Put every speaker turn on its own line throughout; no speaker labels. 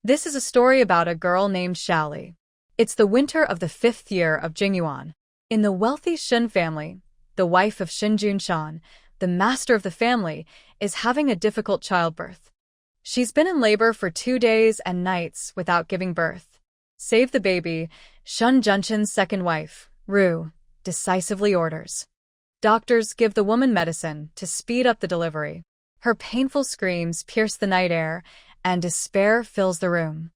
This is a story about a girl named Xiaoli. It's the winter of the 5th year of Jingyuan. In the wealthy Shen family, the wife of Shen Junshan, the master of the family, is having a difficult childbirth. She's been in labor for 2 days and nights without giving birth. Save the baby, Shen Junshan's second wife, Ru, decisively orders. Doctors give the woman medicine to speed up the delivery. Her painful screams pierce the night air, and despair fills the room.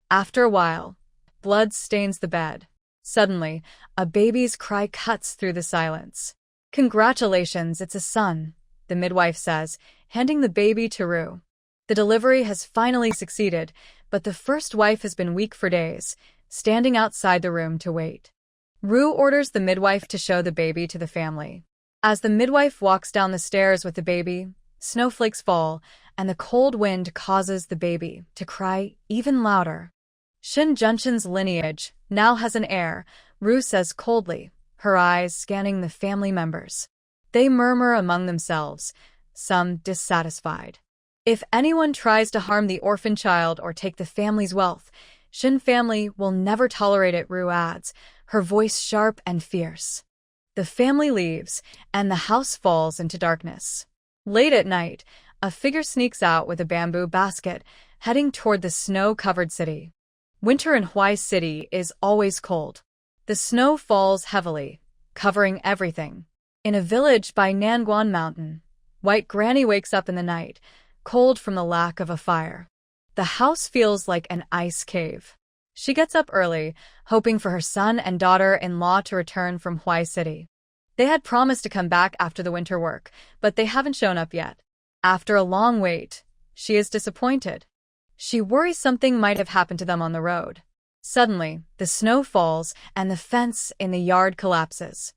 After a while, blood stains the bed. Suddenly, a baby's cry cuts through the silence. "Congratulations, it's a son," the midwife says, handing the baby to Ru. The delivery has finally succeeded, but the first wife has been weak for days, standing outside the room to wait. Ru orders the midwife to show the baby to the family. As the midwife walks down the stairs with the baby, snowflakes fall, and the cold wind causes the baby to cry even louder. Shen Junshan's lineage now has an heir, Ru says coldly, her eyes scanning the family members. They murmur among themselves, some dissatisfied. If anyone tries to harm the orphan child or take the family's wealth, Shen family will never tolerate it, Ru adds, her voice sharp and fierce. The family leaves, and the house falls into darkness. Late at night, a figure sneaks out with a bamboo basket, heading toward the snow-covered city. Winter in Huai City is always cold. The snow falls heavily, covering everything. In a village by Nanguan Mountain, White Granny wakes up in the night, cold from the lack of a fire. The house feels like an ice cave. She gets up early, hoping for her son and daughter-in-law to return from Huai City. They had promised to come back after the winter work, but they haven't shown up yet. After a long wait, she is disappointed. She worries something might have happened to them on the road. Suddenly, the snow falls and the fence in the yard collapses.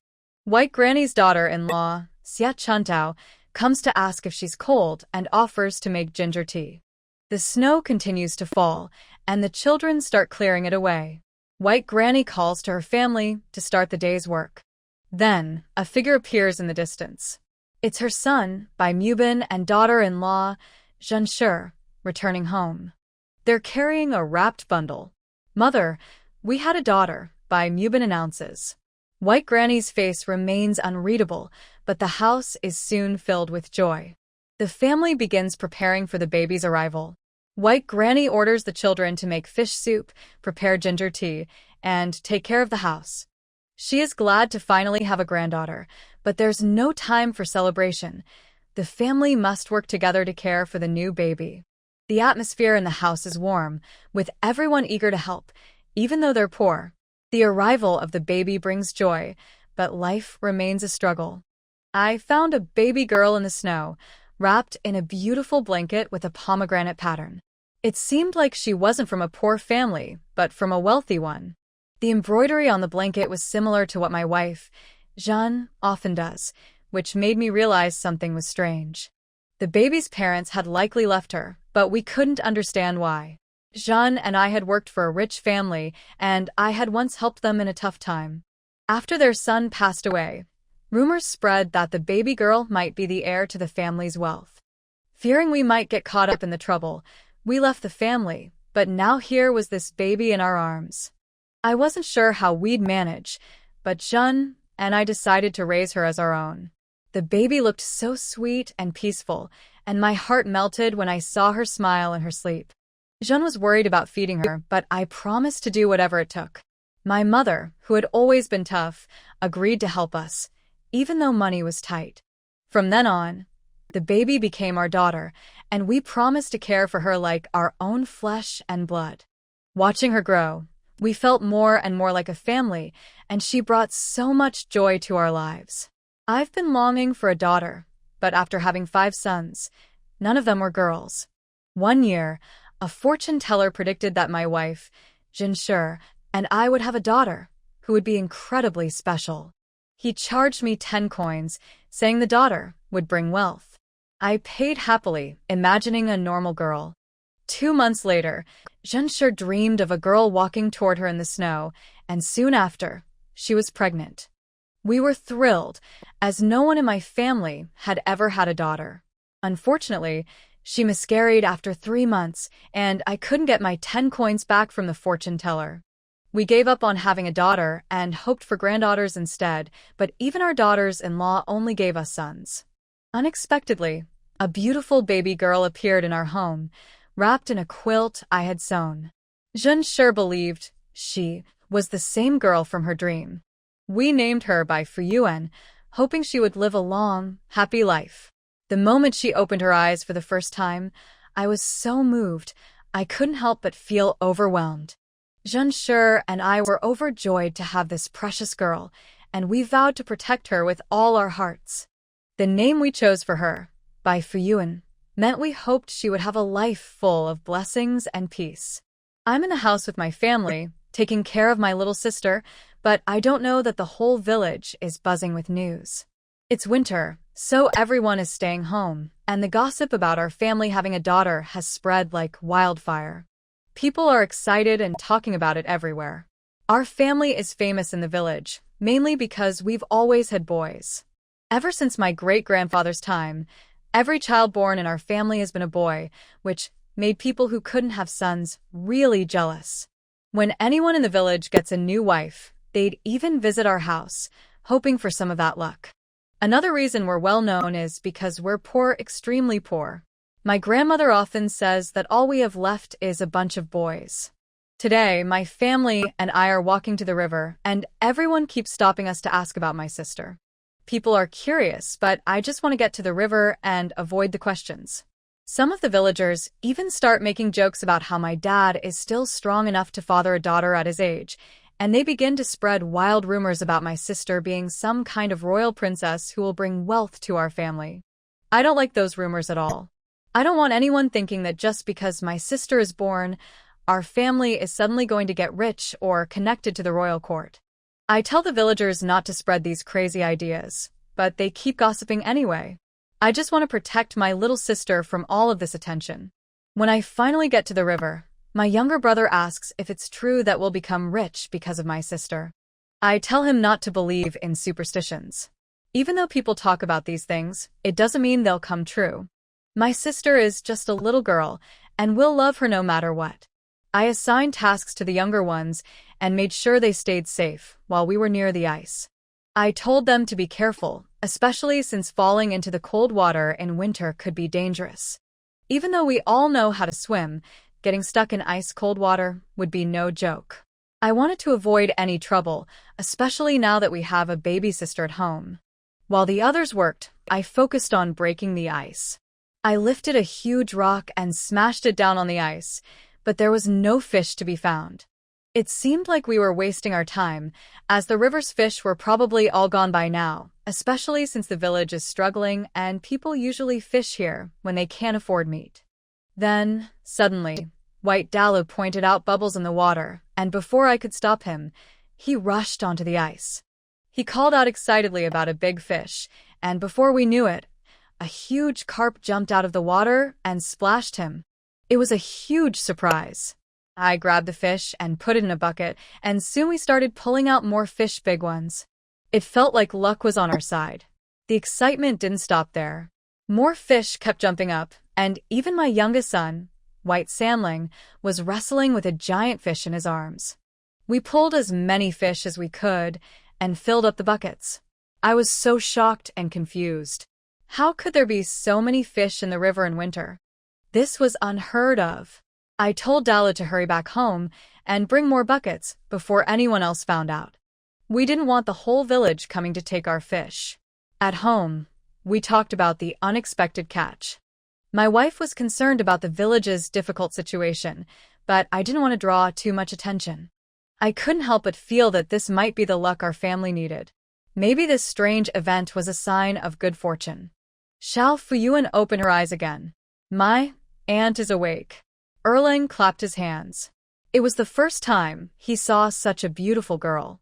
White Granny's daughter-in-law, Xia Chuntao, comes to ask if she's cold and offers to make ginger tea. The snow continues to fall, and the children start clearing it away. White Granny calls to her family to start the day's work. Then, a figure appears in the distance. It's her son, Bai Mubin, and daughter-in-law, Zhenshi, returning home. They're carrying a wrapped bundle. "Mother, we had a daughter," Bai Mubin announces. White Granny's face remains unreadable, but the house is soon filled with joy. The family begins preparing for the baby's arrival. White Granny orders the children to make fish soup, prepare ginger tea, and take care of the house. She is glad to finally have a granddaughter, but there's no time for celebration. The family must work together to care for the new baby. The atmosphere in the house is warm, with everyone eager to help, even though they're poor. The arrival of the baby brings joy, but life remains a struggle. I found a baby girl in the snow, wrapped in a beautiful blanket with a pomegranate pattern. It seemed like she wasn't from a poor family, but from a wealthy one. The embroidery on the blanket was similar to what my wife, Jeanne, often does, which made me realize something was strange. The baby's parents had likely left her, but we couldn't understand why. Jeanne and I had worked for a rich family, and I had once helped them in a tough time. After their son passed away, rumors spread that the baby girl might be the heir to the family's wealth. Fearing we might get caught up in the trouble, we left the family, but now here was this baby in our arms. I wasn't sure how we'd manage, but Jeanne and I decided to raise her as our own. The baby looked so sweet and peaceful, and my heart melted when I saw her smile in her sleep. Jeanne was worried about feeding her, but I promised to do whatever it took. My mother, who had always been tough, agreed to help us, even though money was tight. From then on, the baby became our daughter, and we promised to care for her like our own flesh and blood. Watching her grow, we felt more and more like a family, and she brought so much joy to our lives. I've been longing for a daughter, but after having 5 sons, none of them were girls. One year, a fortune teller predicted that my wife, Zhenshi, and I would have a daughter, who would be incredibly special. He charged me 10 coins, saying the daughter would bring wealth. I paid happily, imagining a normal girl. 2 months later, Zhenshi dreamed of a girl walking toward her in the snow, and soon after, she was pregnant. We were thrilled, as no one in my family had ever had a daughter. Unfortunately, She miscarried after 3 months, and I couldn't get my 10 coins back from the fortune teller. We gave up on having a daughter and hoped for granddaughters instead, but even our daughters-in-law only gave us sons. Unexpectedly, a beautiful baby girl appeared in our home, wrapped in a quilt I had sewn. Jun sure believed she was the same girl from her dream. We named her by Fuyuan, hoping she would live a long, happy life. The moment she opened her eyes for the first time, I was so moved, I couldn't help but feel overwhelmed. Junshi and I were overjoyed to have this precious girl, and we vowed to protect her with all our hearts. The name we chose for her, Bai Fuyuan, meant we hoped she would have a life full of blessings and peace. I'm in a house with my family, taking care of my little sister, but I don't know that the whole village is buzzing with news. It's winter, so everyone is staying home, and the gossip about our family having a daughter has spread like wildfire. People are excited and talking about it everywhere. Our family is famous in the village, mainly because we've always had boys. Ever since my great-grandfather's time, every child born in our family has been a boy, which made people who couldn't have sons really jealous. When anyone in the village gets a new wife, they'd even visit our house, hoping for some of that luck. Another reason we're well known is because we're poor, extremely poor. My grandmother often says that all we have left is a bunch of boys. Today, my family and I are walking to the river, and everyone keeps stopping us to ask about my sister. People are curious, but I just want to get to the river and avoid the questions. Some of the villagers even start making jokes about how my dad is still strong enough to father a daughter at his age, and they begin to spread wild rumors about my sister being some kind of royal princess who will bring wealth to our family. I don't like those rumors at all. I don't want anyone thinking that just because my sister is born, our family is suddenly going to get rich or connected to the royal court. I tell the villagers not to spread these crazy ideas, but they keep gossiping anyway. I just want to protect my little sister from all of this attention. When I finally get to the river, my younger brother asks if it's true that we'll become rich because of my sister. I tell him not to believe in superstitions. Even though people talk about these things, it doesn't mean they'll come true. My sister is just a little girl, and we'll love her no matter what. I assigned tasks to the younger ones and made sure they stayed safe while we were near the ice. I told them to be careful, especially since falling into the cold water in winter could be dangerous. Even though we all know how to swim, getting stuck in ice-cold water would be no joke. I wanted to avoid any trouble, especially now that we have a baby sister at home. While the others worked, I focused on breaking the ice. I lifted a huge rock and smashed it down on the ice, but there was no fish to be found. It seemed like we were wasting our time, as the river's fish were probably all gone by now, especially since the village is struggling and people usually fish here when they can't afford meat. Then, suddenly, White Dalu pointed out bubbles in the water, and before I could stop him, he rushed onto the ice. He called out excitedly about a big fish, and before we knew it, a huge carp jumped out of the water and splashed him. It was a huge surprise. I grabbed the fish and put it in a bucket, and soon we started pulling out more fish, big ones. It felt like luck was on our side. The excitement didn't stop there. More fish kept jumping up, and even my youngest son, White Sandling, was wrestling with a giant fish in his arms. We pulled as many fish as we could and filled up the buckets. I was so shocked and confused. How could there be so many fish in the river in winter? This was unheard of. I told Dala to hurry back home and bring more buckets before anyone else found out. We didn't want the whole village coming to take our fish. At home, we talked about the unexpected catch. My wife was concerned about the village's difficult situation, but I didn't want to draw too much attention. I couldn't help but feel that this might be the luck our family needed. Maybe this strange event was a sign of good fortune. Xiao Fuyuan opened her eyes again. My aunt is awake. Erlang clapped his hands. It was the first time he saw such a beautiful girl.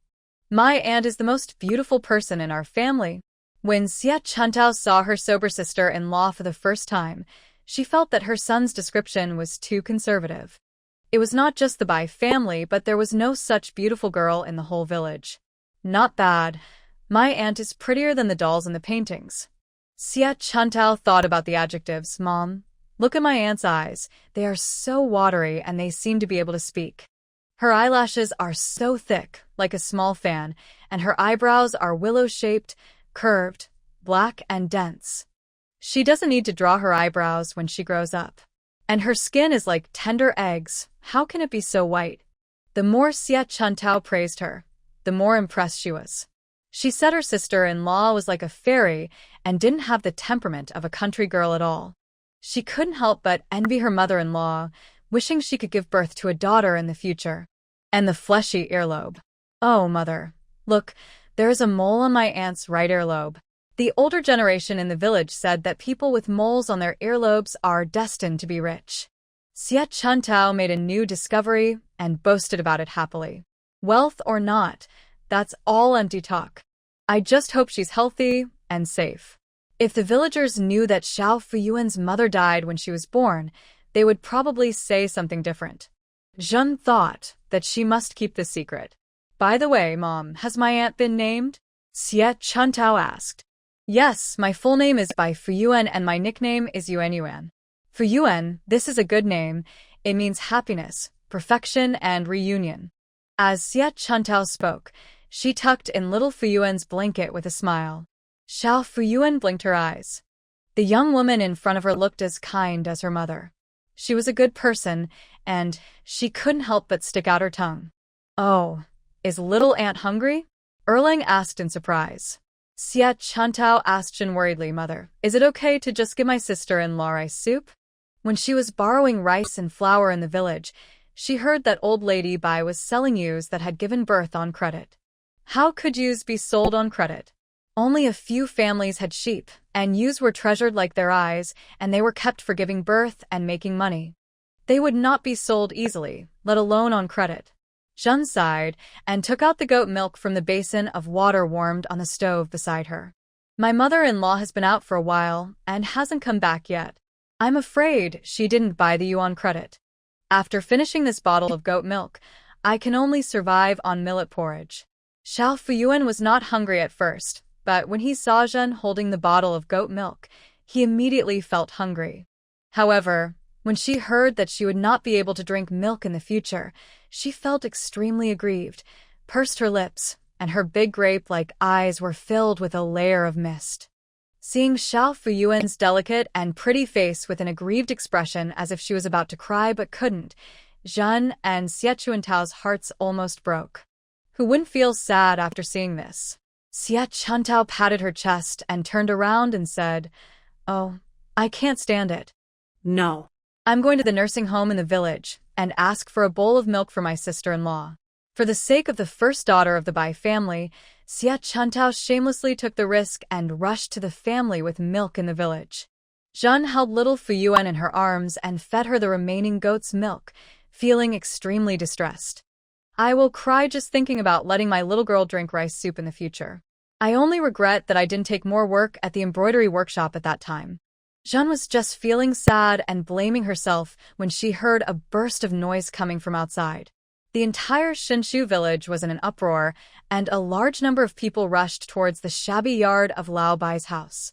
My aunt is the most beautiful person in our family. When Xia Chuntao saw her sober sister-in-law for the first time, she felt that her son's description was too conservative. It was not just the Bai family, but there was no such beautiful girl in the whole village. Not bad. My aunt is prettier than the dolls in the paintings. Xia Chuntao thought about the adjectives, Mom. Look at my aunt's eyes. They are so watery and they seem to be able to speak. Her eyelashes are so thick, like a small fan, and her eyebrows are willow-shaped, curved, black and dense. She doesn't need to draw her eyebrows when she grows up. And her skin is like tender eggs. How can it be so white? The more Xie Chuntao praised her, the more impressed she was. She said her sister-in-law was like a fairy and didn't have the temperament of a country girl at all. She couldn't help but envy her mother-in-law, wishing she could give birth to a daughter in the future. And the fleshy earlobe. Oh, mother. Look, there is a mole on my aunt's right earlobe. The older generation in the village said that people with moles on their earlobes are destined to be rich. Xie Chuntao made a new discovery and boasted about it happily. Wealth or not, that's all empty talk. I just hope she's healthy and safe. If the villagers knew that Xiao Fuyuan's mother died when she was born, they would probably say something different. Zhen thought that she must keep the secret. By the way, Mom, has my aunt been named? Xie Chuntao asked. Yes, my full name is Bai Fuyuan and my nickname is Yuan Yuan. Fuyuan, this is a good name. It means happiness, perfection, and reunion. As Xie Chuntao spoke, she tucked in little Fuyuan's blanket with a smile. Xiao Fuyuan blinked her eyes. The young woman in front of her looked as kind as her mother. She was a good person, and she couldn't help but stick out her tongue. Oh, is little aunt hungry? Erlang asked in surprise. Xie Chuntao asked Jin worriedly, Mother, is it okay to just give my sister-in-law rice soup? When she was borrowing rice and flour in the village, she heard that old lady Bai was selling ewes that had given birth on credit. How could ewes be sold on credit? Only a few families had sheep, and ewes were treasured like their eyes, and they were kept for giving birth and making money. They would not be sold easily, let alone on credit. Zhen sighed and took out the goat milk from the basin of water warmed on the stove beside her. My mother-in-law has been out for a while and hasn't come back yet. I'm afraid she didn't buy the ewe on credit. After finishing this bottle of goat milk, I can only survive on millet porridge. Xiao Fuyuan was not hungry at first, but when he saw Zhen holding the bottle of goat milk, he immediately felt hungry. However, when she heard that she would not be able to drink milk in the future, she felt extremely aggrieved, pursed her lips, and her big grape-like eyes were filled with a layer of mist. Seeing Xiao Fuyuan's delicate and pretty face with an aggrieved expression as if she was about to cry but couldn't, Zhen and Xie Chuantao's hearts almost broke. Who wouldn't feel sad after seeing this? Xie Chuntao patted her chest and turned around and said, Oh, I can't stand it.
No.
I'm going to the nursing home in the village and ask for a bowl of milk for my sister-in-law. For the sake of the first daughter of the Bai family, Xie Chuntao shamelessly took the risk and rushed to the family with milk in the village. Zhen held little Fuyuan in her arms and fed her the remaining goat's milk, feeling extremely distressed. I will cry just thinking about letting my little girl drink rice soup in the future. I only regret that I didn't take more work at the embroidery workshop at that time. Zhen was just feeling sad and blaming herself when she heard a burst of noise coming from outside. The entire Shinshu village was in an uproar, and a large number of people rushed towards the shabby yard of Lao Bai's house.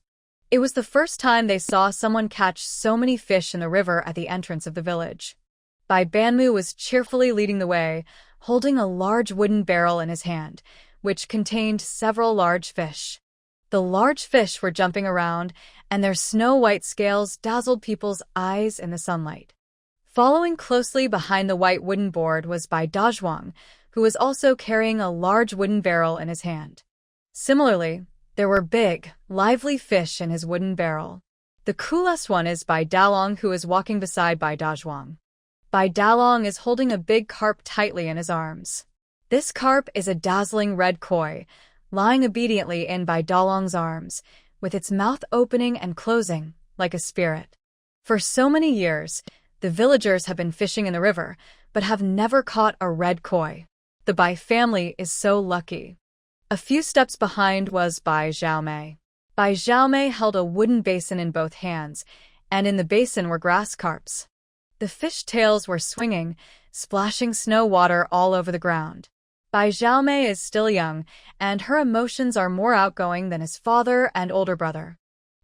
It was the first time they saw someone catch so many fish in the river at the entrance of the village. Bai Banmu was cheerfully leading the way, holding a large wooden barrel in his hand, which contained several large fish. The large fish were jumping around, and their snow-white scales dazzled people's eyes in the sunlight. Following closely behind the white wooden board was Bai Dazhuang, who was also carrying a large wooden barrel in his hand. Similarly, there were big, lively fish in his wooden barrel. The coolest one is Bai Dalong, who is walking beside Bai Dazhuang. Bai Dalong is holding a big carp tightly in his arms. This carp is a dazzling red koi, lying obediently in Bai Dalong's arms, with its mouth opening and closing, like a spirit. For so many years, the villagers have been fishing in the river, but have never caught a red koi. The Bai family is so lucky. A few steps behind was Bai Xiaomei. Bai Xiaomei held a wooden basin in both hands, and in the basin were grass carps. The fish tails were swinging, splashing snow water all over the ground. Bai Xiaomei is still young, and her emotions are more outgoing than his father and older brother.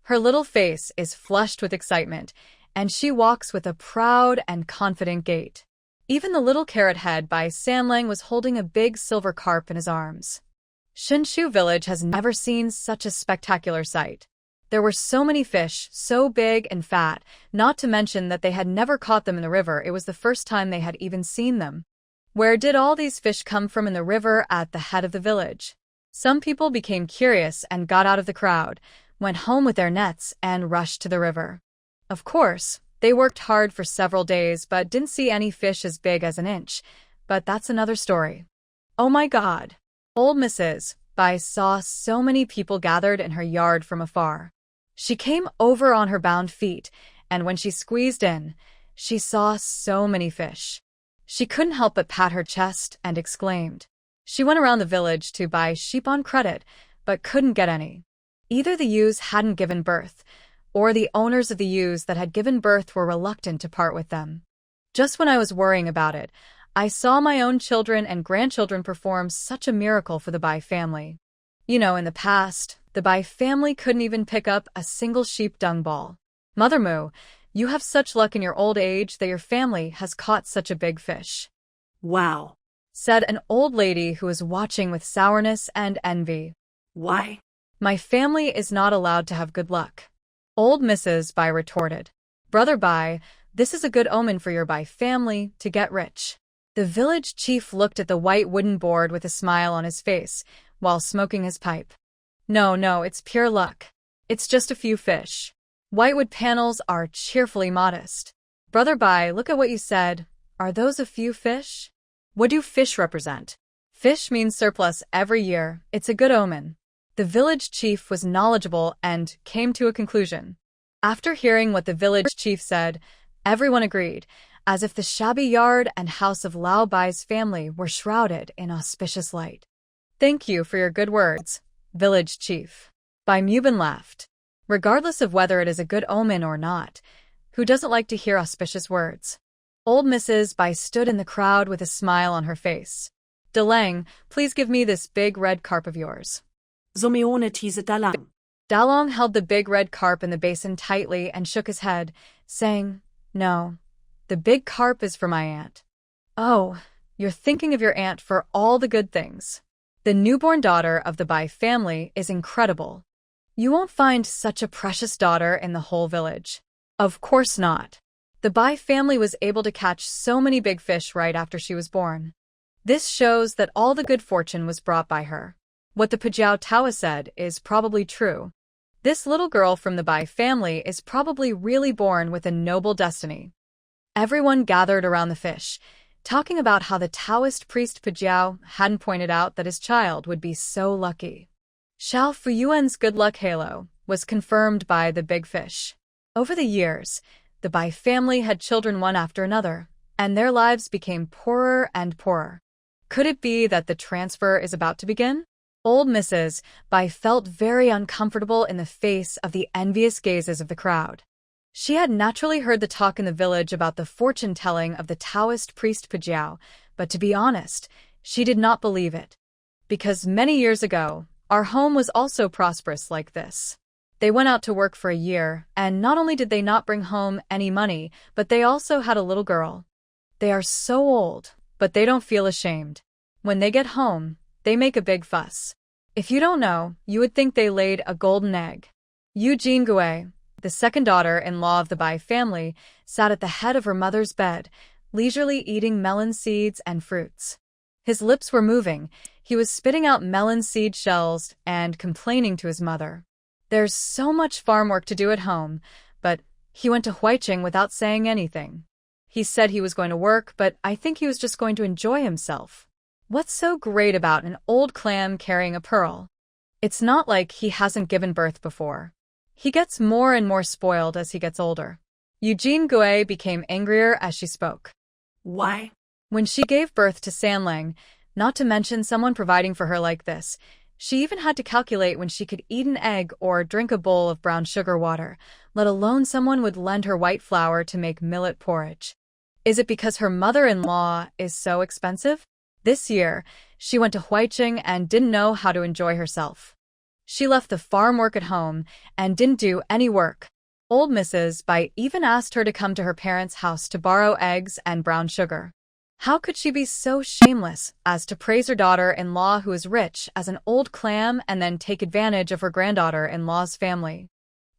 Her little face is flushed with excitement, and she walks with a proud and confident gait. Even the little carrot head by Sanlang was holding a big silver carp in his arms. Shinshu village has never seen such a spectacular sight. There were so many fish, so big and fat, not to mention that they had never caught them in the river. It was the first time they had even seen them. Where did all these fish come from in the river at the head of the village? Some people became curious and got out of the crowd, went home with their nets, and rushed to the river. Of course, they worked hard for several days but didn't see any fish as big as an inch. But that's another story. Oh my God! Old Mrs. Bai saw so many people gathered in her yard from afar. She came over on her bound feet, and when she squeezed in, she saw so many fish. She couldn't help but pat her chest and exclaimed. She went around the village to buy sheep on credit, but couldn't get any. Either the ewes hadn't given birth, or the owners of the ewes that had given birth were reluctant to part with them. Just when I was worrying about it, I saw my own children and grandchildren perform such a miracle for the Bai family. You know, in the past, the Bai family couldn't even pick up a single sheep dung ball. Mother Moo, you have such luck in your old age that your family has caught such a big fish.
Wow,
Said an old lady who was watching with sourness and envy.
why?
My family is not allowed to have good luck. Old Mrs. Bai retorted. Brother Bai, this is a good omen for your Bai family to get rich. The village chief looked at the white wooden board with a smile on his face while smoking his pipe. No, it's pure luck. It's just a few fish. Whitewood panels are cheerfully modest. Brother Bai, look at what you said. Are those a few fish? What do fish represent? Fish means surplus every year. It's a good omen. The village chief was knowledgeable and came to a conclusion. After hearing what the village chief said, everyone agreed, as if the shabby yard and house of Lao Bai's family were shrouded in auspicious light. Thank you for your good words, village chief. Bai Mubin laughed. Regardless of whether it is a good omen or not, who doesn't like to hear auspicious words? Old Mrs. Bai stood in the crowd with a smile on her face. Dalong, please give me this big red carp of yours.
Zomeone tease Dalong.
Dalong held the big red carp in the basin tightly and shook his head, saying, No, the big carp is for my aunt. Oh, you're thinking of your aunt for all the good things. The newborn daughter of the Bai family is incredible. You won't find such a precious daughter in the whole village. Of course not. The Bai family was able to catch so many big fish right after she was born. This shows that all the good fortune was brought by her. What the Pajau Taoa said is probably true. This little girl from the Bai family is probably really born with a noble destiny. Everyone gathered around the fish, talking about how the Taoist priest Pajau hadn't pointed out that his child would be so lucky. Xiao Fuyuan's good luck halo was confirmed by the big fish. Over the years, the Bai family had children one after another, and their lives became poorer and poorer. Could it be that the transfer is about to begin? Old Mrs. Bai felt very uncomfortable in the face of the envious gazes of the crowd. She had naturally heard the talk in the village about the fortune-telling of the Taoist priest Pajau, but to be honest, she did not believe it. Because many years ago, our home was also prosperous like this. They went out to work for a year, and not only did they not bring home any money, but they also had a little girl. They are so old, but they don't feel ashamed. When they get home, they make a big fuss. If you don't know, you would think they laid a golden egg. Eugene Gui, the second daughter-in-law of the Bai family, sat at the head of her mother's bed, leisurely eating melon seeds and fruits. His lips were moving. He was spitting out melon seed shells and complaining to his mother. There's so much farm work to do at home, but he went to Huicheng without saying anything. He said he was going to work, but I think he was just going to enjoy himself. What's so great about an old clam carrying a pearl? It's not like he hasn't given birth before. He gets more and more spoiled as he gets older. Eugene Gui became angrier as she spoke.
Why?
When she gave birth to Sanlang, not to mention someone providing for her like this, she even had to calculate when she could eat an egg or drink a bowl of brown sugar water, let alone someone would lend her white flour to make millet porridge. Is it because her mother-in-law is so expensive? This year, she went to Huicheng and didn't know how to enjoy herself. She left the farm work at home and didn't do any work. Old Mrs. Bai even asked her to come to her parents' house to borrow eggs and brown sugar. How could she be so shameless as to praise her daughter-in-law who is rich as an old clam and then take advantage of her granddaughter-in-law's family?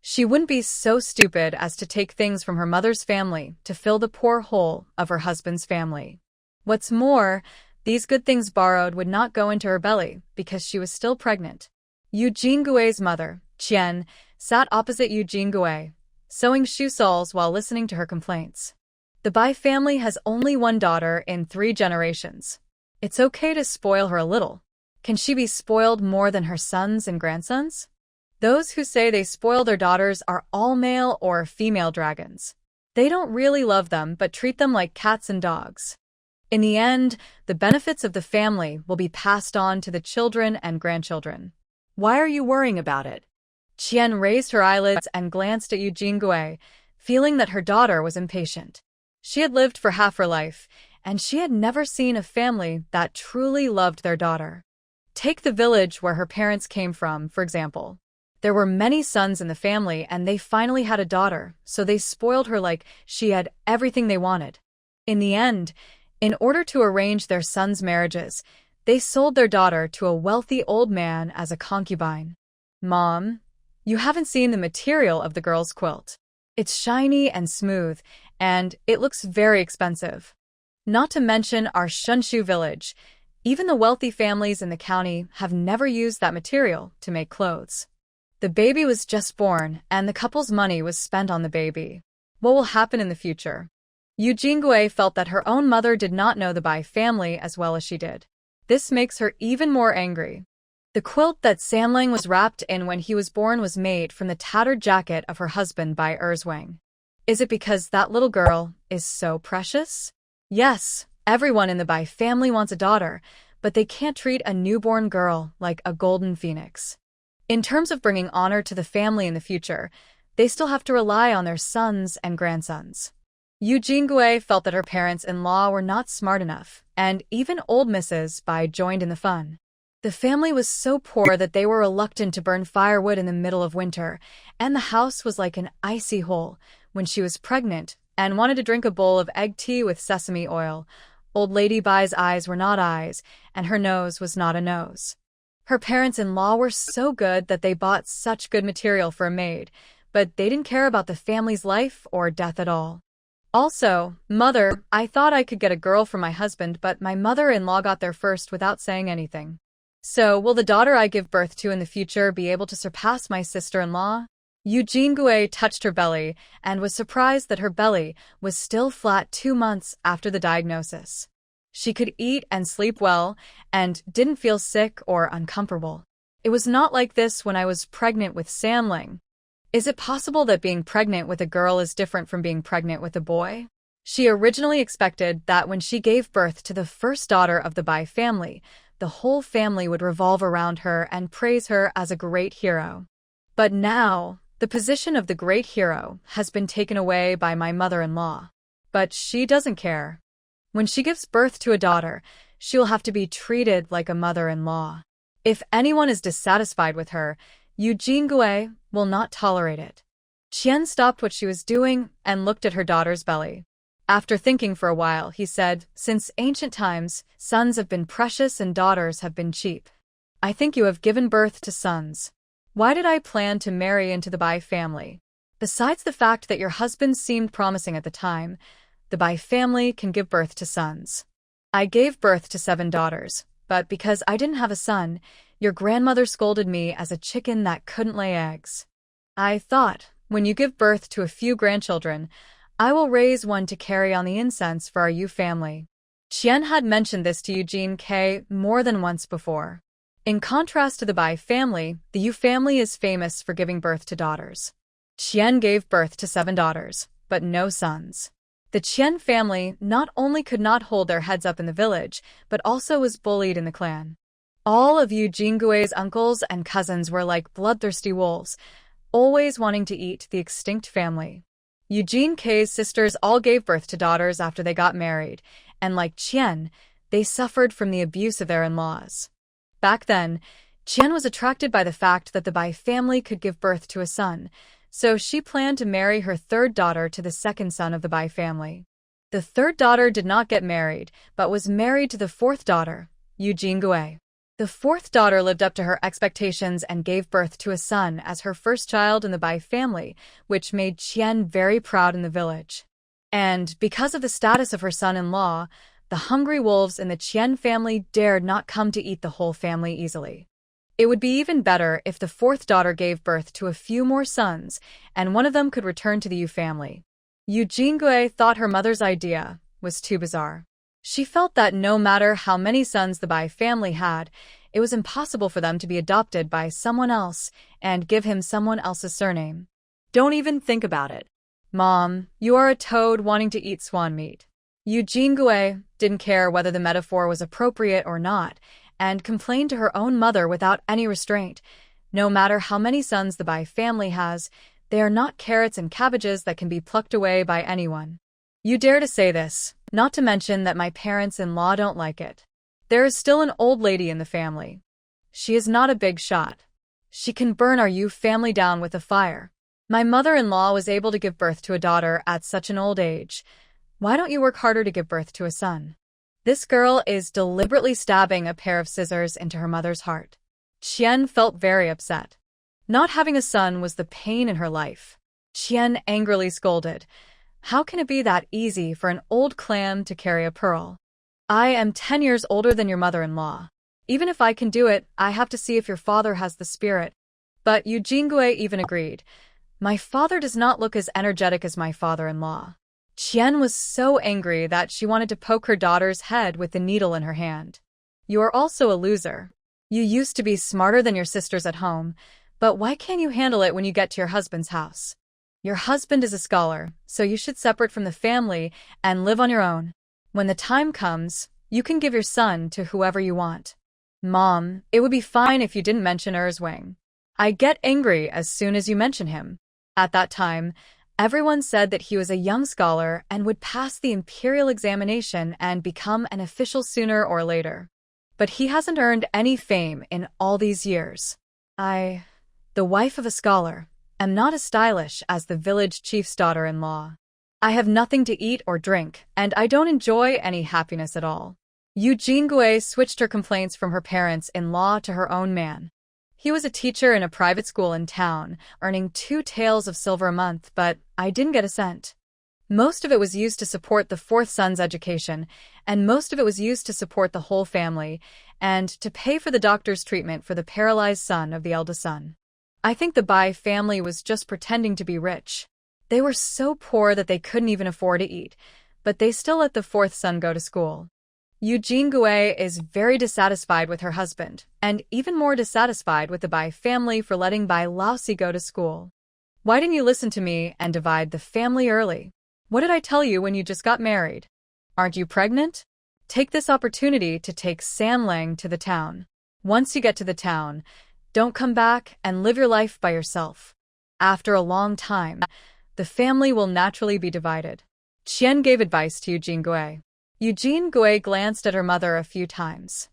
She wouldn't be so stupid as to take things from her mother's family to fill the poor hole of her husband's family. What's more, these good things borrowed would not go into her belly because she was still pregnant. Eugene Gui's mother, Qian, sat opposite Eugene Gui, sewing shoe soles while listening to her complaints. The Bai family has only one daughter in 3 generations. It's okay to spoil her a little. Can she be spoiled more than her sons and grandsons? Those who say they spoil their daughters are all male or female dragons. They don't really love them but treat them like cats and dogs. In the end, the benefits of the family will be passed on to the children and grandchildren. Why are you worrying about it? Qian raised her eyelids and glanced at Eugene Gui, feeling that her daughter was impatient. She had lived for half her life, and she had never seen a family that truly loved their daughter. Take the village where her parents came from, for example. There were many sons in the family and they finally had a daughter, so they spoiled her like she had everything they wanted. In the end, in order to arrange their sons' marriages, they sold their daughter to a wealthy old man as a concubine. Mom, you haven't seen the material of the girl's quilt. It's shiny and smooth, and it looks very expensive. Not to mention our Shunshu village. Even the wealthy families in the county have never used that material to make clothes. The baby was just born, and the couple's money was spent on the baby. What will happen in the future? Eugene Gui felt that her own mother did not know the Bai family as well as she did. This makes her even more angry. The quilt that Samling was wrapped in when he was born was made from the tattered jacket of her husband Bai Erzwang. Is it because that little girl is so precious? Yes, everyone in the Bai family wants a daughter, but they can't treat a newborn girl like a golden phoenix. In terms of bringing honor to the family in the future, they still have to rely on their sons and grandsons. Eugene Gui felt that her parents-in-law were not smart enough, and even old Mrs. Bai joined in the fun. The family was so poor that they were reluctant to burn firewood in the middle of winter, and the house was like an icy hole. When she was pregnant and wanted to drink a bowl of egg tea with sesame oil, old Lady Bai's eyes were not eyes, and her nose was not a nose. Her parents-in-law were so good that they bought such good material for a maid, but they didn't care about the family's life or death at all. Also, Mother, I thought I could get a girl for my husband, but my mother-in-law got there first without saying anything. So, will the daughter I give birth to in the future be able to surpass my sister-in-law? Eugene Gui touched her belly and was surprised that her belly was still flat 2 months after the diagnosis. She could eat and sleep well and didn't feel sick or uncomfortable. It was not like this when I was pregnant with Samling. Is it possible that being pregnant with a girl is different from being pregnant with a boy? She originally expected that when she gave birth to the first daughter of the Bai family, the whole family would revolve around her and praise her as a great hero. But now, the position of the great hero has been taken away by my mother-in-law. But she doesn't care. When she gives birth to a daughter, she will have to be treated like a mother-in-law. If anyone is dissatisfied with her, Eugene Gui will not tolerate it. Qian stopped what she was doing and looked at her daughter's belly. After thinking for a while, he said, "Since ancient times, sons have been precious and daughters have been cheap. I think you have given birth to sons. Why did I plan to marry into the Bai family? Besides the fact that your husband seemed promising at the time, the Bai family can give birth to sons. I gave birth to 7 daughters, but because I didn't have a son, your grandmother scolded me as a chicken that couldn't lay eggs. I thought, when you give birth to a few grandchildren, I will raise one to carry on the incense for our Yu family." Qian had mentioned this to Eugene K more than once before. In contrast to the Bai family, the Yu family is famous for giving birth to daughters. Qian gave birth to 7 daughters, but no sons. The Qian family not only could not hold their heads up in the village, but also was bullied in the clan. All of Eugene Gui's uncles and cousins were like bloodthirsty wolves, always wanting to eat the extinct family. Eugene K's sisters all gave birth to daughters after they got married, and like Qian, they suffered from the abuse of their in-laws. Back then, Qian was attracted by the fact that the Bai family could give birth to a son, So she planned to marry her third daughter to the second son of the Bai family. The third daughter did not get married, but was married to the fourth daughter, Eugene Gui. The fourth daughter lived up to her expectations and gave birth to a son as her first child in the Bai family, which made Qian very proud in the village. And because of the status of her son-in-law, the hungry wolves in the Qian family dared not come to eat the whole family easily. It would be even better if the fourth daughter gave birth to a few more sons, and one of them could return to the Yu family. Eugene Gui thought her mother's idea was too bizarre. She felt that no matter how many sons the Bai family had, it was impossible for them to be adopted by someone else and give him someone else's surname.
Don't even think about it.
Mom, you are a toad wanting to eat swan meat. Eugene Gui didn't care whether the metaphor was appropriate or not, and complained to her own mother without any restraint. No matter how many sons the Bai family has, they are not carrots and cabbages that can be plucked away by anyone. You dare to say this, not to mention that my parents-in-law don't like it. There is still an old lady in the family. She is not a big shot. She can burn our Yu family down with a fire. My mother-in-law was able to give birth to a daughter at such an old age. Why don't you work harder to give birth to a son? This girl is deliberately stabbing a pair of scissors into her mother's heart. Qian felt very upset. Not having a son was the pain in her life. Qian angrily scolded. How can it be that easy for an old clam to carry a pearl? I am 10 years older than your mother-in-law. Even if I can do it, I have to see if your father has the spirit. But Eugene Gui even agreed. My father does not look as energetic as my father-in-law. Qian was so angry that she wanted to poke her daughter's head with the needle in her hand. You are also a loser. You used to be smarter than your sisters at home, but why can't you handle it when you get to your husband's house? Your husband is a scholar, so you should separate from the family and live on your own. When the time comes, you can give your son to whoever you want. Mom, it would be fine if you didn't mention Erzwing. I get angry as soon as you mention him. At that time, everyone said that he was a young scholar and would pass the imperial examination and become an official sooner or later. But he hasn't earned any fame in all these years. I, the wife of a scholar, am not as stylish as the village chief's daughter-in-law. I have nothing to eat or drink, and I don't enjoy any happiness at all. Eugene Gui switched her complaints from her parents-in-law to her own man. He was a teacher in a private school in town, earning 2 taels of silver a month, but I didn't get a cent. Most of it was used to support the fourth son's education, and most of it was used to support the whole family, and to pay for the doctor's treatment for the paralyzed son of the eldest son. I think the Bai family was just pretending to be rich. They were so poor that they couldn't even afford to eat, but they still let the fourth son go to school. Eugene Gui is very dissatisfied with her husband, and even more dissatisfied with the Bai family for letting Bai Laosi go to school. Why didn't you listen to me and divide the family early? What did I tell you when you just got married? Aren't you pregnant? Take this opportunity to take San Lang to the town. Once you get to the town, don't come back and live your life by yourself. After a long time, the family will naturally be divided. Qian gave advice to Eugene Gui. Eugene Gui glanced at her mother a few times.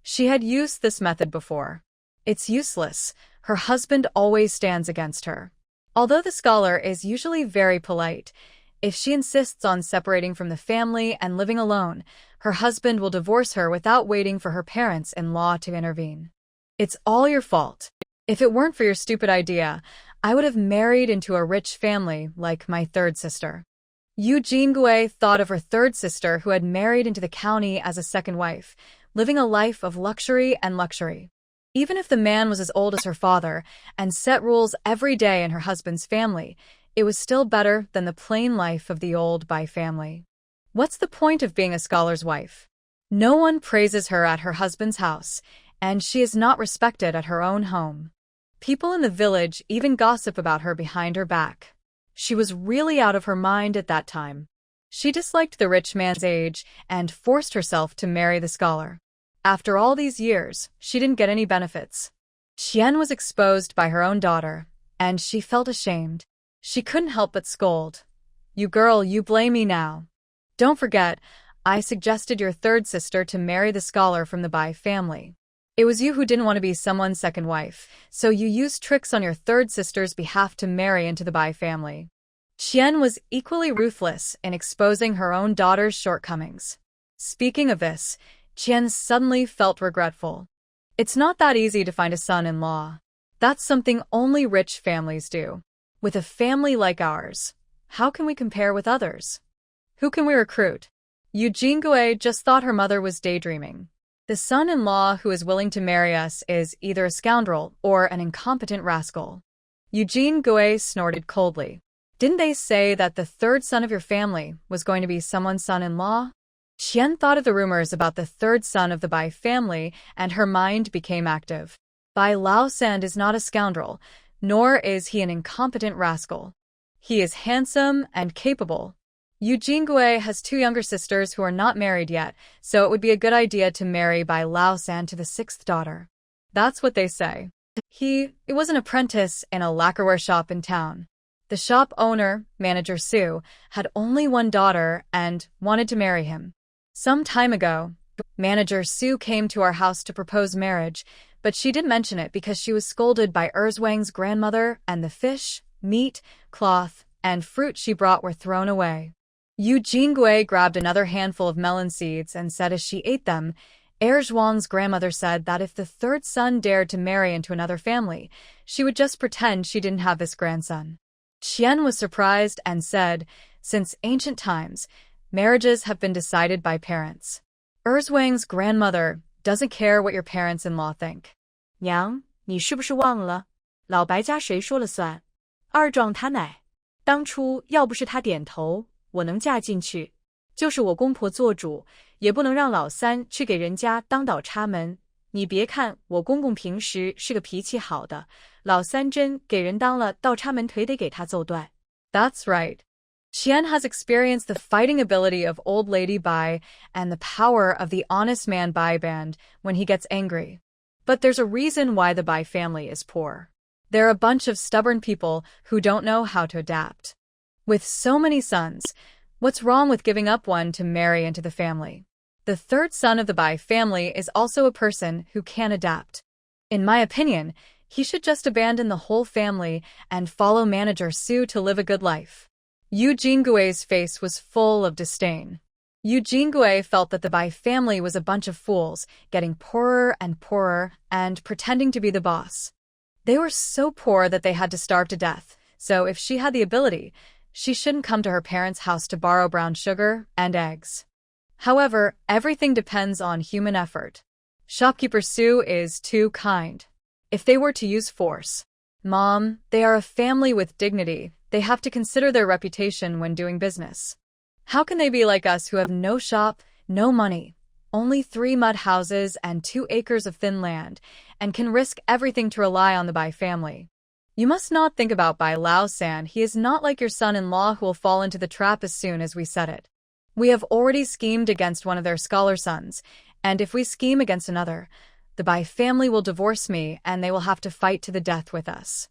She had used this method before. It's useless. Her husband always stands against her. Although the scholar is usually very polite, if she insists on separating from the family and living alone, her husband will divorce her without waiting for her parents-in-law to intervene. It's all your fault. If it weren't for your stupid idea, I would have married into a rich family like my third sister. Eugene Gui thought of her third sister who had married into the county as a second wife, living a life of luxury and luxury. Even if the man was as old as her father and set rules every day in her husband's family, it was still better than the plain life of the old Bai family. What's the point of being a scholar's wife? No one praises her at her husband's house, and she is not respected at her own home. People in the village even gossip about her behind her back. She was really out of her mind at that time. She disliked the rich man's age and forced herself to marry the scholar. After all these years, she didn't get any benefits. Qian was exposed by her own daughter, and she felt ashamed. She couldn't help but scold. You girl, you blame me now. Don't forget, I suggested your third sister to marry the scholar from the Bai family. It was you who didn't want to be someone's second wife, so you used tricks on your third sister's behalf to marry into the Bai family. Qian was equally ruthless in exposing her own daughter's shortcomings. Speaking of this, Qian suddenly felt regretful. It's not that easy to find a son-in-law. That's something only rich families do. With a family like ours, how can we compare with others? Who can we recruit? Eugene Gui just thought her mother was daydreaming. The son-in-law who is willing to marry us is either a scoundrel or an incompetent rascal. Eugene Gui snorted coldly. Didn't they say that the third son of your family was going to be someone's son-in-law? Qian thought of the rumors about the third son of the Bai family, and her mind became active. Bai Laosand is not a scoundrel, nor is he an incompetent rascal. He is handsome and capable. Eugene Gui has two younger sisters who are not married yet, so it would be a good idea to marry Bai Laosand to the sixth daughter. That's what they say. He was an apprentice in a lacquerware shop in town. The shop owner, Manager Su, had only one daughter and wanted to marry him. Some time ago, Manager Su came to our house to propose marriage, but she didn't mention it because she was scolded by Erzwang's grandmother, and the fish, meat, cloth, and fruit she brought were thrown away. Eugene Gui grabbed another handful of melon seeds and said as she ate them, Erzwang's grandmother said that if the third son dared to marry into another family, she would just pretend she didn't have this grandson. Qian was surprised and said, since ancient times, marriages have been decided by parents. Erzwang's grandmother doesn't care what your parents-in-law think.
娘，你是不是忘了？老白家谁说了算？二壮他奶。当初要不是他点头，我能嫁进去。就是我公婆做主，也不能让老三去给人家当倒插门。你别看我公公平时是个脾气好的，老三真给人当了倒插门，腿得给他揍断。
That's right. Qian has experienced the fighting ability of Old Lady Bai and the power of the Honest Man Bai band when he gets angry. But there's a reason why the Bai family is poor. They're a bunch of stubborn people who don't know how to adapt. With so many sons, what's wrong with giving up one to marry into the family? The third son of the Bai family is also a person who can adapt. In my opinion, he should just abandon the whole family and follow Manager Su to live a good life. Eugene Gui's face was full of disdain. Eugene Gui felt that the Bai family was a bunch of fools, getting poorer and poorer and pretending to be the boss. They were so poor that they had to starve to death, so if she had the ability, she shouldn't come to her parents' house to borrow brown sugar and eggs. However, everything depends on human effort. Shopkeeper Su is too kind. If they were to use force, Mom, they are a family with dignity. They have to consider their reputation when doing business. How can they be like us who have no shop, no money, only 3 mud houses and 2 acres of thin land, and can risk everything to rely on the Bai family? You must not think about Bai Laosand. He is not like your son-in-law who will fall into the trap as soon as we set it. We have already schemed against one of their scholar sons, and if we scheme against another, the Bai family will divorce me and they will have to fight to the death with us.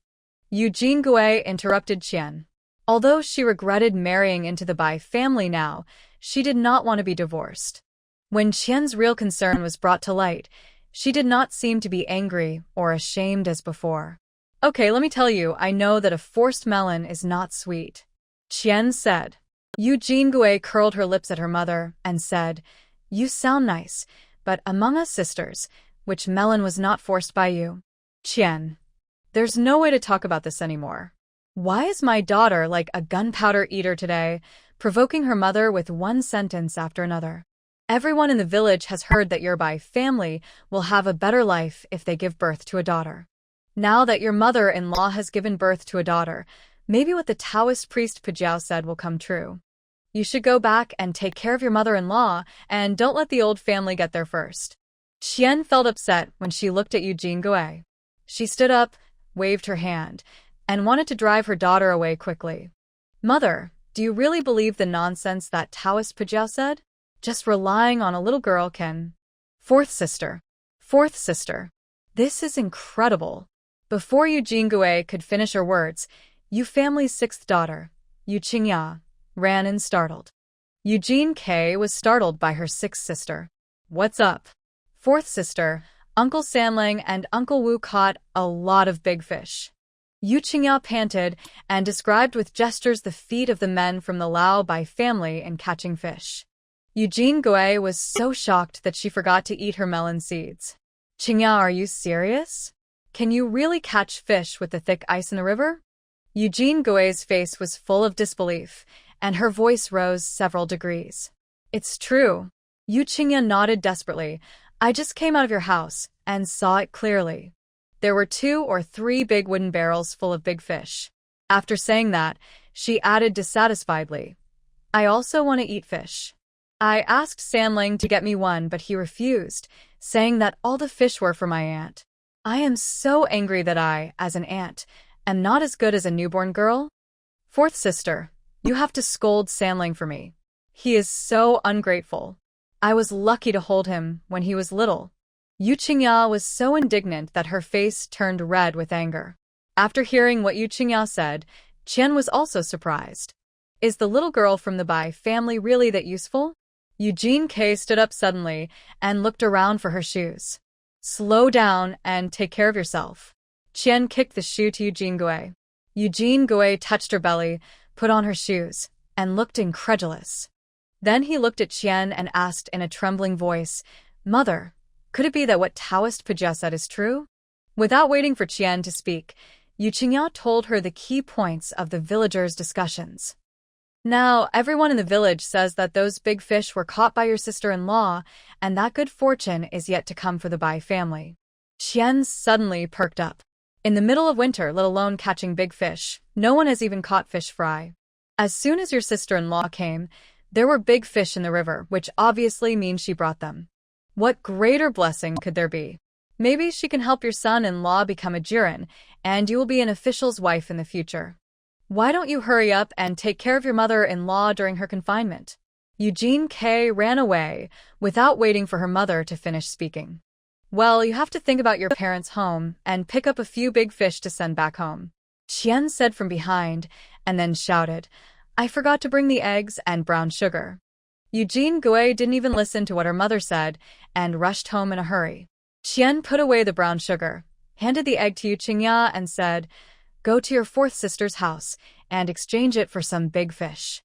Eugene Gui interrupted Qian. Although she regretted marrying into the Bai family now, she did not want to be divorced. When Qian's real concern was brought to light, she did not seem to be angry or ashamed as before. Okay, let me tell you, I know that a forced melon is not sweet, Qian said. Eugene Gui curled her lips at her mother and said, You sound nice, but among us sisters, which melon was not forced by you? Qian, there's no way to talk about this anymore. Why is my daughter like a gunpowder eater today, provoking her mother with one sentence after another? Everyone in the village has heard that your Bai family will have a better life if they give birth to a daughter. Now that your mother-in-law has given birth to a daughter, maybe what the Taoist priest Pajiao said will come true. You should go back and take care of your mother-in-law, and don't let the old family get there first. Qian felt upset when she looked at Eugene Gui. She stood up, waved her hand, and wanted to drive her daughter away quickly. Mother, do you really believe the nonsense that Taoist Pajiao said? Just relying on a little girl can... Fourth sister. This is incredible. Before Eugene Gui could finish her words, Yu family's 6th daughter, Yu Qingya, ran in startled. Eugene K was startled by her 6th sister. What's up? 4th sister, Uncle Sanlang and Uncle Wu caught a lot of big fish. Yu Qingya panted and described with gestures the feat of the men from the Lao Bai family in catching fish. Eugene Gui was so shocked that she forgot to eat her melon seeds. Qingya, are you serious? Can you really catch fish with the thick ice in the river? Eugene Gui's face was full of disbelief, and her voice rose several degrees. It's true. Yu Qingya nodded desperately. I just came out of your house and saw it clearly. There were 2 or 3 big wooden barrels full of big fish. After saying that, she added dissatisfiedly, I also want to eat fish. I asked Sanlang to get me one, but he refused, saying that all the fish were for my aunt. I am so angry that I, as an aunt, am not as good as a newborn girl. 4th sister, you have to scold Sanlang for me. He is so ungrateful. I was lucky to hold him when he was little. Yu Qingya was so indignant that her face turned red with anger. After hearing what Yu Qingya said, Qian was also surprised. Is the little girl from the Bai family really that useful? Eugene K stood up suddenly and looked around for her shoes. Slow down and take care of yourself. Qian kicked the shoe to Eugene Gui. Eugene Gui touched her belly, put on her shoes, and looked incredulous. Then he looked at Qian and asked in a trembling voice, Mother, could it be that what Taoist Pajia said is true? Without waiting for Qian to speak, Yu Qingya told her the key points of the villagers' discussions. Now, everyone in the village says that those big fish were caught by your sister-in-law, and that good fortune is yet to come for the Bai family. Qian suddenly perked up. In the middle of winter, let alone catching big fish, no one has even caught fish fry. As soon as your sister-in-law came, there were big fish in the river, which obviously means she brought them. What greater blessing could there be? Maybe she can help your son-in-law become a jiren, and you will be an official's wife in the future. Why don't you hurry up and take care of your mother-in-law during her confinement? Eugene K ran away without waiting for her mother to finish speaking. Well, you have to think about your parents' home and pick up a few big fish to send back home. Qian said from behind, and then shouted, I forgot to bring the eggs and brown sugar. Eugene Gui didn't even listen to what her mother said and rushed home in a hurry. Qian put away the brown sugar, handed the egg to Yu Qingya and said, Go to your 4th sister's house and exchange it for some big fish.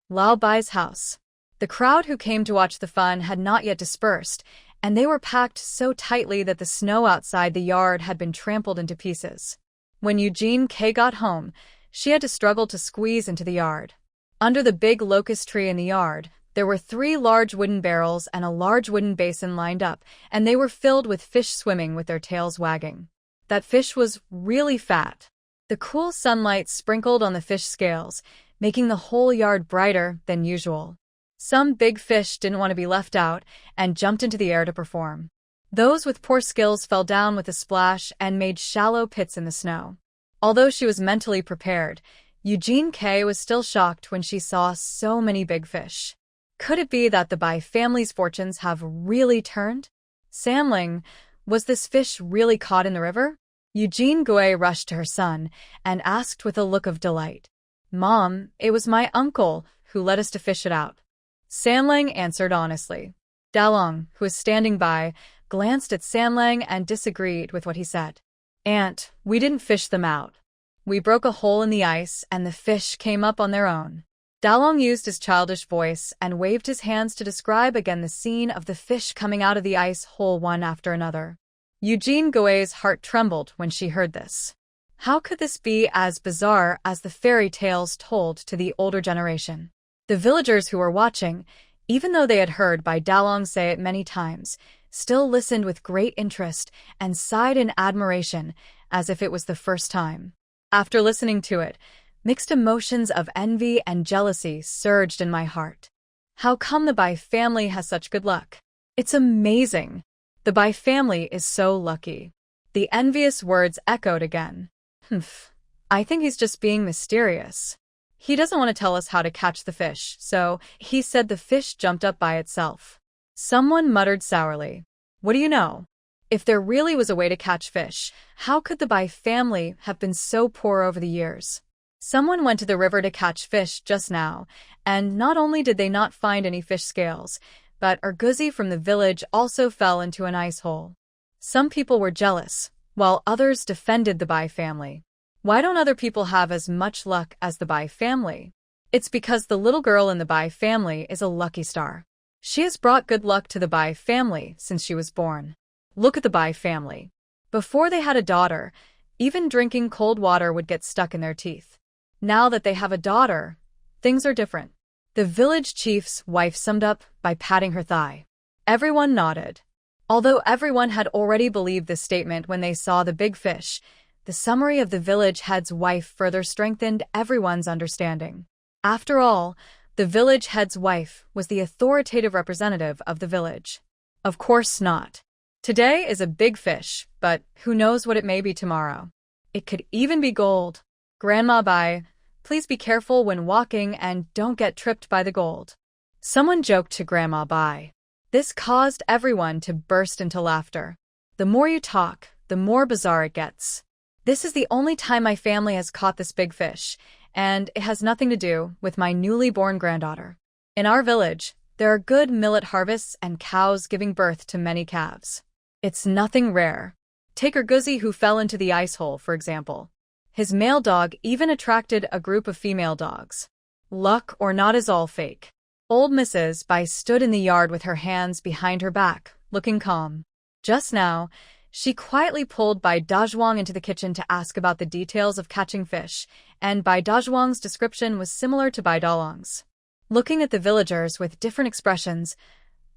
Lao Bai's house. The crowd who came to watch the fun had not yet dispersed, and they were packed so tightly that the snow outside the yard had been trampled into pieces. When Eugene K got home, she had to struggle to squeeze into the yard. Under the big locust tree in the yard, there were 3 large wooden barrels and a large wooden basin lined up, and they were filled with fish swimming with their tails wagging. That fish was really fat. The cool sunlight sprinkled on the fish scales, making the whole yard brighter than usual. Some big fish didn't want to be left out and jumped into the air to perform. Those with poor skills fell down with a splash and made shallow pits in the snow. Although she was mentally prepared, Eugene K was still shocked when she saw so many big fish. Could it be that the Bai family's fortunes have really turned? Sanlang, was this fish really caught in the river? Eugene Gui rushed to her son and asked with a look of delight. Mom, it was my uncle who led us to fish it out. Sanlang answered honestly. Dalong, who was standing by, glanced at Sanlang and disagreed with what he said. Aunt, we didn't fish them out. We broke a hole in the ice and the fish came up on their own. Dalong used his childish voice and waved his hands to describe again the scene of the fish coming out of the ice hole one after another. Eugene Gui's heart trembled when she heard this. How could this be as bizarre as the fairy tales told to the older generation? The villagers who were watching, even though they had heard Bai Dalong say it many times, still listened with great interest and sighed in admiration as if it was the first time. After listening to it, mixed emotions of envy and jealousy surged in my heart. How come the Bai family has such good luck? It's amazing. The Bai family is so lucky. The envious words echoed again. I think he's just being mysterious. He doesn't want to tell us how to catch the fish, so he said the fish jumped up by itself. Someone muttered sourly. What do you know? If there really was a way to catch fish, how could the Bai family have been so poor over the years? Someone went to the river to catch fish just now, and not only did they not find any fish scales, but Urguzi from the village also fell into an ice hole. Some people were jealous, while others defended the Bai family. Why don't other people have as much luck as the Bai family? It's because the little girl in the Bai family is a lucky star. She has brought good luck to the Bai family since she was born. Look at the Bai family. Before they had a daughter, even drinking cold water would get stuck in their teeth. Now that they have a daughter, things are different. The village chief's wife summed up by patting her thigh. Everyone nodded. Although everyone had already believed this statement when they saw the big fish, the summary of the village head's wife further strengthened everyone's understanding. After all, the village head's wife was the authoritative representative of the village. Of course not. Today is a big fish, but who knows what it may be tomorrow. It could even be gold. Grandma Bai, please be careful when walking and don't get tripped by the gold. Someone joked to Grandma Bai. This caused everyone to burst into laughter. The more you talk, the more bizarre it gets. This is the only time my family has caught this big fish, and it has nothing to do with my newly born granddaughter. In our village, there are good millet harvests and cows giving birth to many calves. It's nothing rare. Take Urguzi, who fell into the ice hole, for example. His male dog even attracted a group of female dogs. Luck or not is all fake. Old Mrs. Bai stood in the yard with her hands behind her back, looking calm. Just now, she quietly pulled Bai Dazhuang into the kitchen to ask about the details of catching fish, and Bai Dazhuang's description was similar to Bai Dalong's. Looking at the villagers with different expressions,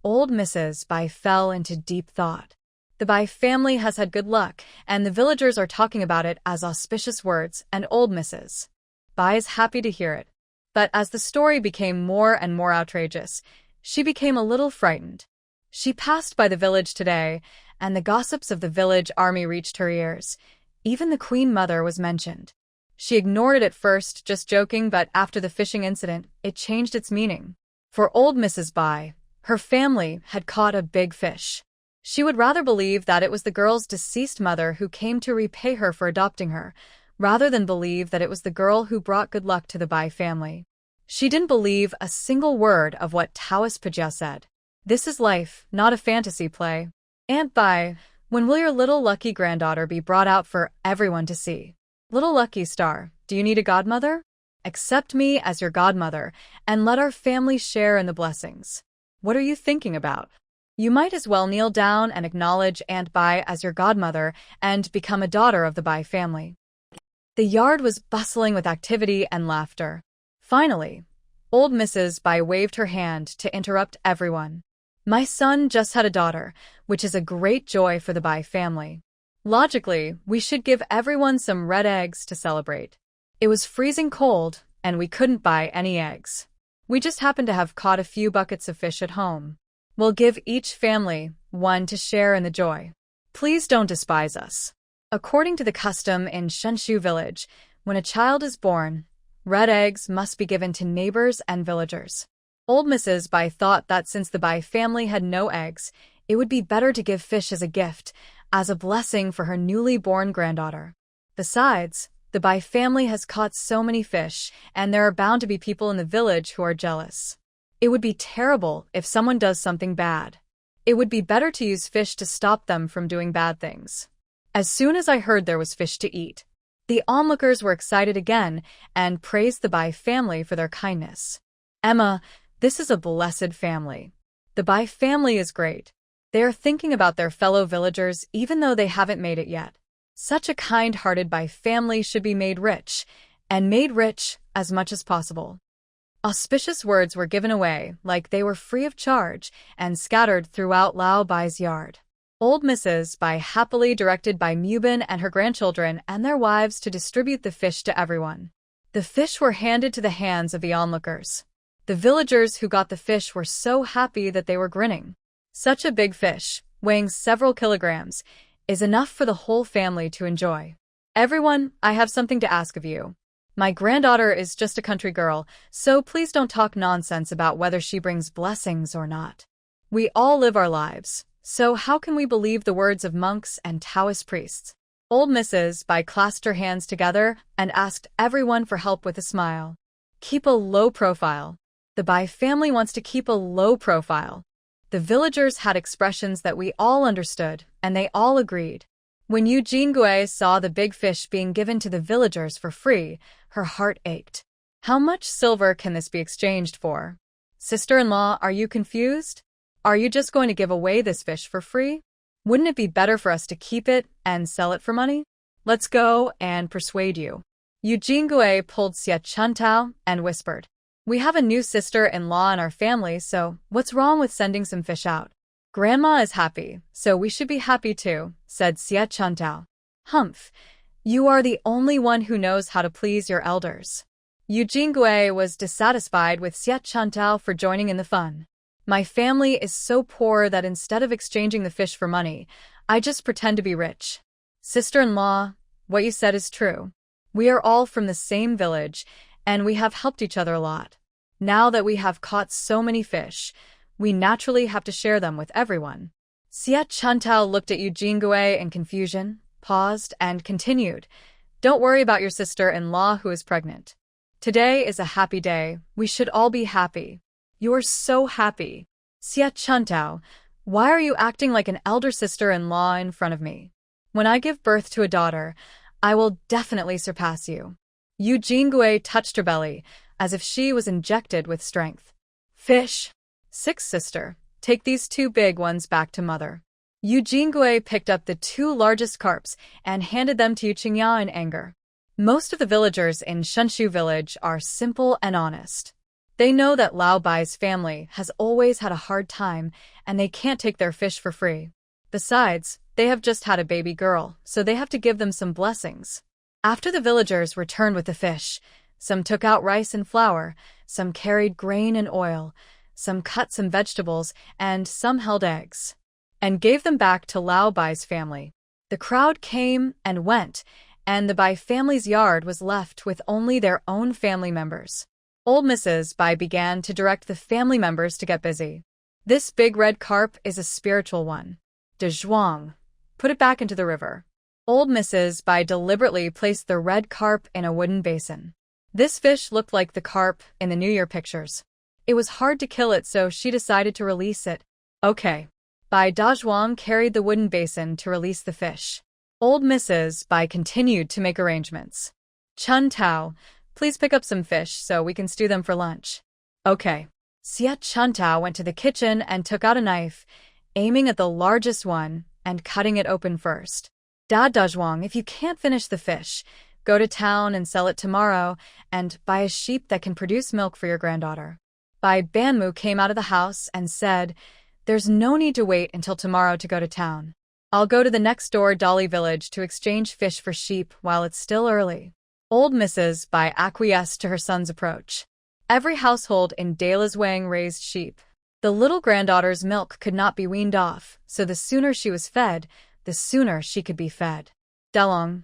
old Mrs. Bai fell into deep thought. The Bai family has had good luck, and the villagers are talking about it as auspicious words, and old Mrs. Bai is happy to hear it. But as the story became more and more outrageous, she became a little frightened. She passed by the village today, and the gossips of the village army reached her ears. Even the Queen Mother was mentioned. She ignored it at first, just joking, but after the fishing incident, it changed its meaning. For old Mrs. Bai, her family had caught a big fish. She would rather believe that it was the girl's deceased mother who came to repay her for adopting her, rather than believe that it was the girl who brought good luck to the Bai family. She didn't believe a single word of what Taoist Pajia said. This is life, not a fantasy play. Aunt Bai, when will your little lucky granddaughter be brought out for everyone to see? Little lucky star, do you need a godmother? Accept me as your godmother, and let our family share in the blessings. What are you thinking about? You might as well kneel down and acknowledge Aunt Bai as your godmother and become a daughter of the Bai family. The yard was bustling with activity and laughter. Finally, old Mrs. Bai waved her hand to interrupt everyone. My son just had a daughter, which is a great joy for the Bai family. Logically, we should give everyone some red eggs to celebrate. It was freezing cold, and we couldn't buy any eggs. We just happened to have caught a few buckets of fish at home. We'll give each family one to share in the joy. Please don't despise us. According to the custom in Shenshu village, when a child is born, red eggs must be given to neighbors and villagers. Old Mrs. Bai thought that since the Bai family had no eggs, it would be better to give fish as a gift, as a blessing for her newly born granddaughter. Besides, the Bai family has caught so many fish, and there are bound to be people in the village who are jealous. It would be terrible if someone does something bad. It would be better to use fish to stop them from doing bad things. As soon as I heard there was fish to eat, the onlookers were excited again and praised the Bai family for their kindness. Emma, this is a blessed family. The Bai family is great. They are thinking about their fellow villagers even though they haven't made it yet. Such a kind-hearted Bai family should be made rich, and made rich as much as possible. Auspicious words were given away like they were free of charge and scattered throughout Lao Bai's yard. Old Mrs. Bai happily directed Bai Mubin and her grandchildren and their wives to distribute the fish to everyone. The fish were handed to the hands of the onlookers. The villagers who got the fish were so happy that they were grinning. Such a big fish, weighing several kilograms, is enough for the whole family to enjoy. Everyone, I have something to ask of you. My granddaughter is just a country girl, so please don't talk nonsense about whether she brings blessings or not. We all live our lives, so how can we believe the words of monks and Taoist priests? Old Mrs. Bai clasped her hands together and asked everyone for help with a smile. Keep a low profile. The Bai family wants to keep a low profile. The villagers had expressions that we all understood, and they all agreed. When Yu Jingui saw the big fish being given to the villagers for free, her heart ached. How much silver can this be exchanged for? Sister-in-law, are you confused? Are you just going to give away this fish for free? Wouldn't it be better for us to keep it and sell it for money? Let's go and persuade you. Yu Jingui pulled Xie Chuntao and whispered, "We have a new sister-in-law in our family, so what's wrong with sending some fish out? Grandma is happy, so we should be happy too," said Xie Chuntao. "Humph, you are the only one who knows how to please your elders." Yu Jingui was dissatisfied with Xie Chuntao for joining in the fun. "My family is so poor that instead of exchanging the fish for money, I just pretend to be rich." Sister-in-law, what you said is true. We are all from the same village, and we have helped each other a lot. Now that we have caught so many fish, we naturally have to share them with everyone. Xie Chuntao looked at Yu Jingui in confusion, paused, and continued, "Don't worry about your sister-in-law who is pregnant. Today is a happy day. We should all be happy." "You are so happy. Xie Chuntao, why are you acting like an elder sister-in-law in front of me? When I give birth to a daughter, I will definitely surpass you." Yu Jingui touched her belly, as if she was injected with strength. "Fish. 6, sister. Take these 2 big ones back to mother." Yu Jingui picked up the 2 largest carps and handed them to Yu Qingya in anger. Most of the villagers in Shenshu village are simple and honest. They know that Lao Bai's family has always had a hard time, and they can't take their fish for free. Besides, they have just had a baby girl, so they have to give them some blessings. After the villagers returned with the fish, some took out rice and flour, some carried grain and oil, some cut some vegetables, and some held eggs, and gave them back to Lao Bai's family. The crowd came and went, and the Bai family's yard was left with only their own family members. Old Mrs. Bai began to direct the family members to get busy. "This big red carp is a spiritual one. De Zhuang, put it back into the river." Old Mrs. Bai deliberately placed the red carp in a wooden basin. This fish looked like the carp in the New Year pictures. It was hard to kill it, so she decided to release it. "Okay." Bai Dazhuang carried the wooden basin to release the fish. Old Mrs. Bai continued to make arrangements. "Chun Tao, please pick up some fish so we can stew them for lunch." "Okay." Xie Chuntao went to the kitchen and took out a knife, aiming at the largest one and cutting it open first. "Dad Dazhuang, if you can't finish the fish, go to town and sell it tomorrow and buy a sheep that can produce milk for your granddaughter." Bai Banmu came out of the house and said, "There's no need to wait until tomorrow to go to town. I'll go to the next door Dolly village to exchange fish for sheep while it's still early." Old Mrs. Bai acquiesced to her son's approach. Every household in Daleswang raised sheep. The little granddaughter's milk could not be weaned off, so the sooner she was fed, the sooner she could be fed. "Dalong,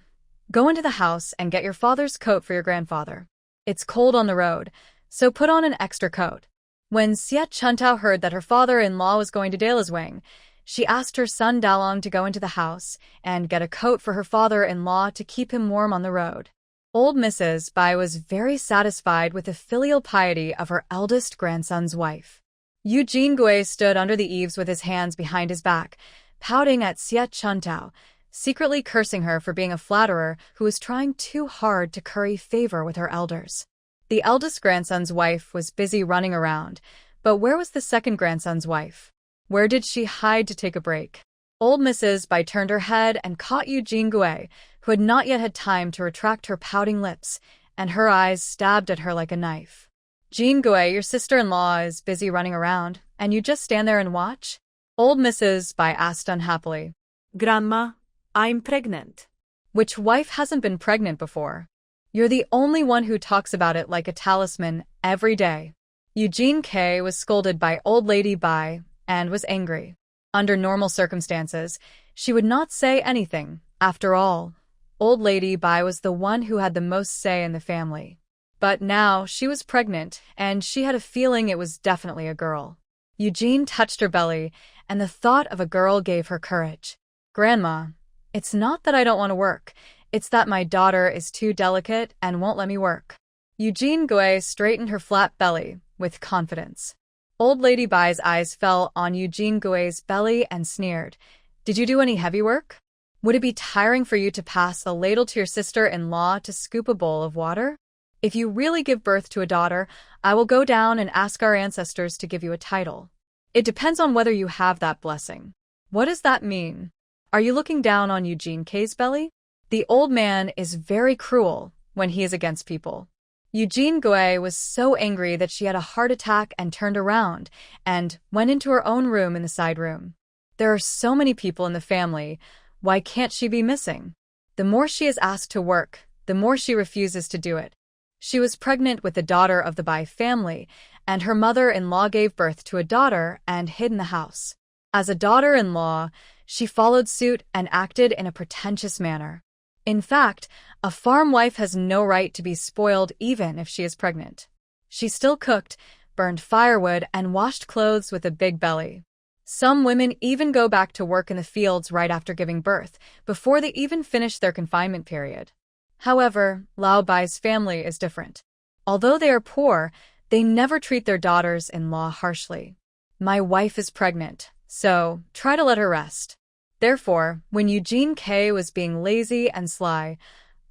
go into the house and get your father's coat for your grandfather. It's cold on the road, so put on an extra coat." When Xie Chuntao heard that her father-in-law was going to Daleswang, she asked her son Dalong to go into the house and get a coat for her father-in-law to keep him warm on the road. Old Mrs. Bai was very satisfied with the filial piety of her eldest grandson's wife. Yu Jingui stood under the eaves with his hands behind his back, pouting at Xie Chuntao, secretly cursing her for being a flatterer who was trying too hard to curry favor with her elders. The eldest grandson's wife was busy running around, but where was the second grandson's wife? Where did she hide to take a break? Old Mrs. Bai turned her head and caught Yu Jingui, who had not yet had time to retract her pouting lips, and her eyes stabbed at her like a knife. "Jingui, your sister-in-law is busy running around, and you just stand there and watch?" Old Mrs. Bai asked unhappily.
"Grandma, I'm pregnant."
"Which wife hasn't been pregnant before? You're the only one who talks about it like a talisman every day." Eugene K. was scolded by Old Lady Bai and was angry. Under normal circumstances, she would not say anything. After all, Old Lady Bai was the one who had the most say in the family. But now she was pregnant, and she had a feeling it was definitely a girl. Eugene touched her belly, and the thought of a girl gave her courage. "Grandma, it's not that I don't want to work. It's that my daughter is too delicate and won't let me work." Eugene Gui straightened her flat belly with confidence. Old Lady Bai's eyes fell on Eugene Gui's belly and sneered. Did you do any heavy work? Would it be tiring for you to pass a ladle to your sister-in-law to scoop a bowl of water? If you really give birth to a daughter, I will go down and ask our ancestors to give you a title. It depends on whether you have that blessing. What does that mean? Are you looking down on Eugene K's belly? The old man is very cruel when he is against people. Eugene Gui was so angry that she had a heart attack and turned around and went into her own room in the side room. There are so many people in the family. Why can't she be missing? The more she is asked to work, the more she refuses to do it. She was pregnant with the daughter of the Bai family, and her mother-in-law gave birth to a daughter and hid in the house. As a daughter-in-law, she followed suit and acted in a pretentious manner. In fact, a farm wife has no right to be spoiled even if she is pregnant. She still cooked, burned firewood, and washed clothes with a big belly. Some women even go back to work in the fields right after giving birth, before they even finish their confinement period. However, Lao Bai's family is different. Although they are poor, they never treat their daughters-in-law harshly. My wife is pregnant, so try to let her rest. Therefore, when Eugene K was being lazy and sly,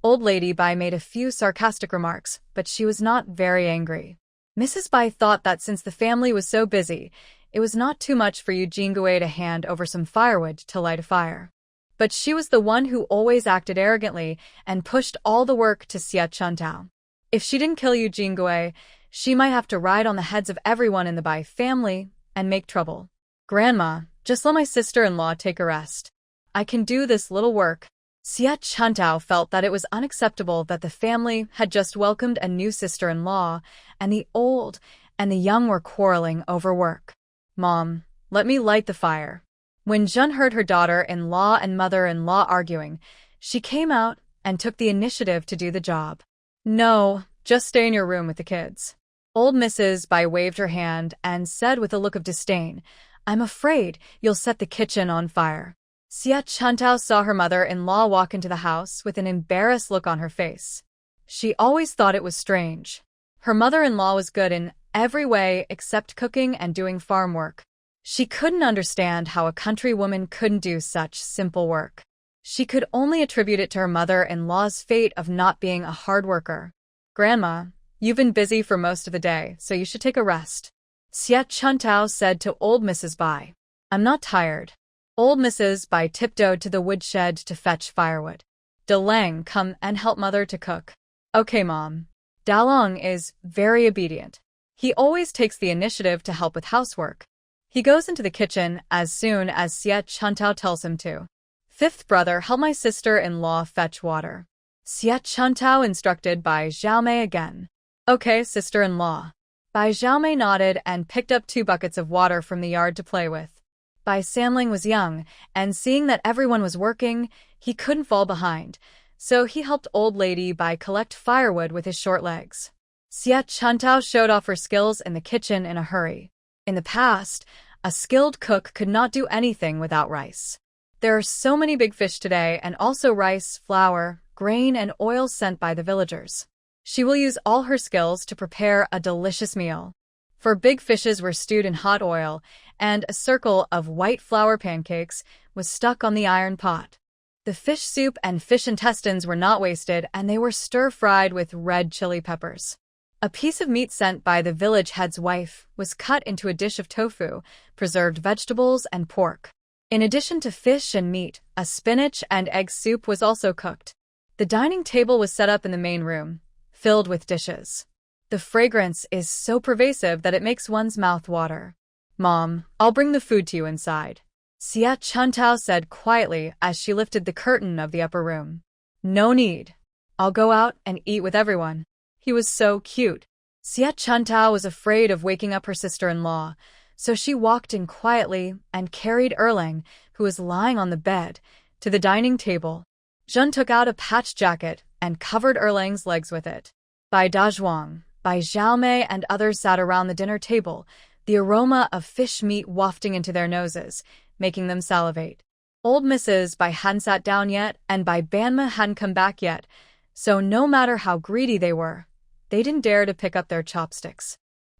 Old Lady Bai made a few sarcastic remarks, but she was not very angry. Mrs. Bai thought that since the family was so busy, it was not too much for Eugene Gui to hand over some firewood to light a fire. But she was the one who always acted arrogantly and pushed all the work to Xia Chuntao. If she didn't kill Eugene Gui, she might have to ride on the heads of everyone in the Bai family and make trouble. Grandma, just let my sister-in-law take a rest. I can do this little work. Xia Chuntao felt that it was unacceptable that the family had just welcomed a new sister-in-law, and the old and the young were quarreling over work. Mom, let me light the fire. When Zhen heard her daughter-in-law and mother-in-law arguing, she came out and took the initiative to do the job. No, just stay in your room with the kids. Old Mrs. Bai waved her hand and said with a look of disdain, I'm afraid you'll set the kitchen on fire. Xia Chuntao saw her mother-in-law walk into the house with an embarrassed look on her face. She always thought it was strange. Her mother-in-law was good in every way except cooking and doing farm work. She couldn't understand how a country woman couldn't do such simple work. She could only attribute it to her mother-in-law's fate of not being a hard worker. Grandma, you've been busy for most of the day, so you should take a rest. Xia Chuntao said to old Mrs. Bai. I'm not tired. Old Mrs. Bai tiptoed to the woodshed to fetch firewood. Dalong, come and help mother to cook. Okay, Mom. Dalong is very obedient. He always takes the initiative to help with housework. He goes into the kitchen as soon as Xia Chuntao tells him to. Fifth brother, help my sister-in-law fetch water. Xia Chuntao instructed by Xiaomei again. Okay, sister-in-law. Bai Xiaomei nodded and picked up 2 buckets of water from the yard to play with. Bai Samling was young, and seeing that everyone was working, he couldn't fall behind, so he helped Old Lady Bai collect firewood with his short legs. Xia Chuntao showed off her skills in the kitchen in a hurry. In the past, a skilled cook could not do anything without rice. There are so many big fish today, and also rice, flour, grain, and oil sent by the villagers. She will use all her skills to prepare a delicious meal. For big fishes were stewed in hot oil, and a circle of white flour pancakes was stuck on the iron pot. The fish soup and fish intestines were not wasted, and they were stir-fried with red chili peppers. A piece of meat sent by the village head's wife was cut into a dish of tofu, preserved vegetables, and pork. In addition to fish and meat, a spinach and egg soup was also cooked. The dining table was set up in the main room, filled with dishes. The fragrance is so pervasive that it makes one's mouth water. Mom, I'll bring the food to you inside. Xia Chuntao said quietly as she lifted the curtain of the upper room. No need. I'll go out and eat with everyone. He was so cute. Xia Chuntao was afraid of waking up her sister-in-law, so she walked in quietly and carried Erlang, who was lying on the bed, to the dining table. Zhen took out a patched jacket and covered Erlang's legs with it. Bai Dazhuang, Bai Xiaomei, and others sat around the dinner table, the aroma of fish meat wafting into their noses, making them salivate. Old Mrs. Bai hadn't sat down yet, and Bai Banma hadn't come back yet, so no matter how greedy they were, they didn't dare to pick up their chopsticks.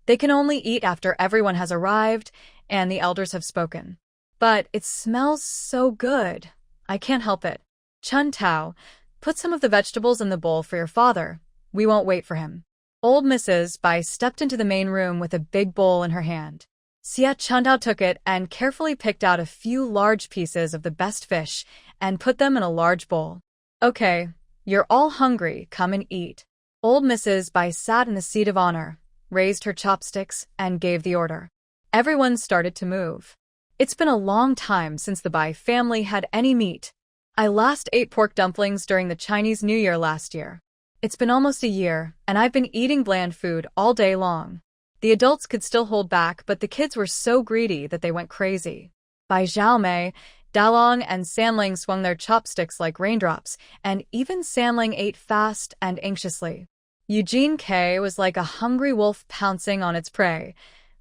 They can only eat after everyone has arrived and the elders have spoken. But it smells so good. I can't help it. Chun Tao, put some of the vegetables in the bowl for your father. We won't wait for him. Old Mrs. Bai stepped into the main room with a big bowl in her hand. Xia Chuntao took it and carefully picked out a few large pieces of the best fish and put them in a large bowl. Okay, you're all hungry, come and eat. Old Mrs. Bai sat in the seat of honor, raised her chopsticks, and gave the order. Everyone started to move. It's been a long time since the Bai family had any meat. I last ate pork dumplings during the Chinese New Year last year. It's been almost a year, and I've been eating bland food all day long. The adults could still hold back, but the kids were so greedy that they went crazy. Bai Xiaomei, Dalong, and Sanling swung their chopsticks like raindrops, and even Sanling ate fast and anxiously. Eugene K was like a hungry wolf pouncing on its prey,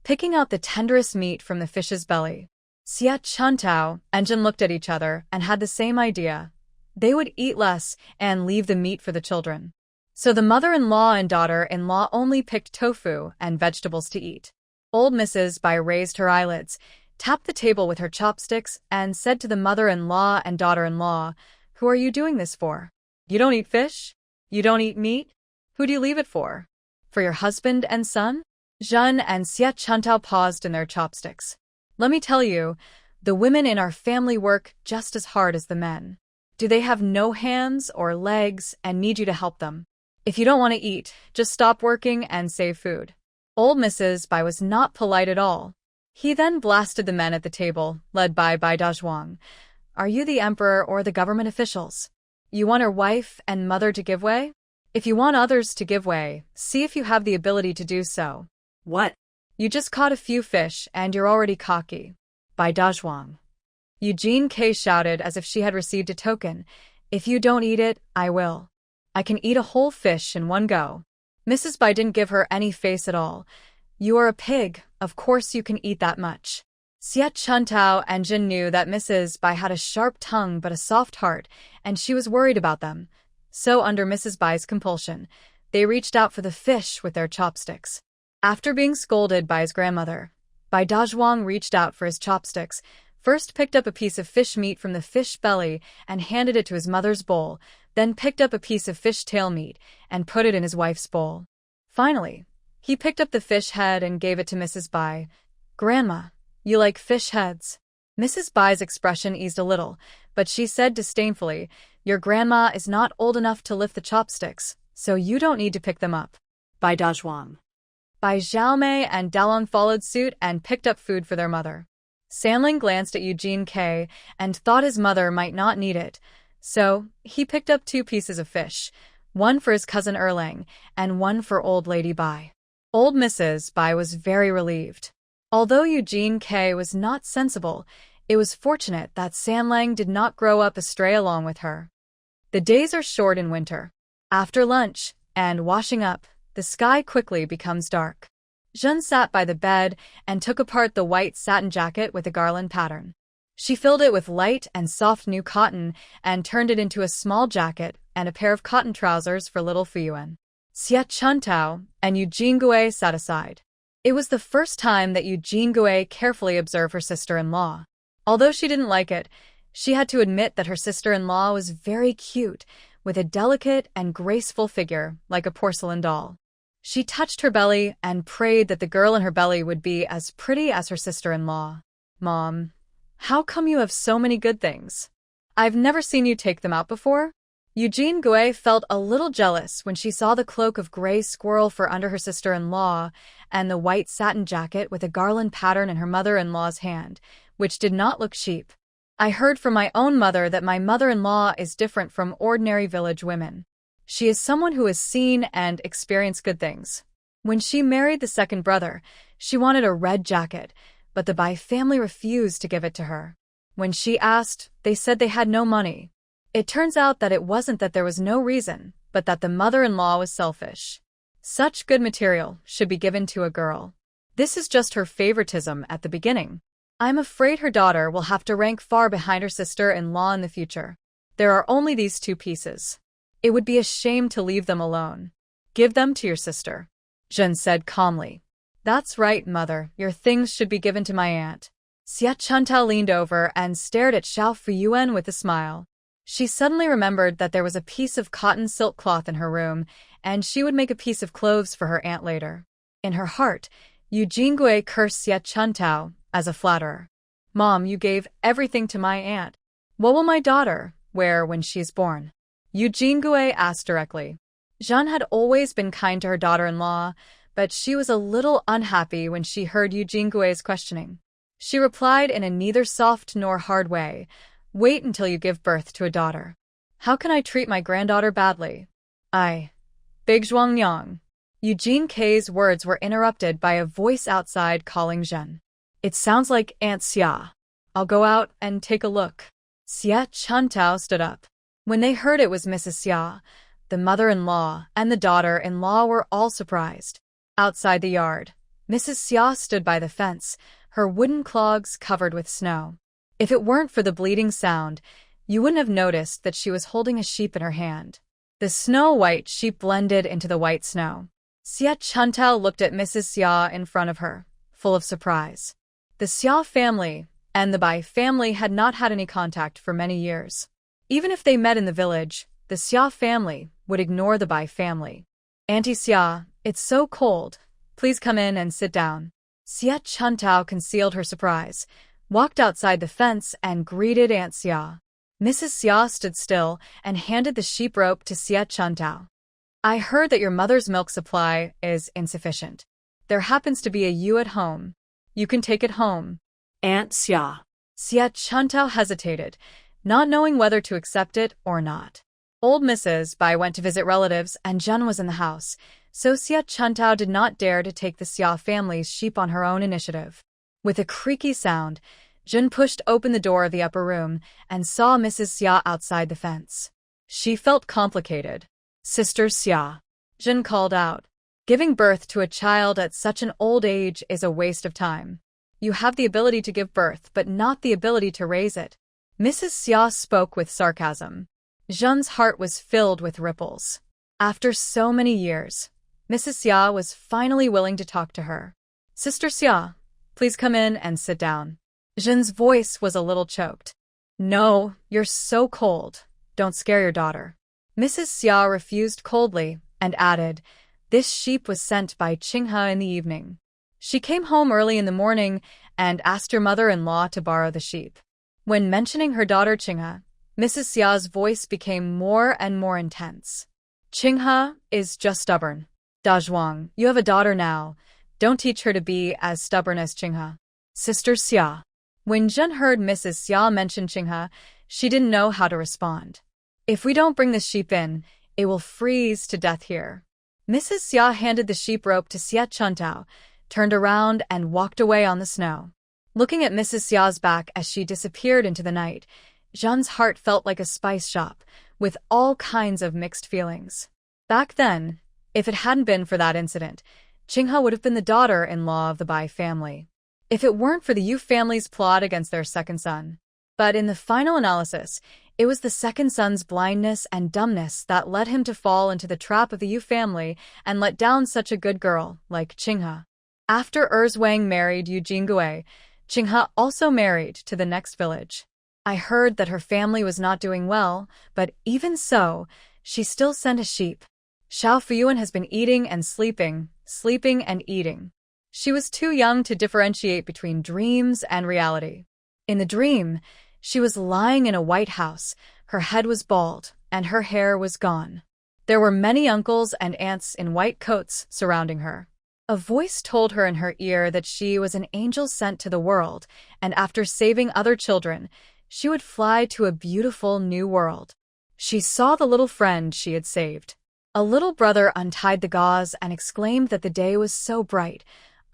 picking out the tenderest meat from the fish's belly. Xia Chuntao and Jin looked at each other and had the same idea. They would eat less and leave the meat for the children. So the mother-in-law and daughter-in-law only picked tofu and vegetables to eat. Old Mrs. Bai raised her eyelids, tapped the table with her chopsticks, and said to the mother-in-law and daughter-in-law, "Who are you doing this for? You don't eat fish? You don't eat meat? Who do you leave it for? For your husband and son?" Zhen and Xia Chuntao paused in their chopsticks. Let me tell you, the women in our family work just as hard as the men. Do they have no hands or legs and need you to help them? If you don't want to eat, just stop working and save food. Old Mrs. Bai was not polite at all. He then blasted the men at the table, led by Bai Dazhuang. Are you the emperor or the government officials? You want your wife and mother to give way? If you want others to give way, see if you have the ability to do so.
What?
You just caught a few fish and you're already cocky. Bai Dazhuang. Eugene K shouted as if she had received a token. If you don't eat it, I will. I can eat a whole fish in one go. Mrs. Bai didn't give her any face at all. You are a pig, of course you can eat that much. Xia Chuntao and Jin knew that Mrs. Bai had a sharp tongue but a soft heart, and she was worried about them. So under Mrs. Bai's compulsion, they reached out for the fish with their chopsticks. After being scolded by his grandmother, Bai Dazhuang reached out for his chopsticks, first picked up a piece of fish meat from the fish belly and handed it to his mother's bowl, then picked up a piece of fish tail meat and put it in his wife's bowl. Finally, he picked up the fish head and gave it to Mrs. Bai. Grandma, you like fish heads? Mrs. Bai's expression eased a little, but she said disdainfully, your grandma is not old enough to lift the chopsticks, so you don't need to pick them up.
Bai Dazhuang.
Bai Xiaomei and Dalong followed suit and picked up food for their mother. Sanling glanced at Eugene K and thought his mother might not need it, so he picked up 2 pieces of fish, one for his cousin Erlang and one for old Lady Bai. Old Mrs. Bai was very relieved. Although Eugene K was not sensible, it was fortunate that Sanlang did not grow up astray along with her. The days are short in winter. After lunch and washing up, the sky quickly becomes dark. Zhen sat by the bed and took apart the white satin jacket with a garland pattern. She filled it with light and soft new cotton and turned it into a small jacket and a pair of cotton trousers for little Fuyuan. Xia Chuntao and Eugene Gui sat aside. It was the first time that Eugene Gui carefully observed her sister-in-law. Although she didn't like it, she had to admit that her sister-in-law was very cute, with a delicate and graceful figure like a porcelain doll. She touched her belly and prayed that the girl in her belly would be as pretty as her sister-in-law. Mom, how come you have so many good things? I've never seen you take them out before. Eugene Gui felt a little jealous when she saw the cloak of gray squirrel fur under her sister-in-law and the white satin jacket with a garland pattern in her mother-in-law's hand, which did not look cheap. I heard from my own mother that my mother-in-law is different from ordinary village women. She is someone who has seen and experienced good things. When she married the second brother, she wanted a red jacket, but the Bai family refused to give it to her. When she asked, they said they had no money. It turns out that it wasn't that there was no reason, but that the mother-in-law was selfish. Such good material should be given to a girl. This is just her favoritism at the beginning. I'm afraid her daughter will have to rank far behind her sister-in-law in the future. There are only these 2 pieces. It would be a shame to leave them alone. Give them to your sister, Zhen said calmly. That's right, mother. Your things should be given to my aunt. Xia Chuntao leaned over and stared at Xiao Fuyuan with a smile. She suddenly remembered that there was a piece of cotton silk cloth in her room, and she would make a piece of clothes for her aunt later. In her heart, Yu Jingui cursed Xia Chuntao as a flatterer. Mom, you gave everything to my aunt. What will my daughter wear when she's born? Yu Jingui asked directly. Jeanne had always been kind to her daughter-in-law, but she was a little unhappy when she heard Yu Jingui's questioning. She replied in a neither soft nor hard way, "Wait until you give birth to a daughter. How can I treat my granddaughter badly?" Big Zhuangyang. Eugene K's words were interrupted by a voice outside calling Zhen. It sounds like Aunt Xia. I'll go out and take a look. Xia Chuntao stood up. When they heard it was Mrs. Xia, the mother-in-law and the daughter-in-law were all surprised. Outside the yard, Mrs. Xia stood by the fence, her wooden clogs covered with snow. If it weren't for the bleeding sound, you wouldn't have noticed that she was holding a sheep in her hand. The snow-white sheep blended into the white snow. Xia Chuntao looked at Mrs. Xia in front of her, full of surprise. The Xia family and the Bai family had not had any contact for many years. Even if they met in the village, the Xia family would ignore the Bai family. Auntie Xia, it's so cold. Please come in and sit down. Xia Chuntao concealed her surprise, walked outside the fence, and greeted Aunt Xia. Mrs. Xia stood still and handed the sheep rope to Xia Chuntao. I heard that your mother's milk supply is insufficient. There happens to be a ewe at home. You can take it home.
Aunt Xia.
Xia Chuntao hesitated, not knowing whether to accept it or not. Old Mrs. Bai went to visit relatives and Zhen was in the house, so Xia Chuntao did not dare to take the Xia family's sheep on her own initiative. With a creaky sound, Zhen pushed open the door of the upper room and saw Mrs. Xia outside the fence. She felt complicated. Sister Xia, Zhen called out. Giving birth to a child at such an old age is a waste of time. You have the ability to give birth, but not the ability to raise it. Mrs. Xia spoke with sarcasm. Zhen's heart was filled with ripples. After so many years, Mrs. Xia was finally willing to talk to her. Sister Xia, please come in and sit down. Zhen's voice was a little choked. No, you're so cold. Don't scare your daughter. Mrs. Xia refused coldly and added, this sheep was sent by Qinghe in the evening. She came home early in the morning and asked her mother-in-law to borrow the sheep. When mentioning her daughter Qinghe, Mrs. Xia's voice became more and more intense. Qinghe is just stubborn. Da Zhuang, you have a daughter now. Don't teach her to be as stubborn as Qinghe. Sister Xia. When Zhen heard Mrs. Xia mention Qinghe, she didn't know how to respond. If we don't bring the sheep in, it will freeze to death here. Mrs. Xia handed the sheep rope to Xia Chuntao, turned around and walked away on the snow. Looking at Mrs. Xia's back as she disappeared into the night, Zhen's heart felt like a spice shop, with all kinds of mixed feelings. Back then, if it hadn't been for that incident, Qinghe would have been the daughter-in-law of the Bai family. If it weren't for the Yu family's plot against their second son. But in the final analysis, it was the second son's blindness and dumbness that led him to fall into the trap of the Yu family and let down such a good girl like Qinghe. After Erzwang married Yu Jingui, Qinghe also married to the next village. I heard that her family was not doing well, but even so, she still sent a sheep. Xiao Fuyuan has been eating and sleeping, sleeping and eating. She was too young to differentiate between dreams and reality. In the dream, she was lying in a white house, her head was bald, and her hair was gone. There were many uncles and aunts in white coats surrounding her. A voice told her in her ear that she was an angel sent to the world, and after saving other children, she would fly to a beautiful new world. She saw the little friend she had saved. A little brother untied the gauze and exclaimed that the day was so bright.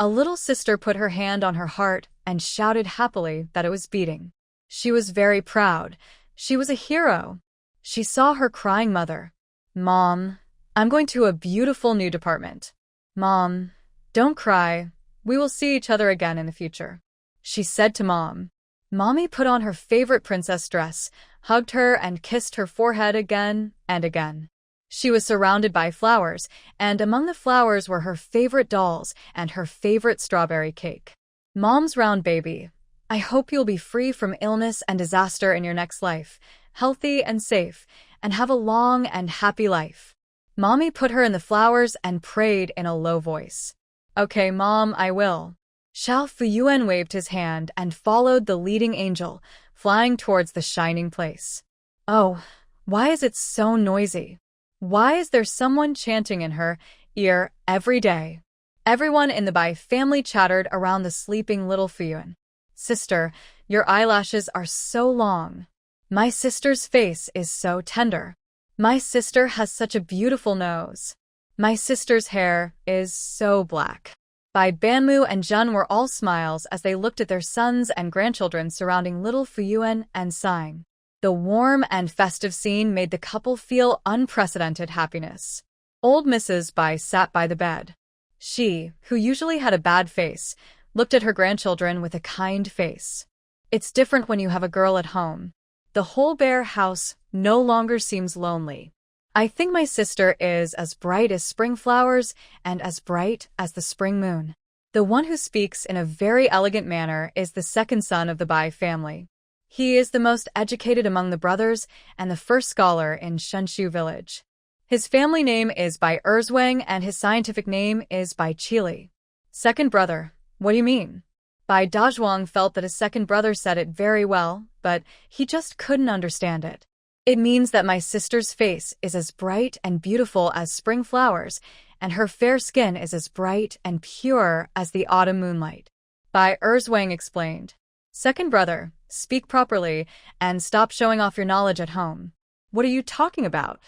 A little sister put her hand on her heart and shouted happily that it was beating. She was very proud. She was a hero. She saw her crying mother. Mom, I'm going to a beautiful new department. Mom, don't cry. We will see each other again in the future. She said to Mom. Mommy put on her favorite princess dress, hugged her and kissed her forehead again and again. She was surrounded by flowers, and among the flowers were her favorite dolls and her favorite strawberry cake. Mom's round baby, I hope you'll be free from illness and disaster in your next life, healthy and safe, and have a long and happy life. Mommy put her in the flowers and prayed in a low voice. Okay, Mom, I will. Xiao Fuyuan waved his hand and followed the leading angel, flying towards the shining place. Oh, why is it so noisy? Why is there someone chanting in her ear every day? Everyone in the Bai family chattered around the sleeping little Fuyuan. Sister, your eyelashes are so long. My sister's face is so tender. My sister has such a beautiful nose. My sister's hair is so black. Bai Banmu and Jun were all smiles as they looked at their sons and grandchildren surrounding little Fuyuan and sighing. The warm and festive scene made the couple feel unprecedented happiness. Old Mrs. Bai sat by the bed. She, who usually had a bad face, looked at her grandchildren with a kind face. It's different when you have a girl at home. The whole bare house no longer seems lonely. I think my sister is as bright as spring flowers and as bright as the spring moon. The one who speaks in a very elegant manner is the second son of the Bai family. He is the most educated among the brothers and the first scholar in Shenshu village. His family name is Bai Erzwang and his scientific name is Bai Qili. Second brother, what do you mean? Bai Dazhuang felt that his second brother said it very well, but he just couldn't understand it. It means that my sister's face is as bright and beautiful as spring flowers, and her fair skin is as bright and pure as the autumn moonlight. Bai Erzwang explained. Second brother, speak properly and stop showing off your knowledge at home. What are you talking about?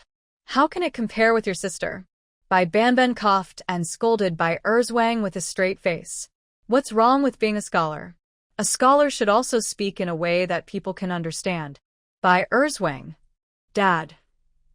How can it compare with your sister? Bai Banben coughed and scolded Bai Erzwang with a straight face. What's wrong with being a scholar? A scholar should also speak in a way that people can understand. Bai Erzwang. Dad,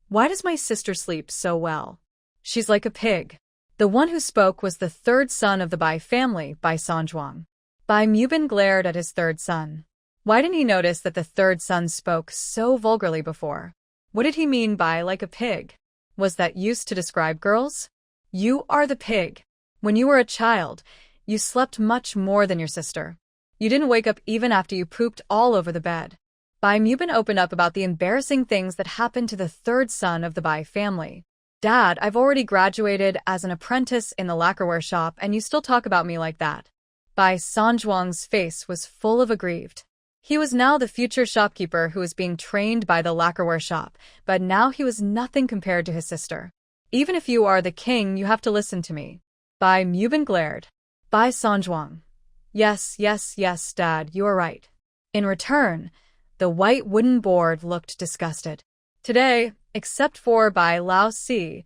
why does my sister sleep so well? She's like a pig. The one who spoke was the third son of the Bai family, Bai Sanjuang. Bai Mubin glared at his third son. Why didn't he notice that the third son spoke so vulgarly before? What did he mean by like a pig? Was that used to describe girls? You are the pig. When you were a child, you slept much more than your sister. You didn't wake up even after you pooped all over the bed. Bai Mubin opened up about the embarrassing things that happened to the third son of the Bai family. Dad, I've already graduated as an apprentice in the lacquerware shop and you still talk about me like that. Bai Sanjuang's face was full of aggrieved. He was now the future shopkeeper who was being trained by the lacquerware shop, but now he was nothing compared to his sister. Even if you are the king, you have to listen to me. Bai Mubin glared. Bai Sanjuang. Yes, Dad, you are right. In return, the white wooden board looked disgusted. Today, except for Bai Lao Si,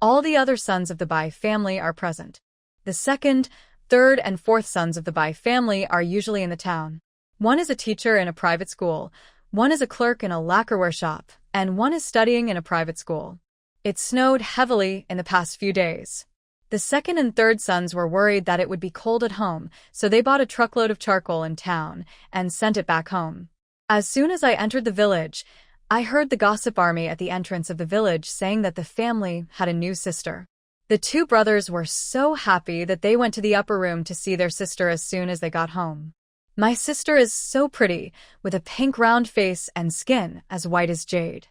all the other sons of the Bai family are present. The second, third, and fourth sons of the Bai family are usually in the town. One is a teacher in a private school, one is a clerk in a lacquerware shop, and one is studying in a private school. It snowed heavily in the past few days. The second and third sons were worried that it would be cold at home, so they bought a truckload of charcoal in town and sent it back home. As soon as I entered the village, I heard the gossip army at the entrance of the village saying that the family had a new sister. The two brothers were so happy that they went to the upper room to see their sister as soon as they got home. My sister is so pretty, with a pink round face and skin as white as jade.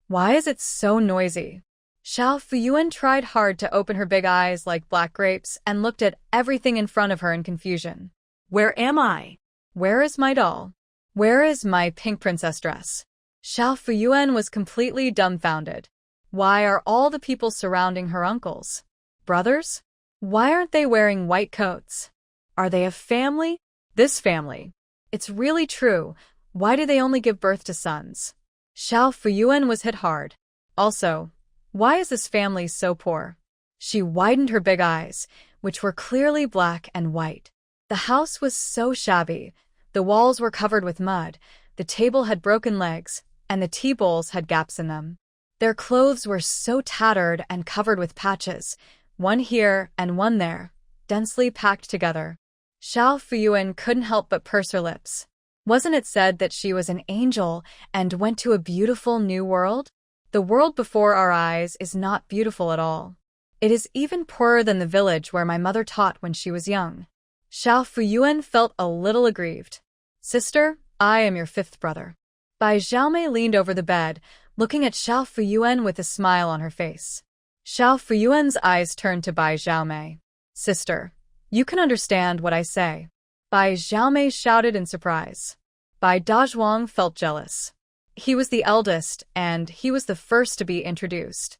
Why is it so noisy? Xiao Fuyuan tried hard to open her big eyes like black grapes and looked at everything in front of her in confusion. Where am I? Where is my doll? Where is my pink princess dress? Xiao Fuyuan was completely dumbfounded. Why are all the people surrounding her uncles? Brothers? Why aren't they wearing white coats? Are they a family? This family. It's really true. Why do they only give birth to sons? Xiao Fuyuan was hit hard. Also, why is this family so poor? She widened her big eyes, which were clearly black and white. The house was so shabby. The walls were covered with mud, the table had broken legs, and the tea bowls had gaps in them. Their clothes were so tattered and covered with patches, one here and one there, densely packed together. Xiao Fuyuan couldn't help but purse her lips. Wasn't it said that she was an angel and went to a beautiful new world? The world before our eyes is not beautiful at all. It is even poorer than the village where my mother taught when she was young. Xiao Fuyuan felt a little aggrieved. Sister, I am your fifth brother. Bai Xiaomei leaned over the bed, looking at Xiao Fuyuan with a smile on her face. Xiao Fuyuan's eyes turned to Bai Xiaomei. Sister, you can understand what I say. Bai Xiaomei shouted in surprise. Bai Dazhuang felt jealous. He was the eldest, and he was the first to be introduced.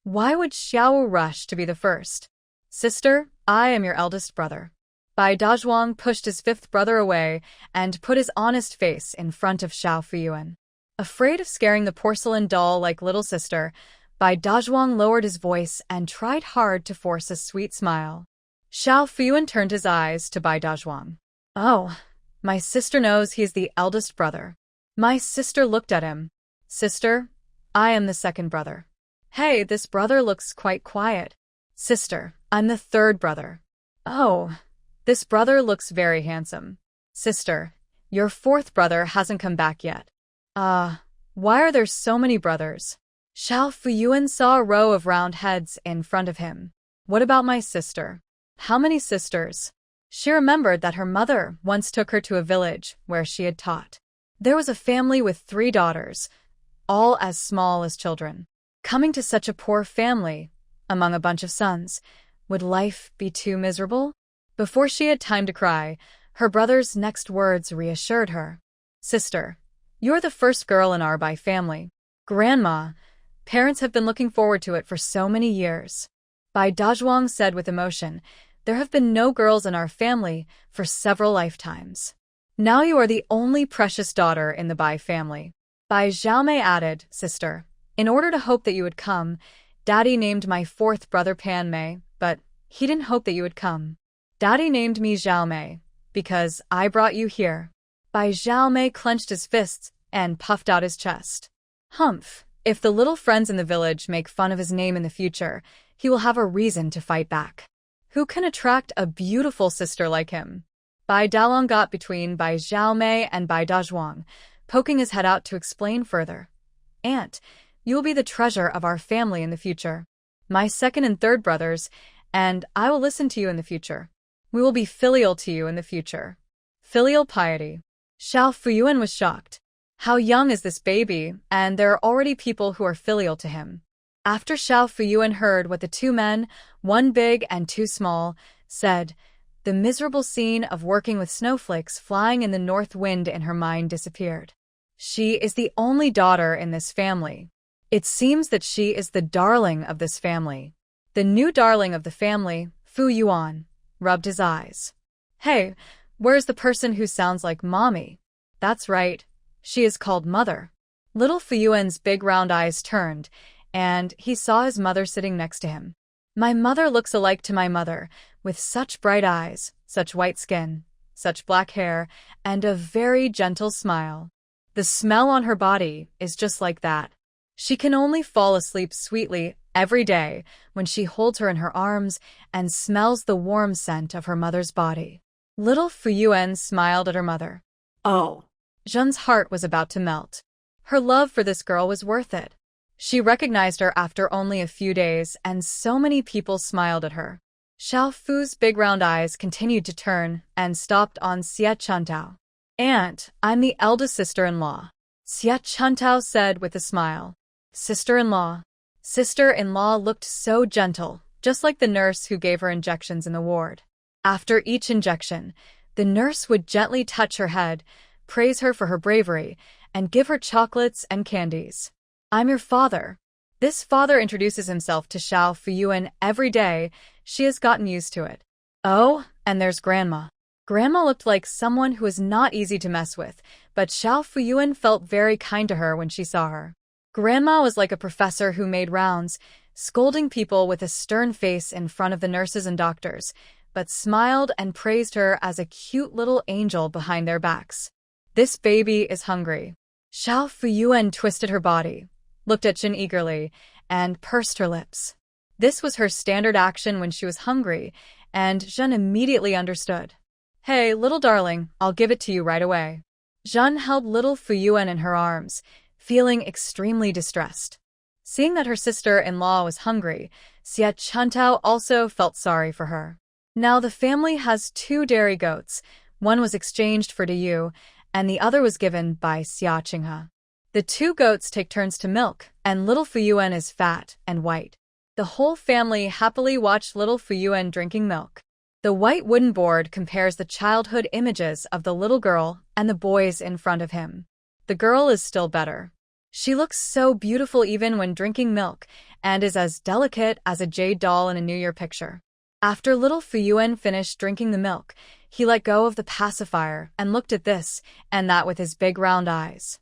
Why would Xiao rush to be the first? Sister, I am your eldest brother. Bai Dazhuang pushed his fifth brother away and put his honest face in front of Xiao Fuyuan. Afraid of scaring the porcelain doll like little sister, Bai Dazhuang lowered his voice and tried hard to force a sweet smile. Xiao Fuyuan turned his eyes to Bai Dazhuang. Oh, my sister knows he is the eldest brother. My sister looked at him. Sister, I am the second brother. Hey, this brother looks quite quiet. Sister, I'm the third brother. Oh, this brother looks very handsome. Sister, your fourth brother hasn't come back yet. Why are there so many brothers? Xiao Fuyuan saw a row of round heads in front of him. What about my sister? How many sisters? She remembered that her mother once took her to a village where she had taught. There was a family with 3 daughters, all as small as children. Coming to such a poor family, among a bunch of sons, would life be too miserable? Before she had time to cry, her brother's next words reassured her. Sister, you're the first girl in our Bai family. Grandma, parents have been looking forward to it for so many years. Bai Dazhuang said with emotion, there have been no girls in our family for several lifetimes. Now you are the only precious daughter in the Bai family. Bai Xiaomei added, Sister, in order to hope that you would come, Daddy named my fourth brother Pan Mei, but he didn't hope that you would come. Daddy named me Xiaomei, because I brought you here. Bai Xiaomei clenched his fists and puffed out his chest. Humph, if the little friends in the village make fun of his name in the future, he will have a reason to fight back. Who can attract a beautiful sister like him? Bai Dalong got between Bai Xiaomei and Bai Dazhuang, poking his head out to explain further. Aunt, you will be the treasure of our family in the future. My second and third brothers, and I will listen to you in the future. We will be filial to you in the future. Filial piety. Xiao Fuyuan was shocked. How young is this baby, and there are already people who are filial to him. After Xiao Fuyuan heard what the 2 men, 1 big and 2 small, said, the miserable scene of working with snowflakes flying in the north wind in her mind disappeared. She is the only daughter in this family. It seems that she is the darling of this family. The new darling of the family, Fu Yuan, rubbed his eyes. Hey, where's the person who sounds like mommy? That's right, she is called Mother. Little Fu Yuan's big round eyes turned, and he saw his mother sitting next to him. My mother looks alike to my mother, with such bright eyes, such white skin, such black hair, and a very gentle smile. The smell on her body is just like that. She can only fall asleep sweetly every day when she holds her in her arms and smells the warm scent of her mother's body. Little Fuyuan smiled at her mother. Oh. Zhen's heart was about to melt. Her love for this girl was worth it. She recognized her after only a few days, and so many people smiled at her. Xiao Fu's big round eyes continued to turn and stopped on Xie Chuntao. Aunt, I'm the eldest sister-in-law, Xie Chuntao said with a smile. Sister-in-law. Sister-in-law looked so gentle, just like the nurse who gave her injections in the ward. After each injection, the nurse would gently touch her head, praise her for her bravery, and give her chocolates and candies. I'm your father. This father introduces himself to Xiao Fuyuan every day. She has gotten used to it. Oh, and there's Grandma. Grandma looked like someone who was not easy to mess with, but Xiao Fuyuan felt very kind to her when she saw her. Grandma was like a professor who made rounds, scolding people with a stern face in front of the nurses and doctors, but smiled and praised her as a cute little angel behind their backs. This baby is hungry. Xiao Fuyuan twisted her body, looked at Jin eagerly, and pursed her lips. This was her standard action when she was hungry, and Zhen immediately understood. Hey, little darling, I'll give it to you right away. Zhen held little Fuyuan in her arms, feeling extremely distressed. Seeing that her sister-in-law was hungry, Xia Chuntao also felt sorry for her. Now the family has 2 dairy goats. One was exchanged for Diyu, and the other was given by Xia Qinghe. The 2 goats take turns to milk, and little Fuyuan is fat and white. The whole family happily watched little Fuyuan drinking milk. The white wooden board compares the childhood images of the little girl and the boys in front of him. The girl is still better. She looks so beautiful even when drinking milk, and is as delicate as a jade doll in a New Year picture. After little Fuyuan finished drinking the milk, he let go of the pacifier and looked at this and that with his big round eyes.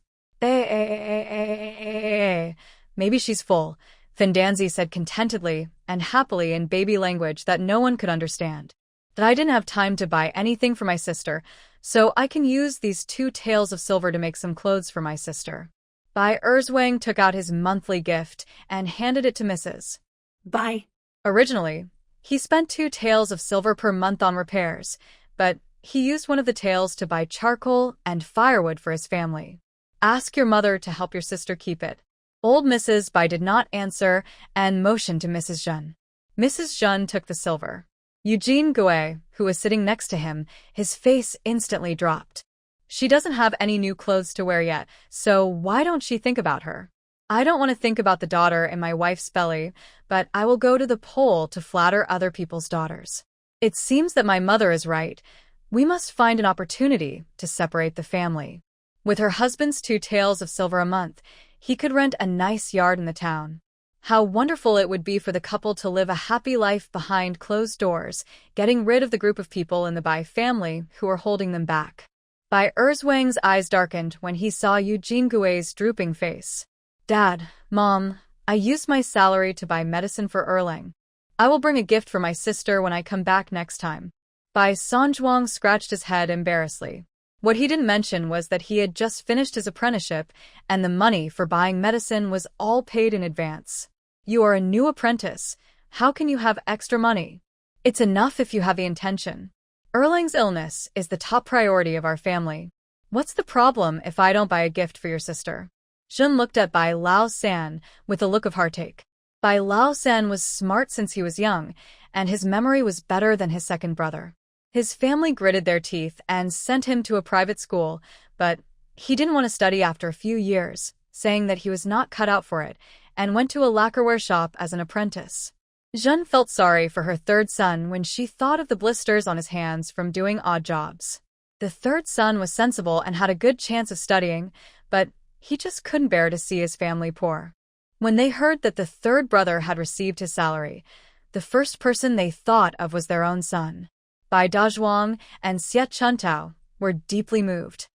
Maybe she's full, Findanzi said contentedly and happily in baby language that no one could understand. That I didn't have time to buy anything for my sister, so I can use these 2 taels of silver to make some clothes for my sister. Bai Erzwang took out his monthly gift and handed it to Mrs.
Bai.
Originally, he spent 2 taels of silver per month on repairs, but he used one of the taels to buy charcoal and firewood for his family. Ask your mother to help your sister keep it. Old Mrs. Bai did not answer and motioned to Mrs. Zhen. Mrs. Zhen took the silver. Eugene Gouet, who was sitting next to him, his face instantly dropped. She doesn't have any new clothes to wear yet, so why don't she think about her? I don't want to think about the daughter in my wife's belly, but I will go to the pole to flatter other people's daughters. It seems that my mother is right. We must find an opportunity to separate the family. With her husband's 2 taels of silver a month, he could rent a nice yard in the town. How wonderful it would be for the couple to live a happy life behind closed doors, getting rid of the group of people in the Bai family who are holding them back. Bai Erzwang's eyes darkened when he saw Eugene Gouet's drooping face. Dad, Mom, I used my salary to buy medicine for Erlang. I will bring a gift for my sister when I come back next time. Bai Sanzhuang scratched his head embarrassedly. What he didn't mention was that he had just finished his apprenticeship, and the money for buying medicine was all paid in advance. You are a new apprentice. How can you have extra money? It's enough if you have the intention. Erlang's illness is the top priority of our family. What's the problem if I don't buy a gift for your sister? Zhen looked at Bai Lao San with a look of heartache. Bai Lao San was smart since he was young, and his memory was better than his second brother. His family gritted their teeth and sent him to a private school, but he didn't want to study after a few years, saying that he was not cut out for it, and went to a lacquerware shop as an apprentice. Zhen felt sorry for her 3rd son when she thought of the blisters on his hands from doing odd jobs. The 3rd son was sensible and had a good chance of studying, but he just couldn't bear to see his family poor. When they heard that the 3rd brother had received his salary, the first person they thought of was their own son. Bai Dazhuang and Xia Chuntao were deeply moved.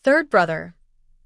3rd brother,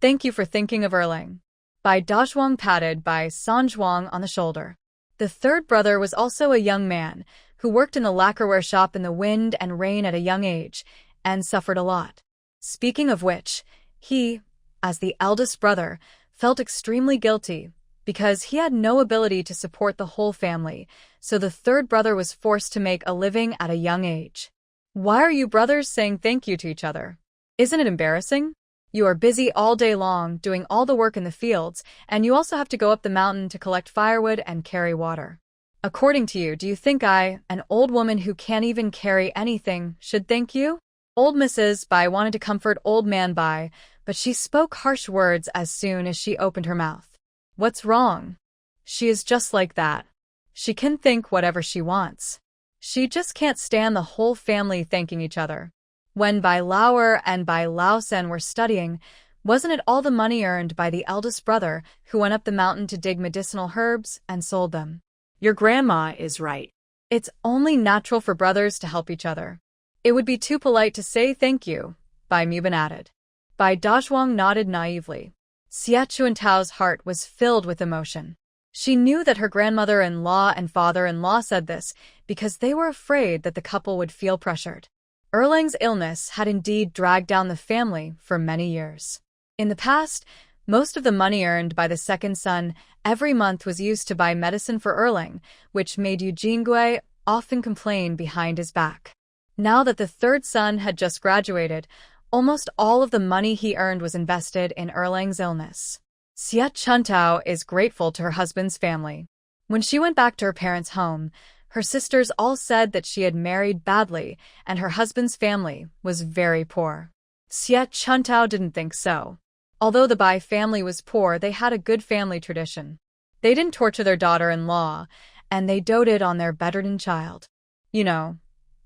thank you for thinking of Erlang. Bai Dazhuang patted Bai Sanzhuang on the shoulder. The 3rd brother was also a young man who worked in the lacquerware shop in the wind and rain at a young age and suffered a lot. Speaking of which, he, as the eldest brother, felt extremely guilty because he had no ability to support the whole family, so the 3rd brother was forced to make a living at a young age. Why are you brothers saying thank you to each other? Isn't it embarrassing? You are busy all day long doing all the work in the fields, and you also have to go up the mountain to collect firewood and carry water. According to you, do you think I, an old woman who can't even carry anything, should thank you? Old Mrs. Bai wanted to comfort old man Bai, but she spoke harsh words as soon as she opened her mouth. What's wrong? She is just like that. She can think whatever she wants. She just can't stand the whole family thanking each other. When Bai Lauer and Bai Laosen were studying, wasn't it all the money earned by the eldest brother who went up the mountain to dig medicinal herbs and sold them?
Your grandma is right.
It's only natural for brothers to help each other. It would be too polite to say thank you, Bai Mubin added. Bai Dazhuang nodded naively. Xia Chuantao's heart was filled with emotion. She knew that her grandmother-in-law and father-in-law said this because they were afraid that the couple would feel pressured. Erlang's illness had indeed dragged down the family for many years. In the past, most of the money earned by the 2nd son every month was used to buy medicine for Erlang, which made Eugene Gui often complain behind his back. Now that the 3rd son had just graduated, almost all of the money he earned was invested in Erlang's illness. Xie Chuntao is grateful to her husband's family. When she went back to her parents' home, her sisters all said that she had married badly and her husband's family was very poor. Xie Chuntao didn't think so. Although the Bai family was poor, they had a good family tradition. They didn't torture their daughter-in-law, and they doted on their bedridden child. You know,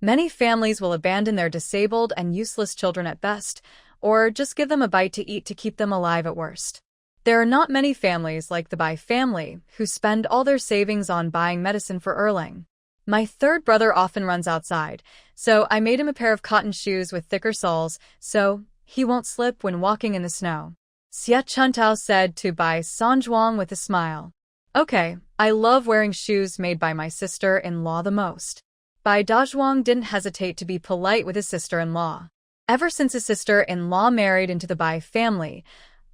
many families will abandon their disabled and useless children at best, or just give them a bite to eat to keep them alive at worst. There are not many families like the Bai family who spend all their savings on buying medicine for Erlang. My third brother often runs outside, so I made him a pair of cotton shoes with thicker soles so he won't slip when walking in the snow. Xie Chuntao said to Bai Sanzhuang with a smile. Okay, I love wearing shoes made by my sister-in-law the most. Bai Dazhuang didn't hesitate to be polite with his sister-in-law. Ever since his sister-in-law married into the Bai family,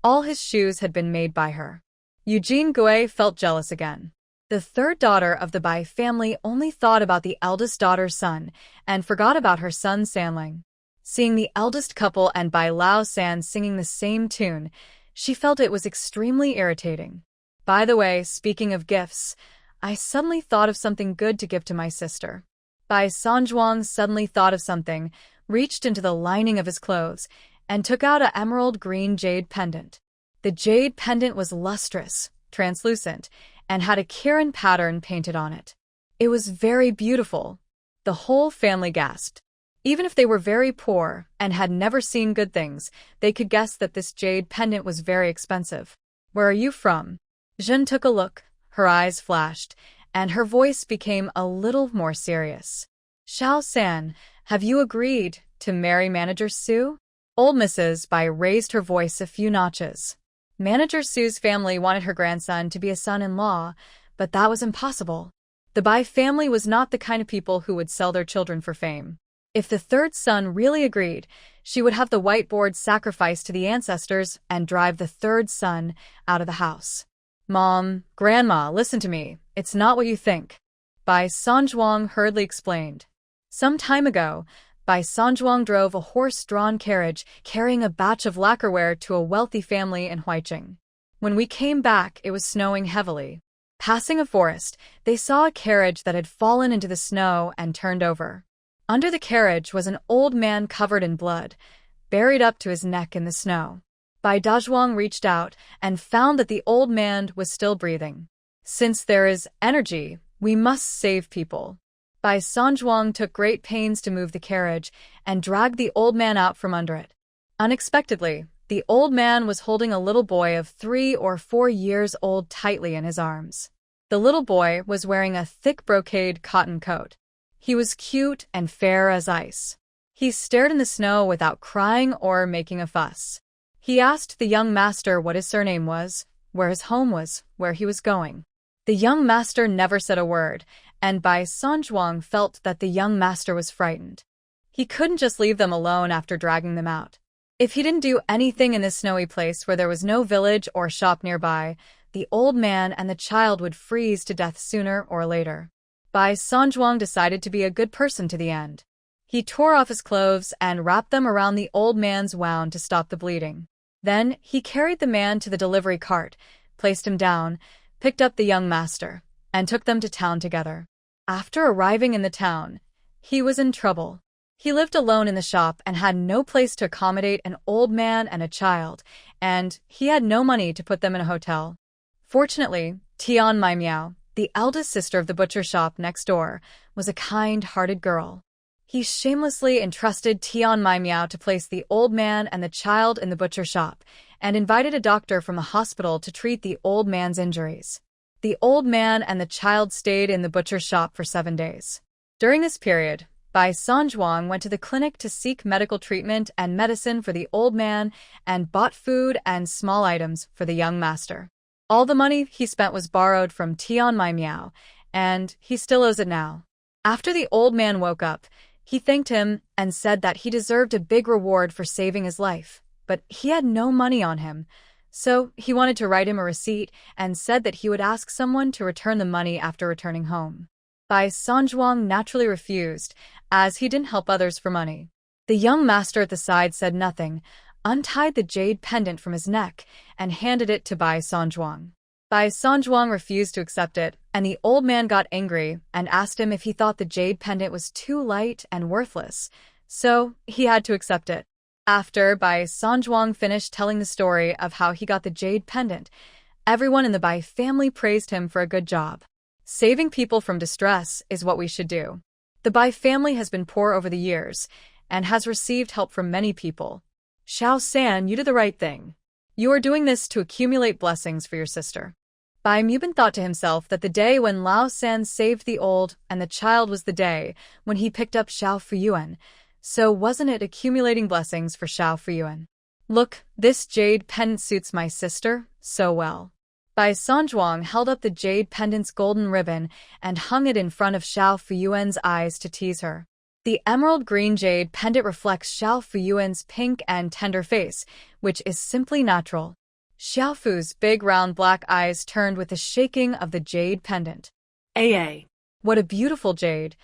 all his shoes had been made by her. Eugene Gui felt jealous again. The third daughter of the Bai family only thought about the eldest daughter's son and forgot about her son Sanling. Seeing the eldest couple and Bai Lao San singing the same tune, she felt it was extremely irritating. By the way, speaking of gifts, I suddenly thought of something good to give to my sister. Bai Sanzhuang suddenly thought of something, reached into the lining of his clothes, and took out an emerald green jade pendant. The jade pendant was lustrous, translucent, and had a Kirin pattern painted on it. It was very beautiful. The whole family gasped. Even if they were very poor and had never seen good things, they could guess that this jade pendant was very expensive. Where are you from? Zhen took a look, her eyes flashed, and her voice became a little more serious. Xiao San, have you agreed to marry Manager Su? Old Mrs. Bai raised her voice a few notches. Manager Su's family wanted her grandson to be a son-in-law, but that was impossible. The Bai family was not the kind of people who would sell their children for fame. If the third son really agreed, she would have the whiteboard sacrificed to the ancestors and drive the third son out of the house. Mom, Grandma, listen to me. It's not what you think. Bai Sanzhuang hurriedly explained. Some time ago, Bai Sanzhuang drove a horse-drawn carriage carrying a batch of lacquerware to a wealthy family in Huicheng. When we came back, it was snowing heavily. Passing a forest, they saw a carriage that had fallen into the snow and turned over. Under the carriage was an old man covered in blood, buried up to his neck in the snow. Bai Dazhuang reached out and found that the old man was still breathing. Since there is energy, we must save people. Bai Sanzhuang took great pains to move the carriage and dragged the old man out from under it. Unexpectedly, the old man was holding a little boy of 3 or 4 years old tightly in his arms. The little boy was wearing a thick brocade cotton coat. He was cute and fair as ice. He stared in the snow without crying or making a fuss. He asked the young master what his surname was, where his home was, where he was going. The young master never said a word, and Bai Sanzhuang felt that the young master was frightened. He couldn't just leave them alone after dragging them out. If he didn't do anything in this snowy place where there was no village or shop nearby, the old man and the child would freeze to death sooner or later. Bai Sanzhuang decided to be a good person to the end. He tore off his clothes and wrapped them around the old man's wound to stop the bleeding. Then he carried the man to the delivery cart, placed him down, picked up the young master, and took them to town together. After arriving in the town, he was in trouble. He lived alone in the shop and had no place to accommodate an old man and a child, and he had no money to put them in a hotel. Fortunately, Tian Mai Miao, the eldest sister of the butcher shop next door, was a kind-hearted girl. He shamelessly entrusted Tian Mai Miao to place the old man and the child in the butcher shop, and invited a doctor from a hospital to treat the old man's injuries. The old man and the child stayed in the butcher shop for 7 days. During this period, Bai Sanzhuang went to the clinic to seek medical treatment and medicine for the old man and bought food and small items for the young master. All the money he spent was borrowed from Tian Mai Miao, and he still owes it now. After the old man woke up, he thanked him and said that he deserved a big reward for saving his life, but he had no money on him. So he wanted to write him a receipt and said that he would ask someone to return the money after returning home. Bai Sanzhuang naturally refused, as he didn't help others for money. The young master at the side said nothing, untied the jade pendant from his neck and handed it to Bai Sanzhuang. Bai Sanzhuang refused to accept it, and the old man got angry and asked him if he thought the jade pendant was too light and worthless, so he had to accept it. After Bai Sanzhuang finished telling the story of how he got the jade pendant, everyone in the Bai family praised him for a good job. Saving people from distress is what we should do. The Bai family has been poor over the years and has received help from many people. Xiao San, you did the right thing. You are doing this to accumulate blessings for your sister. Bai Mubin thought to himself that the day when Lao San saved the old and the child was the day when he picked up Xiao Fuyuan, so wasn't it accumulating blessings for Xiao Fuyuan? Look, this jade pendant suits my sister so well. Bai Sanzhuang held up the jade pendant's golden ribbon and hung it in front of Xiao Fuyuan's eyes to tease her. The emerald green jade pendant reflects Xiao Fuyuan's pink and tender face, which is simply natural. Xiao Fu's big round black eyes turned with the shaking of the jade pendant.
AA.
What a beautiful jade.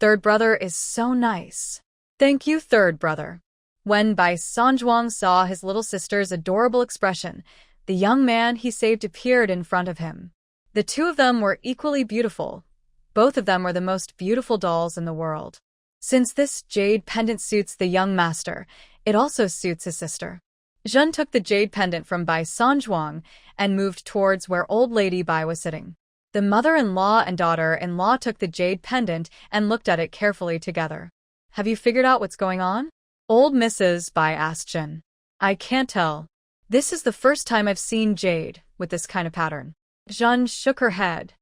Third brother is so nice. Thank you, third brother. When Bai Sanzhuang saw his little sister's adorable expression, the young man he saved appeared in front of him. The two of them were equally beautiful. Both of them were the most beautiful dolls in the world. Since this jade pendant suits the young master, it also suits his sister. Zhen took the jade pendant from Bai Sanzhuang and moved towards where old lady Bai was sitting. The mother-in-law and daughter-in-law took the jade pendant and looked at it carefully together. Have you figured out what's going on? Old Mrs. Bai asked Zhen. I can't tell. This is the first time I've seen jade with this kind of pattern. Zhen shook her head.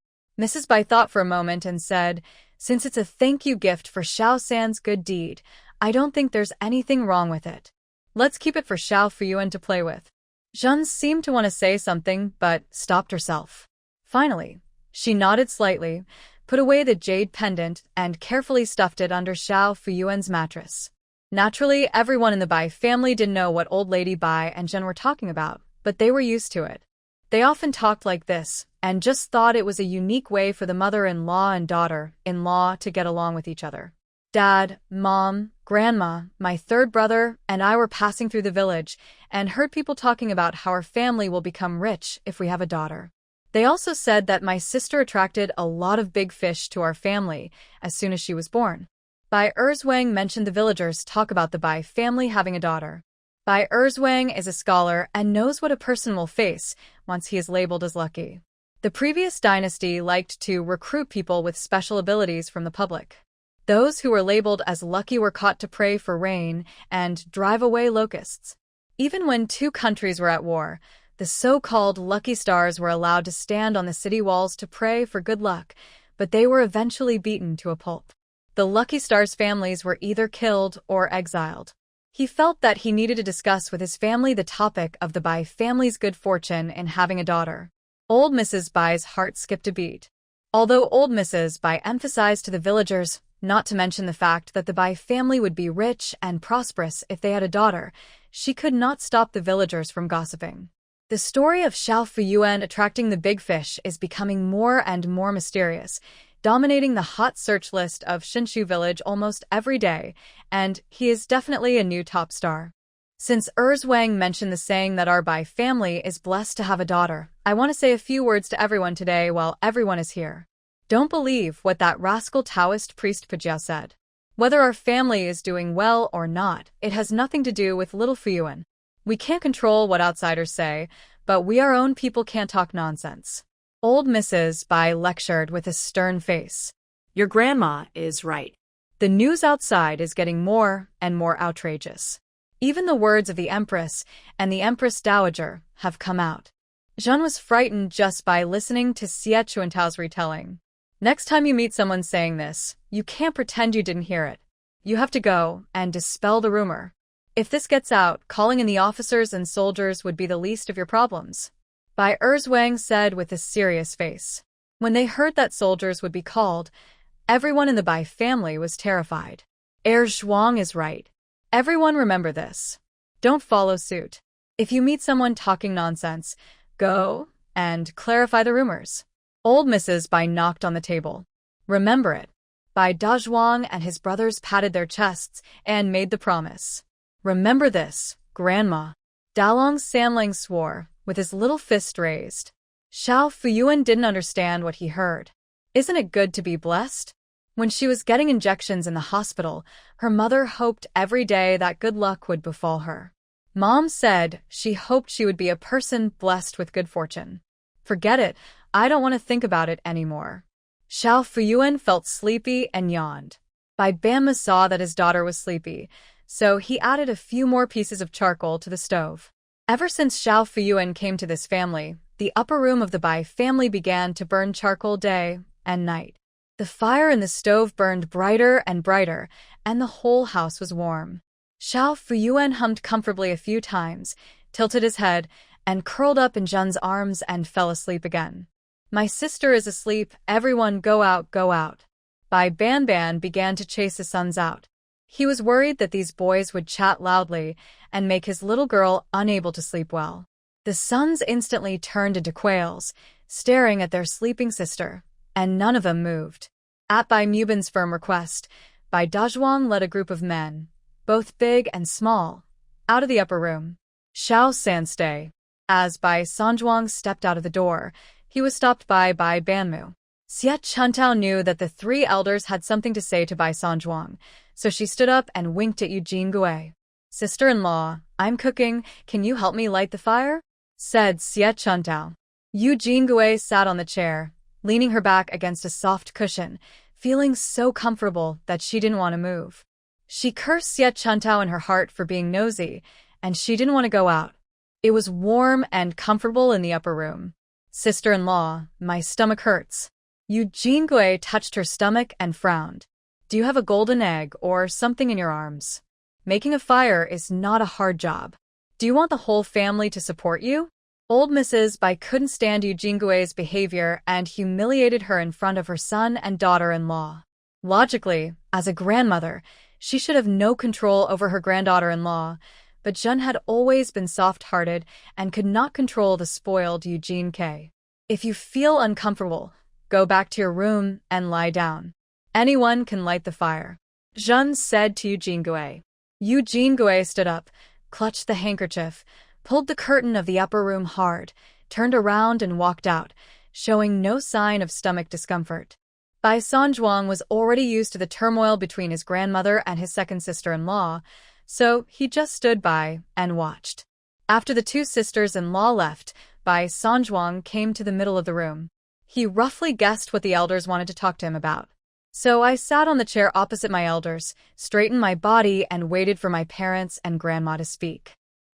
Mrs. Bai thought for a moment and said, since it's a thank you gift for Xiao San's good deed, I don't think there's anything wrong with it. Let's keep it for Xiao Fuyuan to play with. Zhen seemed to want to say something, but stopped herself. Finally, she nodded slightly, put away the jade pendant, and carefully stuffed it under Xiao Fuyuan's mattress. Naturally, everyone in the Bai family didn't know what old lady Bai and Zhen were talking about, but they were used to it. They often talked like this, and just thought it was a unique way for the mother-in-law and daughter-in-law to get along with each other. Dad, Mom, Grandma, my third brother, and I were passing through the village and heard people talking about how our family will become rich if we have a daughter. They also said that my sister attracted a lot of big fish to our family as soon as she was born. Bai Erzwang mentioned the villagers talk about the Bai family having a daughter. Bai Erzwang is a scholar and knows what a person will face once he is labeled as lucky. The previous dynasty liked to recruit people with special abilities from the public. Those who were labeled as lucky were caught to pray for rain and drive away locusts. Even when two countries were at war, the so-called lucky stars were allowed to stand on the city walls to pray for good luck, but they were eventually beaten to a pulp. The lucky stars' families were either killed or exiled. He felt that he needed to discuss with his family the topic of the Bai family's good fortune in having a daughter. Old Mrs. Bai's heart skipped a beat. Although old Mrs. Bai emphasized to the villagers not to mention the fact that the Bai family would be rich and prosperous if they had a daughter, she could not stop the villagers from gossiping. The story of Xiao Fuyuan attracting the big fish is becoming more and more mysterious, dominating the hot search list of Shinshu village almost every day, and he is definitely a new top star. Since Erzwang mentioned the saying that our Bai family is blessed to have a daughter, I want to say a few words to everyone today while everyone is here. Don't believe what that rascal Taoist priest Pajiao said. Whether our family is doing well or not, it has nothing to do with little Fuyuan. We can't control what outsiders say, but we our own people can't talk nonsense. Old Mrs. Bai lectured with a stern face.
Your grandma is right.
The news outside is getting more and more outrageous. Even the words of the Empress and the Empress Dowager have come out. Zhen was frightened just by listening to Xie Chuantao's retelling. Next time you meet someone saying this, you can't pretend you didn't hear it. You have to go and dispel the rumor. If this gets out, calling in the officers and soldiers would be the least of your problems. Bai Erzwang said with a serious face. When they heard that soldiers would be called, everyone in the Bai family was terrified. Zhuang is right. Everyone remember this. Don't follow suit. If you meet someone talking nonsense, go and clarify the rumors. Old Mrs. Bai knocked on the table. Remember it. Bai Dazhuang and his brothers patted their chests and made the promise. Remember this, Grandma. Dalong Sanlang swore, with his little fist raised. Xiao Fuyuan didn't understand what he heard. Isn't it good to be blessed? When she was getting injections in the hospital, her mother hoped every day that good luck would befall her. Mom said she hoped she would be a person blessed with good fortune. Forget it, I don't want to think about it anymore. Xiao Fuyuan felt sleepy and yawned. Bai Banma saw that his daughter was sleepy, so he added a few more pieces of charcoal to the stove. Ever since Xiao Fuyuan came to this family, the upper room of the Bai family began to burn charcoal day and night. The fire in the stove burned brighter and brighter, and the whole house was warm. Xiao Fuyuan hummed comfortably a few times, tilted his head, and curled up in Zhen's arms and fell asleep again. My sister is asleep, everyone go out, go out. Bai Banban began to chase his sons out. He was worried that these boys would chat loudly and make his little girl unable to sleep well. The sons instantly turned into quails, staring at their sleeping sister, and none of them moved. At Bai Mubin's firm request, Bai Dazhuang led a group of men, both big and small, out of the upper room. Xiao San stay. As Bai Sanzhuang stepped out of the door, he was stopped by Bai Banmu. Xie Chuntao knew that the three elders had something to say to Bai Sanzhuang, so she stood up and winked at Eugene Gui. Sister-in-law, I'm cooking, can you help me light the fire? Said Xie Chuntao. Eugene Gui sat on the chair, leaning her back against a soft cushion, feeling so comfortable that she didn't want to move. She cursed Xie Chuntao in her heart for being nosy, and she didn't want to go out. It was warm and comfortable in the upper room. Sister-in-law, my stomach hurts. Eugene Gui touched her stomach and frowned. Do you have a golden egg or something in your arms? Making a fire is not a hard job. Do you want the whole family to support you? Old Mrs. Bai couldn't stand Eugene Gui's behavior and humiliated her in front of her son and daughter-in-law. Logically, as a grandmother, she should have no control over her granddaughter-in-law, but Zhen had always been soft-hearted and could not control the spoiled Eugene K. If you feel uncomfortable, go back to your room and lie down. Anyone can light the fire. Zhen said to Eugene Gui. Eugene Gui stood up, clutched the handkerchief, pulled the curtain of the upper room hard, turned around and walked out, showing no sign of stomach discomfort. Bai Sanzhuang was already used to the turmoil between his grandmother and his second sister-in-law, so he just stood by and watched. After the two sisters-in-law left, Bai Sanzhuang came to the middle of the room. He roughly guessed what the elders wanted to talk to him about. So I sat on the chair opposite my elders, straightened my body, and waited for my parents and grandma to speak.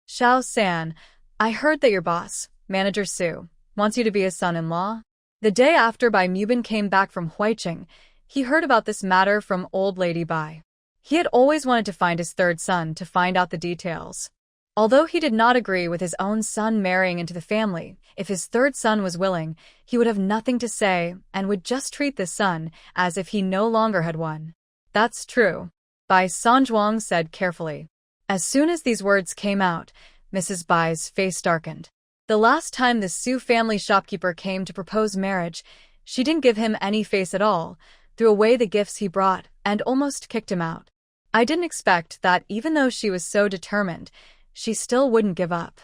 Xiao San, I heard that your boss, Manager Su, wants you to be his son-in-law. The day after Bai Mubin came back from Huiqing, he heard about this matter from old lady Bai. He had always wanted to find his third son to find out the details. Although he did not agree with his own son marrying into the family, if his third son was willing, he would have nothing to say and would just treat this son as if he no longer had one. That's true, Bai Sanzhuang said carefully. As soon as these words came out, Mrs. Bai's face darkened. The last time the Su family shopkeeper came to propose marriage, she didn't give him any face at all, threw away the gifts he brought, and almost kicked him out. I didn't expect that even though she was so determined, she still wouldn't give up.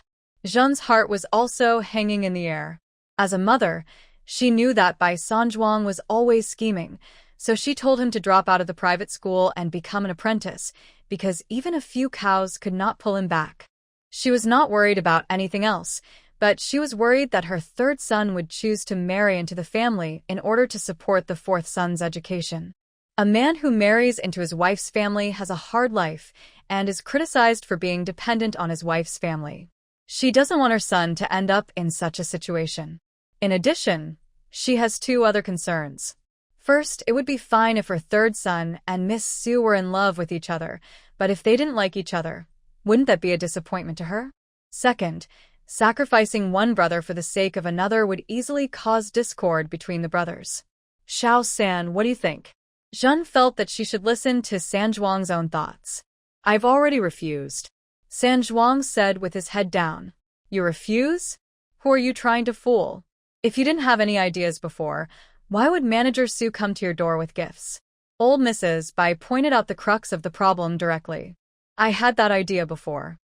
Zhen's heart was also hanging in the air. As a mother, she knew that Bai Sanzhuang was always scheming, so she told him to drop out of the private school and become an apprentice, because even a few cows could not pull him back. She was not worried about anything else, but she was worried that her third son would choose to marry into the family in order to support the fourth son's education. A man who marries into his wife's family has a hard life and is criticized for being dependent on his wife's family. She doesn't want her son to end up in such a situation. In addition, she has two other concerns. First, it would be fine if her third son and Miss Su were in love with each other, but if they didn't like each other, wouldn't that be a disappointment to her? Second, sacrificing one brother for the sake of another would easily cause discord between the brothers. Xiao San, what do you think? Zhen felt that she should listen to Sanzhuang's own thoughts. I've already refused, Sanzhuang said with his head down. You refuse? Who are you trying to fool? If you didn't have any ideas before, why would Manager Su come to your door with gifts? Old Mrs. Bai pointed out the crux of the problem directly. I had that idea before.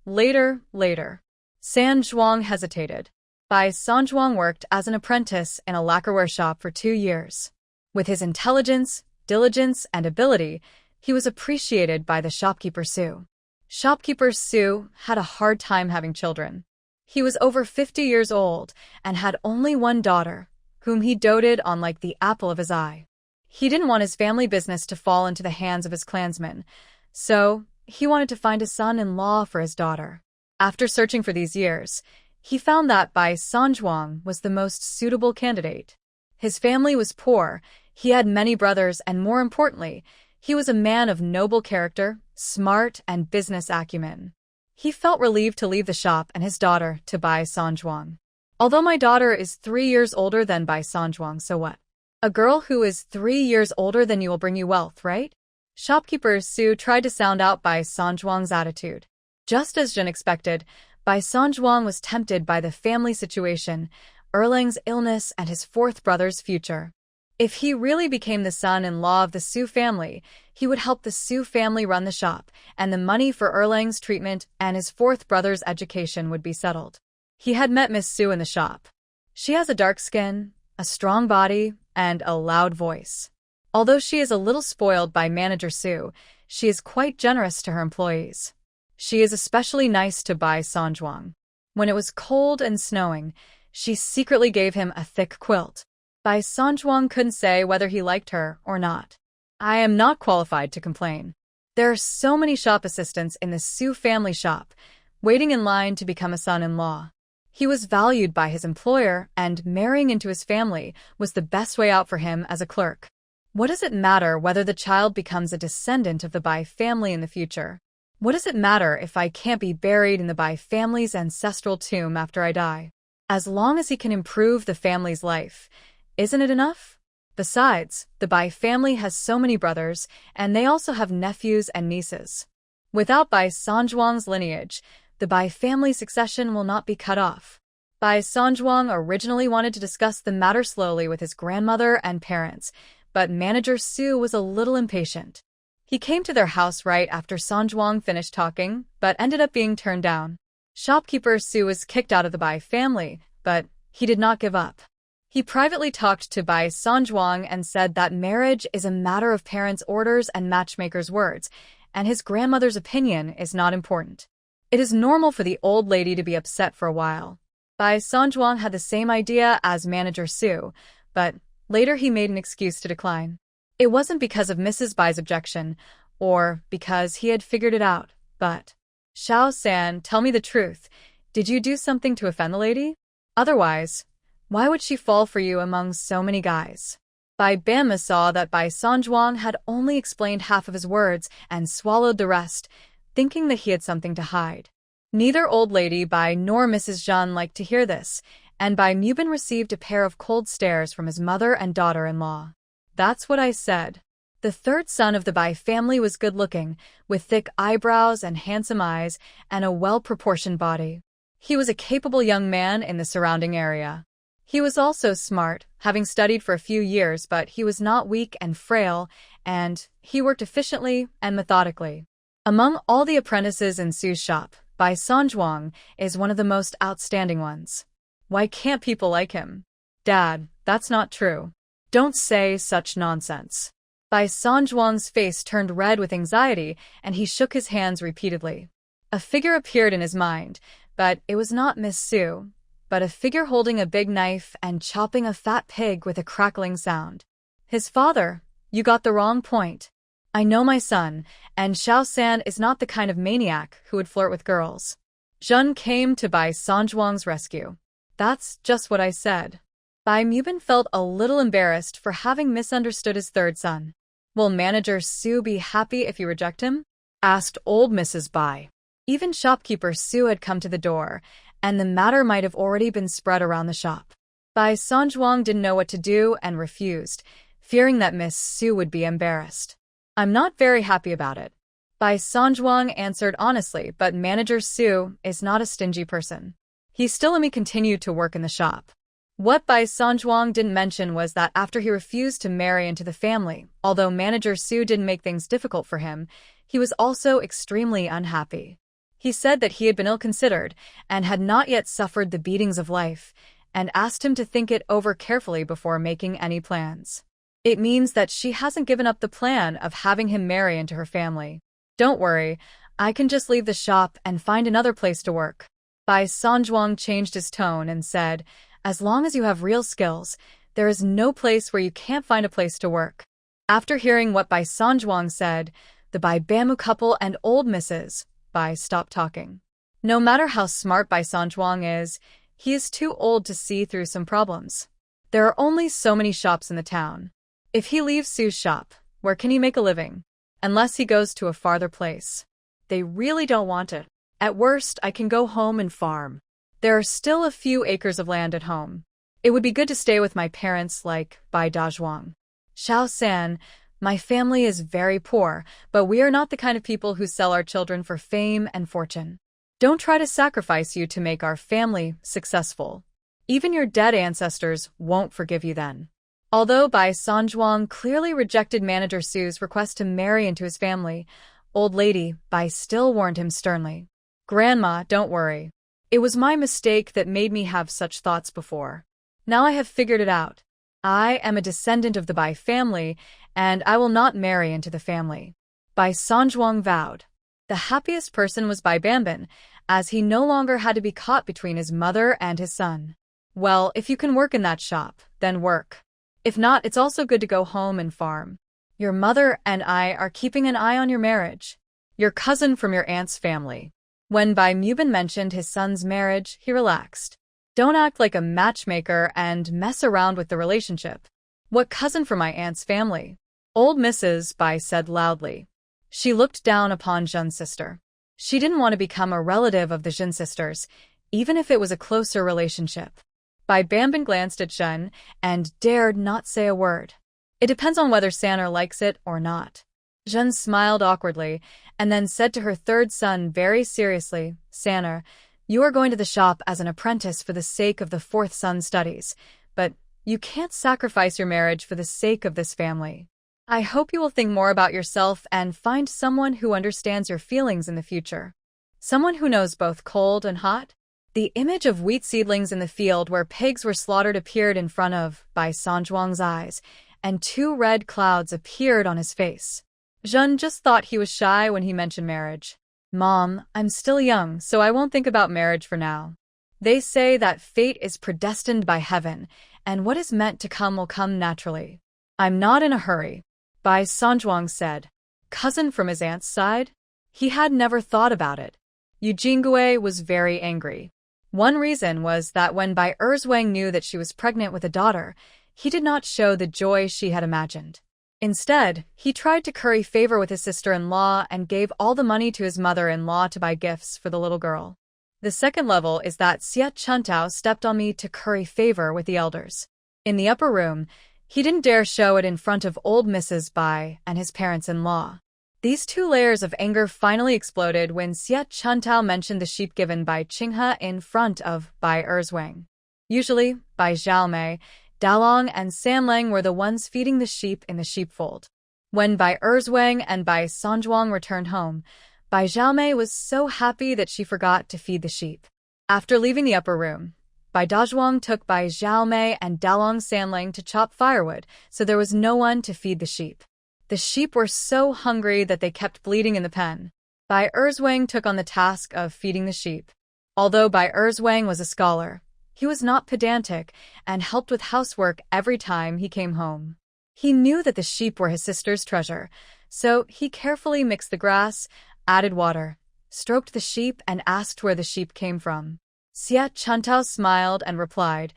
Later. San Zhuang hesitated. Bai Sanzhuang worked as an apprentice in a lacquerware shop for 2 years. With his intelligence, diligence, and ability, he was appreciated by the shopkeeper Su. Shopkeeper Su had a hard time having children. He was over 50 years old and had only one daughter, whom he doted on like the apple of his eye. He didn't want his family business to fall into the hands of his clansmen, so he wanted to find a son-in-law for his daughter. After searching for these years, he found that Bai Sanzhuang was the most suitable candidate. His family was poor, he had many brothers, and more importantly, he was a man of noble character, smart, and business acumen. He felt relieved to leave the shop and his daughter to Bai Sanzhuang. Although my daughter is 3 years older than Bai Sanzhuang, so what? A girl who is 3 years older than you will bring you wealth, right? Shopkeeper Su tried to sound out Bai Sanzhuang's attitude. Just as Jin expected, Bai Sanzhuang was tempted by the family situation, Erlang's illness, and his fourth brother's future. If he really became the son-in-law of the Su family, he would help the Su family run the shop, and the money for Erlang's treatment and his fourth brother's education would be settled. He had met Miss Su in the shop. She has a dark skin, a strong body, and a loud voice. Although she is a little spoiled by Manager Su, she is quite generous to her employees. She is especially nice to Bai Sanzhuang. When it was cold and snowing, she secretly gave him a thick quilt. Bai Sanzhuang couldn't say whether he liked her or not. I am not qualified to complain. There are so many shop assistants in the Su family shop, waiting in line to become a son-in-law. He was valued by his employer, and marrying into his family was the best way out for him as a clerk. What does it matter whether the child becomes a descendant of the Bai family in the future? What does it matter if I can't be buried in the Bai family's ancestral tomb after I die? As long as he can improve the family's life, isn't it enough? Besides, the Bai family has so many brothers, and they also have nephews and nieces. Without Bai Sanzhuang's lineage, the Bai family succession will not be cut off. Bai Sanzhuang originally wanted to discuss the matter slowly with his grandmother and parents, but Manager Su was a little impatient. He came to their house right after Sanzhuang finished talking, but ended up being turned down. Shopkeeper Su was kicked out of the Bai family, but he did not give up. He privately talked to Bai Sanzhuang and said that marriage is a matter of parents' orders and matchmakers' words, and his grandmother's opinion is not important. It is normal for the old lady to be upset for a while. Bai Sanzhuang had the same idea as Manager Su, but later he made an excuse to decline. It wasn't because of Mrs. Bai's objection, or because he had figured it out, but, Xiao-san, tell me the truth. Did you do something to offend the lady? Otherwise, why would she fall for you among so many guys? Bai Bama saw that Bai Sanzhuang had only explained half of his words and swallowed the rest, thinking that he had something to hide. Neither old lady Bai nor Mrs. Zhan liked to hear this, and Bai Mubin received a pair of cold stares from his mother and daughter-in-law. That's what I said. The third son of the Bai family was good-looking, with thick eyebrows and handsome eyes, and a well-proportioned body. He was a capable young man in the surrounding area. He was also smart, having studied for a few years, but he was not weak and frail, and he worked efficiently and methodically. Among all the apprentices in Su's shop, Bai Sanzhuang is one of the most outstanding ones. Why can't people like him? Dad, that's not true. Don't say such nonsense. Bai Sanzhuang's face turned red with anxiety, and he shook his hands repeatedly. A figure appeared in his mind, but it was not Miss Su, but a figure holding a big knife and chopping a fat pig with a crackling sound. His father, you got the wrong point. I know my son, and Xiao-san is not the kind of maniac who would flirt with girls. Zhun came to Bai Sanzhuang's rescue. That's just what I said. Bai Mubin felt a little embarrassed for having misunderstood his third son. Will Manager Su be happy if you reject him? Asked old Mrs. Bai. Even shopkeeper Su had come to the door, and the matter might have already been spread around the shop. Bai Sanzhuang didn't know what to do and refused, fearing that Miss Su would be embarrassed. I'm not very happy about it. Bai Sanzhuang answered honestly, but Manager Su is not a stingy person. He still let me continue to work in the shop. What Bai Sanzhuang didn't mention was that after he refused to marry into the family, although Manager Su didn't make things difficult for him, he was also extremely unhappy. He said that he had been ill-considered and had not yet suffered the beatings of life, and asked him to think it over carefully before making any plans. It means that she hasn't given up the plan of having him marry into her family. Don't worry, I can just leave the shop and find another place to work. Bai Sanjuang changed his tone and said, as long as you have real skills, there is no place where you can't find a place to work. After hearing what Bai Sanjuang said, the Bai Bamu couple and old Mrs. Bai stopped talking. No matter how smart Bai Sanjuang is, he is too old to see through some problems. There are only so many shops in the town. If he leaves Sue's shop, where can he make a living? Unless he goes to a farther place. They really don't want it. At worst, I can go home and farm. There are still a few acres of land at home. It would be good to stay with my parents like Bai Dazhuang. Xiao San, my family is very poor, but we are not the kind of people who sell our children for fame and fortune. Don't try to sacrifice you to make our family successful. Even your dead ancestors won't forgive you then. Although Bai Sanjuang clearly rejected Manager Su's request to marry into his family, old lady Bai still warned him sternly. Grandma, don't worry. It was my mistake that made me have such thoughts before. Now I have figured it out. I am a descendant of the Bai family, and I will not marry into the family. Bai Sanjuang vowed. The happiest person was Bai Bambin, as he no longer had to be caught between his mother and his son. Well, if you can work in that shop, then work. If not, it's also good to go home and farm. Your mother and I are keeping an eye on your marriage. Your cousin from your aunt's family. When Bai Mubin mentioned his son's marriage, he relaxed. Don't act like a matchmaker and mess around with the relationship. What cousin from my aunt's family? Old Mrs. Bai said loudly. She looked down upon Zhen's sister. She didn't want to become a relative of the Zhen sisters, even if it was a closer relationship. Bai Bambin glanced at Zhen and dared not say a word. It depends on whether Saner likes it or not. Zhen smiled awkwardly and then said to her third son very seriously, Saner, you are going to the shop as an apprentice for the sake of the fourth son's studies, but you can't sacrifice your marriage for the sake of this family. I hope you will think more about yourself and find someone who understands your feelings in the future. Someone who knows both cold and hot. The image of wheat seedlings in the field where pigs were slaughtered appeared in front of Bai Sanjuang's eyes, and 2 red clouds appeared on his face. Zhen just thought he was shy when he mentioned marriage. Mom, I'm still young, so I won't think about marriage for now. They say that fate is predestined by heaven, and what is meant to come will come naturally. I'm not in a hurry, Bai Sanjuang said. Cousin from his aunt's side? He had never thought about it. Yu Jingui was very angry. One reason was that when Bai Erzwang knew that she was pregnant with a daughter, he did not show the joy she had imagined. Instead, he tried to curry favor with his sister-in-law and gave all the money to his mother-in-law to buy gifts for the little girl. The second level is that Xie Chuntao stepped on me to curry favor with the elders. In the upper room, he didn't dare show it in front of old Mrs. Bai and his parents-in-law. These 2 layers of anger finally exploded when Xie Chuntao mentioned the sheep given by Qinghe in front of Bai Erzwang. Usually, Bai Xiaomei, Dalong and Sanlang were the ones feeding the sheep in the sheepfold. When Bai Erzwang and Bai Sanjuang returned home, Bai Xiaomei was so happy that she forgot to feed the sheep. After leaving the upper room, Bai Dazhuang took Bai Xiaomei and Dalong Sanlang to chop firewood, so there was no one to feed the sheep. The sheep were so hungry that they kept bleeding in the pen. Bai Erzwang took on the task of feeding the sheep. Although Bai Erzwang was a scholar, he was not pedantic and helped with housework every time he came home. He knew that the sheep were his sister's treasure, so he carefully mixed the grass, added water, stroked the sheep and asked where the sheep came from. Xie Chuntao smiled and replied,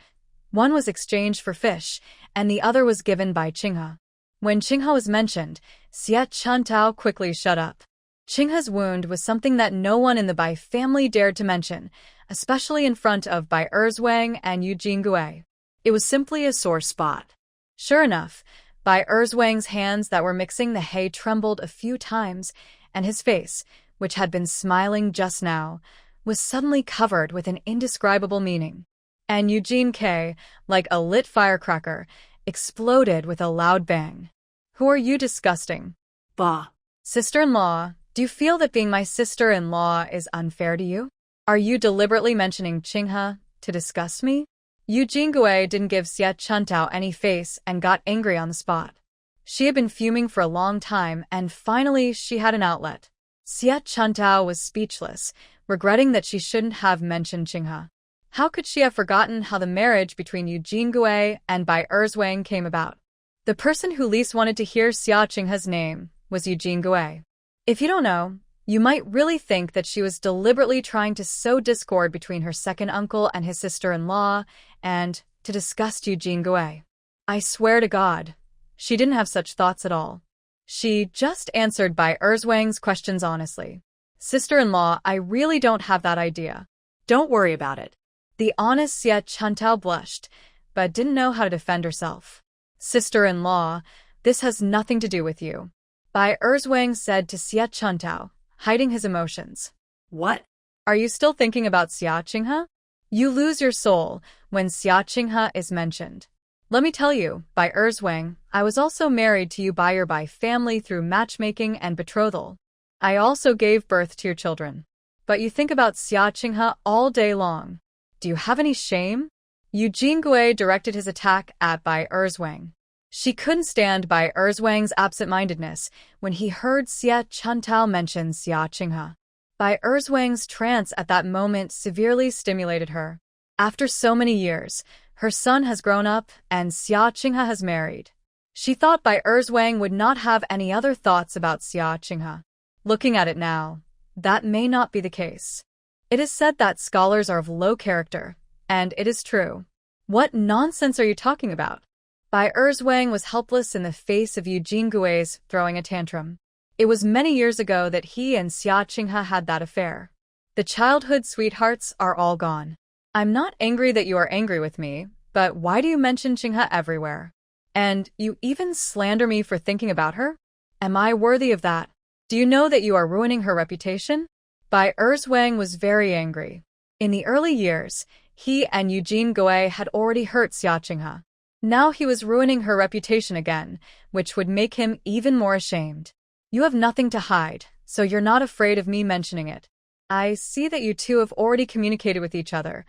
one was exchanged for fish, and the other was given by Qinghe. When Qinghe was mentioned, Xie Chuntao quickly shut up. Qinghe's wound was something that no one in the Bai family dared to mention, especially in front of Bai Erzwang and Yu Jingui. It was simply a sore spot. Sure enough, Bai Erzwang's hands that were mixing the hay trembled a few times, and his face, which had been smiling just now, was suddenly covered with an indescribable meaning. And Eugene K., like a lit firecracker, exploded with a loud bang. Who are you, disgusting? Bah! Sister-in-law, Do you feel that being my sister-in-law is unfair to you? Are you deliberately mentioning Qinghe to disgust me? Yu Jingui didn't give Xie Chuntao any face and got angry on the spot. She had been fuming for a long time, and finally she had an outlet. Xie Chuntao was speechless, regretting that she shouldn't have mentioned Qinghe. How could she have forgotten how the marriage between Yu Jingui and Bai Erzwang came about? The person who least wanted to hear Xia Qinghe's name was Yu Jingui. If you don't know, you might really think that she was deliberately trying to sow discord between her second uncle and his sister-in-law, and to disgust Yu Jingui. I swear to God, she didn't have such thoughts at all. She just answered Bai Erzwang's questions honestly. Sister-in-law, I really don't have that idea.
Don't worry about it.
The honest Xie Chuntao blushed, but didn't know how to defend herself. Sister-in-law, this has nothing to do with you. Bai Erzwang said to Xie Chuntao, hiding his emotions.
What?
Are you still thinking about Xia Qinghe? You lose your soul when Xia Qinghe is mentioned. Let me tell you, Bai Erzwang, I was also married to you by your Bai family through matchmaking and betrothal. I also gave birth to your children. But you think about Xia Qinghe all day long. Do you have any shame? Yu Jingui directed his attack at Bai Erzwang. She couldn't stand Bai Erzwang's absent-mindedness when he heard Xie Chuntao mention Xia Qinghe. Bai Erzwang's trance at that moment severely stimulated her. After so many years, her son has grown up and Xia Qinghe has married. She thought Bai Erzwang would not have any other thoughts about Xia Qinghe. Looking at it now, that may not be the case. It is said that scholars are of low character, and it is true. What nonsense are you talking about? Bai Erzwang was helpless in the face of Yu Jingui's throwing a tantrum. It was many years ago that he and Xia Qinghe had that affair. The childhood sweethearts are all gone. I'm not angry that you are angry with me, but why do you mention Qinghe everywhere? And you even slander me for thinking about her? Am I worthy of that? Do you know that you are ruining her reputation? Bai Erzwang was very angry. In the early years, he and Yu Jingui had already hurt Xia Qinghe. Now he was ruining her reputation again, which would make him even more ashamed. You have nothing to hide, so you're not afraid of me mentioning it. I see that you two have already communicated with each other.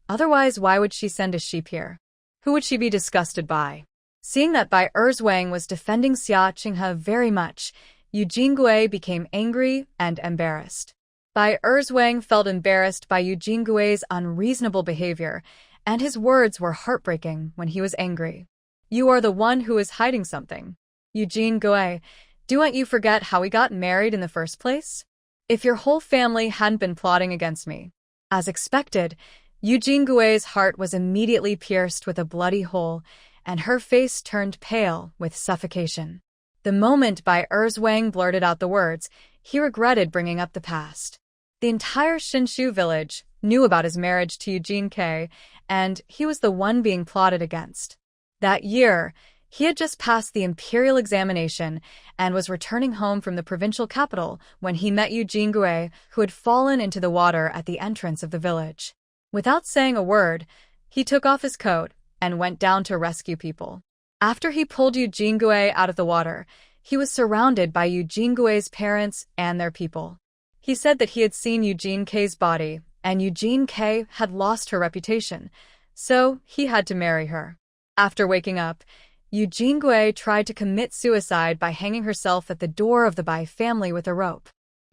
Otherwise, why would she send a sheep here? Who would she be disgusted by? Seeing that Bai Erzwang was defending Xia Qinghe very much, Yu Jingui became angry and embarrassed. Bai Erzwang felt embarrassed by Yu Jingui's unreasonable behavior, and his words were heartbreaking when he was angry. You are the one who is hiding something. Yu Jingui, don't you forget how we got married in the first place? If your whole family hadn't been plotting against me. As expected, Yu Jingui's heart was immediately pierced with a bloody hole, and her face turned pale with suffocation. The moment Bai Erzwang blurted out the words, he regretted bringing up the past. The entire Shinshu village knew about his marriage to Eugene K, and he was the one being plotted against. That year, he had just passed the imperial examination and was returning home from the provincial capital when he met Yu Jingui, who had fallen into the water at the entrance of the village. Without saying a word, he took off his coat and went down to rescue people. After he pulled Yu Jingui out of the water, he was surrounded by Yu Jingui's parents and their people. He said that he had seen Eugene K's body, and Eugene K had lost her reputation, so he had to marry her. After waking up, Yu Jingui tried to commit suicide by hanging herself at the door of the Bai family with a rope.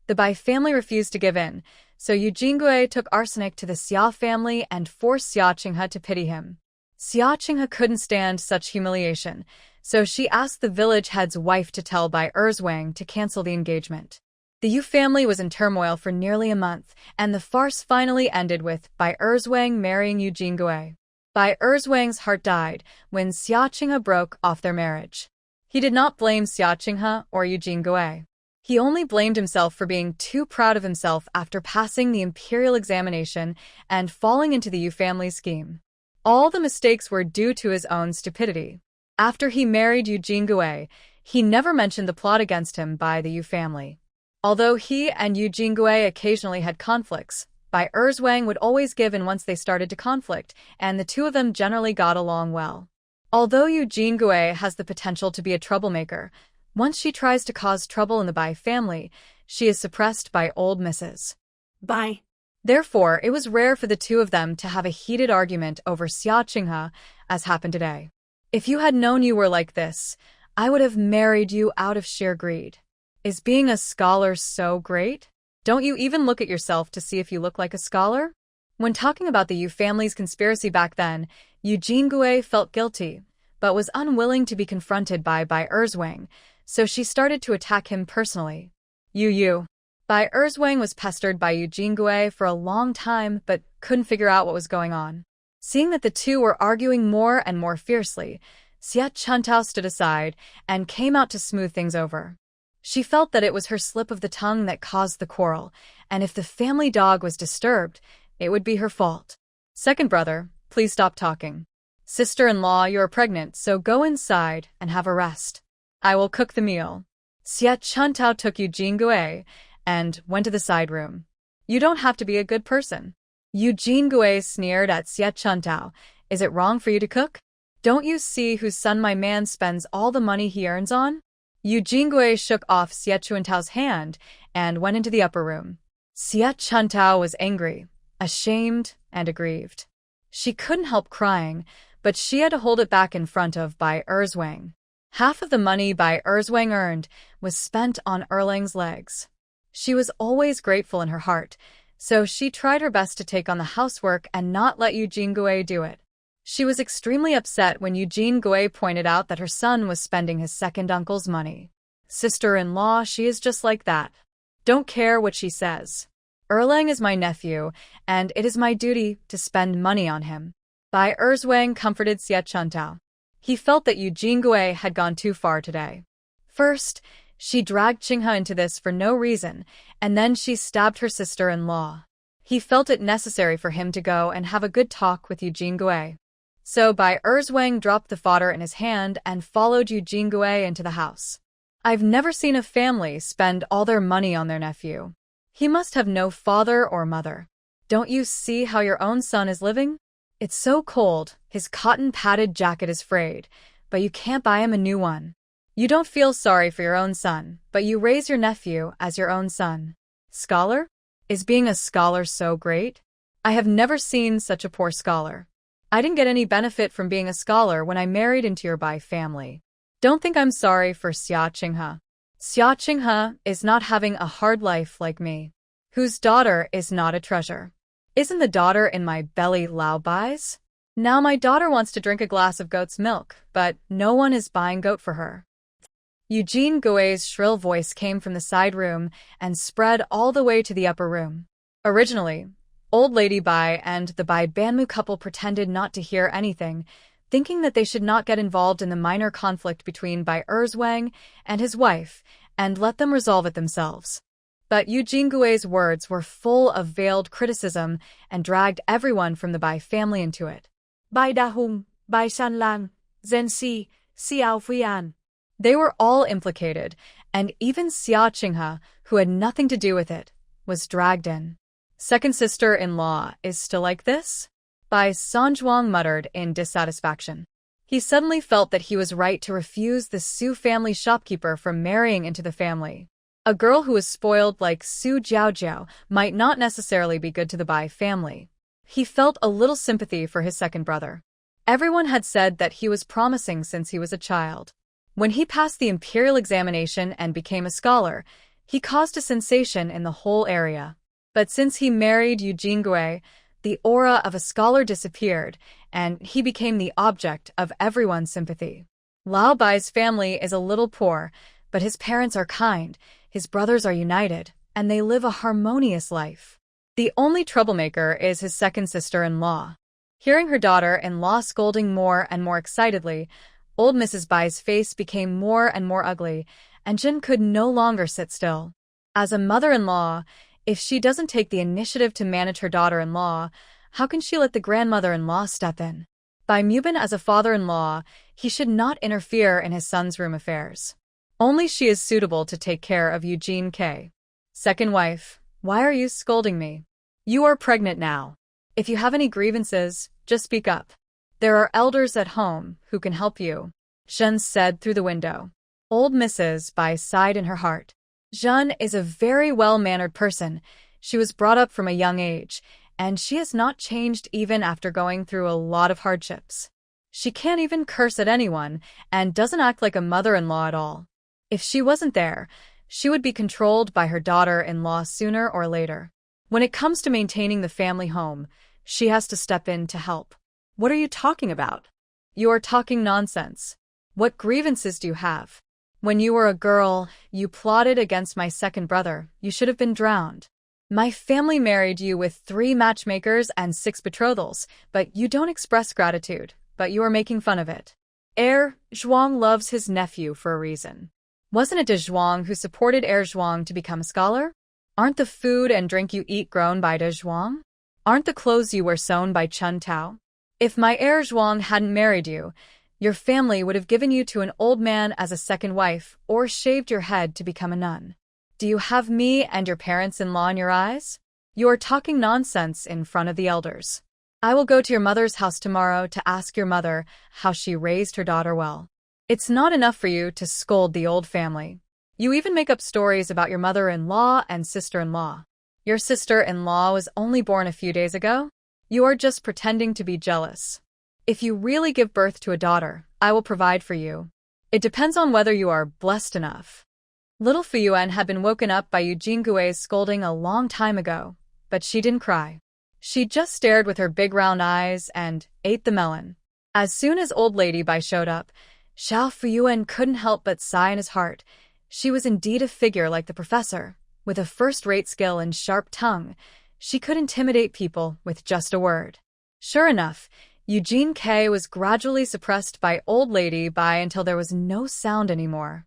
The Bai family refused to give in, so Yu Jingui took arsenic to the Xia family and forced Xia Qinghe to pity him. Xia Qinghe couldn't stand such humiliation, so she asked the village head's wife to tell Bai Erzwang to cancel the engagement. The Yu family was in turmoil for nearly a month, and the farce finally ended with Bai Erzwang marrying Yu Jingui. Bai Erzwang's heart died when Xia Qinghe broke off their marriage. He did not blame Xia Qinghe or Yu Jingui. He only blamed himself for being too proud of himself after passing the imperial examination and falling into the Yu family scheme. All the mistakes were due to his own stupidity. After he married Yu Jingui, he never mentioned the plot against him by the Yu family. Although he and Yu Jingui occasionally had conflicts, Bai Erzwang would always give in once they started to conflict, and the two of them generally got along well. Although Yu Jingui has the potential to be a troublemaker, once she tries to cause trouble in the Bai family, she is suppressed by old Mrs.
Bye.
Therefore, it was rare for the two of them to have a heated argument over Xia Qinghe, as happened today. If you had known you were like this, I would have married you out of sheer greed. Is being a scholar so great? Don't you even look at yourself to see if you look like a scholar? When talking about the Yu family's conspiracy back then, Eugene Gui felt guilty, but was unwilling to be confronted by Bai Erzwang, so she started to attack him personally. Yu. Bai Erzwang was pestered by Eugene Gui for a long time but couldn't figure out what was going on. Seeing that the two were arguing more and more fiercely, Xia Chuntao stood aside and came out to smooth things over. She felt that it was her slip of the tongue that caused the quarrel, and if the family dog was disturbed, it would be her fault. Second brother, please stop talking. Sister-in-law, you are pregnant, so go inside and have a rest. I will cook the meal. Xia Chuntao took Eugene Gui and went to the side room. You don't have to be a good person. Eugene Gui sneered at Xia Chuntao. Is it wrong for you to cook? Don't you see whose son my man spends all the money he earns on? Eugene Gui shook off Xia Chuntao's hand and went into the upper room. Xia Chuntao was angry, ashamed, and aggrieved. She couldn't help crying, but she had to hold it back in front of Bai Erzwang. Half of the money Bai Erzwang earned was spent on Erlang's legs. She was always grateful in her heart, so she tried her best to take on the housework and not let Eugene Gui do it. She was extremely upset when Eugene Gui pointed out that her son was spending his second uncle's money. Sister-in-law, she is just like that. Don't care what she says. Erlang is my nephew, and it is my duty to spend money on him. Bai Erzwang comforted Xia Chuntao. He felt that Eugene Gui had gone too far today. First, she dragged Qinghe into this for no reason, and then she stabbed her sister-in-law. He felt it necessary for him to go and have a good talk with Eugene Gui. So Bai Erzwang dropped the fodder in his hand and followed Eugene Gui into the house. I've never seen a family spend all their money on their nephew. He must have no father or mother. Don't you see how your own son is living? It's so cold, his cotton-padded jacket is frayed, but you can't buy him a new one. You don't feel sorry for your own son, but you raise your nephew as your own son. Scholar? Is being a scholar so great? I have never seen such a poor scholar. I didn't get any benefit from being a scholar when I married into your Bai family. Don't think I'm sorry for Xia Qinghe. Xia Qinghe is not having a hard life like me. Whose daughter is not a treasure? Isn't the daughter in my belly Lao Bai's? Now my daughter wants to drink a glass of goat's milk, but no one is buying goat for her. Eugene Gui's shrill voice came from the side room and spread all the way to the upper room. Originally, Old Lady Bai and the Bai Banmu couple pretended not to hear anything, thinking that they should not get involved in the minor conflict between Bai Erzwang and his wife and let them resolve it themselves. But Eugene Gui's words were full of veiled criticism and dragged everyone from the Bai family into it.
Bai Dahung, Bai Shanlang, Zhenxi, Xiao Fuyan.
They were all implicated, and even Xia Qinghe, who had nothing to do with it, was dragged in. Second sister-in-law is still like this? Bai Sanzhuang muttered in dissatisfaction. He suddenly felt that he was right to refuse the Su family shopkeeper from marrying into the family. A girl who was spoiled like Su Jiaojiao might not necessarily be good to the Bai family. He felt a little sympathy for his second brother. Everyone had said that he was promising since he was a child. When he passed the imperial examination and became a scholar, he caused a sensation in the whole area. But since he married Eugene Gui, the aura of a scholar disappeared, and he became the object of everyone's sympathy. Lao Bai's family is a little poor, but his parents are kind, his brothers are united, and they live a harmonious life. The only troublemaker is his second sister-in-law. Hearing her daughter-in-law scolding more and more excitedly, old Mrs. Bai's face became more and more ugly, and Jin could no longer sit still. As a mother-in-law, if she doesn't take the initiative to manage her daughter-in-law, how can she let the grandmother-in-law step in? By Mubin as a father-in-law, he should not interfere in his son's room affairs. Only she is suitable to take care of Eugene K. Second wife, why are you scolding me? You are pregnant now. If you have any grievances, just speak up. There are elders at home who can help you, Shen said through the window. Old Mrs. Bai sighed in her heart. Jeanne is a very well-mannered person. She was brought up from a young age, and she has not changed even after going through a lot of hardships. She can't even curse at anyone and doesn't act like a mother-in-law at all. If she wasn't there, she would be controlled by her daughter-in-law sooner or later. When it comes to maintaining the family home, she has to step in to help.
What are you talking about?
You are talking nonsense. What grievances do you have? When you were a girl, you plotted against my second brother. You should have been drowned. My family married you with 3 matchmakers and 6 betrothals, but you don't express gratitude, but you are making fun of it. Heir Zhuang loves his nephew for a reason. Wasn't it De Zhuang who supported Heir Zhuang to become a scholar? Aren't the food and drink you eat grown by De Zhuang? Aren't the clothes you wear sewn by Chun Tao? If my Heir Zhuang hadn't married you, your family would have given you to an old man as a second wife or shaved your head to become a nun. Do you have me and your parents-in-law in your eyes? You are talking nonsense in front of the elders. I will go to your mother's house tomorrow to ask your mother how she raised her daughter well. It's not enough for you to scold the old family. You even make up stories about your mother-in-law and sister-in-law. Your sister-in-law was only born a few days ago? You are just pretending to be jealous. If you really give birth to a daughter, I will provide for you. It depends on whether you are blessed enough. Little Fuyuan had been woken up by Eugene Gui's scolding a long time ago, but she didn't cry. She just stared with her big round eyes and ate the melon. As soon as old lady Bai showed up, Xiao Fuyuan couldn't help but sigh in his heart. She was indeed a figure like the professor, with a first-rate skill and sharp tongue. She could intimidate people with just a word. Sure enough, Eugene K was gradually suppressed by old lady Bai until there was no sound anymore.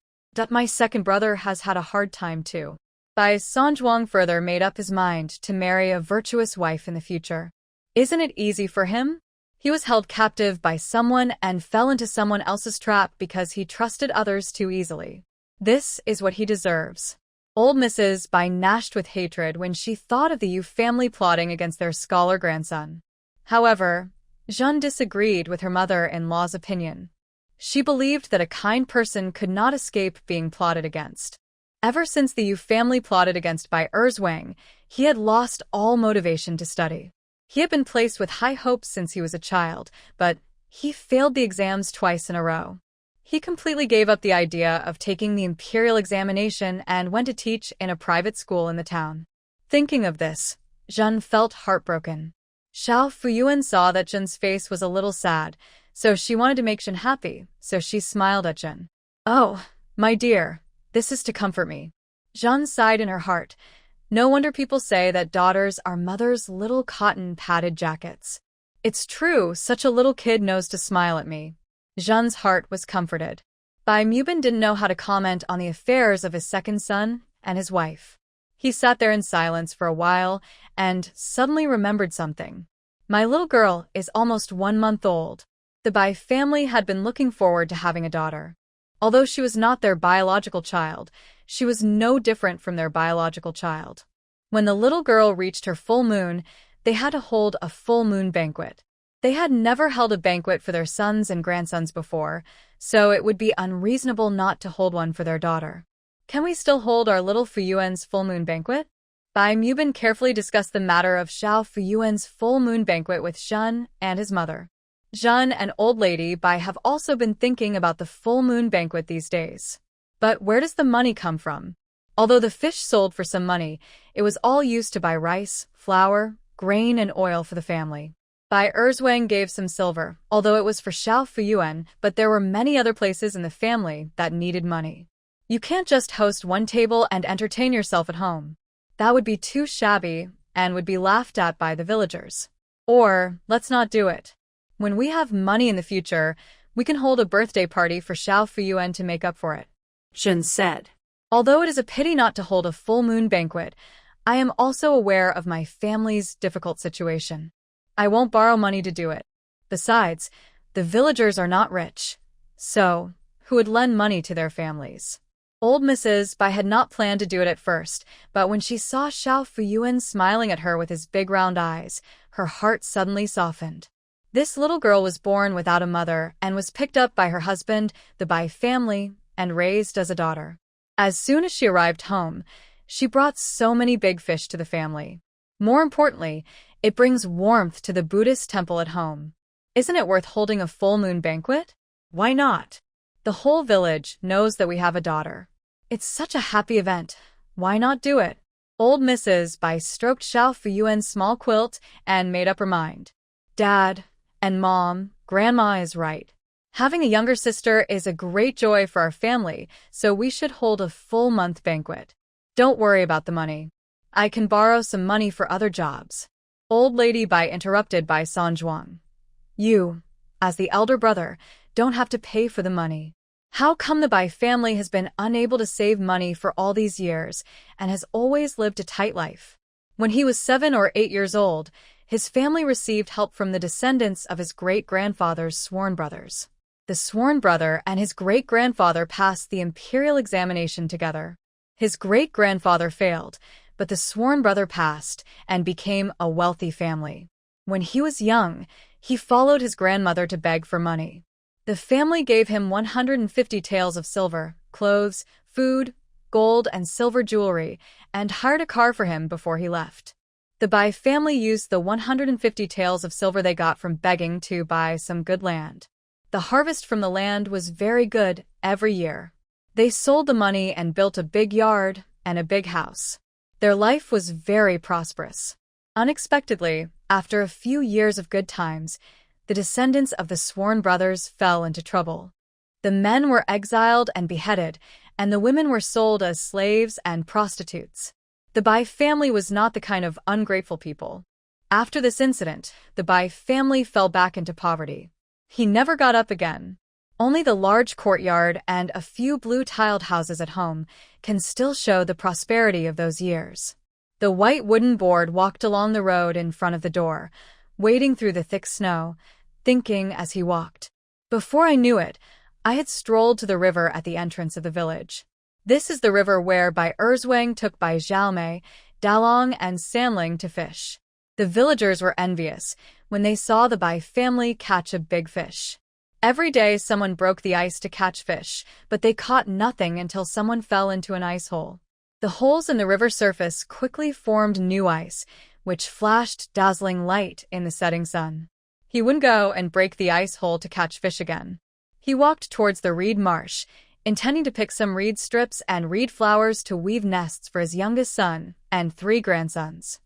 My second brother has had a hard time too. Bai Sanzhuang further made up his mind to marry a virtuous wife in the future. Isn't it easy for him? He was held captive by someone and fell into someone else's trap because he trusted others too easily. This is what he deserves. Old Mrs. Bai gnashed with hatred when she thought of the Yu family plotting against their scholar grandson. However, Jeanne disagreed with her mother-in-law's opinion. She believed that a kind person could not escape being plotted against. Ever since the Yu family plotted against Bai Erzwang, he had lost all motivation to study. He had been placed with high hopes since he was a child, but he failed the exams twice in a row. He completely gave up the idea of taking the imperial examination and went to teach in a private school in the town. Thinking of this, Jeanne felt heartbroken. Xiao Fuyuan saw that Jeanne's face was a little sad, so she wanted to make Jeanne happy, so she smiled at Jeanne. Oh, my dear, this is to comfort me. Jeanne sighed in her heart. No wonder people say that daughters are mother's little cotton-padded jackets. It's true, such a little kid knows to smile at me. Jeanne's heart was comforted. Bai Mubin didn't know how to comment on the affairs of his second son and his wife. He sat there in silence for a while and suddenly remembered something. My little girl is almost 1 month old. The Bai family had been looking forward to having a daughter. Although she was not their biological child, she was no different from their biological child. When the little girl reached her full moon, they had to hold a full moon banquet. They had never held a banquet for their sons and grandsons before, so it would be unreasonable not to hold one for their daughter. Can we still hold our little Fuyuan's full moon banquet? Bai Mubin carefully discussed the matter of Xiao Fuyuan's full moon banquet with Jeanne and his mother. Jeanne and old lady Bai have also been thinking about the full moon banquet these days. But where does the money come from? Although the fish sold for some money, it was all used to buy rice, flour, grain, and oil for the family. Bai Erzwang gave some silver, although it was for Xiao Fuyuan, but there were many other places in the family that needed money. You can't just host one table and entertain yourself at home. That would be too shabby and would be laughed at by the villagers. Or, let's not do it. When we have money in the future, we can hold a birthday party for Xiao Fuyuan to make up for it,
Jeanne said.
Although it is a pity not to hold a full moon banquet, I am also aware of my family's difficult situation. I won't borrow money to do it. Besides, the villagers are not rich, so who would lend money to their families? Old Mrs. Bai had not planned to do it at first, but when she saw Xiao Fuyuan smiling at her with his big round eyes, her heart suddenly softened. This little girl was born without a mother and was picked up by her husband, the Bai family, and raised as a daughter. As soon as she arrived home, she brought so many big fish to the family. More importantly, it brings warmth to the Buddhist temple at home. Isn't it worth holding a full moon banquet?
Why not?
The whole village knows that we have a daughter. It's such a happy event. Why not do it? Old Mrs. Bai stroked Xiao Fuyuan's small quilt and made up her mind. Dad and Mom, Grandma is right. Having a younger sister is a great joy for our family, so we should hold a full-month banquet. Don't worry about the money. I can borrow some money for other jobs. Old Lady Bai interrupted by San Zhuang. You, as the elder brother, don't have to pay for the money. How come the Bai family has been unable to save money for all these years and has always lived a tight life? When he was 7 or 8 years old, his family received help from the descendants of his great-grandfather's sworn brothers. The sworn brother and his great-grandfather passed the imperial examination together. His great-grandfather failed, but the sworn brother passed and became a wealthy family. When he was young, he followed his grandmother to beg for money. The family gave him 150 taels of silver, clothes, food, gold, and silver jewelry, and hired a car for him before he left. The Bai family used the 150 taels of silver they got from begging to buy some good land. The harvest from the land was very good every year. They sold the money and built a big yard and a big house. Their life was very prosperous. Unexpectedly, after a few years of good times, the descendants of the sworn brothers fell into trouble. The men were exiled and beheaded, and the women were sold as slaves and prostitutes. The Bai family was not the kind of ungrateful people. After this incident, the Bai family fell back into poverty. He never got up again. Only the large courtyard and a few blue-tiled houses at home can still show the prosperity of those years. The white wooden board walked along the road in front of the door, wading through the thick snow, thinking as he walked. Before I knew it, I had strolled to the river at the entrance of the village. This is the river where Bai Erzwang took Bai Zhaomei, Dalong, and Sanling to fish. The villagers were envious when they saw the Bai family catch a big fish. Every day someone broke the ice to catch fish, but they caught nothing until someone fell into an ice hole. The holes in the river surface quickly formed new ice, which flashed dazzling light in the setting sun. He wouldn't go and break the ice hole to catch fish again. He walked towards the reed marsh, intending to pick some reed strips and reed flowers to weave nests for his youngest son and 3 grandsons.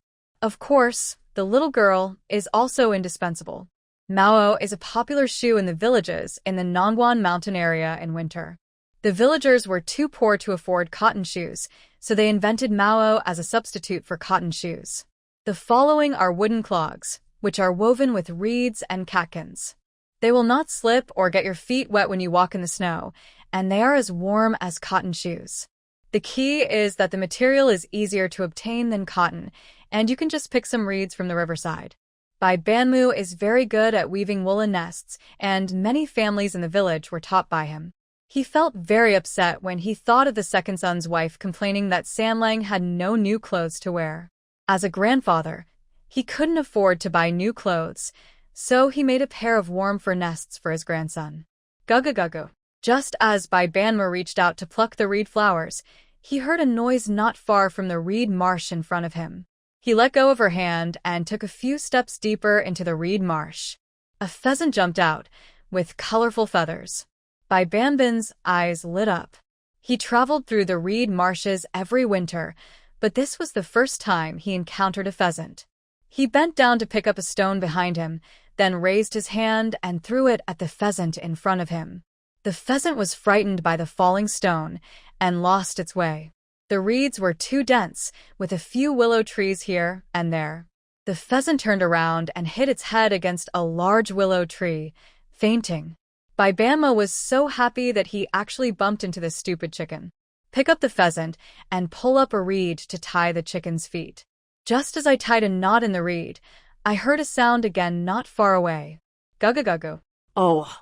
Of course, the little girl is also indispensable. Mao is a popular shoe in the villages in the Nongguan mountain area in winter. The villagers were too poor to afford cotton shoes, so they invented Mao as a substitute for cotton shoes. The following are wooden clogs, which are woven with reeds and catkins. They will not slip or get your feet wet when you walk in the snow, and they are as warm as cotton shoes. The key is that the material is easier to obtain than cotton, and you can just pick some reeds from the riverside. Bai Banmu is very good at weaving woolen nests, and many families in the village were taught by him. He felt very upset when he thought of the second son's wife complaining that Sanlang had no new clothes to wear. As a grandfather, he couldn't afford to buy new clothes, so he made a pair of warm fur nests for his grandson. Gugu. Just as Bai Banmu reached out to pluck the reed flowers, he heard a noise not far from the reed marsh in front of him. He let go of her hand and took a few steps deeper into the reed marsh. A pheasant jumped out, with colorful feathers. Bai Banbin's eyes lit up. He traveled through the reed marshes every winter, but this was the first time he encountered a pheasant. He bent down to pick up a stone behind him, then raised his hand and threw it at the pheasant in front of him. The pheasant was frightened by the falling stone and lost its way. The reeds were too dense, with a few willow trees here and there. The pheasant turned around and hit its head against a large willow tree, fainting. Bai Banmu was so happy that he actually bumped into the stupid chicken. Pick up the pheasant and pull up a reed to tie the chicken's feet. Just as I tied a knot in the reed, I heard a sound again not far away. Gugu.
Oh.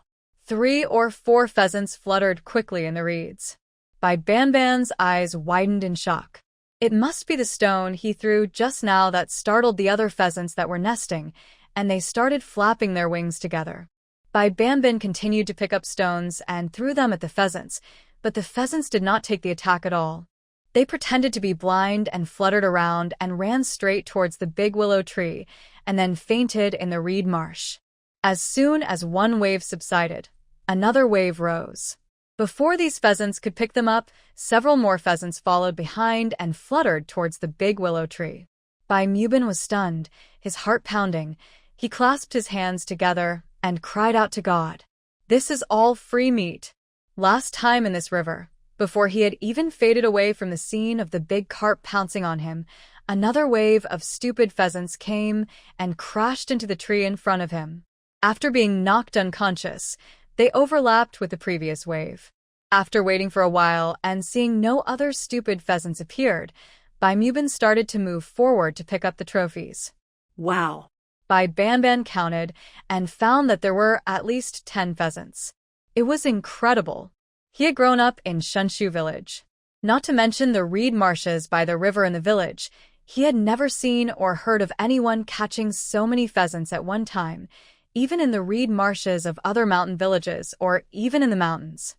3 or 4 pheasants fluttered quickly in the reeds. Bai Banban's eyes widened in shock. It must be the stone he threw just now that startled the other pheasants that were nesting, and they started flapping their wings together. Bai Banban continued to pick up stones and threw them at the pheasants, But the pheasants did not take the attack at all. They pretended to be blind and fluttered around and ran straight towards the big willow tree and then fainted in the reed marsh. As soon as one wave subsided, another wave rose. Before these pheasants could pick them up, several more pheasants followed behind and fluttered towards the big willow tree. Bai Mubin was stunned, his heart pounding. He clasped his hands together and cried out to God. This is all free meat. Last time in this river, before he had even faded away from the scene of the big carp pouncing on him, another wave of stupid pheasants came and crashed into the tree in front of him. After being knocked unconscious, they overlapped with the previous wave. After waiting for a while and seeing no other stupid pheasants appeared, Bai Mubin started to move forward to pick up the trophies.
Wow.
Bai Banban counted and found that there were at least 10 pheasants. It was incredible. He had grown up in Shunshu village. Not to mention the reed marshes by the river in the village, he had never seen or heard of anyone catching so many pheasants at one time, even in the reed marshes of other mountain villages or even in the mountains.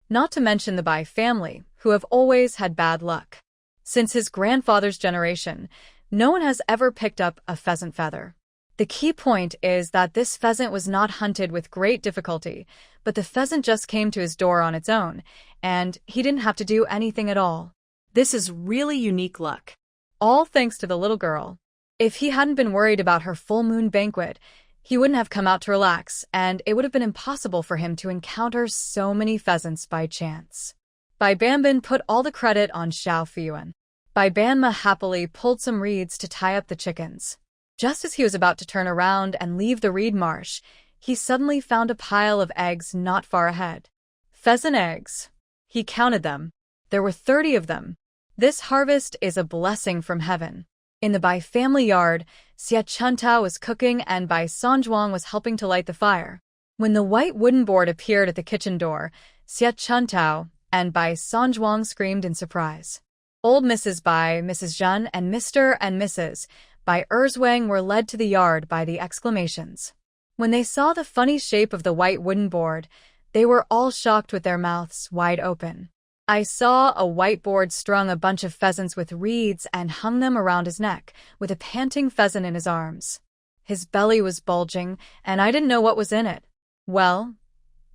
Not to mention the Bai family, who have always had bad luck. Since his grandfather's generation, no one has ever picked up a pheasant feather. The key point is that this pheasant was not hunted with great difficulty, but the pheasant just came to his door on its own, and he didn't have to do anything at all.
This is really unique luck.
All thanks to the little girl. If he hadn't been worried about her full moon banquet, he wouldn't have come out to relax, and it would have been impossible for him to encounter so many pheasants by chance. Bai Banban put all the credit on Xiao Fiyuan. Bai Banma happily pulled some reeds to tie up the chickens. Just as he was about to turn around and leave the reed marsh, he suddenly found a pile of eggs not far ahead. Pheasant eggs. He counted them. There were 30 of them. This harvest is a blessing from heaven. In the Bai family yard, Xia Chuntao was cooking and Bai Sanjuang was helping to light the fire. When the white wooden board appeared at the kitchen door, Xia Chuntao and Bai Sanjuang screamed in surprise. Old Mrs. Bai, Mrs. Zhen, and Mr. and Mrs. Bai Erzwang were led to the yard by the exclamations. When they saw the funny shape of the white wooden board, they were all shocked with their mouths wide open. I saw a whiteboard strung a bunch of pheasants with reeds and hung them around his neck, with a panting pheasant in his arms. His belly was bulging, and I didn't know what was in it. Well,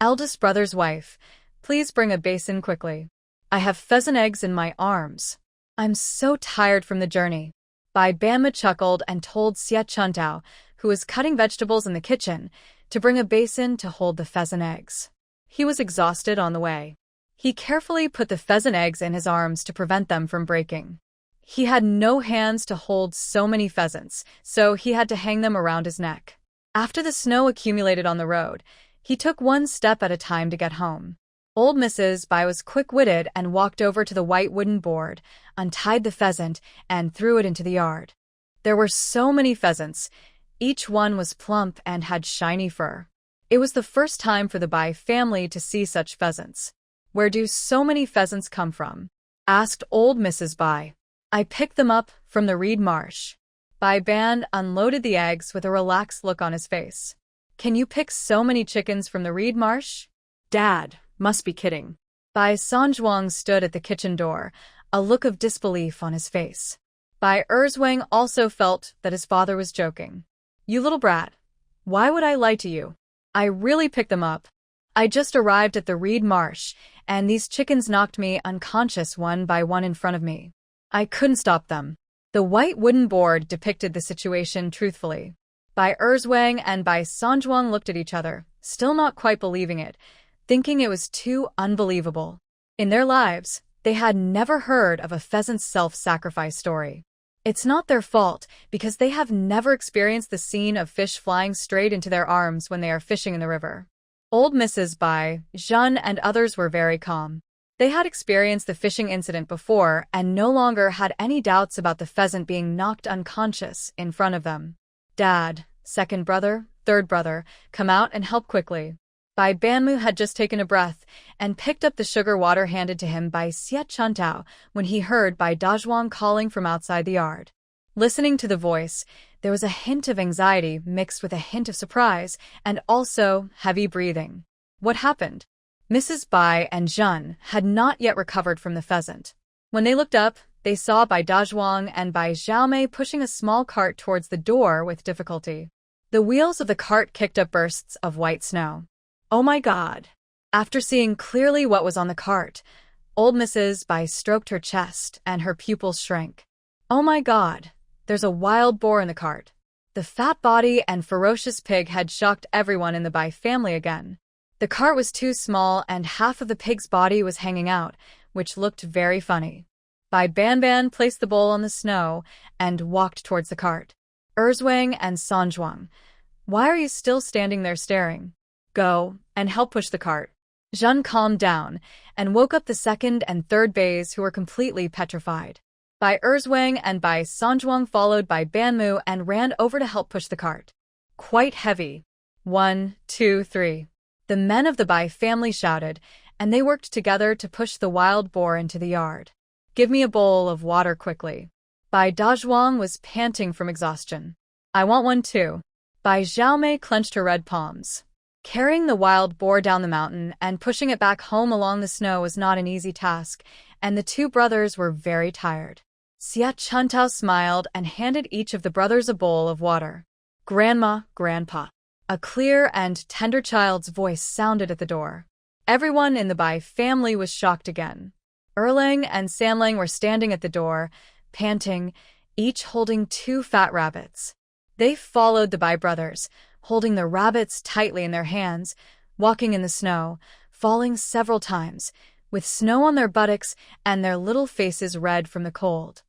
eldest brother's wife, please bring a basin quickly. I have pheasant eggs in my arms. I'm so tired from the journey. Bai Banma chuckled and told Xia Chuntao, who was cutting vegetables in the kitchen, to bring a basin to hold the pheasant eggs. He was exhausted on the way. He carefully put the pheasant eggs in his arms to prevent them from breaking. He had no hands to hold so many pheasants, so he had to hang them around his neck. After the snow accumulated on the road, he took one step at a time to get home. Old Mrs. Bai was quick-witted and walked over to the white wooden board, untied the pheasant, and threw it into the yard. There were so many pheasants. Each one was plump and had shiny fur. It was the first time for the Bai family to see such pheasants. Where do so many pheasants come from? Asked old Mrs. Bai. I picked them up from the reed marsh. Bai Ban unloaded the eggs with a relaxed look on his face. Can you pick so many chickens from the reed marsh?
Dad, must be kidding.
Bai Sanjuang stood at the kitchen door, a look of disbelief on his face. Bai Erzwang also felt that his father was joking. You little brat. Why would I lie to you? I really picked them up. I just arrived at the reed marsh, and these chickens knocked me unconscious one by one in front of me. I couldn't stop them. The white wooden board depicted the situation truthfully. Bai Erzwang and Bai Sanjuang looked at each other, still not quite believing it, thinking it was too unbelievable. In their lives, they had never heard of a pheasant's self-sacrifice story. It's not their fault, because they have never experienced the scene of fish flying straight into their arms when they are fishing in the river. Old Mrs. Bai, Zhen, and others were very calm. They had experienced the fishing incident before and no longer had any doubts about the pheasant being knocked unconscious in front of them. Dad, second brother, third brother, come out and help quickly. Bai Banmu had just taken a breath and picked up the sugar water handed to him by Xia Chuntao when he heard Bai Dazhuang calling from outside the yard. Listening to the voice, there was a hint of anxiety mixed with a hint of surprise and also heavy breathing. What happened? Mrs. Bai and Zhen had not yet recovered from the pheasant. When they looked up, they saw Bai Dazhuang and Bai Xiaomei pushing a small cart towards the door with difficulty. The wheels of the cart kicked up bursts of white snow.
Oh my God!
After seeing clearly what was on the cart, old Mrs. Bai stroked her chest and her pupils shrank. Oh my God! There's a wild boar in the cart. The fat body and ferocious pig had shocked everyone in the Bai family again. The cart was too small and half of the pig's body was hanging out, which looked very funny. Bai Banban placed the bowl on the snow and walked towards the cart. Erzwang and Sanzhuang, why are you still standing there staring? Go and help push the cart. Zhen calmed down and woke up the second and third bays who were completely petrified. Bai Erzwang and Bai Sanzhuang followed Bai Banmu and ran over to help push the cart. Quite heavy. 1, 2, 3. The men of the Bai family shouted, and they worked together to push the wild boar into the yard. Give me a bowl of water quickly. Bai Dazhuang was panting from exhaustion. I want one too. Bai Xiaomei clenched her red palms. Carrying the wild boar down the mountain and pushing it back home along the snow was not an easy task, and the two brothers were very tired. Xia Chuntao smiled and handed each of the brothers a bowl of water. Grandma, Grandpa. A clear and tender child's voice sounded at the door. Everyone in the Bai family was shocked again. Erlang and Sanlang were standing at the door, panting, each holding 2 fat rabbits. They followed the Bai brothers, holding the rabbits tightly in their hands, walking in the snow, falling several times, with snow on their buttocks and their little faces red from the cold.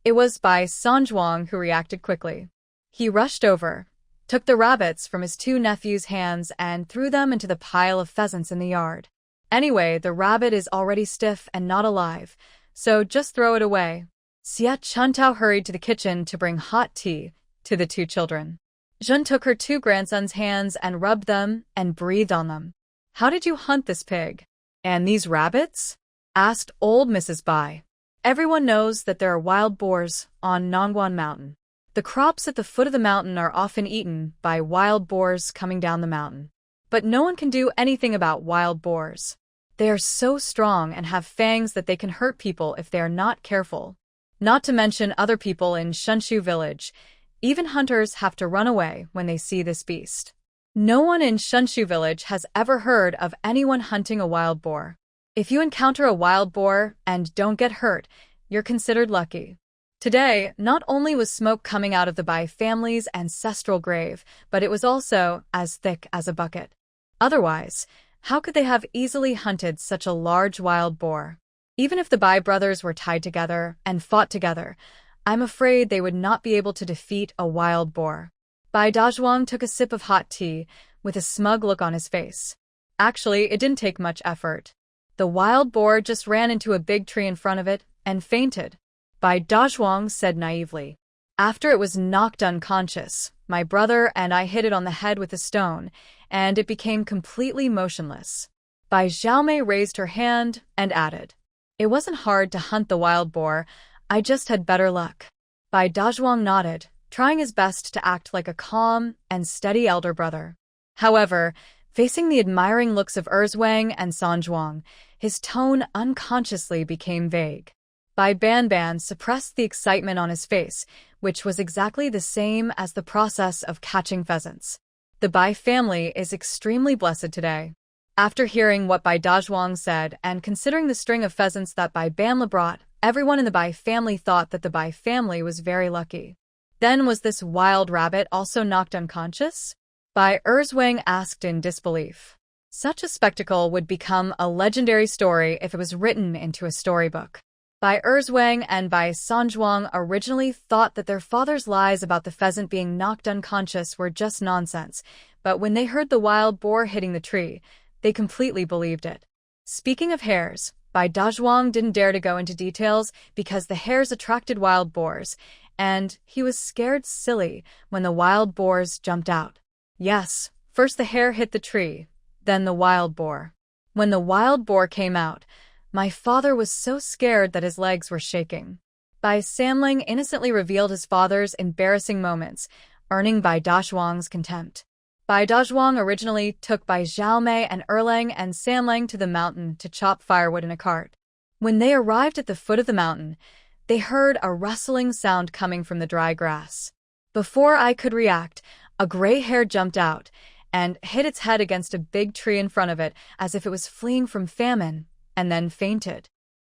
It was Bai Sanzhuang who reacted quickly. He rushed over, took the rabbits from his 2 nephews' hands and threw them into the pile of pheasants in the yard. Anyway, the rabbit is already stiff and not alive, so just throw it away. Xia Chuntao hurried to the kitchen to bring hot tea to the 2 children. Zhen took her 2 grandsons' hands and rubbed them and breathed on them. How did you hunt this pig? And these rabbits? Asked old Mrs. Bai. Everyone knows that there are wild boars on Nongguan Mountain. The crops at the foot of the mountain are often eaten by wild boars coming down the mountain. But no one can do anything about wild boars. They are so strong and have fangs that they can hurt people if they are not careful. Not to mention other people in Shunshu village. Even hunters have to run away when they see this beast. No one in Shunshu village has ever heard of anyone hunting a wild boar. If you encounter a wild boar and don't get hurt, you're considered lucky. Today, not only was smoke coming out of the Bai family's ancestral grave, but it was also as thick as a bucket. Otherwise, how could they have easily hunted such a large wild boar? Even if the Bai brothers were tied together and fought together, I'm afraid they would not be able to defeat a wild boar. Bai Dazhuang took a sip of hot tea with a smug look on his face. Actually, it didn't take much effort. The wild boar just ran into a big tree in front of it and fainted. Bai Dazhuang said naively. After it was knocked unconscious, my brother and I hit it on the head with a stone, and it became completely motionless. Bai Xiaomei raised her hand and added, It wasn't hard to hunt the wild boar, I just had better luck. Bai Dazhuang nodded, trying his best to act like a calm and steady elder brother. However, facing the admiring looks of Erzwang and Sanzhuang, his tone unconsciously became vague. Bai Banban suppressed the excitement on his face, which was exactly the same as the process of catching pheasants. The Bai family is extremely blessed today. After hearing what Bai Dazhuang said and considering the string of pheasants that Bai Banla brought, everyone in the Bai family thought that the Bai family was very lucky. Then was this wild rabbit also knocked unconscious? Bai Erzwang asked in disbelief. Such a spectacle would become a legendary story if it was written into a storybook. Bai Erzwang and Bai Sanzhuang originally thought that their father's lies about the pheasant being knocked unconscious were just nonsense, but when they heard the wild boar hitting the tree, they completely believed it. Speaking of hares, Bai Dazhuang didn't dare to go into details because the hares attracted wild boars, and he was scared silly when the wild boars jumped out. Yes, first the hare hit the tree, then the wild boar. When the wild boar came out, my father was so scared that his legs were shaking. Bai Sanlang innocently revealed his father's embarrassing moments, earning Bai Dazhuang's contempt. Bai Dazhuang originally took Bai Xiaomei and Erlang and Sanlang to the mountain to chop firewood in a cart. When they arrived at the foot of the mountain, they heard a rustling sound coming from the dry grass. Before I could react, a gray hair jumped out and hit its head against a big tree in front of it as if it was fleeing from famine, and then fainted.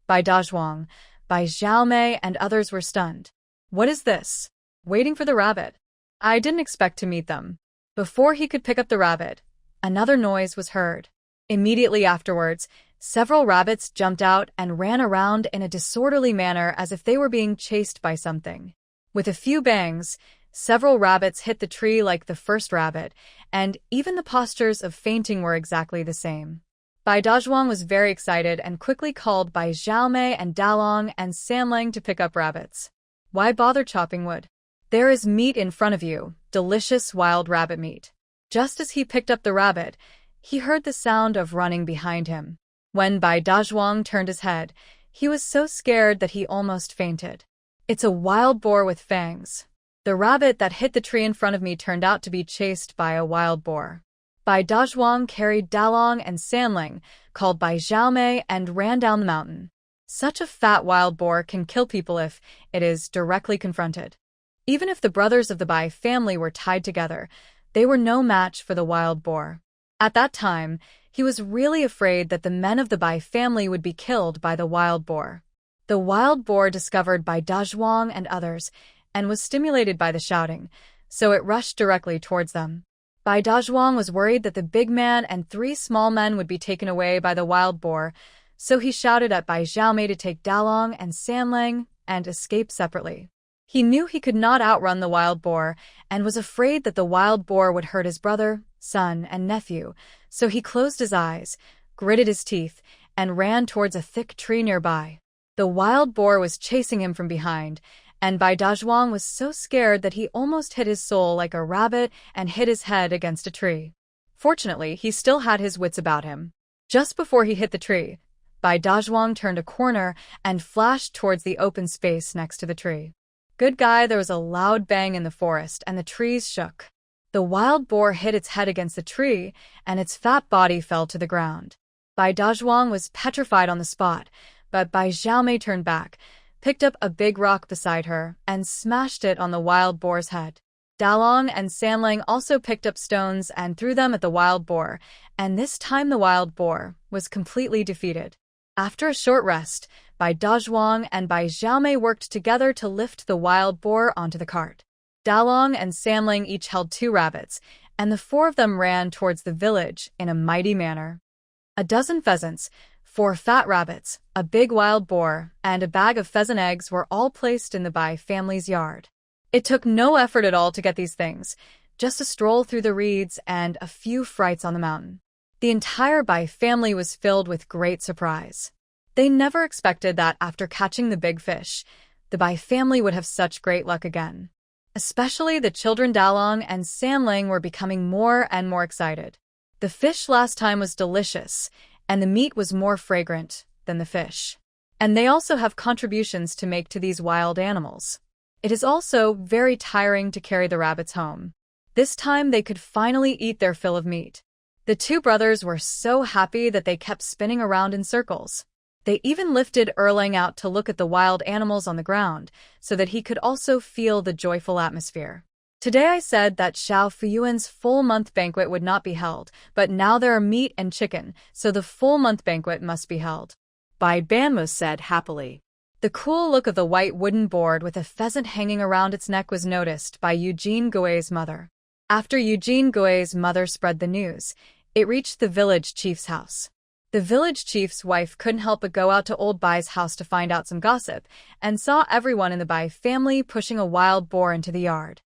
Bai Dazhuang, Bai Xiaomei, and others were stunned. What is this? Waiting for the rabbit. I didn't expect to meet them. Before he could pick up the rabbit, another noise was heard. Immediately afterwards, several rabbits jumped out and ran around in a disorderly manner as if they were being chased by something. With a few bangs, several rabbits hit the tree like the first rabbit, and even the postures of fainting were exactly the same. Bai Dazhuang was very excited and quickly called Bai Xiaomei and Dalong and Sanlang to pick up rabbits. Why bother chopping wood? There is meat in front of you, delicious wild rabbit meat. Just as he picked up the rabbit, he heard the sound of running behind him. When Bai Dazhuang turned his head, he was so scared that he almost fainted. It's a wild boar with fangs. The rabbit that hit the tree in front of me turned out to be chased by a wild boar. Bai Dazhuang carried Dalong and Sanling, called Bai Xiaomei, and ran down the mountain. Such a fat wild boar can kill people if it is directly confronted. Even if the brothers of the Bai family were tied together, they were no match for the wild boar. At that time, he was really afraid that the men of the Bai family would be killed by the wild boar. The wild boar discovered Bai Dazhuang and others and was stimulated by the shouting, so it rushed directly towards them. Bai Dazhuang was worried that the big man and 3 small men would be taken away by the wild boar, so he shouted at Bai Xiaomei to take Dalong and Sanlang and escape separately. He knew he could not outrun the wild boar and was afraid that the wild boar would hurt his brother, son, and nephew, so he closed his eyes, gritted his teeth, and ran towards a thick tree nearby. The wild boar was chasing him from behind, and Bai Dazhuang was so scared that he almost hit his soul like a rabbit and hit his head against a tree. Fortunately, he still had his wits about him. Just before he hit the tree, Bai Dazhuang turned a corner and flashed towards the open space next to the tree. Good guy, there was a loud bang in the forest and the trees shook. The wild boar hit its head against the tree and its fat body fell to the ground. Bai Dazhuang was petrified on the spot, but Bai Xiaomei turned back, picked up a big rock beside her, and smashed it on the wild boar's head. Dalong and Sanlang also picked up stones and threw them at the wild boar, and this time the wild boar was completely defeated. After a short rest, Bai Dazhuang and Bai Xiaomei worked together to lift the wild boar onto the cart. Dalong and Sanling each held 2 rabbits, and the 4 of them ran towards the village in a mighty manner. A dozen pheasants, 4 fat rabbits, a big wild boar, and a bag of pheasant eggs were all placed in the Bai family's yard. It took no effort at all to get these things, just a stroll through the reeds and a few frights on the mountain. The entire Bai family was filled with great surprise. They never expected that after catching the big fish, the Bai family would have such great luck again. Especially the children Dalong and Sanling were becoming more and more excited. The fish last time was delicious, and the meat was more fragrant than the fish. And they also have contributions to make to these wild animals. It is also very tiring to carry the rabbits home. This time they could finally eat their fill of meat. The 2 brothers were so happy that they kept spinning around in circles. They even lifted Erlang out to look at the wild animals on the ground, so that he could also feel the joyful atmosphere. Today I said that Xiao Fuyuan's full-month banquet would not be held, but now there are meat and chicken, so the full-month banquet must be held.
Bai Banmu said happily.
The cool look of the white wooden board with a pheasant hanging around its neck was noticed by Eugene Gui's mother. After Eugene Gui's mother spread the news, it reached the village chief's house. The village chief's wife couldn't help but go out to old Bai's house to find out some gossip, and saw everyone in the Bai family pushing a wild boar into the yard.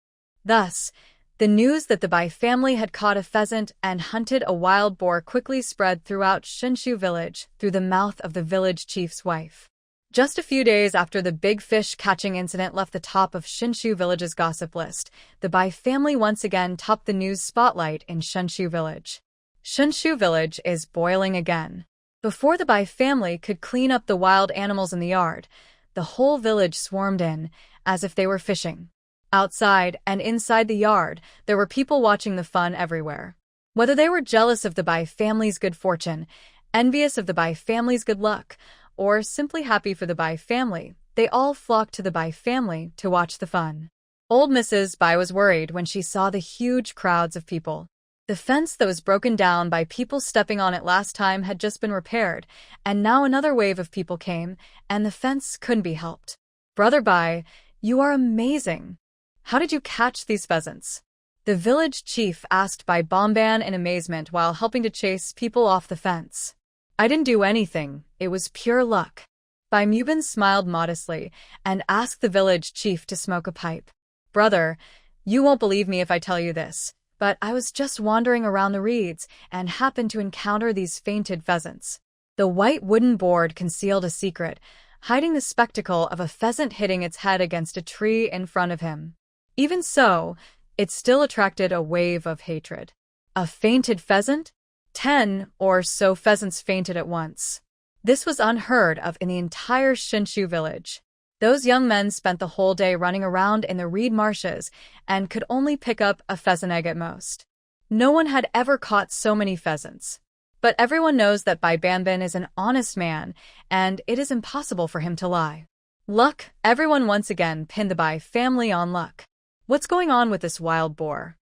Thus, the news that the Bai family had caught a pheasant and hunted a wild boar quickly spread throughout Shinshu village through the mouth of the village chief's wife. Just a few days after the big fish catching incident left the top of Shinshu village's gossip list, the Bai family once again topped the news spotlight in Shinshu village. Shinshu village is boiling again. Before the Bai family could clean up the wild animals in the yard, the whole village swarmed in, as if they were fishing. Outside and inside the yard, there were people watching the fun everywhere. Whether they were jealous of the Bai family's good fortune, envious of the Bai family's good luck, or simply happy for the Bai family, they all flocked to the Bai family to watch the fun. Old Mrs. Bai was worried when she saw the huge crowds of people. The fence that was broken down by people stepping on it last time had just been repaired, and now another wave of people came, and the fence couldn't be helped. Brother Bai, you are amazing. How did you catch these pheasants? The village chief asked Bai Bomban in amazement while helping to chase people off the fence. I didn't do anything, it was pure luck. Bai Mubin smiled modestly and asked the village chief to smoke a pipe. Brother, you won't believe me if I tell you this, but I was just wandering around the reeds and happened to encounter these fainted pheasants. The white wooden board concealed a secret, hiding the spectacle of a pheasant hitting its head against a tree in front of him. Even so, it still attracted a wave of hatred. A fainted pheasant? 10 or so pheasants fainted at once. This was unheard of in the entire Shinshu village. Those young men spent the whole day running around in the reed marshes and could only pick up a pheasant egg at most. No one had ever caught so many pheasants. But everyone knows that Bai Banban is an honest man, and it is impossible for him to lie. Luck, everyone once again pinned the Bai family on luck. What's going on with this wild boar?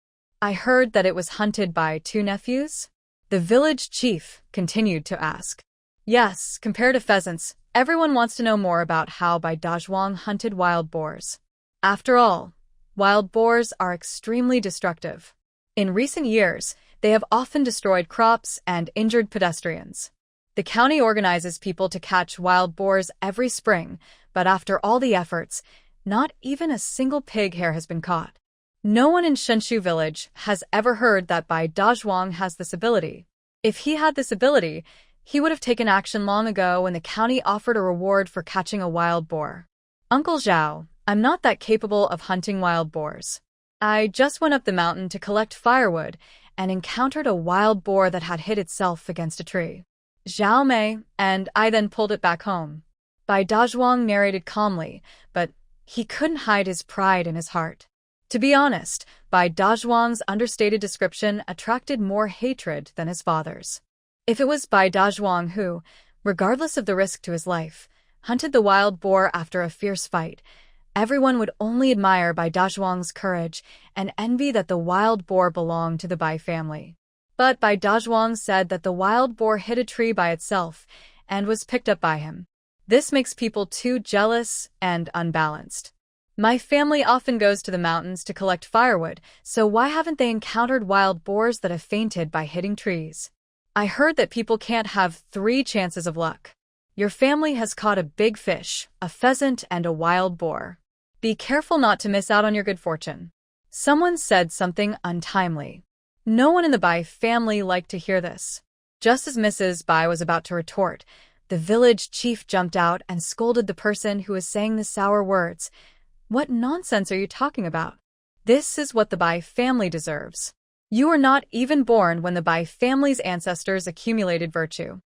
I heard that it was hunted by 2 nephews? The village chief continued to ask. Yes, compared to pheasants, everyone wants to know more about how Bai Dazhuang hunted wild boars. After all, wild boars are extremely destructive. In recent years, they have often destroyed crops and injured pedestrians. The county organizes people to catch wild boars every spring, but after all the efforts, not even a single pig hair has been caught. No one in Shenshu village has ever heard that Bai Dazhuang has this ability. If he had this ability, he would have taken action long ago when the county offered a reward for catching a wild boar. Uncle Zhao, I'm not that capable of hunting wild boars. I just went up the mountain to collect firewood and encountered a wild boar that had hit itself against a tree. Zhao Mei, and I then pulled it back home. Bai Dazhuang narrated calmly, but he couldn't hide his pride in his heart. To be honest, Bai Dazhuang's understated description attracted more hatred than his father's. If it was Bai Dazhuang who, regardless of the risk to his life, hunted the wild boar after a fierce fight, everyone would only admire Bai Dazhuang's courage and envy that the wild boar belonged to the Bai family. But Bai Dazhuang said that the wild boar hit a tree by itself and was picked up by him. This makes people too jealous and unbalanced. My family often goes to the mountains to collect firewood, so why haven't they encountered wild boars that have fainted by hitting trees? I heard that people can't have 3 chances of luck. Your family has caught a big fish, a pheasant, and a wild boar. Be careful not to miss out on your good fortune. Someone said something untimely. No one in the Bai family liked to hear this. Just as Mrs. Bai was about to retort, the village chief jumped out and scolded the person who was saying the sour words. What nonsense are you talking about? This is what the Bai family deserves. You were not even born when the Bai family's ancestors accumulated virtue.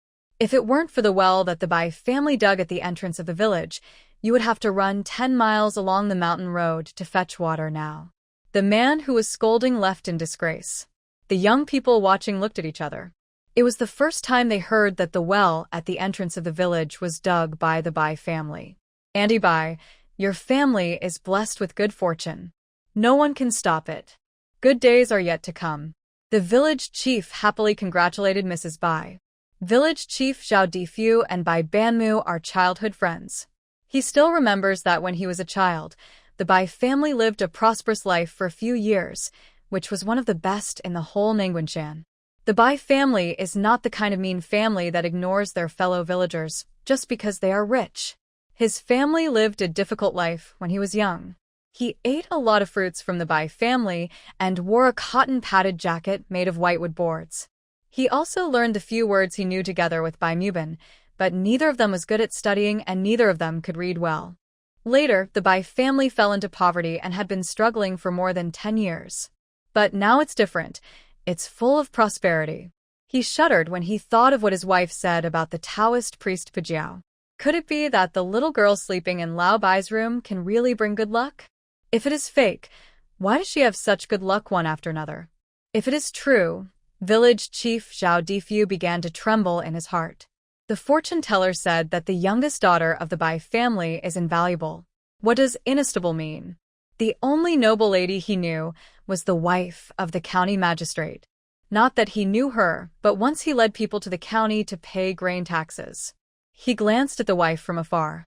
If it weren't for the well that the Bai family dug at the entrance of the village, you would have to run 10 miles along the mountain road to fetch water now. The man who was scolding left in disgrace. The young people watching looked at each other. It was the first time they heard that the well at the entrance of the village was dug by the Bai family. Andy Bai, your family is blessed with good fortune. No one can stop it. Good days are yet to come. The village chief happily congratulated Mrs. Bai. Village chief Zhao Difu and Bai Banmu are childhood friends. He still remembers that when he was a child, the Bai family lived a prosperous life for a few years, which was one of the best in the whole Nangguanshan. The Bai family is not the kind of mean family that ignores their fellow villagers just because they are rich. His family lived a difficult life when he was young. He ate a lot of fruits from the Bai family and wore a cotton-padded jacket made of whitewood boards. He also learned the few words he knew together with Bai Mubin, but neither of them was good at studying and neither of them could read well. Later, the Bai family fell into poverty and had been struggling for more than 10 years. But now it's different. It's full of prosperity. He shuddered when he thought of what his wife said about the Taoist priest Pajiao. Could it be that the little girl sleeping in Lao Bai's room can really bring good luck? If it is fake, why does she have such good luck one after another? If it is true, village chief Zhao Difu began to tremble in his heart. The fortune teller said that the youngest daughter of the Bai family is invaluable. What does inestimable mean? The only noble lady he knew was the wife of the county magistrate. Not that he knew her, but once he led people to the county to pay grain taxes. He glanced at the wife from afar.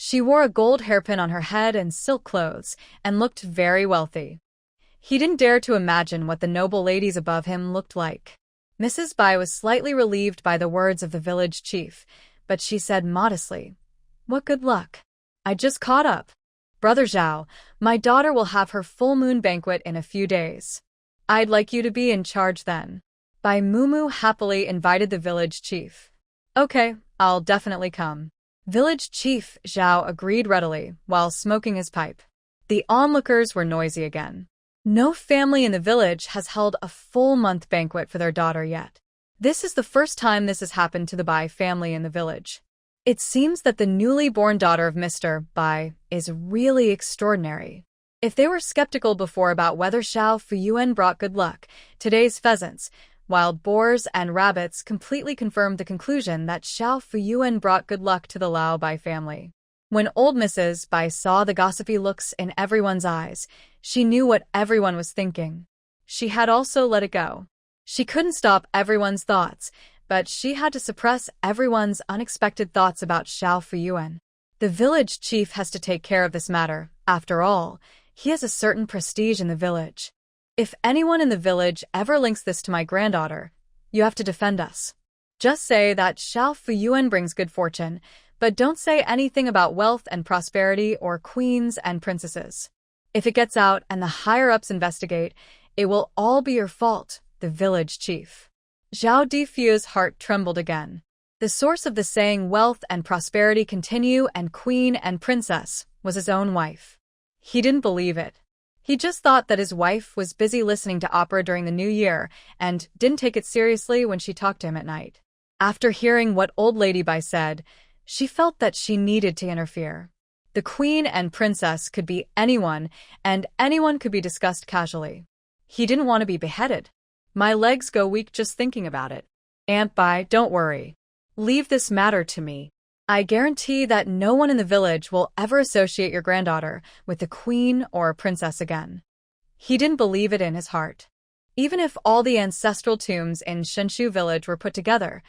She wore a gold hairpin on her head and silk clothes, and looked very wealthy. He didn't dare to imagine what the noble ladies above him looked like. Mrs. Bai was slightly relieved by the words of the village chief, but she said modestly, "What good luck. I just caught up. Brother Zhao, my daughter will have her full moon banquet in a few days. I'd like you to be in charge then." Bai Mumu happily invited the village chief. "Okay, I'll definitely come." Village chief Zhao agreed readily while smoking his pipe. The onlookers were noisy again. No family in the village has held a full-month banquet for their daughter yet. This is the first time this has happened to the Bai family in the village. It seems that the newly born daughter of Mr. Bai is really extraordinary. If they were skeptical before about whether Xiao Fuyuan brought good luck, today's pheasants, wild boars, and rabbits completely confirmed the conclusion that Xiao Fuyuan brought good luck to the Lao Bai family. When old Mrs. Bai saw the gossipy looks in everyone's eyes, she knew what everyone was thinking. She had also let it go. She couldn't stop everyone's thoughts, but she had to suppress everyone's unexpected thoughts about Xiao Fuyuan. The village chief has to take care of this matter. After all, he has a certain prestige in the village. If anyone in the village ever links this to my granddaughter, you have to defend us. Just say that Xiao Fuyuan brings good fortune, but don't say anything about wealth and prosperity or queens and princesses. If it gets out and the higher-ups investigate, it will all be your fault, the village chief. Zhao Difu's heart trembled again. The source of the saying wealth and prosperity continue and queen and princess was his own wife. He didn't believe it. He just thought that his wife was busy listening to opera during the new year and didn't take it seriously when she talked to him at night. After hearing what old Lady Bai said, she felt that she needed to interfere. The queen and princess could be anyone, and anyone could be discussed casually. He didn't want to be beheaded. My legs go weak just thinking about it. Aunt Bai, don't worry. Leave this matter to me. I guarantee that no one in the village will ever associate your granddaughter with a queen or a princess again. He didn't believe it in his heart. Even if all the ancestral tombs in Shenshu village were put together,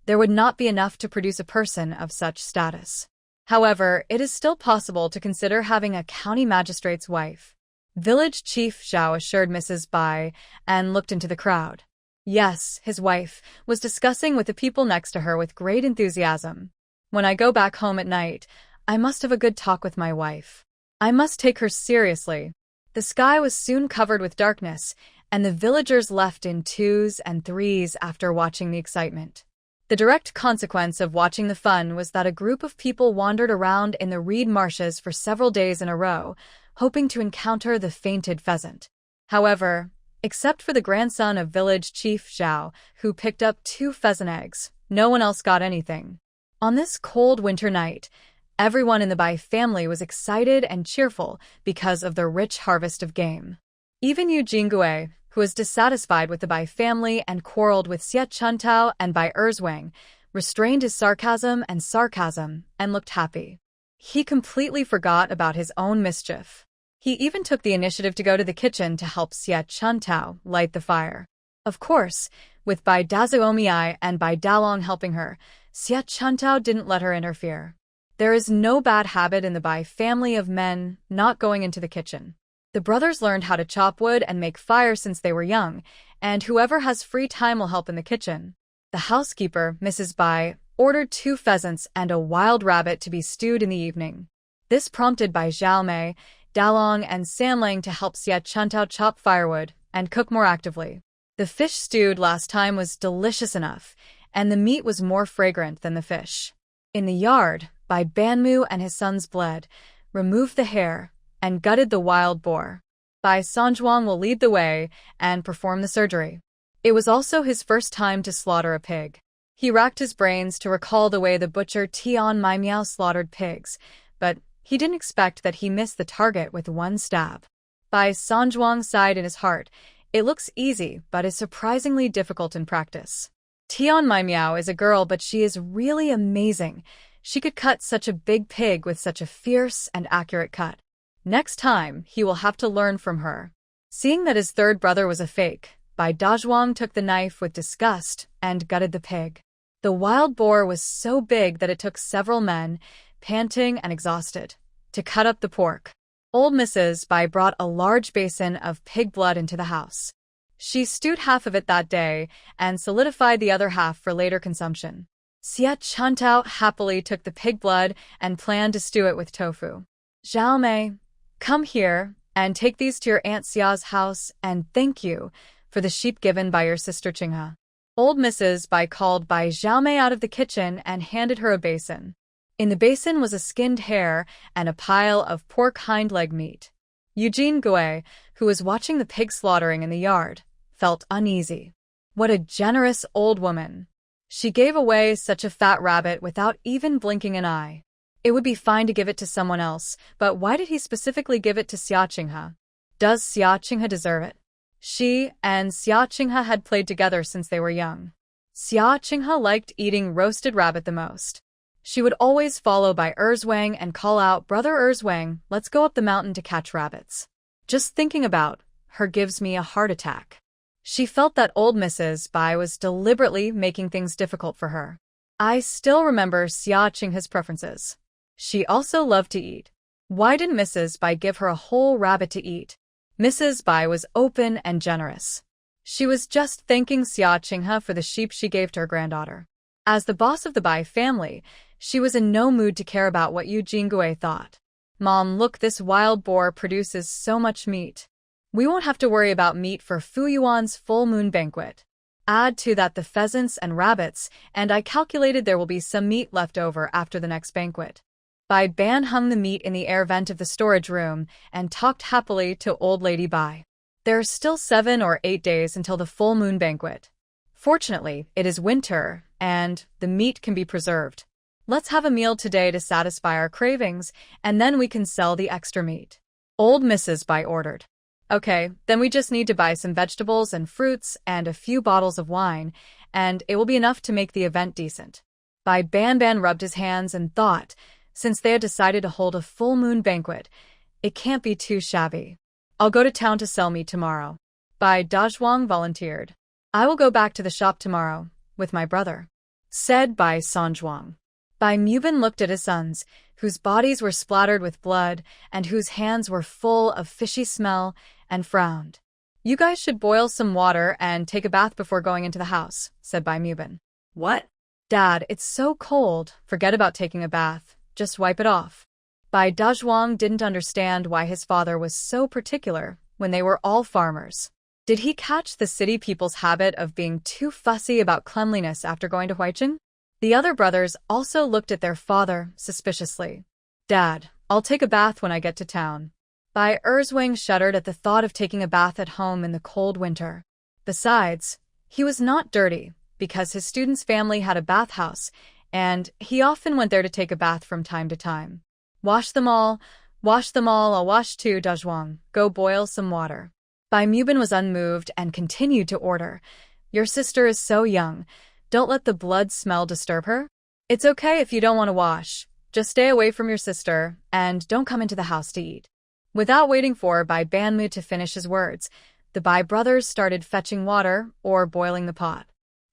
there would not be enough to produce a person of such status. However, it is still possible to consider having a county magistrate's wife. Village Chief Zhao assured Mrs. Bai and looked into the crowd. Yes, his wife was discussing with the people next to her with great enthusiasm. When I go back home at night, I must have a good talk with my wife. I must take her seriously. The sky was soon covered with darkness, and the villagers left in twos and threes after watching the excitement. The direct consequence of watching the fun was that a group of people wandered around in the reed marshes for several days in a row, hoping to encounter the fainted pheasant. However, except for the grandson of village chief Zhao, who picked up 2 pheasant eggs, no one else got anything. On this cold winter night, everyone in the Bai family was excited and cheerful because of the rich harvest of game. Even Yu Jingui, who was dissatisfied with the Bai family and quarreled with Xie Chuntao and Bai Erzwang, restrained his sarcasm and looked happy. He completely forgot about his own mischief. He even took the initiative to go to the kitchen to help Xie Chuntao light the fire. Of course, with Bai Dazuomiai and Bai Dalong helping her, Xie Chuntao didn't let her interfere. There is no bad habit in the Bai family of men not going into the kitchen. The brothers learned how to chop wood and make fire since they were young, and whoever has free time will help in the kitchen. The housekeeper, Mrs. Bai, ordered 2 pheasants and a wild rabbit to be stewed in the evening. This prompted Bai Xiaomei, Dalong, and Sanlang to help Xie Chuntao chop firewood and cook more actively. The fish stewed last time was delicious enough, and the meat was more fragrant than the fish. In the yard, Bai Banmu and his sons bled, removed the hair, and gutted the wild boar. Bai Sanzhuang will lead the way and perform the surgery. It was also his first time to slaughter a pig. He racked his brains to recall the way the butcher Tian Mai Miao slaughtered pigs, but He didn't expect that he missed the target with one stab. Bai Sanzhuang sighed in his heart. It looks easy, but is surprisingly difficult in practice. Tian Mai Miao is a girl, but she is really amazing. She could cut such a big pig with such a fierce and accurate cut. Next time, he will have to learn from her. Seeing that his third brother was a fake, Bai Dazhuang took the knife with disgust and gutted the pig. The wild boar was so big that it took several men, panting and exhausted, to cut up the pork. Old Mrs. Bai brought a large basin of pig blood into the house. She stewed half of it that day and solidified the other half for later consumption. Xia Chantao happily took the pig blood and planned to stew it with tofu. Zhao Mei, come here and take these to your Aunt Xia's house and thank you for the sheep given by your sister Qinghe. Old Mrs. Bai called Bai Zhaomei out of the kitchen and handed her a basin. In the basin was a skinned hare and a pile of pork hind leg meat. Eugene Gui, who was watching the pig slaughtering in the yard, felt uneasy. What a generous old woman. She gave away such a fat rabbit without even blinking an eye. It would be fine to give it to someone else, but why did he specifically give it to Xia Qinghe? Does Xia Qinghe deserve it? She and Xia Qinghe had played together since they were young. Xia Qinghe liked eating roasted rabbit the most. She would always follow by Erzwang and call out, "Brother Erzwang, let's go up the mountain to catch rabbits." Just thinking about her gives me a heart attack. She felt that old Mrs. Bai was deliberately making things difficult for her. I still remember Xia Qinghe's preferences. She also loved to eat. Why didn't Mrs. Bai give her a whole rabbit to eat? Mrs. Bai was open and generous. She was just thanking Xia Qinghe for the sheep she gave to her granddaughter. As the boss of the Bai family, she was in no mood to care about what Eugene Gui thought. Mom, look, this wild boar produces so much meat. We won't have to worry about meat for Fu Yuan's full moon banquet. Add to that the pheasants and rabbits, and I calculated there will be some meat left over after the next banquet. Bai Ban hung the meat in the air vent of the storage room and talked happily to old lady Bai. There are still 7 or 8 days until the full moon banquet. Fortunately, it is winter, and the meat can be preserved. Let's have a meal today to satisfy our cravings, and then we can sell the extra meat. Old Mrs. Bai ordered. Okay, then we just need to buy some vegetables and fruits and a few bottles of wine, and it will be enough to make the event decent. Bai Ban rubbed his hands and thought, since they had decided to hold a full moon banquet, it can't be too shabby. I'll go to town to sell meat tomorrow. Bai Dazhuang volunteered. I will go back to the shop tomorrow, with my brother, said Bai Sanzhuang. Bai Mubin looked at his sons, whose bodies were splattered with blood and whose hands were full of fishy smell, and frowned. You guys should boil some water and take a bath before going into the house, said Bai Mubin.
What?
Dad, it's so cold. Forget about taking a bath. Just wipe it off. Bai Dazhuang didn't understand why his father was so particular when they were all farmers. Did he catch the city people's habit of being too fussy about cleanliness after going to Huicheng? The other brothers also looked at their father suspiciously. Dad, I'll take a bath when I get to town. Bai Erzwang shuddered at the thought of taking a bath at home in the cold winter. Besides, he was not dirty, because his student's family had a bathhouse, and he often went there to take a bath from time to time. Wash them all, I'll wash too, Dazhuang. Go boil some water. Bai Mubin was unmoved and continued to order. Your sister is so young. Don't let the blood smell disturb her. It's okay if you don't want to wash. Just stay away from your sister, and don't come into the house to eat. Without waiting for Bai Banmu to finish his words, the Bai brothers started fetching water or boiling the pot.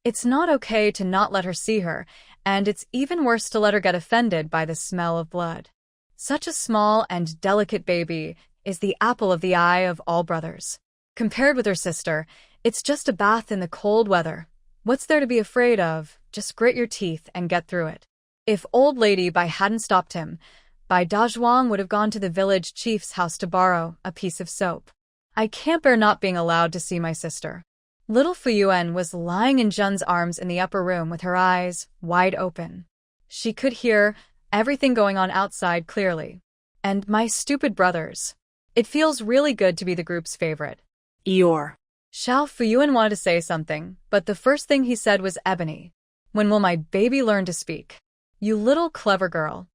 It's not okay to not let her see her, and it's even worse to let her get offended by the smell of blood. Such a small and delicate baby is the apple of the eye of all brothers. Compared with her sister, it's just a bath in the cold weather. What's there to be afraid of? Just grit your teeth and get through it. If old lady Bai hadn't stopped him, Bai Dazhuang would have gone to the village chief's house to borrow a piece of soap. I can't bear not being allowed to see my sister. Little Fuyuan was lying in Zhen's arms in the upper room with her eyes wide open. She could hear everything going on outside clearly. And my stupid brothers. It feels really good to be the group's favorite.
Eeyore.
Xiao Fuyuan wanted to say something, but the first thing he said was Ebony. When will my baby learn to speak? You little clever girl.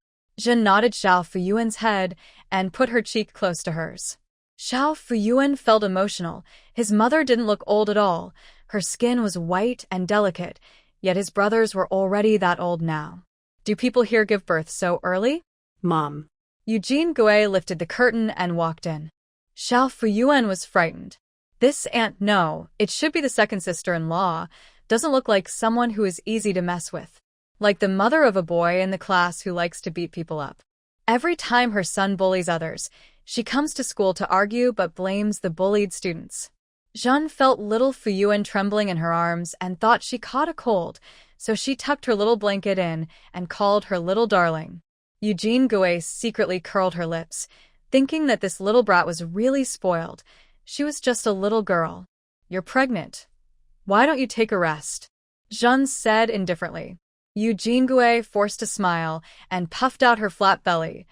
Jin nodded Xiao Fuyuan's head and put her cheek close to hers. Xiao Fuyuan felt emotional. His mother didn't look old at all. Her skin was white and delicate, yet his brothers were already that old now. Do people here give birth so early?
Mom.
Eugene Gui lifted the curtain and walked in. Xiao Fuyuan was frightened. This aunt, no, it should be the second sister-in-law, doesn't look like someone who is easy to mess with. Like the mother of a boy in the class who likes to beat people up. Every time her son bullies others, she comes to school to argue but blames the bullied students. Jeanne felt little Fuyuan trembling in her arms and thought she caught a cold, so she tucked her little blanket in and called her little darling. Eugene Gui secretly curled her lips, thinking that this little brat was really spoiled. She was just a little girl. You're pregnant. Why don't you take a rest? Jeanne said indifferently. Eugene Gui forced a smile and puffed out her flat belly.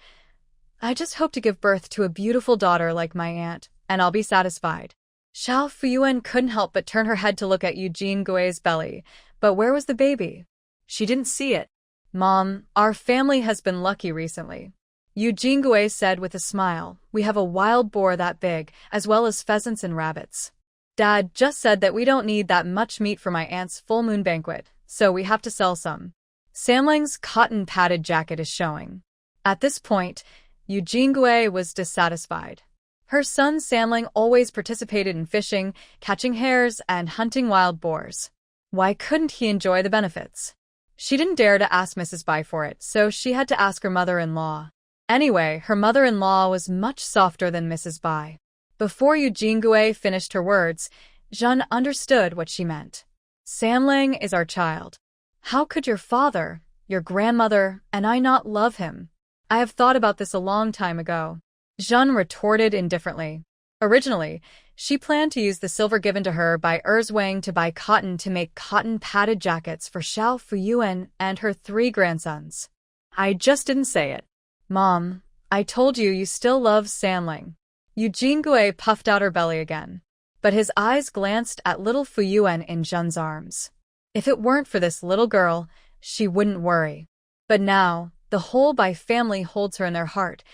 I just hope to give birth to a beautiful daughter like my aunt, and I'll be satisfied. Xiao Fuyuan couldn't help but turn her head to look at Eugene Gui's belly. But where was the baby? She didn't see it. Mom, our family has been lucky recently. Eugene Gui said with a smile. We have a wild boar that big, as well as pheasants and rabbits. Dad just said that we don't need that much meat for my aunt's full moon banquet, so we have to sell some. Samling's cotton padded jacket is showing. At this point, Eugene Gui was dissatisfied. Her son Samling always participated in fishing, catching hares, and hunting wild boars. Why couldn't he enjoy the benefits? She didn't dare to ask Mrs. Bai for it, so she had to ask her mother-in-law. Anyway, her mother-in-law was much softer than Mrs. Bai. Before Eugene Gui finished her words, Jeanne understood what she meant. Samling is our child. How could your father, your grandmother, and I not love him? I have thought about this a long time ago. Jeanne retorted indifferently. Originally, she planned to use the silver given to her by Erzwang to buy cotton to make cotton-padded jackets for Xiao Fuyuan and her 3 grandsons. I just didn't say it. Mom, I told you you still love Samling. Eugene Gui puffed out her belly again. But his eyes glanced at little Fuyuan in Jeanne's arms. If it weren't for this little girl, she wouldn't worry. But now, the whole Bai family holds her in their heart.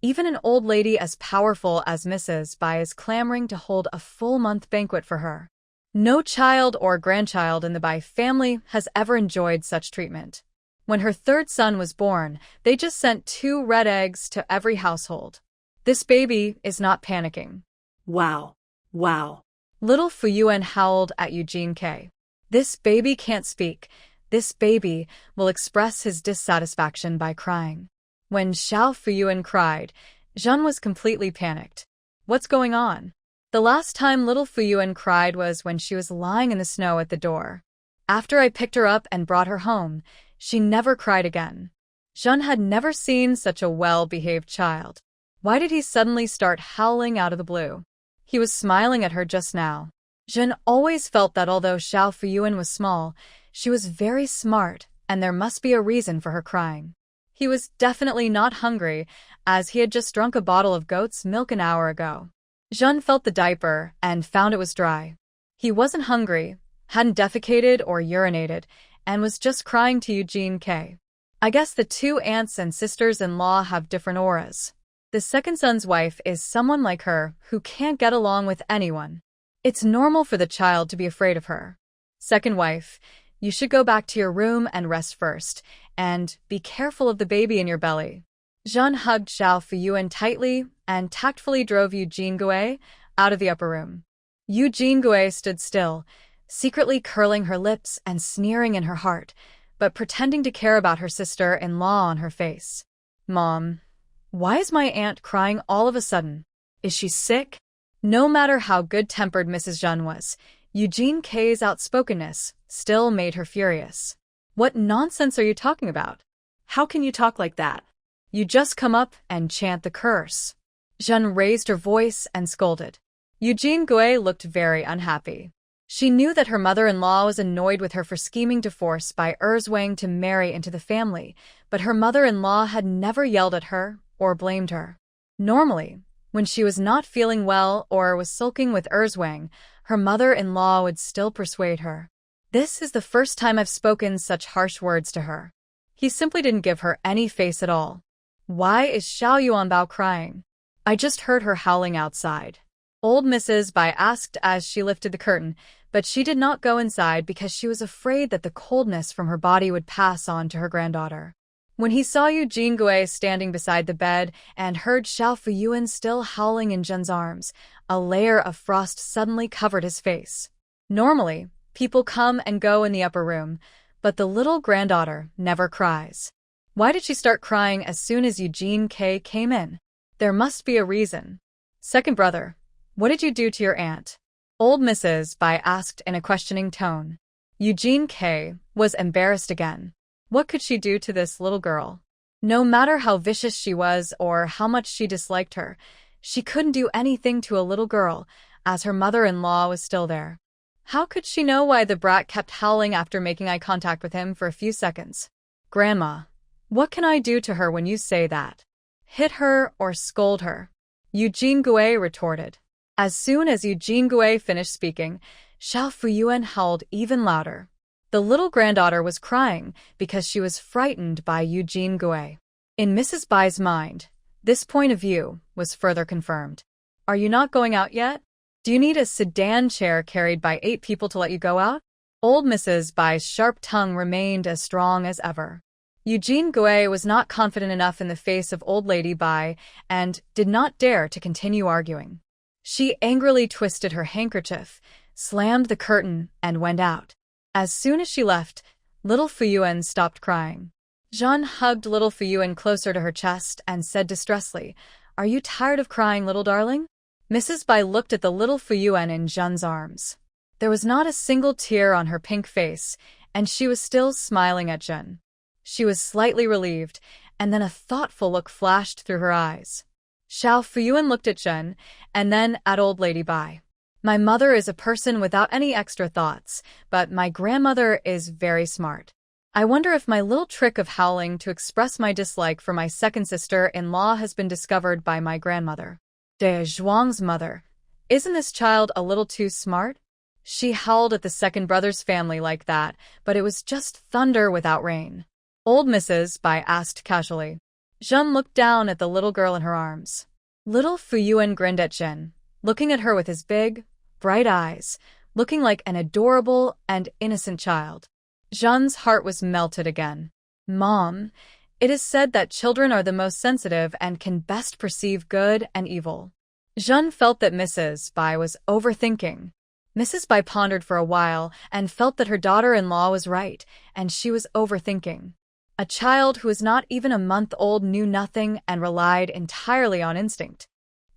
Even an old lady as powerful as Mrs. Bai is clamoring to hold a full-month banquet for her. No child or grandchild in the Bai family has ever enjoyed such treatment. When her 3rd son was born, they just sent 2 red eggs to every household. This baby is not panicking.
Wow. Wow.
Little Fuyuan howled at Eugene K. This baby can't speak. This baby will express his dissatisfaction by crying. When Xiao Fuyuan cried, Jeanne was completely panicked. What's going on? The last time little Fuyuan cried was when she was lying in the snow at the door. After I picked her up and brought her home, she never cried again. Jeanne had never seen such a well-behaved child. Why did he suddenly start howling out of the blue? He was smiling at her just now. Jeanne always felt that although Xiao Fuyuan was small, she was very smart, and there must be a reason for her crying. He was definitely not hungry, as he had just drunk a bottle of goat's milk an hour ago. Jeanne felt the diaper and found it was dry. He wasn't hungry, hadn't defecated or urinated, and was just crying to Eugene K. I guess the 2 aunts and sisters-in-law have different auras. The second son's wife is someone like her who can't get along with anyone. It's normal for the child to be afraid of her. Second wife, you should go back to your room and rest first, and be careful of the baby in your belly. Jeanne hugged Xiao Fuyuan tightly and tactfully drove Eugene Gui out of the upper room. Eugene Gui stood still, secretly curling her lips and sneering in her heart, but pretending to care about her sister-in-law on her face. Mom, why is my aunt crying all of a sudden? Is she sick? No matter how good-tempered Mrs. Jeanne was, Eugene K's outspokenness still made her furious. What nonsense are you talking about?
How can you talk like that?
You just come up and chant the curse. Jeanne raised her voice and scolded. Eugene Gui looked very unhappy. She knew that her mother-in-law was annoyed with her for scheming to force Bai Erzwang to marry into the family, but her mother-in-law had never yelled at her or blamed her. Normally, when she was not feeling well or was sulking with Erzwang, her mother-in-law would still persuade her. This is the first time I've spoken such harsh words to her. He simply didn't give her any face at all. Why is Xiao Yuanbao crying? I just heard her howling outside. Old Mrs. Bai asked as she lifted the curtain, but she did not go inside because she was afraid that the coldness from her body would pass on to her granddaughter. When he saw Eugene Gui standing beside the bed and heard Xiao Fuyuan still howling in Zhen's arms, a layer of frost suddenly covered his face. Normally, people come and go in the upper room, but the little granddaughter never cries. Why did she start crying as soon as Eugene K came in? There must be a reason. Second brother, what did you do to your aunt? Old Mrs. Bai asked in a questioning tone. Eugene K was embarrassed again. What could she do to this little girl? No matter how vicious she was or how much she disliked her, she couldn't do anything to a little girl, as her mother-in-law was still there. How could she know why the brat kept howling after making eye contact with him for a few seconds? Grandma, what can I do to her when you say that? Hit her or scold her? Eugene Gui retorted. As soon as Eugene Gui finished speaking, Xiao Fuyuan howled even louder. The little granddaughter was crying because she was frightened by Eugene Gui. In Mrs. Bai's mind, this point of view was further confirmed. Are you not going out yet? Do you need a sedan chair carried by 8 people to let you go out? Old Mrs. Bai's sharp tongue remained as strong as ever. Eugene Gui was not confident enough in the face of Old Lady Bai and did not dare to continue arguing. She angrily twisted her handkerchief, slammed the curtain, and went out. As soon as she left, little Fuyuan stopped crying. Zhen hugged little Fuyuan closer to her chest and said distressfully, "Are you tired of crying, little darling?" Mrs. Bai looked at the little Fuyuan in Zhen's arms. There was not a single tear on her pink face, and she was still smiling at Zhen. She was slightly relieved, and then a thoughtful look flashed through her eyes. Xiao Fuyuan looked at Zhen, and then at Old Lady Bai. My mother is a person without any extra thoughts, but my grandmother is very smart. I wonder if my little trick of howling to express my dislike for my second sister-in-law has been discovered by my grandmother. De Zhuang's mother. Isn't this child a little too smart? She howled at the second brother's family like that, but it was just thunder without rain. Old Mrs. Bai asked casually. Zhen looked down at the little girl in her arms. Little Fuyuan grinned at Zhen, looking at her with his big, bright eyes, looking like an adorable and innocent child. Zhen's heart was melted again. Mom, it is said that children are the most sensitive and can best perceive good and evil. Zhen felt that Mrs. Bai was overthinking. Mrs. Bai pondered for a while and felt that her daughter-in-law was right, and she was overthinking. A child who was not even a month old knew nothing and relied entirely on instinct.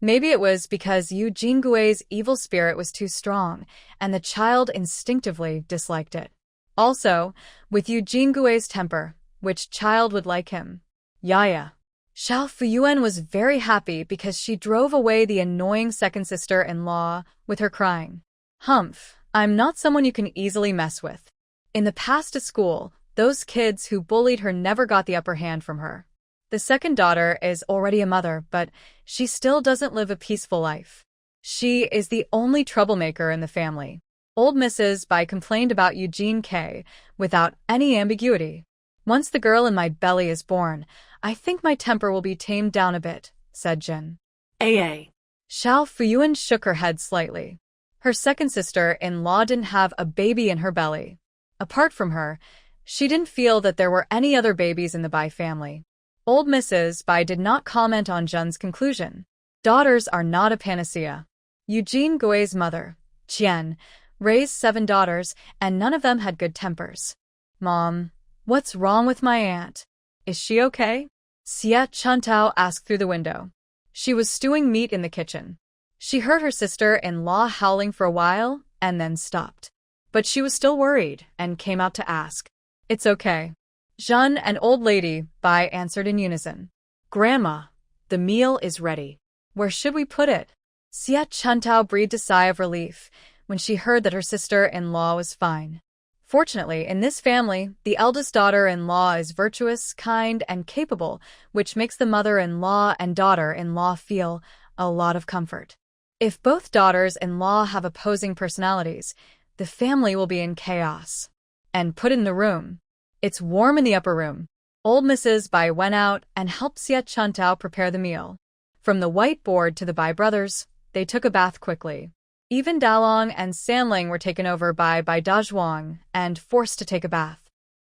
Maybe it was because Eugene Gui's evil spirit was too strong, and the child instinctively disliked it. Also, with Eugene Gui's temper, which child would like him? Yaya. Xiao Fuyuan was very happy because she drove away the annoying second sister-in-law with her crying. Humph, I'm not someone you can easily mess with. In the past at school, those kids who bullied her never got the upper hand from her. The second daughter is already a mother, but she still doesn't live a peaceful life. She is the only troublemaker in the family. Old Mrs. Bai complained about Eugene K without any ambiguity. Once the girl in my belly is born, I think my temper will be tamed down a bit, said Jin.
AA.
Xiao Fuyuan shook her head slightly. Her second sister-in-law didn't have a baby in her belly. Apart from her, she didn't feel that there were any other babies in the Bai family. Old Mrs. Bai did not comment on Zhen's conclusion. Daughters are not a panacea. Eugene Gui's mother, Qian, raised 7 daughters, and none of them had good tempers. Mom, what's wrong with my aunt? Is she okay? Xia Chuntao asked through the window. She was stewing meat in the kitchen. She heard her sister-in-law howling for a while and then stopped. But she was still worried and came out to ask. It's okay. Zhen and Old Lady Bai answered in unison. Grandma, the meal is ready. Where should we put it? Xia Chuntao breathed a sigh of relief when she heard that her sister-in-law was fine. Fortunately, in this family, the eldest daughter-in-law is virtuous, kind, and capable, which makes the mother-in-law and daughter-in-law feel a lot of comfort. If both daughters-in-law have opposing personalities, the family will be in chaos. And put it in the room. It's warm in the upper room. Old Mrs. Bai went out and helped Xie Chuntao prepare the meal. From the whiteboard to the Bai brothers, they took a bath quickly. Even Dalong and Sanling were taken over by Dazhuang and forced to take a bath.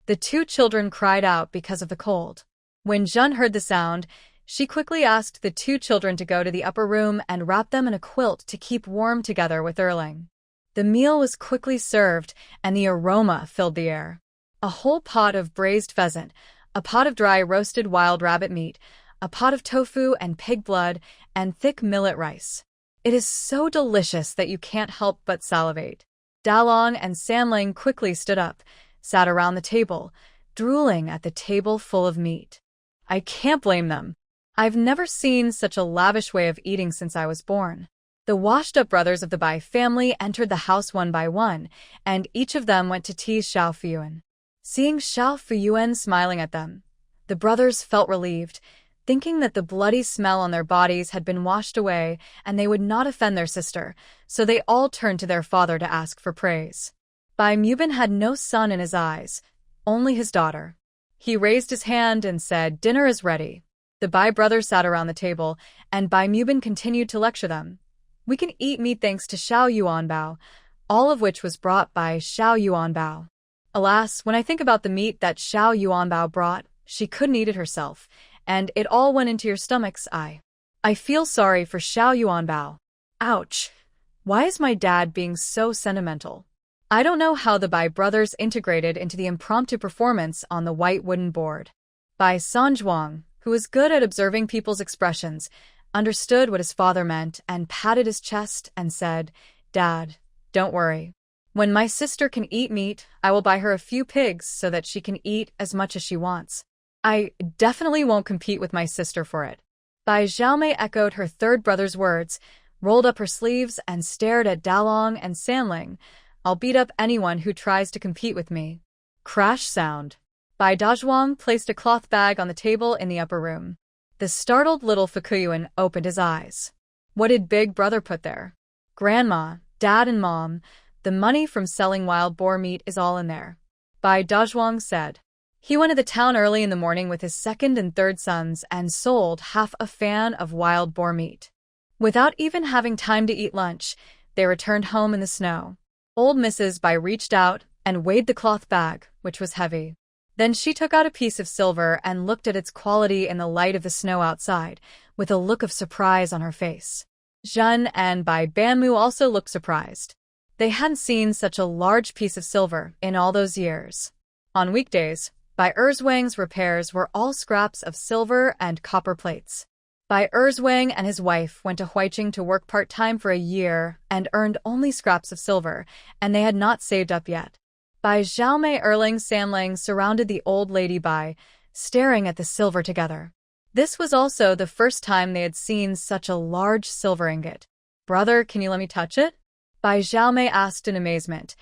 The two children cried out because of the cold. When Zhen heard the sound, she quickly asked the two children to go to the upper room and wrap them in a quilt to keep warm together with Erling. The meal was quickly served, and the aroma filled the air. A whole pot of braised pheasant, a pot of dry roasted wild rabbit meat, a pot of tofu and pig blood, and thick millet rice. It is so delicious that you can't help but salivate. Dalong and Sanling quickly stood up, sat around the table, drooling at the table full of meat. I can't blame them. I've never seen such a lavish way of eating since I was born. The washed-up brothers of the Bai family entered the house one by one, and each of them went to tease Xiao Fuyuan. Seeing Xiao Fuyuan smiling at them, the brothers felt relieved, thinking that the bloody smell on their bodies had been washed away and they would not offend their sister, so they all turned to their father to ask for praise. Bai Mubin had no sun in his eyes, only his daughter. He raised his hand and said, "Dinner is ready." The Bai brothers sat around the table, and Bai Mubin continued to lecture them. "We can eat meat thanks to Xiao Yuanbao," all of which was brought by Xiao Yuanbao. Alas, when I think about the meat that Xiao Yuanbao brought, she couldn't eat it herself, and it all went into your stomachs. I feel sorry for Xiao Yuanbao. Ouch. Why is my dad being so sentimental? I don't know how the Bai brothers integrated into the impromptu performance on the white wooden board. Bai Sanzhuang, who was good at observing people's expressions, understood what his father meant and patted his chest and said, "Dad, don't worry. When my sister can eat meat, I will buy her a few pigs so that she can eat as much as she wants. I definitely won't compete with my sister for it." Bai Xiaomei echoed her third brother's words, rolled up her sleeves, and stared at Dalong and Sanling. "I'll beat up anyone who tries to compete with me." Crash sound. Bai Dazhuang placed a cloth bag on the table in the upper room. The startled little Fukuyuan opened his eyes. What did Big Brother put there? "Grandma, Dad and Mom, the money from selling wild boar meat is all in there," Bai Dazhuang said. He went to the town early in the morning with his second and third sons and sold half a fan of wild boar meat. Without even having time to eat lunch, they returned home in the snow. Old Mrs. Bai reached out and weighed the cloth bag, which was heavy. Then she took out a piece of silver and looked at its quality in the light of the snow outside, with a look of surprise on her face. Zhen and Bai Banmu also looked surprised. They hadn't seen such a large piece of silver in all those years. On weekdays, Bai Erzwang's repairs were all scraps of silver and copper plates. Bai Erzwang and his wife went to Huiqing to work part-time for a year and earned only scraps of silver, and they had not saved up yet. Bai Xiaomei Erling Sanling surrounded the old lady Bai, staring at the silver together. This was also the first time they had seen such a large silver ingot. "Brother, can you let me touch it?" Bai Xiaomei asked in amazement.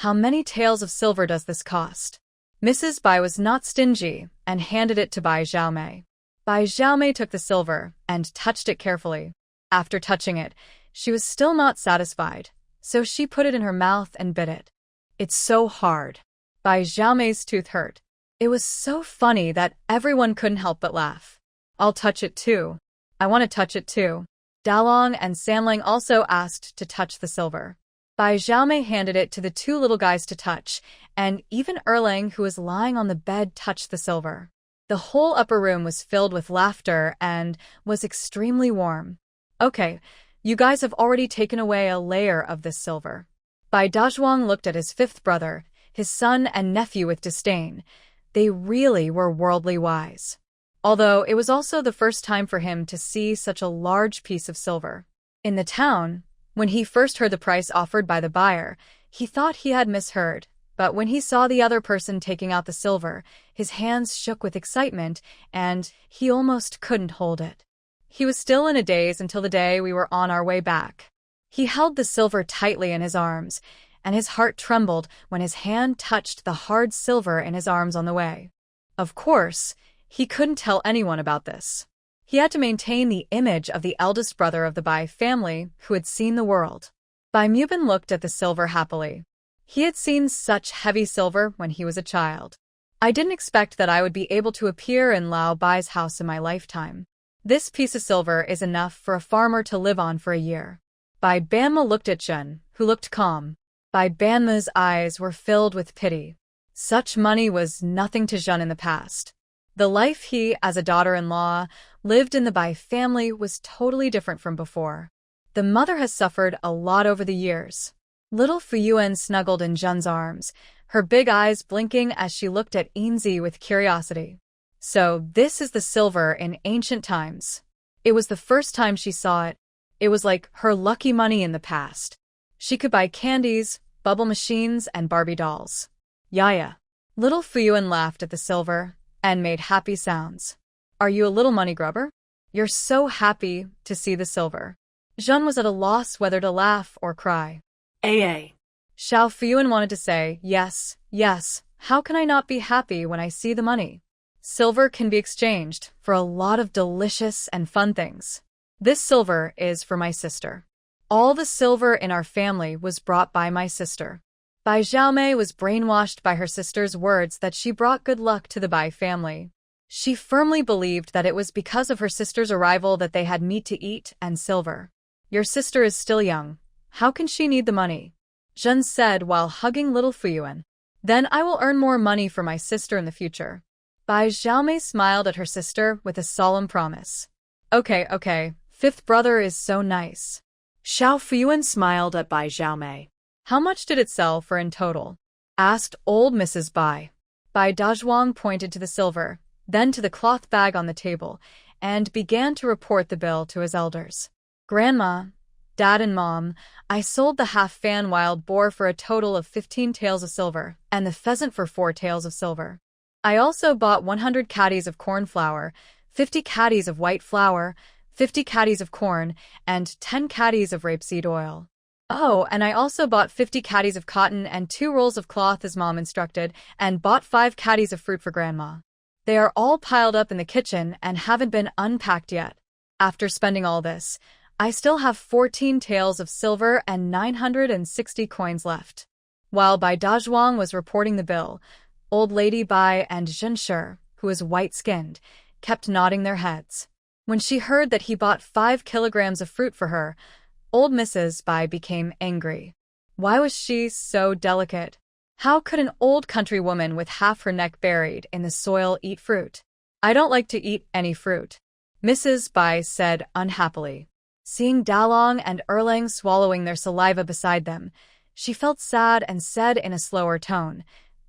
"How many taels of silver does this cost?" Mrs. Bai was not stingy and handed it to Bai Xiaomei. Bai Xiaomei took the silver and touched it carefully. After touching it, she was still not satisfied, so she put it in her mouth and bit it. "It's so hard." Bai Xiaomei's tooth hurt. It was so funny that everyone couldn't help but laugh. "I'll touch it too. I want to touch it too." Dalong and Sanling also asked to touch the silver. Bai Xiaomei handed it to the two little guys to touch, and even Erling, who was lying on the bed, touched the silver. The whole upper room was filled with laughter and was extremely warm. "Okay, you guys have already taken away a layer of this silver." Bai Dazhuang looked at his fifth brother, his son and nephew, with disdain. They really were worldly wise. Although it was also the first time for him to see such a large piece of silver. In the town, when he first heard the price offered by the buyer, he thought he had misheard, but when he saw the other person taking out the silver, his hands shook with excitement, and he almost couldn't hold it. He was still in a daze until the day we were on our way back. He held the silver tightly in his arms, and his heart trembled when his hand touched the hard silver in his arms on the way. Of course, he couldn't tell anyone about this. He had to maintain the image of the eldest brother of the Bai family who had seen the world. Bai Mubin looked at the silver happily. He had seen such heavy silver when he was a child. I didn't expect that I would be able to appear in Lao Bai's house in my lifetime. This piece of silver is enough for a farmer to live on for a year. Bai Banma looked at Zhen, who looked calm. Bai Banma's eyes were filled with pity. Such money was nothing to Zhen in the past. The life he, as a daughter-in-law, lived in the Bai family was totally different from before. The mother has suffered a lot over the years. Little Fuyuan snuggled in Zhen's arms, her big eyes blinking as she looked at Yinzi with curiosity. So this is the silver in ancient times. It was the first time she saw it. It was like her lucky money in the past. She could buy candies, bubble machines, and Barbie dolls. Yaya. Little Fuyuan laughed at the silver and made happy sounds. Are you a little money grubber? You're so happy to see the silver. Zhen was at a loss whether to laugh or cry.
AA.
Xiao Fuyuan wanted to say, yes, yes, how can I not be happy when I see the money? Silver can be exchanged for a lot of delicious and fun things. This silver is for my sister. All the silver in our family was brought by my sister. Bai Xiaomei was brainwashed by her sister's words that she brought good luck to the Bai family. She firmly believed that it was because of her sister's arrival that they had meat to eat and silver. Your sister is still young. How can she need the money? Zhen said while hugging little Fuyuan. Then I will earn more money for my sister in the future. Bai Xiaomei smiled at her sister with a solemn promise. Okay, fifth brother is so nice.
Xiao Fuyuan smiled at Bai Xiaomei.
How much did it sell for in total? Asked old Mrs. Bai. Bai Dazhuang pointed to the silver, then to the cloth bag on the table, and began to report the bill to his elders. Grandma, Dad and Mom, I sold the half-fan wild boar for a total of 15 taels of silver, and the pheasant for 4 taels of silver. I also bought 100 caddies of corn flour, 50 caddies of white flour, 50 caddies of corn, and 10 caddies of rapeseed oil. Oh, and I also bought 50 caddies of cotton and 2 rolls of cloth as Mom instructed, and bought 5 caddies of fruit for Grandma. They are all piled up in the kitchen and haven't been unpacked yet. After spending all this, I still have 14 taels of silver and 960 coins left. While Bai Dazhuang was reporting the bill, Old Lady Bai and Zhenshi, who is white-skinned, kept nodding their heads. When she heard that he bought 5 kilograms of fruit for her, old Mrs. Bai became angry. Why was she so delicate? How could an old country woman with half her neck buried in the soil eat fruit? I don't like to eat any fruit, Mrs. Bai said unhappily. Seeing Dalong and Erlang swallowing their saliva beside them, she felt sad and said in a slower tone,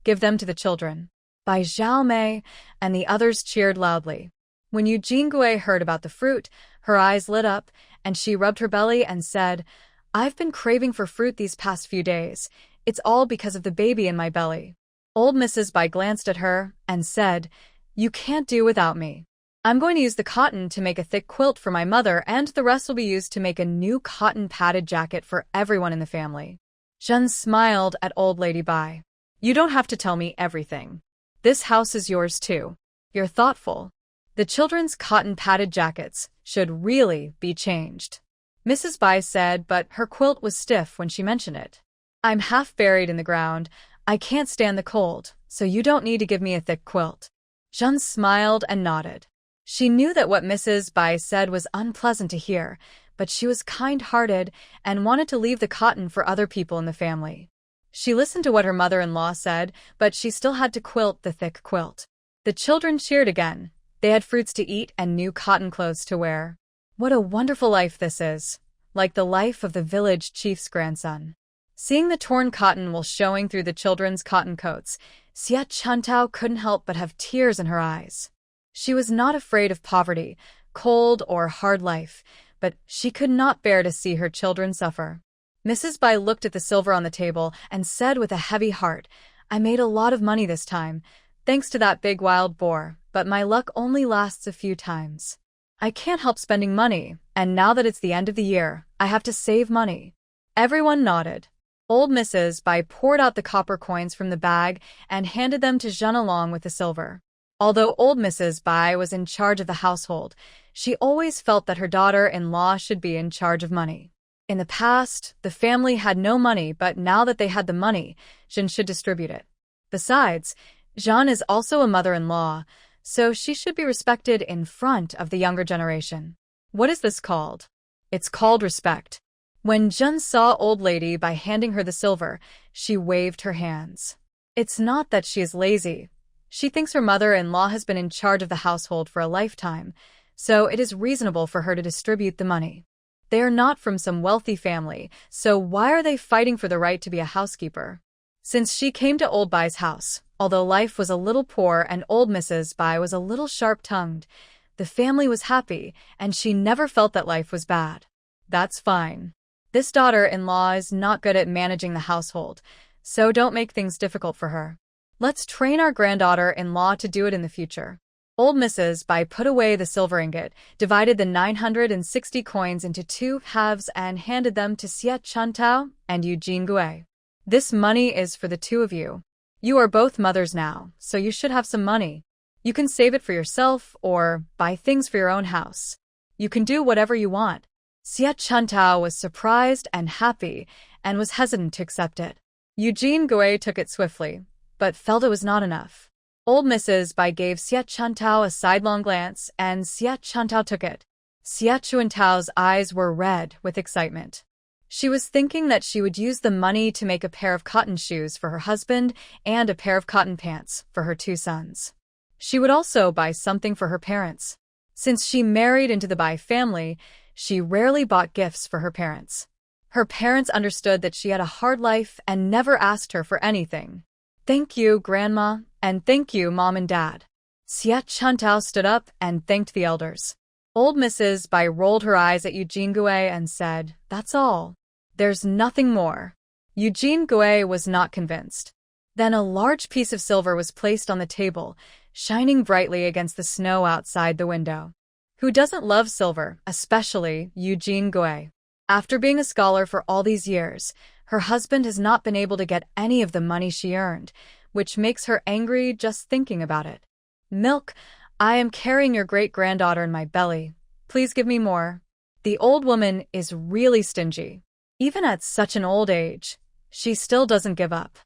"Give them to the children." Bai Xiaomei and the others cheered loudly. When Yu Jingui heard about the fruit, her eyes lit up, and she rubbed her belly and said, I've been craving for fruit these past few days. It's all because of the baby in my belly. Old Mrs. Bai glanced at her and said, You can't do without me. I'm going to use the cotton to make a thick quilt for my mother, and the rest will be used to make a new cotton padded jacket for everyone in the family. Zhen smiled at Old Lady Bai. You don't have to tell me everything. This house is yours too. You're thoughtful. The children's cotton padded jackets should really be changed, Mrs. Bai said, but her quilt was stiff when she mentioned it. I'm half buried in the ground. I can't stand the cold, so you don't need to give me a thick quilt. Zhen smiled and nodded. She knew that what Mrs. Bai said was unpleasant to hear, but she was kind-hearted and wanted to leave the cotton for other people in the family. She listened to what her mother-in-law said, but she still had to quilt the thick quilt. The children cheered again. They had fruits to eat and new cotton clothes to wear. What a wonderful life this is, like the life of the village chief's grandson. Seeing the torn cotton wool showing through the children's cotton coats, Xia Chuntao couldn't help but have tears in her eyes. She was not afraid of poverty, cold, or hard life, but she could not bear to see her children suffer. Mrs. Bai looked at the silver on the table and said with a heavy heart, I made a lot of money this time, thanks to that big wild boar, but my luck only lasts a few times. I can't help spending money, and now that it's the end of the year, I have to save money. Everyone nodded. Old Mrs. Bai poured out the copper coins from the bag and handed them to Zhen along with the silver. Although old Mrs. Bai was in charge of the household, she always felt that her daughter-in-law should be in charge of money. In the past, the family had no money, but now that they had the money, Zhen should distribute it. Besides, Jean is also a mother-in-law, so she should be respected in front of the younger generation. What is this called? It's called respect. When Jun saw old lady by handing her the silver, she waved her hands. It's not that she is lazy. She thinks her mother-in-law has been in charge of the household for a lifetime, so it is reasonable for her to distribute the money. They are not from some wealthy family, so why are they fighting for the right to be a housekeeper? Since she came to old Bai's house, although life was a little poor and old Mrs. Bai was a little sharp-tongued, the family was happy, and she never felt that life was bad. That's fine. This daughter-in-law is not good at managing the household, so don't make things difficult for her. Let's train our granddaughter-in-law to do it in the future. Old Mrs. Bai put away the silver ingot, divided the 960 coins into 2 halves and handed them to Xie Chuntao and Eugene Gui. This money is for the 2 of you. You are both mothers now, so you should have some money. You can save it for yourself or buy things for your own house. You can do whatever you want. Xie Chuntao was surprised and happy and was hesitant to accept it. Eugene Gui took it swiftly, but felt it was not enough. Old Mrs. Bai gave Xie Chuntao a sidelong glance, and Xie Chuntao took it. Xie Chuantao's eyes were red with excitement. She was thinking that she would use the money to make a pair of cotton shoes for her husband and a pair of cotton pants for her 2 sons. She would also buy something for her parents. Since she married into the Bai family, she rarely bought gifts for her parents. Her parents understood that she had a hard life and never asked her for anything. Thank you, Grandma, and thank you, Mom and Dad. Xie Chuntao stood up and thanked the elders. Old Mrs. Bai rolled her eyes at Eugene Gui and said, "That's all. There's nothing more." Eugene Gui was not convinced. Then a large piece of silver was placed on the table, shining brightly against the snow outside the window. Who doesn't love silver, especially Eugene Gui? After being a scholar for all these years, her husband has not been able to get any of the money she earned, which makes her angry just thinking about it. "Milk, I am carrying your great-granddaughter in my belly. Please give me more." The old woman is really stingy. Even at such an old age, she still doesn't give up.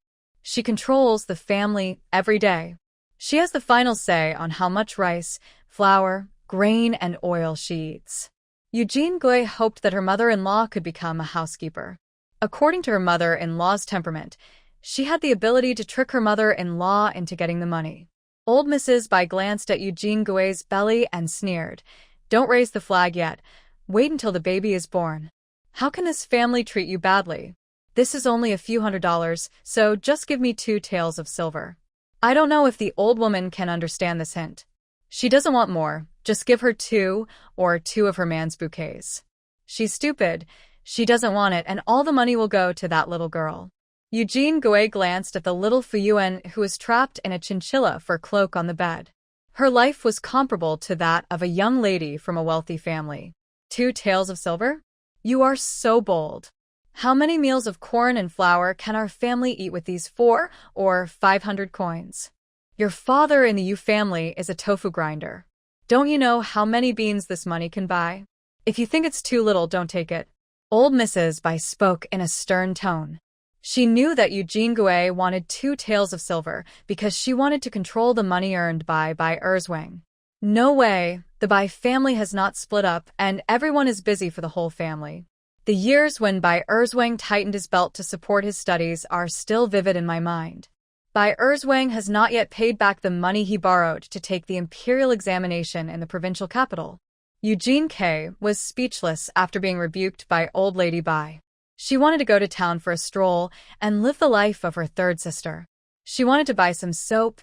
She controls the family every day. She has the final say on how much rice, flour, grain, and oil she eats. Eugene Gui hoped that her mother-in-law could become a housekeeper. According to her mother-in-law's temperament, she had the ability to trick her mother-in-law into getting the money. Old Mrs. Bai glanced at Eugene Gui's belly and sneered, "Don't raise the flag yet. Wait until the baby is born. How can this family treat you badly? This is only a few $100s, so just give me 2 taels of silver." I don't know if the old woman can understand this hint. She doesn't want more, just give her 2 or 2 of her man's bouquets. She's stupid. She doesn't want it, and all the money will go to that little girl. Eugene Gui glanced at the little Fuyuan who was trapped in a chinchilla fur cloak on the bed. Her life was comparable to that of a young lady from a wealthy family. 2 taels of silver? You are so bold. How many meals of corn and flour can our family eat with these 4 or 500 coins? Your father in the Yu family is a tofu grinder. Don't you know how many beans this money can buy? If you think it's too little, don't take it. Old Mrs. Bai spoke in a stern tone. She knew that Eugene Gui wanted 2 taels of silver because she wanted to control the money earned by Erzwang. No way, the Bai family has not split up and everyone is busy for the whole family. The years when Erzwang tightened his belt to support his studies are still vivid in my mind. Erzwang has not yet paid back the money he borrowed to take the imperial examination in the provincial capital. Eugene K. was speechless after being rebuked by old lady Bai. She wanted to go to town for a stroll and live the life of her 3rd sister. She wanted to buy some soap,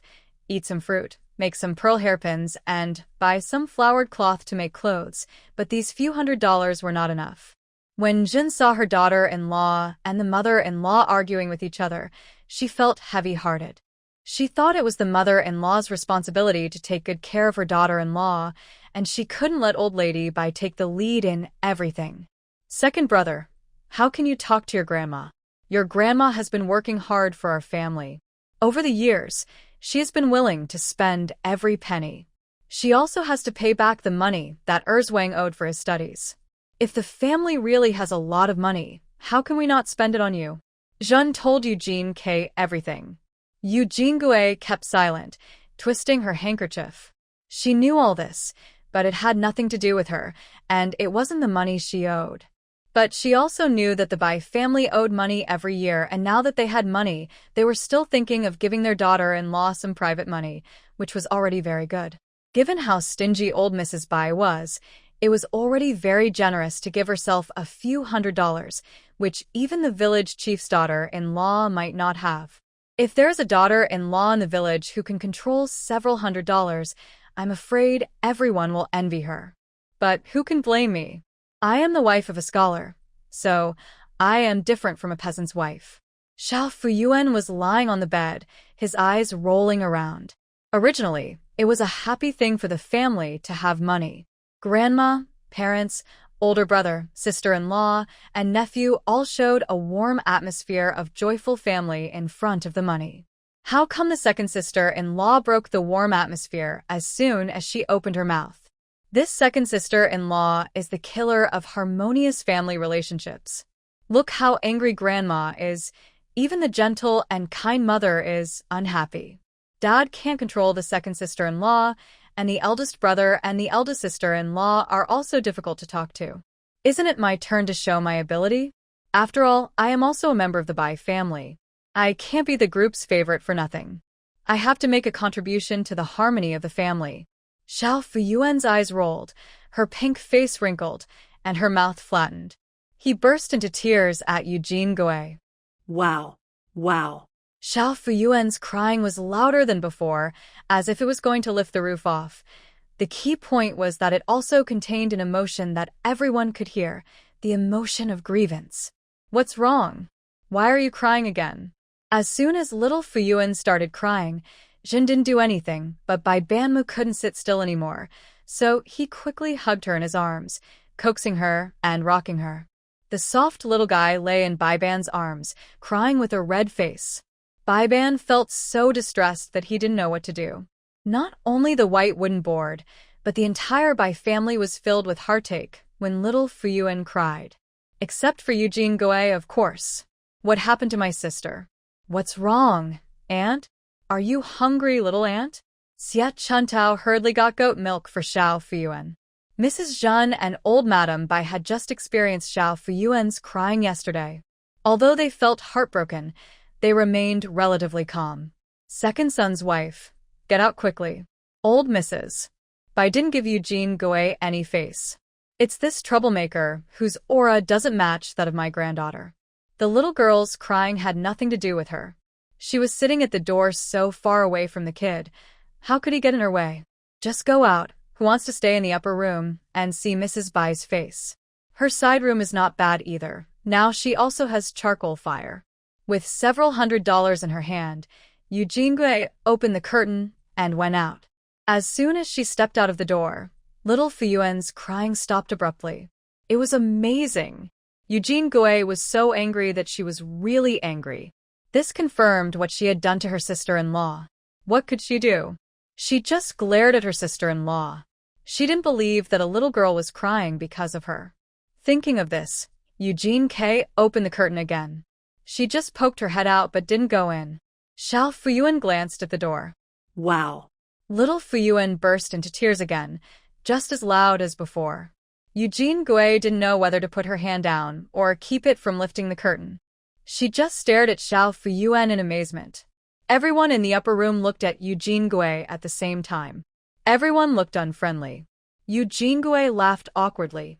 eat some fruit, make some pearl hairpins, and buy some flowered cloth to make clothes, but these few $100s were not enough. When Jin saw her daughter-in-law and the mother-in-law arguing with each other, she felt heavy-hearted. She thought it was the mother-in-law's responsibility to take good care of her daughter-in-law, and she couldn't let old lady Bai take the lead in everything. "Second brother, how can you talk to your grandma? Your grandma has been working hard for our family. Over the years, she has been willing to spend every penny. She also has to pay back the money that Erzwang owed for his studies. If the family really has a lot of money, how can we not spend it on you?" Jean told Eugene K. everything. Eugene Gue kept silent, twisting her handkerchief. She knew all this, but it had nothing to do with her, and it wasn't the money she owed. But she also knew that the Bai family owed money every year, and now that they had money, they were still thinking of giving their daughter-in-law some private money, which was already very good. Given how stingy old Mrs. Bai was, it was already very generous to give herself a few $100s, which even the village chief's daughter-in-law might not have. If there's a daughter-in-law in the village who can control several $100s, I'm afraid everyone will envy her. But who can blame me? I am the wife of a scholar, so I am different from a peasant's wife. Xiao Fuyuan was lying on the bed, his eyes rolling around. Originally, it was a happy thing for the family to have money. Grandma, parents, older brother, sister-in-law, and nephew all showed a warm atmosphere of joyful family in front of the money. How come the second sister-in-law broke the warm atmosphere as soon as she opened her mouth? This second sister-in-law is the killer of harmonious family relationships. Look how angry grandma is. Even the gentle and kind mother is unhappy. Dad can't control the second sister-in-law, and the eldest brother and the eldest sister-in-law are also difficult to talk to. Isn't it my turn to show my ability? After all, I am also a member of the Bai family. I can't be the group's favorite for nothing. I have to make a contribution to the harmony of the family. Xiao Fuyuan's eyes rolled, her pink face wrinkled, and her mouth flattened. He burst into tears at Eugene Gue.
Wow. Wow.
Xiao Fuyuan's crying was louder than before, as if it was going to lift the roof off. The key point was that it also contained an emotion that everyone could hear, the emotion of grievance. What's wrong? Why are you crying again? As soon as little Fuyuan started crying, Jin didn't do anything, but Bai Banmu couldn't sit still anymore, so he quickly hugged her in his arms, coaxing her and rocking her. The soft little guy lay in Bai Ban's arms, crying with a red face. Bai Ban felt so distressed that he didn't know what to do. Not only the white wooden board, but the entire Bai family was filled with heartache when little Fuyuan cried. Except for Eugene Gue, of course. What happened to my sister? What's wrong, aunt? Are you hungry, little aunt? Xia Chuntao hurriedly got goat milk for Xiao Fuyuan. Mrs. Zhen and old Madame Bai had just experienced Xiao Fuyuan's crying yesterday. Although they felt heartbroken, they remained relatively calm. Second son's wife. Get out quickly. Old Mrs. Bai didn't give Eugene Gue any face. It's this troublemaker whose aura doesn't match that of my granddaughter. The little girl's crying had nothing to do with her. She was sitting at the door so far away from the kid. How could he get in her way? Just go out. Who wants to stay in the upper room and see Mrs. Bai's face? Her side room is not bad either. Now she also has charcoal fire. With several $100s in her hand, Eugene Gue opened the curtain and went out. As soon as she stepped out of the door, little Fuyuan's crying stopped abruptly. It was amazing. Eugene Gue was so angry that she was really angry. This confirmed what she had done to her sister-in-law. What could she do? She just glared at her sister-in-law. She didn't believe that a little girl was crying because of her. Thinking of this, Eugene Gue opened the curtain again. She just poked her head out but didn't go in. Xiao Fuyuan glanced at the door.
Wow.
Little Fuyuan burst into tears again, just as loud as before. Eugene Gue didn't know whether to put her hand down or keep it from lifting the curtain. She just stared at Xiao Fuyuan in amazement. Everyone in the upper room looked at Eugene Gue at the same time. Everyone looked unfriendly. Eugene Gue laughed awkwardly.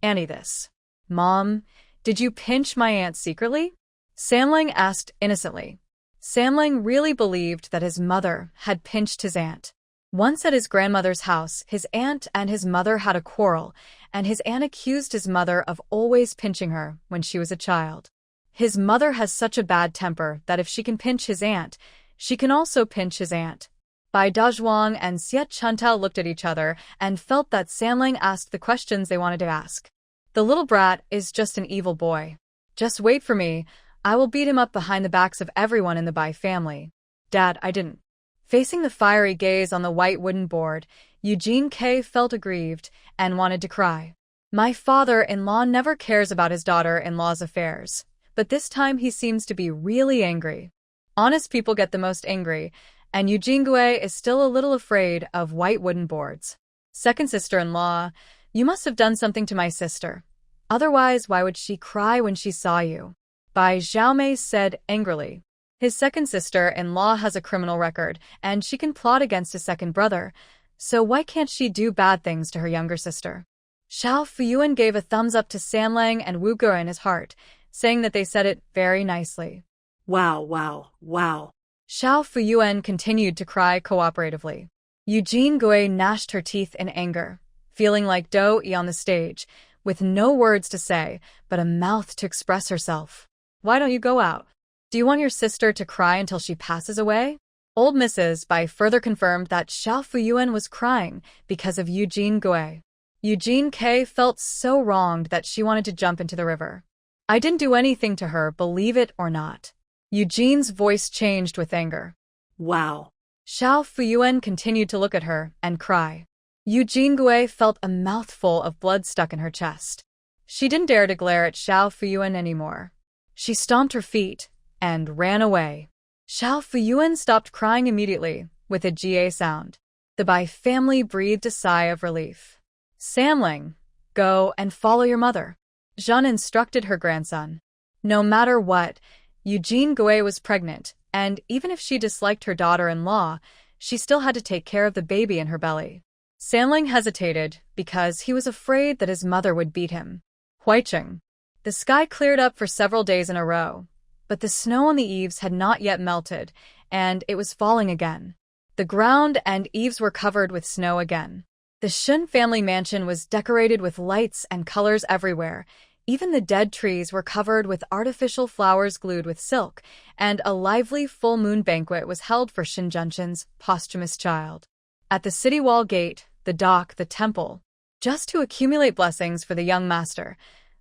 Annie this. Mom, did you pinch my aunt secretly? Samling asked innocently. Samling really believed that his mother had pinched his aunt. Once at his grandmother's house, his aunt and his mother had a quarrel, and his aunt accused his mother of always pinching her when she was a child. His mother has such a bad temper that if she can pinch his aunt, she can also pinch his aunt. Bai Dazhuang and Xie Chuntao looked at each other and felt that Samling asked the questions they wanted to ask. The little brat is just an evil boy. Just wait for me. I will beat him up behind the backs of everyone in the Bai family. Dad, I didn't. Facing the fiery gaze on the white wooden board, Eugene Gue felt aggrieved and wanted to cry. My father-in-law never cares about his daughter-in-law's affairs, but this time he seems to be really angry. Honest people get the most angry, and Eugene Gui is still a little afraid of white wooden boards. Second sister-in-law, you must have done something to my sister. Otherwise, why would she cry when she saw you? Bai Xiaomei said angrily. His second sister-in-law has a criminal record, and she can plot against his second brother, so why can't she do bad things to her younger sister? Xiao Fuyuan gave a thumbs up to Sanlang and Wu Ge in his heart, saying that they said it very nicely.
Wow, wow, wow.
Xiao Fuyuan continued to cry cooperatively. Eugene Gui gnashed her teeth in anger, feeling like Dou Yi on the stage, with no words to say, but a mouth to express herself. Why don't you go out? Do you want your sister to cry until she passes away? Old Mrs. Bai further confirmed that Xiao Fuyuan was crying because of Eugene Gui. Eugene K felt so wronged that she wanted to jump into the river. I didn't do anything to her, believe it or not. Eugene's voice changed with anger.
Wow.
Xiao Fuyuan continued to look at her and cry. Eugene Gui felt a mouthful of blood stuck in her chest. She didn't dare to glare at Xiao Fuyuan anymore. She stomped her feet and ran away. Xiao Fuyuan stopped crying immediately, with a GA sound. The Bai family breathed a sigh of relief. Sanlang, go and follow your mother. Zhen instructed her grandson. No matter what, Eugene Gui was pregnant, and even if she disliked her daughter-in-law, she still had to take care of the baby in her belly. Sanlang hesitated because he was afraid that his mother would beat him. Huicheng. The sky cleared up for several days in a row, but the snow on the eaves had not yet melted, and it was falling again. The ground and eaves were covered with snow again. The Shun family mansion was decorated with lights and colors everywhere. Even the dead trees were covered with artificial flowers glued with silk, and a lively full moon banquet was held for Shin Junshin's posthumous child. At the city wall gate, the dock, the temple, just to accumulate blessings for the young master,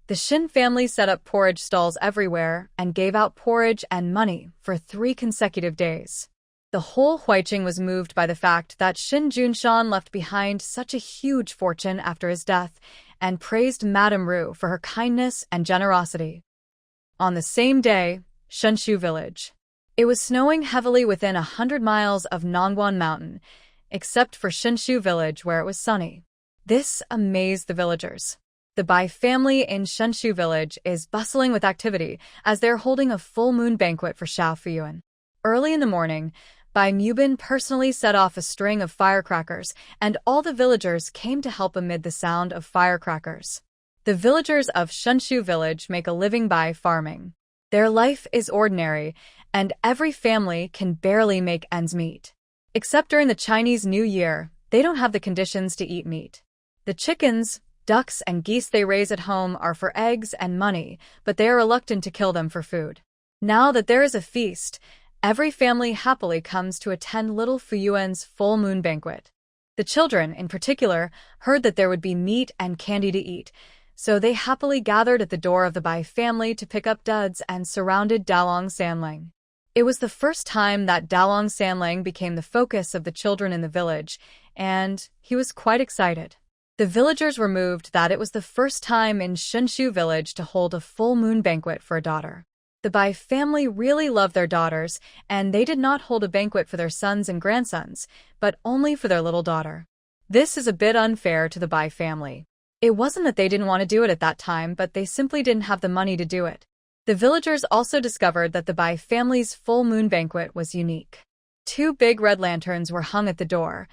the Shin family set up porridge stalls everywhere and gave out porridge and money for 3 consecutive days. The whole Huicheng was moved by the fact that Shin Junshan left behind such a huge fortune after his death, and praised Madame Ru for her kindness and generosity. On the same day, Shenshu village. It was snowing heavily within 100 miles of Nongguan Mountain, except for Shenshu village where it was sunny. This amazed the villagers. The Bai family in Shenshu village is bustling with activity as they're holding a full moon banquet for Xiao Fuyuan. Early in the morning, Bai Mubin personally set off a string of firecrackers, and all the villagers came to help amid the sound of firecrackers. The villagers of Shenshu village make a living by farming. Their life is ordinary, and every family can barely make ends meet. Except during the Chinese New Year, they don't have the conditions to eat meat. The chickens, ducks, and geese they raise at home are for eggs and money, but they are reluctant to kill them for food. Now that there is a feast, every family happily comes to attend little Fuyuan's full moon banquet. The children, in particular, heard that there would be meat and candy to eat, so they happily gathered at the door of the Bai family to pick up duds and surrounded Dalong Sanlang. It was the first time that Dalong Sanlang became the focus of the children in the village, and he was quite excited. The villagers were moved that it was the first time in Shenshu village to hold a full moon banquet for a daughter. The Bai family really loved their daughters, and they did not hold a banquet for their sons and grandsons, but only for their little daughter. This is a bit unfair to the Bai family. It wasn't that they didn't want to do it at that time, but they simply didn't have the money to do it. The villagers also discovered that the Bai family's full moon banquet was unique. 2 big red lanterns were hung at the door,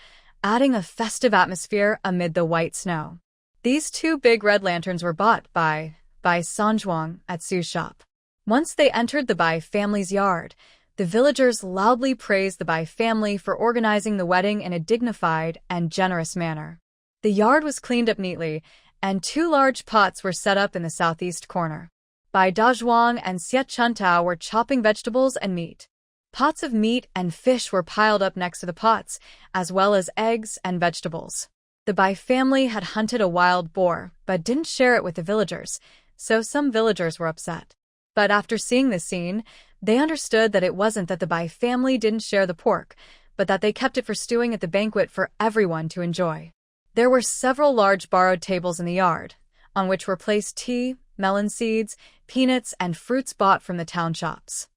adding a festive atmosphere amid the white snow. These 2 big red lanterns were bought by Sanzhuang at Su's shop. Once they entered the Bai family's yard, the villagers loudly praised the Bai family for organizing the wedding in a dignified and generous manner. The yard was cleaned up neatly, and 2 large pots were set up in the southeast corner. Bai Dazhuang and Xie Chuntao were chopping vegetables and meat. Pots of meat and fish were piled up next to the pots, as well as eggs and vegetables. The Bai family had hunted a wild boar, but didn't share it with the villagers, so some villagers were upset. But after seeing this scene, they understood that it wasn't that the Bai family didn't share the pork, but that they kept it for stewing at the banquet for everyone to enjoy. There were several large borrowed tables in the yard, on which were placed tea, melon seeds, peanuts, and fruits bought from the town shops.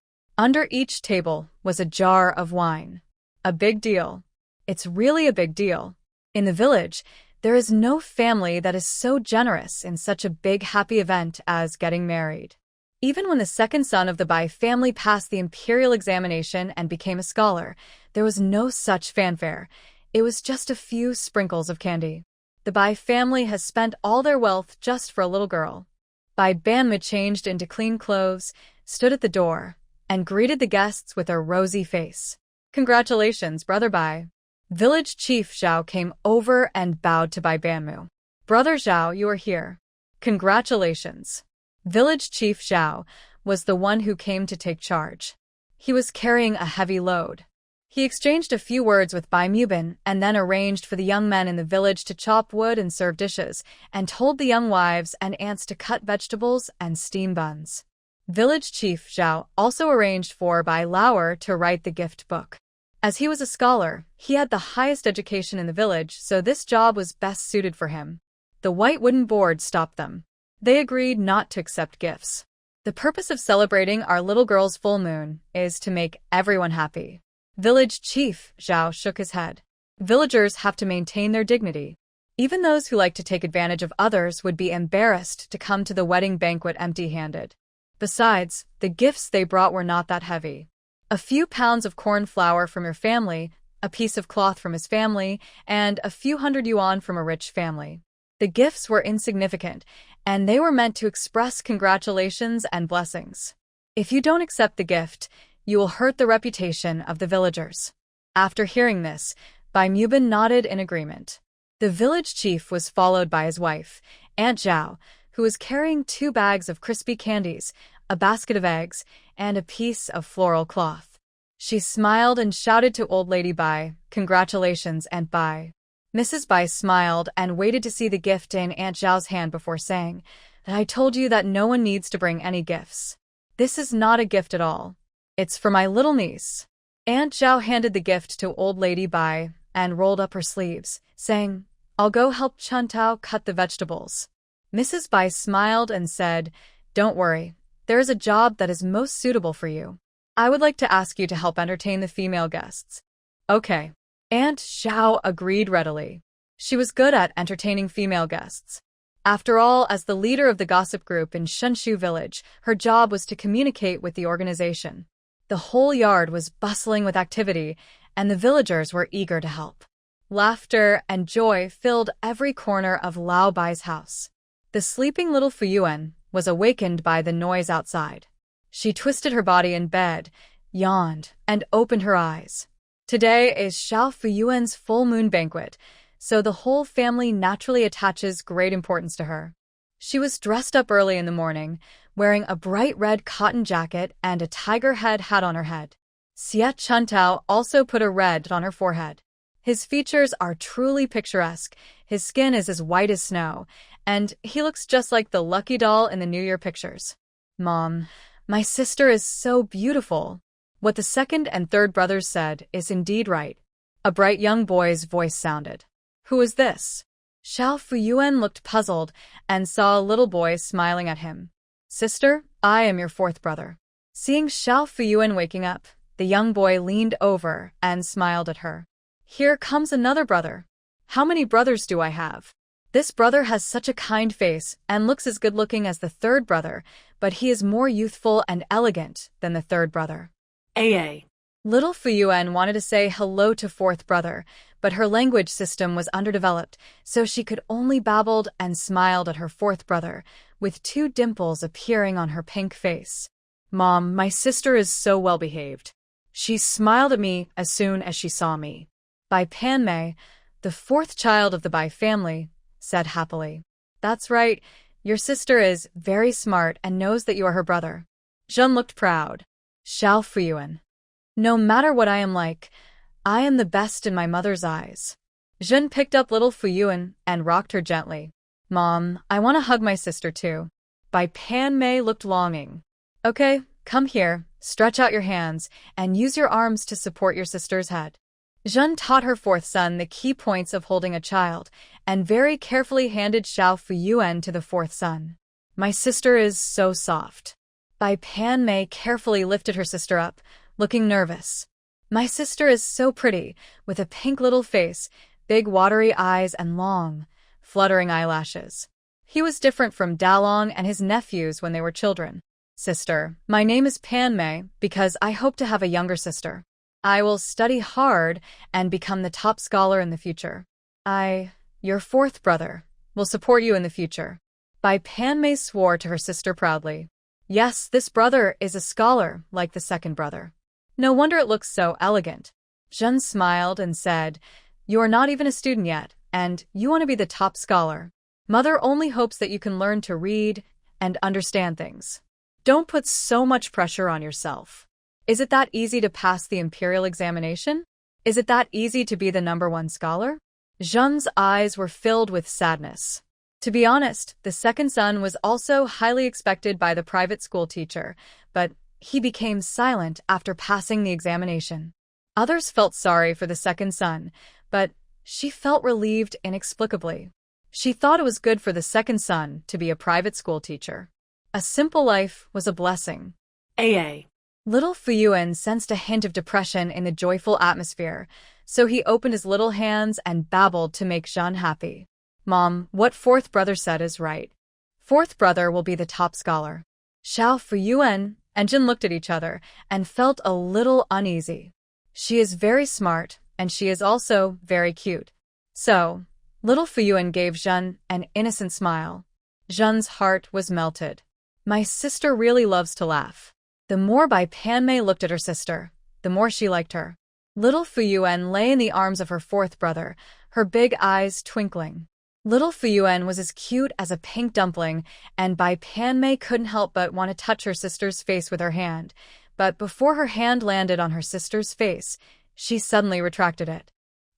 Under each table was a jar of wine. A big deal. It's really a big deal. In the village, there is no family that is so generous in such a big happy event as getting married. Even when the second son of the Bai family passed the imperial examination and became a scholar, there was no such fanfare. It was just a few sprinkles of candy. The Bai family has spent all their wealth just for a little girl. Bai Banma changed into clean clothes, stood at the door, and greeted the guests with a rosy face. Congratulations, Brother Bai. Village Chief Zhao came over and bowed to Bai Banmu. Brother Zhao, you are here. Congratulations. Village Chief Zhao was the one who came to take charge. He was carrying a heavy load. He exchanged a few words with Bai Mubin and then arranged for the young men in the village to chop wood and serve dishes, and told the young wives and aunts to cut vegetables and steam buns. Village Chief Zhao also arranged for Bai Lauer to write the gift book. As he was a scholar, he had the highest education in the village, so this job was best suited for him. The white wooden board stopped them. They agreed not to accept gifts. The purpose of celebrating our little girl's full moon is to make everyone happy. Village Chief Zhao shook his head. Villagers have to maintain their dignity. Even those who like to take advantage of others would be embarrassed to come to the wedding banquet empty-handed. Besides, the gifts they brought were not that heavy. A few pounds of corn flour from your family, a piece of cloth from his family, and a few hundred yuan from a rich family. The gifts were insignificant, and they were meant to express congratulations and blessings. If you don't accept the gift, you will hurt the reputation of the villagers. After hearing this, Bai Mubin nodded in agreement. The village chief was followed by his wife, Aunt Zhao, who was carrying 2 bags of crispy candies, a basket of eggs, and a piece of floral cloth. She smiled and shouted to Old Lady Bai, "Congratulations, Aunt Bai." Mrs. Bai smiled and waited to see the gift in Aunt Zhao's hand before saying, "I told you that no one needs to bring any gifts. This is not a gift at all. It's for my little niece." Aunt Zhao handed the gift to Old Lady Bai and rolled up her sleeves, saying, "I'll go help Chuntao cut the vegetables." Mrs. Bai smiled and said, "Don't worry. There is a job that is most suitable for you. I would like to ask you to help entertain the female guests." Okay. Aunt Zhao agreed readily. She was good at entertaining female guests. After all, as the leader of the gossip group in Shenshu village, her job was to communicate with the organization. The whole yard was bustling with activity, and the villagers were eager to help. Laughter and joy filled every corner of Lao Bai's house. The sleeping little Fuyuan was awakened by the noise outside. She twisted her body in bed, yawned, and opened her eyes. Today is Xiao Fuyuan's full moon banquet, so the whole family naturally attaches great importance to her. She was dressed up early in the morning, wearing a bright red cotton jacket and a tiger head hat on her head. Xie Chuntao also put a red on her forehead. His features are truly picturesque, his skin is as white as snow, and he looks just like the lucky doll in the New Year pictures. "Mom, my sister is so beautiful." What the second and third brothers said is indeed right. A bright young boy's voice sounded. "Who is this?" Xiao Fuyuan looked puzzled and saw a little boy smiling at him. "Sister, I am your 4th brother." Seeing Xiao Fuyuan waking up, the young boy leaned over and smiled at her. "Here comes another brother. How many brothers do I have? This brother has such a kind face and looks as good-looking as the 3rd brother, but he is more youthful and elegant than the 3rd brother." AA. Little Fuyuan wanted to say hello to 4th brother, but her language system was underdeveloped, so she could only babbled and smiled at her 4th brother, with 2 dimples appearing on her pink face. "Mom, my sister is so well-behaved. She smiled at me as soon as she saw me." Bai Panmei, the 4th child of the Bai family, said happily, "That's right, your sister is very smart and knows that you are her brother." Zhen looked proud. Xiao Fuyuan. "No matter what I am like, I am the best in my mother's eyes." Zhen picked up little Fuyuan and rocked her gently. "Mom, I want to hug my sister too." Bai Panmei looked longing. "Okay, come here, stretch out your hands, and use your arms to support your sister's head." Zhen taught her 4th son the key points of holding a child, and very carefully handed Xiao Fuyuan to the 4th son. "My sister is so soft." Bai Panmei carefully lifted her sister up, looking nervous. My sister is so pretty, with a pink little face, big watery eyes and long, fluttering eyelashes. He was different from Dalong and his nephews when they were children. Sister, my name is Panmei because I hope to have a younger sister. I will study hard and become the top scholar in the future. Your fourth brother, will support you in the future. Bai Panmei swore to her sister proudly. Yes, this brother is a scholar, like the second brother. No wonder it looks so elegant. Zhen smiled and said, You are not even a student yet, and you want to be the top scholar. Mother only hopes that you can learn to read and understand things. Don't put so much pressure on yourself. Is it that easy to pass the imperial examination? Is it that easy to be the #1 scholar? Zhen's eyes were filled with sadness. To be honest, the second son was also highly expected by the private school teacher, but he became silent after passing the examination. Others felt sorry for the second son, but she felt relieved inexplicably. She thought it was good for the second son to be a private school teacher. A simple life was a blessing.
AA.
Little Fuyuan sensed a hint of depression in the joyful atmosphere, so he opened his little hands and babbled to make Zhen happy. Mom, what fourth brother said is right. Fourth brother will be the top scholar. Xiao Fuyuan and Jin looked at each other and felt a little uneasy. She is very smart, and she is also very cute. So, little Fuyuan gave Zhen an innocent smile. Zhen's heart was melted. My sister really loves to laugh. The more Bai Panmei looked at her sister, the more she liked her. Little Fuyuan lay in the arms of her fourth brother, her big eyes twinkling. Little Fuyuan was as cute as a pink dumpling, and Bai Panmei couldn't help but want to touch her sister's face with her hand. But before her hand landed on her sister's face, she suddenly retracted it.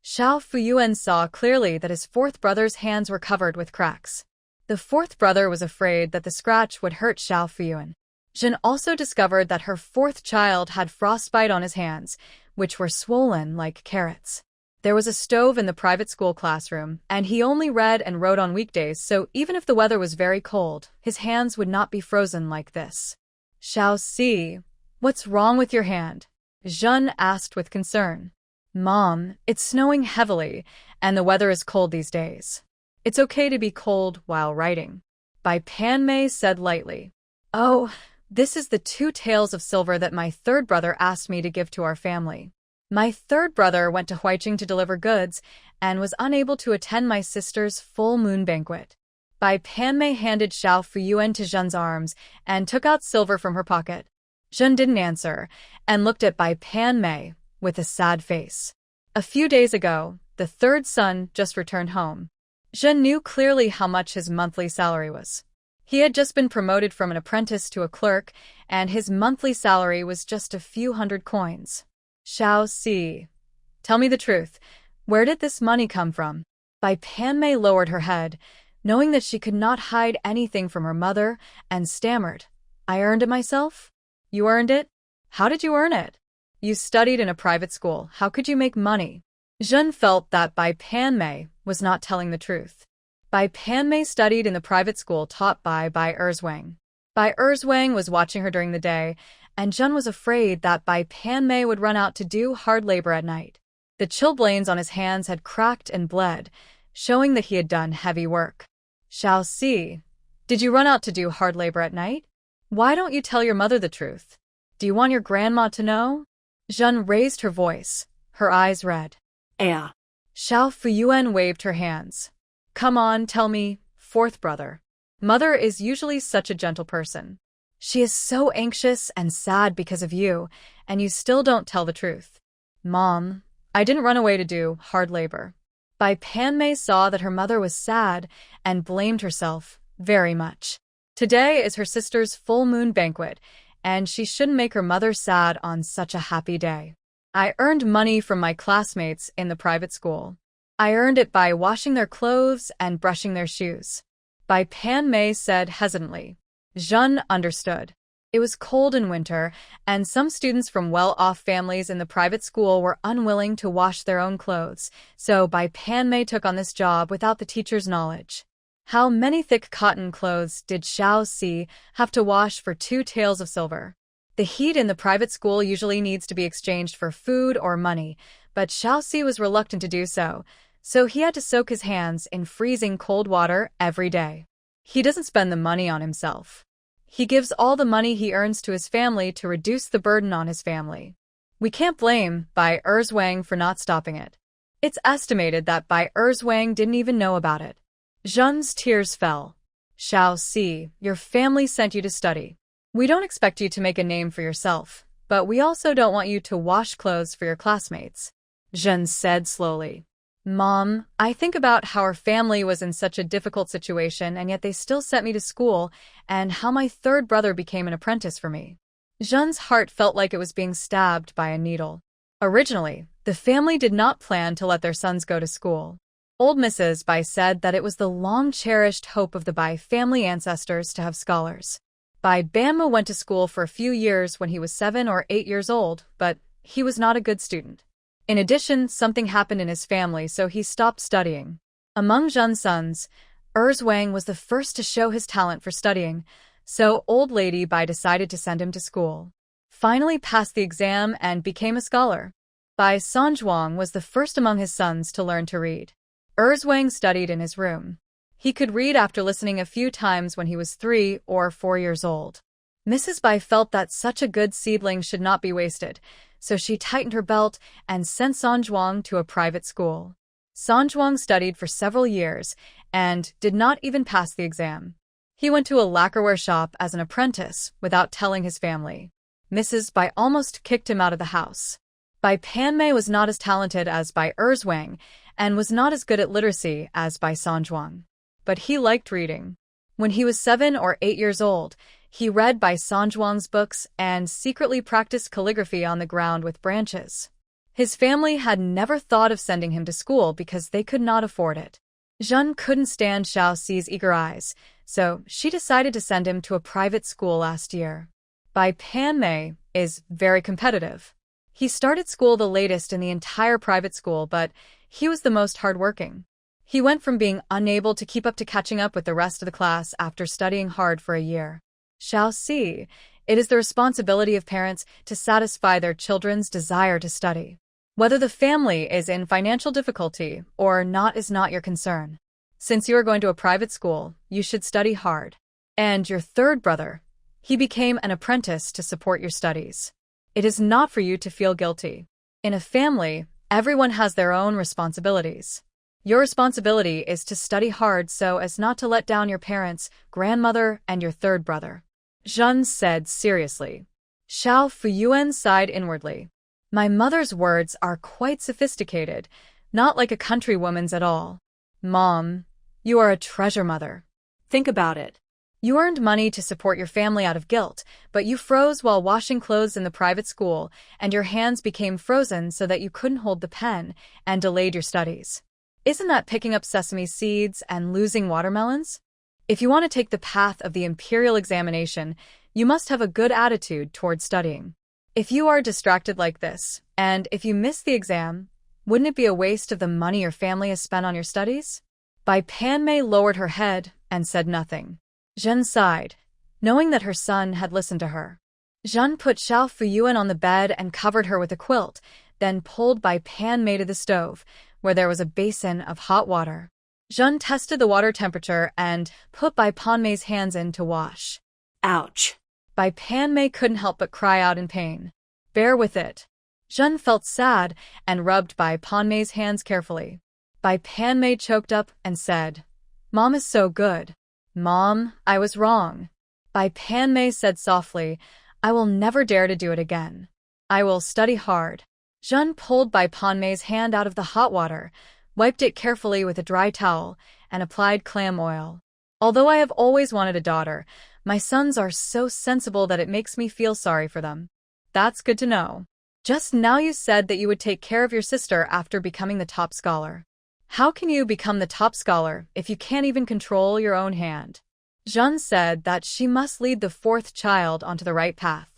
Xiao Fuyuan saw clearly that his fourth brother's hands were covered with cracks. The fourth brother was afraid that the scratch would hurt Xiao Fuyuan. Jin also discovered that her fourth child had frostbite on his hands, which were swollen like carrots. There was a stove in the private school classroom, and he only read and wrote on weekdays, so even if the weather was very cold, his hands would not be frozen like this. Xiao Si, what's wrong with your hand? Zhen asked with concern. Mom, it's snowing heavily, and the weather is cold these days. It's okay to be cold while writing. Bai Panmei said lightly. Oh, this is the 2 taels of silver that my third brother asked me to give to our family. My third brother went to Huiqing to deliver goods and was unable to attend my sister's full moon banquet. Bai Panmei handed Xiao Fuyuan to Zhen's arms and took out silver from her pocket. Zhen didn't answer and looked at Bai Panmei with a sad face. A few days ago, the third son just returned home. Zhen knew clearly how much his monthly salary was. He had just been promoted from an apprentice to a clerk, and his monthly salary was just a few hundred coins. Xiao Si, tell me the truth. Where did this money come from? Bai Panmei lowered her head, knowing that she could not hide anything from her mother, and stammered. I earned it myself? You earned it? How did you earn it? You studied in a private school. How could you make money? Zhen felt that Bai Panmei was not telling the truth. Bai Panmei studied in the private school taught by Bai Erzwang. Bai Erzwang was watching her during the day, and Zhen was afraid that Bai Panmei would run out to do hard labor at night. The chilblains on his hands had cracked and bled, showing that he had done heavy work. Xiao Si, did you run out to do hard labor at night? Why don't you tell your mother the truth? Do you want your grandma to know? Zhen raised her voice, her eyes red.
Yeah.
Xiao Fuyuan waved her hands. Come on, tell me, fourth brother. Mother is usually such a gentle person. She is so anxious and sad because of you, and you still don't tell the truth. Mom, I didn't run away to do hard labor. Bai Panmei saw that her mother was sad and blamed herself very much. Today is her sister's full moon banquet, and she shouldn't make her mother sad on such a happy day. I earned money from my classmates in the private school. I earned it by washing their clothes and brushing their shoes. Bai Panmei said hesitantly. Zhen understood. It was cold in winter, and some students from well-off families in the private school were unwilling to wash their own clothes, so Bai Panmei took on this job without the teacher's knowledge. How many thick cotton clothes did Xiao Si have to wash for 2 taels of silver? The heat in the private school usually needs to be exchanged for food or money, but Xiao Si was reluctant to do so he had to soak his hands in freezing cold water every day. He doesn't spend the money on himself. He gives all the money he earns to his family to reduce the burden on his family. We can't blame Bai Erzwang for not stopping it. It's estimated that Bai Erzwang didn't even know about it. Zhen's tears fell. Xiao Si, your family sent you to study. We don't expect you to make a name for yourself, but we also don't want you to wash clothes for your classmates. Zhen said slowly. Mom, I think about how our family was in such a difficult situation and yet they still sent me to school, and how my third brother became an apprentice for me. Zhen's heart felt like it was being stabbed by a needle. Originally, the family did not plan to let their sons go to school. Old Mrs. Bai said that it was the long-cherished hope of the Bai family ancestors to have scholars. Bai Banma went to school for a few years when he was 7 or 8 years old, but he was not a good student. In addition, something happened in his family, so he stopped studying. Among Zhen's sons, Erzwang was the first to show his talent for studying, so old lady Bai decided to send him to school. Finally passed the exam and became a scholar. Bai Sanzhuang was the first among his sons to learn to read. Erzwang studied in his room. He could read after listening a few times when he was 3 or 4 years old. Mrs. Bai felt that such a good seedling should not be wasted, so she tightened her belt and sent Sanzhuang to a private school. Sanzhuang studied for several years and did not even pass the exam. He went to a lacquerware shop as an apprentice without telling his family. Mrs. Bai almost kicked him out of the house. Bai Panmei was not as talented as Bai Erzwang and was not as good at literacy as Bai Sanzhuang. But he liked reading. When he was 7 or 8 years old, he read Bai Sanzhuang's books and secretly practiced calligraphy on the ground with branches. His family had never thought of sending him to school because they could not afford it. Zhen couldn't stand Xiao Si's eager eyes, so she decided to send him to a private school last year. Bai Panmei is very competitive. He started school the latest in the entire private school, but he was the most hardworking. He went from being unable to keep up to catching up with the rest of the class after studying hard for a year. Xiao Si, it is the responsibility of parents to satisfy their children's desire to study. Whether the family is in financial difficulty or not is not your concern. Since you are going to a private school, you should study hard. And your third brother, he became an apprentice to support your studies. It is not for you to feel guilty. In a family, everyone has their own responsibilities. Your responsibility is to study hard so as not to let down your parents, grandmother, and your third brother. Zhen said seriously. Xiao Fuyuan sighed inwardly. My mother's words are quite sophisticated, not like a countrywoman's at all. Mom, you are a treasure mother.
Think about it.
You earned money to support your family out of guilt, but you froze while washing clothes in the private school, and your hands became frozen so that you couldn't hold the pen and delayed your studies. Isn't that picking up sesame seeds and losing watermelons? If you want to take the path of the imperial examination, you must have a good attitude toward studying. If you are distracted like this, and if you miss the exam, wouldn't it be a waste of the money your family has spent on your studies? Bai Panmei lowered her head and said nothing. Zhen sighed, knowing that her son had listened to her. Zhen put Xiao Fuyuan on the bed and covered her with a quilt, then pulled Bai Panmei to the stove, where there was a basin of hot water. Zhen tested the water temperature and put Bai Panmei's hands in to wash.
Ouch!
Bai Panmei couldn't help but cry out in pain. Bear with it. Zhen felt sad and rubbed Bai Panmei's hands carefully. Bai Panmei choked up and said, Mom is so good. Mom, I was wrong. Bai Panmei said softly, I will never dare to do it again. I will study hard. Zhen pulled Bai Panmei's hand out of the hot water, wiped it carefully with a dry towel, and applied clam oil. Although I have always wanted a daughter, my sons are so sensible that it makes me feel sorry for them. That's good to know. Just now you said that you would take care of your sister after becoming the top scholar. How can you become the top scholar if you can't even control your own hand? Zhen said that she must lead the fourth child onto the right path.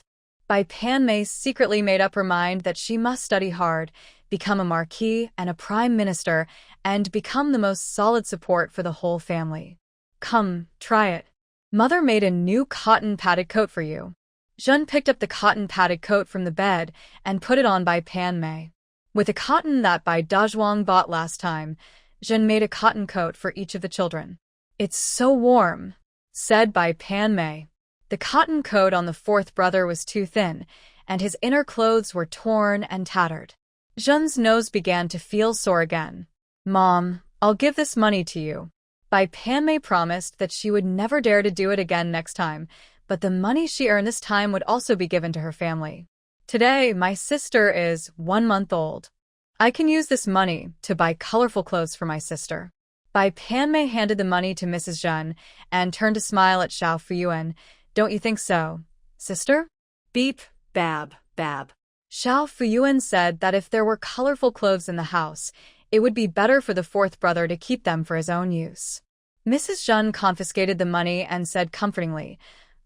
Bai Panmei secretly made up her mind that she must study hard, become a marquis and a prime minister, and become the most solid support for the whole family. Come, try it. Mother made a new cotton padded coat for you. Jun picked up the cotton padded coat from the bed and put it on by Pan Mei. With the cotton that Bai Dazhuang bought last time, Jun made a cotton coat for each of the children. It's so warm, said Bai Pan Mei. The cotton coat on the fourth brother was too thin, and his inner clothes were torn and tattered. Jun's nose began to feel sore again. Mom, I'll give this money to you. Bai Panmei promised that she would never dare to do it again next time, but the money she earned this time would also be given to her family. Today, my sister is 1 month old. I can use this money to buy colorful clothes for my sister. Bai Panmei handed the money to Mrs. Jun and turned to smile at Xiao Fuyuan. Don't you think so, sister?
Beep, bab, bab.
Xiao Fuyuan said that if there were colorful clothes in the house, it would be better for the fourth brother to keep them for his own use. Mrs. Jun confiscated the money and said comfortingly,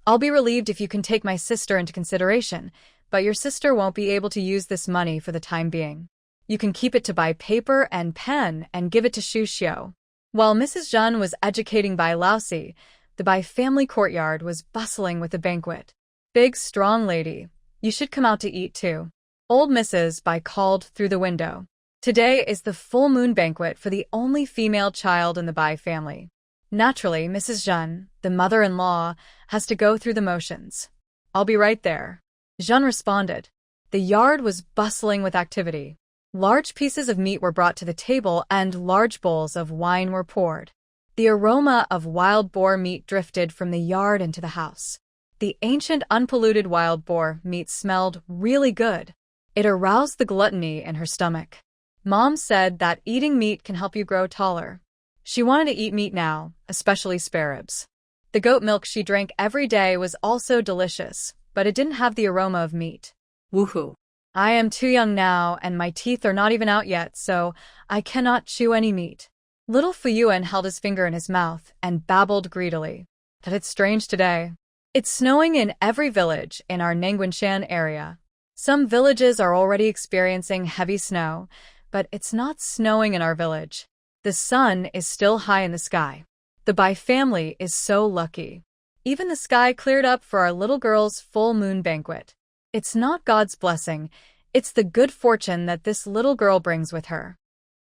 I'll be relieved if you can take my sister into consideration, but your sister won't be able to use this money for the time being. You can keep it to buy paper and pen and give it to Shu Xiu. While Mrs. Jun was educating Bai Laosi, the Bai family courtyard was bustling with a banquet. Big, strong lady, you should come out to eat too. Old Mrs. Bai called through the window. Today is the full moon banquet for the only female child in the Bai family. Naturally, Mrs. Jun, the mother-in-law, has to go through the motions. I'll be right there. Jun responded. The yard was bustling with activity. Large pieces of meat were brought to the table and large bowls of wine were poured. The aroma of wild boar meat drifted from the yard into the house. The ancient unpolluted wild boar meat smelled really good. It aroused the gluttony in her stomach. Mom said that eating meat can help you grow taller. She wanted to eat meat now, especially spare ribs. The goat milk she drank every day was also delicious, but it didn't have the aroma of meat.
Woohoo.
I am too young now, and my teeth are not even out yet, so I cannot chew any meat. Little Fuyuan held his finger in his mouth and babbled greedily. That it's strange today. It's snowing in every village in our Nangguanshan area. Some villages are already experiencing heavy snow, but it's not snowing in our village. The sun is still high in the sky. The Bai family is so lucky. Even the sky cleared up for our little girl's full moon banquet. It's not God's blessing, it's the good fortune that this little girl brings with her.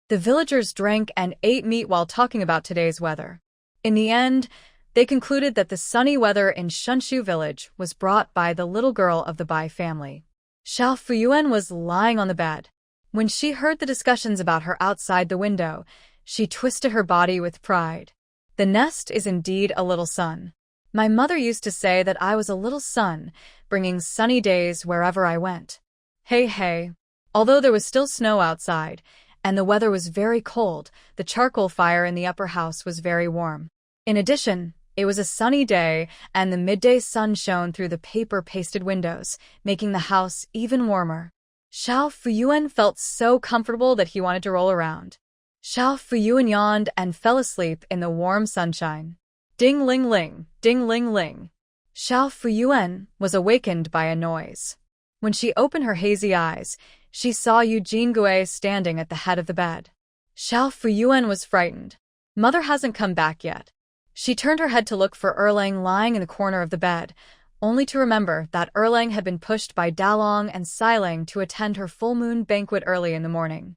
The villagers drank and ate meat while talking about today's weather. In the end, they concluded that the sunny weather in Shunshu village was brought by the little girl of the Bai family. Xiao Fuyuan was lying on the bed. When she heard the discussions about her outside the window, she twisted her body with pride. The nest is indeed a little sun. My mother used to say that I was a little sun, bringing sunny days wherever I went. Hey, hey. Although there was still snow outside, and the weather was very cold, the charcoal fire in the upper house was very warm. In addition, it was a sunny day, and the midday sun shone through the paper-pasted windows, making the house even warmer. Xiao Fuyuan felt so comfortable that he wanted to roll around. Xiao Fuyuan yawned and fell asleep in the warm sunshine. Ding-ling-ling, ding-ling-ling. Xiao Fuyuan was awakened by a noise. When she opened her hazy eyes, she saw Eugene Gui standing at the head of the bed. Xiao Fuyuan was frightened. Mother hasn't come back yet. She turned her head to look for Erlang lying in the corner of the bed, only to remember that Erlang had been pushed by Dalong and Silang to attend her full moon banquet early in the morning.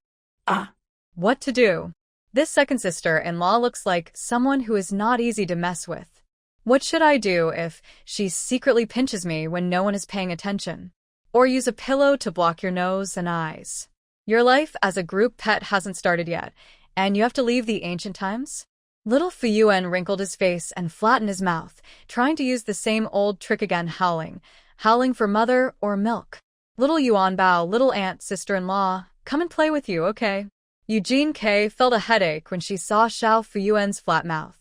What to do? This second sister-in-law looks like someone who is not easy to mess with. What should I do if she secretly pinches me when no one is paying attention? Or use a pillow to block your nose and eyes? Your life as a group pet hasn't started yet, and you have to leave the ancient times? Little Fuyuan wrinkled his face and flattened his mouth, trying to use the same old trick again, howling for mother or milk. Little Yuan Bao, little aunt, sister-in-law, come and play with you, okay? Eugene K felt a headache when she saw Xiao Fuyuan's flat mouth.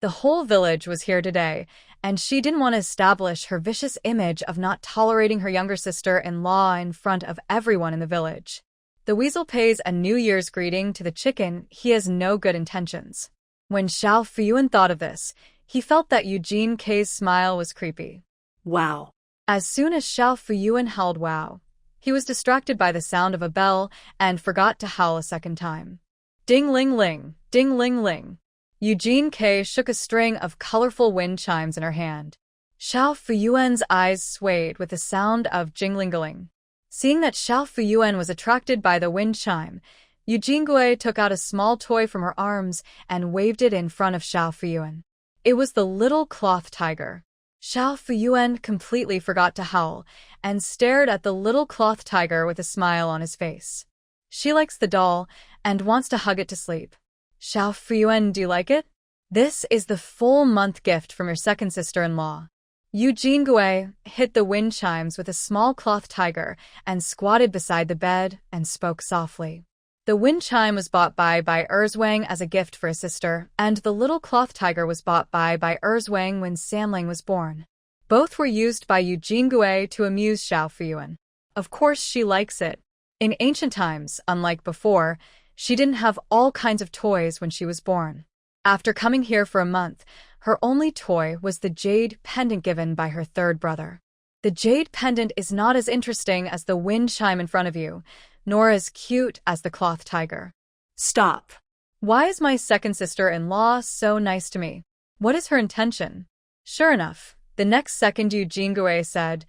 The whole village was here today, and she didn't want to establish her vicious image of not tolerating her younger sister-in-law in front of everyone in the village. The weasel pays a New Year's greeting to the chicken. He has no good intentions. When Xiao Fuyuan thought of this, he felt that Eugene K's smile was creepy.
Wow.
As soon as Xiao Fuyuan howled wow, he was distracted by the sound of a bell and forgot to howl a second time. Ding-ling-ling, ding-ling-ling. Eugene K shook a string of colorful wind chimes in her hand. Xiao Fuyuan's eyes swayed with the sound of jingling. Seeing that Xiao Fuyuan was attracted by the wind chime, Eugene Gui took out a small toy from her arms and waved it in front of Xiao Fuyuan. It was the little cloth tiger. Xiao Fuyuan completely forgot to howl and stared at the little cloth tiger with a smile on his face. She likes the doll and wants to hug it to sleep. Xiao Fuyuan, do you like it? This is the full-month gift from your second sister-in-law. Eugene Gui hit the wind chimes with a small cloth tiger and squatted beside the bed and spoke softly. The wind chime was bought by Erzwang as a gift for his sister, and the little cloth tiger was bought by Erzwang when Samling was born. Both were used by Eugene Gui to amuse Xiao Fuyuan. Of course she likes it. In ancient times, unlike before, she didn't have all kinds of toys when she was born. After coming here for a month, her only toy was the jade pendant given by her third brother. The jade pendant is not as interesting as the wind chime in front of you, nor as cute as the cloth tiger.
Stop.
Why is my second sister-in-law so nice to me? What is her intention? Sure enough, the next second Eugene Gui said,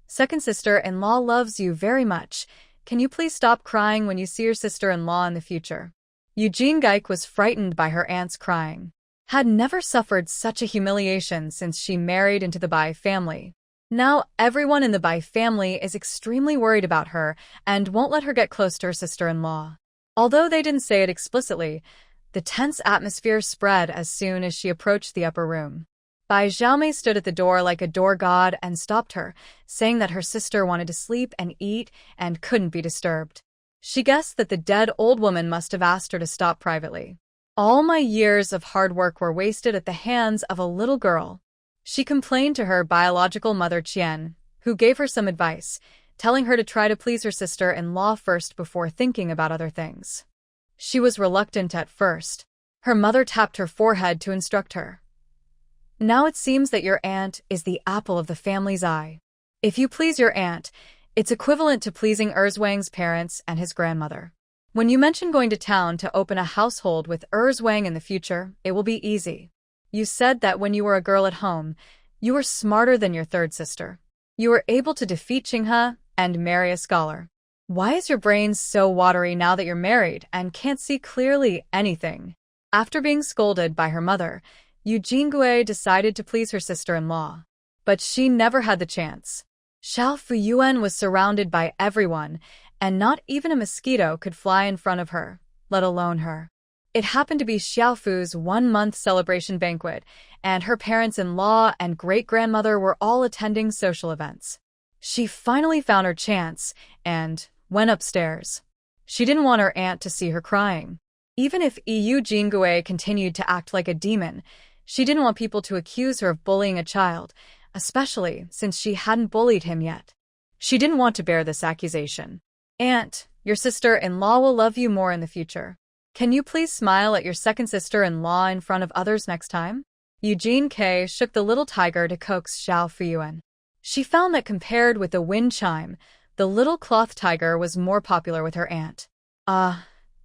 Second sister-in-law loves you very much. Can you please stop crying when you see your sister-in-law in the future? Eugene Gui was frightened by her aunt's crying. Had never suffered such a humiliation since she married into the Bai family. Now everyone in the Bai family is extremely worried about her and won't let her get close to her sister-in-law. Although they didn't say it explicitly, the tense atmosphere spread as soon as she approached the upper room. Bai Xiaomei stood at the door like a door god and stopped her, saying that her sister wanted to sleep and eat and couldn't be disturbed. She guessed that the dead old woman must have asked her to stop privately. All my years of hard work were wasted at the hands of a little girl. She complained to her biological mother Qian, who gave her some advice, telling her to try to please her sister-in-law first before thinking about other things. She was reluctant at first. Her mother tapped her forehead to instruct her. Now it seems that your aunt is the apple of the family's eye. If you please your aunt, it's equivalent to pleasing Erzwang's parents and his grandmother. When you mention going to town to open a household with Erzwang in the future, it will be easy. You said that when you were a girl at home, you were smarter than your third sister. You were able to defeat Qinghe and marry a scholar. Why is your brain so watery now that you're married and can't see clearly anything? After being scolded by her mother, Eugene Gui decided to please her sister-in-law. But she never had the chance. Xiao Fuyuan was surrounded by everyone, and not even a mosquito could fly in front of her, let alone her. It happened to be Xiaofu's 1-month celebration banquet, and her parents-in-law and great-grandmother were all attending social events. She finally found her chance and went upstairs. She didn't want her aunt to see her crying. Even if Eugene Gui continued to act like a demon, she didn't want people to accuse her of bullying a child, especially since she hadn't bullied him yet. She didn't want to bear this accusation. Aunt, your sister-in-law will love you more in the future. Can you please smile at your second sister-in-law in front of others next time? Eugene K shook the little tiger to coax Xiao Fuyuan. She found that compared with the wind chime, the little cloth tiger was more popular with her aunt.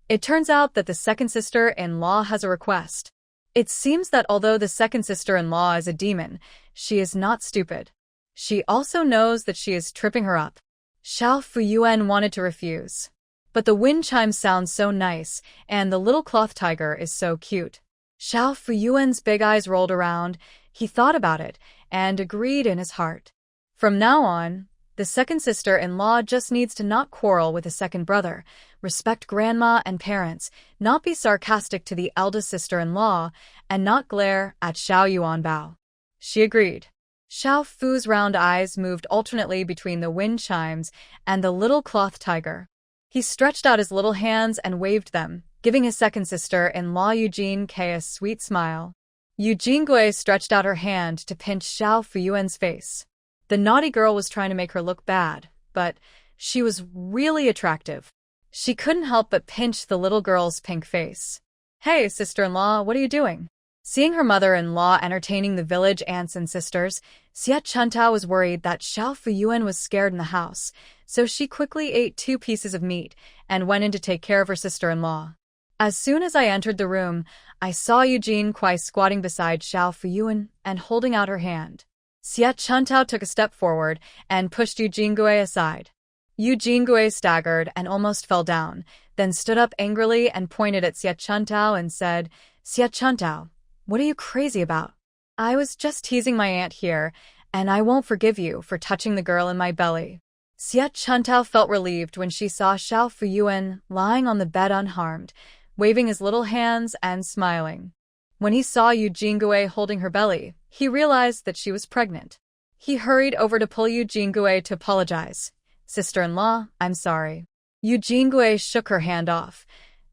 It turns out that the second sister-in-law has a request. It seems that although the second sister-in-law is a demon, she is not stupid. She also knows that she is tripping her up. Xiao Fuyuan wanted to refuse. But the wind chime sounds so nice, and the little cloth tiger is so cute. Xiao Fuyuan's big eyes rolled around. He thought about it, and agreed in his heart. From now on, the second sister-in-law just needs to not quarrel with the second brother, respect grandma and parents, not be sarcastic to the eldest sister-in-law, and not glare at Xiao Yuanbao. She agreed. Xiao Fu's round eyes moved alternately between the wind chimes and the little cloth tiger. He stretched out his little hands and waved them, giving his second sister-in-law Eugene K a sweet smile. Eugene Gui stretched out her hand to pinch Xiao Fuyuan's face. The naughty girl was trying to make her look bad, but she was really attractive. She couldn't help but pinch the little girl's pink face. Hey, sister-in-law, what are you doing? Seeing her mother-in-law entertaining the village aunts and sisters, Xie Chuntao was worried that Xiao Fuyuan was scared in the house, so she quickly ate 2 pieces of meat and went in to take care of her sister-in-law. As soon as I entered the room, I saw Eugene Kwai squatting beside Xiao Fuyuan and holding out her hand. Xia Chuntao took a step forward and pushed Eugene Gui aside. Eugene Gui staggered and almost fell down, then stood up angrily and pointed at Xia Chuntao and said, Xia Chuntao, what are you crazy about? I was just teasing my aunt here, and I won't forgive you for touching the girl in my belly. Xia Chuntao felt relieved when she saw Xiao Fuyuan lying on the bed unharmed, waving his little hands and smiling. When he saw Eugene Gui holding her belly, he realized that she was pregnant. He hurried over to pull Eugene Gui to apologize. Sister-in-law, I'm sorry. Eugene Gui shook her hand off.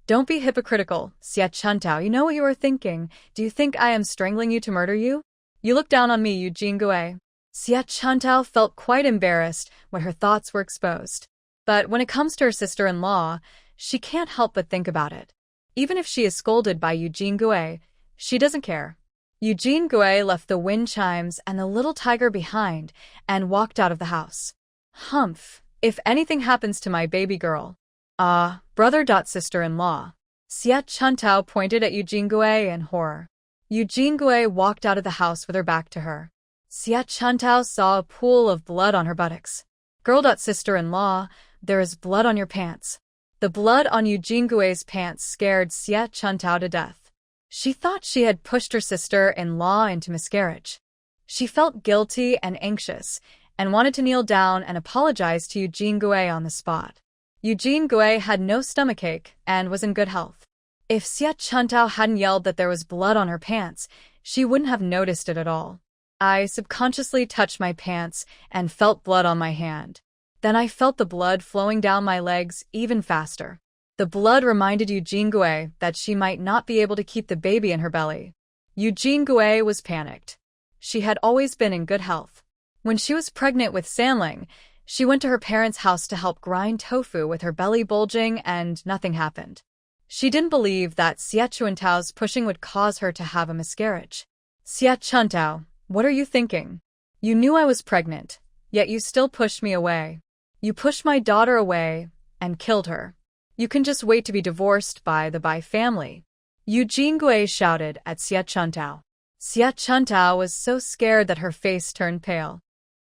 Don't be hypocritical, Xia Chuntao, you know what you are thinking. Do you think I am strangling you to murder you? You look down on me, Eugene Gui. Xia Chuntao felt quite embarrassed when her thoughts were exposed. But when it comes to her sister-in-law, she can't help but think about it. Even if she is scolded by Eugene Gui, she doesn't care. Eugene Gui left the wind chimes and the little tiger behind and walked out of the house. Humph, if anything happens to my baby girl. Brother. Sister-in-law. Xia Chuntao pointed at Eugene Gui in horror. Eugene Gui walked out of the house with her back to her. Xia Chuntao saw a pool of blood on her buttocks. Girl. Sister-in-law, there is blood on your pants. The blood on Eugene Gui's pants scared Xia Chuntao to death. She thought she had pushed her sister-in-law into miscarriage. She felt guilty and anxious, and wanted to kneel down and apologize to Eugene Gui on the spot. Eugene Gui had no stomachache and was in good health. If Xia Chuntao hadn't yelled that there was blood on her pants, she wouldn't have noticed it at all. I subconsciously touched my pants and felt blood on my hand. Then I felt the blood flowing down my legs even faster. The blood reminded Eugene Gui that she might not be able to keep the baby in her belly. Eugene Gui was panicked. She had always been in good health. When she was pregnant with Sanling, she went to her parents' house to help grind tofu with her belly bulging and nothing happened. She didn't believe that Xia Chuntao's pushing would cause her to have a miscarriage. Xia Chuntao, what are you thinking? You knew I was pregnant, yet you still pushed me away. You pushed my daughter away and killed her. You can just wait to be divorced by the Bai family. Eugene Gui shouted at Xia Chuntao. Xia Chuntao was so scared that her face turned pale.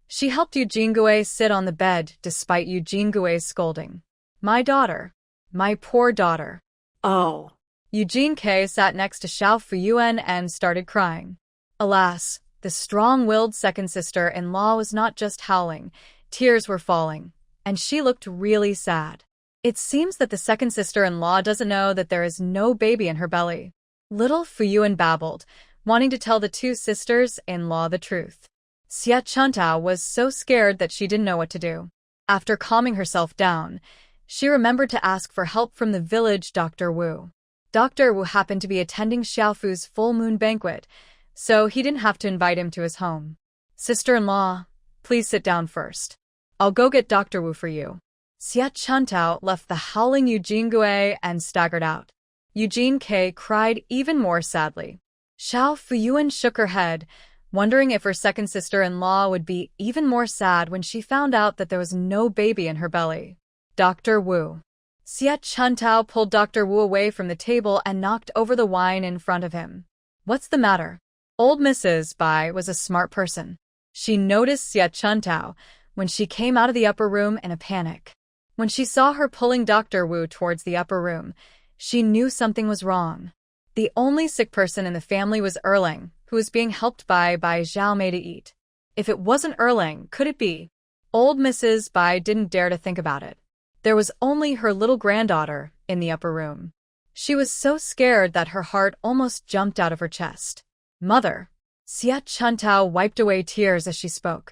She helped Eugene Gui sit on the bed despite Eugene Gui's scolding. My daughter. My poor daughter.
Oh.
Eugene K sat next to Xiao Fuyuan and started crying. Alas, the strong-willed second sister-in-law was not just howling, tears were falling, and she looked really sad. It seems that the second sister-in-law doesn't know that there is no baby in her belly. Little Fuyuan babbled, wanting to tell the two sisters-in-law the truth. Xia Chuntao was so scared that she didn't know what to do. After calming herself down, she remembered to ask for help from the village Dr. Wu. Dr. Wu happened to be attending Xiaofu's full moon banquet, so he didn't have to invite him to his home. Sister-in-law, please sit down first. I'll go get Dr. Wu for you. Xia Chuntao left the howling Eugene Gui and staggered out. Eugene K cried even more sadly. Xiao Fuyuan shook her head, wondering if her second sister-in-law would be even more sad when she found out that there was no baby in her belly. Dr. Wu. Xia Chuntao pulled Dr. Wu away from the table and knocked over the wine in front of him. What's the matter? Old Mrs. Bai was a smart person. She noticed Xia Chuntao when she came out of the upper room in a panic. When she saw her pulling Dr. Wu towards the upper room, she knew something was wrong. The only sick person in the family was Erling, who was being helped by Zhao to eat. If it wasn't Erling, could it be? Old Mrs. Bai didn't dare to think about it. There was only her little granddaughter in the upper room. She was so scared that her heart almost jumped out of her chest. Mother. Xia Chuntao wiped away tears as she spoke.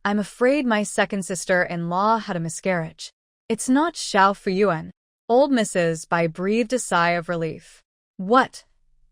I'm afraid my second sister-in-law had a miscarriage. It's not Xiao Fuyuan. Old Mrs. Bai breathed a sigh of relief. What?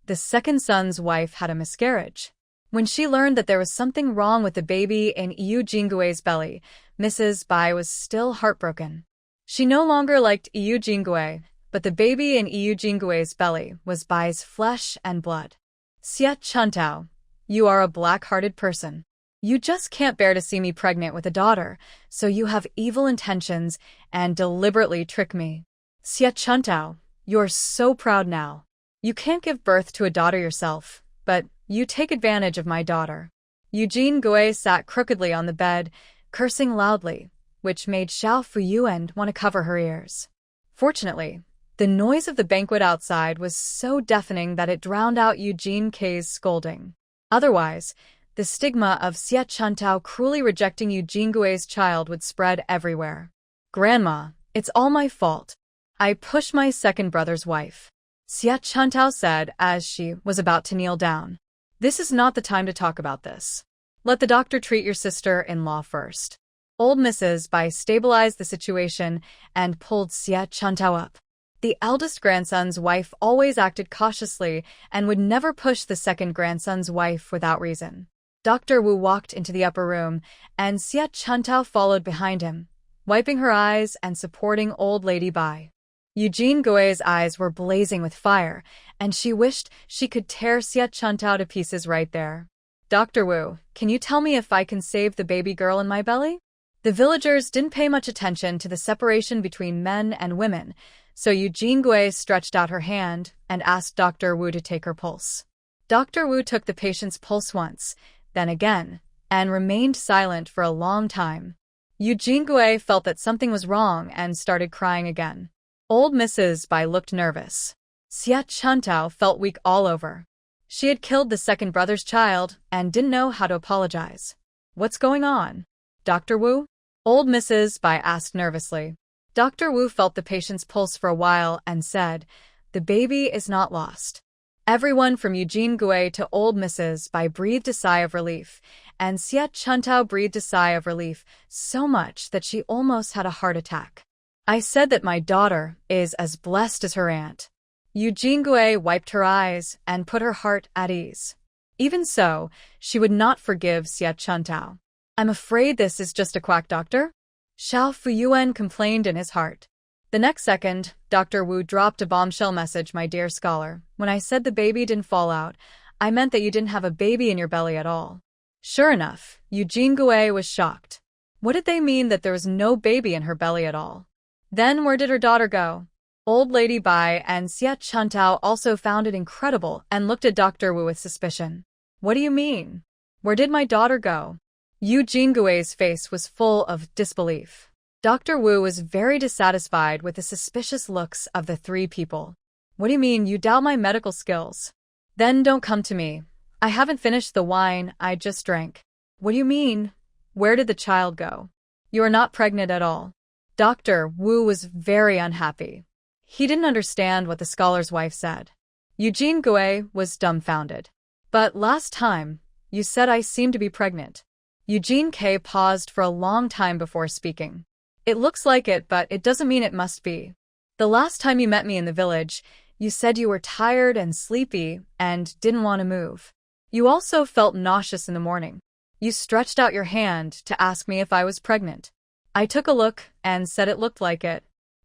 The second son's wife had a miscarriage. When she learned that there was something wrong with the baby in Eugene Gui's belly, Mrs. Bai was still heartbroken. She no longer liked Eugene Gui, but the baby in Eugene Gui's belly was Bai's flesh and blood. Xia Chuntao, you are a black-hearted person. You just can't bear to see me pregnant with a daughter, so you have evil intentions and deliberately trick me. Xia Chuntao, You're so proud now. You can't give birth to a daughter yourself, but you take advantage of my daughter. Eugene Gui sat crookedly on the bed, cursing loudly, which made Xiao Fuyuan want to cover her ears. Fortunately, the noise of the banquet outside was so deafening that it drowned out Eugene K's scolding. Otherwise, the stigma of Xie Chuntao cruelly rejecting Eugene Gui's child would spread everywhere. Grandma, it's all my fault. I pushed my second brother's wife, Xie Chuntao said as she was about to kneel down. This is not the time to talk about this. Let the doctor treat your sister-in-law first. Old Mrs. Bai stabilized the situation and pulled Xie Chuntao up. The eldest grandson's wife always acted cautiously and would never push the second grandson's wife without reason. Dr. Wu walked into the upper room, and Xie Chuntao followed behind him, wiping her eyes and supporting old lady Bai. Eugene Gui's eyes were blazing with fire, and she wished she could tear Xie Chuntao to pieces right there. Dr. Wu, can you tell me if I can save the baby girl in my belly? The villagers didn't pay much attention to the separation between men and women, so Eugene Gui stretched out her hand and asked Dr. Wu to take her pulse. Dr. Wu took the patient's pulse once, then again, and remained silent for a long time. Eugene Gui felt that something was wrong and started crying again. Old Mrs. Bai looked nervous. Xie Chuntao felt weak all over. She had killed the second brother's child and didn't know how to apologize. What's going on? Dr. Wu? Old Mrs. Bai asked nervously. Dr. Wu felt the patient's pulse for a while and said, "The baby is not lost." Everyone from Eugene Gui to old Mrs. Bai breathed a sigh of relief, and Xie Chuntao breathed a sigh of relief so much that she almost had a heart attack. I said that my daughter is as blessed as her aunt. Eugene Gui wiped her eyes and put her heart at ease. Even so, she would not forgive Xie Chuntao. I'm afraid this is just a quack doctor? Xiao Fuyuan complained in his heart. The next second, Dr. Wu dropped a bombshell message, my dear scholar. When I said the baby didn't fall out, I meant that you didn't have a baby in your belly at all. Sure enough, Eugene Gui was shocked. What did they mean that there was no baby in her belly at all? Then where did her daughter go? Old Lady Bai and Xie Chuntao also found it incredible and looked at Dr. Wu with suspicion. What do you mean? Where did my daughter go? Eugene Gui's face was full of disbelief. Dr. Wu was very dissatisfied with the suspicious looks of the three people. What do you mean you doubt my medical skills? Then don't come to me. I haven't finished the wine I just drank. What do you mean? Where did the child go? You are not pregnant at all. Dr. Wu was very unhappy. He didn't understand what the scholar's wife said. Eugene Gui was dumbfounded. But last time, you said I seemed to be pregnant. Eugene K paused for a long time before speaking. It looks like it, but it doesn't mean it must be. The last time you met me in the village, you said you were tired and sleepy and didn't want to move. You also felt nauseous in the morning. You stretched out your hand to ask me if I was pregnant. I took a look and said it looked like it.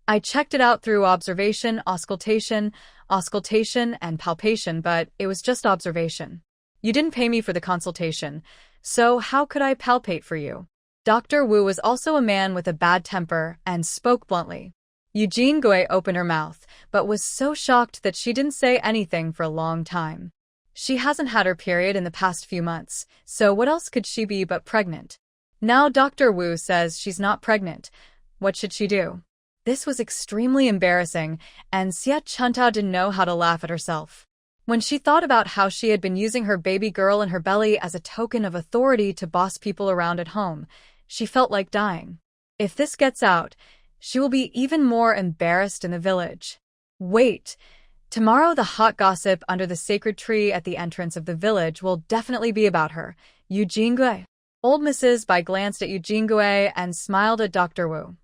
I checked it out through observation, auscultation, and palpation, but it was just observation. You didn't pay me for the consultation, so how could I palpate for you? Dr. Wu was also a man with a bad temper and spoke bluntly. Eugene Gui opened her mouth, but was so shocked that she didn't say anything for a long time. She hasn't had her period in the past few months, so what else could she be but pregnant? Now Dr. Wu says she's not pregnant. What should she do? This was extremely embarrassing, and Xie Chuntao didn't know how to laugh at herself. When she thought about how she had been using her baby girl in her belly as a token of authority to boss people around at home, she felt like dying. If this gets out, she will be even more embarrassed in the village. Wait, tomorrow the hot gossip under the sacred tree at the entrance of the village will definitely be about her. Eugene Gui. Old Mrs. Bai glanced at Eugene Gui and smiled at Dr. Wu.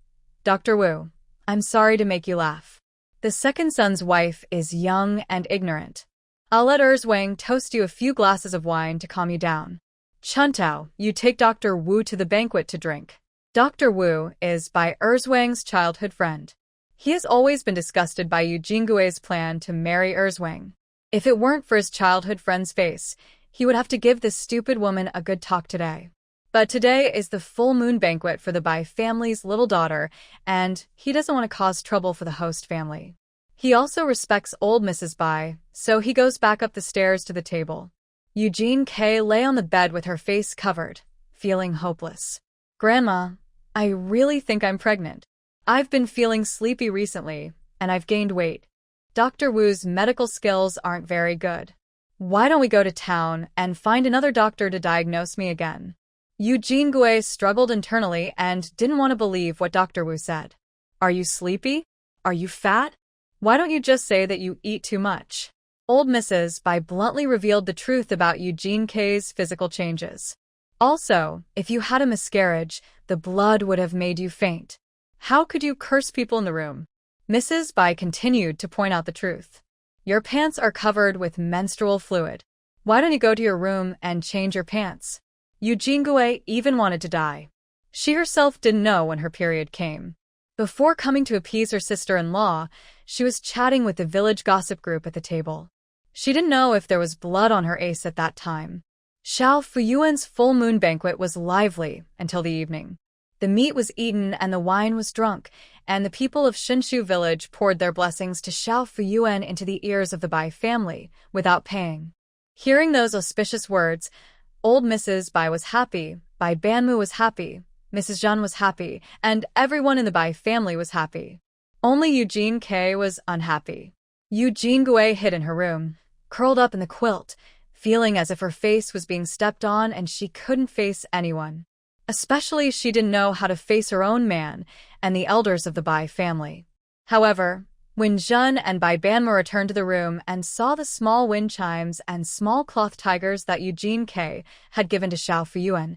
Dr. Wu, I'm sorry to make you laugh. The second son's wife is young and ignorant. I'll let Erzwang toast you a few glasses of wine to calm you down. Chuntao, you take Dr. Wu to the banquet to drink. Dr. Wu is Bai Erzwang's childhood friend. He has always been disgusted by Eugene Gui's plan to marry Erzwang. If it weren't for his childhood friend's face, he would have to give this stupid woman a good talk today. But today is the full moon banquet for the Bai family's little daughter, and he doesn't want to cause trouble for the host family. He also respects old Mrs. Bai, so he goes back up the stairs to the table. Eugene K lay on the bed with her face covered, feeling hopeless. Grandma, I really think I'm pregnant. I've been feeling sleepy recently, and I've gained weight. Dr. Wu's medical skills aren't very good. Why don't we go to town and find another doctor to diagnose me again? Eugene Gui struggled internally and didn't want to believe what Dr. Wu said. Are you sleepy? Are you fat? Why don't you just say that you eat too much? Old Mrs. Bai bluntly revealed the truth about Eugene K's physical changes. Also, if you had a miscarriage, the blood would have made you faint. How could you curse people in the room? Mrs. Bai continued to point out the truth. Your pants are covered with menstrual fluid. Why don't you go to your room and change your pants? Eugene Gui even wanted to die. She herself didn't know when her period came. Before coming to appease her sister-in-law, she was chatting with the village gossip group at the table. She didn't know if there was blood on her ace at that time. Xiao Fuyuan's full moon banquet was lively until the evening. The meat was eaten and the wine was drunk, and the people of Shinshu village poured their blessings to Xiao Fuyuan into the ears of the Bai family without paying. Hearing those auspicious words, old Mrs. Bai was happy, Bai Banmu was happy, Mrs. Zhan was happy, and everyone in the Bai family was happy. Only Eugene K was unhappy. Eugene Gui hid in her room, curled up in the quilt, feeling as if her face was being stepped on and she couldn't face anyone. Especially she didn't know how to face her own man and the elders of the Bai family. However, when Zhen and Bai Banma returned to the room and saw the small wind chimes and small cloth tigers that Eugene K had given to Xiao Fuyuan,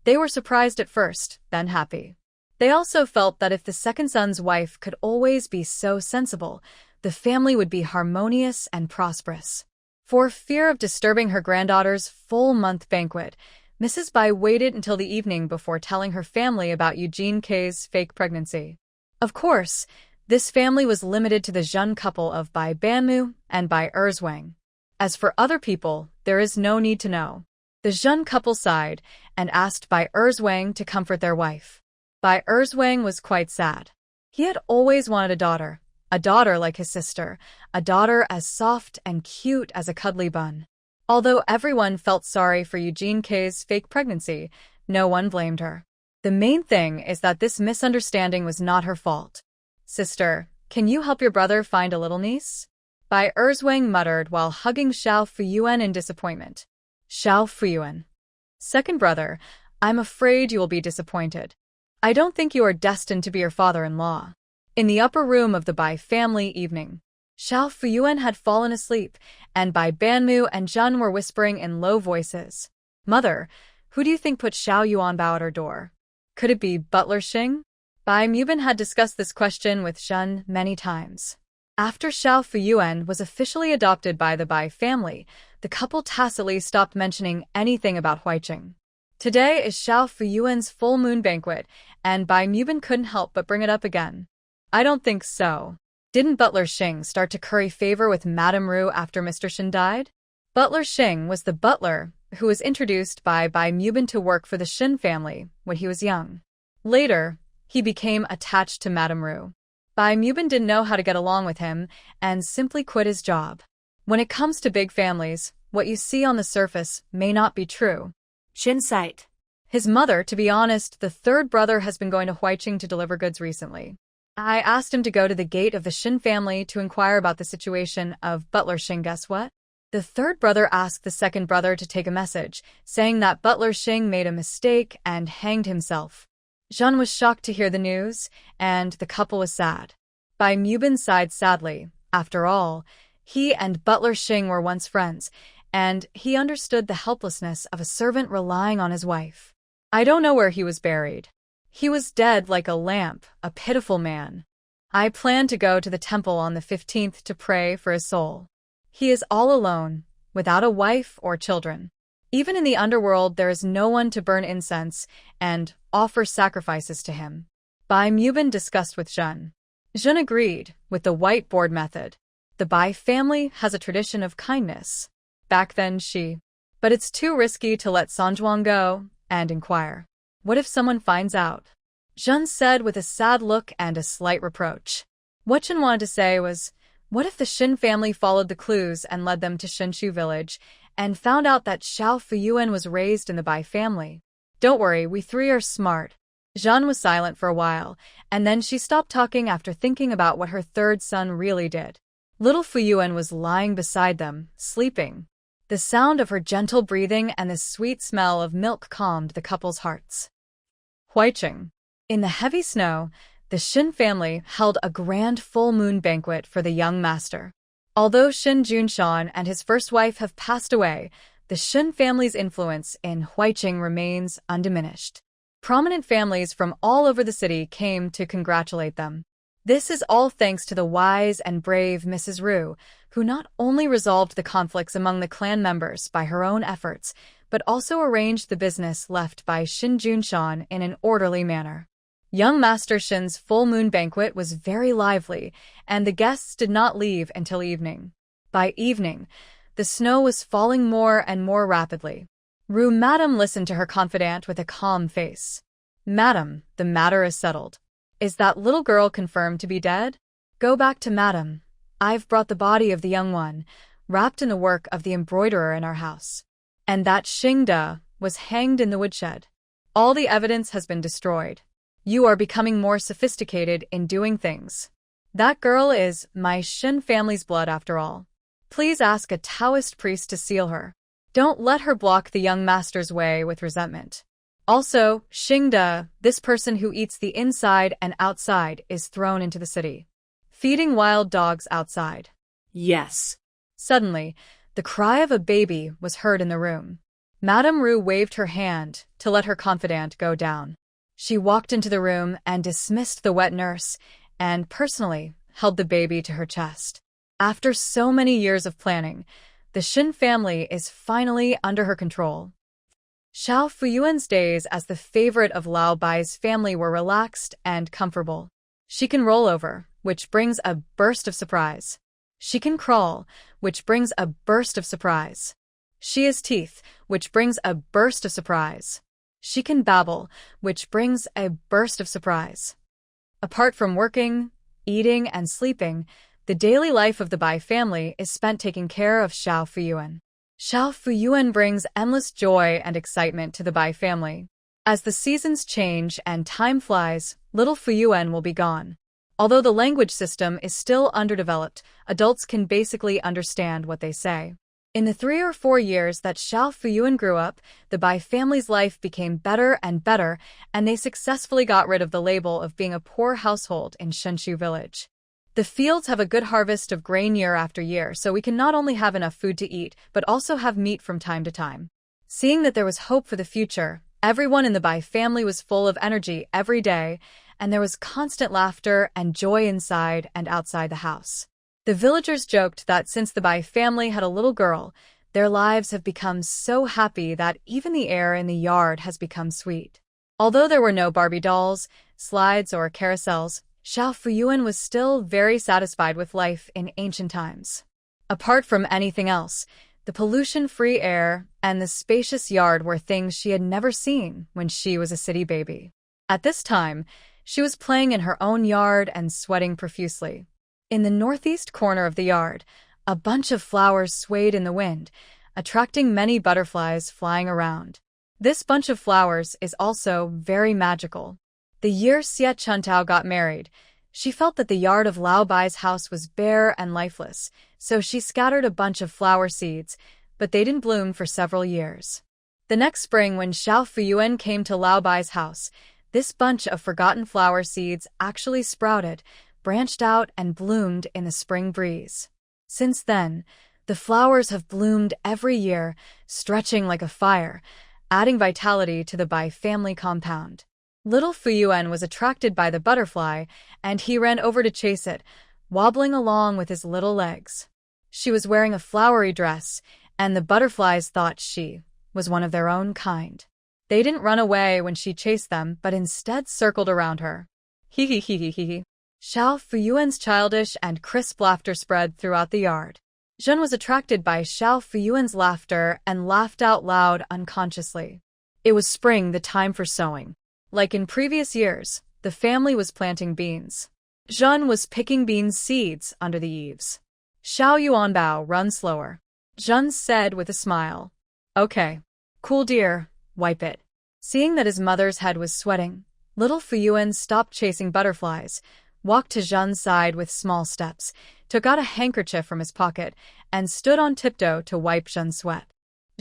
they were surprised at first, then happy. They also felt that if the second son's wife could always be so sensible, the family would be harmonious and prosperous. For fear of disturbing her granddaughter's full-month banquet, Mrs. Bai waited until the evening before telling her family about Eugene K's fake pregnancy. Of course, this family was limited to the Zhen couple of Bai Banmu and Bai Erzwang. As for other people, there is no need to know. The Zhen couple sighed and asked Bai Erzwang to comfort their wife. Bai Erzwang was quite sad. He had always wanted a daughter like his sister, a daughter as soft and cute as a cuddly bun. Although everyone felt sorry for Eugene K's fake pregnancy, no one blamed her. The main thing is that this misunderstanding was not her fault. Sister, can you help your brother find a little niece? Bai Erzwang muttered while hugging Xiao Fuyuan in disappointment. Xiao Fuyuan. Second brother, I'm afraid you will be disappointed. I don't think you are destined to be your father-in-law. In the upper room of the Bai family evening, Xiao Fuyuan had fallen asleep, and Bai Banmu and Zhen were whispering in low voices. Mother, who do you think put Xiao Yuanbao at our door? Could it be Butler Xing? Bai Mubin had discussed this question with Zhen many times. After Xiao Fuyuan was officially adopted by the Bai family, the couple tacitly stopped mentioning anything about Huiqing. Today is Xiao Fuyuan's full moon banquet, and Bai Mubin couldn't help but bring it up again. I don't think so. Didn't Butler Xing start to curry favor with Madame Ru after Mr. Shin died? Butler Xing was the butler who was introduced by Bai Mubin to work for the Shin family when he was young. Later, he became attached to Madame Ru. Bai Mubin didn't know how to get along with him and simply quit his job. When it comes to big families, what you see on the surface may not be true.
Shin sight.
His mother, to be honest, the third brother has been going to Huiqing to deliver goods recently. I asked him to go to the gate of the Shin family to inquire about the situation of Butler Xing. Guess what? The third brother asked the second brother to take a message, saying that Butler Xing made a mistake and hanged himself. Zhen was shocked to hear the news, and the couple was sad. Bai Mubin sighed sadly. After all, he and Butler Xing were once friends, and he understood the helplessness of a servant relying on his wife. I don't know where he was buried. He was dead like a lamp, a pitiful man. I plan to go to the temple on the 15th to pray for his soul. He is all alone, without a wife or children. Even in the underworld, there is no one to burn incense and offer sacrifices to him. Bai Mubin discussed with Zhen. Zhen agreed with the whiteboard method. The Bai family has a tradition of kindness. Back then But it's too risky to let Sanjuan go and inquire. What if someone finds out? Zhen said with a sad look and a slight reproach. What Zhen wanted to say was, What if the Shin family followed the clues and led them to Shinshu village and found out that Xiao Fuyuan was raised in the Bai family? Don't worry, we three are smart. Jean was silent for a while, and then she stopped talking after thinking about what her third son really did. Little Fuyuan was lying beside them, sleeping. The sound of her gentle breathing and the sweet smell of milk calmed the couple's hearts. Huiqing. In the heavy snow, the Shin family held a grand full moon banquet for the young master. Although Shin Junshan and his first wife have passed away, the Shin family's influence in Huiqing remains undiminished. Prominent families from all over the city came to congratulate them. This is all thanks to the wise and brave Mrs. Ru, who not only resolved the conflicts among the clan members by her own efforts, but also arranged the business left by Shin Junshan in an orderly manner. Young Master Shin's full moon banquet was very lively, and the guests did not leave until evening. By evening, the snow was falling more and more rapidly. Madam listened to her confidant with a calm face. Madam, the matter is settled. Is that little girl confirmed to be dead? Go back to Madam. I've brought the body of the young one, wrapped in the work of the embroiderer in our house. And that Xingda was hanged in the woodshed. All the evidence has been destroyed. You are becoming more sophisticated in doing things. That girl is my Shin family's blood after all. Please ask a Taoist priest to seal her. Don't let her block the young master's way with resentment. Also, Xingda, this person who eats the inside and outside, is thrown into the city, feeding wild dogs outside.
Yes.
Suddenly, the cry of a baby was heard in the room. Madame Ru waved her hand to let her confidant go down. She walked into the room and dismissed the wet nurse, and personally held the baby to her chest. After so many years of planning, the Shin family is finally under her control. Xiao Fuyuan's days as the favorite of Lao Bai's family were relaxed and comfortable. She can roll over, which brings a burst of surprise. She can crawl, which brings a burst of surprise. She has teeth, which brings a burst of surprise. She can babble, which brings a burst of surprise. Apart from working, eating, and sleeping, the daily life of the Bai family is spent taking care of Xiao Fuyuan. Xiao Fuyuan brings endless joy and excitement to the Bai family. As the seasons change and time flies, little Fuyuan will be gone. Although the language system is still underdeveloped, adults can basically understand what they say. In the 3 or 4 years that Xiao Fuyuan grew up, the Bai family's life became better and better, and they successfully got rid of the label of being a poor household in Shinshu village. The fields have a good harvest of grain year after year, so we can not only have enough food to eat, but also have meat from time to time. Seeing that there was hope for the future, everyone in the Bai family was full of energy every day, and there was constant laughter and joy inside and outside the house. The villagers joked that since the Bai family had a little girl, their lives have become so happy that even the air in the yard has become sweet. Although there were no Barbie dolls, slides, or carousels, Xiao Fuyuan was still very satisfied with life in ancient times. Apart from anything else, the pollution-free air and the spacious yard were things she had never seen when she was a city baby. At this time, she was playing in her own yard and sweating profusely. In the northeast corner of the yard, a bunch of flowers swayed in the wind, attracting many butterflies flying around. This bunch of flowers is also very magical. The year Xie Chuntao got married, she felt that the yard of Lao Bai's house was bare and lifeless, so she scattered a bunch of flower seeds, but they didn't bloom for several years. The next spring, when Xiao Fuyuan came to Lao Bai's house, this bunch of forgotten flower seeds actually sprouted, branched out, and bloomed in the spring breeze. Since then, the flowers have bloomed every year, stretching like a fire, adding vitality to the Bai family compound. Little Fuyuan was attracted by the butterfly, and he ran over to chase it, wobbling along with his little legs. She was wearing a flowery dress, and the butterflies thought she was one of their own kind. They didn't run away when she chased them, but instead circled around her. Hee hee hee hee hee. Xiao Fuyuan's childish and crisp laughter spread throughout the yard. Zhen was attracted by Xiao Fuyuan's laughter and laughed out loud unconsciously. It was spring, the time for sowing. Like in previous years, the family was planting beans. Zhen was picking bean seeds under the eaves. Xiao Yuanbao, run slower, Zhen said with a smile. Okay. Cool dear, wipe it. Seeing that his mother's head was sweating, little Fuyuan stopped chasing butterflies, walked to Zhen's side with small steps, took out a handkerchief from his pocket, and stood on tiptoe to wipe Zhen's sweat.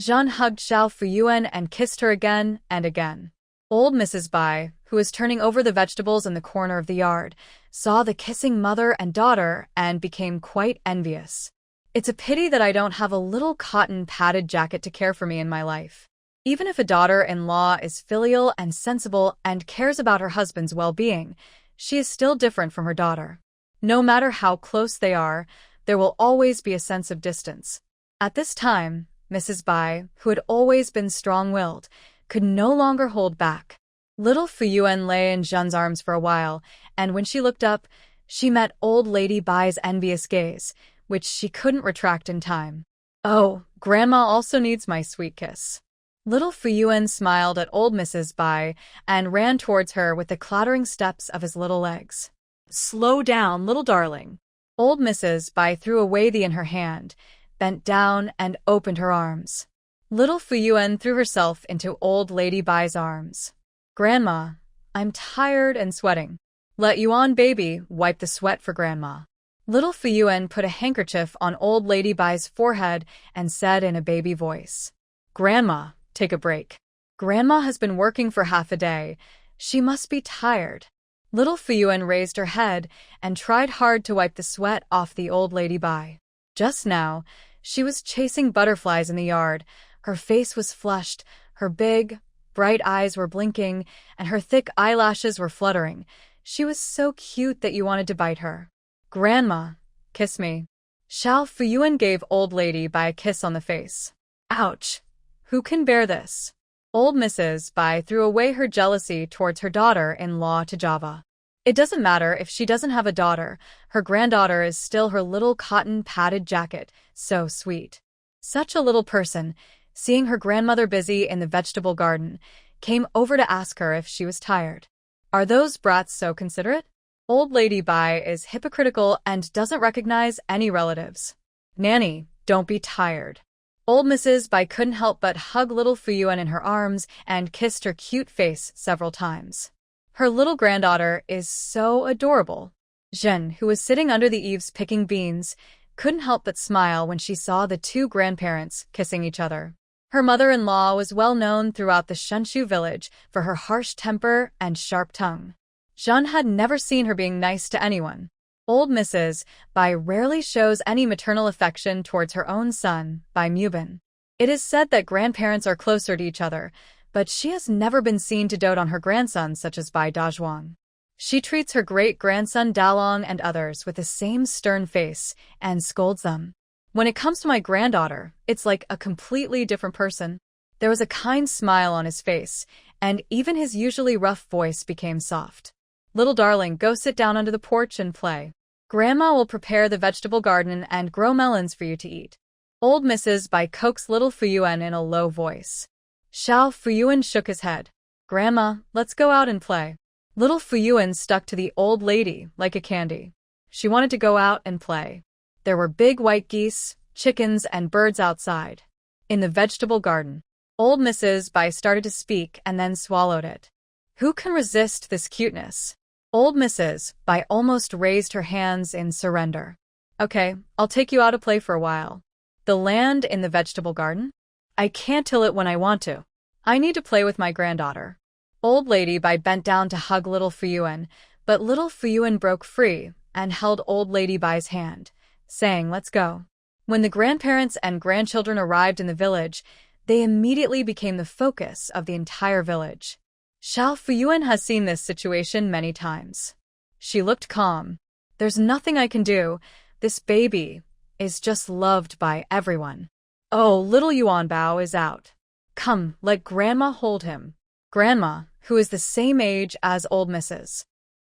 Zhen hugged Xiao Fuyuan and kissed her again and again. Old Mrs. Bai, who was turning over the vegetables in the corner of the yard, saw the kissing mother and daughter and became quite envious. It's a pity that I don't have a little cotton padded jacket to care for me in my life. Even if a daughter-in-law is filial and sensible and cares about her husband's well-being, she is still different from her daughter. No matter how close they are, there will always be a sense of distance. At this time, Mrs. Bai, who had always been strong-willed, could no longer hold back. Little Fuyuan lay in Zhen's arms for a while, and when she looked up, she met old Lady Bai's envious gaze, which she couldn't retract in time. Oh, Grandma also needs my sweet kiss. Little Fuyuan smiled at old Mrs. Bai and ran towards her with the clattering steps of his little legs. Slow down, little darling. Old Mrs. Bai threw a weighty in her hand, bent down and opened her arms. Little Fuyuan threw herself into old Lady Bai's arms. Grandma, I'm tired and sweating. Let Yuan baby wipe the sweat for Grandma. Little Fuyuan put a handkerchief on old Lady Bai's forehead and said in a baby voice, Grandma, take a break. Grandma has been working for half a day. She must be tired. Little Fuyuan raised her head and tried hard to wipe the sweat off the old Lady Bai. Just now, she was chasing butterflies in the yard. Her face was flushed, her big, bright eyes were blinking, and her thick eyelashes were fluttering. She was so cute that you wanted to bite her. Grandma, kiss me. Xiao Fuyuan gave old Lady Bai a kiss on the face. Ouch! Who can bear this? Old Mrs. Bai threw away her jealousy towards her daughter-in-law to Java. It doesn't matter if she doesn't have a daughter, her granddaughter is still her little cotton padded jacket, so sweet. Such a little person, seeing her grandmother busy in the vegetable garden, came over to ask her if she was tired. Are those brats so considerate? Old Lady Bai is hypocritical and doesn't recognize any relatives. Nanny, don't be tired. Old Mrs. Bai couldn't help but hug little Fuyuan in her arms and kissed her cute face several times. Her little granddaughter is so adorable. Zhen, who was sitting under the eaves picking beans, couldn't help but smile when she saw the two grandparents kissing each other. Her mother-in-law was well known throughout the Shenshu village for her harsh temper and sharp tongue. Zhen had never seen her being nice to anyone. Old Mrs. Bai rarely shows any maternal affection towards her own son, Bai Mubin. It is said that grandparents are closer to each other, but she has never been seen to dote on her grandsons such as Bai Dazhuang. She treats her great-grandson Dalong and others with the same stern face and scolds them. When it comes to my granddaughter, it's like a completely different person. There was a kind smile on his face, and even his usually rough voice became soft. Little darling, go sit down under the porch and play. Grandma will prepare the vegetable garden and grow melons for you to eat. Old Mrs. Bai coaxed little Fuyuan in a low voice. Xiao Fuyuan shook his head. Grandma, let's go out and play. Little Fuyuan stuck to the old lady like a candy. She wanted to go out and play. There were big white geese, chickens, and birds outside. In the vegetable garden, old Mrs. Bai started to speak and then swallowed it. Who can resist this cuteness? Old Mrs. Bai almost raised her hands in surrender. Okay, I'll take you out to play for a while. The land in the vegetable garden? I can't till it when I want to. I need to play with my granddaughter. Old Lady Bai bent down to hug little Fuyuan, but little Fuyuan broke free and held Old Lady Bai's hand, saying, let's go. When the grandparents and grandchildren arrived in the village, they immediately became the focus of the entire village. Xiao Fuyuan has seen this situation many times. She looked calm. There's nothing I can do. This baby is just loved by everyone. Oh, little Yuanbao is out. Come, let Grandma hold him. Grandma, who is the same age as old Mrs.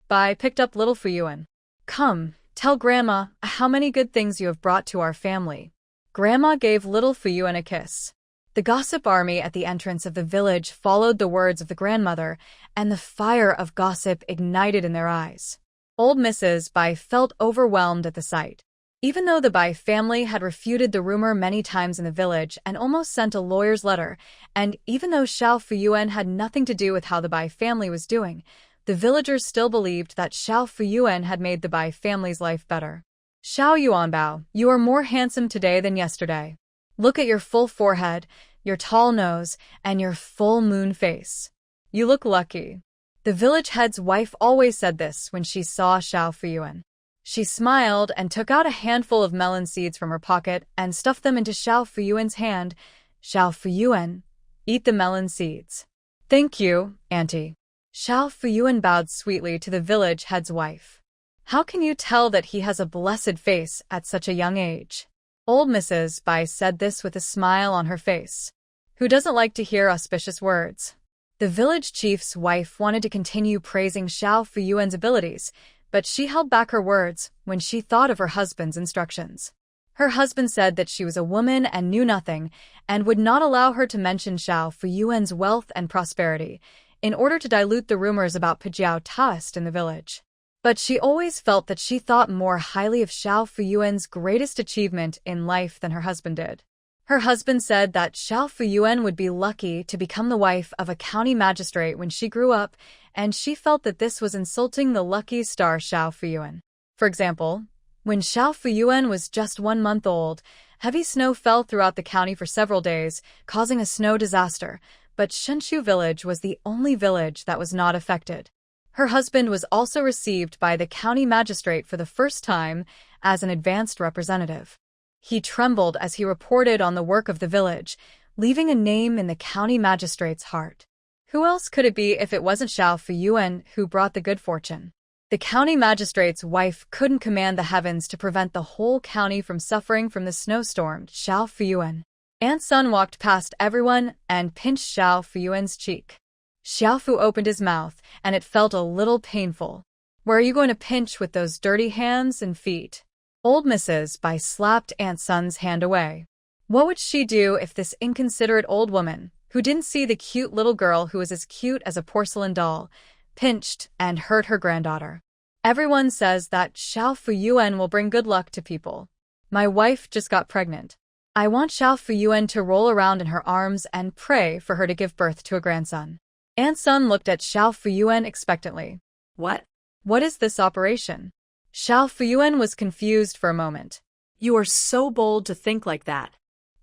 Bai, picked up little Fuyuan. Come, tell Grandma how many good things you have brought to our family. Grandma gave little Fuyuan a kiss. The gossip army at the entrance of the village followed the words of the grandmother, and the fire of gossip ignited in their eyes. Old Mrs. Bai felt overwhelmed at the sight. Even though the Bai family had refuted the rumor many times in the village and almost sent a lawyer's letter, and even though Xiao Fuyuan had nothing to do with how the Bai family was doing, the villagers still believed that Xiao Fuyuan had made the Bai family's life better. Xiao Yuanbao, you are more handsome today than yesterday. Look at your full forehead, your tall nose, and your full moon face. You look lucky. The village head's wife always said this when she saw Xiao Fuyuan. She smiled and took out a handful of melon seeds from her pocket and stuffed them into Xiao Fuyuan's hand. Xiao Fuyuan, eat the melon seeds. Thank you, Auntie. Xiao Fuyuan bowed sweetly to the village head's wife. How can you tell that he has a blessed face at such a young age? Old Mrs. Bai said this with a smile on her face. Who doesn't like to hear auspicious words? The village chief's wife wanted to continue praising Xiao Fuyuan's abilities, but she held back her words when she thought of her husband's instructions. Her husband said that she was a woman and knew nothing, and would not allow her to mention Xiao Fuyuan's wealth and prosperity, in order to dilute the rumors about Pijiao Taoist in the village. But she always felt that she thought more highly of Xiao Fuyuan's greatest achievement in life than her husband did. Her husband said that Xiao Fuyuan would be lucky to become the wife of a county magistrate when she grew up, and she felt that this was insulting the lucky star Xiao Fuyuan. For example, when Xiao Fuyuan was just 1 month old, heavy snow fell throughout the county for several days, causing a snow disaster, but Shenshu village was the only village that was not affected. Her husband was also received by the county magistrate for the first time as an advanced representative. He trembled as he reported on the work of the village, leaving a name in the county magistrate's heart. Who else could it be if it wasn't Xiao Fuyuan who brought the good fortune? The county magistrate's wife couldn't command the heavens to prevent the whole county from suffering from the snowstorm. Xiao Fuyuan. Aunt Sun walked past everyone and pinched Xiao Fuyuan's cheek. Xiao Fu opened his mouth, and it felt a little painful. Where are you going to pinch with those dirty hands and feet? Old Mrs. Bai slapped Aunt Sun's hand away. What would she do if this inconsiderate old woman, who didn't see the cute little girl who was as cute as a porcelain doll, pinched and hurt her granddaughter? Everyone says that Xiao Fuyuan will bring good luck to people. My wife just got pregnant. I want Xiao Fuyuan to roll around in her arms and pray for her to give birth to a grandson. Aunt Sun looked at Xiao Fuyuan expectantly.
What?
What is this operation? Xiao Fuyuan was confused for a moment.
You are so bold to think like that.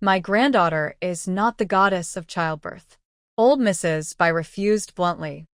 My granddaughter is not the goddess of childbirth. Old Mrs. Bai refused bluntly.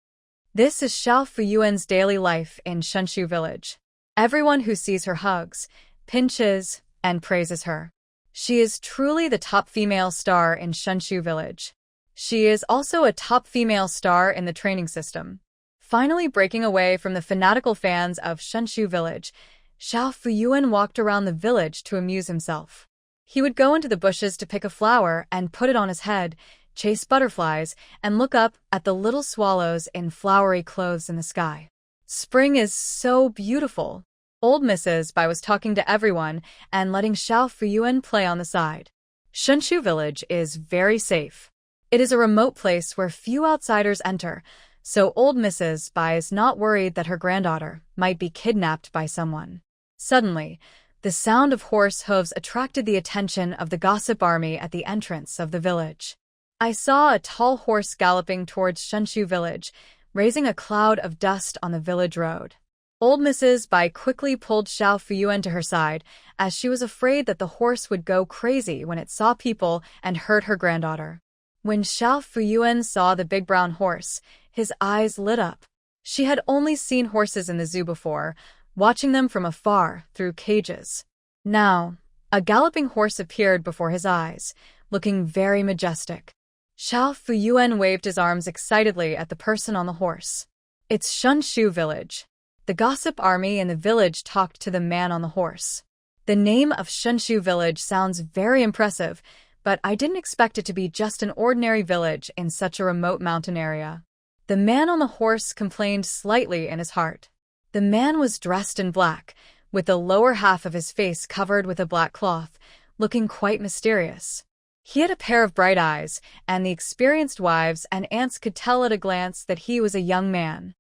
This is Xiao Fuyuan's daily life in Shenshu village. Everyone who sees her hugs, pinches, and praises her. She is truly the top female star in Shenshu village. She is also a top female star in the training system. Finally breaking away from the fanatical fans of Shenshu village, Xiao Fuyuan walked around the village to amuse himself. He would go into the bushes to pick a flower and put it on his head, chase butterflies, and look up at the little swallows in flowery clothes in the sky. Spring is so beautiful. Old Mrs. Bai was talking to everyone and letting Xiao Fuyuan play on the side. Shenshu village is very safe. It is a remote place where few outsiders enter, so old Mrs. Bai is not worried that her granddaughter might be kidnapped by someone. Suddenly, the sound of horse hooves attracted the attention of the gossip army at the entrance of the village. I saw a tall horse galloping towards Shenshu village, raising a cloud of dust on the village road. Old Mrs. Bai quickly pulled Xiao Fuyuan to her side, as she was afraid that the horse would go crazy when it saw people and hurt her granddaughter. When Xiao Fuyuan saw the big brown horse, his eyes lit up. She had only seen horses in the zoo before, watching them from afar through cages. Now, a galloping horse appeared before his eyes, looking very majestic. Xiao Fuyuan waved his arms excitedly at the person on the horse. It's Shenshu village. The gossip army in the village talked to the man on the horse. The name of Shenshu village sounds very impressive, but I didn't expect it to be just an ordinary village in such a remote mountain area. The man on the horse complained slightly in his heart. The man was dressed in black, with the lower half of his face covered with a black cloth, looking quite mysterious. He had a pair of bright eyes, and the experienced wives and aunts could tell at a glance that he was a young man.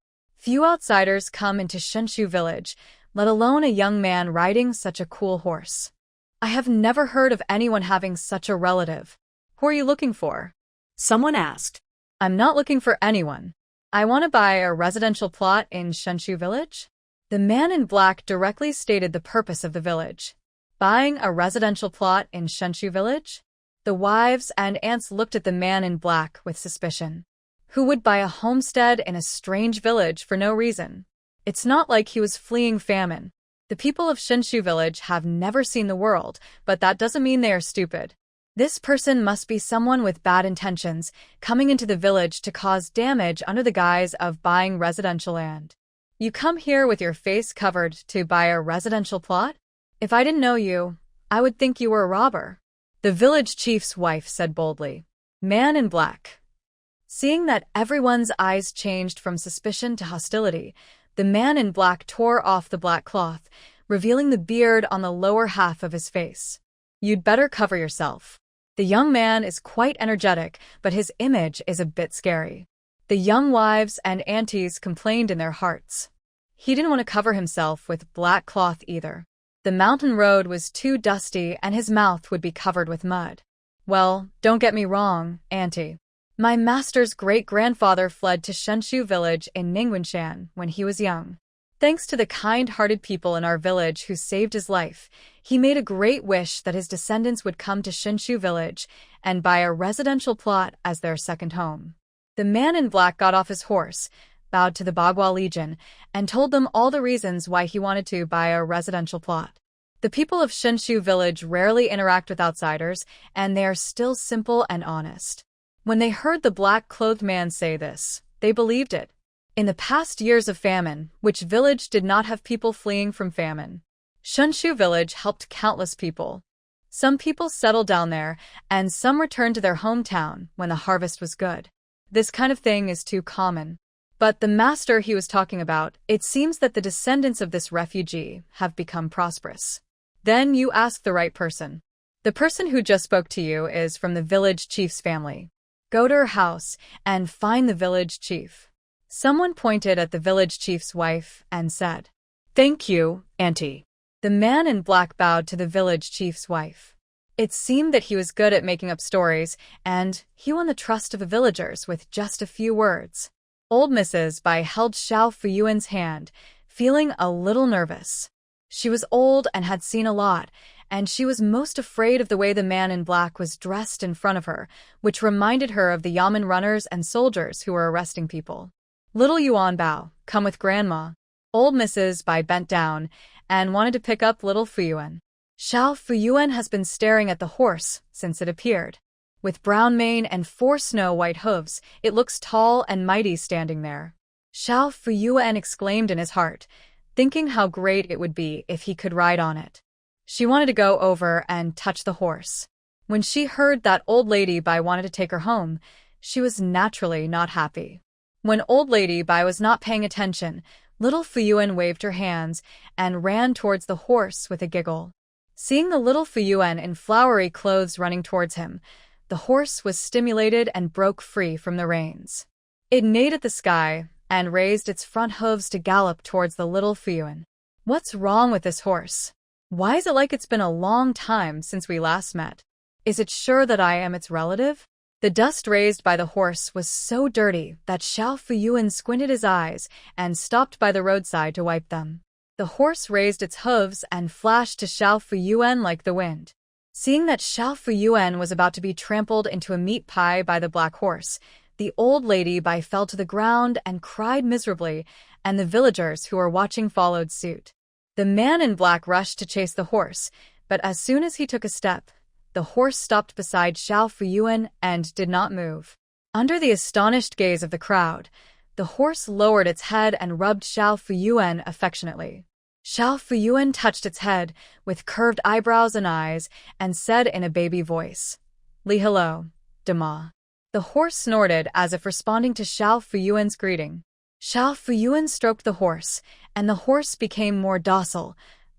Few outsiders come into Shenshu village, let alone a young man riding such a cool horse. I have never heard of anyone having such a relative. Who are you looking for?
Someone asked.
I'm not looking for anyone. I want to buy a residential plot in Shenshu village. The man in black directly stated the purpose of the village. Buying a residential plot in Shenshu village? The wives and aunts looked at the man in black with suspicion. Who would buy a homestead in a strange village for no reason? It's not like he was fleeing famine. The people of Shenshu village have never seen the world, but that doesn't mean they are stupid. This person must be someone with bad intentions, coming into the village to cause damage under the guise of buying residential land. You come here with your face covered to buy a residential plot? If I didn't know you, I would think you were a robber. The village chief's wife said boldly. Man in black. Seeing that everyone's eyes changed from suspicion to hostility, the man in black tore off the black cloth, revealing the beard on the lower half of his face. You'd better cover yourself. The young man is quite energetic, but his image is a bit scary. The young wives and aunties complained in their hearts. He didn't want to cover himself with black cloth either. The mountain road was too dusty and his mouth would be covered with mud. Well, don't get me wrong, auntie. My master's great-grandfather fled to Shenshu village in Ningguanshan when he was young. Thanks to the kind-hearted people in our village who saved his life, he made a great wish that his descendants would come to Shenshu village and buy a residential plot as their second home. The man in black got off his horse, bowed to the Bagua Legion, and told them all the reasons why he wanted to buy a residential plot. The people of Shenshu village rarely interact with outsiders, and they are still simple and honest. When they heard the black-clothed man say this, they believed it. In the past years of famine, which village did not have people fleeing from famine? Shenshu village helped countless people. Some people settled down there, and some returned to their hometown when the harvest was good. This kind of thing is too common. But the master he was talking about, it seems that the descendants of this refugee have become prosperous. Then you ask the right person. The person who just spoke to you is from the village chief's family. Go to her house and find the village chief. Someone pointed at the village chief's wife and said, Thank you, auntie. The man in black bowed to the village chief's wife. It seemed that he was good at making up stories, and he won the trust of the villagers with just a few words. Old Mrs. Bai held Xiao Fuyuan's hand, feeling a little nervous. She was old and had seen a lot, and she was most afraid of the way the man in black was dressed in front of her, which reminded her of the Yamen runners and soldiers who were arresting people. Little Yuan Bao, come with Grandma. Old Mrs. Bai bent down and wanted to pick up little Fuyuan. Xiao Fuyuan has been staring at the horse since it appeared. With brown mane and 4 snow-white hooves, it looks tall and mighty standing there. Xiao Fuyuan exclaimed in his heart, thinking how great it would be if he could ride on it. She wanted to go over and touch the horse. When she heard that old lady Bai wanted to take her home, she was naturally not happy. When old lady Bai was not paying attention, little Fuyuan waved her hands and ran towards the horse with a giggle. Seeing the little Fuyuan in flowery clothes running towards him, the horse was stimulated and broke free from the reins. It neighed at the sky and raised its front hooves to gallop towards the little Fuyuan. What's wrong with this horse? Why is it like it's been a long time since we last met? Is it sure that I am its relative? The dust raised by the horse was so dirty that Xiao Fuyuan squinted his eyes and stopped by the roadside to wipe them. The horse raised its hooves and flashed to Xiao Fuyuan like the wind. Seeing that Xiao Fuyuan was about to be trampled into a meat pie by the black horse, the old lady Bai fell to the ground and cried miserably, and the villagers who were watching followed suit. The man in black rushed to chase the horse, but as soon as he took a step, the horse stopped beside Xiao Fuyuan and did not move. Under the astonished gaze of the crowd, the horse lowered its head and rubbed Xiao Fuyuan affectionately. Xiao Fuyuan touched its head with curved eyebrows and eyes and said in a baby voice, Li hello, Dama. The horse snorted as if responding to Xiao Fuyuan's greeting. Xiao Fuyuan stroked the horse, and the horse became more docile,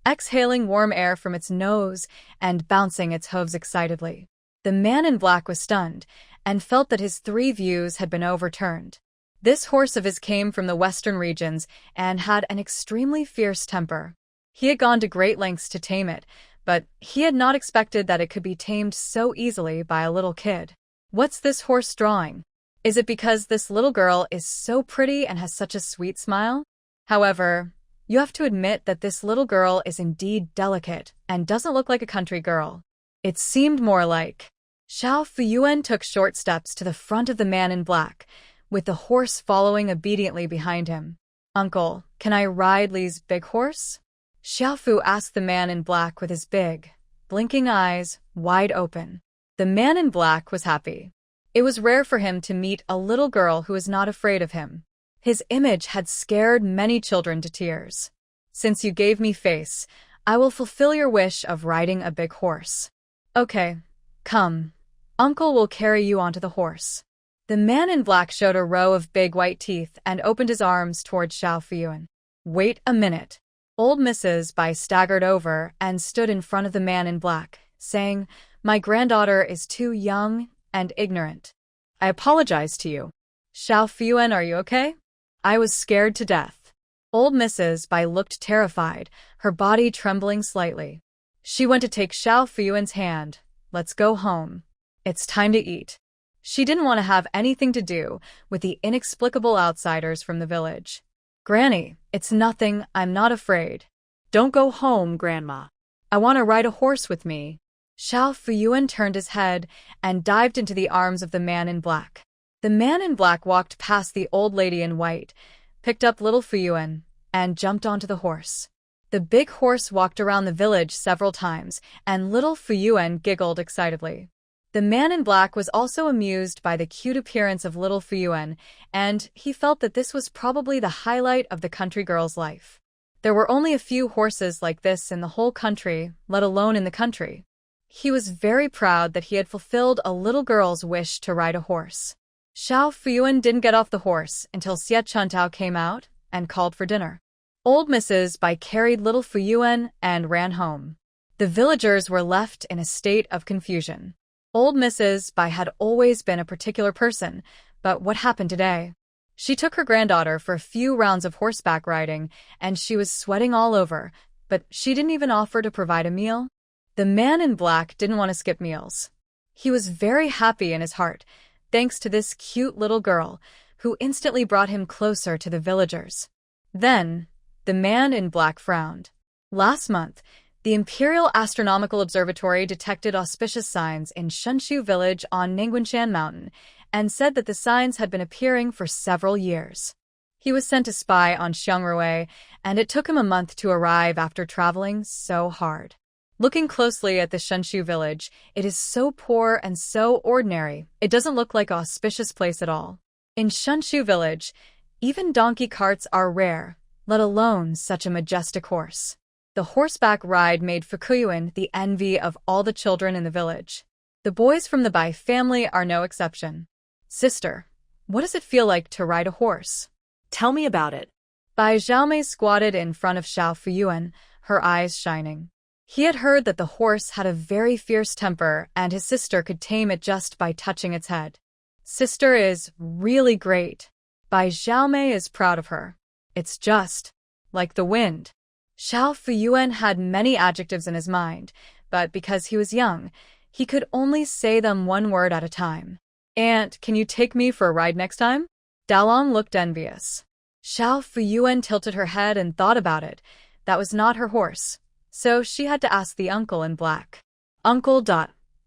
exhaling warm air from its nose and bouncing its hooves excitedly. The man in black was stunned and felt that his 3 views had been overturned. This horse of his came from the western regions and had an extremely fierce temper. He had gone to great lengths to tame it, but he had not expected that it could be tamed so easily by a little kid. What's this horse drawing? Is it because this little girl is so pretty and has such a sweet smile? However, you have to admit that this little girl is indeed delicate and doesn't look like a country girl. It seemed more like. Xiao Fuyuan took short steps to the front of the man in black, with the horse following obediently behind him. Uncle, can I ride Li's big horse? Xiaofu asked the man in black with his big, blinking eyes wide open. The man in black was happy. It was rare for him to meet a little girl who was not afraid of him. His image had scared many children to tears. Since you gave me face, I will fulfill your wish of riding a big horse. Okay, come. Uncle will carry you onto the horse. The man in black showed a row of big white teeth and opened his arms toward Xiao Fuyuan. Wait a minute. Old Mrs. Bai staggered over and stood in front of the man in black, saying, "My granddaughter is too young and ignorant. I apologize to you. Xiao Fuyuan, are you okay?" I was scared to death. Old Mrs. Bai looked terrified, her body trembling slightly. She went to take Xiao Fuyuan's hand. Let's go home. It's time to eat. She didn't want to have anything to do with the inexplicable outsiders from the village. Granny, it's nothing, I'm not afraid.
Don't go home, Grandma.
I want to ride a horse with me. Xiao Fuyuan turned his head and dived into the arms of the man in black. The man in black walked past the old lady in white, picked up little Fuyuan, and jumped onto the horse. The big horse walked around the village several times, and little Fuyuan giggled excitedly. The man in black was also amused by the cute appearance of little Fuyuan, and he felt that this was probably the highlight of the country girl's life. There were only a few horses like this in the whole country, let alone in the country. He was very proud that he had fulfilled a little girl's wish to ride a horse. Xiao Fuyuan didn't get off the horse until Xie Chuntao came out and called for dinner. Old Mrs. Bai carried little Fuyuan and ran home. The villagers were left in a state of confusion. Old Mrs. Bai had always been a particular person, but what happened today? She took her granddaughter for a few rounds of horseback riding, and she was sweating all over, but she didn't even offer to provide a meal. The man in black didn't want to skip meals. He was very happy in his heart, thanks to this cute little girl, who instantly brought him closer to the villagers. Then, the man in black frowned. Last month, the Imperial Astronomical Observatory detected auspicious signs in Shenshu village on Ningguanshan Mountain and said that the signs had been appearing for several years. He was sent to spy on Xiangrui, and it took him a month to arrive after traveling so hard. Looking closely at the Shenshu village, it is so poor and so ordinary, it doesn't look like an auspicious place at all. In Shenshu village, even donkey carts are rare, let alone such a majestic horse. The horseback ride made Fukuyuan the envy of all the children in the village. The boys from the Bai family are no exception. Sister, what does it feel like to ride a horse?
Tell me about it.
Bai Xiaomei squatted in front of Xiao Fuyuan, her eyes shining. He had heard that the horse had a very fierce temper and his sister could tame it just by touching its head. Sister is really great. Bai Xiaomei is proud of her. It's just like the wind. Xiao Fuyuan had many adjectives in his mind, but because he was young, he could only say them one word at a time. Aunt, can you take me for a ride next time? Dalong looked envious. Xiao Fuyuan tilted her head and thought about it. That was not her horse, so she had to ask the uncle in black. Uncle.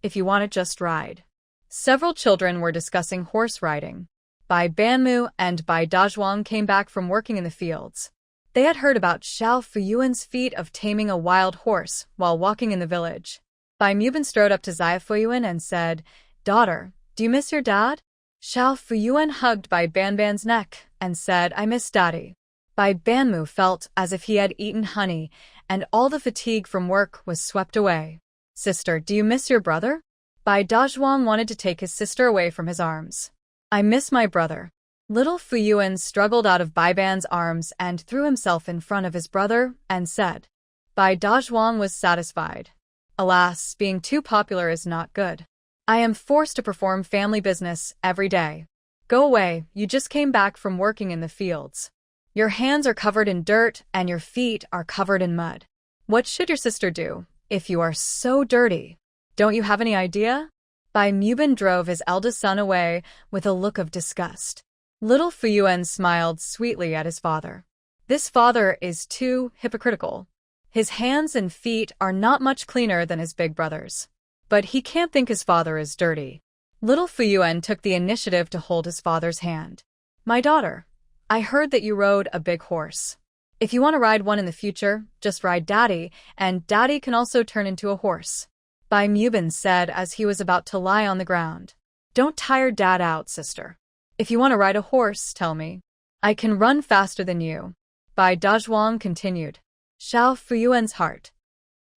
If you want it, just ride. Several children were discussing horse riding. Bai Banmu and Bai Dazhuang came back from working in the fields. They had heard about Xiao Fuyuan's feat of taming a wild horse while walking in the village. Bai Muban strode up to Xia Fuyuan and said, "Daughter, do you miss your dad?" Xiao Fuyuan hugged Bai Banban's neck and said, "I miss Daddy." Bai Banmu felt as if he had eaten honey, and all the fatigue from work was swept away. "Sister, do you miss your brother?" Bai Dazhuang wanted to take his sister away from his arms. "I miss my brother." Little Fuyuan struggled out of Bai Ban's arms and threw himself in front of his brother and said. Bai Dazhuang was satisfied. Alas, being too popular is not good. I am forced to perform family business every day. Go away, you just came back from working in the fields. Your hands are covered in dirt and your feet are covered in mud. What should your sister do if you are so dirty? Don't you have any idea? Bai Mubin drove his eldest son away with a look of disgust. Little Fuyuan smiled sweetly at his father. This father is too hypocritical. His hands and feet are not much cleaner than his big brother's. But he can't think his father is dirty. Little Fuyuan took the initiative to hold his father's hand. My daughter, I heard that you rode a big horse. If you want to ride one in the future, just ride Daddy, and Daddy can also turn into a horse. Bai Mubin said as he was about to lie on the ground. Don't tire Dad out, sister. If you want to ride a horse, tell me. I can run faster than you. Bai Dazhuang continued. Xiao Fuyuan's heart.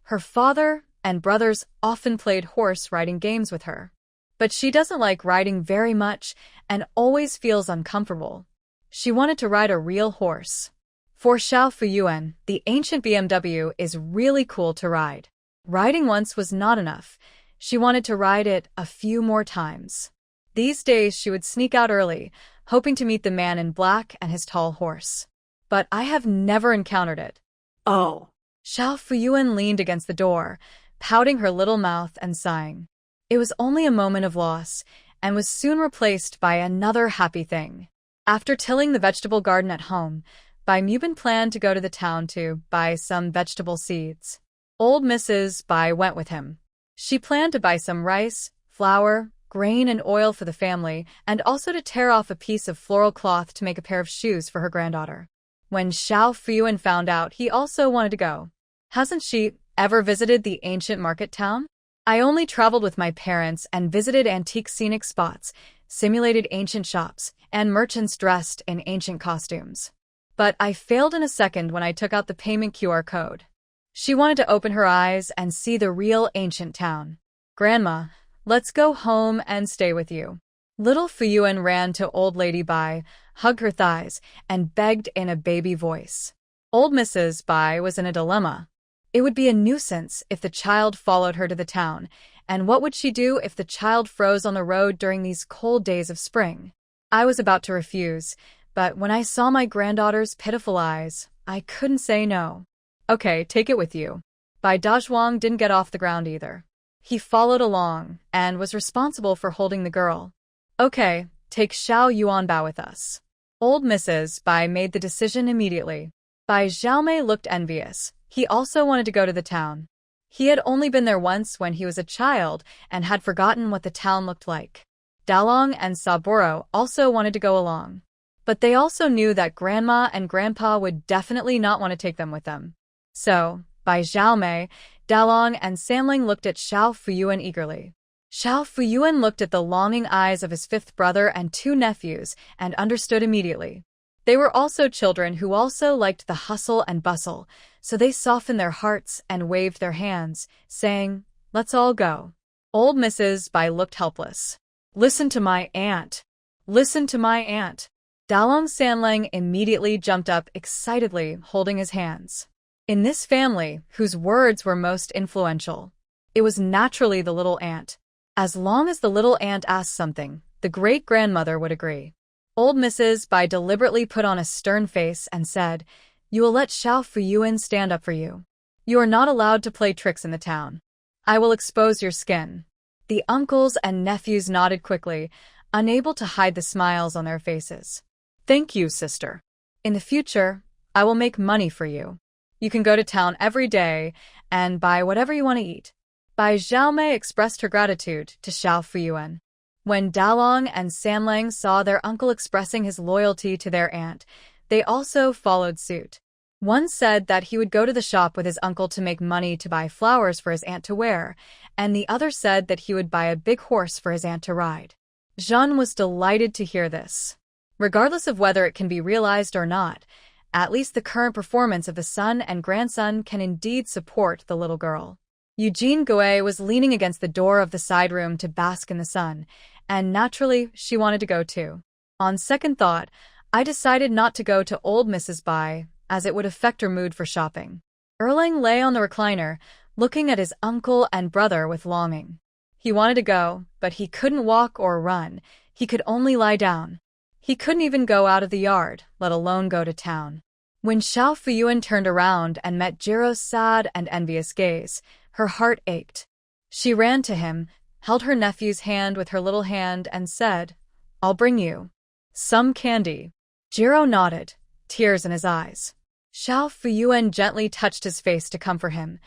Her father and brothers often played horse riding games with her. But she doesn't like riding very much and always feels uncomfortable. She wanted to ride a real horse. For Xiao Fuyuan, the ancient BMW is really cool to ride. Riding once was not enough. She wanted to ride it a few more times. These days she would sneak out early, hoping to meet the man in black and his tall horse. But I have never encountered it. Oh. Xiao Fuyuan leaned against the door, pouting her little mouth and sighing. It was only a moment of loss, and was soon replaced by another happy thing. After tilling the vegetable garden at home, Bai Mubin planned to go to the town to buy some vegetable seeds. Old Mrs. Bai went with him. She planned to buy some rice, flour, grain and oil for the family, and also to tear off a piece of floral cloth to make a pair of shoes for her granddaughter. When Xiao Fuyuan found out, he also wanted to go. Hasn't she ever visited the ancient market town? I only traveled with my parents and visited antique scenic spots, simulated ancient shops, and merchants dressed in ancient costumes. But I failed in a second when I took out the payment QR code. She wanted to open her eyes and see the real ancient town. Grandma, let's go home and stay with you. Little Fuyuan ran to Old Lady Bai, hugged her thighs, and begged in a baby voice. Old Mrs. Bai was in a dilemma. It would be a nuisance if the child followed her to the town, and what would she do if the child froze on the road during these cold days of spring? I was about to refuse, but when I saw my granddaughter's pitiful eyes, I couldn't say no. Okay, take it with you. Bai Dazhuang didn't get off the ground either. He followed along and was responsible for holding the girl. Okay, take Xiao Yuanbao with us. Old Mrs. Bai made the decision immediately. Bai Xiaomei looked envious. He also wanted to go to the town. He had only been there once when he was a child and had forgotten what the town looked like. Dalong and Saburo also wanted to go along. But they also knew that Grandma and Grandpa would definitely not want to take them with them. So, Bai Xiaomei, Dalong and Sanling looked at Xiao Fuyuan eagerly. Xiao Fuyuan looked at the longing eyes of his fifth brother and two nephews and understood immediately. They were also children who also liked the hustle and bustle, so they softened their hearts and waved their hands, saying, Let's all go. Old Mrs. Bai looked helpless. Listen to my aunt. Listen to my aunt. Dalong Sanlang immediately jumped up excitedly, holding his hands. In this family, whose words were most influential, it was naturally the little aunt. As long as the little aunt asked something, the great-grandmother would agree. Old Mrs. Bai deliberately put on a stern face and said, You will let Xiao Fuyuan stand up for you. You are not allowed to play tricks in the town. I will expose your skin. The uncles and nephews nodded quickly, unable to hide the smiles on their faces. Thank you, sister. In the future, I will make money for you. You can go to town every day and buy whatever you want to eat. Bai Xiaomei expressed her gratitude to Xiao Fuyuan. When Dalong and Sanlang saw their uncle expressing his loyalty to their aunt, they also followed suit. One said that he would go to the shop with his uncle to make money to buy flowers for his aunt to wear, and the other said that he would buy a big horse for his aunt to ride. Jean was delighted to hear this. Regardless of whether it can be realized or not, at least the current performance of the son and grandson can indeed support the little girl. Eugene Gouet was leaning against the door of the side room to bask in the sun, and naturally, she wanted to go too. On second thought, I decided not to go to old Mrs. Bai, as it would affect her mood for shopping. Erlang lay on the recliner, looking at his uncle and brother with longing. He wanted to go, but he couldn't walk or run. He could only lie down. He couldn't even go out of the yard, let alone go to town. When Xiao Fuyuan turned around and met Jiro's sad and envious gaze, her heart ached. She ran to him, held her nephew's hand with her little hand and said, "I'll bring you some candy." Jiro nodded, tears in his eyes. Xiao Fuyuan gently touched his face to comfort him.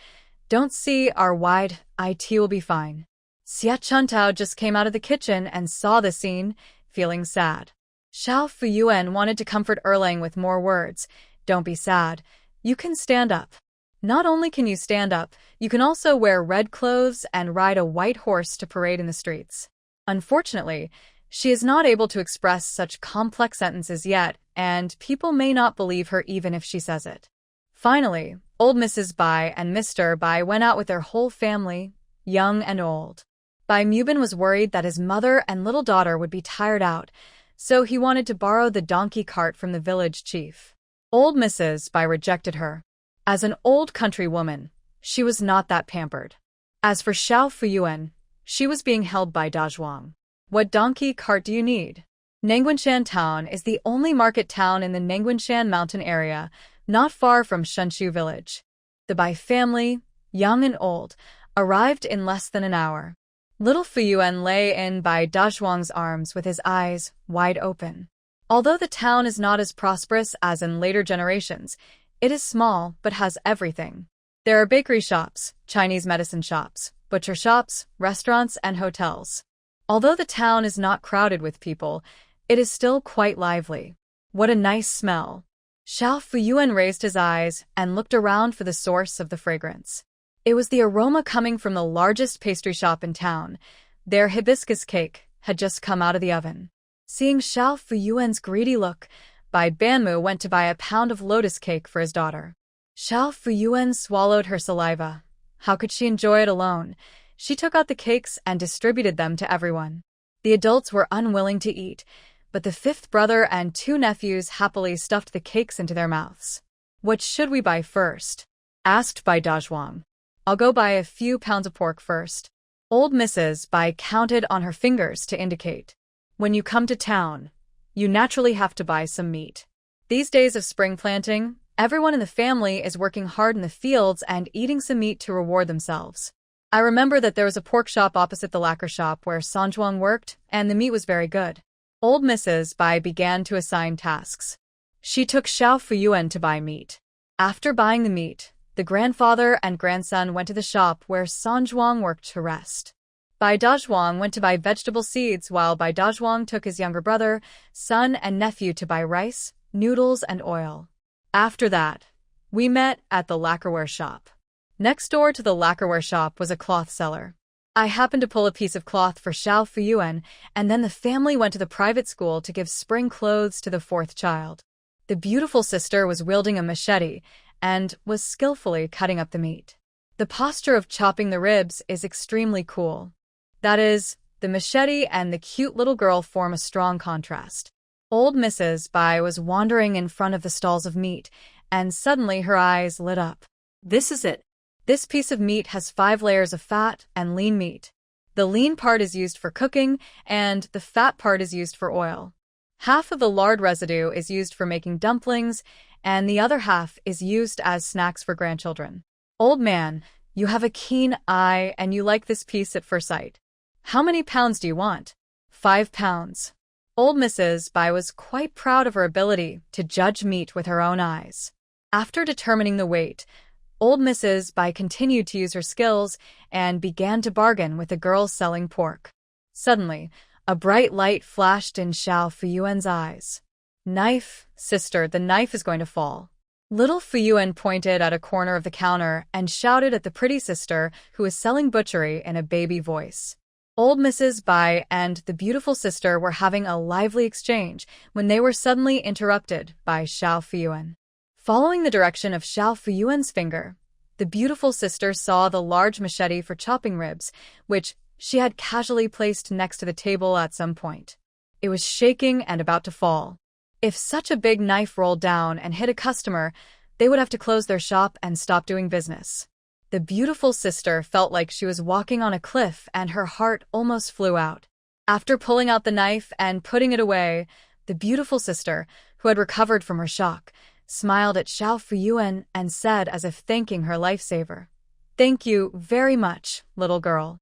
"Don't see our wide, it will be fine." Xia Chuntao just came out of the kitchen and saw the scene, feeling sad. Xiao Fuyuan wanted to comfort Erlang with more words. "Don't be sad. You can stand up. Not only can you stand up, you can also wear red clothes and ride a white horse to parade in the streets." Unfortunately, she is not able to express such complex sentences yet, and people may not believe her even if she says it. Finally, old Mrs. Bai and Mr. Bai went out with their whole family, young and old. Bai Mubin was worried that his mother and little daughter would be tired out, so he wanted to borrow the donkey cart from the village chief. Old Mrs. Bai rejected her. As an old country woman, she was not that pampered. As for Xiao Fuyuan, she was being held by Dazhuang. "What donkey cart do you need?" Nangguanshan town is the only market town in the Nangguanshan mountain area, not far from Shenshu village. The Bai family, young and old, arrived in less than an hour. Little Fuyuan lay in Bai Dazhuang's arms with his eyes wide open. Although the town is not as prosperous as in later generations, it is small but has everything. There are bakery shops, Chinese medicine shops, butcher shops, restaurants, and hotels. Although the town is not crowded with people, it is still quite lively. What a nice smell! Xiao Fuyuan raised his eyes and looked around for the source of the fragrance. It was the aroma coming from the largest pastry shop in town. Their hibiscus cake had just come out of the oven. Seeing Xiao Fuyuan's greedy look, Bai Banmu went to buy a pound of lotus cake for his daughter. Xiao Fuyuan swallowed her saliva. How could she enjoy it alone? She took out the cakes and distributed them to everyone. The adults were unwilling to eat, but the fifth brother and two nephews happily stuffed the cakes into their mouths. "What should we buy first?" asked Bai Dazhuang. "I'll go buy a few pounds of pork first." Old Mrs. Bai counted on her fingers to indicate. "When you come to town, you naturally have to buy some meat. These days of spring planting, everyone in the family is working hard in the fields and eating some meat to reward themselves. I remember that there was a pork shop opposite the lacquer shop where Sanjuang worked, and the meat was very good." Old Mrs. Bai began to assign tasks. She took Xiao Fuyuan to buy meat. After buying the meat, the grandfather and grandson went to the shop where Sanjuang worked to rest. Bai Dazhuang went to buy vegetable seeds while Bai Dazhuang took his younger brother, son, and nephew to buy rice, noodles, and oil. After that, we met at the lacquerware shop. Next door to the lacquerware shop was a cloth seller. I happened to pull a piece of cloth for Xiao Fuyuan, and then the family went to the private school to give spring clothes to the fourth child. The beautiful sister was wielding a machete and was skillfully cutting up the meat. The posture of chopping the ribs is extremely cool. That is, the machete and the cute little girl form a strong contrast. Old Mrs. Bai was wandering in front of the stalls of meat, and suddenly her eyes lit up. "This is it. This piece of meat has 5 layers of fat and lean meat. The lean part is used for cooking, and the fat part is used for oil. Half of the lard residue is used for making dumplings, and the other half is used as snacks for grandchildren. Old man, you have a keen eye and you like this piece at first sight. How many pounds do you want?" 5 pounds. Old Mrs. Bai was quite proud of her ability to judge meat with her own eyes. After determining the weight, Old Mrs. Bai continued to use her skills and began to bargain with the girl selling pork. Suddenly, a bright light flashed in Xiao Fuyuan's eyes. "Knife, sister, the knife is going to fall." Little Fuyuan pointed at a corner of the counter and shouted at the pretty sister who was selling butchery in a baby voice. Old Mrs. Bai and the beautiful sister were having a lively exchange when they were suddenly interrupted by Xiao Fuyuan. Following the direction of Xiao Fuyuan's finger, the beautiful sister saw the large machete for chopping ribs, which she had casually placed next to the table at some point. It was shaking and about to fall. If such a big knife rolled down and hit a customer, they would have to close their shop and stop doing business. The beautiful sister felt like she was walking on a cliff and her heart almost flew out. After pulling out the knife and putting it away, the beautiful sister, who had recovered from her shock, smiled at Xiao Fuyuan and said as if thanking her lifesaver, "Thank you very much, little girl."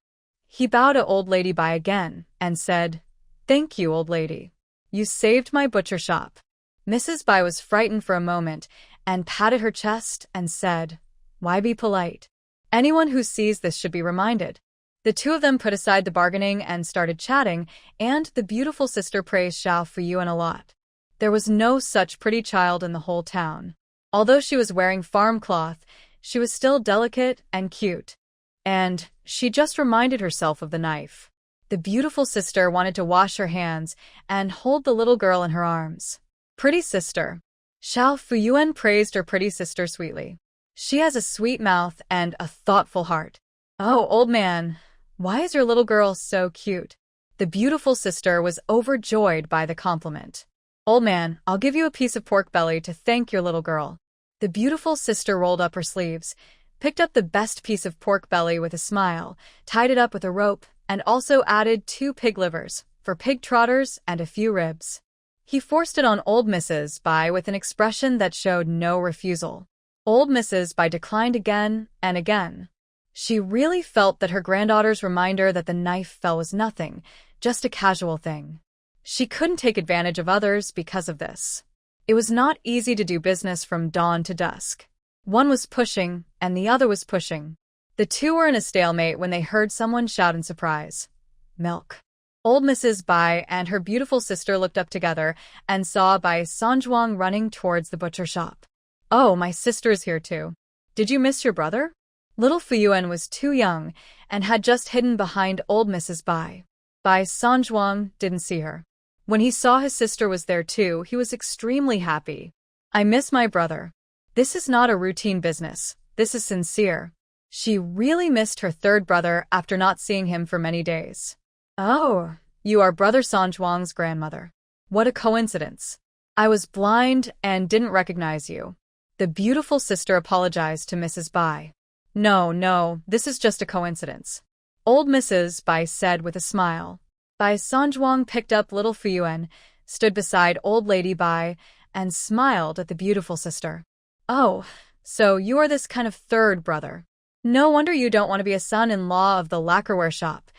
He bowed to old lady Bai again and said, "Thank you, old lady. You saved my butcher shop." Mrs. Bai was frightened for a moment and patted her chest and said, "Why be polite? Anyone who sees this should be reminded." The two of them put aside the bargaining and started chatting, and the beautiful sister praised Xiao Fuyuan a lot. There was no such pretty child in the whole town. Although she was wearing farm cloth, she was still delicate and cute. And she just reminded herself of the knife. The beautiful sister wanted to wash her hands and hold the little girl in her arms. Pretty sister. Xiao Fuyuan praised her pretty sister sweetly. She has a sweet mouth and a thoughtful heart. Oh, old man, why is your little girl so cute? The beautiful sister was overjoyed by the compliment. Old man, I'll give you a piece of pork belly to thank your little girl. The beautiful sister rolled up her sleeves, picked up the best piece of pork belly with a smile, tied it up with a rope, and also added 2 pig livers for pig trotters and a few ribs. He forced it on old Mrs. Bai with an expression that showed no refusal. Old Mrs. Bai declined again and again. She really felt that her granddaughter's reminder that the knife fell was nothing, just a casual thing. She couldn't take advantage of others because of this. It was not easy to do business from dawn to dusk. One was pushing, and the other was pushing. The two were in a stalemate when they heard someone shout in surprise, "Milk!" Old Mrs. Bai and her beautiful sister looked up together and saw Bai Sanjuang running towards the butcher shop. "Oh, my sister is here too. Did you miss your brother?" Little Fuyuan was too young and had just hidden behind old Mrs. Bai. Bai Sanjuang didn't see her. When he saw his sister was there too, he was extremely happy. "I miss my brother. This is not a routine business. This is sincere." She really missed her third brother after not seeing him for many days. "Oh, you are Brother Sanjuang's grandmother. What a coincidence. I was blind and didn't recognize you." The beautiful sister apologized to Mrs. Bai. No, this is just a coincidence," old Mrs. Bai said with a smile. Bai Sanjuang picked up little Fuyuan, stood beside old lady Bai, and smiled at the beautiful sister. "Oh, so you are this kind of third brother. No wonder you don't want to be a son-in-law of the lacquerware shop.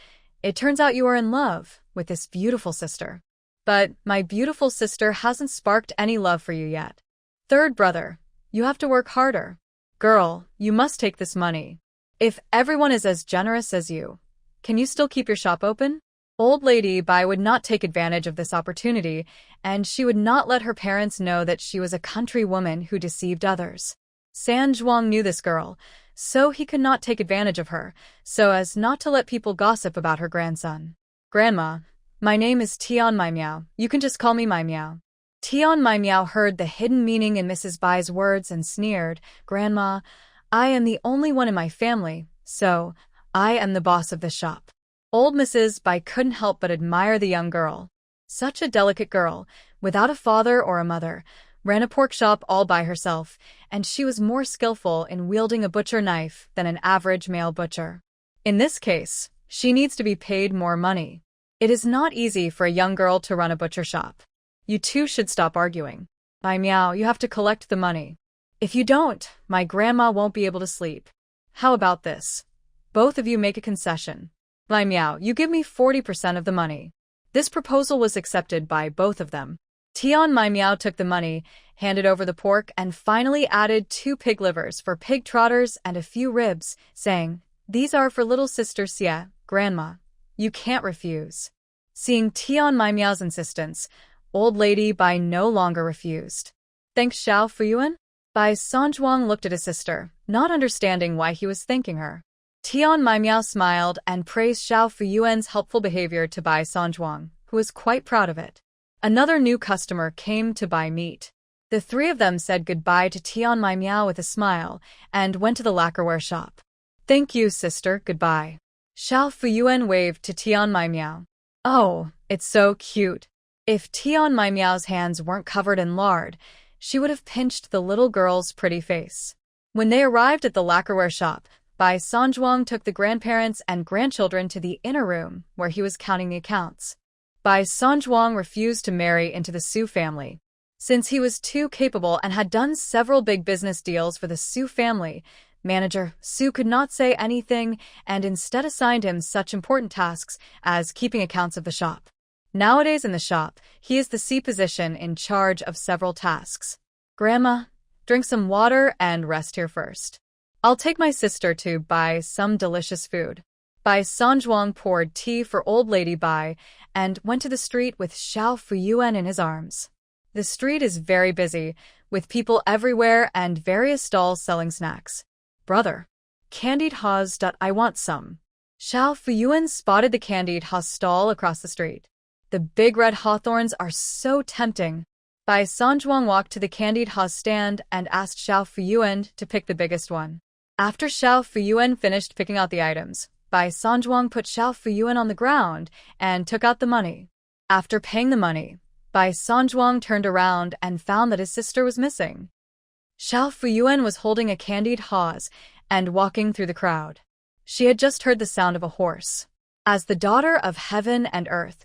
It turns out you are in love with this beautiful sister. But my beautiful sister hasn't sparked any love for you yet. Third brother, you have to work harder. Girl, you must take this money. If everyone is as generous as you, can you still keep your shop open?" Old lady Bai would not take advantage of this opportunity, and she would not let her parents know that she was a country woman who deceived others. San Zhuang knew this girl, so he could not take advantage of her, so as not to let people gossip about her grandson. "Grandma, my name is Tian Mai Miao. You can just call me Mai Miao." Tian Mai Miao heard the hidden meaning in Mrs. Bai's words and sneered, "Grandma, I am the only one in my family, so I am the boss of this shop." Old Mrs. Bai couldn't help but admire the young girl. Such a delicate girl, without a father or a mother, ran a pork shop all by herself, and she was more skillful in wielding a butcher knife than an average male butcher. In this case, she needs to be paid more money. It is not easy for a young girl to run a butcher shop. You two should stop arguing. Bai Miao, you have to collect the money. If you don't, my grandma won't be able to sleep. How about this? Both of you make a concession. Bai Miao, you give me 40% of the money. This proposal was accepted by both of them. Tian Mai Miao took the money, handed over the pork, and finally added 2 pig livers for pig trotters and a few ribs, saying, "These are for little sister Xie, grandma. You can't refuse." Seeing Tian Mai Miao's insistence, old lady Bai no longer refused. "Thanks, Xiao Fuyuan?" Bai Sanjuang looked at his sister, not understanding why he was thanking her. Tian Mai Miao smiled and praised Xiao Fuyuan's helpful behavior to Bai Sanjuang, who was quite proud of it. Another new customer came to buy meat. The three of them said goodbye to Tian Mai Miao with a smile and went to the lacquerware shop. "Thank you, sister, goodbye." Xiao Fuyuan waved to Tian Mai Miao. "Oh, it's so cute." If Tian Mai Miao's hands weren't covered in lard, she would have pinched the little girl's pretty face. When they arrived at the lacquerware shop, Bai Sanjuang took the grandparents and grandchildren to the inner room where he was counting the accounts. Bai Sanjuang refused to marry into the Su family. Since he was too capable and had done several big business deals for the Su family, manager Su could not say anything and instead assigned him such important tasks as keeping accounts of the shop. Nowadays in the shop, he is the C position in charge of several tasks. Grandma, drink some water and rest here first. I'll take my sister to buy some delicious food. Bai Sanjuang poured tea for old lady Bai and went to the street with Xiao Fuyuan in his arms. The street is very busy, with people everywhere and various stalls selling snacks. Brother, candied haws. I want some. Xiao Fuyuan spotted the candied haws stall across the street. The big red hawthorns are so tempting. Bai Sanjuang walked to the candied haws stand and asked Xiao Fuyuan to pick the biggest one. After Xiao Fuyuan finished picking out the items, Bai Sanjuang put Xiao Fuyuan on the ground and took out the money. After paying the money, Bai Sanjuang turned around and found that his sister was missing. Xiao Fuyuan was holding a candied haws and walking through the crowd. She had just heard the sound of a horse. As the daughter of heaven and earth,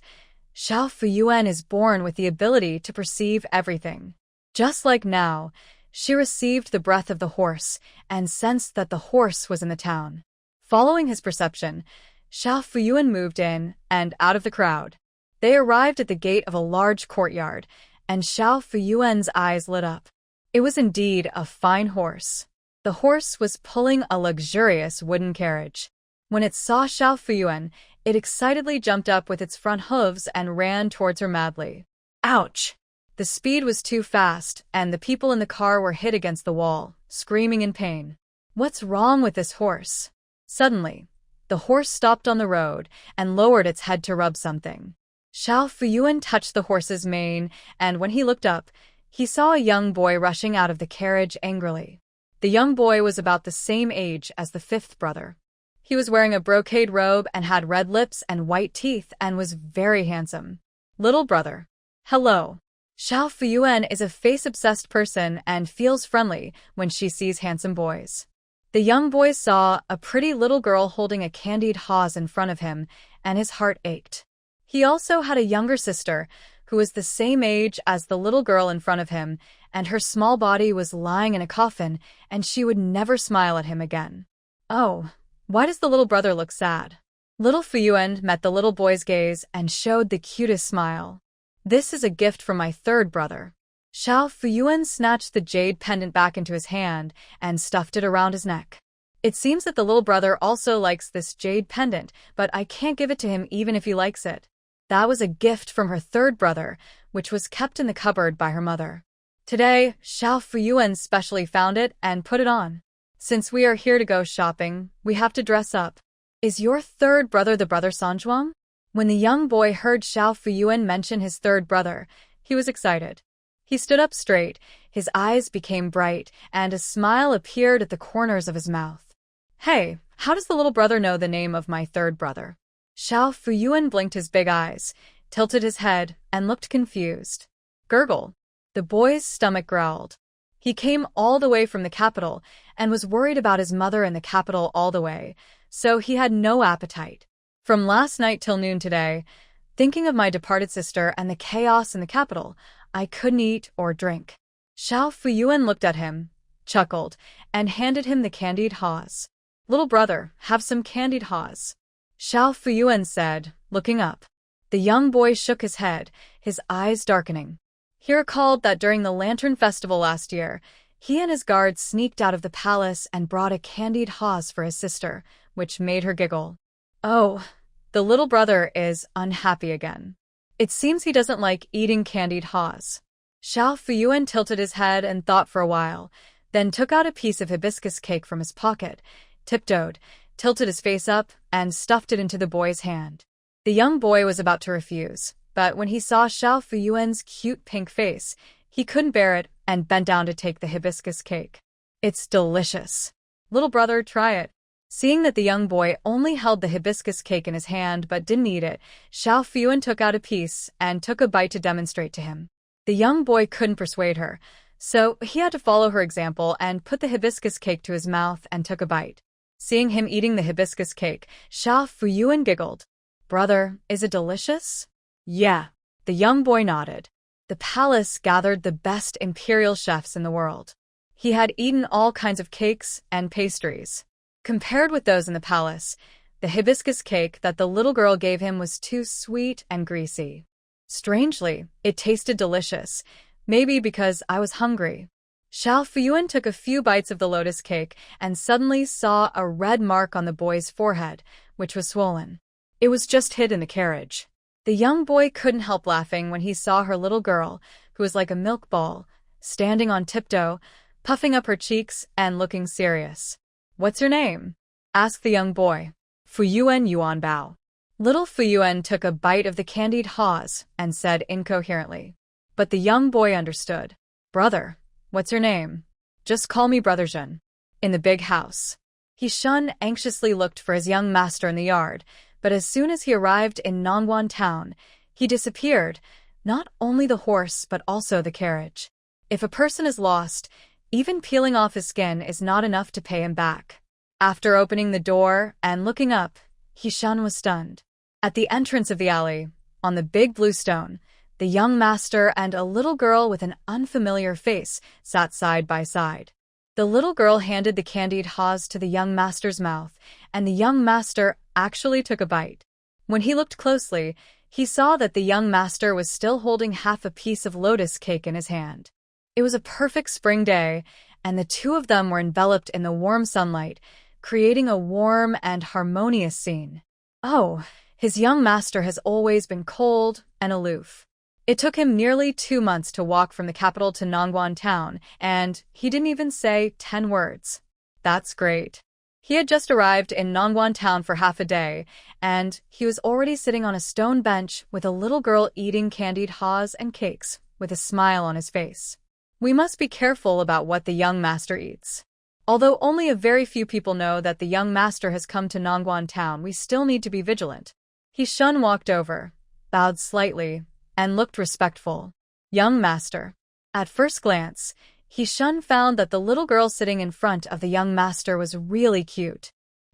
Xiao Fuyuan is born with the ability to perceive everything. Just like now, she received the breath of the horse and sensed that the horse was in the town. Following his perception, Xiao Fuyuan moved in and out of the crowd. They arrived at the gate of a large courtyard, and Xiao Fuyuan's eyes lit up. It was indeed a fine horse. The horse was pulling a luxurious wooden carriage. When it saw Xiao Fuyuan, it excitedly jumped up with its front hooves and ran towards her madly. Ouch! The speed was too fast, and the people in the car were hit against the wall, screaming in pain. What's wrong with this horse? Suddenly, the horse stopped on the road and lowered its head to rub something. Xiao Fuyuan touched the horse's mane, and when he looked up, he saw a young boy rushing out of the carriage angrily. The young boy was about the same age as the fifth brother. He was wearing a brocade robe and had red lips and white teeth and was very handsome. Little brother. Hello. Xiao Fuyuan is a face-obsessed person and feels friendly when she sees handsome boys. The young boy saw a pretty little girl holding a candied haws in front of him, and his heart ached. He also had a younger sister, who was the same age as the little girl in front of him, and her small body was lying in a coffin, and she would never smile at him again. Oh, why does the little brother look sad? Little Fuyuan met the little boy's gaze and showed the cutest smile. This is a gift from my third brother. Xiao Fuyuan snatched the jade pendant back into his hand and stuffed it around his neck. It seems that the little brother also likes this jade pendant, but I can't give it to him even if he likes it. That was a gift from her third brother, which was kept in the cupboard by her mother. Today, Xiao Fuyuan specially found it and put it on. Since we are here to go shopping, we have to dress up. Is your third brother the brother Sanjuang? When the young boy heard Xiao Fuyuan mention his third brother, he was excited. He stood up straight, his eyes became bright, and a smile appeared at the corners of his mouth. Hey, how does the little brother know the name of my third brother? Xiao Fuyuan blinked his big eyes, tilted his head, and looked confused. Gurgle. The boy's stomach growled. He came all the way from the capital and was worried about his mother in the capital all the way, so he had no appetite. From last night till noon today, thinking of my departed sister and the chaos in the capital, I couldn't eat or drink. Xiao Fuyuan looked at him, chuckled, and handed him the candied haws. Little brother, have some candied haws. Xiao Fuyuan said, looking up. The young boy shook his head, his eyes darkening. He recalled that during the Lantern Festival last year, he and his guards sneaked out of the palace and brought a candied haws for his sister, which made her giggle. Oh, the little brother is unhappy again. It seems he doesn't like eating candied haws. Xiao Fuyuan tilted his head and thought for a while, then took out a piece of hibiscus cake from his pocket, tiptoed, tilted his face up, and stuffed it into the boy's hand. The young boy was about to refuse, but when he saw Xiao Fuyuan's cute pink face, he couldn't bear it and bent down to take the hibiscus cake. It's delicious. Little brother, try it. Seeing that the young boy only held the hibiscus cake in his hand but didn't eat it, Xiao Fuyuan took out a piece and took a bite to demonstrate to him. The young boy couldn't persuade her, so he had to follow her example and put the hibiscus cake to his mouth and took a bite. Seeing him eating the hibiscus cake, Xiao Fuyuan giggled. Brother, is it delicious?
Yeah.
The young boy nodded. The palace gathered the best imperial chefs in the world. He had eaten all kinds of cakes and pastries. Compared with those in the palace, the hibiscus cake that the little girl gave him was too sweet and greasy. Strangely, it tasted delicious, maybe because I was hungry. Xiao Fuyuan took a few bites of the lotus cake and suddenly saw a red mark on the boy's forehead, which was swollen. It was just hid in the carriage. The young boy couldn't help laughing when he saw her little girl, who was like a milk ball, standing on tiptoe, puffing up her cheeks and looking serious. What's your name? Asked the young boy. Fuyuan Yuan Bao. Little Fuyuan took a bite of the candied haws and said incoherently. But the young boy understood. Brother, what's your name? Just call me Brother Zhen. In the big house. He-shun anxiously looked for his young master in the yard, but as soon as he arrived in Nongguan town, he disappeared, not only the horse but also the carriage. If a person is lost, even peeling off his skin is not enough to pay him back. After opening the door and looking up, He-shun was stunned. At the entrance of the alley, on the big blue stone, the young master and a little girl with an unfamiliar face sat side by side. The little girl handed the candied haws to the young master's mouth, and the young master actually took a bite. When he looked closely, he saw that the young master was still holding half a piece of lotus cake in his hand. It was a perfect spring day, and the two of them were enveloped in the warm sunlight, creating a warm and harmonious scene. Oh, his young master has always been cold and aloof. It took him nearly 2 months to walk from the capital to Nongguan town, and he didn't even say 10 words. That's great. He had just arrived in Nongguan town for half a day, and he was already sitting on a stone bench with a little girl eating candied haws and cakes, with a smile on his face. We must be careful about what the young master eats. Although only a very few people know that the young master has come to Nongguan town, we still need to be vigilant. He-shun walked over, bowed slightly, and looked respectful. Young master. At first glance, He-shun found that the little girl sitting in front of the young master was really cute.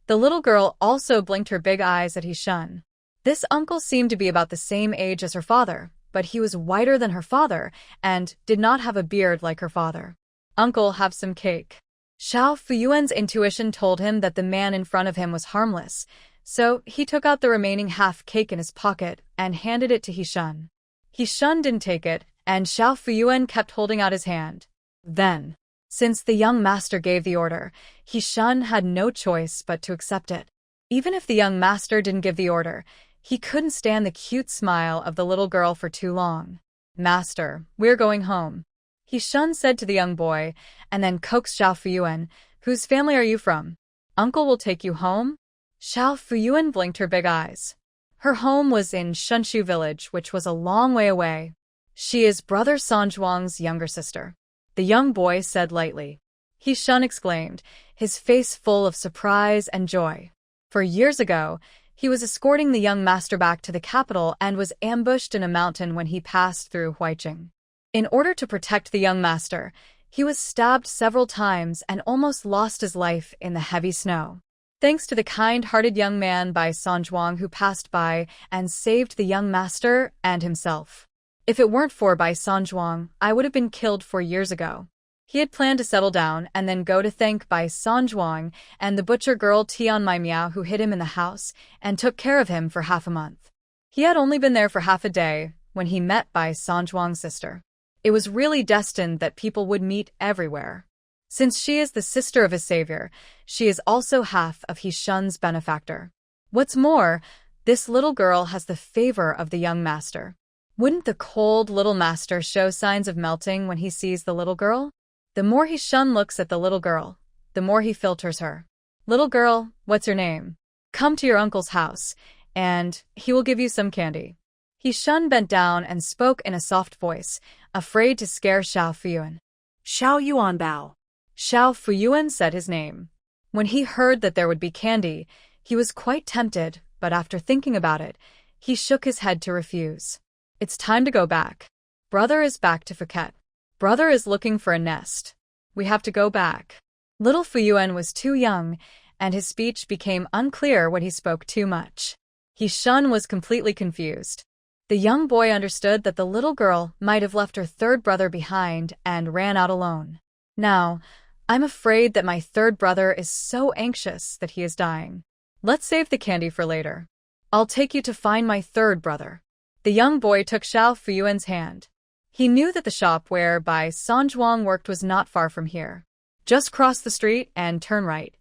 The little girl also blinked her big eyes at He-shun. This uncle seemed to be about the same age as her father, but he was whiter than her father and did not have a beard like her father. Uncle, have some cake. Xiao Fuyuan's intuition told him that the man in front of him was harmless, so he took out the remaining half cake in his pocket and handed it to He-shun. He-shun didn't take it, and Xiao Fuyuan kept holding out his hand. Then, since the young master gave the order, He-shun had no choice but to accept it. Even if the young master didn't give the order, he couldn't stand the cute smile of the little girl for too long. Master, we're going home. He-shun said to the young boy, and then coaxed Xiao Fuyuan, whose family are you from? Uncle will take you home? Xiao Fuyuan blinked her big eyes. Her home was in Shunshu village, which was a long way away. She is Brother Sanzhuang's younger sister. The young boy said lightly. He-shun exclaimed, his face full of surprise and joy. For years ago, he was escorting the young master back to the capital and was ambushed in a mountain when he passed through Huiqing. In order to protect the young master, he was stabbed several times and almost lost his life in the heavy snow. Thanks to the kind-hearted young man Bai Sanzhuang who passed by and saved the young master and himself. If it weren't for Bai Sanzhuang, I would have been killed 4 years ago. He had planned to settle down and then go to thank Bai Sanzhuang and the butcher girl Tian Mai Miao who hid him in the house and took care of him for half a month. He had only been there for half a day when he met Bai Sanzhuang's sister. It was really destined that people would meet everywhere. Since she is the sister of his savior, she is also half of He-shun's benefactor. What's more, this little girl has the favor of the young master. Wouldn't the cold little master show signs of melting when he sees the little girl? The more He-shun looks at the little girl, the more he filters her. Little girl, what's your name? Come to your uncle's house, and he will give you some candy. He-shun bent down and spoke in a soft voice, afraid to scare Xiao Fuyuan.
Xiao Yuan Bao.
Xiao Fuyuan said his name. When he heard that there would be candy, he was quite tempted, but after thinking about it, he shook his head to refuse. It's time to go back. Brother is back to Phuket. Brother is looking for a nest. We have to go back. Little Fuyuan was too young, and his speech became unclear when he spoke too much. Shun was completely confused. The young boy understood that the little girl might have left her third brother behind and ran out alone. Now, I'm afraid that my third brother is so anxious that he is dying. Let's save the candy for later. I'll take you to find my third brother. The young boy took Xiao Fuyuan's hand. He knew that the shop where Bai Sanzhuang worked was not far from here. Just cross the street and turn right.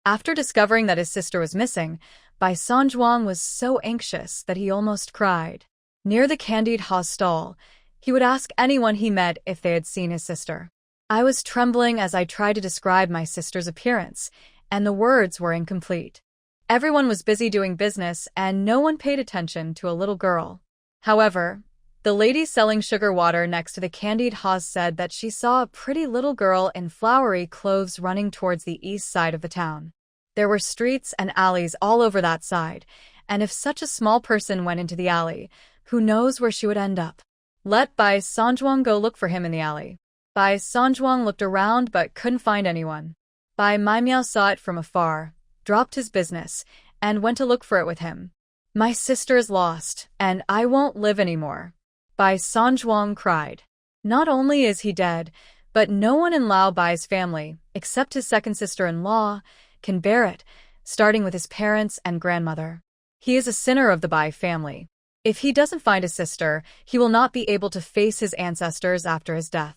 After discovering that his sister was missing, Bai Sanzhuang was so anxious that he almost cried. Near the candied Ha's stall, he would ask anyone he met if they had seen his sister. I was trembling as I tried to describe my sister's appearance, and the words were incomplete. Everyone was busy doing business, and no one paid attention to a little girl. However, the lady selling sugar water next to the candied Ha's said that she saw a pretty little girl in flowery clothes running towards the east side of the town. There were streets and alleys all over that side, and if such a small person went into the alley, who knows where she would end up? Let Bai Sanzhuang go look for him in the alley. Bai Sanzhuang looked around but couldn't find anyone. Bai Maimiao saw it from afar, dropped his business, and went to look for it with him. My sister is lost, and I won't live anymore. Bai Sanzhuang cried. Not only is he dead, but no one in Lao Bai's family, except his second sister-in-law, can bear it, starting with his parents and grandmother. He is a sinner of the Bai family. If he doesn't find his sister, he will not be able to face his ancestors after his death.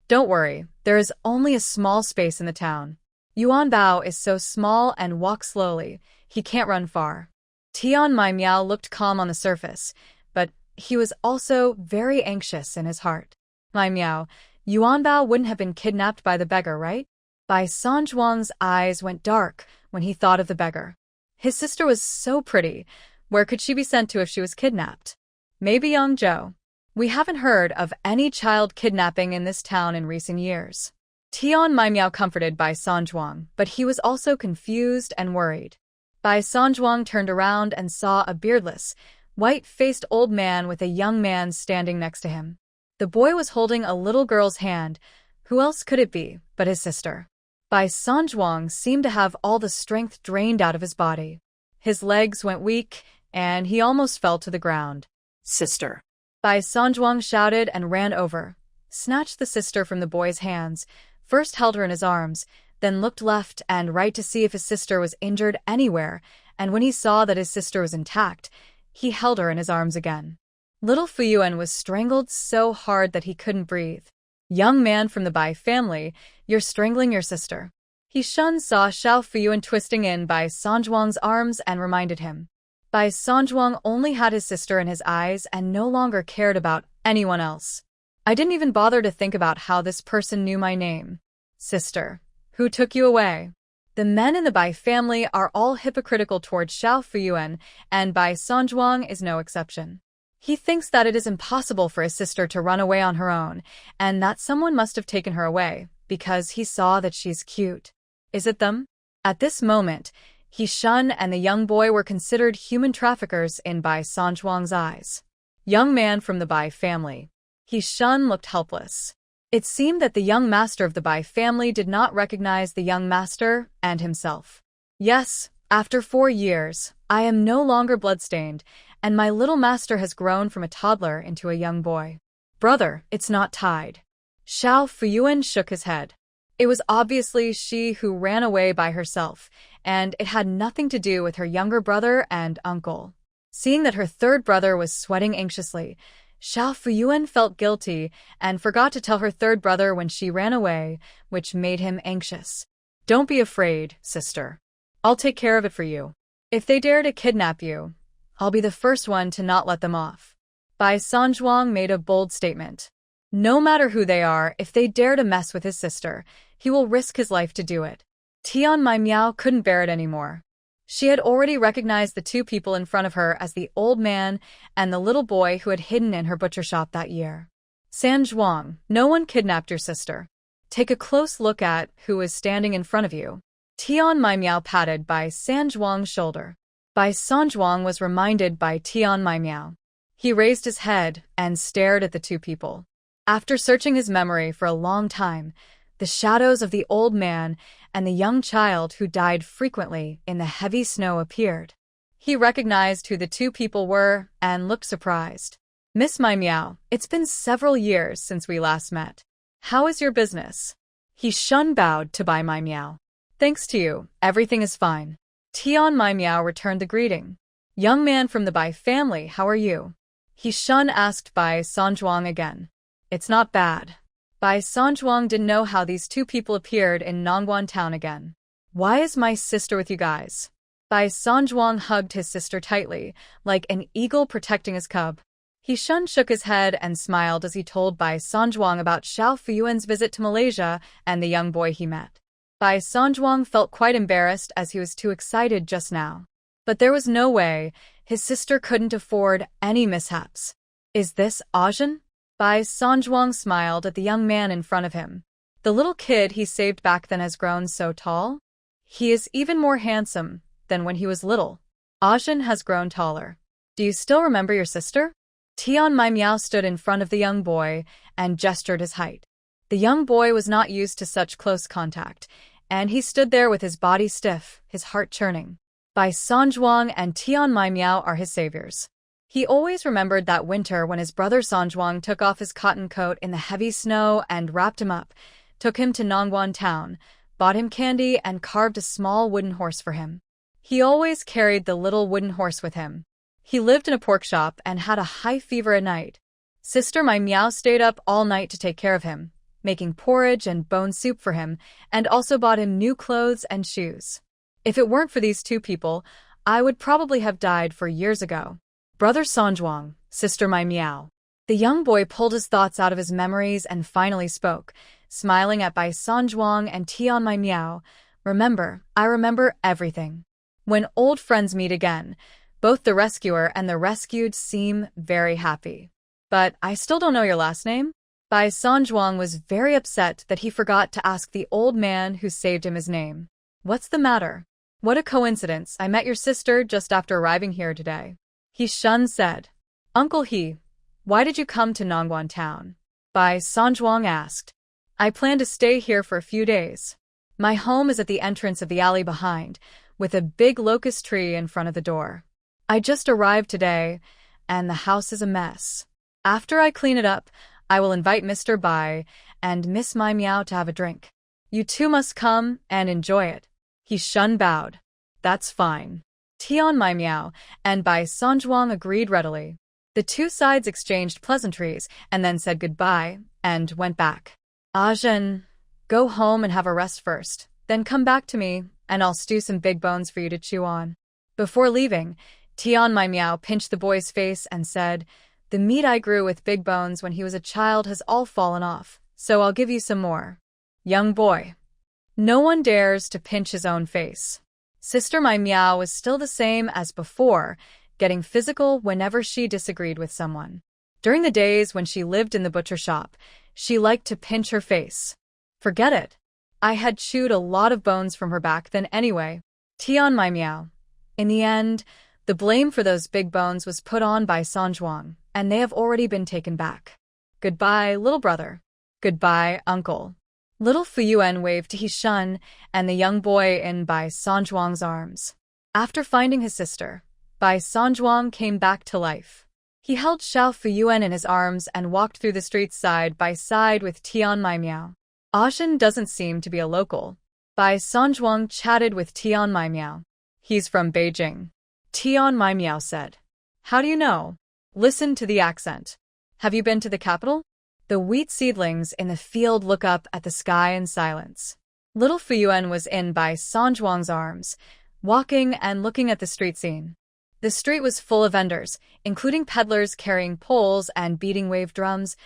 Don't worry, there is only a small space in the town. Yuan Bao is so small and walks slowly, he can't run far. Tian Mai Miao looked calm on the surface, but he was also very anxious in his heart. Mai Miao, Yuan Bao wouldn't have been kidnapped by the beggar, right? Bai Sanzhuang's eyes went dark when he thought of the beggar. His sister was so pretty. Where could she be sent to if she was kidnapped? Maybe Yangzhou. We haven't heard of any child kidnapping in this town in recent years. Tian Mai Miao comforted Bai Sanzhuang, but he was also confused and worried. Bai Sanzhuang turned around and saw a beardless, white-faced old man with a young man standing next to him. The boy was holding a little girl's hand. Who else could it be but his sister? Bai Sanzhuang seemed to have all the strength drained out of his body. His legs went weak, and he almost fell to the ground.
Sister.
Bai Sanzhuang shouted and ran over, snatched the sister from the boy's hands, first held her in his arms, then looked left and right to see if his sister was injured anywhere, and when he saw that his sister was intact, he held her in his arms again. Little Fuyuan was strangled so hard that he couldn't breathe. Young man from the Bai family, you're strangling your sister. Shun saw Xiao Fuyuan twisting in Bai Sanzhuang's arms and reminded him. Bai Sanzhuang only had his sister in his eyes and no longer cared about anyone else. I didn't even bother to think about how this person knew my name. Sister, who took you away? The men in the Bai family are all hypocritical towards Xiao Fuyuan, and Bai Sanzhuang is no exception. He thinks that it is impossible for his sister to run away on her own, and that someone must have taken her away, because he saw that she's cute. Is it them? At this moment, Shun and the young boy were considered human traffickers in Bai Sanzhuang's eyes. Young man from the Bai family. Shun looked helpless. It seemed that the young master of the Bai family did not recognize the young master and himself. Yes, after 4 years, I am no longer bloodstained, and my little master has grown from a toddler into a young boy. Brother, it's not tied. Xiao Fuyuan shook his head. It was obviously she who ran away by herself, and it had nothing to do with her younger brother and uncle. Seeing that her third brother was sweating anxiously, Xiao Fuyuan felt guilty and forgot to tell her third brother when she ran away, which made him anxious. Don't be afraid, sister. I'll take care of it for you. If they dare to kidnap you, I'll be the first one to not let them off. Bai Sanzhuang made a bold statement. No matter who they are, if they dare to mess with his sister, he will risk his life to do it. Tian Mai Miao couldn't bear it anymore. She had already recognized the 2 people in front of her as the old man and the little boy who had hidden in her butcher shop that year. Sanzhuang, no one kidnapped your sister. Take a close look at who is standing in front of you. Tian Mai Miao patted Bai Sanzhuang's shoulder. Bai Sanzhuang was reminded by Tian Mai Miao. He raised his head and stared at the 2 people. After searching his memory for a long time, the shadows of the old man and the young child who died frequently in the heavy snow appeared. He recognized who the two people were and looked surprised. Miss My Meow, it's been several years since we last met. How is your business? He bowed to Bai My Meow. Thanks to you, everything is fine. Tian My Meow returned the greeting. Young man from the Bai family, how are you? He asked Bai Sanjuang again. It's not bad. Bai Sanjuang didn't know how these two people appeared in Nongguan town again. Why is my sister with you guys? Bai Sanjuang hugged his sister tightly, like an eagle protecting his cub. He shook his head and smiled as he told Bai Sanjuang about Xiao Fuyuan's visit to Malaysia and the young boy he met. Bai Sanjuang felt quite embarrassed as he was too excited just now. But there was no way, his sister couldn't afford any mishaps. Is this Ajin? Bai Sanjuang smiled at the young man in front of him. The little kid he saved back then has grown so tall? He is even more handsome than when he was little. Ajin has grown taller. Do you still remember your sister? Tian My Meow stood in front of the young boy and gestured his height. The young boy was not used to such close contact, and he stood there with his body stiff, his heart churning. Bai Sanjuang and Tian My Meow are his saviors. He always remembered that winter when his brother Sanjuang took off his cotton coat in the heavy snow and wrapped him up, took him to Nongguan town, bought him candy and carved a small wooden horse for him. He always carried the little wooden horse with him. He lived in a pork shop and had a high fever at night. Sister My Meow stayed up all night to take care of him, making porridge and bone soup for him, and also bought him new clothes and shoes. If it weren't for these two people, I would probably have died for years ago. Brother Sanjuang, Sister My Meow. The young boy pulled his thoughts out of his memories and finally spoke, smiling at Bai Sanjuang and Tian My Meow. Remember, I remember everything. When old friends meet again, both the rescuer and the rescued seem very happy. But I still don't know your last name? Bai Sanjuang was very upset that he forgot to ask the old man who saved him his name. What's the matter? What a coincidence, I met your sister just after arriving here today. He said. Uncle He, why did you come to Nongguan town? Bai Sanjuang asked. I plan to stay here for a few days. My home is at the entrance of the alley behind, with a big locust tree in front of the door. I just arrived today, and the house is a mess. After I clean it up, I will invite Mr. Bai and Miss My Meow to have a drink. You two must come and enjoy it. He bowed. That's fine. Tian My Meow and Bai Sanjuang agreed readily. The two sides exchanged pleasantries and then said goodbye and went back. Ajin, go home and have a rest first, then come back to me, and I'll stew some big bones for you to chew on. Before leaving, Tian My Meow pinched the boy's face and said, The meat I grew with big bones when he was a child has all fallen off, so I'll give you some more. Young boy. No one dares to pinch his own face. Sister My Meow was still the same as before, getting physical whenever she disagreed with someone. During the days when she lived in the butcher shop, she liked to pinch her face. Forget it. I had chewed a lot of bones from her back then anyway. Tian My Meow. In the end, the blame for those big bones was put on by Sanjuang, and they have already been taken back. Goodbye, little brother. Goodbye, uncle. Little Fuyuan waved to He and the young boy in Bai Sanjuang's arms. After finding his sister, Bai Sanjuang came back to life. He held Xiao Fuyuan in his arms and walked through the streets side by side with Tian My Meow. Ajin doesn't seem to be a local. Bai Sanjuang chatted with Tian My Meow. He's from Beijing. Tian My Meow said. How do you know? Listen to the accent. Have you been to the capital? The wheat seedlings in the field look up at the sky in silence. Little Fuyuan was in Bai Sanjuang's arms, walking and looking at the street scene. The street was full of vendors, including peddlers carrying poles and beating wave drums,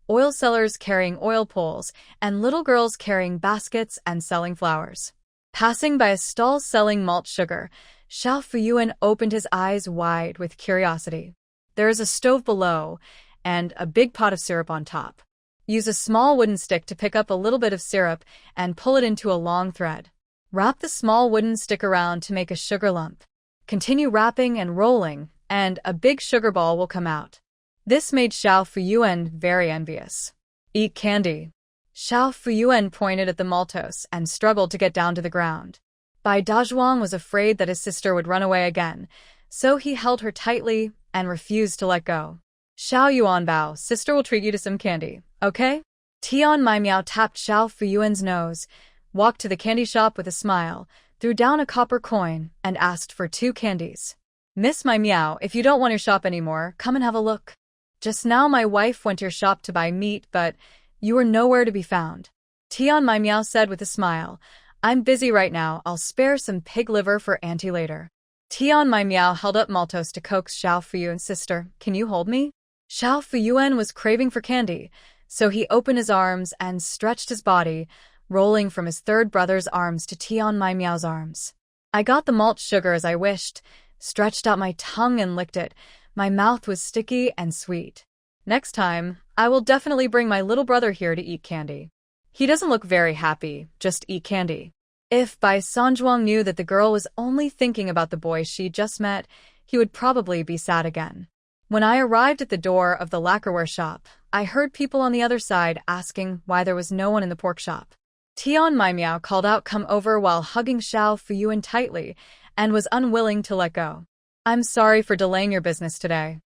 oil sellers carrying oil poles, and little girls carrying baskets and selling flowers. Passing by a stall selling malt sugar, Xiao Fuyuan opened his eyes wide with curiosity. There is a stove below, and a big pot of syrup on top. Use a small wooden stick to pick up a little bit of syrup and pull it into a long thread. Wrap the small wooden stick around to make a sugar lump. Continue wrapping and rolling, and a big sugar ball will come out. This made Xiao Fuyuan very envious. Eat candy. Xiao Fuyuan pointed at the Maltose and struggled to get down to the ground. Bai Dazhuang was afraid that his sister would run away again, so he held her tightly and refused to let go. Xiao Yuanbao, sister will treat you to some candy, okay? Tian Maimiao tapped Xiao Fuyuan's nose, walked to the candy shop with a smile, threw down a copper coin, and asked for 2 candies. Miss Maimiao, if you don't want your shop anymore, come and have a look. Just now my wife went to your shop to buy meat, but you were nowhere to be found. Tian Maimiao said with a smile, I'm busy right now, I'll spare some pig liver for auntie later. Tian Maimiao held up Maltose to coax Xiao Fuyuan's sister, can you hold me? Xiao Fuyuan was craving for candy, so he opened his arms and stretched his body, rolling from his third brother's arms to Tian Maimiao's arms. I got the malt sugar as I wished, stretched out my tongue and licked it. My mouth was sticky and sweet. Next time, I will definitely bring my little brother here to eat candy. He doesn't look very happy, just eat candy. If Bai Sanzhuang knew that the girl was only thinking about the boy she just met, he would probably be sad again. When I arrived at the door of the lacquerware shop, I heard people on the other side asking why there was no one in the pork shop. Tian Maimiao called out come over while hugging Xiao Fuyuan tightly and was unwilling to let go. I'm sorry for delaying your business today.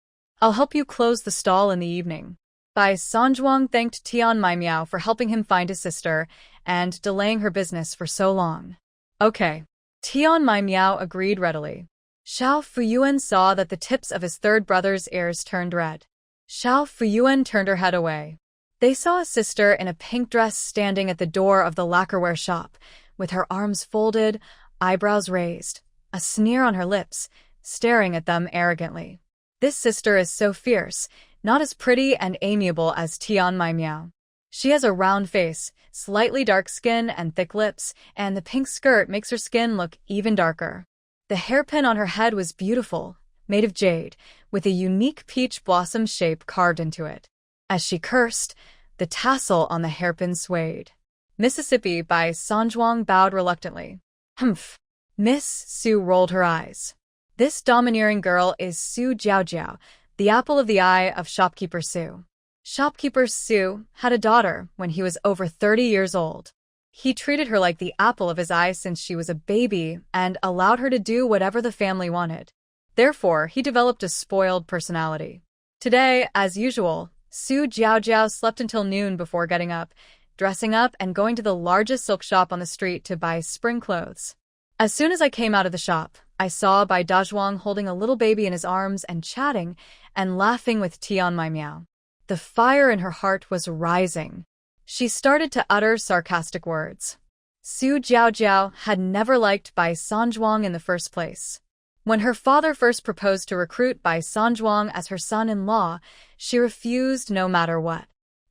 I'll help you close the stall in the evening. Bai Sanzhuang thanked Tian Maimiao for helping him find his sister and delaying her business for so long. Okay. Tian Maimiao agreed readily. Xiao Fuyuan saw that the tips of his third brother's ears turned red. Xiao Fuyuan turned her head away. They saw a sister in a pink dress standing at the door of the lacquerware shop, with her arms folded, eyebrows raised, a sneer on her lips, staring at them arrogantly. This sister is so fierce, not as pretty and amiable as Tian Maimiao. She has a round face, slightly dark skin and thick lips, and the pink skirt makes her skin look even darker. The hairpin on her head was beautiful, made of jade, with a unique peach blossom shape carved into it. As she cursed, the tassel on the hairpin swayed. Mississippi Bai Sanzhuang bowed reluctantly. Humph. Miss Su rolled her eyes. This domineering girl is Su Jiaojiao, the apple of the eye of shopkeeper Su. Shopkeeper Su had a daughter when he was over 30 years old. He treated her like the apple of his eye since she was a baby and allowed her to do whatever the family wanted. Therefore, he developed a spoiled personality. Today, as usual, Su Jiaojiao slept until noon before getting up, dressing up and going to the largest silk shop on the street to buy spring clothes. As soon as I came out of the shop, I saw Bai Dazhuang holding a little baby in his arms and chatting and laughing with Tian Maimiao. The fire in her heart was rising. She started to utter sarcastic words. Su Jiaojiao had never liked Bai Sanzhuang in the first place. When her father first proposed to recruit Bai Sanzhuang as her son-in-law, she refused no matter what.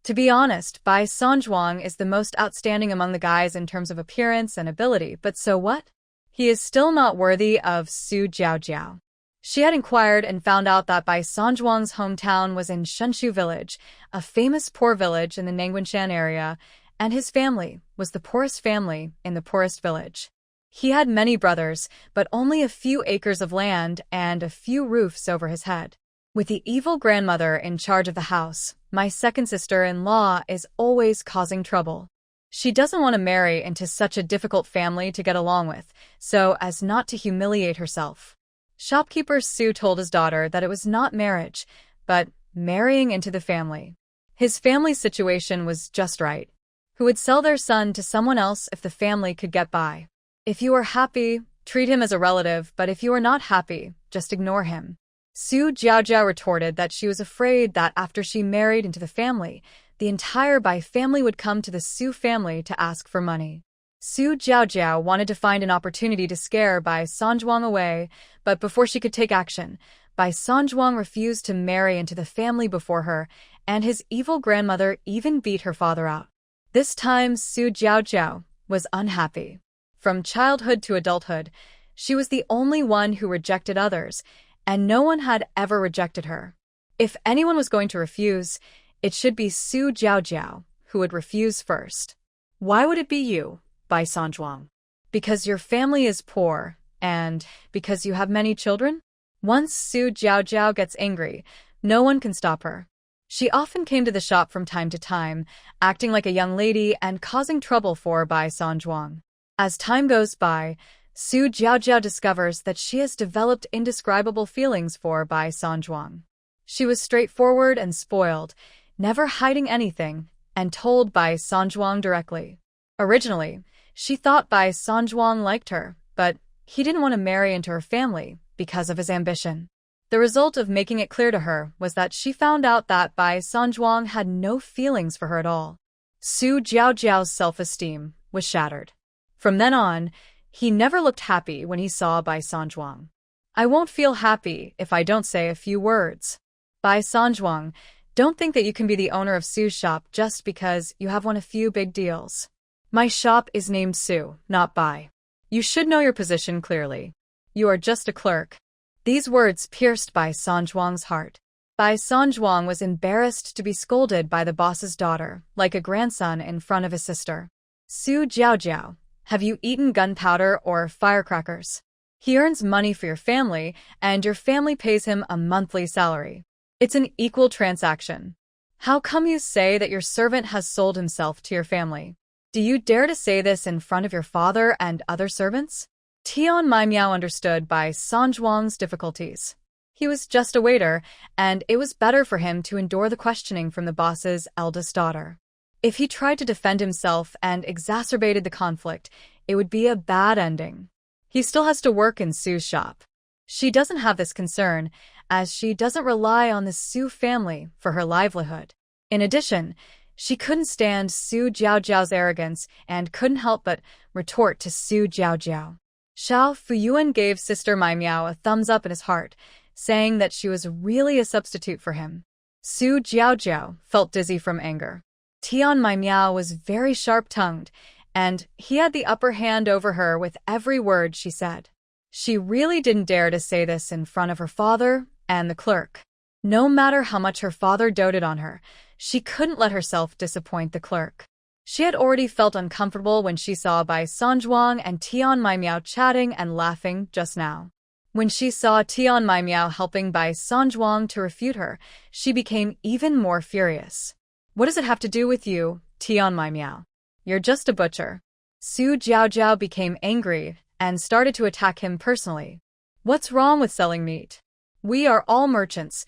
To be honest, Bai Sanzhuang is the most outstanding among the guys in terms of appearance and ability, but so what? He is still not worthy of Su Jiaojiao. She had inquired and found out that Bai Sanzhuang's hometown was in Shenshu village, a famous poor village in the Nangguanshan area, and his family was the poorest family in the poorest village. He had many brothers, but only a few acres of land and a few roofs over his head. With the evil grandmother in charge of the house, my second sister-in-law is always causing trouble. She doesn't want to marry into such a difficult family to get along with, so as not to humiliate herself. Shopkeeper Su told his daughter that it was not marriage, but marrying into the family. His family's situation was just right. Who would sell their son to someone else if the family could get by? If you are happy, treat him as a relative, but if you are not happy, just ignore him. Su Jiaojiao retorted that she was afraid that after she married into the family, the entire Bai family would come to the Su family to ask for money. Su Jiaojiao wanted to find an opportunity to scare Bai Sanzhuang away, but before she could take action, Bai Sanzhuang refused to marry into the family before her, and his evil grandmother even beat her father out. This time, Su Jiaojiao was unhappy. From childhood to adulthood, she was the only one who rejected others, and no one had ever rejected her. If anyone was going to refuse, it should be Su Jiaojiao, who would refuse first. Why would it be you, Bai Sanzhuang? Because your family is poor, and because you have many children? Once Su Jiaojiao gets angry, no one can stop her. She often came to the shop from time to time, acting like a young lady and causing trouble for Bai Sanjuang. As time goes by, Su Jiaojiao discovers that she has developed indescribable feelings for Bai Sanjuang. She was straightforward and spoiled, never hiding anything, and told Bai Sanjuang directly. Originally, she thought Bai Sanjuang liked her, but he didn't want to marry into her family because of his ambition. The result of making it clear to her was that she found out that Bai Sanjuang had no feelings for her at all. Su Jiaojiao's self-esteem was shattered. From then on, he never looked happy when he saw Bai Sanjuang. I won't feel happy if I don't say a few words. Bai Sanjuang, don't think that you can be the owner of Su's shop just because you have won a few big deals. My shop is named Su, not Bai. You should know your position clearly. You are just a clerk. These words pierced Bai Sanjuang's heart. Bai Sanjuang was embarrassed to be scolded by the boss's daughter, like a grandson in front of his sister. Su Jiaojiao, have you eaten gunpowder or firecrackers? He earns money for your family, and your family pays him a monthly salary. It's an equal transaction. How come you say that your servant has sold himself to your family? Do you dare to say this in front of your father and other servants? Tian Maimiao understood Bai Sanjuang's difficulties. He was just a waiter, and it was better for him to endure the questioning from the boss's eldest daughter. If he tried to defend himself and exacerbated the conflict, it would be a bad ending. He still has to work in Su's shop. She doesn't have this concern, as she doesn't rely on the Su family for her livelihood. In addition, she couldn't stand Su Jiaojiao's arrogance and couldn't help but retort to Su Jiaojiao. Xiao Fuyuan gave Sister Mai Miao a thumbs up in his heart, saying that she was really a substitute for him. Su Jiaojiao felt dizzy from anger. Tian Mai Miao was very sharp-tongued, and he had the upper hand over her with every word she said. She really didn't dare to say this in front of her father and the clerk. No matter how much her father doted on her, she couldn't let herself disappoint the clerk. She had already felt uncomfortable when she saw Bai Sanjuang and Tian Mai Miao chatting and laughing just now. When she saw Tian Mai Miao helping Bai Sanjuang to refute her, she became even more furious. What does it have to do with you, Tian Mai Miao? You're just a butcher. Su Jiaojiao became angry and started to attack him personally. What's wrong with selling meat? We are all merchants.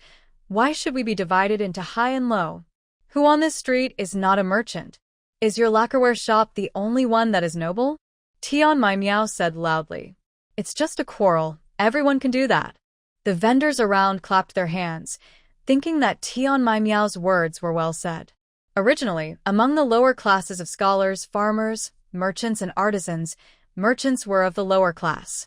Why should we be divided into high and low? Who on this street is not a merchant? Is your lacquerware shop the only one that is noble? Tian Mai Miao said loudly. It's just a quarrel. Everyone can do that. The vendors around clapped their hands, thinking that Tian Mai Miao's words were well said. Originally, among the lower classes of scholars, farmers, merchants, and artisans, merchants were of the lower class.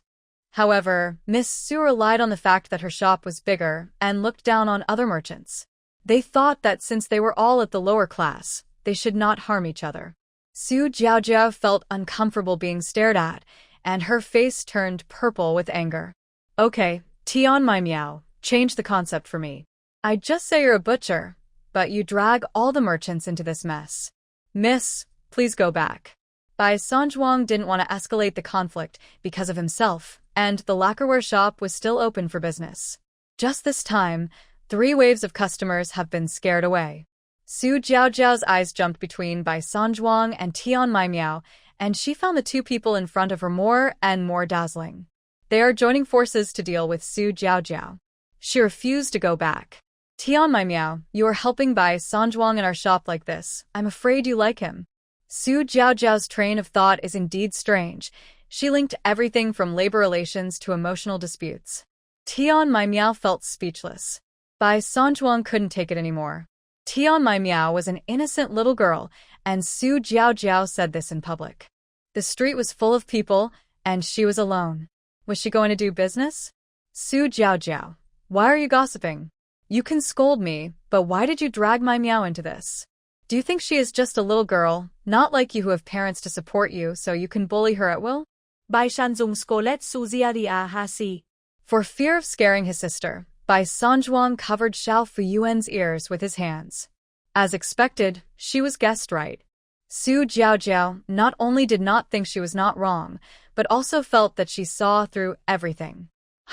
However, Miss Su relied on the fact that her shop was bigger and looked down on other merchants. They thought that since they were all at the lower class, they should not harm each other. Su Jiaojiao felt uncomfortable being stared at, and her face turned purple with anger. Okay, Tian Mai Miao, change the concept for me. I'd just say you're a butcher, but you drag all the merchants into this mess. Miss, please go back. Bai Sanjuang didn't want to escalate the conflict because of himself, and the lacquerware shop was still open for business. Just this time, 3 waves of customers have been scared away. Su Jiaojiao's eyes jumped between Bai Sanjuang and Tian Mai Miao, and she found the 2 people in front of her more and more dazzling. They are joining forces to deal with Su Jiaojiao. She refused to go back. Tian Mai Miao, you are helping Bai Sanjuang in our shop like this. I'm afraid you like him. Su Jiaojiao's train of thought is indeed strange. She linked everything from labor relations to emotional disputes. Tian Mai Miao felt speechless. Bai Sanjuang couldn't take it anymore. Tian Mai Miao was an innocent little girl, and Su Jiaojiao said this in public. The street was full of people, and she was alone. Was she going to do business? Su Jiaojiao, why are you gossiping? You can scold me, but why did you drag Mai Miao into this? Do you think she is just a little girl, not like you who have parents to support you so you can bully her at will?
Bai Shanzong scolet Su Ziadia Hasi.
For fear of scaring his sister, Bai Sanjuang covered Xiao Fuyuan's ears with his hands. As expected, she was guessed right. Su Jiaojiao not only did not think she was not wrong, but also felt that she saw through everything.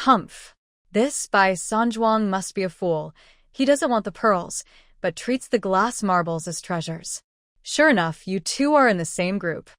Humph! This Bai Sanjuang must be a fool. He doesn't want the pearls. but treats the glass marbles as treasures. Sure enough, you two are in the same group.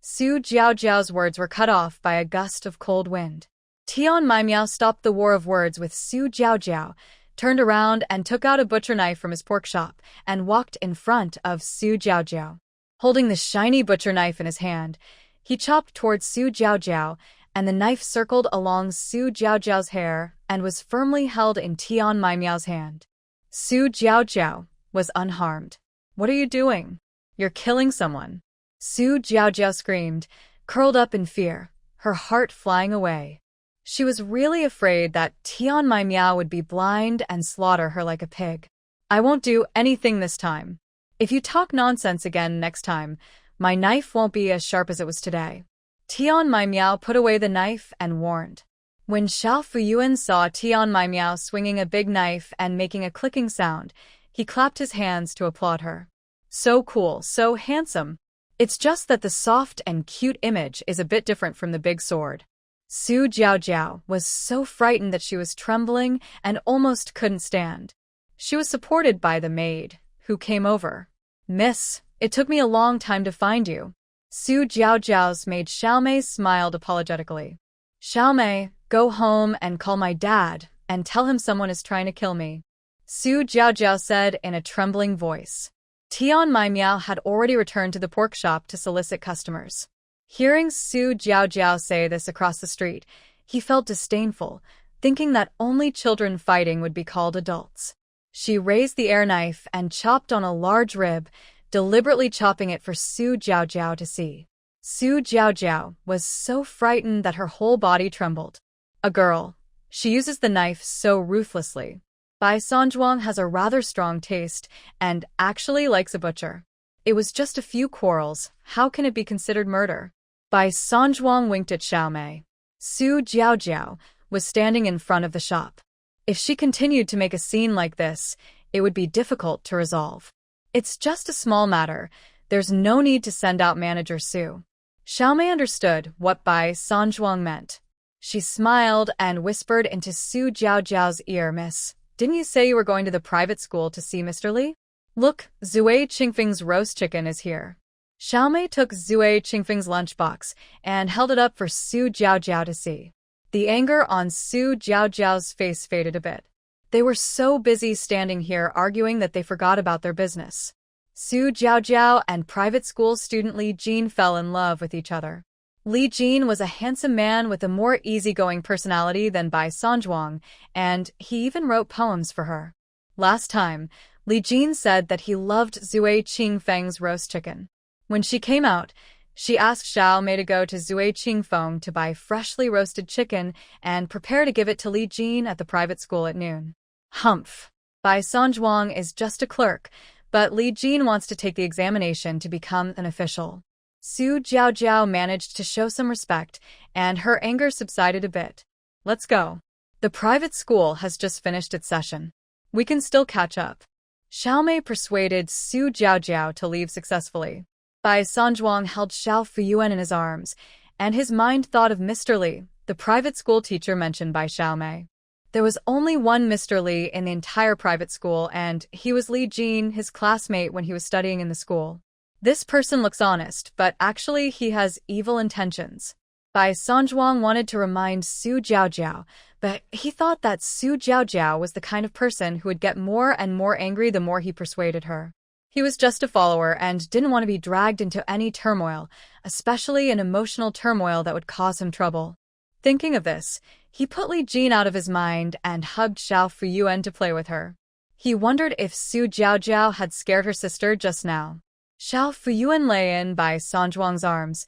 Su Jiaojiao's words were cut off by a gust of cold wind. Tian Maimiao stopped the war of words with Su Jiaojiao, turned around and took out a butcher knife from his pork shop and walked in front of Su Jiaojiao. Holding the shiny butcher knife in his hand, he chopped towards Su Jiaojiao, and the knife circled along Su Jiaojiao's hair and was firmly held in Tian Maimiao's hand. Su Jiaojiao was unharmed. "What are you doing? You're killing someone." Su Jiaojiao screamed, curled up in fear, her heart flying away. She was really afraid that Tian Maimiao would be blind and slaughter her like a pig. "I won't do anything this time. If you talk nonsense again next time, my knife won't be as sharp as it was today." Tian Maimiao put away the knife and warned. When Xiao Fuyuan saw Tian Maimiao swinging a big knife and making a clicking sound, he clapped his hands to applaud her. "So cool, so handsome. It's just that the soft and cute image is a bit different from the big sword." Su Jiaojiao was so frightened that she was trembling and almost couldn't stand. She was supported by the maid, who came over. "Miss, it took me a long time to find you." Su Jiaojiao's maid Xiaomei smiled apologetically. "Xiaomei, go home and call my dad and tell him someone is trying to kill me," Su Jiaojiao said in a trembling voice. Tian Maimiao had already returned to the pork shop to solicit customers. Hearing Su Jiaojiao say this across the street, he felt disdainful, thinking that only children fighting would be called adults. She raised the air knife and chopped on a large rib, deliberately chopping it for Su Jiaojiao to see. Su Jiaojiao was so frightened that her whole body trembled. A girl. She uses the knife so ruthlessly. Bai Sanzhuang has a rather strong taste and actually likes a butcher. It was just a few quarrels. How can it be considered murder? Bai Sanzhuang winked at Xiaomei. Su Jiaojiao was standing in front of the shop. If she continued to make a scene like this, it would be difficult to resolve. "It's just a small matter. There's no need to send out Manager Su." Xiaomei understood what Bai Sanzhuang meant. She smiled and whispered into Su Jiaojiao's ear, "Miss, didn't you say you were going to the private school to see Mr. Li? Look, Zui Qingfeng's roast chicken is here." Xiaomei took Zui Qingfeng's lunchbox and held it up for Su Jiaojiao to see. The anger on Su Jiaojiao's face faded a bit. They were so busy standing here arguing that they forgot about their business. Su Jiaojiao and private school student Li Jin fell in love with each other. Li Jin was a handsome man with a more easygoing personality than Bai Sanzhuang, and he even wrote poems for her. Last time, Li Jin said that he loved Zui Qingfeng's roast chicken. When she came out, she asked Xiaomei to go to Zui Qingfeng to buy freshly roasted chicken and prepare to give it to Li Jin at the private school at noon. Humph. Bai Sanzhuang is just a clerk, but Li Jin wants to take the examination to become an official. Su Jiaojiao managed to show some respect, and her anger subsided a bit. "Let's go. The private school has just finished its session. We can still catch up." Xiaomei persuaded Su Jiaojiao to leave successfully. Bai Sanzhuang held Xiao Fuyuan in his arms, and his mind thought of Mr. Li, the private school teacher mentioned by Xiaomei. There was only one Mr. Li in the entire private school, and he was Li Jin, his classmate when he was studying in the school. This person looks honest, but actually he has evil intentions. Bai Sanzhuang wanted to remind Su Jiaojiao, but he thought that Su Jiaojiao was the kind of person who would get more and more angry the more he persuaded her. He was just a follower and didn't want to be dragged into any turmoil, especially an emotional turmoil that would cause him trouble. Thinking of this, he put Li Jin out of his mind and hugged Xiao Fuyuan to play with her. He wondered if Su Jiaojiao had scared her sister just now. Xiao Fuyuan lay in Bai Sanzhuang's arms,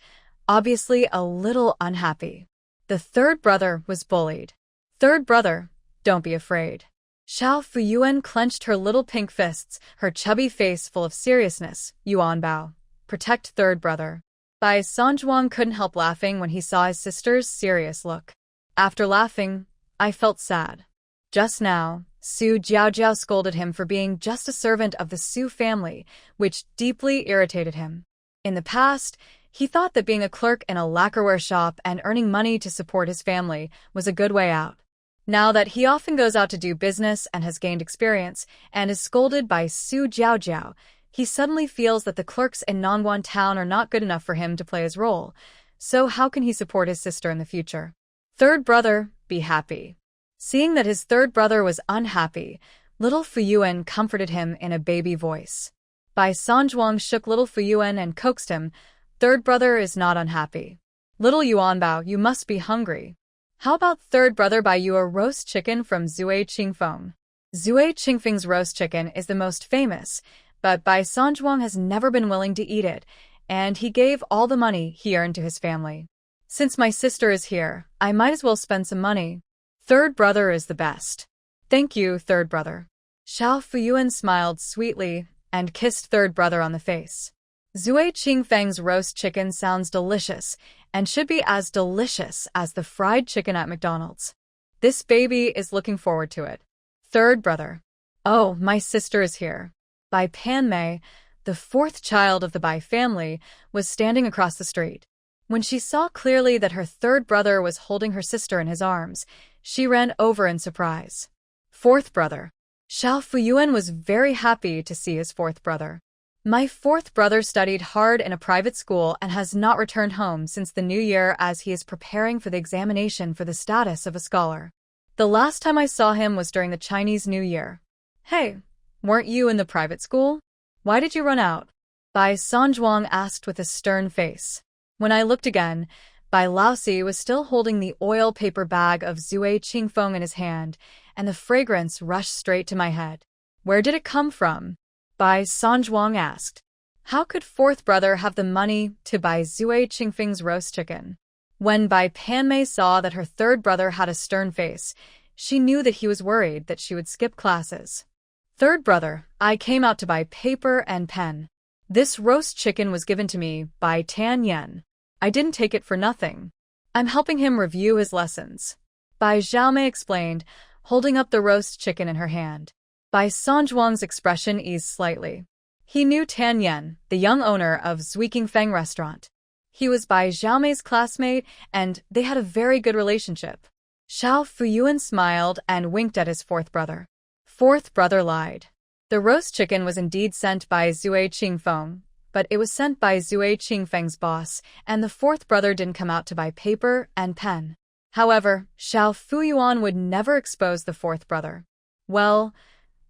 obviously a little unhappy. The third brother was bullied. "Third brother, don't be afraid." Xiao Fuyuan clenched her little pink fists, her chubby face full of seriousness. "Yuan Bao, protect third brother." Bai Sanzhuang couldn't help laughing when he saw his sister's serious look. After laughing, I felt sad. Just now, Su Jiaojiao scolded him for being just a servant of the Su family, which deeply irritated him. In the past, he thought that being a clerk in a lacquerware shop and earning money to support his family was a good way out. Now that he often goes out to do business and has gained experience and is scolded by Su Jiaojiao, he suddenly feels that the clerks in Nongguan town are not good enough for him to play his role. So how can he support his sister in the future? Third brother, be happy. Seeing that his third brother was unhappy, little Fuyuan comforted him in a baby voice. Bai Sanzhuang shook little Fuyuan and coaxed him. Third brother is not unhappy. Little Yuanbao, you must be hungry. How about third brother buy you a roast chicken from Zui Qingfeng? Zui Qingfeng's roast chicken is the most famous, but Bai Sanzhuang has never been willing to eat it, and he gave all the money he earned to his family. Since my sister is here, I might as well spend some money. Third brother is the best. Thank you, third brother. Xiao Fuyuan smiled sweetly and kissed third brother on the face. Zui Qingfeng's roast chicken sounds delicious and should be as delicious as the fried chicken at McDonald's. This baby is looking forward to it. Third brother. Oh, my sister is here. Bai Panmei, the fourth child of the Bai family, was standing across the street. When she saw clearly that her third brother was holding her sister in his arms, she ran over in surprise. Fourth brother. Xiao Fuyuan was very happy to see his fourth brother. My fourth brother studied hard in a private school and has not returned home since the new year as he is preparing for the examination for the status of a scholar. The last time I saw him was during the Chinese New Year. Hey, weren't you in the private school? Why did you run out? Bai Sanzhuang asked with a stern face. When I looked again, Bai Laosi was still holding the oil paper bag of Zui Qingfeng in his hand, and the fragrance rushed straight to my head. Where did it come from? Bai Sanzhuang asked. How could fourth brother have the money to buy Zui Qingfeng's roast chicken? When Bai Panmei saw that her third brother had a stern face, she knew that he was worried that she would skip classes. Third brother, I came out to buy paper and pen. This roast chicken was given to me by Tan Yen. I didn't take it for nothing. I'm helping him review his lessons. Bai Xiaomei explained, holding up the roast chicken in her hand. Bai Sanzhuang's expression eased slightly. He knew Tan Yen, the young owner of Zui Qingfeng restaurant. He was Bai Xiaomei's classmate, and they had a very good relationship. Xiao Fuyuan smiled and winked at his fourth brother. Fourth brother lied. The roast chicken was indeed sent by Zui Qingfeng, but it was sent by Zui Qingfeng's boss, and the fourth brother didn't come out to buy paper and pen. However, Xiao Fuyuan would never expose the fourth brother. Well,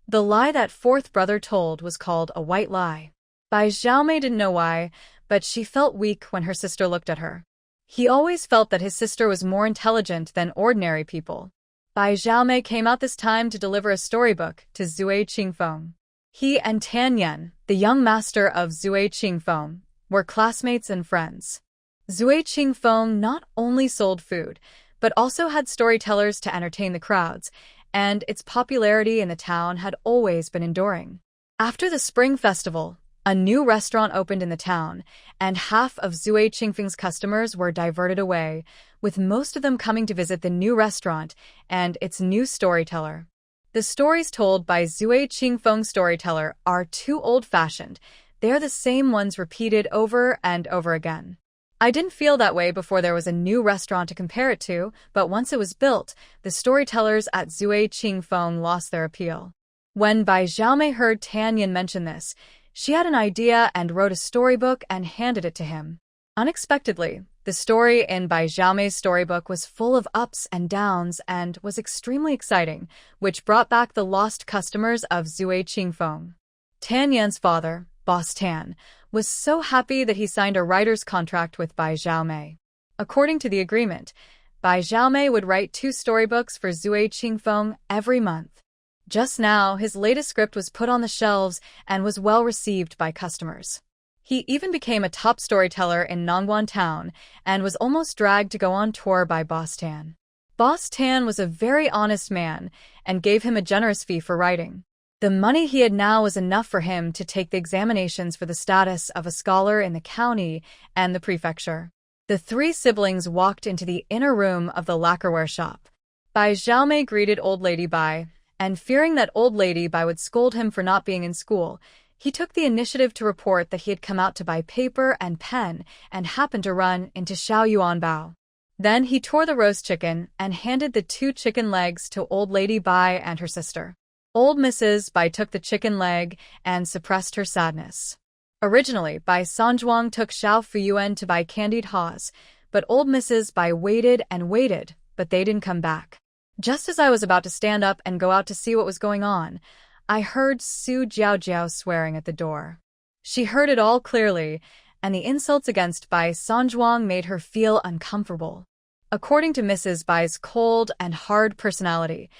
the lie that fourth brother told was called a white lie. Bai Xiaomei didn't know why, but she felt weak when her sister looked at her. He always felt that his sister was more intelligent than ordinary people. Bai Xiaomei came out this time to deliver a storybook to Zui Qingfeng. He and Tan Yen, the young master of Zui Qingfeng, were classmates and friends. Zui Qingfeng not only sold food, but also had storytellers to entertain the crowds, and its popularity in the town had always been enduring. After the Spring Festival, a new restaurant opened in the town, and half of Zui Qingfeng's customers were diverted away, with most of them coming to visit the new restaurant and its new storyteller. The stories told by Zui Qingfeng's storyteller are too old-fashioned. They are the same ones repeated over and over again. I didn't feel that way before there was a new restaurant to compare it to, but once it was built, the storytellers at Zui Qingfeng lost their appeal. When Bai Xiaomei heard Tan Yin mention this, she had an idea and wrote a storybook and handed it to him. Unexpectedly, the story in Bai Xiaomei's storybook was full of ups and downs and was extremely exciting, which brought back the lost customers of Zui Qingfeng. Tan Yan's father, Boss Tan, was so happy that he signed a writer's contract with Bai Xiaomei. According to the agreement, Bai Xiaomei would write 2 storybooks for Zui Qingfeng every month. Just now, his latest script was put on the shelves and was well received by customers. He even became a top storyteller in Nongguan town and was almost dragged to go on tour by Boss Tan. Boss Tan was a very honest man and gave him a generous fee for writing. The money he had now was enough for him to take the examinations for the status of a scholar in the county and the prefecture. The 3 siblings walked into the inner room of the lacquerware shop. Bai Xiaomei greeted Old Lady Bai, and fearing that Old Lady Bai would scold him for not being in school, he took the initiative to report that he had come out to buy paper and pen and happened to run into Xiao Yuanbao. Then he tore the roast chicken and handed the 2 chicken legs to Old Lady Bai and her sister. Old Mrs. Bai took the chicken leg and suppressed her sadness. Originally, Bai Sanjuang took Xiao Fuyuan to buy candied haws, but Old Mrs. Bai waited and waited, but they didn't come back. Just as I was about to stand up and go out to see what was going on, I heard Su Jiaojiao swearing at the door. She heard it all clearly, and the insults against Bai Sanjuang made her feel uncomfortable. According to Mrs. Bai's cold and hard personality,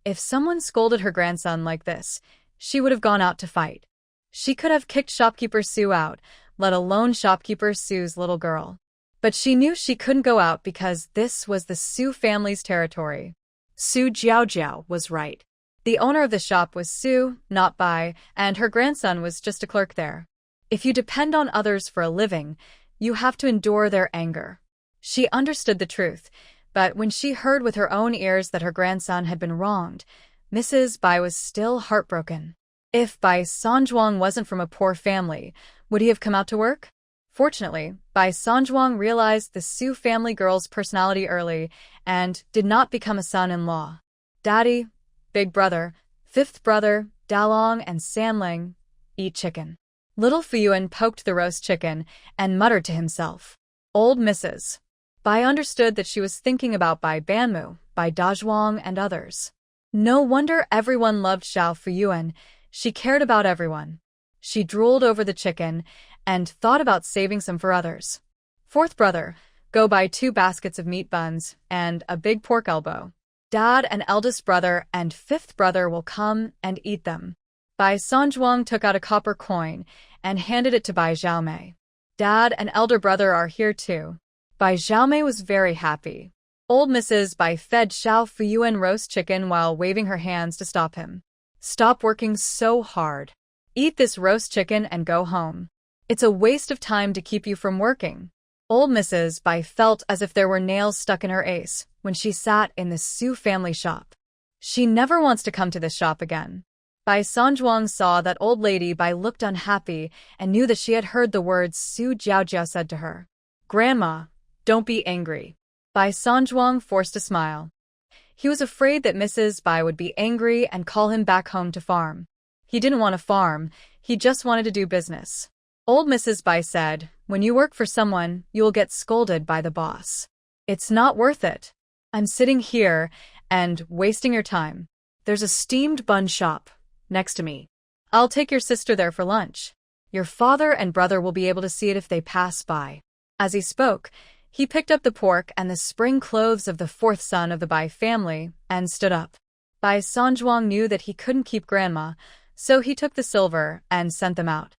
if someone scolded her grandson like this, she would have gone out to fight. She could have kicked shopkeeper Su out, let alone shopkeeper Su's little girl. But she knew she couldn't go out because this was the Su family's territory.
Su Jiaojiao was right.
The owner of the shop was Su, not Bai, and her grandson was just a clerk there. If you depend on others for a living, you have to endure their anger. She understood the truth, but when she heard with her own ears that her grandson had been wronged, Mrs. Bai was still heartbroken. If Bai Sanjuang wasn't from a poor family, would he have come out to work? Fortunately, Bai Sanjuang realized the Su family girl's personality early and did not become a son-in-law. Daddy, Big Brother, Fifth Brother, Dalong, and Sanling eat chicken. Little Fuyuan poked the roast chicken and muttered to himself. Old Mrs. Bai understood that she was thinking about Bai Banmu, Bai Dazhuang, and others. No wonder everyone loved Xiao Fuyuan. She cared about everyone. She drooled over the chicken and thought about saving some for others. Fourth brother, go buy 2 baskets of meat buns and a big pork elbow. Dad and eldest brother and fifth brother will come and eat them. Bai Sanjuang took out a copper coin and handed it to Bai Xiaomei. Dad and elder brother are here too. Bai Xiaomei was very happy. Old Mrs. Bai fed Xiao Fuyuan roast chicken while waving her hands to stop him. Stop working so hard. Eat this roast chicken and go home. It's a waste of time to keep you from working. Old Mrs. Bai felt as if there were nails stuck in her ace when she sat in the Su family shop. She never wants to come to this shop again. Bai Sanjuang saw that Old Lady Bai looked unhappy and knew that she had heard the words Su Jiaojiao said to her. Grandma, don't be angry. Bai Sanjuang forced a smile. He was afraid that Mrs. Bai would be angry and call him back home to farm. He didn't want to farm, he just wanted to do business. Old Mrs. Bai said, when you work for someone, you will get scolded by the boss. It's not worth it. I'm sitting here and wasting your time. There's a steamed bun shop next to me. I'll take your sister there for lunch. Your father and brother will be able to see it if they pass by. As he spoke, he picked up the pork and the spring clothes of the 4th son of the Bai family and stood up. Bai Sanjuang knew that he couldn't keep Grandma, so he took the silver and sent them out.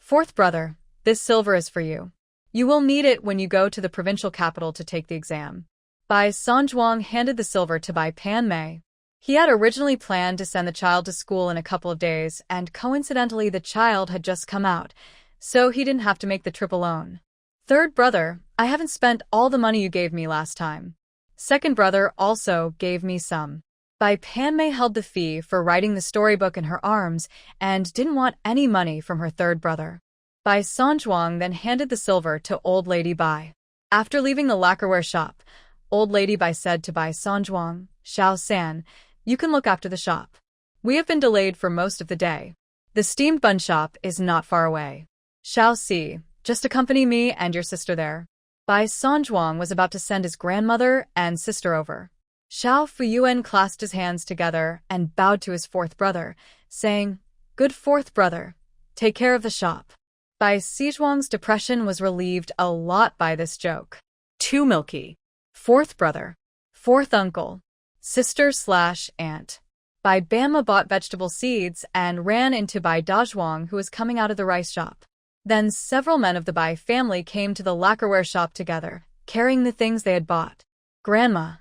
4th brother, this silver is for you. You will need it when you go to the provincial capital to take the exam. Bai Sanjuang handed the silver to Bai Panmei. He had originally planned to send the child to school in a couple of days, and coincidentally the child had just come out, so he didn't have to make the trip alone. 3rd brother, I haven't spent all the money you gave me last time. 2nd brother also gave me some. Bai Panmei held the fee for writing the storybook in her arms and didn't want any money from her 3rd brother. Bai Sanjuang then handed the silver to Old Lady Bai. After leaving the lacquerware shop, Old Lady Bai said to Bai Sanjuang, Xiao San, you can look after the shop. We have been delayed for most of the day. The steamed bun shop is not far away. Xiao Si, just accompany me and your sister there. Bai Sanjuang was about to send his grandmother and sister over. Xiao Fuyuan clasped his hands together and bowed to his 4th brother, saying, Good 4th brother, take care of the shop. Bai Sizhuang's depression was relieved a lot by this joke. Too milky. 4th brother. 4th uncle. Sister/aunt. Bai Bama bought vegetable seeds and ran into Bai Dazhuang, who was coming out of the rice shop. Then several men of the Bai family came to the lacquerware shop together, carrying the things they had bought. Grandma,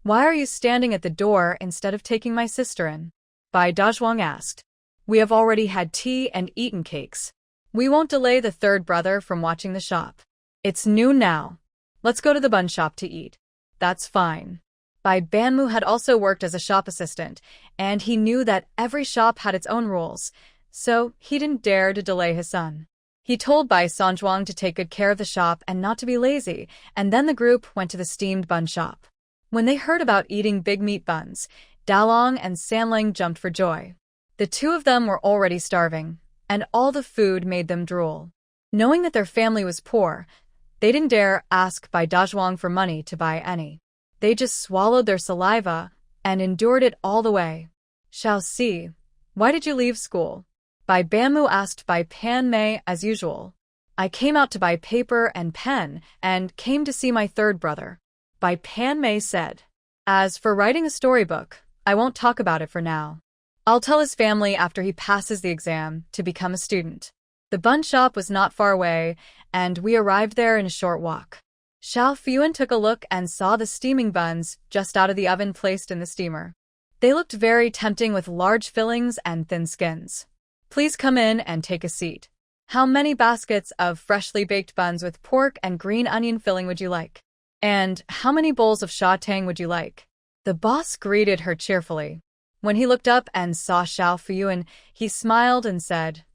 why are you standing at the door instead of taking my sister in? Bai Dazhuang asked. We have already had tea and eaten cakes. We won't delay the 3rd brother from watching the shop. It's noon now. Let's go to the bun shop to eat. That's fine. Bai Banmu had also worked as a shop assistant, and he knew that every shop had its own rules, so he didn't dare to delay his son. He told Bai Sanjuang to take good care of the shop and not to be lazy, and then the group went to the steamed bun shop. When they heard about eating big meat buns, Dalong and Sanling jumped for joy. The two of them were already starving, and all the food made them drool. Knowing that their family was poor, they didn't dare ask Bai Dazhuang for money to buy any. They just swallowed their saliva and endured it all the way. Shao Si, why did you leave school? Bai Banmu asked Bai Pan Mei as usual. I came out to buy paper and pen and came to see my third brother. Bai Pan Mei said. As for writing a storybook, I won't talk about it for now. I'll tell his family after he passes the exam to become a student. The bun shop was not far away, and we arrived there in a short walk. Xiao Fuyuan took a look and saw the steaming buns just out of the oven placed in the steamer. They looked very tempting with large fillings and thin skins. Please come in and take a seat. How many baskets of freshly baked buns with pork and green onion filling would you like? And how many bowls of sha tang would you like? The boss greeted her cheerfully. When he looked up and saw Xiao Fuyuan, he smiled and said,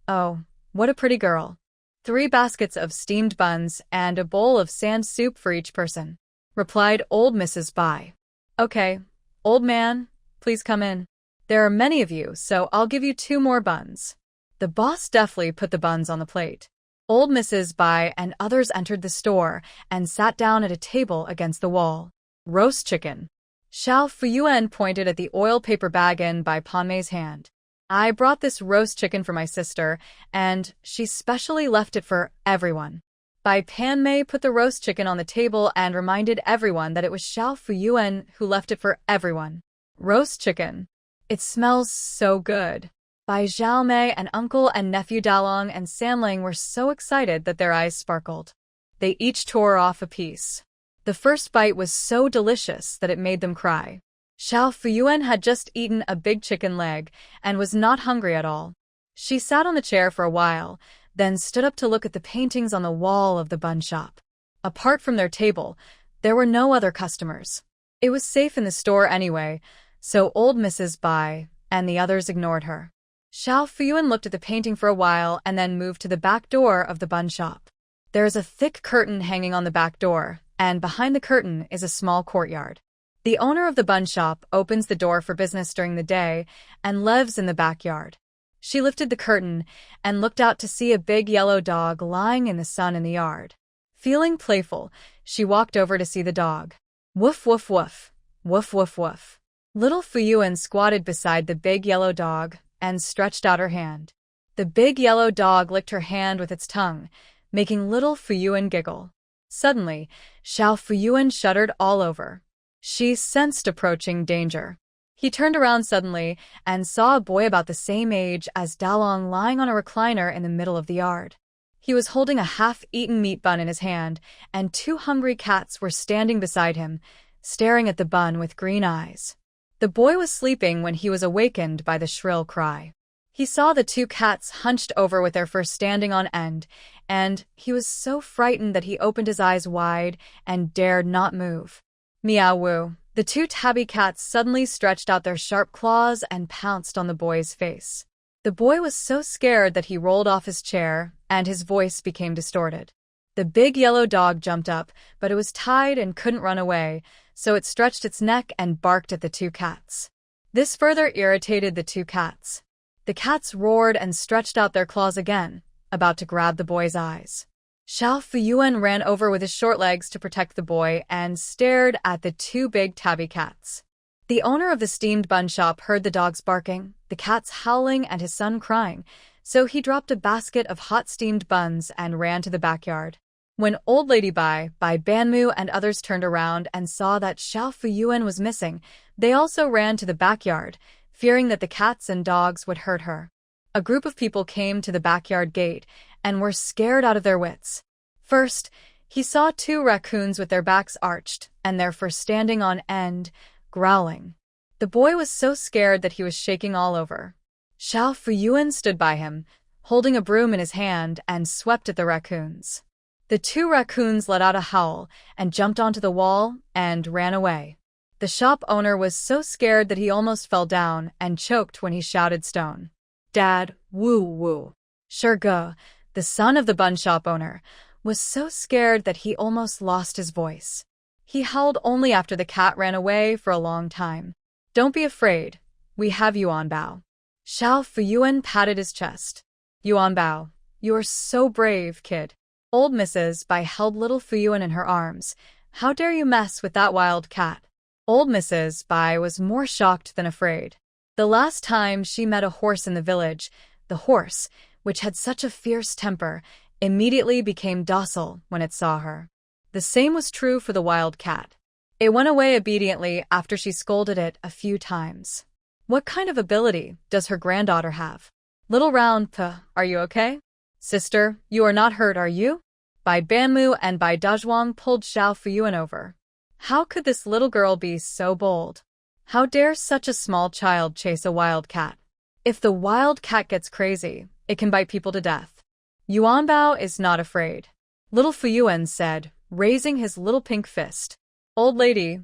Oh, what a pretty girl. 3 baskets of steamed buns and a bowl of sand soup for each person, replied old Mrs. Bai. Okay, old man, please come in. There are many of you, so I'll give you 2 more buns. The boss deftly put the buns on the plate. Old Mrs. Bai and others entered the store and sat down at a table against the wall. Roast chicken. Xiao Fuyuan pointed at the oil paper bag in Bai Panmei's hand. I brought this roast chicken for my sister, and she specially left it for everyone. Bai Panmei put the roast chicken on the table and reminded everyone that it was Xiao Fuyuan who left it for everyone. Roast chicken. It smells so good. Bai Xiaomei and uncle and nephew Dalong and Sanling were so excited that their eyes sparkled. They each tore off a piece. The first bite was so delicious that it made them cry. Xiao Fuyuan had just eaten a big chicken leg and was not hungry at all. She sat on the chair for a while, then stood up to look at the paintings on the wall of the bun shop. Apart from their table, there were no other customers. It was safe in the store anyway, so old Mrs. Bai and the others ignored her. Xiao Fuyuan looked at the painting for a while and then moved to the back door of the bun shop. There is a thick curtain hanging on the back door, and behind the curtain is a small courtyard. The owner of the bun shop opens the door for business during the day and lives in the backyard. She lifted the curtain and looked out to see a big yellow dog lying in the sun in the yard. Feeling playful, she walked over to see the dog. Woof woof woof, woof woof woof. Little Fuyuan squatted beside the big yellow dog and stretched out her hand. The big yellow dog licked her hand with its tongue, making little Fuyuan giggle. Suddenly, Xiao Fuyuan shuddered all over. She sensed approaching danger. He turned around suddenly and saw a boy about the same age as Dalong lying on a recliner in the middle of the yard. He was holding a half-eaten meat bun in his hand, and 2 hungry cats were standing beside him, staring at the bun with green eyes. The boy was sleeping when he was awakened by the shrill cry. He saw the 2 cats hunched over with their fur standing on end, and he was so frightened that he opened his eyes wide and dared not move. Meow woo. The 2 tabby cats suddenly stretched out their sharp claws and pounced on the boy's face. The boy was so scared that he rolled off his chair, and his voice became distorted. The big yellow dog jumped up, but it was tied and couldn't run away, so it stretched its neck and barked at the 2 cats. This further irritated the 2 cats. The cats roared and stretched out their claws again, about to grab the boy's eyes. Xiao Fuyuan ran over with his short legs to protect the boy and stared at the 2 big tabby cats. The owner of the steamed bun shop heard the dogs barking, the cats howling, and his son crying, so he dropped a basket of hot steamed buns and ran to the backyard. When Old Lady Bai Banmu and others turned around and saw that Xiao Fuyuan was missing, they also ran to the backyard, fearing that the cats and dogs would hurt her. A group of people came to the backyard gate and were scared out of their wits. First, he saw 2 raccoons with their backs arched and their fur standing on end, growling. The boy was so scared that he was shaking all over. Xiao Fuyuan stood by him, holding a broom in his hand, and swept at the raccoons. The 2 raccoons let out a howl and jumped onto the wall and ran away. The shop owner was so scared that he almost fell down and choked when he shouted stone. Dad, woo woo. Sure go. The son of the bun shop owner was so scared that he almost lost his voice. He howled only after the cat ran away for a long time. Don't be afraid. We have Yuan Bao. Xiao Fuyuan patted his chest. Yuan Bao, you are so brave, kid. Old Mrs. Bai held little Fuyuan in her arms. How dare you mess with that wild cat? Old Mrs. Bai was more shocked than afraid. The last time she met a horse in the village, the horse, which had such a fierce temper, immediately became docile when it saw her. The same was true for the wild cat. It went away obediently after she scolded it a few times. What kind of ability does her granddaughter have? Little round Puh, are you okay? Sister, you are not hurt, are you? Bai Banmu and Bai Dazhuang pulled Xiao Fuyuan over. How could this little girl be so bold? How dare such a small child chase a wild cat? If the wild cat gets crazy, it can bite people to death. Yuan Bao is not afraid. Little Fuyuan said, raising his little pink fist. Old lady,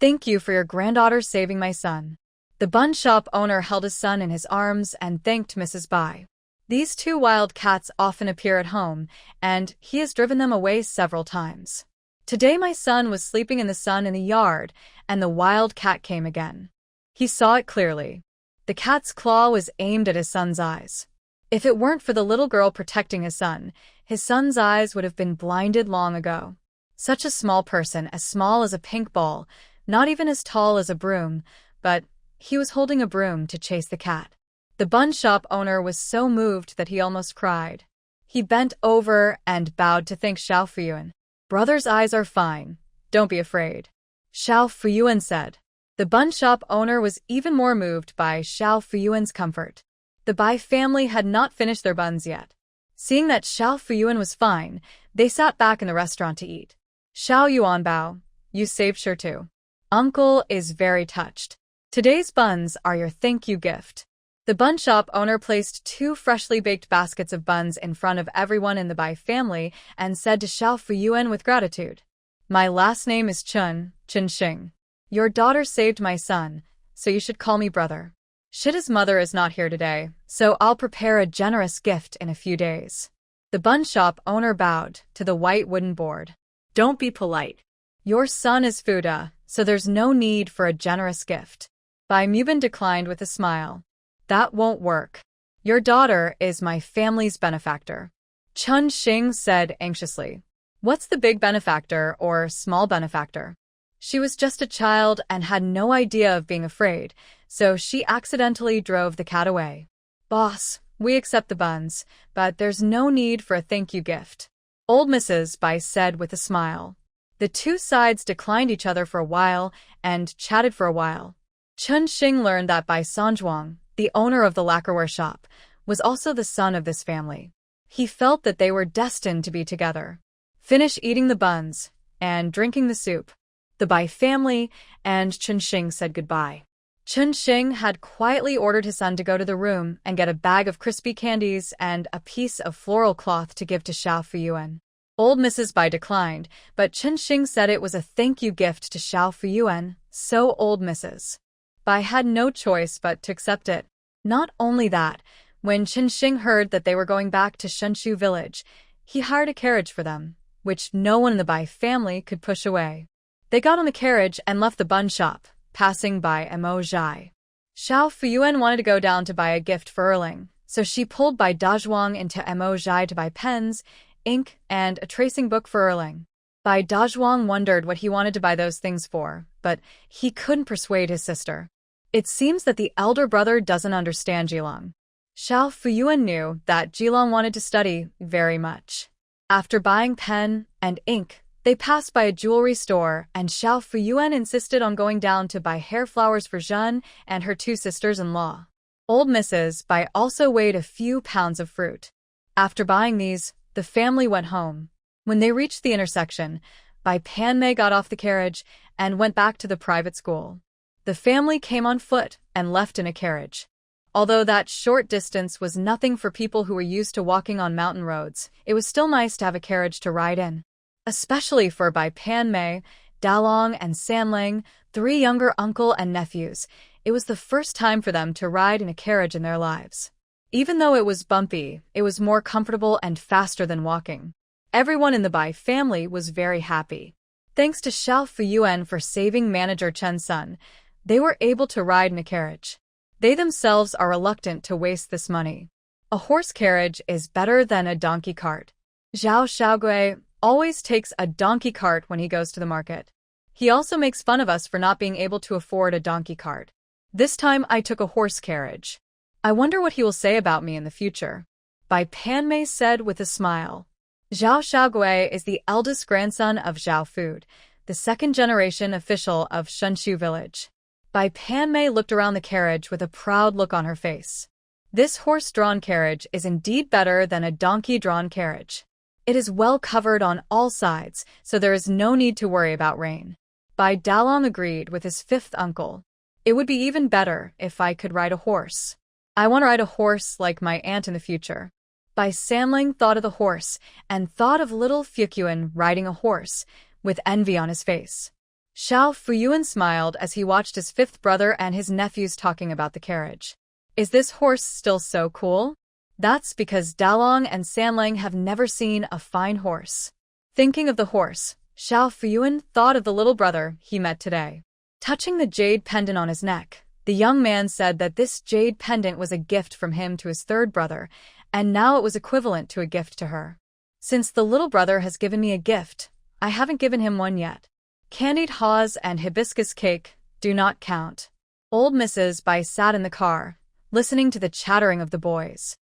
thank you for your granddaughter saving my son. The bun shop owner held his son in his arms and thanked Mrs. Bai. These two wild cats often appear at home, and he has driven them away several times. Today my son was sleeping in the sun in the yard, and the wild cat came again. He saw it clearly. The cat's claw was aimed at his son's eyes. If it weren't for the little girl protecting his son's eyes would have been blinded long ago. Such a small person, as small as a pink ball, not even as tall as a broom, but he was holding a broom to chase the cat. The bun shop owner was so moved that he almost cried. He bent over and bowed to thank Xiao Fuyuan. Brother's eyes are fine. Don't be afraid. Xiao Fuyuan said. The bun shop owner was even more moved by Xiao Fuyuan's comfort. The Bai family had not finished their buns yet. Seeing that Xiao Fuyuan was fine, they sat back in the restaurant to eat. Xiao Yuan Bao, you saved sure too. Uncle is very touched. Today's buns are your thank you gift. The bun shop owner placed 2 freshly baked baskets of buns in front of everyone in the Bai family and said to Xiao Fuyuan with gratitude, my last name is Chun Xing. Your daughter saved my son, so you should call me brother. Shida's mother is not here today, so I'll prepare a generous gift in a few days. The bun shop owner bowed to the white wooden board. Don't be polite. Your son is Fuda, so there's no need for a generous gift. Bai Mubin declined with a smile. That won't work. Your daughter is my family's benefactor. Chun Xing said anxiously. What's the big benefactor or small benefactor? She was just a child and had no idea of being afraid, so she accidentally drove the cat away. Boss, we accept the buns, but there's no need for a thank you gift. Old Mrs. Bai said with a smile. The two sides declined each other for a while and chatted for a while. Chun Xing learned that Bai Sanzhuang, the owner of the lacquerware shop, was also the son of this family. He felt that they were destined to be together. Finish eating the buns and drinking the soup. The Bai family and Chun Xing said goodbye. Chun Xing had quietly ordered his son to go to the room and get a bag of crispy candies and a piece of floral cloth to give to Xiao Fuyuan. Old Mrs. Bai declined, but Chun Xing said it was a thank you gift to Xiao Fuyuan, so old Mrs. Bai had no choice but to accept it. Not only that, when Chun Xing heard that they were going back to Shenshu village, he hired a carriage for them, which no one in the Bai family could push away. They got on the carriage and left the bun shop, passing by Mo Zhai. Xiao Fuyuan wanted to go down to buy a gift for Erling, so she pulled Bai Dazhuang into Mo Zhai to buy pens, ink, and a tracing book for Erling. Bai Dazhuang wondered what he wanted to buy those things for, but he couldn't persuade his sister. It seems that the elder brother doesn't understand Jilong. Xiao Fuyuan knew that Jilong wanted to study very much. After buying pen and ink, they passed by a jewelry store, and Xiao Fuyuan insisted on going down to buy hair flowers for Zhen and her 2 sisters-in-law. Old Mrs. Bai also weighed a few pounds of fruit. After buying these, the family went home. When they reached the intersection, Bai Panmei got off the carriage and went back to the private school. The family came on foot and left in a carriage. Although that short distance was nothing for people who were used to walking on mountain roads, it was still nice to have a carriage to ride in. Especially for Bai Panmei, Dalong, and Sanlang, 3 younger uncle and nephews, it was the first time for them to ride in a carriage in their lives. Even though it was bumpy, it was more comfortable and faster than walking. Everyone in the Bai family was very happy. Thanks to Xiao Fuyuan for saving manager Chen Sun, they were able to ride in a carriage. They themselves are reluctant to waste this money. A horse carriage is better than a donkey cart. Zhao Xiaogui always takes a donkey cart when he goes to the market. He also makes fun of us for not being able to afford a donkey cart. This time I took a horse carriage. I wonder what he will say about me in the future. Bai Panmei said with a smile. Zhao Xiaogui is the eldest grandson of Zhao Food, the second-generation official of Shenshu village. Bai Panmei looked around the carriage with a proud look on her face. This horse-drawn carriage is indeed better than a donkey-drawn carriage. It is well covered on all sides, so there is no need to worry about rain. Bai Dalong agreed with his fifth uncle. It would be even better if I could ride a horse. I want to ride a horse like my aunt in the future. Bai Sanling thought of the horse and thought of little Fukyuan riding a horse, with envy on his face. Xiao Fuyuan smiled as he watched his fifth brother and his nephews talking about the carriage. Is this horse still so cool? That's because Dalong and Sanling have never seen a fine horse. Thinking of the horse, Xiao Fuyuan thought of the little brother he met today. Touching the jade pendant on his neck, the young man said that this jade pendant was a gift from him to his third brother, and now it was equivalent to a gift to her. Since the little brother has given me a gift, I haven't given him one yet. Candied haws and hibiscus cake do not count. Old Mrs. Bai sat in the car, listening to the chattering of the boys.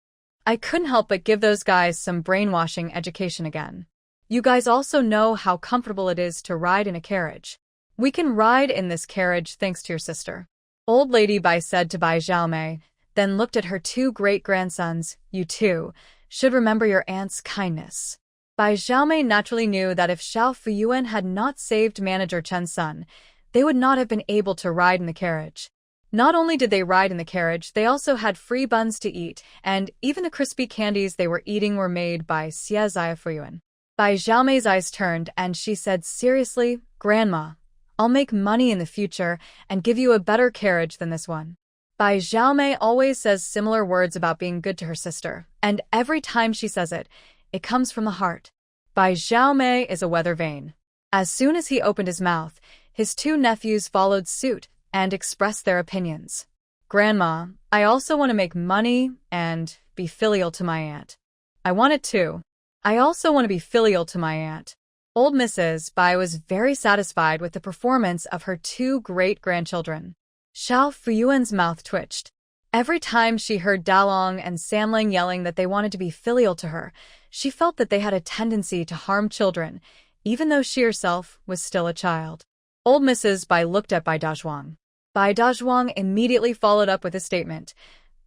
I couldn't help but give those guys some brainwashing education again. You guys also know how comfortable it is to ride in a carriage. We can ride in this carriage thanks to your sister. Old Lady Bai said to Bai Xiaomei, then looked at her two great-grandsons. You too should remember your aunt's kindness. Bai Xiaomei naturally knew that if Xiao Fuyuan had not saved manager Chen Sun, they would not have been able to ride in the carriage. Not only did they ride in the carriage, they also had free buns to eat, and even the crispy candies they were eating were made by Xie Zia Fuyuan. Bai Xiaomei's eyes turned and she said seriously, Grandma, I'll make money in the future and give you a better carriage than this one. Bai Xiaomei always says similar words about being good to her sister, and every time she says it, it comes from the heart. Bai Xiaomei is a weather vane. As soon as he opened his mouth, his two nephews followed suit and expressed their opinions. Grandma, I also want to make money and be filial to my aunt. I want it too. I also want to be filial to my aunt. Old Mrs. Bai was very satisfied with the performance of her two great-grandchildren. Xiao Fuyuan's mouth twitched. Every time she heard Dalong and Sanling yelling that they wanted to be filial to her, she felt that they had a tendency to harm children, even though she herself was still a child. Old Mrs. Bai looked at Bai Dazhuang. Bai Dazhuang immediately followed up with a statement.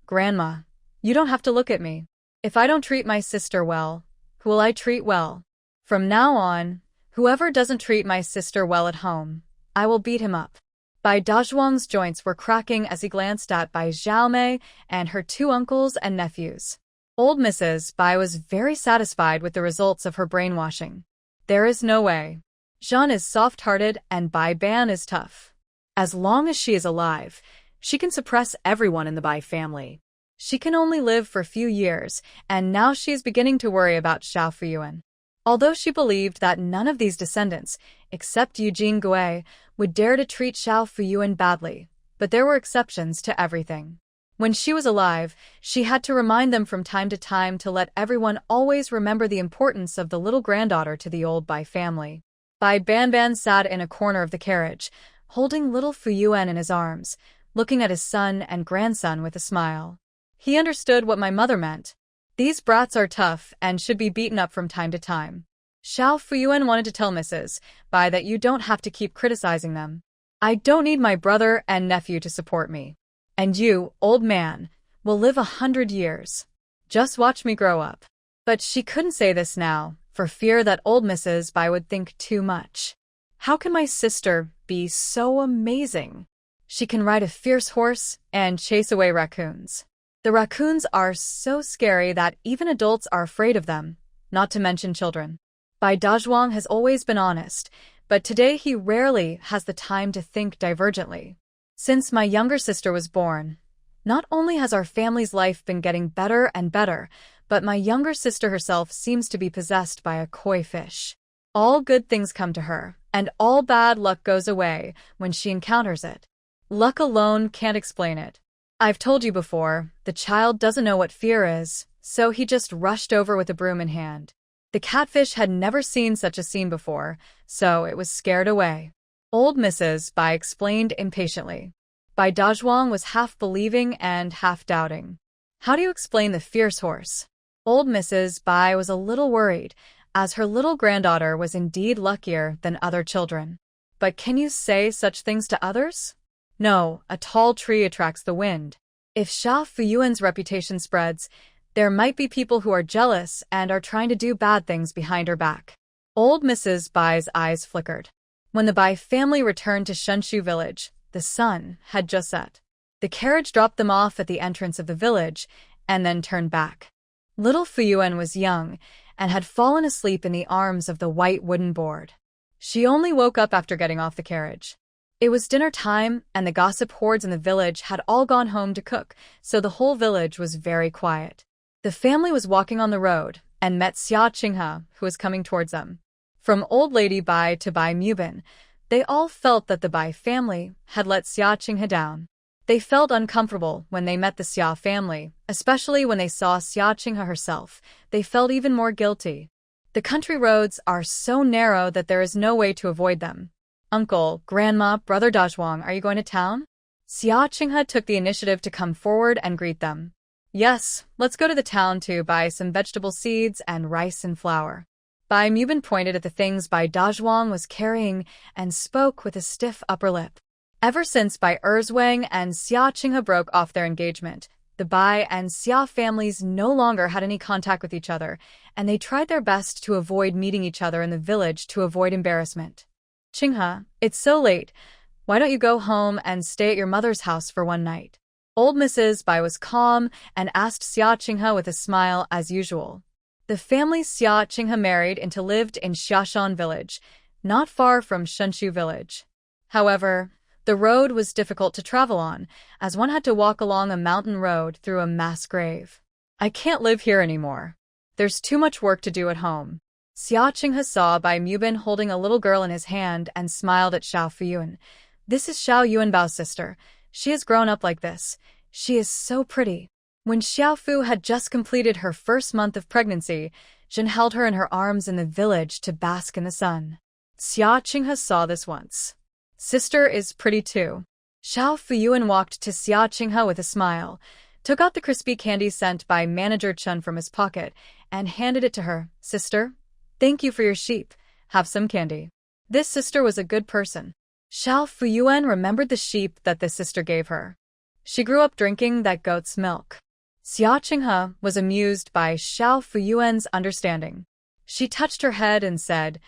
Grandma, you don't have to look at me. If I don't treat my sister well, who will I treat well? From now on, whoever doesn't treat my sister well at home, I will beat him up. Bai Dazhuang's joints were cracking as he glanced at Bai Xiaomei and her two uncles and nephews. Old Mrs. Bai was very satisfied with the results of her brainwashing. There is no way. Jean is soft-hearted and Bai Ban is tough. As long as she is alive, she can suppress everyone in the Bai family. She can only live for a few years, and now she is beginning to worry about Xiao Fuyuan. Although she believed that none of these descendants, except Eugene Gui, would dare to treat Xiao Fuyuan badly, but there were exceptions to everything. When she was alive, she had to remind them from time to time to let everyone always remember the importance of the little granddaughter to the old Bai family. Bai Banban sat in a corner of the carriage, holding little Fuyuan in his arms, looking at his son and grandson with a smile. He understood what my mother meant. These brats are tough and should be beaten up from time to time. Xiao Fuyuan wanted to tell Mrs. Bai that you don't have to keep criticizing them. I don't need my brother and nephew to support me. And you, old man, will live 100 years. Just watch me grow up. But she couldn't say this now, for fear that old Mrs. Bai would think too much. How can my sister be so amazing? She can ride a fierce horse and chase away raccoons. The raccoons are so scary that even adults are afraid of them, not to mention children. Bai Dazhuang has always been honest, but today he rarely has the time to think divergently. Since my younger sister was born, Not only has our family's life been getting better and better, but my younger sister herself seems to be possessed by a koi fish. All good things come to her, and all bad luck goes away when she encounters it. Luck alone can't explain it. I've told you before, the child doesn't know what fear is, so he just rushed over with a broom in hand. The catfish had never seen such a scene before, so it was scared away. Old Mrs. Bai explained impatiently. Bai Dazhuang was half believing and half doubting. How do you explain the fierce horse? Old Mrs. Bai was a little worried, as her little granddaughter was indeed luckier than other children. But can you say such things to others? No, a tall tree attracts the wind. If Xia Fuyuan's reputation spreads, there might be people who are jealous and are trying to do bad things behind her back. Old Mrs. Bai's eyes flickered. When the Bai family returned to Shenshu village, the sun had just set. The carriage dropped them off at the entrance of the village and then turned back. Little Fuyuan was young and had fallen asleep in the arms of the white wooden board. She only woke up after getting off the carriage. It was dinner time, and the gossip hordes in the village had all gone home to cook, so the whole village was very quiet. The family was walking on the road and met Xia Qinghe, who was coming towards them. From Old Lady Bai to Bai Mubin, they all felt that the Bai family had let Xia Qinghe down. They felt uncomfortable when they met the Xia family, especially when they saw Xia Qinghe herself. They felt even more guilty. The country roads are so narrow that there is no way to avoid them. Uncle, Grandma, Brother Dazhuang, are you going to town? Xia Qinghe took the initiative to come forward and greet them. Yes, let's go to the town to buy some vegetable seeds and rice and flour. Bai Mubin pointed at the things Bai Dazhuang was carrying and spoke with a stiff upper lip. Ever since Bai Erzwang and Xia Qinghe broke off their engagement, the Bai and Xia families no longer had any contact with each other, and they tried their best to avoid meeting each other in the village to avoid embarrassment. Qinghe, it's so late. Why don't you go home and stay at your mother's house for one night? Old Mrs. Bai was calm and asked Xia Qinghe with a smile as usual. The family Xia Qinghe married into lived in Xiashan village, not far from Shenshu village. However, the road was difficult to travel on, as one had to walk along a mountain road through a mass grave. I can't live here anymore. There's too much work to do at home. Xia Qinghe saw Bai Mubin holding a little girl in his hand and smiled at Xiao Fuyuan. This is Xiao Yuanbao's sister. She has grown up like this. She is so pretty. When Xiaofu had just completed her first month of pregnancy, Jin held her in her arms in the village to bask in the sun. Xia Qinghe saw this once. Sister is pretty too. Xiao Fuyuan walked to Xia Qinghe with a smile, took out the crispy candy sent by Manager Chun from his pocket, and handed it to her. Sister, thank you for your sheep. Have some candy. This sister was a good person. Xiao Fuyuan remembered the sheep that this sister gave her. She grew up drinking that goat's milk. Xia Qinghe was amused by Xiao Fuyuan's understanding. She touched her head and said,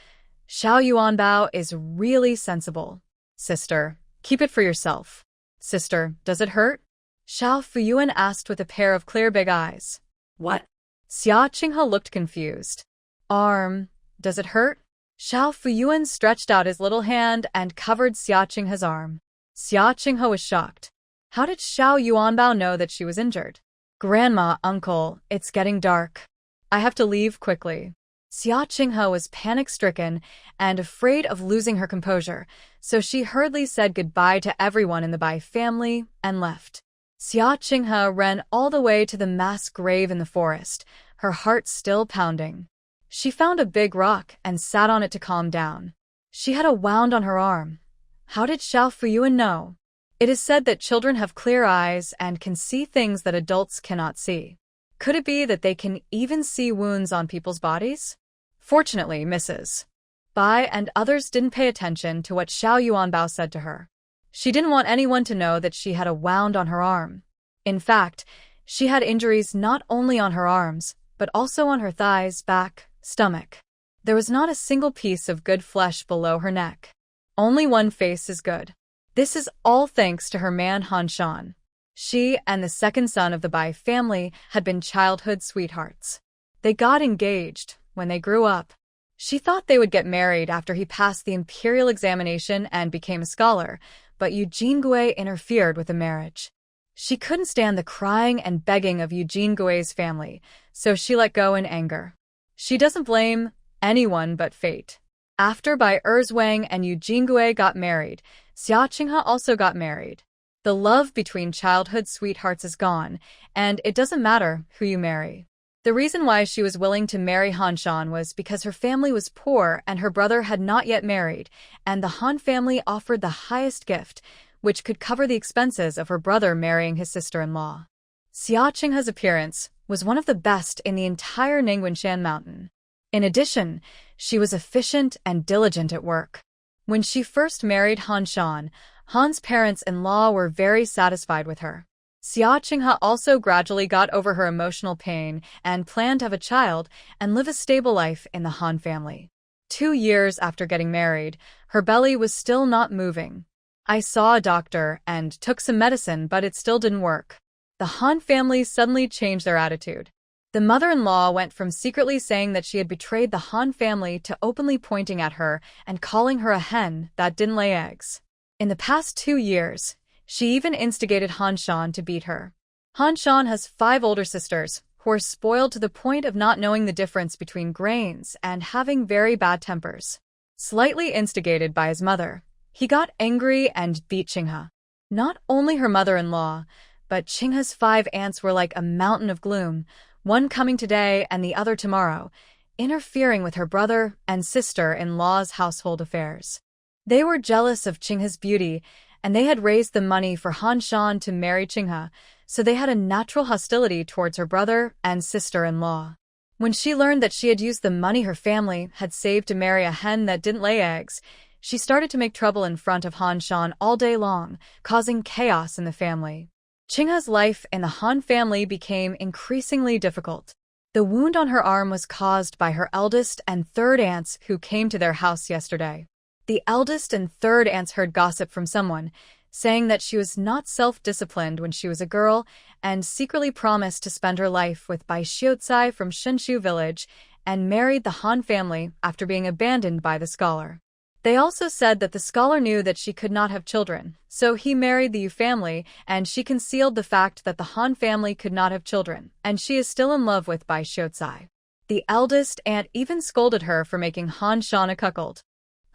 Xiao Yuanbao is really sensible. Sister, keep it for yourself. Sister, does it hurt? Xiao Fuyuan asked with a pair of clear big eyes.
What?
Xia Qinghe looked confused. Arm, does it hurt? Xiao Fuyuan stretched out his little hand and covered Xia Qinghe's arm. Xia Qinghe was shocked. How did Xiao Yuanbao know that she was injured? Grandma, uncle, it's getting dark. I have to leave quickly. Xia Qinghe was panic-stricken and afraid of losing her composure, so she hurriedly said goodbye to everyone in the Bai family and left. Xia Qinghe ran all the way to the mass grave in the forest, her heart still pounding. She found a big rock and sat on it to calm down. She had a wound on her arm. How did Xiao Fuyuan know? It is said that children have clear eyes and can see things that adults cannot see. Could it be that they can even see wounds on people's bodies? Fortunately, Mrs. Bai and others didn't pay attention to what Xiao Yuanbao said to her. She didn't want anyone to know that she had a wound on her arm. In fact, she had injuries not only on her arms, but also on her thighs, back, stomach. There was not a single piece of good flesh below her neck. Only one face is good. This is all thanks to her man Han Shan. She and the second son of the Bai family had been childhood sweethearts. They got engaged when they grew up. She thought they would get married after he passed the imperial examination and became a scholar, but Eugene Gui interfered with the marriage. She couldn't stand the crying and begging of Eugene Gui's family, so she let go in anger. She doesn't blame anyone but fate. After Bai Erzwang and Eugene Gui got married, Xia Qinghe also got married. The love between childhood sweethearts is gone, and it doesn't matter who you marry. The reason why she was willing to marry Han Shan was because her family was poor and her brother had not yet married, and the Han family offered the highest gift, which could cover the expenses of her brother marrying his sister-in-law. Xia Qinghe's appearance was one of the best in the entire Ningguanshan mountain. In addition, she was efficient and diligent at work. When she first married Han Shan, Han's parents-in-law were very satisfied with her. Xia Qinghe also gradually got over her emotional pain and planned to have a child and live a stable life in the Han family. 2 years after getting married, her belly was still not moving. I saw a doctor and took some medicine, but it still didn't work. The Han family suddenly changed their attitude. The mother-in-law went from secretly saying that she had betrayed the Han family to openly pointing at her and calling her a hen that didn't lay eggs. In the past 2 years, she even instigated Han Shan to beat her. Han Shan has 5 older sisters who are spoiled to the point of not knowing the difference between grains and having very bad tempers. Slightly instigated by his mother, he got angry and beat Qinghe. Not only her mother-in-law, but Qinghe's 5 aunts were like a mountain of gloom, one coming today and the other tomorrow, interfering with her brother and sister-in-law's household affairs. They were jealous of Qinghe's beauty, and they had raised the money for Han Shan to marry Qinghe, so they had a natural hostility towards her brother and sister-in-law. When she learned that she had used the money her family had saved to marry a hen that didn't lay eggs, she started to make trouble in front of Han Shan all day long, causing chaos in the family. Qinghe's life in the Han family became increasingly difficult. The wound on her arm was caused by her eldest and third aunts who came to their house yesterday. The eldest and third aunts heard gossip from someone, saying that she was not self-disciplined when she was a girl and secretly promised to spend her life with Bai Xiucai from Shenshu village and married the Han family after being abandoned by the scholar. They also said that the scholar knew that she could not have children, so he married the Yu family, and she concealed the fact that the Han family could not have children, and she is still in love with Bai Xiucai. The eldest aunt even scolded her for making Han Shan a cuckold.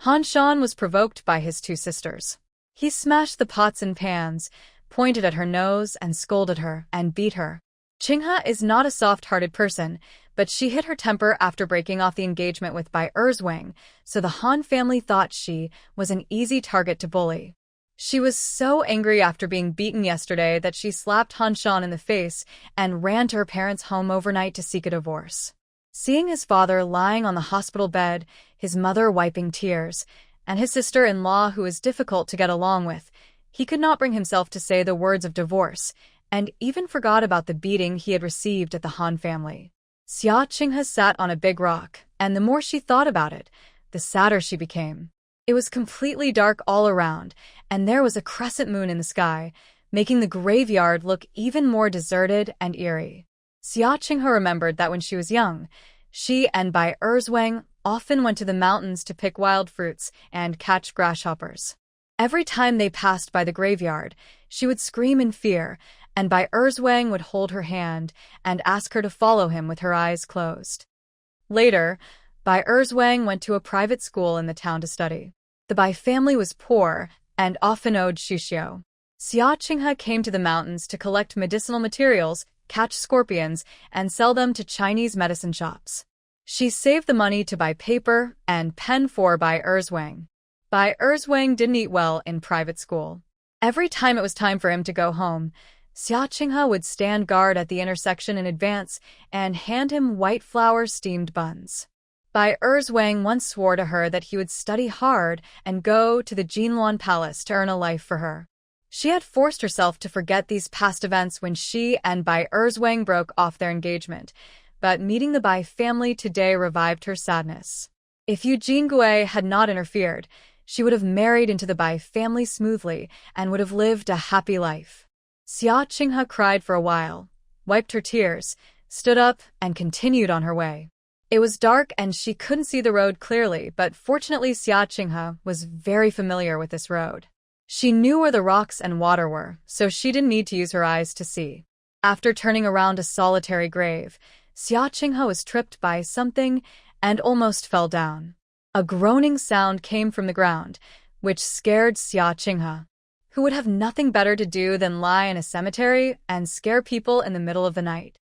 Han Shan was provoked by his 2 sisters. He smashed the pots and pans, pointed at her nose and scolded her, and beat her. Qinghe is not a soft-hearted person, but she hid her temper after breaking off the engagement with Bai Erzwang, so the Han family thought she was an easy target to bully. She was so angry after being beaten yesterday that she slapped Han Shan in the face and ran to her parents' home overnight to seek a divorce. Seeing his father lying on the hospital bed, his mother wiping tears, and his sister-in-law who was difficult to get along with, he could not bring himself to say the words of divorce, and even forgot about the beating he had received at the Han family. Xia Qinghe sat on a big rock, and the more she thought about it, the sadder she became. It was completely dark all around, and there was a crescent moon in the sky, making the graveyard look even more deserted and eerie. Xia Qinghe remembered that when she was young, she and Bai Erzwang often went to the mountains to pick wild fruits and catch grasshoppers. Every time they passed by the graveyard, she would scream in fear, and Bai Erzwang would hold her hand and ask her to follow him with her eyes closed. Later, Bai Erzwang went to a private school in the town to study. The Bai family was poor and often owed shushio. Xia Qinghe came to the mountains to collect medicinal materials, catch scorpions, and sell them to Chinese medicine shops. She saved the money to buy paper and pen for Bai Erzwang. Bai Erzwang didn't eat well in private school. Every time it was time for him to go home, Xia Qinghe would stand guard at the intersection in advance and hand him white flour steamed buns. Bai Erzwang once swore to her that he would study hard and go to the Jinluan Palace to earn a life for her. She had forced herself to forget these past events when she and Bai Erzwang broke off their engagement, but meeting the Bai family today revived her sadness. If Eugene Gui had not interfered, she would have married into the Bai family smoothly and would have lived a happy life. Xia Qinghe cried for a while, wiped her tears, stood up, and continued on her way. It was dark and she couldn't see the road clearly, but fortunately Xia Qinghe was very familiar with this road. She knew where the rocks and water were, so she didn't need to use her eyes to see. After turning around a solitary grave, Xia Qinghe was tripped by something and almost fell down. A groaning sound came from the ground, which scared Xia Qinghe, who would have nothing better to do than lie in a cemetery and scare people in the middle of the night.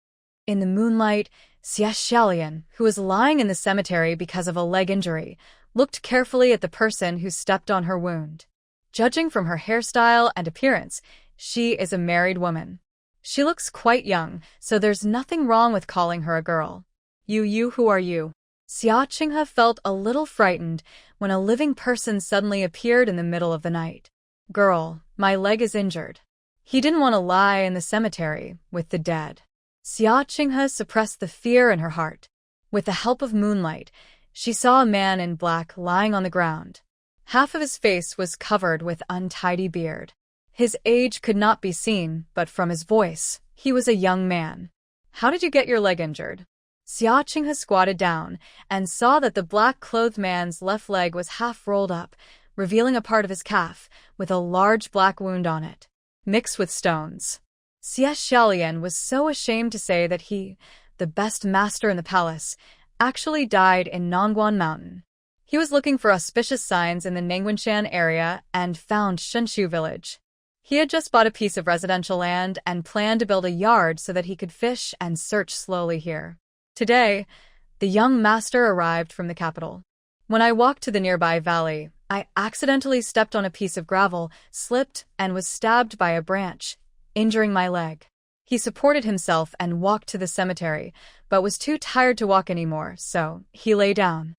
In the moonlight, Xia Xiaolian, who was lying in the cemetery because of a leg injury, looked carefully at the person who stepped on her wound. Judging from her hairstyle and appearance, she is a married woman. She looks quite young, so there's nothing wrong with calling her a girl. Who are you? Xia Qinghe felt a little frightened when a living person suddenly appeared in the middle of the night. Girl, my leg is injured. He didn't want to lie in the cemetery with the dead. Xia Qinghe suppressed the fear in her heart. With the help of moonlight, she saw a man in black lying on the ground. Half of his face was covered with untidy beard. His age could not be seen, but from his voice, he was a young man. How did you get your leg injured? Xia Qinghe squatted down and saw that the black-clothed man's left leg was half rolled up, revealing a part of his calf with a large black wound on it, mixed with stones. Xia Xiaolian was so ashamed to say that he, the best master in the palace, actually died in Nongguan Mountain. He was looking for auspicious signs in the Nangguanshan area and found Shenshu village. He had just bought a piece of residential land and planned to build a yard so that he could fish and search slowly here. Today, the young master arrived from the capital. When I walked to the nearby valley, I accidentally stepped on a piece of gravel, slipped, and was stabbed by a branch, injuring my leg. He supported himself and walked to the cemetery, but was too tired to walk anymore, so he lay down.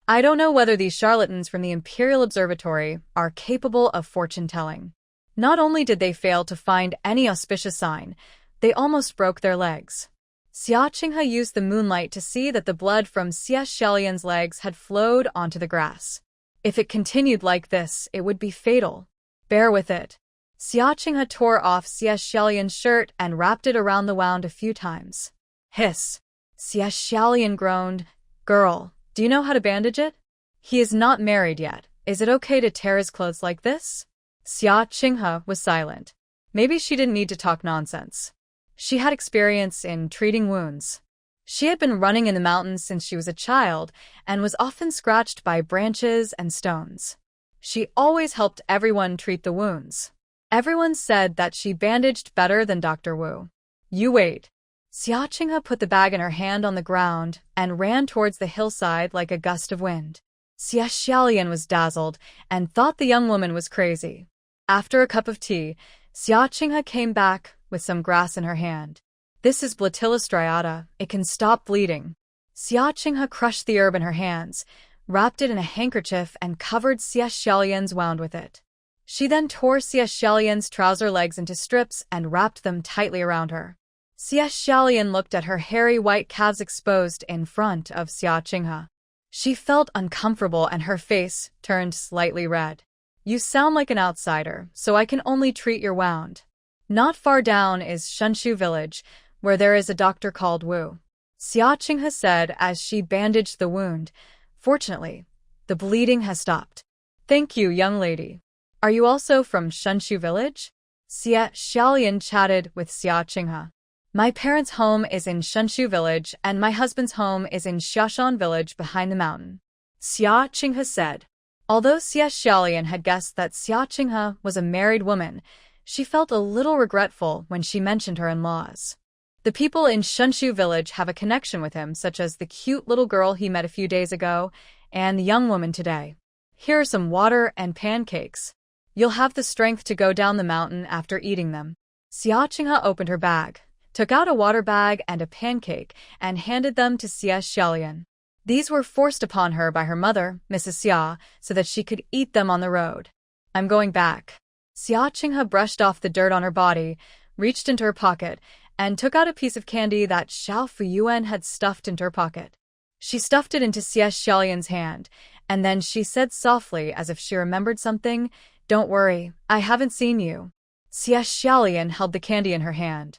I don't know whether these charlatans from the Imperial Observatory are capable of fortune-telling. Not only did they fail to find any auspicious sign, they almost broke their legs. Xia Qinghe used the moonlight to see that the blood from Xia Xiaolian's legs had flowed onto the grass. If it continued like this, it would be fatal. Bear with it. Xia Qinghe tore off Xia Xiaolian's shirt and wrapped it around the wound a few times. Hiss. Xia Xiaolian groaned. Girl, do you know how to bandage it? He is not married yet. Is it okay to tear his clothes like this? Xia Qinghe was silent. Maybe she didn't need to talk nonsense. She had experience in treating wounds. She had been running in the mountains since she was a child and was often scratched by branches and stones. She always helped everyone treat the wounds. Everyone said that she bandaged better than Dr. Wu. You wait. Xia Qinghe put the bag in her hand on the ground and ran towards the hillside like a gust of wind. Xia Xiaolian was dazzled and thought the young woman was crazy. After a cup of tea, Xia Qinghe came back with some grass in her hand. This is Blatilla striata. It can stop bleeding. Xia Qinghe crushed the herb in her hands, wrapped it in a handkerchief and covered Xia Xiaolian's wound with it. She then tore Xia Xiaolian's trouser legs into strips and wrapped them tightly around her. Xia Xiaolian looked at her hairy white calves exposed in front of Xia Qinghe. She felt uncomfortable and her face turned slightly red. You sound like an outsider, so I can only treat your wound. Not far down is Shenshu village, where there is a doctor called Wu. Xia Qinghe said as she bandaged the wound. Fortunately, the bleeding has stopped. Thank you, young lady. Are you also from Shenshu village? Xia Xiaolian chatted with Xia Qinghe. My parents' home is in Shenshu village and my husband's home is in Xiashan village behind the mountain. Xia Qinghe said. Although Xia Xiaolian had guessed that Xia Qinghe was a married woman, she felt a little regretful when she mentioned her in-laws. The people in Shenshu village have a connection with him, such as the cute little girl he met a few days ago and the young woman today. Here are some water and pancakes. You'll have the strength to go down the mountain after eating them. Xia Qinghe opened her bag, took out a water bag and a pancake, and handed them to Xia Xiaolian. These were forced upon her by her mother, Mrs. Xia, so that she could eat them on the road. I'm going back. Xia Qinghe brushed off the dirt on her body, reached into her pocket, and took out a piece of candy that Xiao Fuyuan had stuffed into her pocket. She stuffed it into Xia Xiaolian's hand, and then she said softly as if she remembered something, Don't worry, I haven't seen you. Xia Xiaolian held the candy in her hand.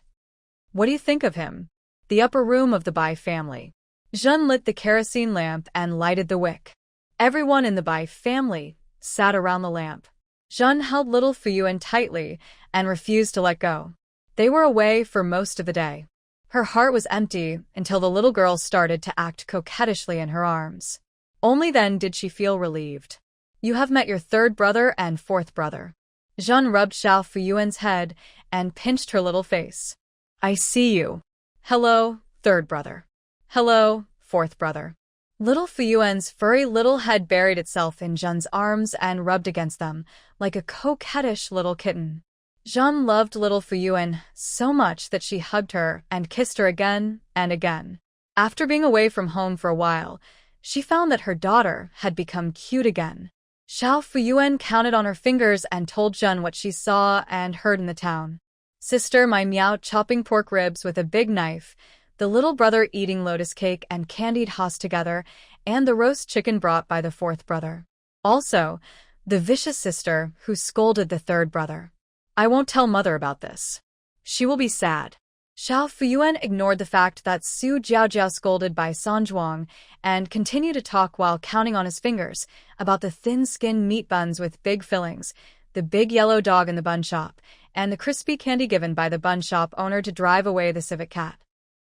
What do you think of him? The upper room of the Bai family. Zhen lit the kerosene lamp and lighted the wick. Everyone in the Bai family sat around the lamp. Jeanne held little Fuyuan tightly and refused to let go. They were away for most of the day. Her heart was empty until the little girl started to act coquettishly in her arms. Only then did she feel relieved. You have met your third brother and fourth brother. Jeanne rubbed Xiao Fuyuan's head and pinched her little face. I see you. Hello, third brother. Hello, fourth brother. Little Fuyuan's furry little head buried itself in Jeanne's arms and rubbed against them, like a coquettish little kitten. Jeanne loved little Fuyuan so much that she hugged her and kissed her again and again. After being away from home for a while, she found that her daughter had become cute again. Xiao Fuyuan counted on her fingers and told Jeanne what she saw and heard in the town. Sister, my meow chopping pork ribs with a big knife, the little brother eating lotus cake and candied haas together, and the roast chicken brought by the fourth brother. Also, the vicious sister who scolded the third brother. I won't tell mother about this. She will be sad. Xiao Fuyuan ignored the fact that Su Jiaojiao scolded by Sanzhuang and continued to talk while counting on his fingers about the thin-skinned meat buns with big fillings, the big yellow dog in the bun shop, and the crispy candy given by the bun shop owner to drive away the civet cat.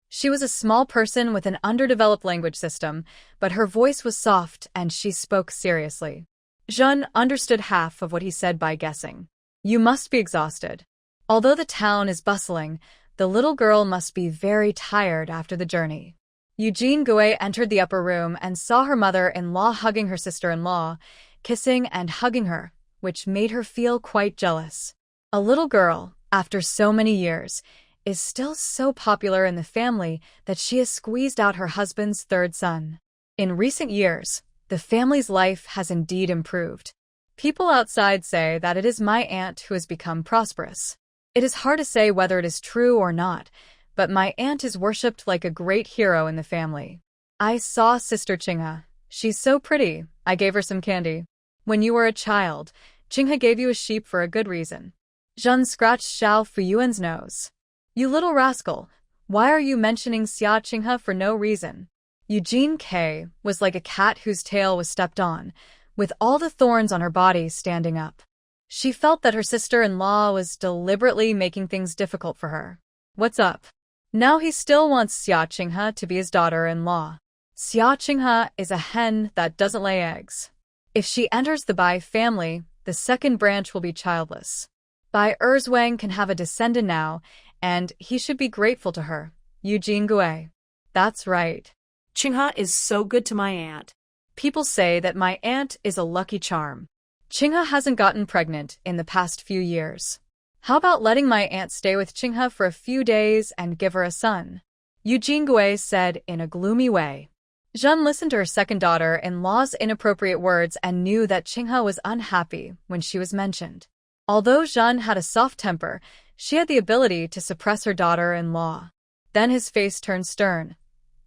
She was a small person with an underdeveloped language system, but her voice was soft and she spoke seriously. Jeanne understood half of what he said by guessing. You must be exhausted. Although the town is bustling, the little girl must be very tired after the journey. Eugene Gouet entered the upper room and saw her mother-in-law hugging her sister-in-law, kissing and hugging her, which made her feel quite jealous. A little girl, after so many years, is still so popular in the family that she has squeezed out her husband's third son. In recent years, the family's life has indeed improved. People outside say that it is my aunt who has become prosperous. It is hard to say whether it is true or not, but my aunt is worshipped like a great hero in the family. I saw Sister Qinghe. She's so pretty. I gave her some candy. When you were a child, Qinghe gave you a sheep for a good reason. Jeanne scratched Xiao Fuyuan's nose. You little rascal, why are you mentioning Xia Qinghe for no reason? Eugene K. was like a cat whose tail was stepped on, with all the thorns on her body standing up. She felt that her sister-in-law was deliberately making things difficult for her. What's up? Now he still wants Xia Qinghe to be his daughter-in-law. Xia Qinghe is a hen that doesn't lay eggs. If she enters the Bai family, the second branch will be childless. Bai Erzwang can have a descendant now, and he should be grateful to her. Eugene Gouet. That's right.
Qinghe is so good to my aunt.
People say that my aunt is a lucky charm. Qinghe hasn't gotten pregnant in the past few years. How about letting my aunt stay with Qinghe for a few days and give her a son? Eugene Gouet said in a gloomy way. Jeanne listened to her second daughter-in-law's inappropriate words and knew that Qinghe was unhappy when she was mentioned. Although Jeanne had a soft temper, she had the ability to suppress her daughter-in-law. Then his face turned stern.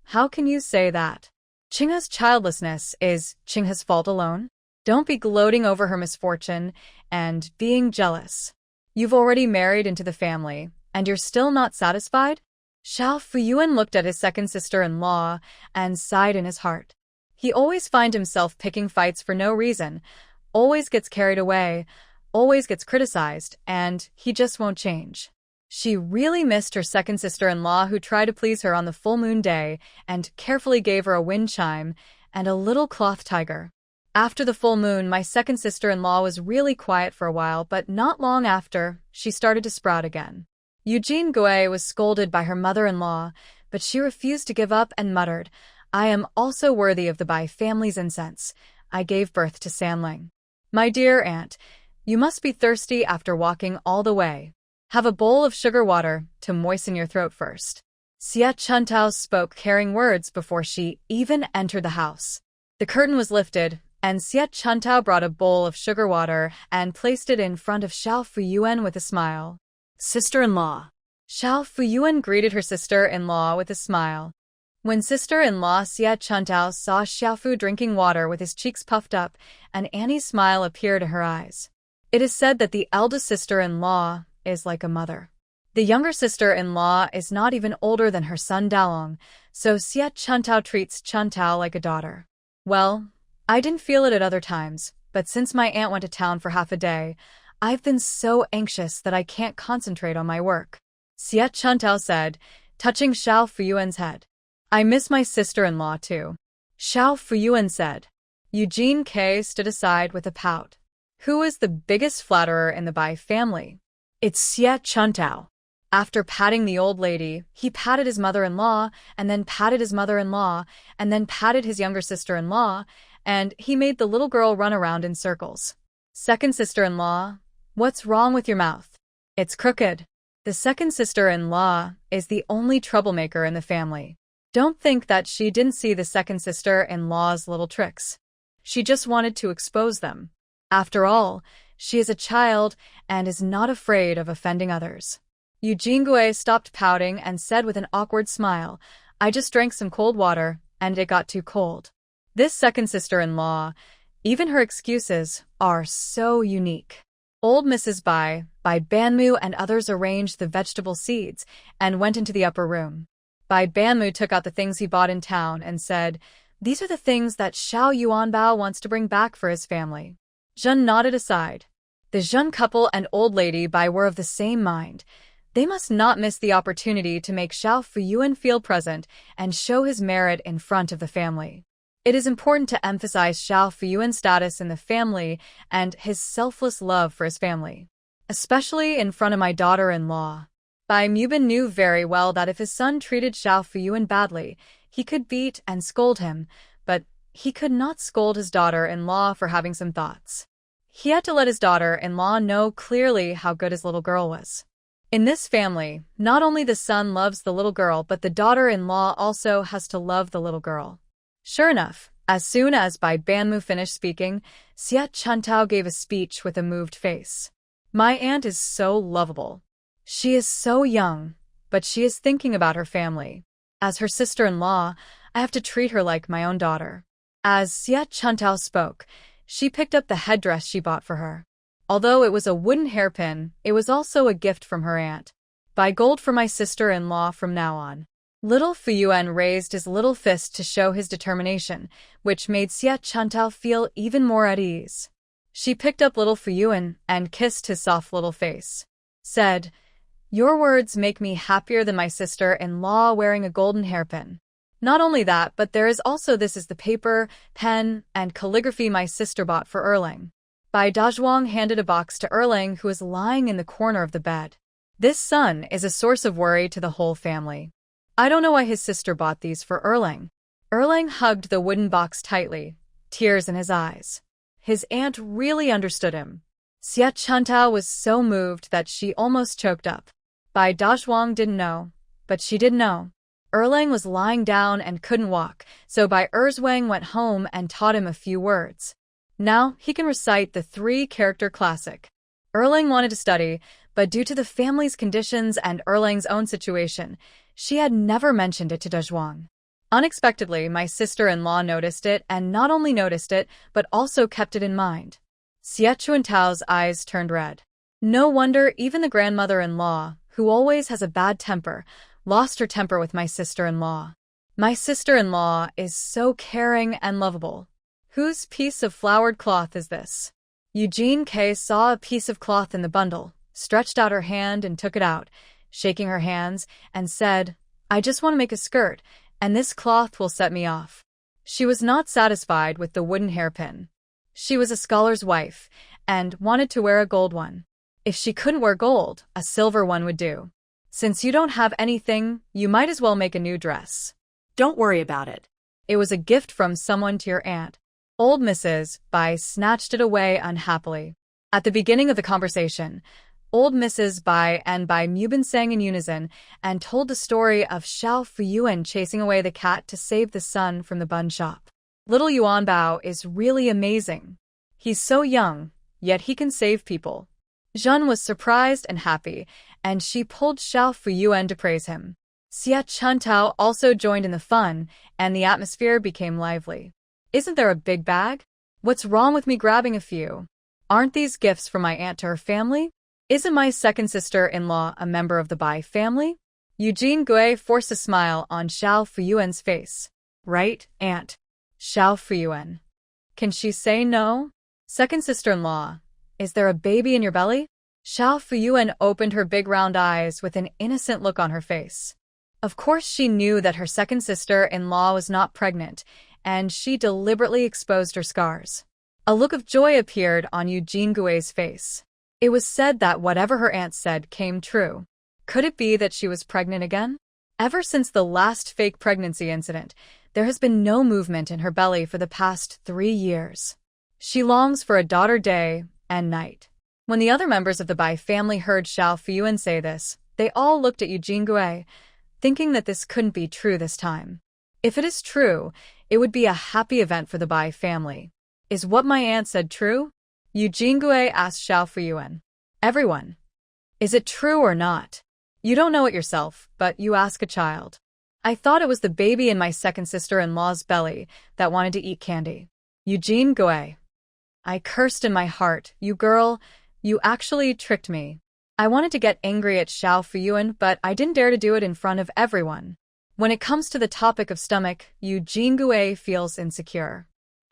How can you say that? Qinghe's childlessness is Qinghe's fault alone? Don't be gloating over her misfortune and being jealous. You've already married into the family, and you're still not satisfied? Xiao Fuyuan looked at his second sister-in-law and sighed in his heart. He always finds himself picking fights for no reason, always gets carried away, always gets criticized, and he just won't change. She really missed her second sister-in-law who tried to please her on the full moon day and carefully gave her a wind chime and a little cloth tiger. After the full moon, my second sister-in-law was really quiet for a while, but not long after, she started to sprout again. Eugene Gouet was scolded by her mother-in-law, but she refused to give up and muttered, I am also worthy of the Bai family's incense. I gave birth to Sanling. My dear aunt, you must be thirsty after walking all the way. Have a bowl of sugar water to moisten your throat first. Xia Chuntao spoke caring words before she even entered the house. The curtain was lifted, and Xia Chuntao brought a bowl of sugar water and placed it in front of Xiao Fuyuan with a smile.
Sister-in-law.
Xiao Fuyuan greeted her sister-in-law with a smile. When sister-in-law Xia Chuntao saw Xiaofu drinking water with his cheeks puffed up, an Annie's smile appeared in her eyes. It is said that the eldest sister-in-law is like a mother. The younger sister-in-law is not even older than her son Dalong, so Xia Chuntao treats Chuntao like a daughter. Well, I didn't feel it at other times, but since my aunt went to town for half a day, I've been so anxious that I can't concentrate on my work. Xie Chuntao said, touching Xiao Fuyuan's head. I miss my sister-in-law too. Xiao Fuyuan said. Eugene K stood aside with a pout. Who is the biggest flatterer in the Bai family? It's Xie Chuntao. After patting the old lady, he patted his mother-in-law, and then patted his mother-in-law, and then patted his younger sister-in-law, and he made the little girl run around in circles. Second sister-in-law, what's wrong with your mouth? It's crooked. The second sister-in-law is the only troublemaker in the family. Don't think that she didn't see the second sister-in-law's little tricks. She just wanted to expose them. After all, she is a child and is not afraid of offending others. Eugene Gue stopped pouting and said with an awkward smile, I just drank some cold water, and it got too cold. This second sister-in-law, even her excuses, are so unique. Old Mrs. Bai Banmu and others arranged the vegetable seeds and went into the upper room. Bai Banmu took out the things he bought in town and said, these are the things that Xiao Yuanbao wants to bring back for his family. Zhen nodded aside. The Zhen couple and old lady Bai were of the same mind. They must not miss the opportunity to make Xiao Fuyuan feel present and show his merit in front of the family. It is important to emphasize Xiao Fuyuan's status in the family and his selfless love for his family, especially in front of my daughter-in-law. Bai Mubin knew very well that if his son treated Xiao Fuyuan badly, he could beat and scold him, but he could not scold his daughter-in-law for having some thoughts. He had to let his daughter-in-law know clearly how good his little girl was. In this family, not only the son loves the little girl, but the daughter-in-law also has to love the little girl. Sure enough, as soon as Bai Banmu finished speaking, Xie Chuntao gave a speech with a moved face. My aunt is so lovable. She is so young, but she is thinking about her family. As her sister-in-law, I have to treat her like my own daughter. As Xie Chuntao spoke, she picked up the headdress she bought for her. Although it was a wooden hairpin, it was also a gift from her aunt. Buy gold for my sister-in-law from now on. Little Fuyuan raised his little fist to show his determination, which made Xie Chuntao feel even more at ease. She picked up little Fuyuan and kissed his soft little face. Said, your words make me happier than my sister-in-law wearing a golden hairpin. Not only that, but there is also this is the paper, pen, and calligraphy my sister bought for Erling. Bai Dazhuang handed a box to Erling, who is lying in the corner of the bed. This son is a source of worry to the whole family. I don't know why his sister bought these for Erling. Erling hugged the wooden box tightly, tears in his eyes. His aunt really understood him. Xie Chuntao was so moved that she almost choked up. Bai Dazhuang didn't know, but she did know. Erling was lying down and couldn't walk, so Bai Erzwang went home and taught him a few words. Now he can recite the 3-character classic. Erling wanted to study, but due to the family's conditions and Erling's own situation, she had never mentioned it to Dazhuang. Unexpectedly, my sister-in-law noticed it, and not only noticed it, but also kept it in mind. Xie Chuantao's eyes turned red. No wonder even the grandmother-in-law, who always has a bad temper, lost her temper with my sister-in-law. My sister-in-law is so caring and lovable. Whose piece of flowered cloth is this? Eugene K saw a piece of cloth in the bundle, stretched out her hand and took it out, shaking her hands, and said, I just want to make a skirt, and this cloth will set me off. She was not satisfied with the wooden hairpin. She was a scholar's wife, and wanted to wear a gold one. If she couldn't wear gold, a silver one would do. Since you don't have anything, you might as well make a new dress.
Don't worry about it.
It was a gift from someone to your aunt. Old Mrs. Bai snatched it away unhappily. At the beginning of the conversation, old Mrs. Bai and Bai Mubin sang in unison and told the story of Xiao Fuyuan chasing away the cat to save the son from the bun shop. Little Yuan Bao is really amazing. He's so young, yet he can save people. Zhen was surprised and happy, and she pulled Xiao Fuyuan to praise him. Xie Chuntao also joined in the fun, and the atmosphere became lively. Isn't there a big bag? What's wrong with me grabbing a few? Aren't these gifts from my aunt to her family? Isn't my second sister-in-law a member of the Bai family? Eugene Gue forced a smile on Xiao Fuyuan's face. Right, aunt? Xiao Fuyuan. Can she say no? Second sister-in-law, is there a baby in your belly? Xiao Fuyuan opened her big round eyes with an innocent look on her face. Of course she knew that her second sister-in-law was not pregnant, and she deliberately exposed her scars. A look of joy appeared on Eugene Gui's face. It was said that whatever her aunt said came true. Could it be that she was pregnant again? Ever since the last fake pregnancy incident, there has been no movement in her belly for the past 3 years. She longs for a daughter day and night. When the other members of the Bai family heard Xiao Fuyuan say this, they all looked at Eugene Gui, thinking that this couldn't be true this time. If it is true, it would be a happy event for the Bai family. Is what my aunt said true? Eugene Gui asked Xiao Fuyuan. Everyone. Is it true or not? You don't know it yourself, but you ask a child. I thought it was the baby in my second sister-in-law's belly that wanted to eat candy. Eugene Gui. I cursed in my heart, you girl, you actually tricked me. I wanted to get angry at Xiao Fuyuan, but I didn't dare to do it in front of everyone. When it comes to the topic of stomach, Eugene Gui feels insecure.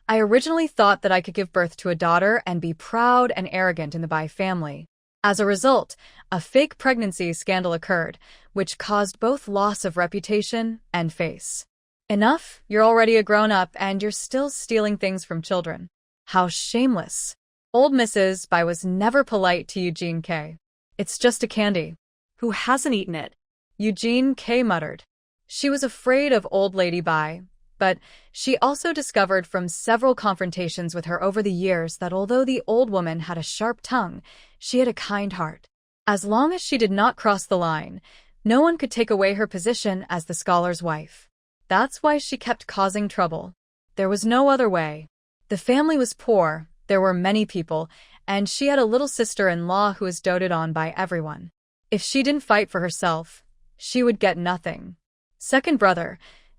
I originally thought that I could give birth to a daughter and be proud and arrogant in the Bai family. As a result, a fake pregnancy scandal occurred, which caused both loss of reputation and face. Enough, you're already a grown-up and you're still stealing things from children. How shameless. Old Mrs. Bai was never polite to Eugene K. It's just a candy.
Who hasn't eaten it?
Eugene K. muttered. She was afraid of Old Lady Bai, but she also discovered from several confrontations with her over the years that although the old woman had a sharp tongue, she had a kind heart. As long as she did not cross the line, no one could take away her position as the scholar's wife. That's why she kept causing trouble. There was no other way. The family was poor, there were many people, and she had a little sister-in-law who was doted on by everyone. If she didn't fight for herself, she would get nothing. Second brother,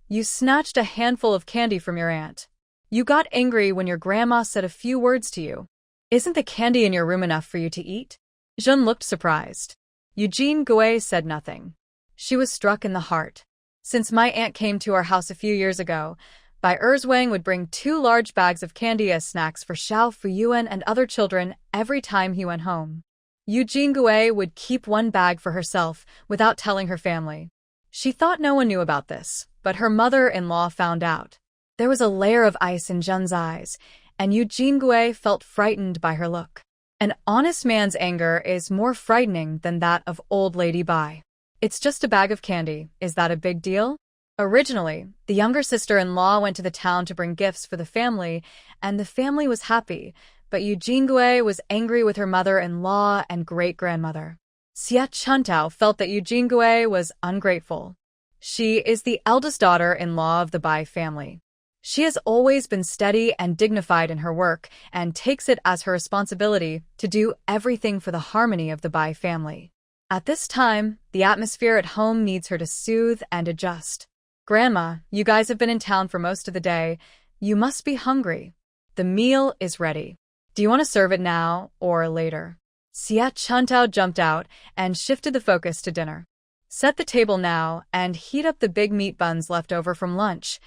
you snatched a handful of candy from your aunt. You got angry when your grandma said a few words to you. Isn't the candy in your room enough for you to eat? Zhen looked surprised. Eugene Gui said nothing. She was struck in the heart. Since my aunt came to our house a few years ago, Bai Erzwang would bring 2 large bags of candy as snacks for Xiao Fuyuan and other children every time he went home. Eugene Gui would keep 1 bag for herself without telling her family. She thought no one knew about this, but her mother-in-law found out. There was a layer of ice in Zhen's eyes, and Eugene Gui felt frightened by her look. An honest man's anger is more frightening than that of Old Lady Bai. It's just a bag of candy, is that a big deal? Originally, the younger sister-in-law went to the town to bring gifts for the family, and the family was happy, but Eugene Gui was angry with her mother-in-law and great-grandmother. Xia Chuntao felt that Eugene Gui was ungrateful. She is the eldest daughter-in-law of the Bai family. She has always been steady and dignified in her work and takes it as her responsibility to do everything for the harmony of the Bai family. At this time, the atmosphere at home needs her to soothe and adjust. Grandma, you guys have been in town for most of the day. You must be hungry. The meal is ready. Do you want to serve it now or later? Xia Chuntao jumped out and shifted the focus to dinner. Set the table now and heat up the big meat buns left over from lunch,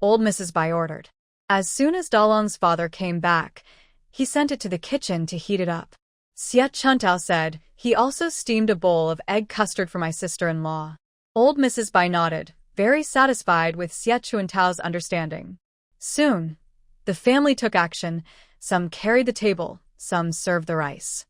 old Mrs. Bai ordered. As soon as Dalong's father came back, he sent it to the kitchen to heat it up. Xia Chuntao said, he also steamed a bowl of egg custard for my sister-in-law. Old Mrs. Bai nodded, very satisfied with Xia Chuntao's understanding. Soon, the family took action. Some carried the table, some served the rice.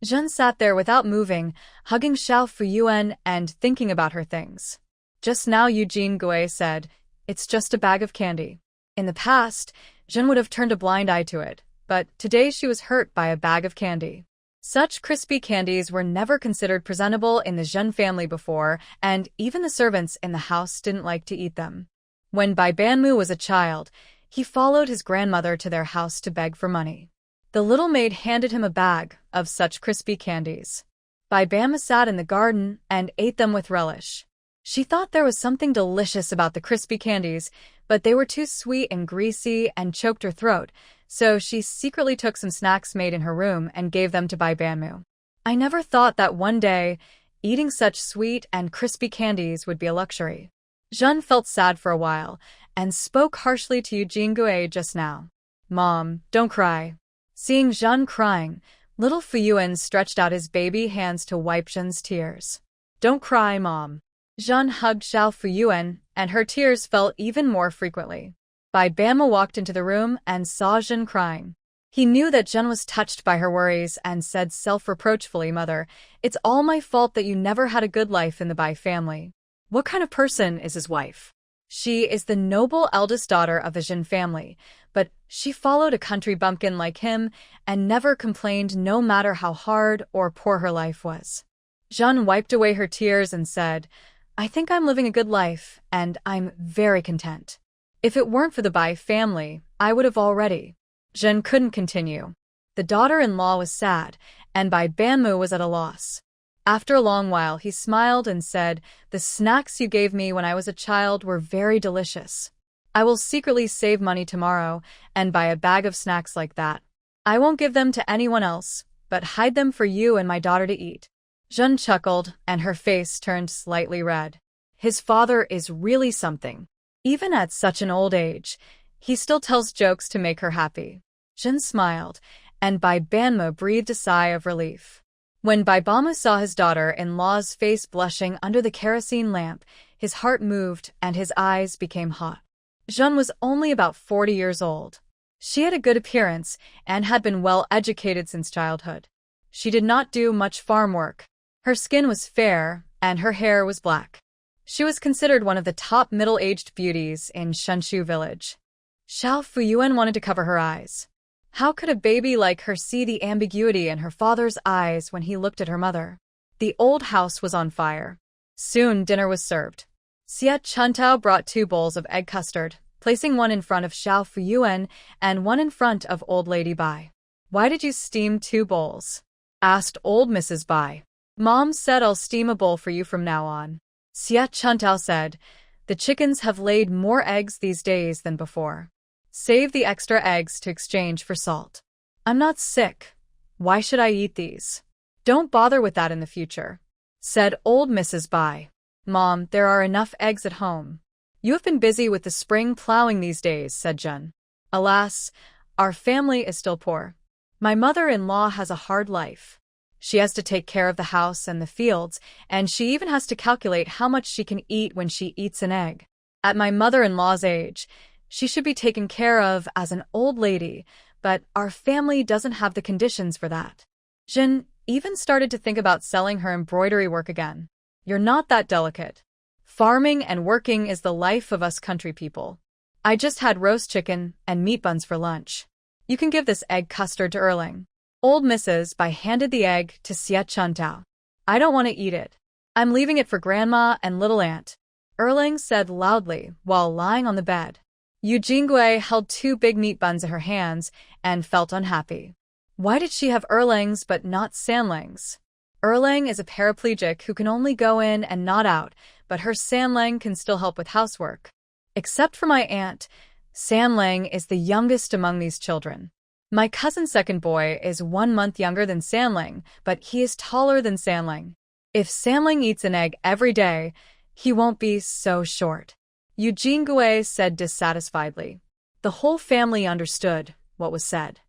Zhen sat there without moving, hugging Xiao Fuyuan and thinking about her things. Just now Eugene Gui said, it's just a bag of candy. In the past, Zhen would have turned a blind eye to it, but today she was hurt by a bag of candy. Such crispy candies were never considered presentable in the Zhen family before, and even the servants in the house didn't like to eat them. When Bai Banmu was a child, he followed his grandmother to their house to beg for money. The little maid handed him a bag of such crispy candies. Bai Banmu sat in the garden and ate them with relish. She thought there was something delicious about the crispy candies, but they were too sweet and greasy and choked her throat, so she secretly took some snacks made in her room and gave them to Bai Banmu. I never thought that one day, eating such sweet and crispy candies would be a luxury. Zhen felt sad for a while and spoke harshly to Eugene Gui just now. Mom, don't cry. Seeing Zhen crying, little Fuyuan stretched out his baby hands to wipe Zhen's tears.
Don't cry, Mom.
Zhen hugged Xiao Fuyuan, and her tears fell even more frequently. Bai Bama walked into the room and saw Zhen crying. He knew that Zhen was touched by her worries and said self-reproachfully, Mother, it's all my fault that you never had a good life in the Bai family.
What kind of person is his wife?
She is the noble eldest daughter of the Jin family, but she followed a country bumpkin like him and never complained no matter how hard or poor her life was. Zhen wiped away her tears and said, I think I'm living a good life, and I'm very content. If it weren't for the Bai family, I would have already. Zhen couldn't continue. The daughter-in-law was sad, and Bai Banmu was at a loss. After a long while, he smiled and said, The snacks you gave me when I was a child were very delicious. I will secretly save money tomorrow and buy a bag of snacks like that. I won't give them to anyone else, but hide them for you and my daughter to eat. Zhen chuckled, and her face turned slightly red. His father is really something. Even at such an old age, he still tells jokes to make her happy. Zhen smiled, and Bai Banmu breathed a sigh of relief. When Bai Bama saw his daughter-in-law's face blushing under the kerosene lamp, his heart moved and his eyes became hot. Zhen was only about 40 years old. She had a good appearance and had been well educated since childhood. She did not do much farm work. Her skin was fair, and her hair was black. She was considered one of the top middle-aged beauties in Shenshu village. Xiao Fuyuan wanted to cover her eyes. How could a baby like her see the ambiguity in her father's eyes when he looked at her mother? The old house was on fire. Soon dinner was served. Xia Chuntao brought 2 bowls of egg custard, placing one in front of Xiao Fuyuan and one in front of old lady Bai. Why did you steam 2 bowls? Asked old Mrs. Bai. Mom said I'll steam a bowl for you from now on. Xia Chuntao said, The chickens have laid more eggs these days than before. Save the extra eggs to exchange for salt. I'm not sick. Why should I eat these? Don't bother with that in the future, said old Mrs. Bai. Mom, there are enough eggs at home. You have been busy with the spring plowing these days, said Zhen. Alas, our family is still poor. My mother-in-law has a hard life. She has to take care of the house and the fields, and she even has to calculate how much she can eat when she eats an egg. At my mother-in-law's age, she should be taken care of as an old lady, but our family doesn't have the conditions for that. Jin even started to think about selling her embroidery work again. You're not that delicate. Farming and working is the life of us country people. I just had roast chicken and meat buns for lunch. You can give this egg custard to Erling. Old Mrs. Bai handed the egg to Xia Chuntao. I don't want to eat it. I'm leaving it for Grandma and little aunt, Erling said loudly while lying on the bed. Yu Jingui held 2 big meat buns in her hands and felt unhappy. Why did she have Erlings but not Sanlings? Erling is a paraplegic who can only go in and not out, but her Sanling can still help with housework. Except for my aunt, Sanling is the youngest among these children. My cousin's second boy is 1 month younger than Sanling, but he is taller than Sanling. If Sanling eats an egg every day, he won't be so short. Yu Jingui said dissatisfiedly. The whole family understood what was said.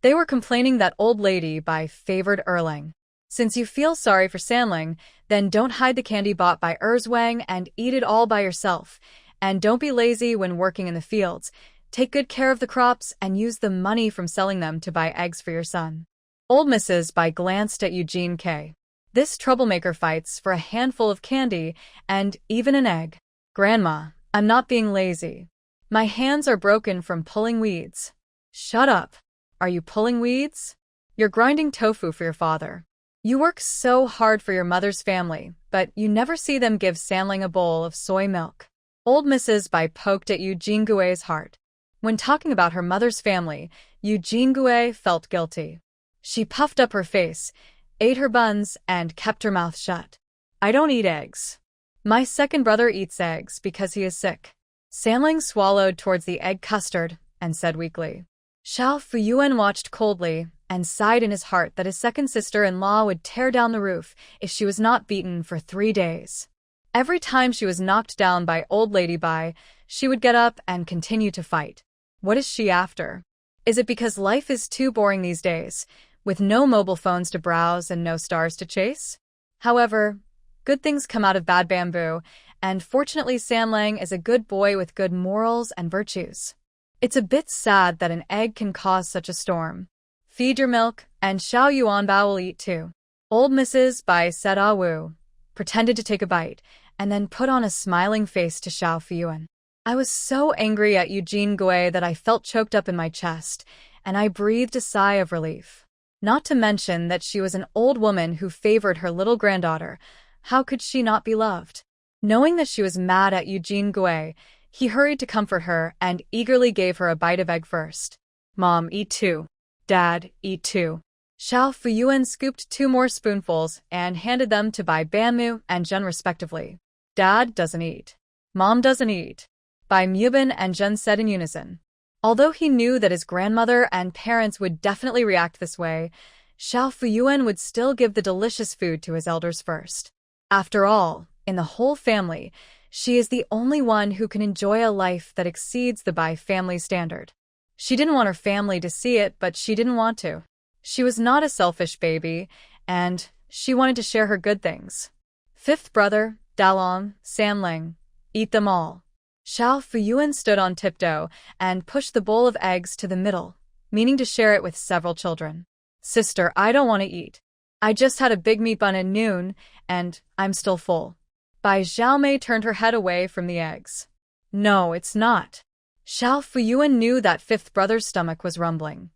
They were complaining that old lady Bai favored Erling. Since you feel sorry for Sanling, then don't hide the candy bought by Erzwang and eat it all by yourself. And don't be lazy when working in the fields. Take good care of the crops and use the money from selling them to buy eggs for your son. Old Mrs. Bai glanced at Eugene K. This troublemaker fights for a handful of candy and even an egg. Grandma, I'm not being lazy. My hands are broken from pulling weeds. Shut up. Are you pulling weeds? You're grinding tofu for your father. You work so hard for your mother's family, but you never see them give Sanling a bowl of soy milk. Old Mrs. Bai poked at Yu Jingui's heart. When talking about her mother's family, Yu Jingui felt guilty. She puffed up her face, ate her buns, and kept her mouth shut. I don't eat eggs. My second brother eats eggs because he is sick. Sanling swallowed towards the egg custard and said weakly. Xiao Fuyuan watched coldly and sighed in his heart that his second sister-in-law would tear down the roof if she was not beaten for 3 days. Every time she was knocked down by old lady Bai, she would get up and continue to fight. What is she after? Is it because life is too boring these days, with no mobile phones to browse and no stars to chase? However, good things come out of bad bamboo, and fortunately Sanlang is a good boy with good morals and virtues. It's a bit sad that an egg can cause such a storm. Feed your milk, and Xiao Yuanbao will eat too. Old Mrs. Bai said Ah Wu, pretended to take a bite, and then put on a smiling face to Xiao Fuyuan. I was so angry at Eugene Gui that I felt choked up in my chest, and I breathed a sigh of relief. Not to mention that she was an old woman who favored her little granddaughter. How could she not be loved? Knowing that she was mad at Eugene Gui, he hurried to comfort her and eagerly gave her a bite of egg first. Mom, eat too. Dad, eat too. Xiao Fuyuan scooped 2 more spoonfuls and handed them to Bai Banmu and Zhen respectively. Dad doesn't eat. Mom doesn't eat. Bai Mubin and Zhen said in unison. Although he knew that his grandmother and parents would definitely react this way, Xiao Fuyuan would still give the delicious food to his elders first. After all, in the whole family, she is the only one who can enjoy a life that exceeds the Bai family standard. She didn't want her family to see it, but she didn't want to. She was not a selfish baby, and she wanted to share her good things. 5th brother, Dalong, Sanling, eat them all. Xiao Fuyuan stood on tiptoe and pushed the bowl of eggs to the middle, meaning to share it with several children. Sister, I don't want to eat. I just had a big meat bun at noon, and I'm still full. Bai Xiaomei turned her head away from the eggs. No, it's not. Xiao Fuyuan knew that 5th brother's stomach was rumbling.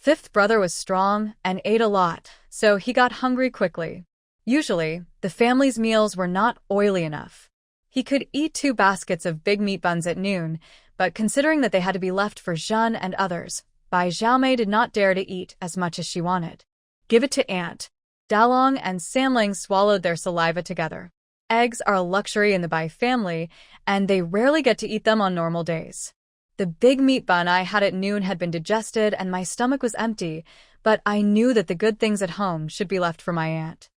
5th brother was strong and ate a lot, so he got hungry quickly. Usually, the family's meals were not oily enough. He could eat 2 baskets of big meat buns at noon, but considering that they had to be left for Zhen and others, Bai Xiaomei did not dare to eat as much as she wanted. Give it to Aunt. Dalong and Sanling swallowed their saliva together. Eggs are a luxury in the Bai family, and they rarely get to eat them on normal days. The big meat bun I had at noon had been digested and my stomach was empty, but I knew that the good things at home should be left for my aunt.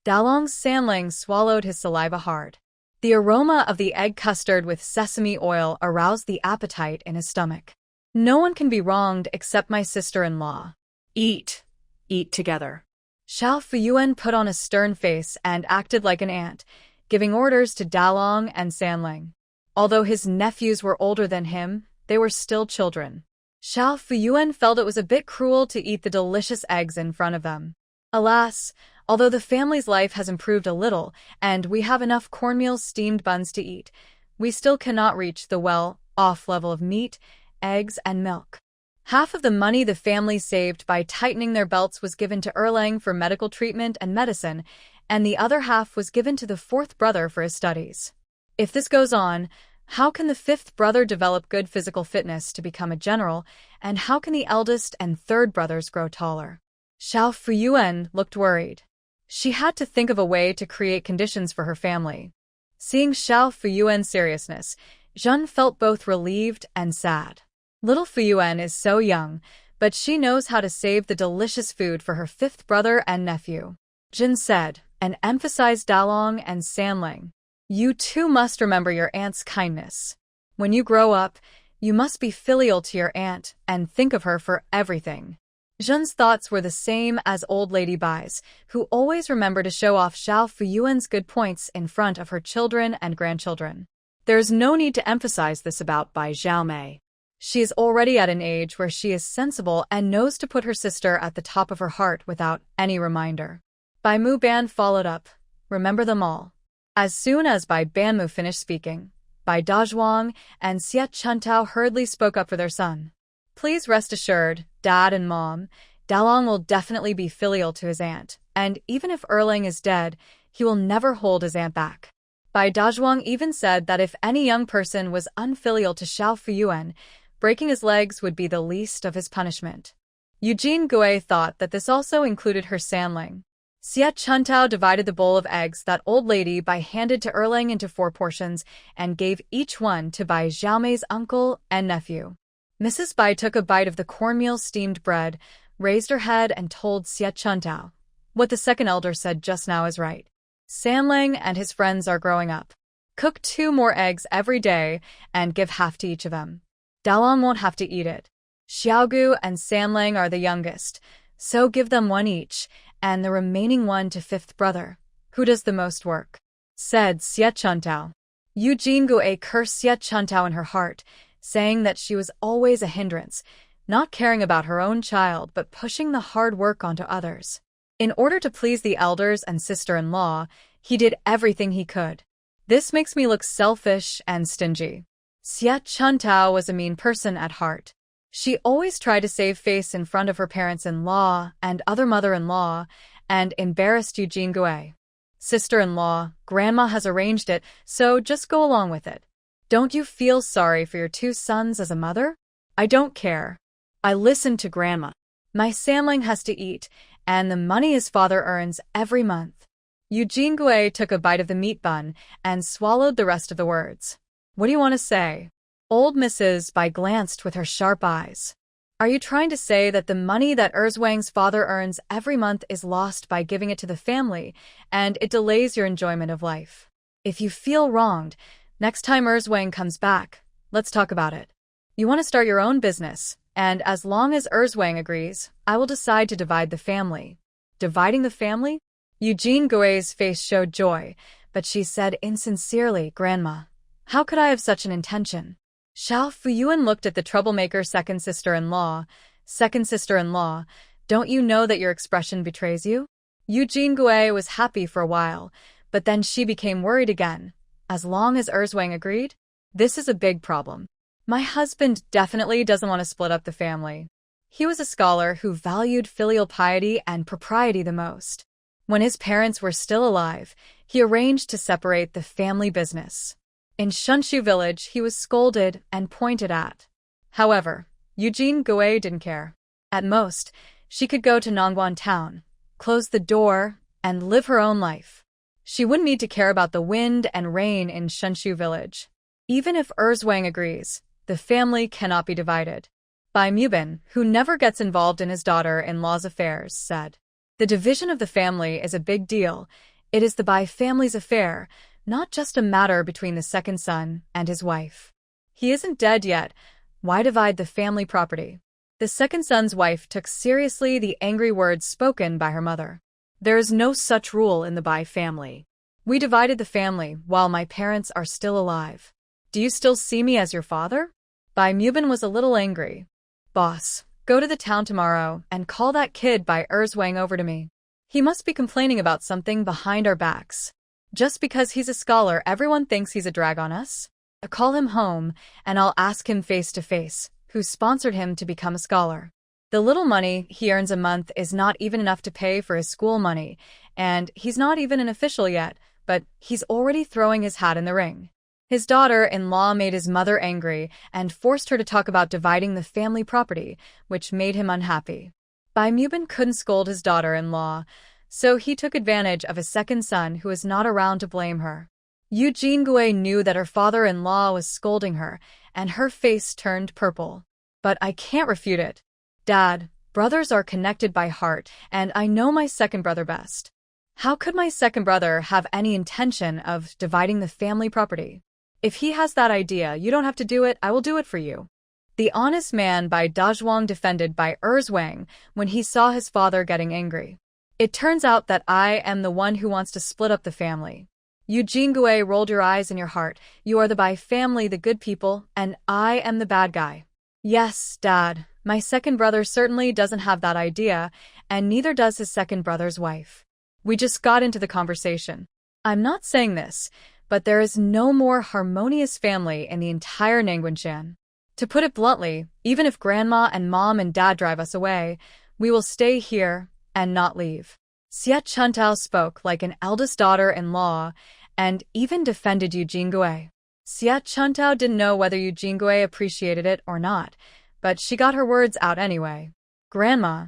Dalong Sanling swallowed his saliva hard. The aroma of the egg custard with sesame oil aroused the appetite in his stomach. No one can be wronged except my sister-in-law. Eat. Eat together. Xiao Fuyuan put on a stern face and acted like an ant, giving orders to Dalong and Sanling. Although his nephews were older than him, they were still children. Xiao Fuyuan felt it was a bit cruel to eat the delicious eggs in front of them. Alas, although the family's life has improved a little and we have enough cornmeal steamed buns to eat, we still cannot reach the well-off level of meat, eggs, and milk. Half of the money the family saved by tightening their belts was given to Erlang for medical treatment and medicine, and the other half was given to the 4th brother for his studies. If this goes on, how can the 5th brother develop good physical fitness to become a general, and how can the eldest and 3rd brothers grow taller? Xiao Fuyuan looked worried. She had to think of a way to create conditions for her family. Seeing Xiao Fuyuan's seriousness, Zhen felt both relieved and sad. Little Fuyuan is so young, but she knows how to save the delicious food for her 5th brother and nephew. Jin said, and emphasized Dalong and Sanling. You too must remember your aunt's kindness. When you grow up, you must be filial to your aunt and think of her for everything. Zhen's thoughts were the same as old Lady Bai's, who always remembered to show off Xiao Fuyuan's good points in front of her children and grandchildren. There is no need to emphasize this about Bai Xiaomei. She is already at an age where she is sensible and knows to put her sister at the top of her heart without any reminder. Bai Mu Ban followed up. Remember them all. As soon as Bai Banmu finished speaking, Bai Dazhuang and Xie Chuntao hurriedly spoke up for their son. Please rest assured, Dad and Mom, Dalong will definitely be filial to his aunt, and even if Erlang is dead, he will never hold his aunt back. Bai Dazhuang even said that if any young person was unfilial to Xiao Fuyuan, breaking his legs would be the least of his punishment. Eugene Gui thought that this also included her Sanling. Xie Chuntao divided the bowl of eggs that old lady Bai handed to Erlang into 4 portions and gave each one to Bai Xiaomei's uncle and nephew. Mrs. Bai took a bite of the cornmeal steamed bread, raised her head and told Xie Chuntao, what the second elder said just now is right. Sanling and his friends are growing up. Cook 2 more eggs every day and give half to each of them. Dalong won't have to eat it. Xiaogu and Samlang are the youngest, so give them one each, and the remaining one to fifth brother, who does the most work," said Xie Chuntao. Yu Jingui cursed Xie Chuntao in her heart, saying that she was always a hindrance, not caring about her own child but pushing the hard work onto others. In order to please the elders and sister-in-law, he did everything he could. "This makes me look selfish and stingy." Xie Chuntao was a mean person at heart. She always tried to save face in front of her parents-in-law and other mother-in-law, and embarrassed Yu Jingui. "Sister-in-law, Grandma has arranged it, so just go along with it. Don't you feel sorry for your two sons as a mother?" "I don't care. I listened to Grandma. My Samling has to eat, and the money his father earns every month." Yu Jingui took a bite of the meat bun and swallowed the rest of the words. "What do you want to say?" Old Mrs. Bai glanced with her sharp eyes. "Are you trying to say that the money that Erzwang's father earns every month is lost by giving it to the family, and it delays your enjoyment of life? If you feel wronged, next time Erzwang comes back, let's talk about it. You want to start your own business, and as long as Erzwang agrees, I will decide to divide the family." "Dividing the family?" Eugene Gui's face showed joy, but she said insincerely, "Grandma, how could I have such an intention?" Xiao Fuyuan looked at the troublemaker second sister-in-law. "Second sister-in-law, don't you know that your expression betrays you?" Eugene Gui was happy for a while, but then she became worried again. As long as Erzwang agreed? This is a big problem. My husband definitely doesn't want to split up the family. He was a scholar who valued filial piety and propriety the most. When his parents were still alive, he arranged to separate the family business. In Shunshu village, he was scolded and pointed at. However, Eugene Gui didn't care. At most, she could go to Nongguan town, close the door, and live her own life. She wouldn't need to care about the wind and rain in Shunshu village. Even if Erzwang agrees, the family cannot be divided. Bai Mubin, who never gets involved in his daughter-in-law's affairs, said, "The division of the family is a big deal. It is the Bai family's affair, not just a matter between the second son and his wife. He isn't dead yet. Why divide the family property?" The second son's wife took seriously the angry words spoken by her mother. "There is no such rule in the Bai family. We divided the family while my parents are still alive. Do you still see me as your father?" Bai Mubin was a little angry. "Boss, go to the town tomorrow and call that kid Bai Erzwang over to me. He must be complaining about something behind our backs. Just because he's a scholar, everyone thinks he's a drag on us. Call him home, and I'll ask him face to face who sponsored him to become a scholar. The little money he earns a month is not even enough to pay for his school money, and he's not even an official yet, but he's already throwing his hat in the ring." His daughter-in-law made his mother angry and forced her to talk about dividing the family property, which made him unhappy. Bai Mubin couldn't scold his daughter-in-law, so he took advantage of his second son who was not around to blame her. Eugene Gui knew that her father-in-law was scolding her, and her face turned purple. "But I can't refute it. Dad, brothers are connected by heart, and I know my second brother best. How could my second brother have any intention of dividing the family property? If he has that idea, you don't have to do it, I will do it for you." The honest man by Dazhuang defended by Erzwang when he saw his father getting angry. "It turns out that I am the one who wants to split up the family." Eugene Gui rolled your eyes in your heart. "You are the Bai family, the good people, and I am the bad guy." "Yes, Dad, my second brother certainly doesn't have that idea, and neither does his second brother's wife. We just got into the conversation. I'm not saying this, but there is no more harmonious family in the entire Nangguanshan. To put it bluntly, even if Grandma and Mom and Dad drive us away, we will stay here and not leave." Xie Chuntao spoke like an eldest daughter-in-law and even defended Eugene Gui. Xie Chuntao didn't know whether Eugene Gui appreciated it or not, but she got her words out anyway. "Grandma,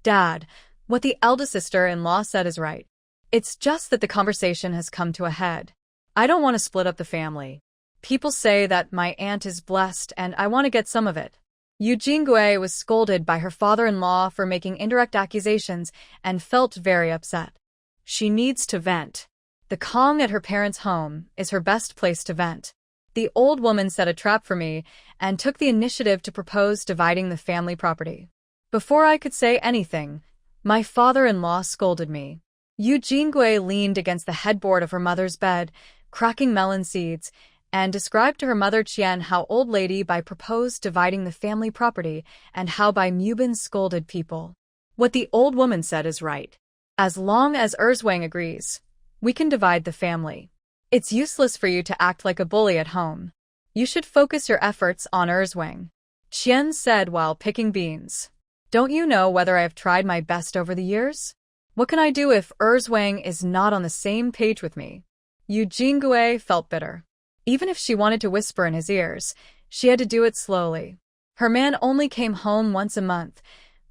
Dad, what the eldest sister-in-law said is right. It's just that the conversation has come to a head. I don't want to split up the family. People say that my aunt is blessed and I want to get some of it." Eugene Gui was scolded by her father-in-law for making indirect accusations and felt very upset. She needs to vent. The Kong at her parents' home is her best place to vent. The old woman set a trap for me and took the initiative to propose dividing the family property. Before I could say anything, my father-in-law scolded me. Yu Jingui leaned against the headboard of her mother's bed, cracking melon seeds, and described to her mother Qian how old lady Bai proposed dividing the family property and how Bai Mubin scolded people. What the old woman said is right. As long as Erzwang agrees, we can divide the family. It's useless for you to act like a bully at home. You should focus your efforts on Erzwang, Qian said while picking beans. Don't you know whether I have tried my best over the years? What can I do if Erzwang is not on the same page with me? Yu Jingui felt bitter. Even if she wanted to whisper in his ears, she had to do it slowly. Her man only came home once a month,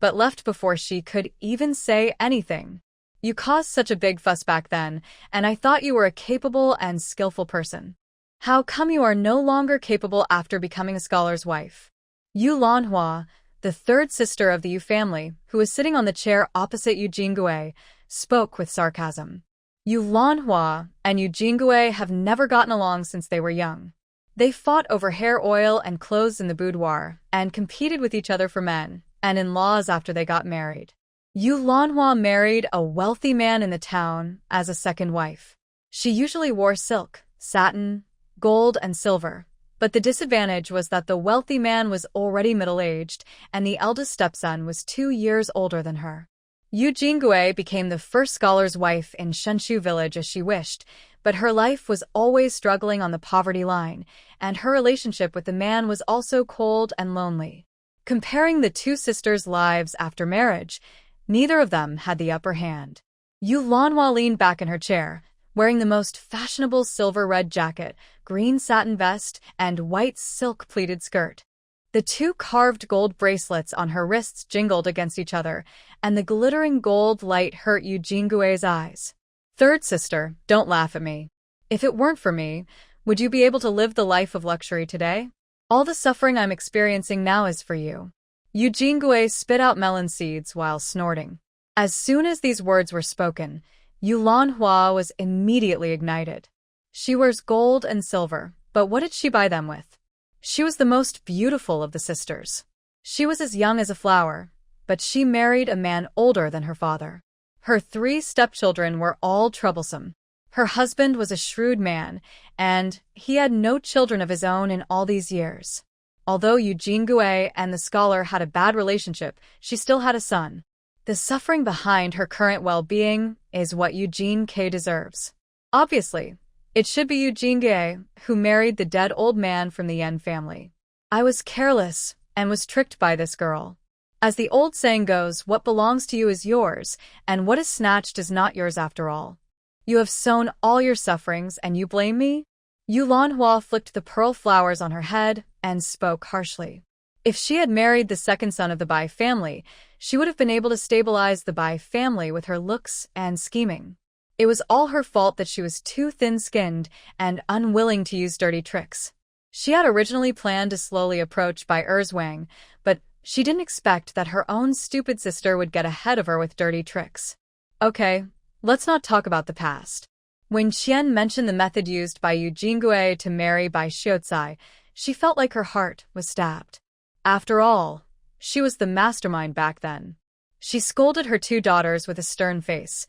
but left before she could even say anything. You caused such a big fuss back then, and I thought you were a capable and skillful person. How come you are no longer capable after becoming a scholar's wife? Yu Lanhua, the third sister of the Yu family, who was sitting on the chair opposite Yu Jingui, spoke with sarcasm. Yu Lanhua and Yu Jingui have never gotten along since they were young. They fought over hair oil and clothes in the boudoir, and competed with each other for men and in-laws after they got married. Yu Lanhua married a wealthy man in the town as a second wife. She usually wore silk, satin, gold, and silver, but the disadvantage was that the wealthy man was already middle-aged, and the eldest stepson was 2 years older than her. Yu Jingui became the first scholar's wife in Shenshu village as she wished, but her life was always struggling on the poverty line, and her relationship with the man was also cold and lonely. Comparing the two sisters' lives after marriage, neither of them had the upper hand. Yu Lanhua leaned back in her chair, wearing the most fashionable silver-red jacket, green satin vest, and white silk-pleated skirt. The two carved gold bracelets on her wrists jingled against each other, and the glittering gold light hurt Yu Jingui's eyes. Third sister, don't laugh at me. If it weren't for me, would you be able to live the life of luxury today? All the suffering I'm experiencing now is for you. Yu Jingui spit out melon seeds while snorting. As soon as these words were spoken, Yu Lanhua was immediately ignited. She wears gold and silver, but what did she buy them with? She was the most beautiful of the sisters. She was as young as a flower, but she married a man older than her father. Her 3 stepchildren were all troublesome. Her husband was a shrewd man, and he had no children of his own in all these years. Although Yu Jingui and the scholar had a bad relationship, she still had a son. The suffering behind her current well-being is what Yu Jingui deserves. Obviously, it should be Yu Jingui who married the dead old man from the Yan family. I was careless and was tricked by this girl. As the old saying goes, what belongs to you is yours, and what is snatched is not yours after all. You have sown all your sufferings, and you blame me? Yu Lanhua flicked the pearl flowers on her head and spoke harshly. If she had married the second son of the Bai family, she would have been able to stabilize the Bai family with her looks and scheming. It was all her fault that she was too thin-skinned and unwilling to use dirty tricks. She had originally planned to slowly approach Bai Erzwang, but she didn't expect that her own stupid sister would get ahead of her with dirty tricks. Okay, let's not talk about the past. When Qian mentioned the method used by Yu Jingui to marry Bai Xiuzai, she felt like her heart was stabbed. After all, she was the mastermind back then. She scolded her 2 daughters with a stern face.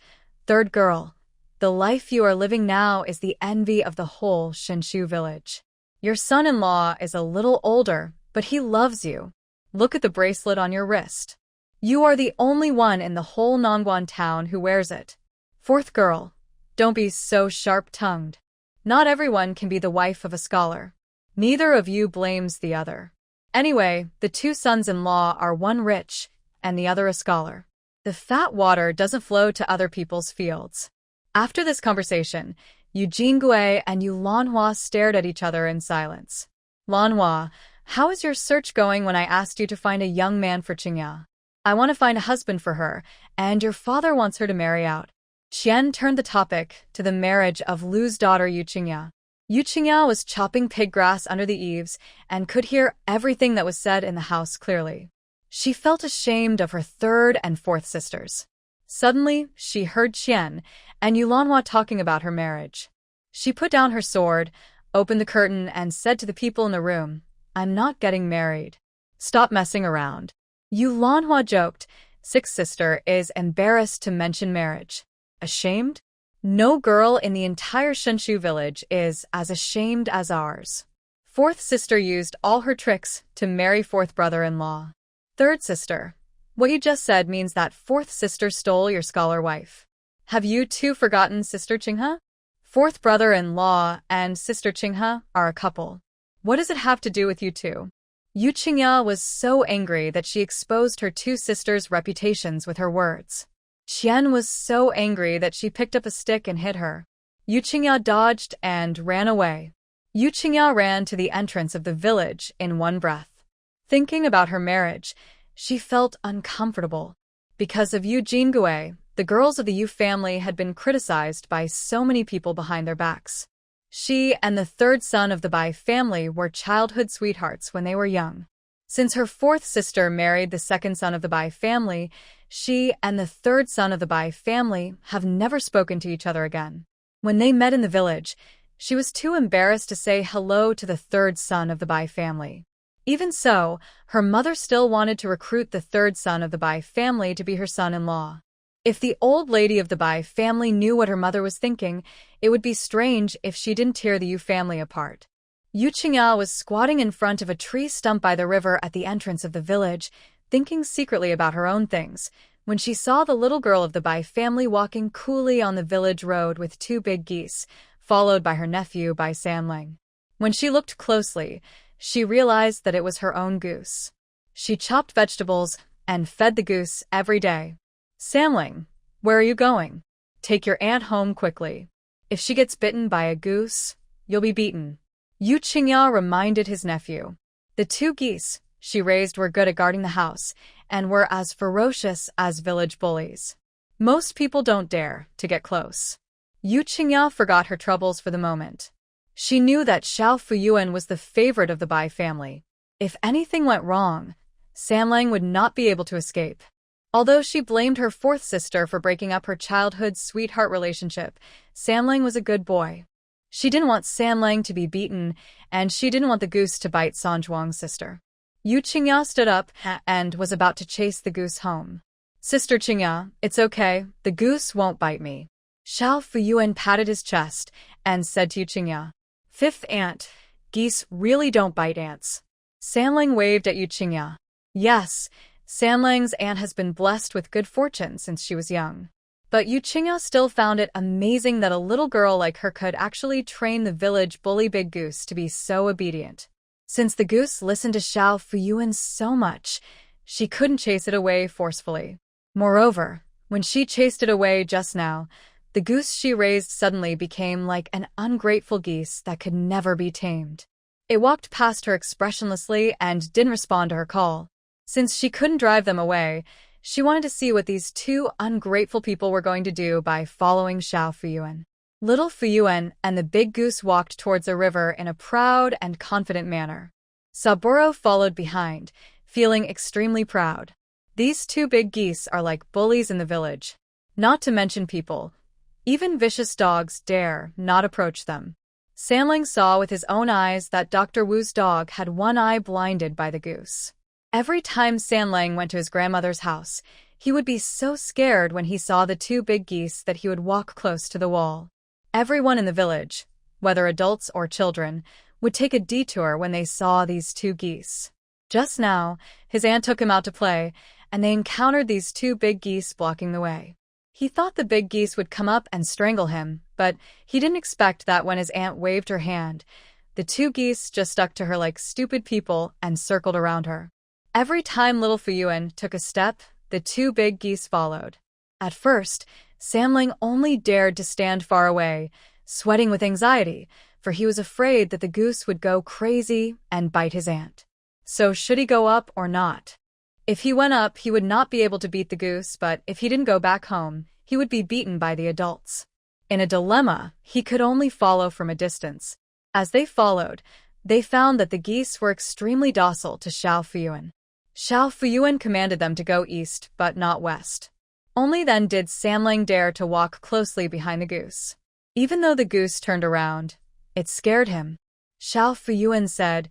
Third girl, the life you are living now is the envy of the whole Shenshu village. Your son-in-law is a little older, but he loves you. Look at the bracelet on your wrist. You are the only one in the whole Nongguan town who wears it. Fourth girl, don't be so sharp-tongued. Not everyone can be the wife of a scholar. Neither of you blames the other. Anyway, the 2 sons-in-law are one rich and the other a scholar. The fat water doesn't flow to other people's fields. After this conversation, Yu Jingui and Yu Lanhua stared at each other in silence. Lanhua, how is your search going when I asked you to find a young man for Qingya? I want to find a husband for her, and your father wants her to marry out. Qian turned the topic to the marriage of Lu's daughter Yu Qingya. Yu Qingya was chopping pig grass under the eaves and could hear everything that was said in the house clearly. She felt ashamed of her 3rd and 4th sisters. Suddenly, she heard Qian and Yu Lanhua talking about her marriage. She put down her sword, opened the curtain and said to the people in the room, "I'm not getting married. Stop messing around." Yu Lanhua joked, "Sixth sister is embarrassed to mention marriage." Ashamed? No girl in the entire Shenshu village is as ashamed as ours. Fourth sister used all her tricks to marry fourth brother-in-law. Third sister, what you just said means that fourth sister stole your scholar wife. Have you two forgotten Sister Qinghe? Fourth brother-in-law and Sister Qinghe are a couple. What does it have to do with you two? Yu Qingya was so angry that she exposed her two sisters' reputations with her words. Qian was so angry that she picked up a stick and hit her. Yu Qingya dodged and ran away. Yu Qingya ran to the entrance of the village in one breath. Thinking about her marriage, she felt uncomfortable. Because of Yu Jingui, the girls of the Yu family had been criticized by so many people behind their backs. She and the third son of the Bai family were childhood sweethearts when they were young. Since her fourth sister married the second son of the Bai family, she and the third son of the Bai family have never spoken to each other again. When they met in the village, she was too embarrassed to say hello to the third son of the Bai family. Even so, her mother still wanted to recruit the third son of the Bai family to be her son-in-law. If the old lady of the Bai family knew what her mother was thinking, it would be strange if she didn't tear the Yu family apart. Yu Qingya was squatting in front of a tree stump by the river at the entrance of the village, thinking secretly about her own things, when she saw the little girl of the Bai family walking coolly on the village road with two big geese, followed by her nephew Bai Sanling. When she looked closely, she realized that it was her own goose. She chopped vegetables and fed the goose every day. "Sanling, where are you going? Take your aunt home quickly. If she gets bitten by a goose, you'll be beaten." Yu Qingya reminded his nephew. The two geese she raised were good at guarding the house and were as ferocious as village bullies. Most people don't dare to get close. Yu Qingya forgot her troubles for the moment. She knew that Xiao Fuyuan was the favorite of the Bai family. If anything went wrong, Sanlang would not be able to escape. Although she blamed her fourth sister for breaking up her childhood sweetheart relationship, Sanlang was a good boy. She didn't want Sanlang to be beaten, and she didn't want the goose to bite Sanzhuang's sister. Yu Qingya stood up and was about to chase the goose home. "Sister Qingya, it's okay, the goose won't bite me." Xiao Fuyuan patted his chest and said to Yu Qingya, "Fifth aunt, geese really don't bite ants." Sanlang waved at Yu Qingya. Yes, Sanlang's aunt has been blessed with good fortune since she was young. But Yu Qingya still found it amazing that a little girl like her could actually train the village bully Big Goose to be so obedient. Since the goose listened to Xiao Fuyuan so much, she couldn't chase it away forcefully. Moreover, when she chased it away just now, the goose she raised suddenly became like an ungrateful geese that could never be tamed. It walked past her expressionlessly and didn't respond to her call. Since she couldn't drive them away, she wanted to see what these two ungrateful people were going to do by following Xiao Fuyuan. Little Fuyuan and the big goose walked towards the river in a proud and confident manner. Saburo followed behind, feeling extremely proud. These two big geese are like bullies in the village. Not to mention people. Even vicious dogs dare not approach them. Sanling saw with his own eyes that Dr. Wu's dog had one eye blinded by the goose. Every time Sanlang went to his grandmother's house, he would be so scared when he saw the two big geese that he would walk close to the wall. Everyone in the village, whether adults or children, would take a detour when they saw these two geese. Just now, his aunt took him out to play, and they encountered these two big geese blocking the way. He thought the big geese would come up and strangle him, but he didn't expect that when his aunt waved her hand, the two geese just stuck to her like stupid people and circled around her. Every time little Fuyuan took a step, the two big geese followed. At first, Sanling only dared to stand far away, sweating with anxiety, for he was afraid that the goose would go crazy and bite his aunt. So should he go up or not? If he went up, he would not be able to beat the goose, but if he didn't go back home, he would be beaten by the adults. In a dilemma, he could only follow from a distance. As they followed, they found that the geese were extremely docile to Xiao Fuyuan. Xiao Fuyuan commanded them to go east, but not west. Only then did Sanling dare to walk closely behind the goose. Even though the goose turned around, it scared him. Xiao Fuyuan said,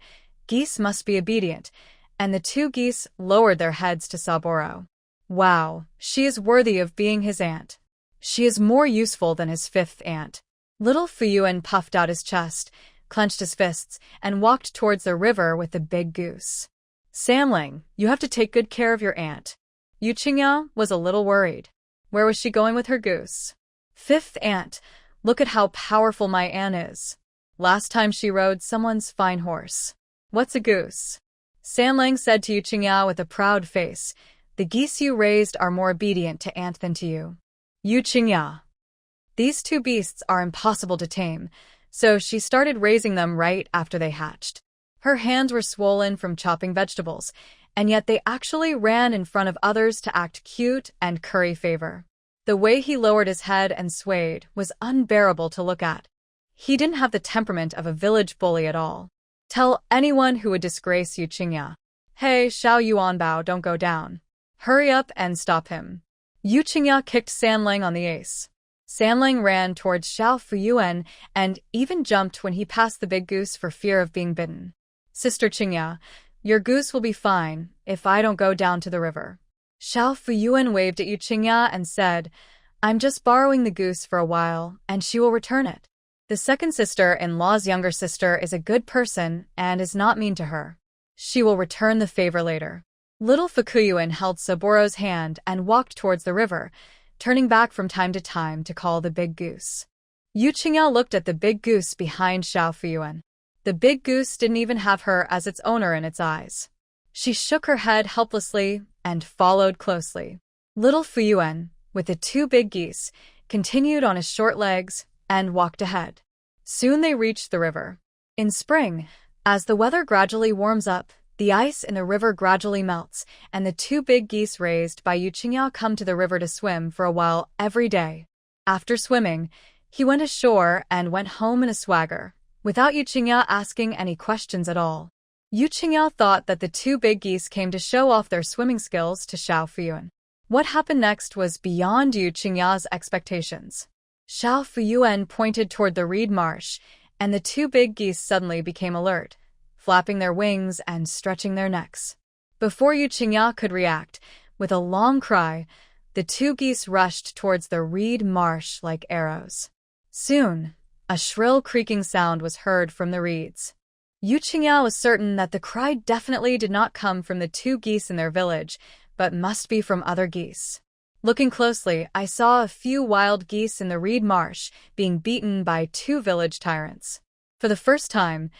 "Geese must be obedient," and the two geese lowered their heads to Saburo. Wow, she is worthy of being his aunt. She is more useful than his fifth aunt. Little Fuyuan puffed out his chest, clenched his fists, and walked towards the river with the big goose. Samling, you have to take good care of your aunt. Yu Qingya was a little worried. Where was she going with her goose? Fifth aunt, look at how powerful my aunt is. Last time she rode someone's fine horse. What's a goose? Samling said to Yu Qingya with a proud face, the geese you raised are more obedient to aunt than to you. Yu Qingya. These two beasts are impossible to tame, so she started raising them right after they hatched. Her hands were swollen from chopping vegetables, and yet they actually ran in front of others to act cute and curry favor. The way he lowered his head and swayed was unbearable to look at. He didn't have the temperament of a village bully at all. Tell anyone who would disgrace Yu Qingya. Hey, Xiao Yuanbao, don't go down. Hurry up and stop him. Yu Qingya kicked Samling on the ace. Samling ran towards Xiao Fuyuan and even jumped when he passed the big goose for fear of being bitten. Sister Qingya, your goose will be fine if I don't go down to the river. Xiao Fuyuan waved at Yu Qingya and said, I'm just borrowing the goose for a while, and she will return it. The second sister-in-law's younger sister is a good person and is not mean to her. She will return the favor later. Little Fukuyuan held Saburo's hand and walked towards the river, turning back from time to time to call the big goose. Yu Qingya looked at the big goose behind Xiao Fuyuan. The big goose didn't even have her as its owner in its eyes. She shook her head helplessly and followed closely. Little Fuyuan, with the two big geese, continued on his short legs and walked ahead. Soon they reached the river. In spring, as the weather gradually warms up, the ice in the river gradually melts, and the two big geese raised by Yu Qingya come to the river to swim for a while every day. After swimming, he went ashore and went home in a swagger, without Yu Qingya asking any questions at all. Yu Qingya thought that the two big geese came to show off their swimming skills to Xiao Fuyuan. What happened next was beyond Yu Qingya's expectations. Xiao Fuyuan pointed toward the reed marsh, and the two big geese suddenly became alert, flapping their wings and stretching their necks. Before Yu Qingya could react, with a long cry, the two geese rushed towards the reed marsh like arrows. Soon, a shrill creaking sound was heard from the reeds. Yu Qingya was certain that the cry definitely did not come from the two geese in their village, but must be from other geese. Looking closely, I saw a few wild geese in the reed marsh being beaten by two village tyrants. For the first time,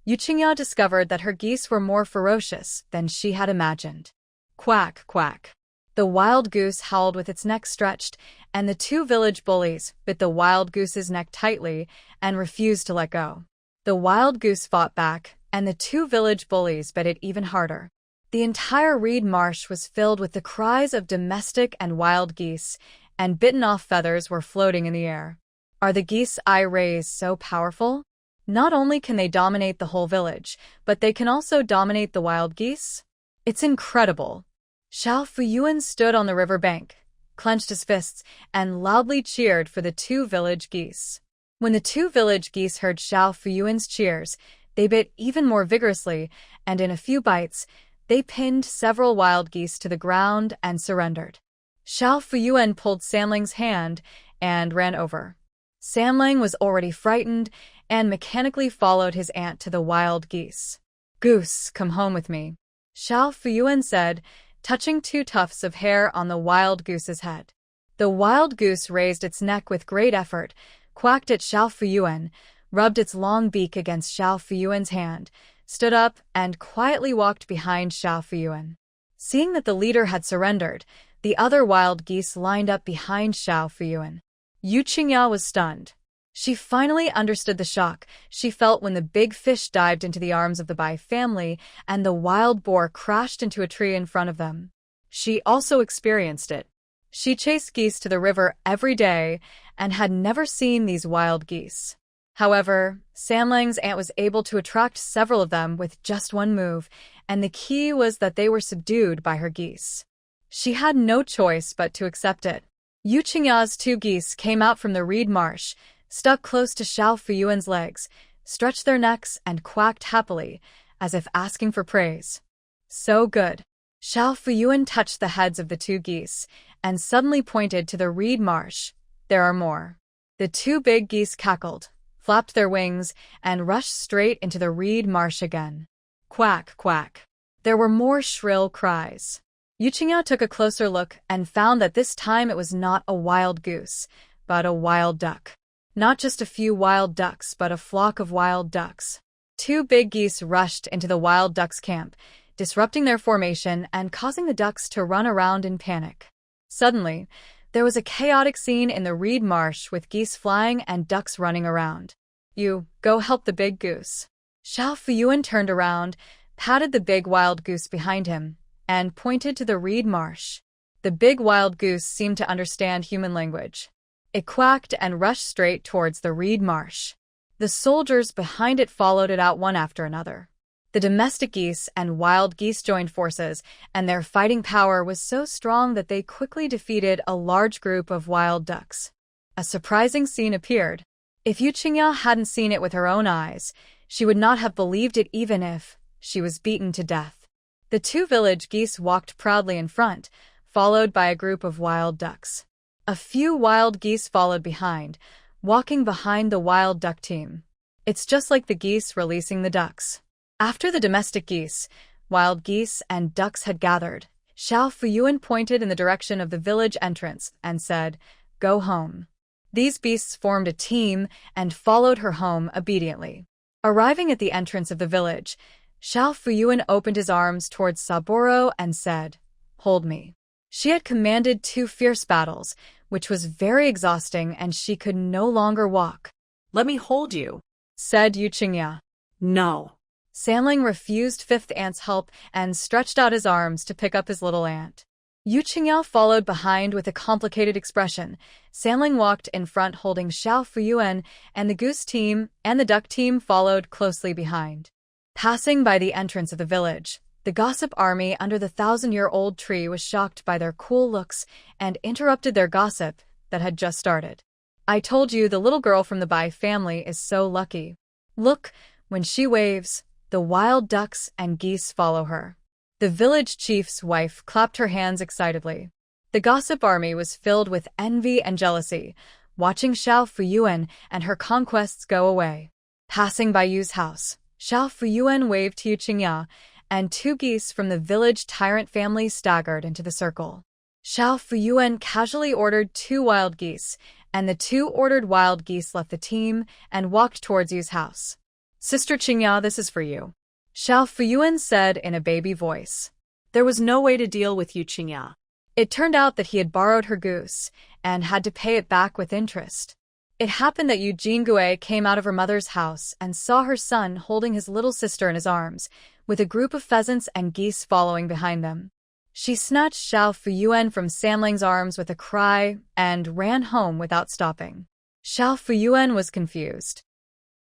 Yu Qingya discovered that her geese were more ferocious than she had imagined. Quack, quack. The wild goose howled with its neck stretched, and the two village bullies bit the wild goose's neck tightly and refused to let go. The wild goose fought back, and the two village bullies bit it even harder. The entire reed marsh was filled with the cries of domestic and wild geese, and bitten-off feathers were floating in the air. Are the geese I raise so powerful? Not only can they dominate the whole village, but they can also dominate the wild geese? It's incredible. Xiao Fuyuan stood on the river bank, clenched his fists, and loudly cheered for the two village geese. When the two village geese heard Xiao Fuyuan's cheers, they bit even more vigorously, and in a few bites, they pinned several wild geese to the ground and surrendered. Xiao Fuyuan pulled Samling's hand and ran over. Samling was already frightened and mechanically followed his aunt to the wild geese. Goose, come home with me, Xiao Fuyuan said, touching two tufts of hair on the wild goose's head. The wild goose raised its neck with great effort, quacked at Xiao Fuyuan, rubbed its long beak against Xiao Fuyuan's hand, stood up, and quietly walked behind Xiao Fuyuan. Seeing that the leader had surrendered, the other wild geese lined up behind Xiao Fuyuan. Yu Qingya was stunned. She finally understood the shock she felt when the big fish dived into the arms of the Bai family and the wild boar crashed into a tree in front of them. She also experienced it. She chased geese to the river every day and had never seen these wild geese. However, Samling's aunt was able to attract several of them with just one move, and the key was that they were subdued by her geese. She had no choice but to accept it. Yu Qingya's two geese came out from the reed marsh, stuck close to Xiao Fuyuan's legs, stretched their necks, and quacked happily, as if asking for praise. So good. Xiao Fuyuan touched the heads of the two geese, and suddenly pointed to the reed marsh. There are more. The two big geese cackled, flapped their wings, and rushed straight into the reed marsh again. Quack, quack. There were more shrill cries. Yu Qingyao took a closer look and found that this time it was not a wild goose, but a wild duck. Not just a few wild ducks, but a flock of wild ducks. Two big geese rushed into the wild ducks' camp, disrupting their formation and causing the ducks to run around in panic. Suddenly, there was a chaotic scene in the reed marsh with geese flying and ducks running around. You, go help the big goose. Xiao Fuyuan turned around, patted the big wild goose behind him, and pointed to the reed marsh. The big wild goose seemed to understand human language. It quacked and rushed straight towards the reed marsh. The soldiers behind it followed it out one after another. The domestic geese and wild geese joined forces, and their fighting power was so strong that they quickly defeated a large group of wild ducks. A surprising scene appeared. If Yu Qingyao hadn't seen it with her own eyes, she would not have believed it even if she was beaten to death. The two village geese walked proudly in front, followed by a group of wild ducks. A few wild geese followed behind, walking behind the wild duck team. It's just like the geese releasing the ducks. After the domestic geese, wild geese, and ducks had gathered, Xiao Fuyuan pointed in the direction of the village entrance and said, "Go home." These beasts formed a team and followed her home obediently. Arriving at the entrance of the village, Xiao Fuyuan opened his arms towards Saburo and said, "Hold me." She had commanded 2 fierce battles, which was very exhausting, and she could no longer walk.
"Let me hold you,"
said Yu Qingyao.
"No."
Sanling refused Fifth Ant's help and stretched out his arms to pick up his little ant. Yu Qingyao followed behind with a complicated expression. Sanling walked in front holding Xiao Fuyuan, and the goose team and the duck team followed closely behind. Passing by the entrance of the village, the gossip army under the 1,000-year-old tree was shocked by their cool looks and interrupted their gossip that had just started. "I told you the little girl from the Bai family is so lucky. Look, when she waves, the wild ducks and geese follow her." The village chief's wife clapped her hands excitedly. The gossip army was filled with envy and jealousy, watching Xiao Fuyuan and her conquests go away. Passing by Yu's house, Xiao Fuyuan waved to Yu Qingyao, and 2 geese from the village tyrant family staggered into the circle. Xiao Fuyuan casually ordered 2 wild geese, and the 2 ordered wild geese left the team and walked towards Yu's house. "Sister Qingyao, this is for you," Xiao Fuyuan said in a baby voice.
There was no way to deal with Yu Qingyao.
It turned out that he had borrowed her goose and had to pay it back with interest. It happened that Yu Jingui came out of her mother's house and saw her son holding his little sister in his arms, with a group of pheasants and geese following behind them. She snatched Xiao Fuyuan from Sanling's arms with a cry and ran home without stopping. Xiao Fuyuan was confused.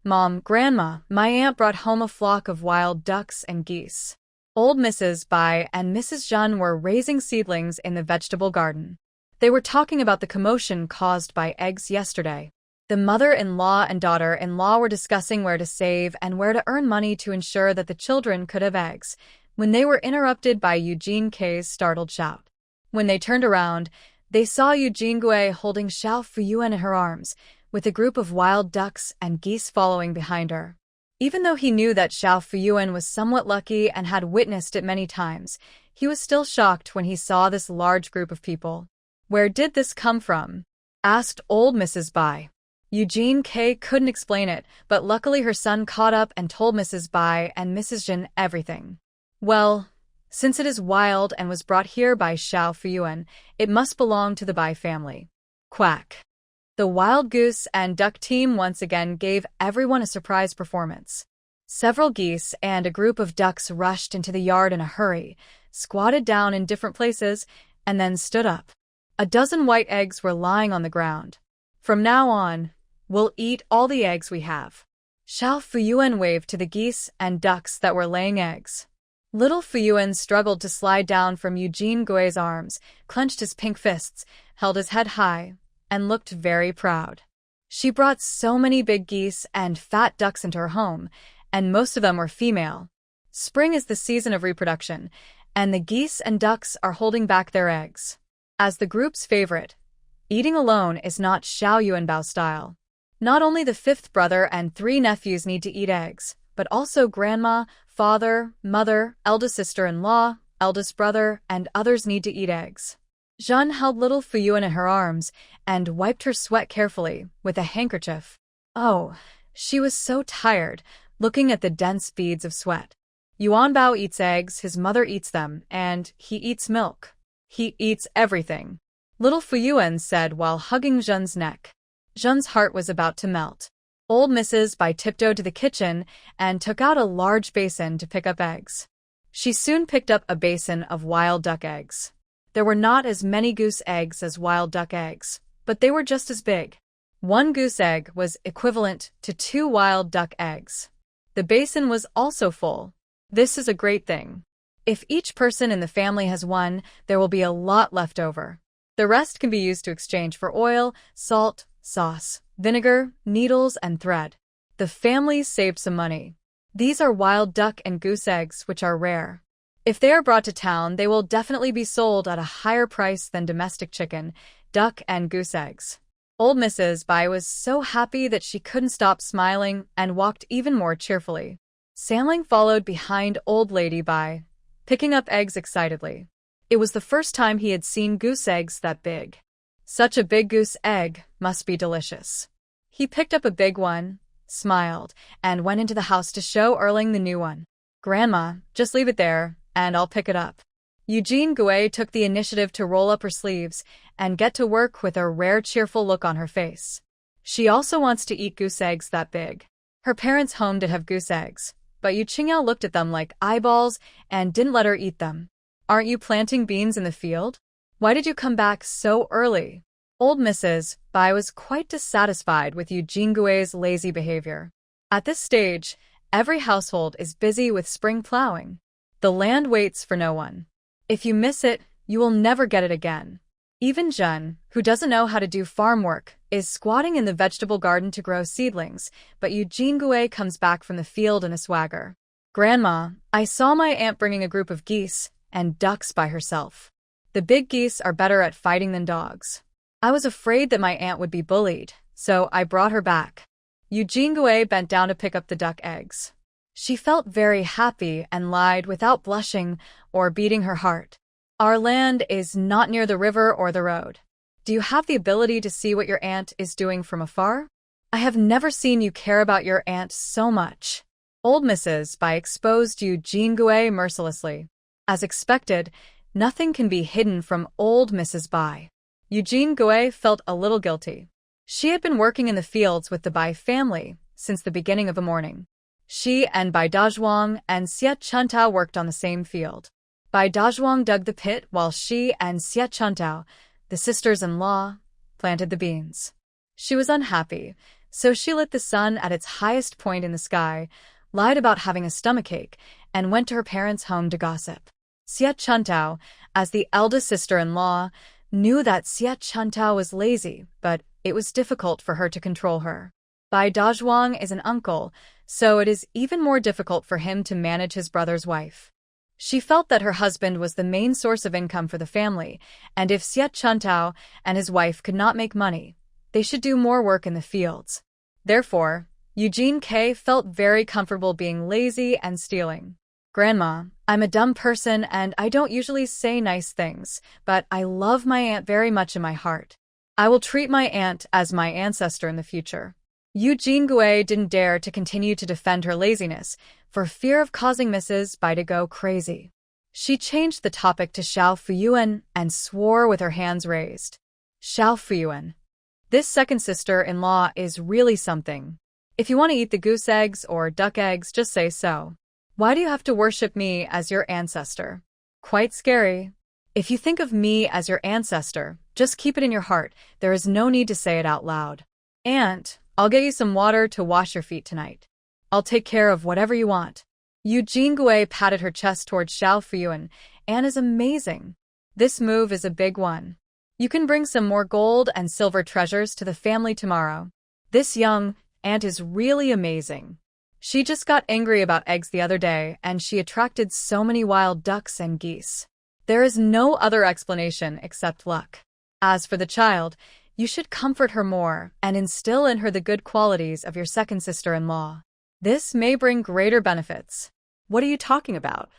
"Mom, Grandma, my aunt brought home a flock of wild ducks and geese." Old Mrs. Bai and Mrs. Zhen were raising seedlings in the vegetable garden. They were talking about the commotion caused by eggs yesterday. The mother-in-law and daughter-in-law were discussing where to save and where to earn money to ensure that the children could have eggs, when they were interrupted by Eugene K's startled shout. When they turned around, they saw Eugene Gui holding Xiao Fuyuan in her arms, with a group of wild ducks and geese following behind her. Even though he knew that Xiao Fuyuan was somewhat lucky and had witnessed it many times, he was still shocked when he saw this large group of people. "Where did this come from?" asked old Mrs. Bai. Eugene K couldn't explain it, but luckily her son caught up and told Mrs. Bai and Mrs. Jin everything. "Well, since it is wild and was brought here by Xiao Fuyuan, it must belong to the Bai family." Quack. The wild goose and duck team once again gave everyone a surprise performance. Several geese and a group of ducks rushed into the yard in a hurry, squatted down in different places, and then stood up. A dozen white eggs were lying on the ground. "From now on, we'll eat all the eggs we have." Xiao Fuyuan waved to the geese and ducks that were laying eggs. Little Fuyuan struggled to slide down from Eugene Gui's arms, clenched his pink fists, held his head high, and looked very proud. She brought so many big geese and fat ducks into her home, and most of them were female. Spring is the season of reproduction, and the geese and ducks are holding back their eggs. As the group's favorite, eating alone is not Xiao Yuanbao style. Not only the fifth brother and 3 nephews need to eat eggs, but also grandma, father, mother, eldest sister-in-law, eldest brother, and others need to eat eggs. Jeanne held little Fuyuan in her arms and wiped her sweat carefully with a handkerchief. Oh, she was so tired, looking at the dense beads of sweat. Yuanbao eats eggs, his mother eats them, and he eats milk. He eats everything, little Fuyuan said while hugging Jeanne's neck. Jeanne's heart was about to melt. Old Mrs. Bai tiptoed to the kitchen and took out a large basin to pick up eggs. She soon picked up a basin of wild duck eggs. There were not as many goose eggs as wild duck eggs, but they were just as big. 1 goose egg was equivalent to 2 wild duck eggs. The basin was also full. This is a great thing. If each person in the family has one, there will be a lot left over. The rest can be used to exchange for oil, salt, sauce, vinegar, needles, and thread. The family saved some money. These are wild duck and goose eggs, which are rare. If they are brought to town, they will definitely be sold at a higher price than domestic chicken, duck, and goose eggs. Old Mrs. Bai was so happy that she couldn't stop smiling and walked even more cheerfully. Samling followed behind Old Lady Bai, picking up eggs excitedly. It was the first time he had seen goose eggs that big. Such a big goose egg must be delicious. He picked up a big one, smiled, and went into the house to show Erling the new one. Grandma, just leave it there, and I'll pick it up. Eugene Gouet took the initiative to roll up her sleeves and get to work with a rare cheerful look on her face. She also wants to eat goose eggs that big. Her parents' home did have goose eggs, but Yu Qingyao looked at them like eyeballs and didn't let her eat them. Aren't you planting beans in the field? Why did you come back so early? Old Mrs. Bai was quite dissatisfied with Eugene Gouet's lazy behavior. At this stage, every household is busy with spring plowing. The land waits for no one. If you miss it, you will never get it again. Even Jeanne, who doesn't know how to do farm work, is squatting in the vegetable garden to grow seedlings, but Eugene Gouet comes back from the field in a swagger. Grandma, I saw my aunt bringing a group of geese and ducks by herself. The big geese are better at fighting than dogs. I was afraid that my aunt would be bullied, so I brought her back. Eugene Gouet bent down to pick up the duck eggs. She felt very happy and lied without blushing or beating her heart. Our land is not near the river or the road. Do you have the ability to see what your aunt is doing from afar? I have never seen you care about your aunt so much. Old Mrs. Bai exposed Eugene Gouet mercilessly. As expected, nothing can be hidden from old Mrs. Bai. Eugene Gouet felt a little guilty. She had been working in the fields with the Bai family since the beginning of the morning. She and Bai Dazhuang and Xie Chuntao worked on the same field. Bai Dazhuang dug the pit while she and Xie Chuntao, the sisters-in-law, planted the beans. She was unhappy, so she lit the sun at its highest point in the sky, lied about having a stomachache, and went to her parents' home to gossip. Xie Chuntao, as the eldest sister-in-law, knew that Xie Chuntao was lazy, but it was difficult for her to control her. Bai Dazhuang is an uncle, so it is even more difficult for him to manage his brother's wife. She felt that her husband was the main source of income for the family, and if Xie Chuntao and his wife could not make money, they should do more work in the fields. Therefore, Eugene K. felt very comfortable being lazy and stealing. Grandma, I'm a dumb person and I don't usually say nice things, but I love my aunt very much in my heart. I will treat my aunt as my ancestor in the future. Eugene Gouet didn't dare to continue to defend her laziness, for fear of causing Mrs. Bai to go crazy. She changed the topic to Xiao Fuyuan and swore with her hands raised. Xiao Fuyuan. This second sister-in-law is really something. If you want to eat the goose eggs or duck eggs, just say so. Why do you have to worship me as your ancestor? Quite scary. If you think of me as your ancestor, just keep it in your heart. There is no need to say it out loud. Aunt, I'll get you some water to wash your feet tonight. I'll take care of whatever you want. Eugene Gouet patted her chest towards Xiao Fuyuan. Aunt is amazing. This move is a big one. You can bring some more gold and silver treasures to the family tomorrow. This young aunt is really amazing. She just got angry about eggs the other day, and she attracted so many wild ducks and geese. There is no other explanation except luck. As for the child, you should comfort her more and instill in her the good qualities of your second sister-in-law. This may bring greater benefits.
What are you talking about?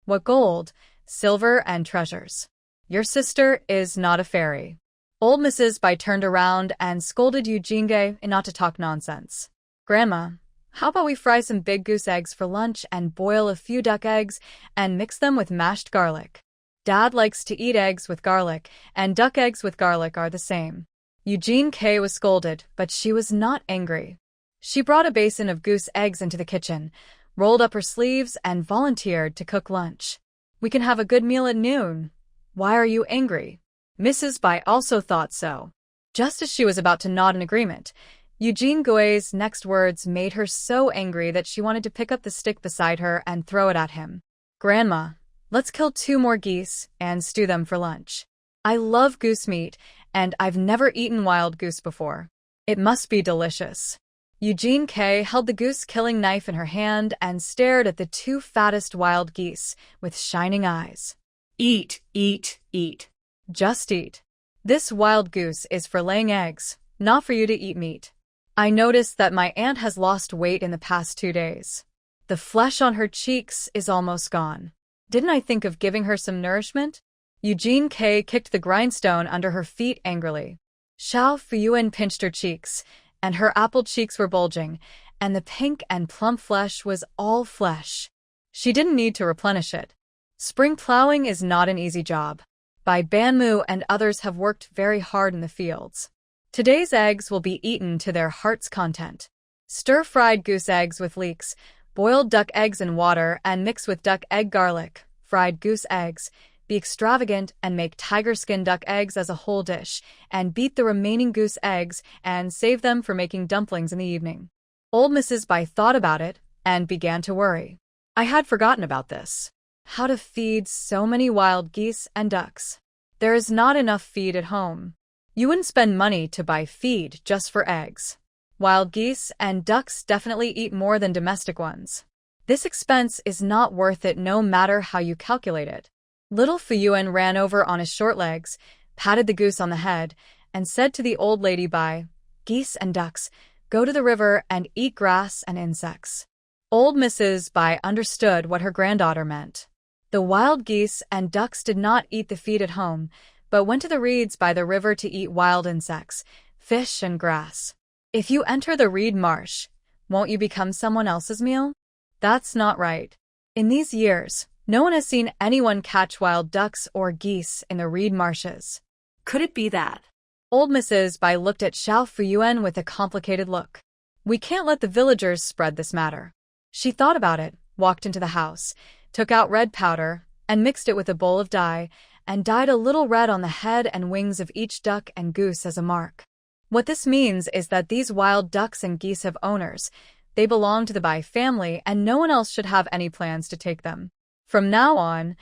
What gold, silver, and treasures? Your sister is not a fairy. Old Mrs. Bai turned around and scolded Eugene not to talk nonsense. Grandma, how about we fry some big goose eggs for lunch and boil a few duck eggs and mix them with mashed garlic? Dad likes to eat eggs with garlic, and duck eggs with garlic are the same. Eugene was scolded, but she was not angry. She brought a basin of goose eggs into the kitchen, rolled up her sleeves, and volunteered to cook lunch. We can have a good meal at noon. Why are you angry? Mrs. Bai also thought so. Just as she was about to nod in agreement, Eugene Gui's next words made her so angry that she wanted to pick up the stick beside her and throw it at him. Grandma, let's kill 2 more geese and stew them for lunch. I love goose meat, and I've never eaten wild goose before. It must be delicious. Eugene held the goose-killing knife in her hand and stared at the 2 fattest wild geese with shining eyes.
Eat, eat, eat.
Just eat. This wild goose is for laying eggs, not for you to eat meat. I noticed that my aunt has lost weight in the past 2 days. The flesh on her cheeks is almost gone. Didn't I think of giving her some nourishment? Eugene kicked the grindstone under her feet angrily. Xiao Fuyuan pinched her cheeks, and her apple cheeks were bulging, and the pink and plump flesh was all flesh. She didn't need to replenish it. Spring plowing is not an easy job. Bai Banmu and others have worked very hard in the fields. Today's eggs will be eaten to their heart's content. Stir-fried goose eggs with leeks, boiled duck eggs in water and mix with duck egg garlic, fried goose eggs. Be extravagant and make tiger skin duck eggs as a whole dish, and beat the remaining goose eggs and save them for making dumplings in the evening. Old Mrs. Bai thought about it and began to worry. I had forgotten about this. How to feed so many wild geese and ducks. There is not enough feed at home. You wouldn't spend money to buy feed just for eggs. Wild geese and ducks definitely eat more than domestic ones. This expense is not worth it no matter how you calculate it. Little Fuyuan ran over on his short legs, patted the goose on the head, and said to the old lady Bai, "Geese and ducks, go to the river and eat grass and insects." Old Mrs. Bai understood what her granddaughter meant. The wild geese and ducks did not eat the feed at home, but went to the reeds by the river to eat wild insects, fish, and grass. If you enter the reed marsh, won't you become someone else's meal? That's not right. In these years, no one has seen anyone catch wild ducks or geese in the reed marshes.
Could it be that?
Old Mrs. Bai looked at Xiao Fuyuan with a complicated look. We can't let the villagers spread this matter. She thought about it, walked into the house, took out red powder, and mixed it with a bowl of dye, and dyed a little red on the head and wings of each duck and goose as a mark. What this means is that these wild ducks and geese have owners. They belong to the Bai family, and no one else should have any plans to take them. From now on,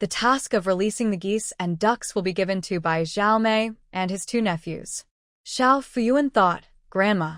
the task of releasing the geese and ducks will be given to Bai Xiaomei and his 2 nephews. Xiao Fuyuan thought, Grandma,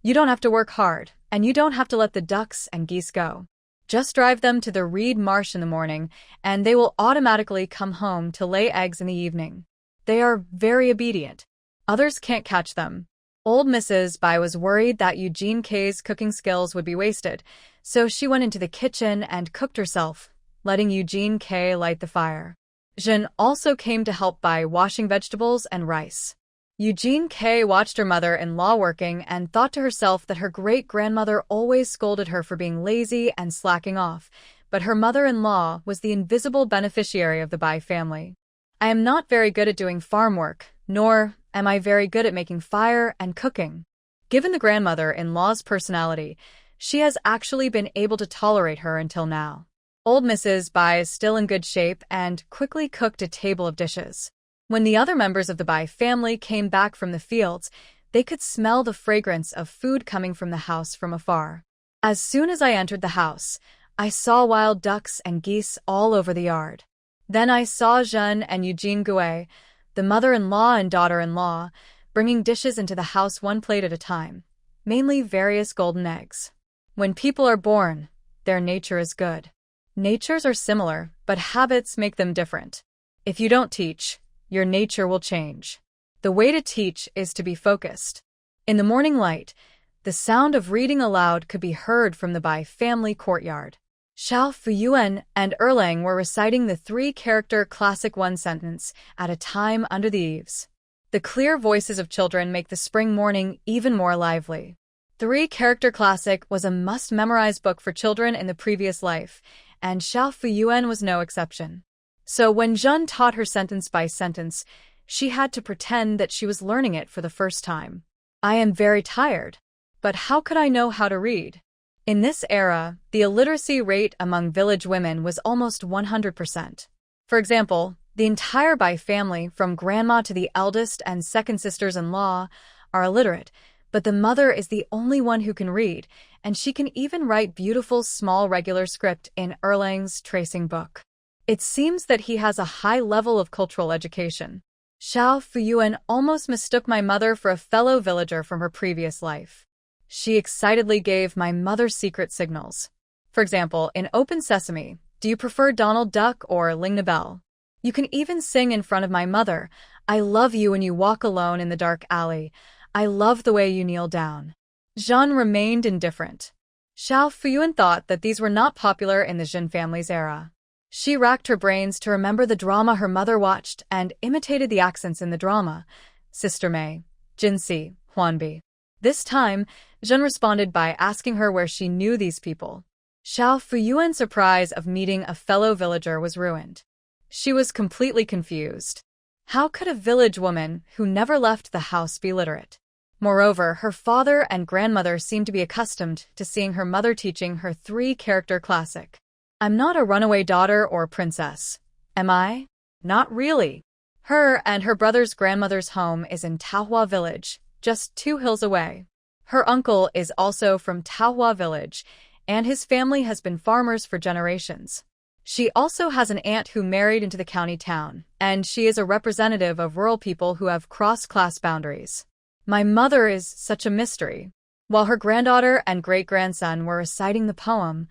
you don't have to work hard, and you don't have to let the ducks and geese go. Just drive them to the reed marsh in the morning, and they will automatically come home to lay eggs in the evening. They are very obedient. Others can't catch them. Old Mrs. Bai was worried that Eugene K's cooking skills would be wasted, so she went into the kitchen and cooked herself, letting Eugene K light the fire. Zhen also came to help by washing vegetables and rice. Eugene K watched her mother-in-law working and thought to herself that her great-grandmother always scolded her for being lazy and slacking off, but her mother-in-law was the invisible beneficiary of the Bai family. I am not very good at doing farm work, nor am I very good at making fire and cooking. Given the grandmother-in-law's personality, she has actually been able to tolerate her until now. Old Mrs. Bai is still in good shape and quickly cooked a table of dishes. When the other members of the Bai family came back from the fields, they could smell the fragrance of food coming from the house from afar. As soon as I entered the house, I saw wild ducks and geese all over the yard. Then I saw Zhen and Eugene Gui, the mother-in-law and daughter-in-law, bringing dishes into the house one plate at a time. mainly various golden eggs. When people are born, their nature is good. Natures are similar, but habits make them different. If you don't teach, your nature will change. The way to teach is to be focused. In the morning light, the sound of reading aloud could be heard from the Bai family courtyard. Xiao Fuyuan and Erlang were reciting the three-character classic one sentence at a time under the eaves. The clear voices of children make the spring morning even more lively. Three-character classic was a must-memorize book for children in the previous life, and Xiao Fuyuan was no exception. So when Zhen taught her sentence by sentence, she had to pretend that she was learning it for the first time. I am very tired. But how could I know how to read? In this era, the illiteracy rate among village women was almost 100%. For example, the entire Bai family, from grandma to the eldest and second sisters-in-law, are illiterate, but the mother is the only one who can read, and she can even write beautiful small regular script in Erlang's tracing book. It seems that he has a high level of cultural education. Xiao Fuyuan almost mistook my mother for a fellow villager from her previous life. She excitedly gave my mother secret signals. For example, in Open Sesame, do you prefer Donald Duck or Ling Bell? You can even sing in front of my mother, I love you when you walk alone in the dark alley. I love the way you kneel down. Zhen remained indifferent. Xiao Fuyuan thought that these were not popular in the Jin family's era. She racked her brains to remember the drama her mother watched and imitated the accents in the drama. Sister Mei, Jinxi, Huanbi. This time, Zhen responded by asking her where she knew these people. Xiao Fuyuan's surprise of meeting a fellow villager was ruined. She was completely confused. How could a village woman who never left the house be literate? Moreover, her father and grandmother seemed to be accustomed to seeing her mother teaching her three-character classic. I'm not a runaway daughter or princess, am I? Not really. Her and her brother's grandmother's home is in Taohua village, just 2 hills away. Her uncle is also from Taohua village, and his family has been farmers for generations. She also has an aunt who married into the county town, and she is a representative of rural people who have cross-class boundaries. My mother is such a mystery. While her granddaughter and great-grandson were reciting the poem,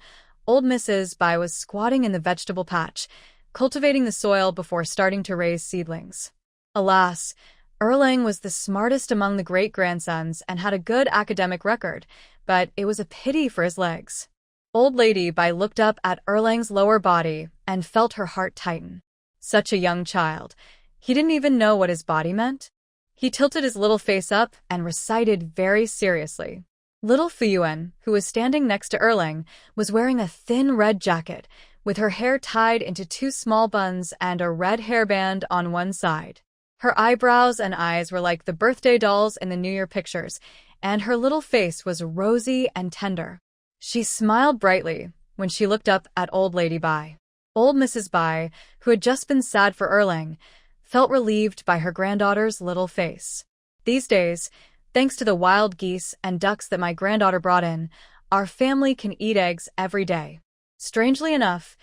old Mrs. Bai was squatting in the vegetable patch, cultivating the soil before starting to raise seedlings. Alas, Erlang was the smartest among the great-grandsons and had a good academic record, but it was a pity for his legs. Old Lady Bai looked up at Erlang's lower body and felt her heart tighten. Such a young child. He didn't even know what his body meant. He tilted his little face up and recited very seriously. Little Fuyuan, who was standing next to Erlang, was wearing a thin red jacket, with her hair tied into 2 small buns and a red hairband on one side. Her eyebrows and eyes were like the birthday dolls in the New Year pictures, and her little face was rosy and tender. She smiled brightly when she looked up at Old Lady Bai. Old Mrs. Bai, who had just been sad for Erlang, felt relieved by her granddaughter's little face. These days, thanks to the wild geese and ducks that my granddaughter brought in, our family can eat eggs every day. Strangely enough,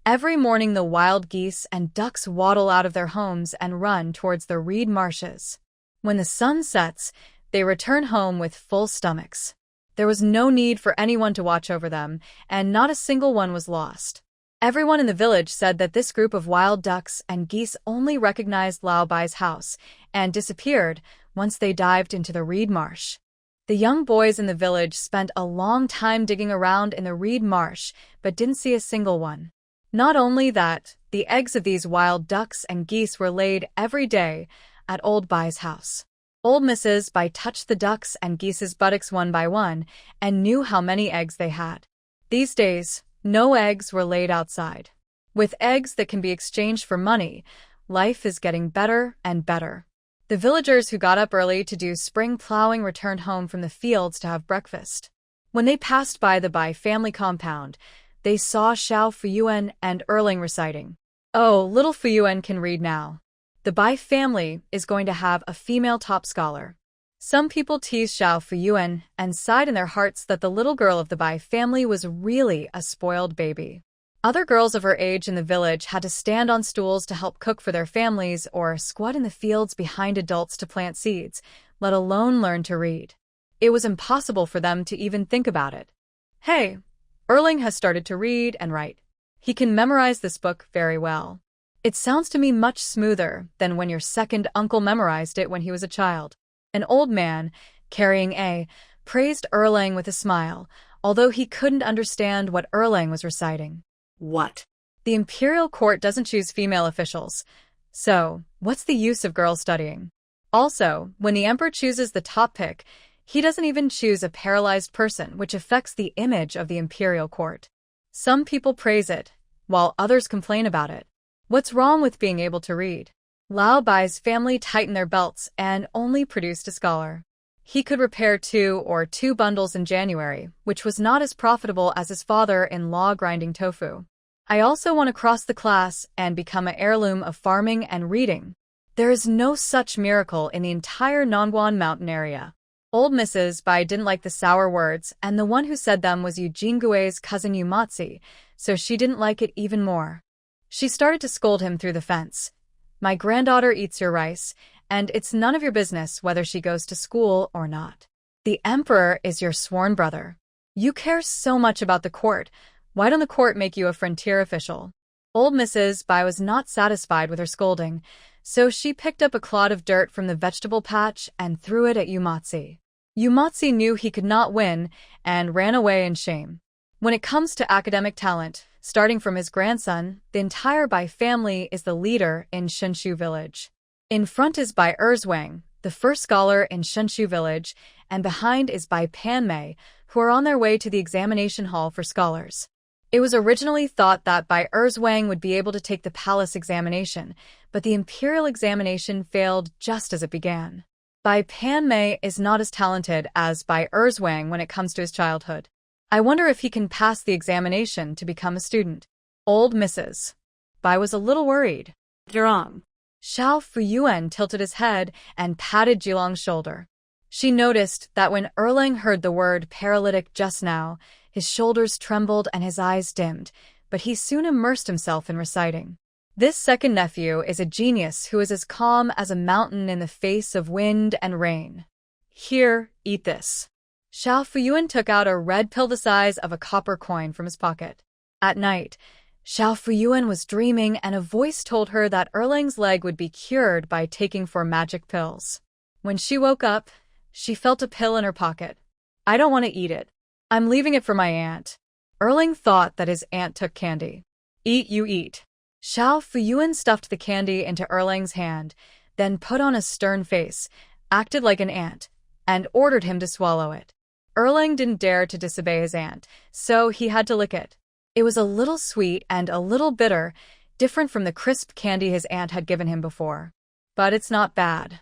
every morning the wild geese and ducks waddle out of their homes and run towards the reed marshes. When the sun sets, they return home with full stomachs. There was no need for anyone to watch over them, and not a single one was lost. Everyone in the village said that this group of wild ducks and geese only recognized Lao Bai's house and disappeared once they dived into the reed marsh. The young boys in the village spent a long time digging around in the reed marsh, but didn't see a single one. Not only that, the eggs of these wild ducks and geese were laid every day at Old Bai's house. Old Mrs. Bai touched the ducks and geese's buttocks one by one and knew how many eggs they had. These days, no eggs were laid outside. With eggs that can be exchanged for money, life is getting better and better. The villagers who got up early to do spring plowing returned home from the fields to have breakfast. When they passed by the Bai family compound, they saw Xiao Fuyuan and Erlang reciting. Oh, little Fuyuan can read now. The Bai family is going to have a female top scholar. Some people teased Xiao Fuyuan and sighed in their hearts that the little girl of the Bai family was really a spoiled baby. Other girls of her age in the village had to stand on stools to help cook for their families or squat in the fields behind adults to plant seeds, let alone learn to read. It was impossible for them to even think about it. Hey, Erling has started to read and write. He can memorize this book very well. It sounds to me much smoother than when your second uncle memorized it when he was a child. An old man, carrying A, praised Erlang with a smile, although he couldn't understand what Erlang was reciting.
What?
The imperial court doesn't choose female officials, so what's the use of girls studying? Also, when the emperor chooses the top pick, he doesn't even choose a paralyzed person, which affects the image of the imperial court. Some people praise it, while others complain about it. What's wrong with being able to read? Lao Bai's family tightened their belts and only produced a scholar. He could repair two bundles in January, which was not as profitable as his father-in-law grinding tofu. I also want to cross the class and become an heirloom of farming and reading. There is no such miracle in the entire Nongguan mountain area. Old Mrs. Bai didn't like the sour words, and the one who said them was Yu Jinggui's cousin Yumatsi, so she didn't like it even more. She started to scold him through the fence. My granddaughter eats your rice, and it's none of your business whether she goes to school or not. The emperor is your sworn brother. You care so much about the court. Why don't the court make you a frontier official? Old Mrs. Bai was not satisfied with her scolding, so she picked up a clod of dirt from the vegetable patch and threw it at Yumatsi. Yumatsi knew he could not win and ran away in shame. When it comes to academic talent, starting from his grandson, the entire Bai family is the leader in Shenshu village. In front is Bai Erzwang, the first scholar in Shenshu village, and behind is Bai Panmei, who are on their way to the examination hall for scholars. It was originally thought that Bai Erzwang would be able to take the palace examination, but the imperial examination failed just as it began. Bai Panmei is not as talented as Bai Erzwang when it comes to his childhood. I wonder if he can pass the examination to become a student. Old Mrs. Bai was a little worried.
Wrong.
Xiao Fuyuan tilted his head and patted Jilong's shoulder. She noticed that when Erlang heard the word paralytic just now, his shoulders trembled and his eyes dimmed, but he soon immersed himself in reciting. This second nephew is a genius who is as calm as a mountain in the face of wind and rain. Here, eat this. Xiao Fuyuan took out a red pill the size of a copper coin from his pocket. At night, Xiao Fuyuan was dreaming and a voice told her that Erlang's leg would be cured by taking 4 magic pills. When she woke up, she felt a pill in her pocket. I don't want to eat it. I'm leaving it for my aunt. Erlang thought that his aunt took candy. Eat you eat. Xiao Fuyuan stuffed the candy into Erlang's hand, then put on a stern face, acted like an ant, and ordered him to swallow it. Erlang didn't dare to disobey his aunt, so he had to lick it. It was a little sweet and a little bitter, different from the crisp candy his aunt had given him before. But it's not bad.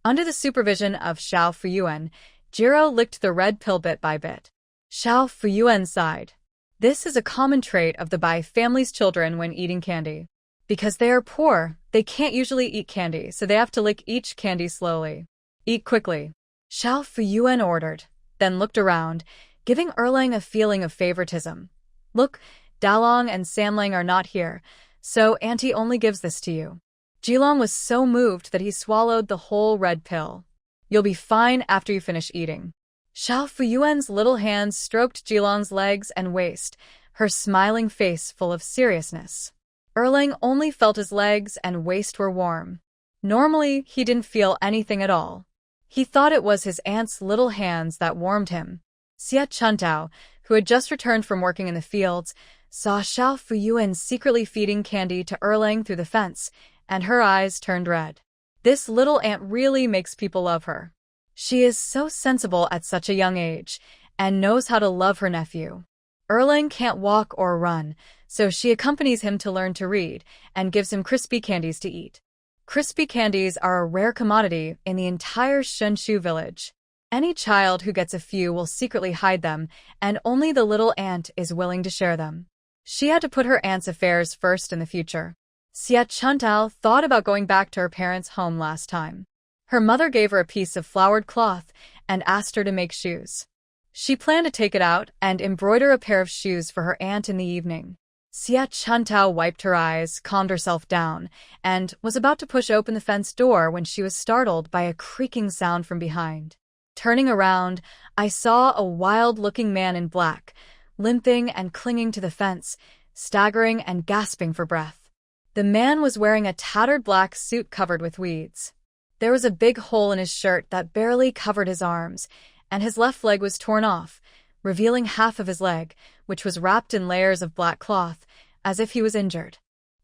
Under the supervision of Xiao Fuyuan, Jiro licked the red pill bit by bit. Xiao Fuyuan sighed. This is a common trait of the Bai family's children when eating candy. Because they are poor, they can't usually eat candy, so they have to lick each candy slowly. Eat quickly. Xiao Fuyuan ordered, then looked around, giving Erlang a feeling of favoritism. Look, Dalong and Sanlang are not here, so Auntie only gives this to you. Jilong was so moved that he swallowed the whole red pill. You'll be fine after you finish eating. Xiao Fuyuan's little hands stroked Jilong's legs and waist, her smiling face full of seriousness. Erlang only felt his legs and waist were warm. Normally, he didn't feel anything at all. He thought it was his aunt's little hands that warmed him. Xia Chuntao, who had just returned from working in the fields, saw Xiao Fuyuan secretly feeding candy to Erlang through the fence, and her eyes turned red. This little aunt really makes people love her. She is so sensible at such a young age, and knows how to love her nephew. Erlang can't walk or run, so she accompanies him to learn to read, and gives him crispy candies to eat. Crispy candies are a rare commodity in the entire Shenshu village. Any child who gets a few will secretly hide them, and only the little aunt is willing to share them. She had to put her aunt's affairs first in the future. Xia Chuntao thought about going back to her parents' home last time. Her mother gave her a piece of flowered cloth and asked her to make shoes. She planned to take it out and embroider a pair of shoes for her aunt in the evening. Xia Chuntao wiped her eyes, calmed herself down, and was about to push open the fence door when she was startled by a creaking sound from behind. Turning around, I saw a wild-looking man in black, limping and clinging to the fence, staggering and gasping for breath. The man was wearing a tattered black suit covered with weeds. There was a big hole in his shirt that barely covered his arms, and his left leg was torn off, revealing half of his leg, which was wrapped in layers of black cloth, as if he was injured.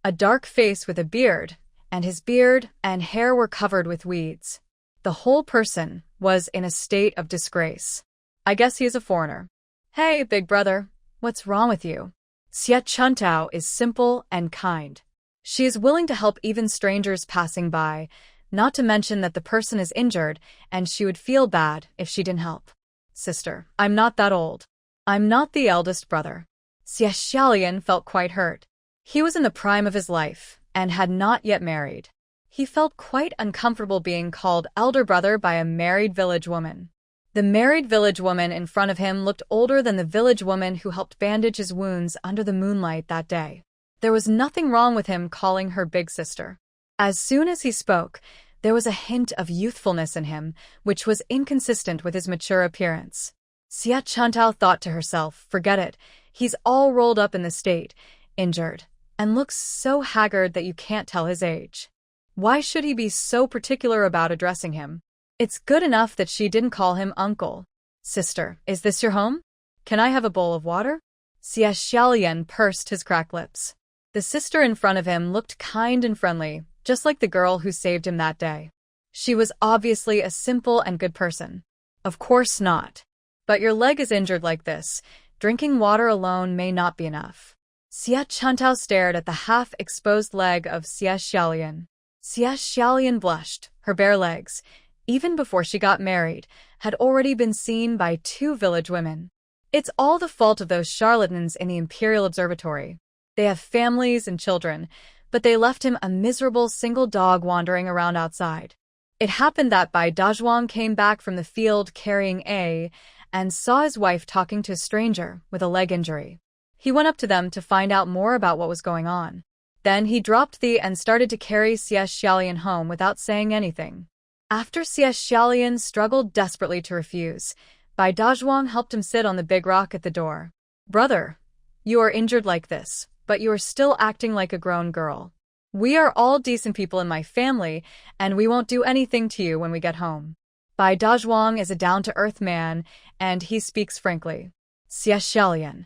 A dark face with a beard, and his beard and hair were covered with weeds. The whole person was in a state of disgrace. I guess he is a foreigner. Hey, big brother, what's wrong with you? Xia Chuntao is simple and kind. She is willing to help even strangers passing by, not to mention that the person is injured and she would feel bad if she didn't help. Sister, I'm not that old. I'm not the eldest brother. Xia Xiaolian felt quite hurt. He was in the prime of his life and had not yet married. He felt quite uncomfortable being called elder brother by a married village woman. The married village woman in front of him looked older than the village woman who helped bandage his wounds under the moonlight that day. There was nothing wrong with him calling her big sister. As soon as he spoke, there was a hint of youthfulness in him, which was inconsistent with his mature appearance. Xia Chuntao thought to herself, forget it, he's all rolled up in the state, injured, and looks so haggard that you can't tell his age. Why should he be so particular about addressing him? It's good enough that she didn't call him uncle. Sister, is this your home? Can I have a bowl of water? Xia Xiaolian pursed his cracked lips. The sister in front of him looked kind and friendly, just like the girl who saved him that day. She was obviously a simple and good person. Of course not. But your leg is injured like this. Drinking water alone may not be enough. Xia Chuntao stared at the half-exposed leg of Xia Xiaolian. Xia Xiaolian blushed. Her bare legs, even before she got married, had already been seen by 2 village women. It's all the fault of those charlatans in the Imperial Observatory. They have families and children, but they left him a miserable single dog wandering around outside. It happened that Bai Dazhuang came back from the field carrying A and saw his wife talking to a stranger with a leg injury. He went up to them to find out more about what was going on. Then he dropped the and started to carry Xia Xiaolian home without saying anything. After Xia Xiaolian struggled desperately to refuse, Bai Dazhuang helped him sit on the big rock at the door. Brother, you are injured like this, but you are still acting like a grown girl. We are all decent people in my family, and we won't do anything to you when we get home. Bai Dazhuang is a down-to-earth man, and he speaks frankly. Xia Xiaolian.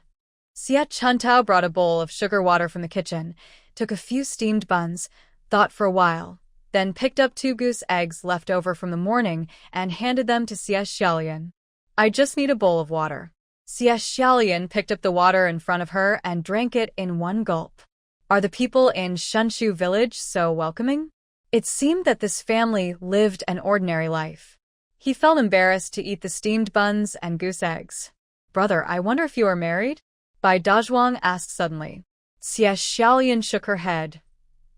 Xia Chuntao brought a bowl of sugar water from the kitchen, took a few steamed buns, thought for a while, then picked up 2 goose eggs left over from the morning and handed them to Xia Xiaolian. I just need a bowl of water. Xia Xiaolian picked up the water in front of her and drank it in one gulp. Are the people in Shunshu village so welcoming? It seemed that this family lived an ordinary life. He felt embarrassed to eat the steamed buns and goose eggs. Brother, I wonder if you are married? Bai Dazhuang asked suddenly. Xia Xiaolian shook her head.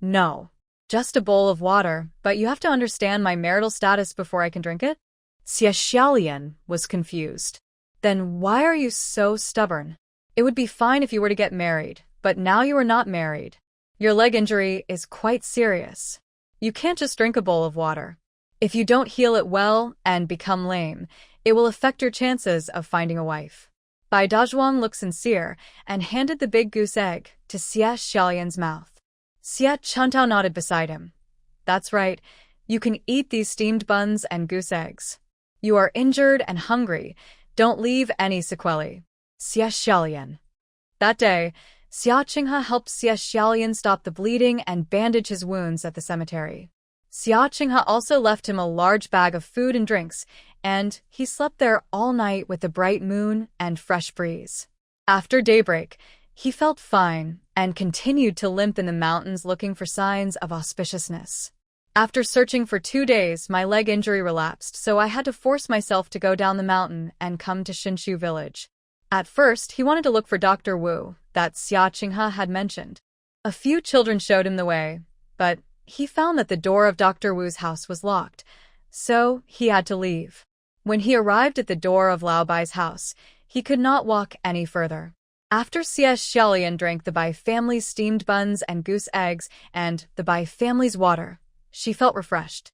No. Just a bowl of water, but you have to understand my marital status before I can drink it? Xia Xiaolian was confused. Then why are you so stubborn? It would be fine if you were to get married, but now you are not married. Your leg injury is quite serious. You can't just drink a bowl of water. If you don't heal it well and become lame, it will affect your chances of finding a wife. Bai Dazhuang looked sincere and handed the big goose egg to Xia Xiaolian's mouth. Xia Chuntao nodded beside him. That's right, you can eat these steamed buns and goose eggs. You are injured and hungry. Don't leave any sequelae. Xia Xiaolian. That day, Xia Qinghe helped Xia Xiaolian stop the bleeding and bandage his wounds at the cemetery. Xia Qinghe also left him a large bag of food and drinks, and he slept there all night with the bright moon and fresh breeze. After daybreak, he felt fine and continued to limp in the mountains looking for signs of auspiciousness. After searching for 2 days, my leg injury relapsed, so I had to force myself to go down the mountain and come to Shinshu village. At first, he wanted to look for Dr. Wu, that Xia Qinghe had mentioned. A few children showed him the way, but he found that the door of Dr. Wu's house was locked, so he had to leave. When he arrived at the door of Lao Bai's house, he could not walk any further. After Xia Xiaolian drank the Bai family's steamed buns and goose eggs and the Bai family's water, she felt refreshed.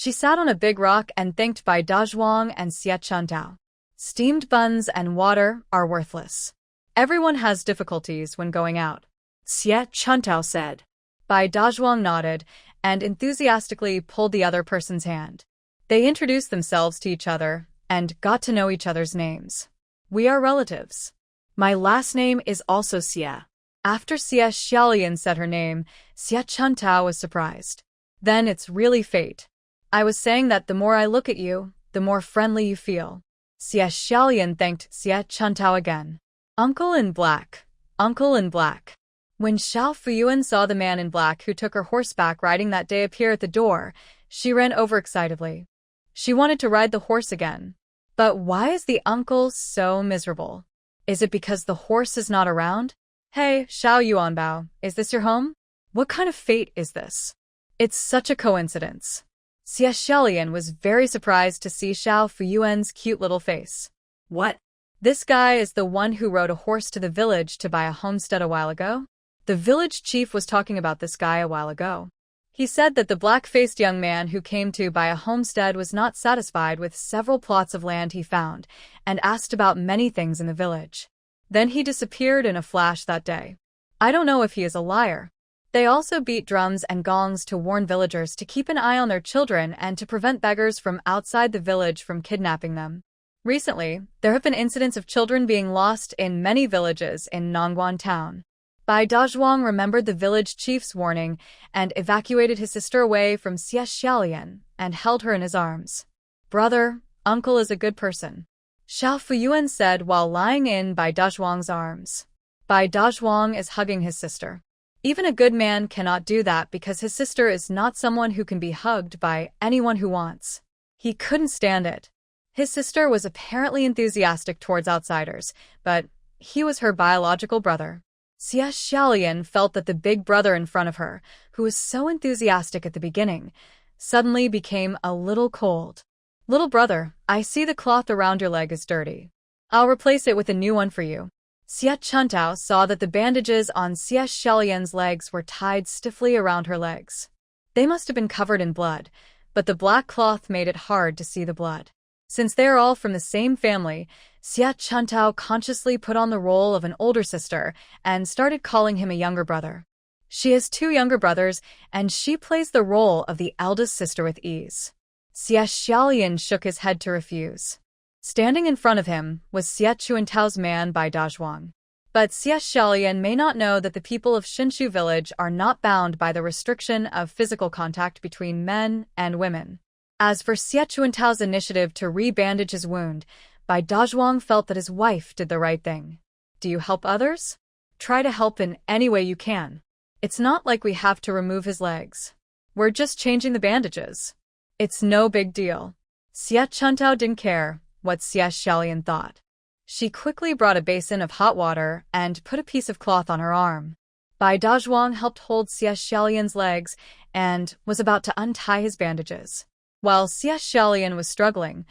She sat on a big rock and thanked Bai Dazhuang and Xie Chuntao. Steamed buns and water are worthless. Everyone has difficulties when going out,
Xie Chuntao said.
Bai Dazhuang nodded and enthusiastically pulled the other person's hand. They introduced themselves to each other and got to know each other's names. We are relatives.
My last name is also Xie.
After Xie Xiaolian said her name, Xie Chuntao was surprised. Then it's really fate. I was saying that the more I look at you, the more friendly you feel. Xie Xiaolian thanked Xie Chuntao again. Uncle in black. Uncle in black. When Xiao Fuyuan saw the man in black who took her horseback riding that day appear at the door, she ran over excitedly. She wanted to ride the horse again. But why is the uncle so miserable? Is it because the horse is not around? Hey, Xiao Yuanbao, is this your home? What kind of fate is this? It's such a coincidence. Xie Xiaolian was very surprised to see Xiao Fuyuan's cute little face.
What?
This guy is the one who rode a horse to the village to buy a homestead a while ago? The village chief was talking about this guy a while ago. He said that the black-faced young man who came to buy a homestead was not satisfied with several plots of land he found and asked about many things in the village. Then he disappeared in a flash that day. I don't know if he is a liar. They also beat drums and gongs to warn villagers to keep an eye on their children and to prevent beggars from outside the village from kidnapping them. Recently, there have been incidents of children being lost in many villages in Nongguan town. Bai Dazhuang remembered the village chief's warning and evacuated his sister away from Xie Xiaolian and held her in his arms. Brother, uncle is a good person, Xiao Fuyuan said while lying in Bai Dazhuang's arms. Bai Dazhuang is hugging his sister. Even a good man cannot do that because his sister is not someone who can be hugged by anyone who wants. He couldn't stand it. His sister was apparently enthusiastic towards outsiders, but he was her biological brother. Xie Xiaolian felt that the big brother in front of her, who was so enthusiastic at the beginning, suddenly became a little cold. Little brother, I see the cloth around your leg is dirty. I'll replace it with a new one for you. Xie Chuntao saw that the bandages on Xie Xiaolian's legs were tied stiffly around her legs. They must have been covered in blood, but the black cloth made it hard to see the blood. Since they are all from the same family, Xie Chuntao consciously put on the role of an older sister and started calling him a younger brother. She has 2 younger brothers, and she plays the role of the eldest sister with ease. Xie Xiaolian shook his head to refuse. Standing in front of him was Xie Chuantao's man Bai Dazhuang. But Xie Xiaolian may not know that the people of Xinshu village are not bound by the restriction of physical contact between men and women. As for Xie Chuantao's initiative to re-bandage his wound, Bai Dazhuang felt that his wife did the right thing. Do you help others? Try to help in any way you can. It's not like we have to remove his legs. We're just changing the bandages. It's no big deal. Xie Chuntao didn't care what Xie Xiaolian thought. She quickly brought a basin of hot water and put a piece of cloth on her arm. Bai Dazhuang helped hold Xie Xiaolian's legs and was about to untie his bandages. While Xie Xiaolian was struggling,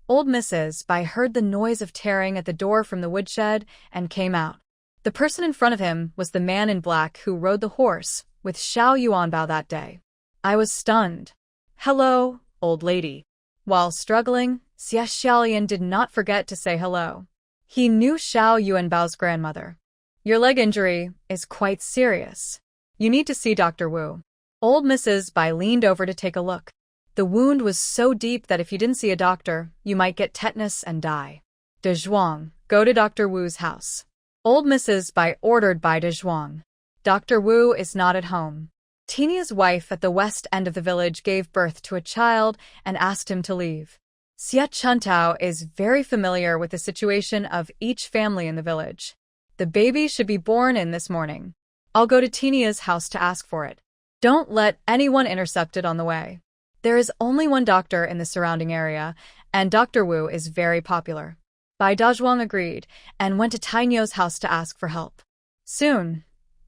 old Mrs. Bai heard the noise of tearing at the door from the woodshed and came out. The person in front of him was the man in black who rode the horse with Xiao Yuanbao that day. I was stunned. Hello, old lady. While struggling, Xie Xiaolian did not forget to say hello. He knew Xiao Yuanbao's grandmother. Your leg injury is quite serious. You need to see Dr. Wu. Old Mrs. Bai leaned over to take a look. The wound was so deep that if you didn't see a doctor, you might get tetanus and die. De Zhuang, go to Dr. Wu's house. Old Mrs. Bai ordered by De Zhuang. Dr. Wu is not at home. Tinia's wife at the west end of the village gave birth to a child and asked him to leave. Xie Chuntao is very familiar with the situation of each family in the village. The baby should be born in this morning. I'll go to Tinia's house to ask for it. Don't let anyone intercept it on the way. There is only one doctor in the surrounding area, and Dr. Wu is very popular. Bai Dazhuang agreed and went to Tainyo's house to ask for help. Soon,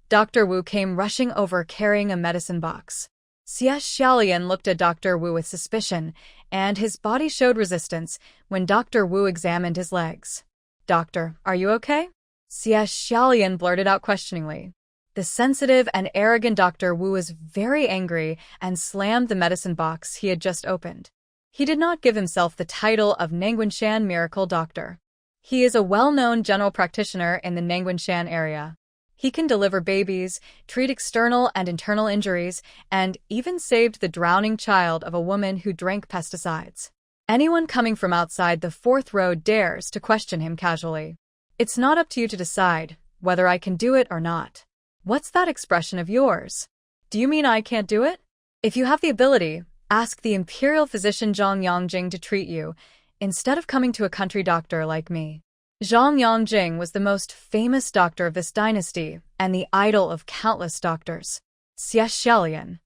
Dr. Wu came rushing over carrying a medicine box. Xie Xiaolian looked at Dr. Wu with suspicion, and his body showed resistance when Dr. Wu examined his legs. Doctor, are you okay? Xie Xiaolian blurted out questioningly. The sensitive and arrogant Dr. Wu was very angry and slammed the medicine box he had just opened. He did not give himself the title of Nangguanshan Miracle Doctor. He is a well-known general practitioner in the Nangguanshan area. He can deliver babies, treat external and internal injuries, and even saved the drowning child of a woman who drank pesticides. Anyone coming from outside the fourth row dares to question him casually. It's not up to you to decide whether I can do it or not. What's that expression of yours? Do you mean I can't do it? If you have the ability, ask the imperial physician Zhang Yangjing to treat you, instead of coming to a country doctor like me. Zhang Yangjing was the most famous doctor of this dynasty and the idol of countless doctors. Xie Xiaolian.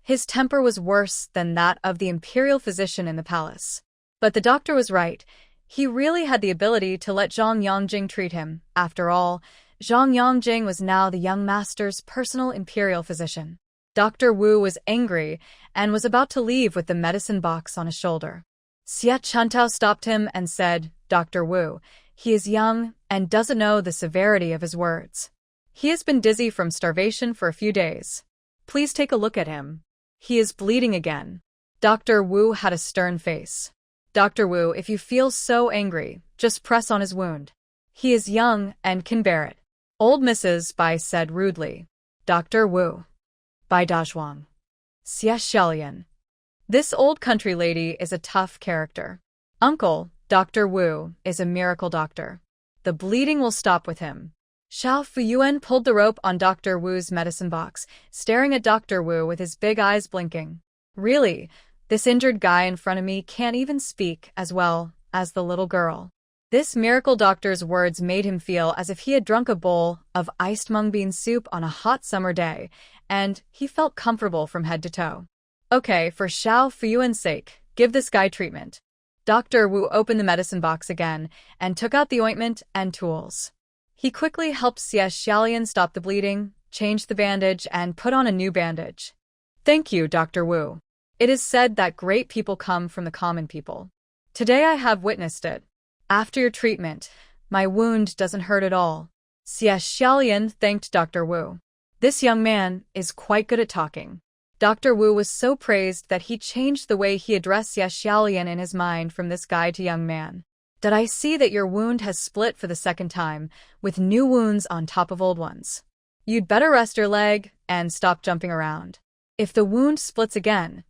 His temper was worse than that of the imperial physician in the palace. But the doctor was right. He really had the ability to let Zhang Yangjing treat him. After all, Zhang Yangjing was now the young master's personal imperial physician. Dr. Wu was angry and was about to leave with the medicine box on his shoulder. Xie Chuntao stopped him and said, "Dr. Wu, he is young and doesn't know the severity of his words. He has been dizzy from starvation for a few days. Please take a look at him. He is bleeding again." Dr. Wu had a stern face. "Dr. Wu, if you feel so angry, just press on his wound. He is young and can bear it." Old Mrs. Bai said rudely. "Dr. Wu." Bai Dazhuang. Xie Xiaolian. This old country lady is a tough character. Uncle, Dr. Wu, is a miracle doctor. The bleeding will stop with him. Xiao Fuyuan pulled the rope on Dr. Wu's medicine box, staring at Dr. Wu with his big eyes blinking. Really, this injured guy in front of me can't even speak as well as the little girl. This miracle doctor's words made him feel as if he had drunk a bowl of iced mung bean soup on a hot summer day, and he felt comfortable from head to toe. Okay, for Xiao Fuyuan's sake, give this guy treatment. Dr. Wu opened the medicine box again and took out the ointment and tools. He quickly helped Xie Xiaolian stop the bleeding, changed the bandage, and put on a new bandage. "Thank you, Dr. Wu. It is said that great people come from the common people. Today I have witnessed it. After your treatment, my wound doesn't hurt at all." Xie Xiaolian thanked Dr. Wu. This young man is quite good at talking. Dr. Wu was so praised that he changed the way he addressed Xie Xiaolian in his mind from this guy to young man. "Did I see that your wound has split for the second time, with new wounds on top of old ones? You'd better rest your leg and stop jumping around. If the wound splits again,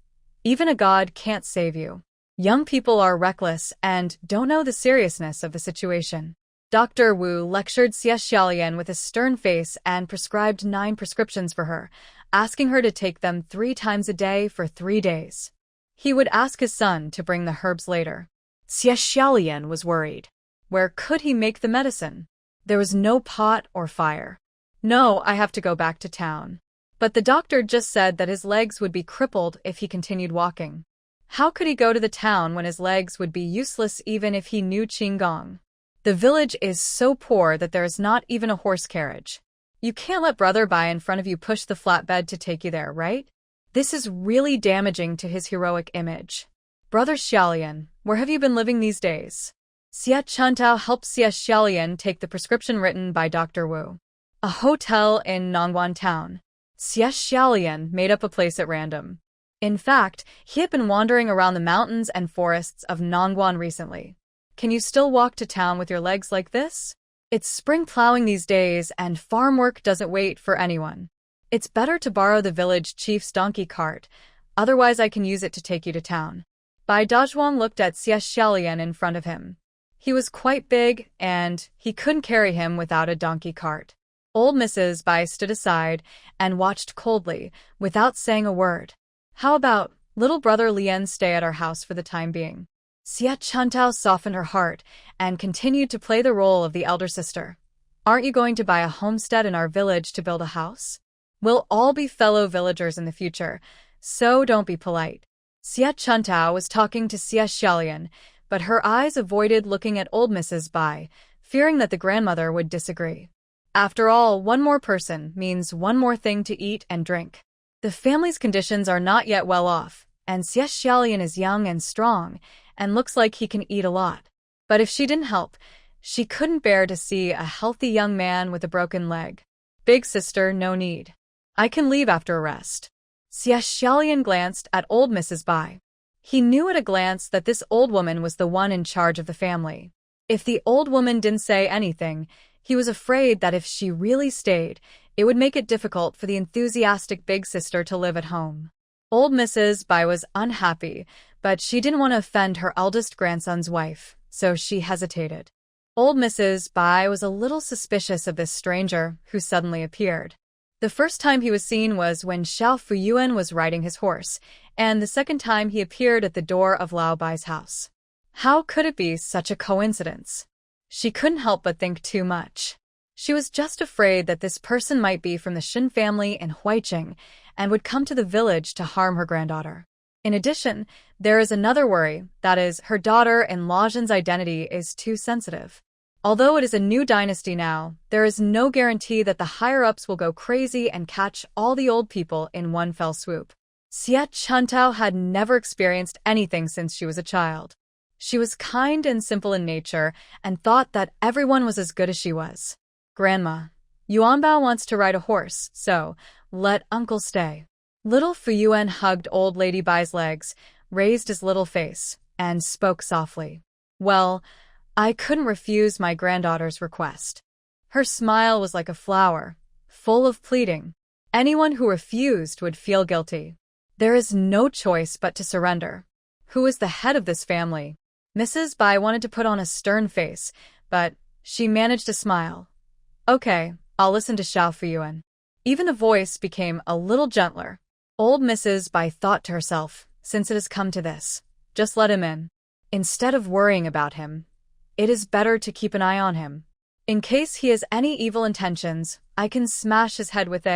even a god can't save you. Young people are reckless and don't know the seriousness of the situation." Dr. Wu lectured Xie Xiaolian with a stern face and prescribed 9 prescriptions for her, asking her to take them 3 times a day for 3 days. He would ask his son to bring the herbs later. Xie Xiaolian was worried. Where could he make the medicine? There was no pot or fire. "No, I have to go back to town." But the doctor just said that his legs would be crippled if he continued walking. How could he go to the town when his legs would be useless even if he knew Qinggong? The village is so poor that there is not even a horse carriage. You can't let Brother Bai in front of you push the flatbed to take you there, right? This is really damaging to his heroic image. "Brother Xiaolian, where have you been living these days?" Xie Chuntao helped Xie Xiaolian take the prescription written by Dr. Wu. "A hotel in Nangguan town." Xie Xiaolian made up a place at random. In fact, he had been wandering around the mountains and forests of Nangguan recently. "Can you still walk to town with your legs like this? It's spring plowing these days and farm work doesn't wait for anyone. It's better to borrow the village chief's donkey cart, otherwise I can use it to take you to town." Bai Dazhuang looked at Xie Xiaolian in front of him. He was quite big and he couldn't carry him without a donkey cart. Old Mrs. Bai stood aside and watched coldly, without saying a word. "How about little brother Lian stay at our house for the time being?" Xie Chuntao softened her heart and continued to play the role of the elder sister. "Aren't you going to buy a homestead in our village to build a house? We'll all be fellow villagers in the future, so don't be polite." Xie Chuntao was talking to Xie Xiaolian, but her eyes avoided looking at old Mrs. Bai, fearing that the grandmother would disagree. After all, one more person means one more thing to eat and drink. The family's conditions are not yet well off, and Xie Xiaolian is young and strong, and looks like he can eat a lot. But if she didn't help, she couldn't bear to see a healthy young man with a broken leg. Big sister, no need. I can leave after a rest. Xie Xiaolian glanced at old Mrs. Bai. He knew at a glance that this old woman was the one in charge of the family. If the old woman didn't say anything, he was afraid that if she really stayed, it would make it difficult for the enthusiastic big sister to live at home. Old Mrs. Bai was unhappy, but she didn't want to offend her eldest grandson's wife, so she hesitated. Old Mrs. Bai was a little suspicious of this stranger who suddenly appeared. The first time he was seen was when Xiao Fuyuan was riding his horse, and the second time he appeared at the door of Lao Bai's house. How could it be such a coincidence? She couldn't help but think too much. She was just afraid that this person might be from the Shin family in Huiqing and would come to the village to harm her granddaughter. In addition, there is another worry, that is, her daughter-in-law Jin's identity is too sensitive. Although it is a new dynasty now, there is no guarantee that the higher-ups will go crazy and catch all the old people in one fell swoop. Xie Chuntao had never experienced anything since she was a child. She was kind and simple in nature and thought that everyone was as good as she was. Grandma, Yuanbao wants to ride a horse, so let uncle stay. Little Fuyuan hugged old Lady Bai's legs, raised his little face, and spoke softly. Well, I couldn't refuse my granddaughter's request. Her smile was like a flower, full of pleading. Anyone who refused would feel guilty. There is no choice but to surrender. Who is the head of this family? Mrs. Bai wanted to put on a stern face, but she managed to smile. Okay, I'll listen to Xiao Fuyuan. Even the voice became a little gentler. Old Mrs. Bai thought to herself, since it has come to this, just let him in. Instead of worrying about him, it is better to keep an eye on him. In case he has any evil intentions, I can smash his head with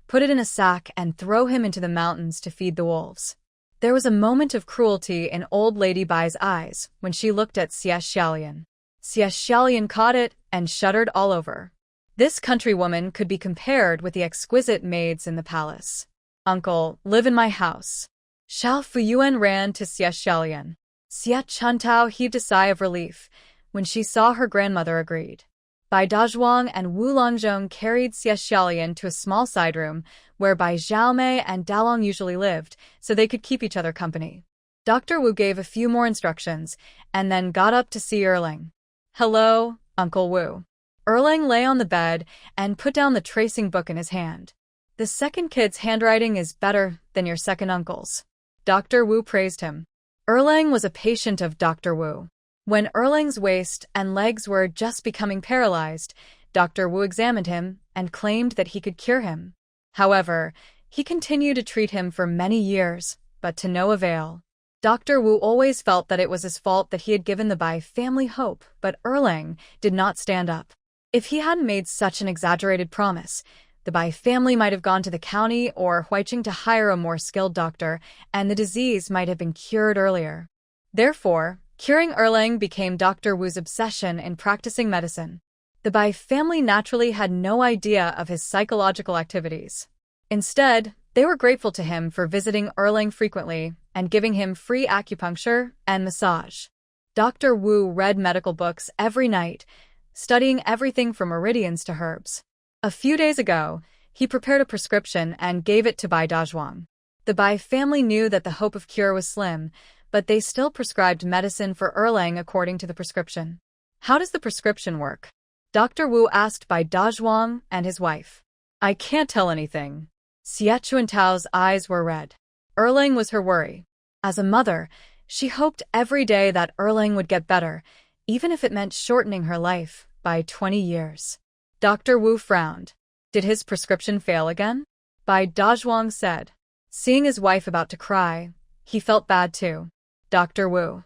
put it in a sack and throw him into the mountains to feed the wolves. There was a moment of cruelty in old Lady Bai's eyes when she looked at Xie Xiaolian. Xie Xiaolian caught it and shuddered all over. This countrywoman could be compared with the exquisite maids in the palace. Uncle, live in my house. Xiao Fuyuan ran to Xie Xiaolian. Xie Chuntao heaved a sigh of relief when she saw her grandmother agreed. Bai Dazhuang and Wu Longzhong carried Xie Xiaolian to a small side room where Bai Xiaomei and Dalong usually lived, so they could keep each other company. Dr. Wu gave a few more instructions and then got up to see Erling. Hello, Uncle Wu. Erling lay on the bed and put down the tracing book in his hand. The second kid's handwriting is better than your second uncle's. Dr. Wu praised him. Erling was a patient of Dr. Wu. When Erling's waist and legs were just becoming paralyzed, Dr. Wu examined him and claimed that he could cure him. However, he continued to treat him for many years, but to no avail. Dr. Wu always felt that it was his fault that he had given the Bai family hope, but Erling did not stand up. If he hadn't made such an exaggerated promise, the Bai family might have gone to the county or Huiqing to hire a more skilled doctor, and the disease might have been cured earlier. Therefore, curing Erling became Dr. Wu's obsession in practicing medicine. The Bai family naturally had no idea of his psychological activities. Instead, they were grateful to him for visiting Erling frequently and giving him free acupuncture and massage. Dr. Wu read medical books every night, studying everything from meridians to herbs. A few days ago, he prepared a prescription and gave it to Bai Dazhuang. The Bai family knew that the hope of cure was slim, but they still prescribed medicine for Erlang according to the prescription. How does the prescription work? Dr. Wu asked Bai Dazhuang and his wife. I can't tell anything. Xie Chuantao's eyes were red. Erlang was her worry. As a mother, she hoped every day that Erlang would get better, even if it meant shortening her life by 20 years. Dr. Wu frowned. Did his prescription fail again? Bai Dazhuang said. Seeing his wife about to cry, he felt bad too. Dr. Wu.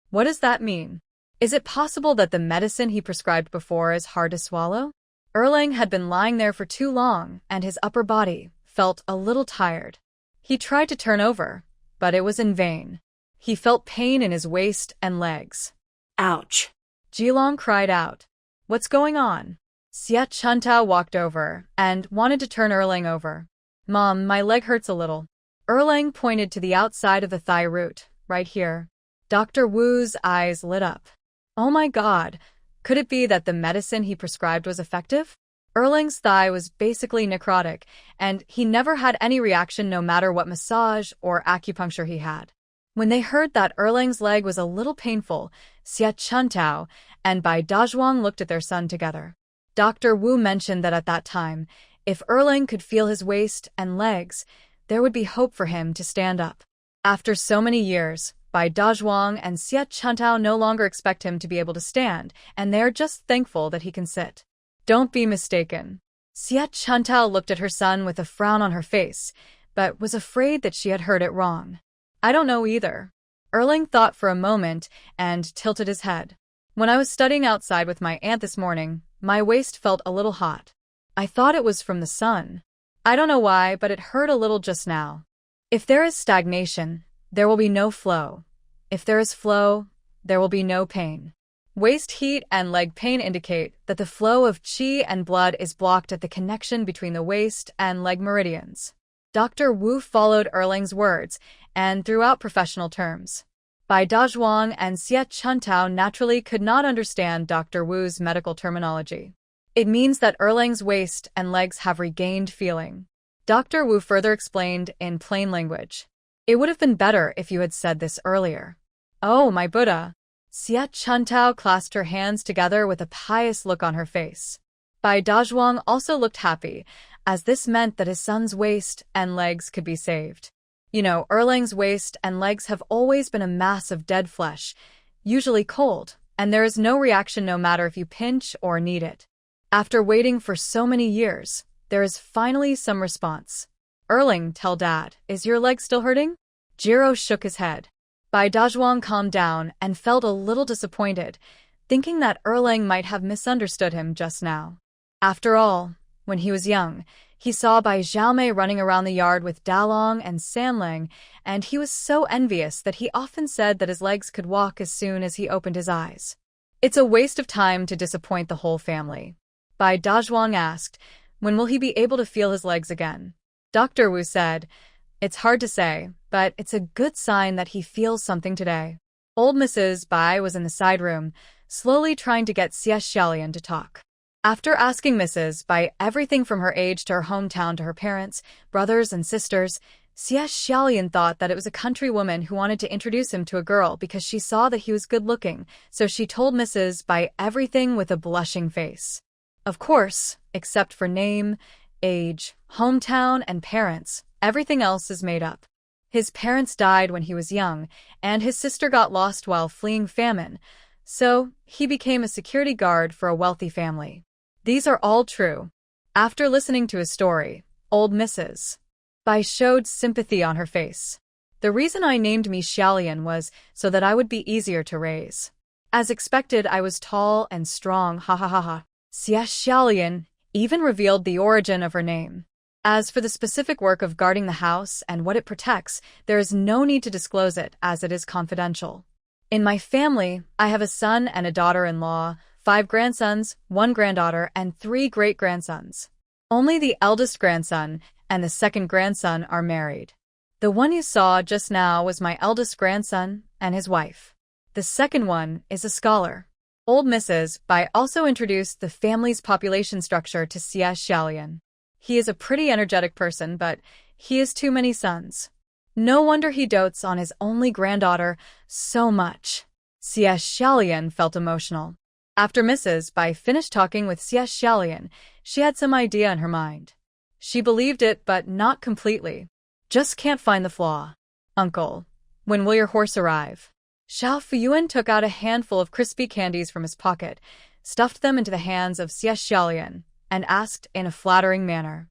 What does that mean? Is it possible that the medicine he prescribed before is hard to swallow? Erlang had been lying there for too long, and his upper body felt a little tired. He tried to turn over, but it was in vain. He felt pain in his waist and legs.
Ouch!
Jilong cried out. What's going on? Xie Chuntao walked over and wanted to turn Erlang over. Mom, my leg hurts a little. Erlang pointed to the outside of the thigh root, right here. Dr. Wu's eyes lit up. Oh my God, could it be that the medicine he prescribed was effective? Erling's thigh was basically necrotic, and he never had any reaction no matter what massage or acupuncture he had. When they heard that Erling's leg was a little painful, Xie Chuntao and Bai Dazhuang looked at their son together. Dr. Wu mentioned that at that time, if Erling could feel his waist and legs, there would be hope for him to stand up. After so many years, Bai Dazhuang and Xie Chuntao no longer expect him to be able to stand, and they are just thankful that he can sit. Don't be mistaken. Xie Chuntao looked at her son with a frown on her face, but was afraid that she had heard it wrong. I don't know either. Erling thought for a moment and tilted his head. When I was studying outside with my aunt this morning, my waist felt a little hot. I thought it was from the sun. I don't know why, but it hurt a little just now. If there is stagnation, there will be no flow. If there is flow, there will be no pain. Waist heat and leg pain indicate that the flow of qi and blood is blocked at the connection between the waist and leg meridians. Dr. Wu followed Erling's words and threw out professional terms. Bai Dazhuang and Xie Chuntao naturally could not understand Dr. Wu's medical terminology. It means that Erling's waist and legs have regained feeling. Dr. Wu further explained in plain language. It would have been better if you had said this earlier. Oh, my Buddha! Xie Chuntao clasped her hands together with a pious look on her face. Bai Dazhuang also looked happy, as this meant that his son's waist and legs could be saved. You know, Erling's waist and legs have always been a mass of dead flesh, usually cold, and there is no reaction no matter if you pinch or knead it. After waiting for so many years, there is finally some response. Erling, tell Dad, is your leg still hurting? Jiro shook his head. Bai Dazhuang calmed down and felt a little disappointed, thinking that Erling might have misunderstood him just now. After all, when he was young, he saw Bai Xiaomei running around the yard with Dalong and Sanlang, and he was so envious that he often said that his legs could walk as soon as he opened his eyes. It's a waste of time to disappoint the whole family. Bai Dazhuang asked, when will he be able to feel his legs again? Dr. Wu said, it's hard to say, but it's a good sign that he feels something today. Old Mrs. Bai was in the side room, slowly trying to get Xie Xiaolian to talk. After asking Mrs. Bai everything from her age to her hometown to her parents, brothers and sisters, Xie Xiaolian thought that it was a country woman who wanted to introduce him to a girl because she saw that he was good-looking, so she told Mrs. Bai everything with a blushing face. Of course, except for name, age, hometown, and parents, everything else is made up. His parents died when he was young, and his sister got lost while fleeing famine, so he became a security guard for a wealthy family. These are all true. After listening to his story, old Mrs. Bai showed sympathy on her face. The reason I named me Xiaolian was so that I would be easier to raise. As expected, I was tall and strong, ha ha ha ha. Xie Xiaolian even revealed the origin of her name. As for the specific work of guarding the house and what it protects, there is no need to disclose it as it is confidential. In my family, I have a son and a daughter-in-law, 5 grandsons, 1 granddaughter, and 3 great-grandsons. Only the eldest grandson and the second grandson are married. The one you saw just now was my eldest grandson and his wife. The second one is a scholar. Old Mrs. Bai also introduced the family's population structure to Xie Xiaolian. He is a pretty energetic person, but he has too many sons. No wonder he dotes on his only granddaughter so much. Xie Xiaolian felt emotional. After Mrs. Bai finished talking with Xie Xiaolian, she had some idea in her mind. She believed it, but not completely. Just can't find the flaw. Uncle, when will your horse arrive? Xiao Fuyuan took out a handful of crispy candies from his pocket, stuffed them into the hands of Xie Xiaolian, and asked in a flattering manner.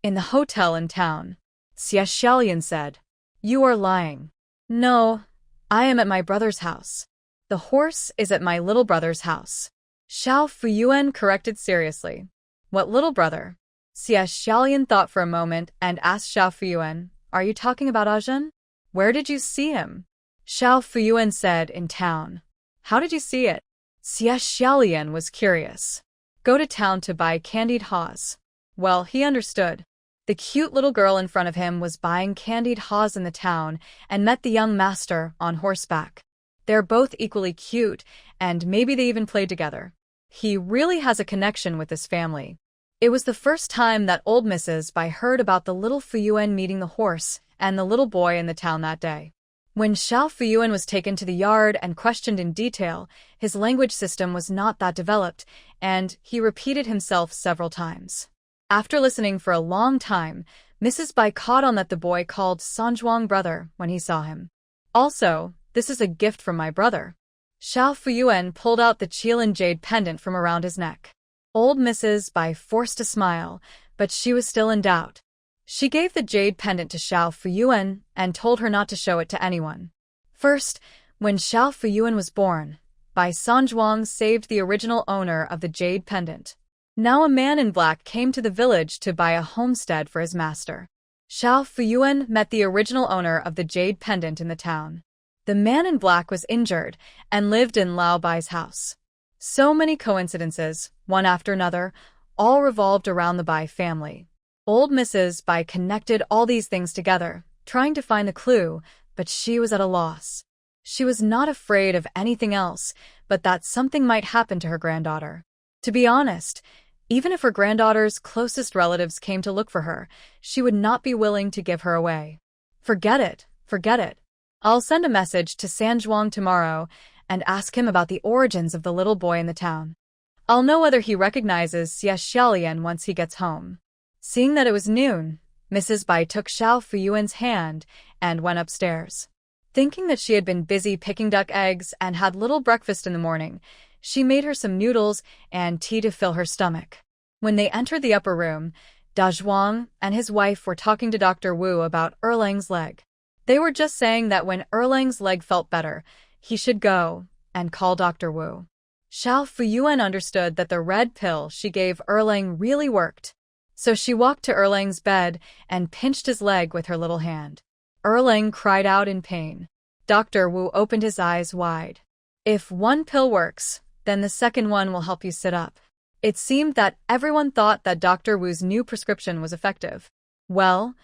In the hotel in town. Xie Xiaolian said. You are lying. No, I am at my brother's house. The horse is at my little brother's house. Xiao Fuyuan corrected seriously. What little brother? Xie Xiaolian thought for a moment and asked Xiao Fuyuan, are you talking about Ajin? Where did you see him? Xiao Fuyuan said, in town. How did you see it? Xie Xiaolian was curious. Go to town to buy candied haws. Well, he understood. The cute little girl in front of him was buying candied haws in the town and met the young master on horseback. They're both equally cute, and maybe they even played together. He really has a connection with this family. It was the first time that old Mrs. Bai heard about the little Fuyuan meeting the horse and the little boy in the town that day. When Xiao Fuyuan was taken to the yard and questioned in detail, his language system was not that developed, and he repeated himself several times. After listening for a long time, Mrs. Bai caught on that the boy called Sanjuang brother when he saw him. Also, this is a gift from my brother. Xiao Fuyuan pulled out the Qilin jade pendant from around his neck. Old Mrs. Bai forced a smile, but she was still in doubt. She gave the jade pendant to Xiao Fuyuan and told her not to show it to anyone. First, when Xiao Fuyuan was born, Bai Sanjuang saved the original owner of the jade pendant. Now a man in black came to the village to buy a homestead for his master. Xiao Fuyuan met the original owner of the jade pendant in the town. The man in black was injured and lived in Lao Bai's house. So many coincidences, one after another, all revolved around the Bai family. Old Mrs. Bai connected all these things together, trying to find the clue, but she was at a loss. She was not afraid of anything else, but that something might happen to her granddaughter. To be honest, even if her granddaughter's closest relatives came to look for her, she would not be willing to give her away. Forget it, forget it. I'll send a message to Sanjuang tomorrow and ask him about the origins of the little boy in the town. I'll know whether he recognizes Xie Xiaolian once he gets home. Seeing that it was noon, Mrs. Bai took Xiao Fuyuan's hand and went upstairs. Thinking that she had been busy picking duck eggs and had little breakfast in the morning, she made her some noodles and tea to fill her stomach. When they entered the upper room, Da Zhuang and his wife were talking to Dr. Wu about Erlang's leg. They were just saying that when Erlang's leg felt better, he should go and call Dr. Wu. Xiao Fuyuan understood that the red pill she gave Erlang really worked. So she walked to Erlang's bed and pinched his leg with her little hand. Erlang cried out in pain. Dr. Wu opened his eyes wide. If one pill works, then the second one will help you sit up. It seemed that everyone thought that Dr. Wu's new prescription was effective. Well,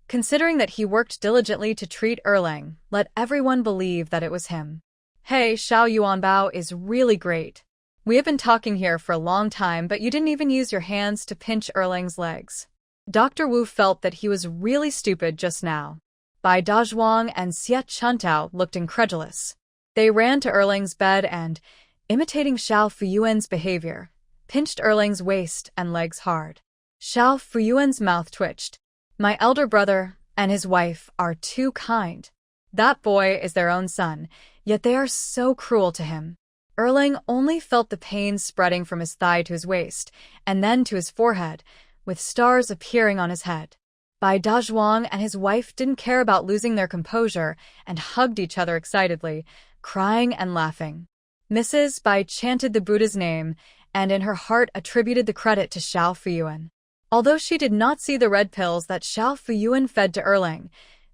considering that he worked diligently to treat Erlang, let everyone believe that it was him. Hey, Xiao Yuanbao is really great. We have been talking here for a long time, but you didn't even use your hands to pinch Erlang's legs. Dr. Wu felt that he was really stupid just now. Bai Dazhuang and Xie Chuntao looked incredulous. They ran to Erlang's bed and, imitating Xiao Fuyuan's behavior, pinched Erlang's waist and legs hard. Xiao Fuyuan's mouth twitched. My elder brother and his wife are too kind. That boy is their own son, yet they are so cruel to him. Erlang only felt the pain spreading from his thigh to his waist, and then to his forehead, with stars appearing on his head. Bai Dazhuang and his wife didn't care about losing their composure and hugged each other excitedly, crying and laughing. Mrs. Bai chanted the Buddha's name, and in her heart attributed the credit to Xiao Fuyuan. Although she did not see the red pills that Xiao Fuyuan fed to Erlang,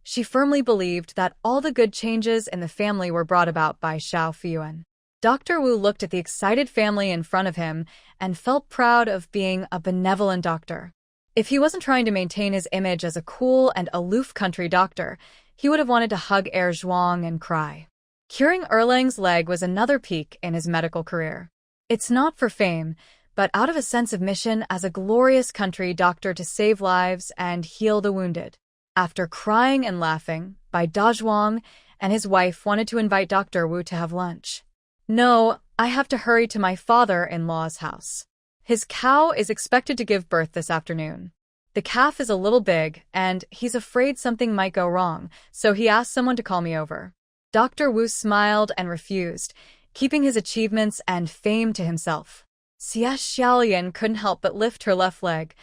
she firmly believed that all the good changes in the family were brought about by Xiao Fuyuan. Dr. Wu looked at the excited family in front of him and felt proud of being a benevolent doctor. If he wasn't trying to maintain his image as a cool and aloof country doctor, he would have wanted to hug Zhuang and cry. Curing Erlang's leg was another peak in his medical career. It's not for fame, but out of a sense of mission as a glorious country doctor to save lives and heal the wounded. After crying and laughing, Bai Dazhuang and his wife wanted to invite Dr. Wu to have lunch. No, I have to hurry to my father-in-law's house. His cow is expected to give birth this afternoon. The calf is a little big, and he's afraid something might go wrong, so he asked someone to call me over. Dr. Wu smiled and refused, keeping his achievements and fame to himself. Xie Xiaolian couldn't help but lift her left leg,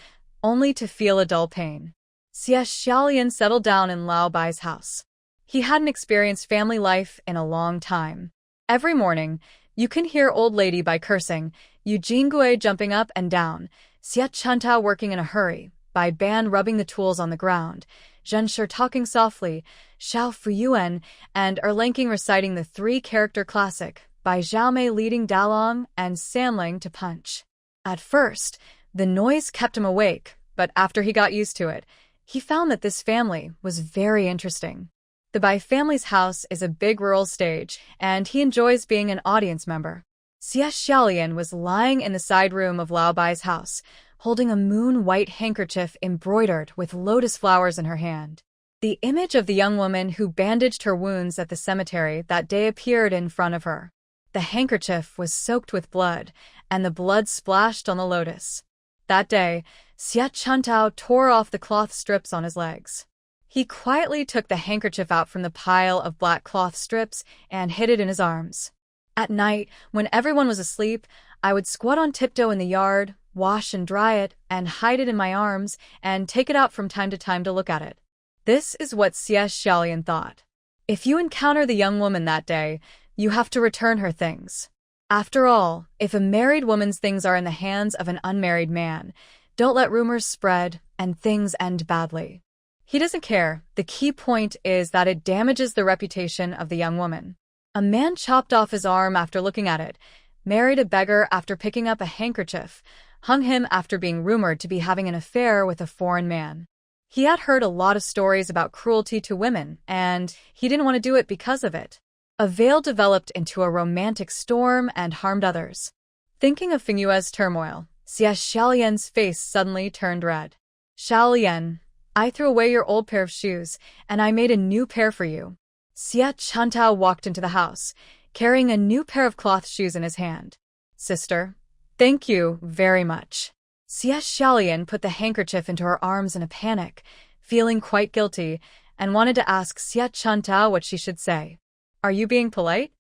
only to feel a dull pain. Xie Xiaolian settled down in Lao Bai's house. He hadn't experienced family life in a long time. Every morning, you can hear Old Lady Bai cursing, Yu Jingui jumping up and down, Xie Chuntao working in a hurry, Bai Ban rubbing the tools on the ground, Zhenshi talking softly, Xiao Fuyuan and Erlanking reciting the three-character classic, Bai Xiaomei leading Dalong and Sanling to punch. At first, the noise kept him awake, but after he got used to it, he found that this family was very interesting. The Bai family's house is a big rural stage, and he enjoys being an audience member. Xie Xiaolian was lying in the side room of Lao Bai's house, holding a moon-white handkerchief embroidered with lotus flowers in her hand. The image of the young woman who bandaged her wounds at the cemetery that day appeared in front of her. The handkerchief was soaked with blood, and the blood splashed on the lotus. That day, Xia Chuntao tore off the cloth strips on his legs. He quietly took the handkerchief out from the pile of black cloth strips and hid it in his arms. At night, when everyone was asleep, I would squat on tiptoe in the yard, wash and dry it, and hide it in my arms, and take it out from time to time to look at it. This is what Xie Xiaolian thought. If you encounter the young woman that day, you have to return her things. After all, if a married woman's things are in the hands of an unmarried man, don't let rumors spread and things end badly. He doesn't care. The key point is that it damages the reputation of the young woman. A man chopped off his arm after looking at it, married a beggar after picking up a handkerchief, hung him after being rumored to be having an affair with a foreign man. He had heard a lot of stories about cruelty to women, and he didn't want to do it because of it. A veil developed into a romantic storm and harmed others. Thinking of Fingyue's turmoil, Xie Xiaolian's face suddenly turned red. Xiaolian, I threw away your old pair of shoes, and I made a new pair for you. Xie Chuntao walked into the house, carrying a new pair of cloth shoes in his hand. Sister, thank you very much. Xie Xiaolian put the handkerchief into her arms in a panic, feeling quite guilty, and wanted to ask Xie Chuntao what she should say. Are you being polite?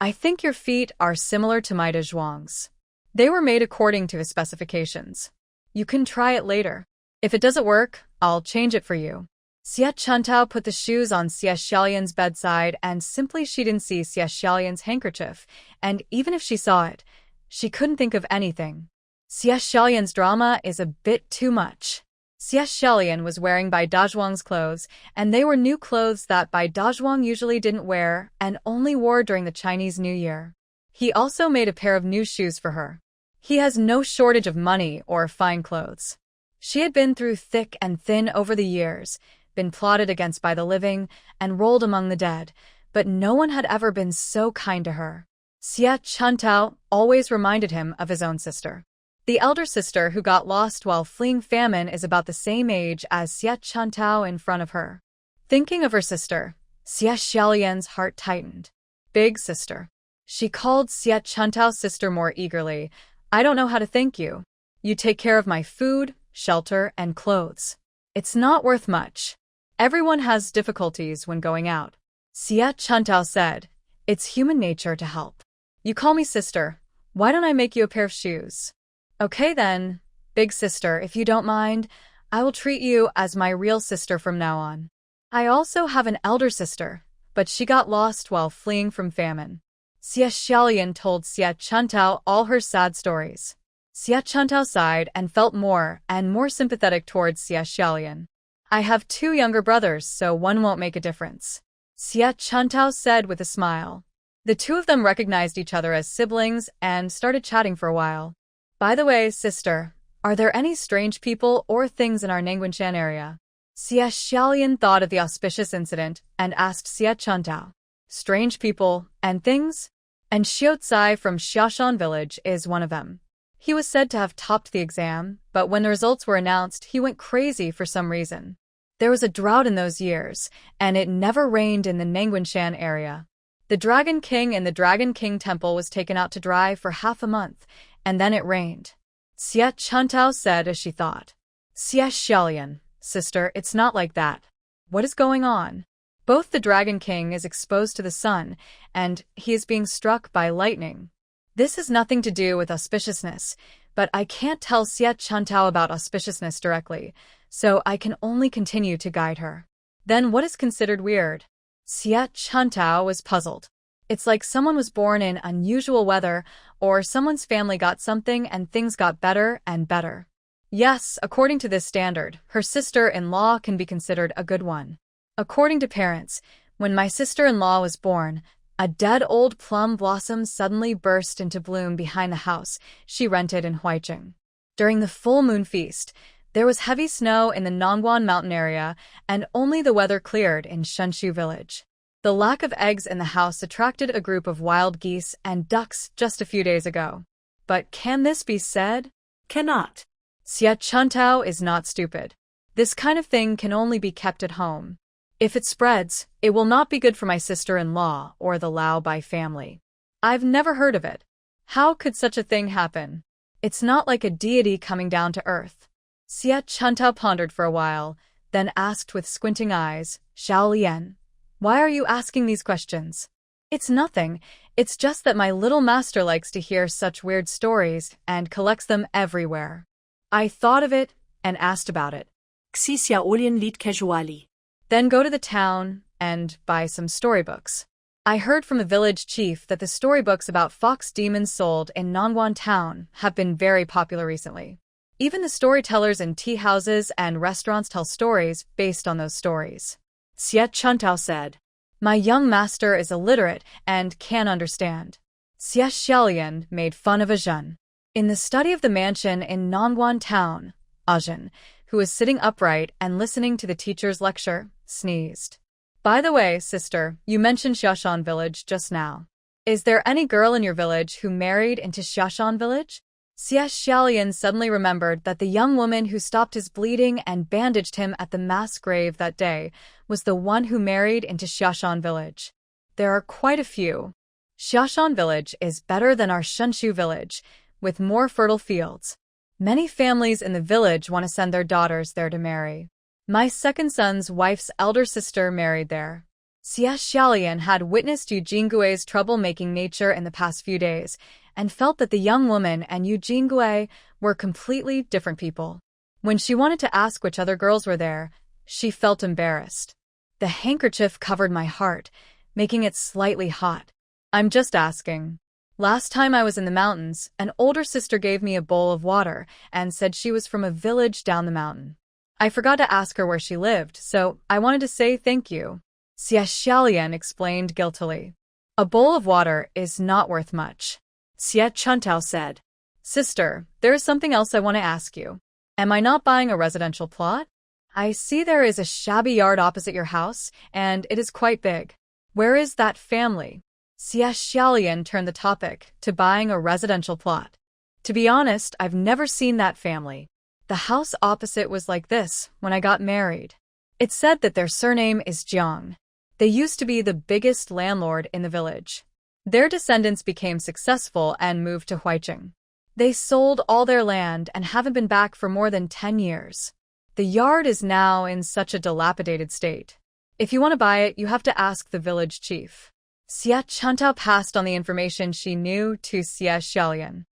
I think your feet are similar to my de Zhuang's. They were made according to his specifications. You can try it later. If it doesn't work, I'll change it for you. Xie Chuntao put the shoes on Xie Xiaolian's bedside, and simply she didn't see Xie Xiaolian's handkerchief, and even if she saw it, she couldn't think of anything. Xie Xiaolian's drama is a bit too much. Xie Xiaolian was wearing Bai Dazhuang's clothes, and they were new clothes that Bai Dazhuang usually didn't wear and only wore during the Chinese New Year. He also made a pair of new shoes for her. He has no shortage of money or fine clothes. She had been through thick and thin over the years, been plotted against by the living, and rolled among the dead, but no one had ever been so kind to her. Xie Chuntao always reminded him of his own sister. The elder sister who got lost while fleeing famine is about the same age as Xie Chuntao in front of her. Thinking of her sister, Xie Xiaolian's heart tightened. Big sister. She called Xie Chuntao's sister more eagerly. I don't know how to thank you. You take care of my food, shelter, and clothes. It's not worth much. Everyone has difficulties when going out. Xie Chuntao said, it's human nature to help. You call me sister. Why don't I make you a pair of shoes? Okay then, big sister, if you don't mind, I will treat you as my real sister from now on. I also have an elder sister, but she got lost while fleeing from famine. Xie Xiaolian told Xie Chuntao all her sad stories. Xie Chuntao sighed and felt more and more sympathetic towards Xie Xiaolian. I have 2 younger brothers, so one won't make a difference. Xie Chuntao said with a smile. The 2 of them recognized each other as siblings and started chatting for a while. By the way, sister, are there any strange people or things in our Nangguanshan area? Xie Xiaolian thought of the auspicious incident and asked Xie Chuntao. Strange people and things? And Xiaocai from Xiaoshan village is one of them. He was said to have topped the exam, but when the results were announced, he went crazy for some reason. There was a drought in those years, and it never rained in the Nangguanshan area. The Dragon King in the Dragon King Temple was taken out to dry for half a month, and then it rained. Xie Chuntao said as she thought. Xie Xiaolian, sister, it's not like that. What is going on? Both the Dragon King is exposed to the sun, and he is being struck by lightning. This has nothing to do with auspiciousness, but I can't tell Xie Chuntao about auspiciousness directly, so I can only continue to guide her. Then what is considered weird? Xie Chuntao was puzzled. It's like someone was born in unusual weather, or someone's family got something and things got better and better. Yes, according to this standard, her sister-in-law can be considered a good one. According to parents, when my sister-in-law was born, a dead old plum blossom suddenly burst into bloom behind the house she rented in Huaicheng. During the full moon feast, there was heavy snow in the Nongguan mountain area, and only the weather cleared in Shenshu village. The lack of eggs in the house attracted a group of wild geese and ducks just a few days ago. But can this be said?
Cannot.
Xia Chuntao is not stupid. This kind of thing can only be kept at home. If it spreads, it will not be good for my sister-in-law or the Lao Bai family. I've never heard of it. How could such a thing happen? It's not like a deity coming down to earth. Xia Chuntao pondered for a while, then asked with squinting eyes, Xiao Lian, why are you asking these questions? It's nothing. It's just that my little master likes to hear such weird stories and collects them everywhere. I thought of it and asked about it.
Xi Xiao Lian lied casually.
Then go to the town and buy some storybooks. I heard from the village chief that the storybooks about fox demons sold in Nongguan town have been very popular recently. Even the storytellers in tea houses and restaurants tell stories based on those stories.
Xia Chuntao said.
My young master is illiterate and can't understand. Xia Xiaolian made fun of Ajun. In the study of the mansion in Nongguan town, Ajun, who was sitting upright and listening to the teacher's lecture, sneezed. By the way, sister, you mentioned Xiaoshan village just now. Is there any girl in your village who married into Xiaoshan village? Xia Xiaolian suddenly remembered that the young woman who stopped his bleeding and bandaged him at the mass grave that day was the one who married into Xiaoshan village. There are quite a few. Xiaoshan village is better than our Shenshu village, with more fertile fields. Many families in the village want to send their daughters there to marry. My second son's wife's elder sister married there. Xia Xiaolian had witnessed Yu Jinggui's troublemaking nature in the past few days, and felt that the young woman and Yu Jinggui were completely different people. When she wanted to ask which other girls were there, she felt embarrassed. The handkerchief covered my heart, making it slightly hot. I'm just asking. Last time I was in the mountains, an older sister gave me a bowl of water and said she was from a village down the mountain. I forgot to ask her where she lived, so I wanted to say thank you. Xia Xiaolian explained guiltily. A bowl of water is not worth much.
Xia Chuntao said.
Sister, there is something else I want to ask you. Am I not buying a residential plot? I see there is a shabby yard opposite your house, and it is quite big. Where is that family? Xia Xiaolian turned the topic to buying a residential plot. To be honest, I've never seen that family. The house opposite was like this when I got married. It said that their surname is Jiang. They used to be the biggest landlord in the village. Their descendants became successful and moved to Huicheng. They sold all their land and haven't been back for more than 10 years. The yard is now in such a dilapidated state. If you want to buy it, you have to ask the village chief. Xia Chuntao passed on the information she knew to Xia Xiaolian.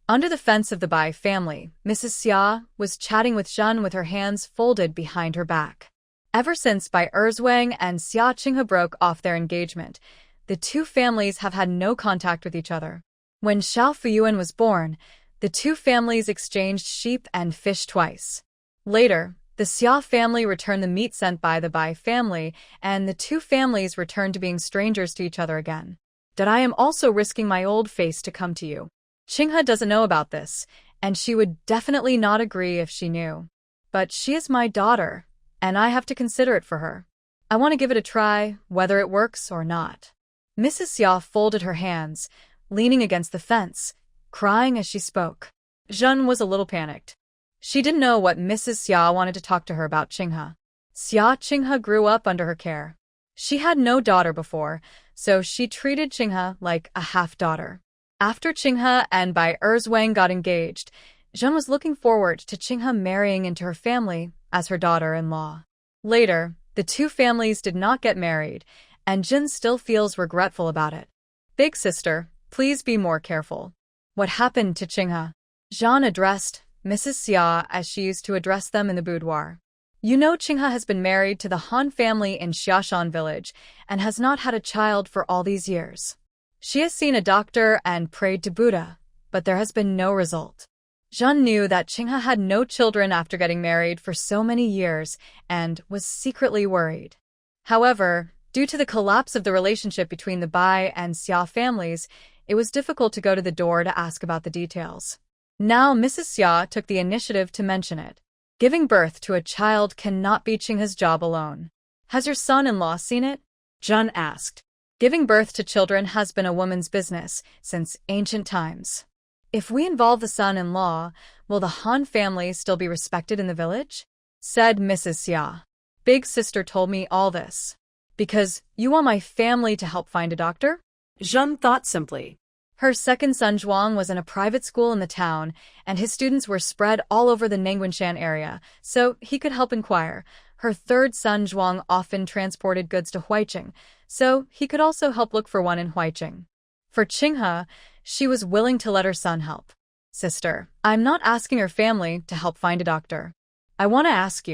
Under the fence of the Bai family, Mrs. Xia was chatting with Zhen with her hands folded behind her back. Ever since Bai Erzwang and Xia Qinghe broke off their engagement, the two families have had no contact with each other. When Xiao Fuyuan was born, the two families exchanged sheep and fish twice. Later, the Xia family returned the meat sent by the Bai family, and the two families returned to being strangers to each other again. That I am also risking my old face to come to you. Qinghe doesn't know about this, and she would definitely not agree if she knew. But she is my daughter, and I have to consider it for her. I want to give it a try, whether it works or not. Mrs. Xia folded her hands, leaning against the fence, crying as she spoke. Zhen was a little panicked. She didn't know what Mrs. Xia wanted to talk to her about Qinghe. Xia Qinghe grew up under her care. She had no daughter before, so she treated Qinghe like a half-daughter. After Qinghe and Bai Erzwang got engaged, Zhen was looking forward to Qinghe marrying into her family as her daughter-in-law. Later, the two families did not get married, and Jin still feels regretful about it. Big sister, please be more careful. What happened to Qinghe? Zhan addressed Mrs. Xia as she used to address them in the boudoir. You know Qinghe has been married to the Han family in Xiaoshan village and has not had a child for all these years. She has seen a doctor and prayed to Buddha, but there has been no result. Zhen knew that Qinghe had no children after getting married for so many years and was secretly worried. However, due to the collapse of the relationship between the Bai and Xia families, it was difficult to go to the door to ask about the details. Now Mrs. Xia took the initiative to mention it. Giving birth to a child cannot be Qinghe's job alone. Has your son-in-law seen it? Zhen asked. Giving birth to children has been a woman's business since ancient times. If we involve the son-in-law, will the Han family still be respected in the village? Said Mrs. Xia. Big sister told me all this. Because you want my family to help find a doctor?
Zhen thought simply.
Her second son Zhuang was in a private school in the town, and his students were spread all over the Nangguanshan area, so he could help inquire. Her third son Zhuang often transported goods to Huiqing, so he could also help look for one in Huiqing. For Qinghe, she was willing to let her son help. Sister, I'm not asking her family to help find a doctor. I want to ask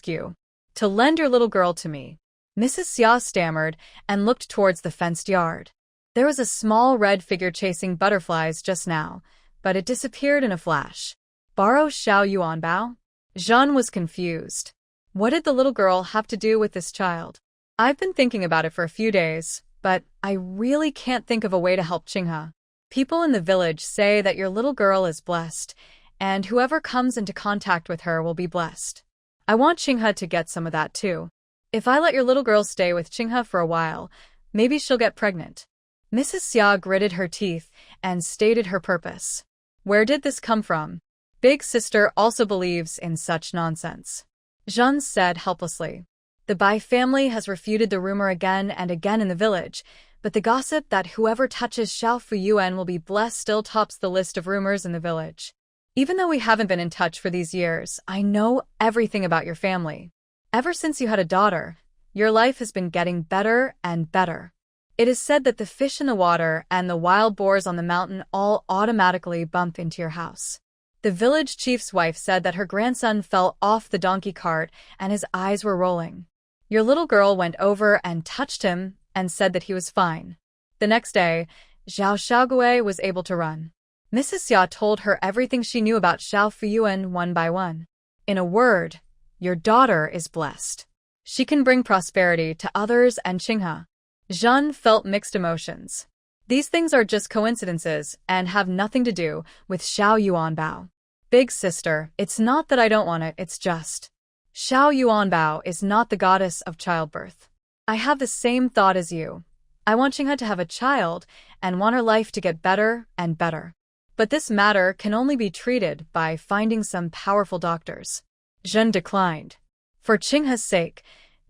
you to lend your little girl to me. Mrs. Xia stammered and looked towards the fenced yard. There was a small red figure chasing butterflies just now, but it disappeared in a flash. Borrow Xiao Yuanbao? Zhen was confused. What did the little girl have to do with this child? I've been thinking about it for a few days, but I really can't think of a way to help Qinghe. People in the village say that your little girl is blessed, and whoever comes into contact with her will be blessed. I want Qinghe to get some of that too. If I let your little girl stay with Qinghe for a while, maybe she'll get pregnant. Mrs. Xia gritted her teeth and stated her purpose. Where did this come from? Big sister also believes in such nonsense. Zhen said helplessly. The Bai family has refuted the rumor again and again in the village, but the gossip that whoever touches Xiao Fuyuan will be blessed still tops the list of rumors in the village. Even though we haven't been in touch for these years, I know everything about your family. Ever since you had a daughter, your life has been getting better and better. It is said that the fish in the water and the wild boars on the mountain all automatically bump into your house. The village chief's wife said that her grandson fell off the donkey cart and his eyes were rolling. Your little girl went over and touched him and said that he was fine. The next day, Zhao Xiaogui was able to run. Mrs. Xia told her everything she knew about Xiao Fuyuan one by one. In a word, your daughter is blessed. She can bring prosperity to others and Qinghe. Zhen felt mixed emotions. These things are just coincidences and have nothing to do with Xiao Yuanbao. Big sister, it's not that I don't want it, it's just. Xiao Yuanbao is not the goddess of childbirth. I have the same thought as you. I want Qinghe to have a child and want her life to get better and better. But this matter can only be treated by finding some powerful doctors. Zhen declined. For Qinghe's sake,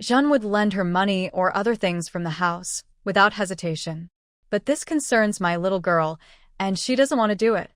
Zhen would lend her money or other things from the house, without hesitation. But this concerns my little girl, and she doesn't want to do it.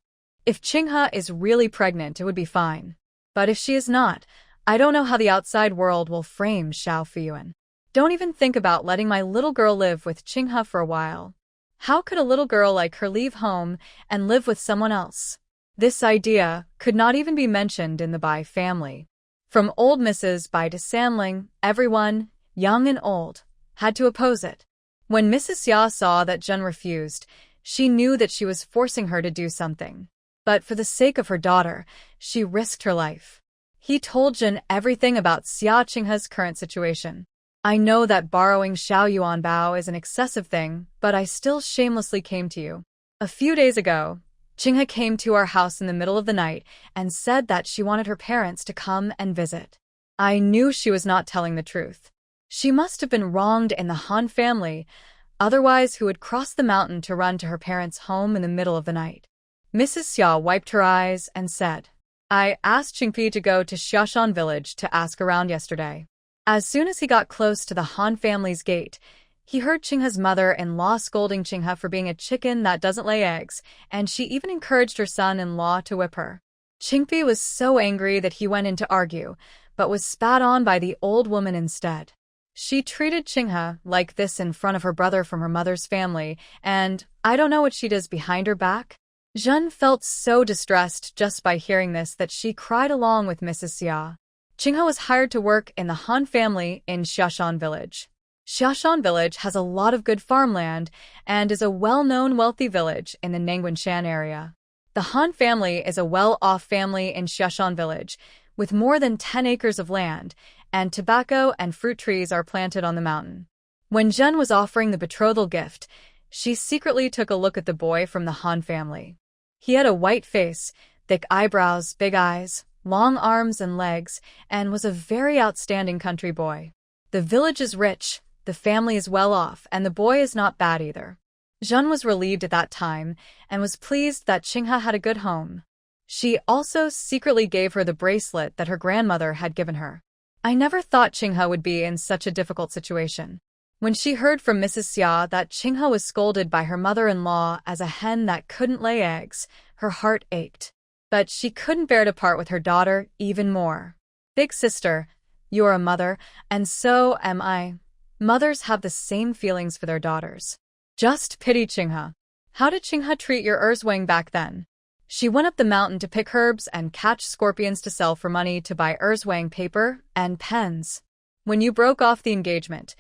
If Qinghe is really pregnant, it would be fine. But if she is not, I don't know how the outside world will frame Xiao Fuyuan. Don't even think about letting my little girl live with Qinghe for a while. How could a little girl like her leave home and live with someone else? This idea could not even be mentioned in the Bai family. From old Mrs. Bai to Sanling, everyone, young and old, had to oppose it. When Mrs. Xia saw that Zhen refused, she knew that she was forcing her to do something. But for the sake of her daughter, she risked her life. He told Zhen everything about Xia Qinghe's current situation. I know that borrowing Xiao Yuanbao is an excessive thing, but I still shamelessly came to you. A few days ago, Qinghe came to our house in the middle of the night and said that she wanted her parents to come and visit. I knew she was not telling the truth. She must have been wronged in the Han family, otherwise who would cross the mountain to run to her parents' home in the middle of the night. Mrs. Xia wiped her eyes and said, I asked Qingpi to go to Xiashan village to ask around yesterday. As soon as he got close to the Han family's gate, he heard Qinghe's mother-in-law scolding Qinghe for being a chicken that doesn't lay eggs, and she even encouraged her son-in-law to whip her. Qingpi was so angry that he went in to argue, but was spat on by the old woman instead. She treated Qinghe like this in front of her brother from her mother's family, and I don't know what she does behind her back. Zhen felt so distressed just by hearing this that she cried along with Mrs. Xia. Qinghe was hired to work in the Han family in Xiashan village. Xiashan village has a lot of good farmland and is a well-known wealthy village in the Nangguanshan area. The Han family is a well-off family in Xiashan village, with more than 10 acres of land, and tobacco and fruit trees are planted on the mountain. When Zhen was offering the betrothal gift, she secretly took a look at the boy from the Han family. He had a white face, thick eyebrows, big eyes, long arms and legs, and was a very outstanding country boy. The village is rich, the family is well off, and the boy is not bad either. Jeanne was relieved at that time and was pleased that Qinghe had a good home. She also secretly gave her the bracelet that her grandmother had given her. I never thought Qinghe would be in such a difficult situation. When she heard from Mrs. Xia that Qinghe was scolded by her mother-in-law as a hen that couldn't lay eggs, her heart ached. But she couldn't bear to part with her daughter even more. Big sister, you're a mother, and so am I. Mothers have the same feelings for their daughters. Just pity Qinghe. How did Qinghe treat your Erzwang back then? She went up the mountain to pick herbs and catch scorpions to sell for money to buy Erzwang paper and pens. When you broke off the engagement,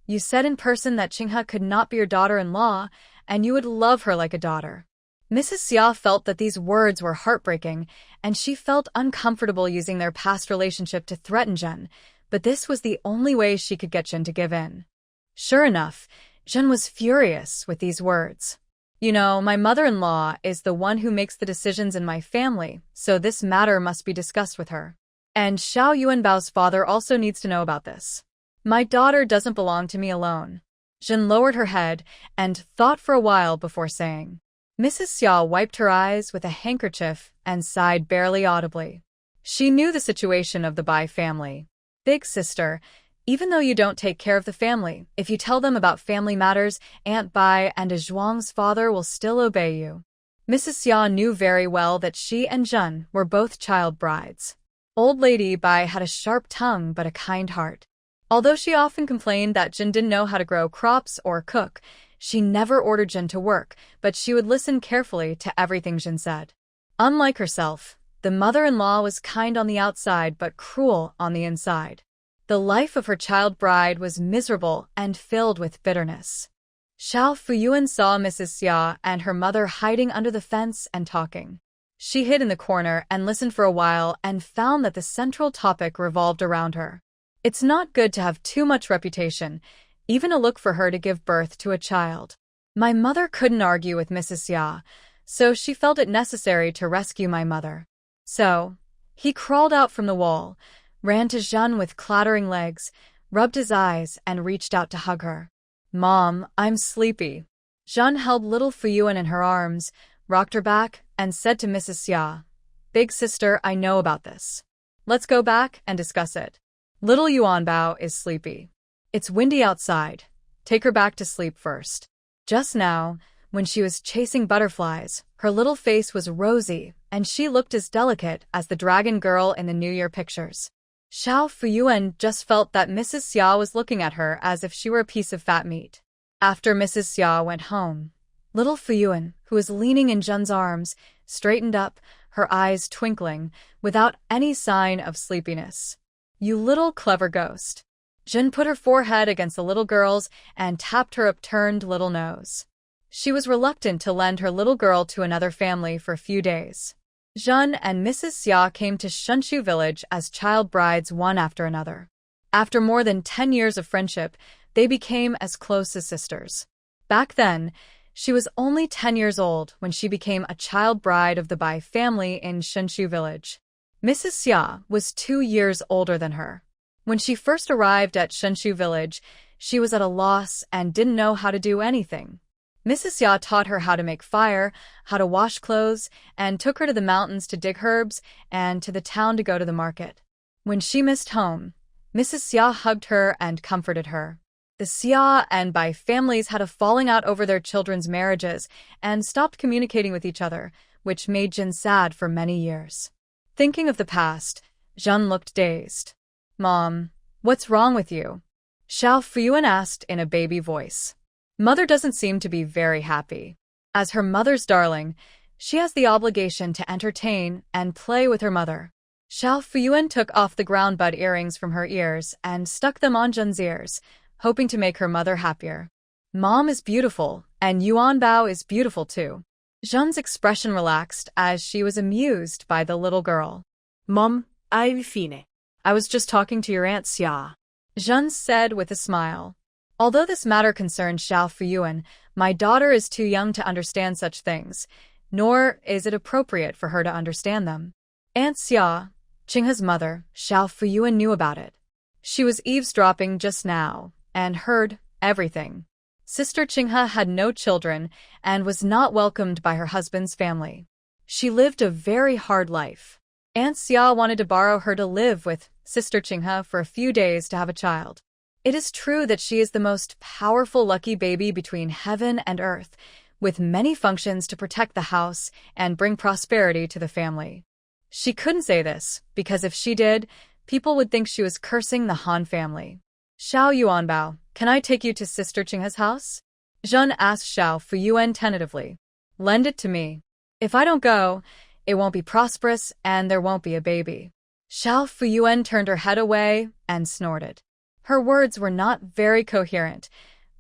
you said in person that Qinghe could not be your daughter-in-law, and you would love her like a daughter. Mrs. Xia felt that these words were heartbreaking, and she felt uncomfortable using their past relationship to threaten Jeanne, but this was the only way she could get Jeanne to give in. Sure enough, Jeanne was furious with these words. You know, my mother-in-law is the one who makes the decisions in my family, so this matter must be discussed with her. And Xiao Yuanbao's father also needs to know about this. My daughter doesn't belong to me alone. Jeanne lowered her head and thought for a while before saying. Mrs. Xia wiped her eyes with a handkerchief and sighed barely audibly. She knew the situation of the Bai family. Big sister, even though you don't take care of the family, if you tell them about family matters, Aunt Bai and a Zhuang's father will still obey you. Mrs. Xia knew very well that she and Jeanne were both child brides. Old Lady Bai had a sharp tongue but a kind heart. Although she often complained that Jeanne didn't know how to grow crops or cook, she never ordered Jeanne to work, but she would listen carefully to everything Jeanne said. Unlike herself, the mother-in-law was kind on the outside but cruel on the inside. The life of her child bride was miserable and filled with bitterness. Xiao Fuyuan saw Mrs. Xia and her mother hiding under the fence and talking. She hid in the corner and listened for a while and found that the central topic revolved around her. It's not good to have too much reputation, even a look for her to give birth to a child. My mother couldn't argue with Mrs. Xia, so she felt it necessary to rescue my mother. So, he crawled out from the wall, ran to Jeanne with clattering legs, rubbed his eyes, and reached out to hug her. Mom, I'm sleepy. Jeanne held little Fuyuan in her arms, rocked her back, and said to Mrs. Xia, Big sister, I know about this. Let's go back and discuss it. Little Yuanbao is sleepy. It's windy outside. Take her back to sleep first. Just now, when she was chasing butterflies, her little face was rosy, and she looked as delicate as the dragon girl in the New Year pictures. Xiao Fuyuan just felt that Mrs. Xia was looking at her as if she were a piece of fat meat. After Mrs. Xia went home, little Fuyuan, who was leaning in Jeanne's arms, straightened up, her eyes twinkling, without any sign of sleepiness. You little clever ghost. Jeanne put her forehead against the little girl's and tapped her upturned little nose. She was reluctant to lend her little girl to another family for a few days. Jeanne and Mrs. Xia came to Shenshu village as child brides one after another. After more than 10 years of friendship, they became as close as sisters. Back then, she was only 10 years old when she became a child bride of the Bai family in Shenshu village. Mrs. Xia was 2 years older than her. When she first arrived at Shenshu village, she was at a loss and didn't know how to do anything. Mrs. Xia taught her how to make fire, how to wash clothes, and took her to the mountains to dig herbs and to the town to go to the market. When she missed home, Mrs. Xia hugged her and comforted her. The Xia and Bai families had a falling out over their children's marriages and stopped communicating with each other, which made Jeanne sad for many years. Thinking of the past, Jeanne looked dazed. Mom, what's wrong with you? Xiao Fuyuan asked in a baby voice. Mother doesn't seem to be very happy. As her mother's darling, she has the obligation to entertain and play with her mother. Xiao Fuyuan took off the ground bud earrings from her ears and stuck them on Jeanne's ears, hoping to make her mother happier. Mom is beautiful, and Yuan Bao is beautiful too. Jeanne's expression relaxed as she was amused by the little girl.
Mom, I'm fine. I was just talking to your Aunt Xia.
Jeanne said with a smile. Although this matter concerned Xiao Fuyuan, my daughter is too young to understand such things, nor is it appropriate for her to understand them. Aunt Xia, Qinghe's mother, Xiao Fuyuan knew about it. She was eavesdropping just now and heard everything. Sister Qinghe had no children and was not welcomed by her husband's family. She lived a very hard life. Aunt Xia wanted to borrow her to live with Sister Qinghe for a few days to have a child. It is true that she is the most powerful lucky baby between heaven and earth, with many functions to protect the house and bring prosperity to the family. She couldn't say this, because if she did, people would think she was cursing the Han family. Xiao Yuanbao, can I take you to Sister Qinghe's house? Zhen asked Xiao Fuyuan tentatively. Lend it to me. If I don't go, it won't be prosperous and there won't be a baby. Xiao Fuyuan turned her head away and snorted. Her words were not very coherent,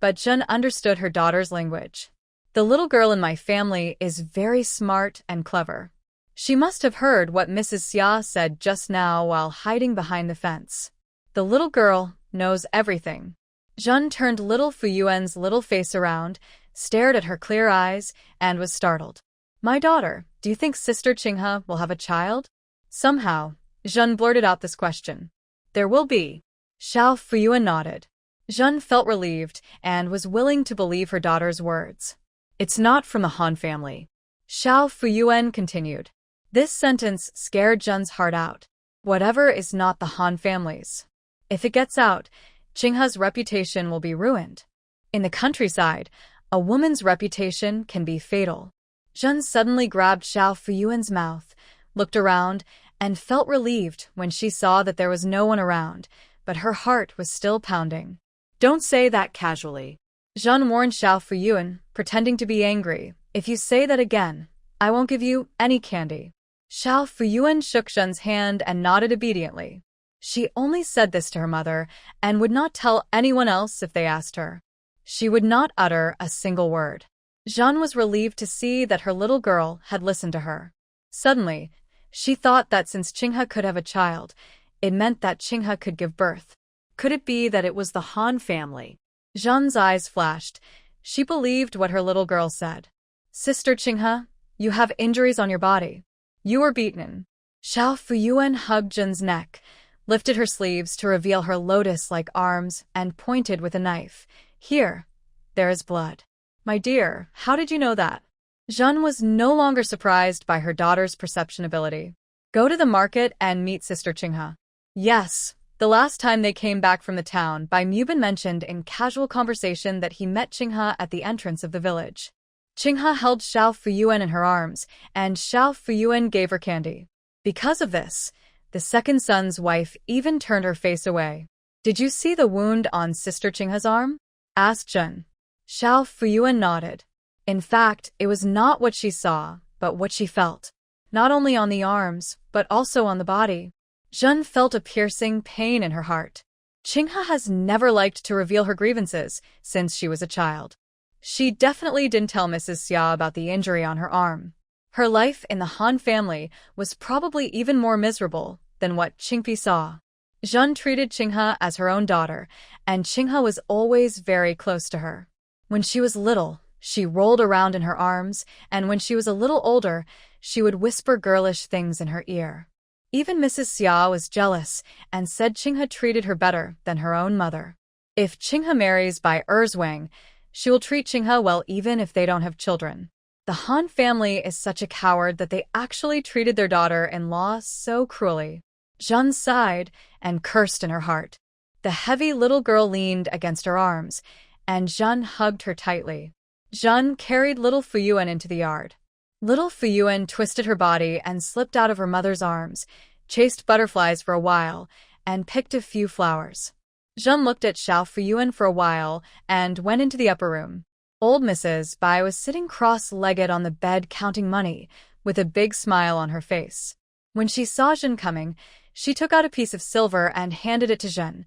but Zhen understood her daughter's language. The little girl in my family is very smart and clever. She must have heard what Mrs. Xia said just now while hiding behind the fence. The little girl knows everything. Zhen turned little Fuyuan's little face around, stared at her clear eyes, and was startled. My daughter, do you think Sister Qinghe will have a child? Somehow, Zhen blurted out this question. There will be. Xiao Fuyuan nodded. Zhen felt relieved and was willing to believe her daughter's words. It's not from the Han family. Xiao Fuyuan continued. This sentence scared Zhen's heart out. Whatever is not the Han family's. If it gets out, Qinghe's reputation will be ruined. In the countryside, a woman's reputation can be fatal. Zhen suddenly grabbed Xiao Fuyuan's mouth, looked around, and felt relieved when she saw that there was no one around, but her heart was still pounding. Don't say that casually. Zhen warned Xiao Fuyuan, pretending to be angry. If you say that again, I won't give you any candy. Xiao Fuyuan shook Zhen's hand and nodded obediently. She only said this to her mother and would not tell anyone else if they asked her. She would not utter a single word. Zhen was relieved to see that her little girl had listened to her. Suddenly, she thought that since Qinghe could have a child, it meant that Qinghe could give birth. Could it be that it was the Han family? Zhen's eyes flashed. She believed what her little girl said. Sister Qinghe, you have injuries on your body. You were beaten. Xiao Fuyuan hugged Zhen's neck, lifted her sleeves to reveal her lotus-like arms, and pointed with a knife. Here, there is blood. My dear, how did you know that? Zhen was no longer surprised by her daughter's perception ability. Go to the market and meet Sister Qinghe. Yes, the last time they came back from the town, Bai Mubin mentioned in casual conversation that he met Qinghe at the entrance of the village. Qinghe held Xiao Fuyuan in her arms, and Xiao Fuyuan gave her candy. Because of this, the second son's wife even turned her face away. Did you see the wound on Sister Qinghe's arm? Asked Zhen. Xiao Fuyuan nodded. In fact, it was not what she saw, but what she felt. Not only on the arms, but also on the body. Zhen felt a piercing pain in her heart. Qinghe has never liked to reveal her grievances since she was a child. She definitely didn't tell Mrs. Xia about the injury on her arm. Her life in the Han family was probably even more miserable than what Qingpi saw. Zhen treated Qinghe as her own daughter, and Qinghe was always very close to her. When she was little, she rolled around in her arms, and when she was a little older, she would whisper girlish things in her ear. Even Mrs. Xia was jealous and said Qinghe treated her better than her own mother. If Qinghe marries Bai Erzwang, she will treat Qinghe well even if they don't have children. The Han family is such a coward that they actually treated their daughter-in-law so cruelly. Zhen sighed and cursed in her heart. The heavy little girl leaned against her arms, and Zhen hugged her tightly. Zhen carried little Fuyuan into the yard. Little Fuyuan twisted her body and slipped out of her mother's arms, chased butterflies for a while, and picked a few flowers. Zhen looked at Xiao Fuyuan for a while and went into the upper room. Old Mrs. Bai was sitting cross-legged on the bed counting money, with a big smile on her face. When she saw Zhen coming, she took out a piece of silver and handed it to Zhen.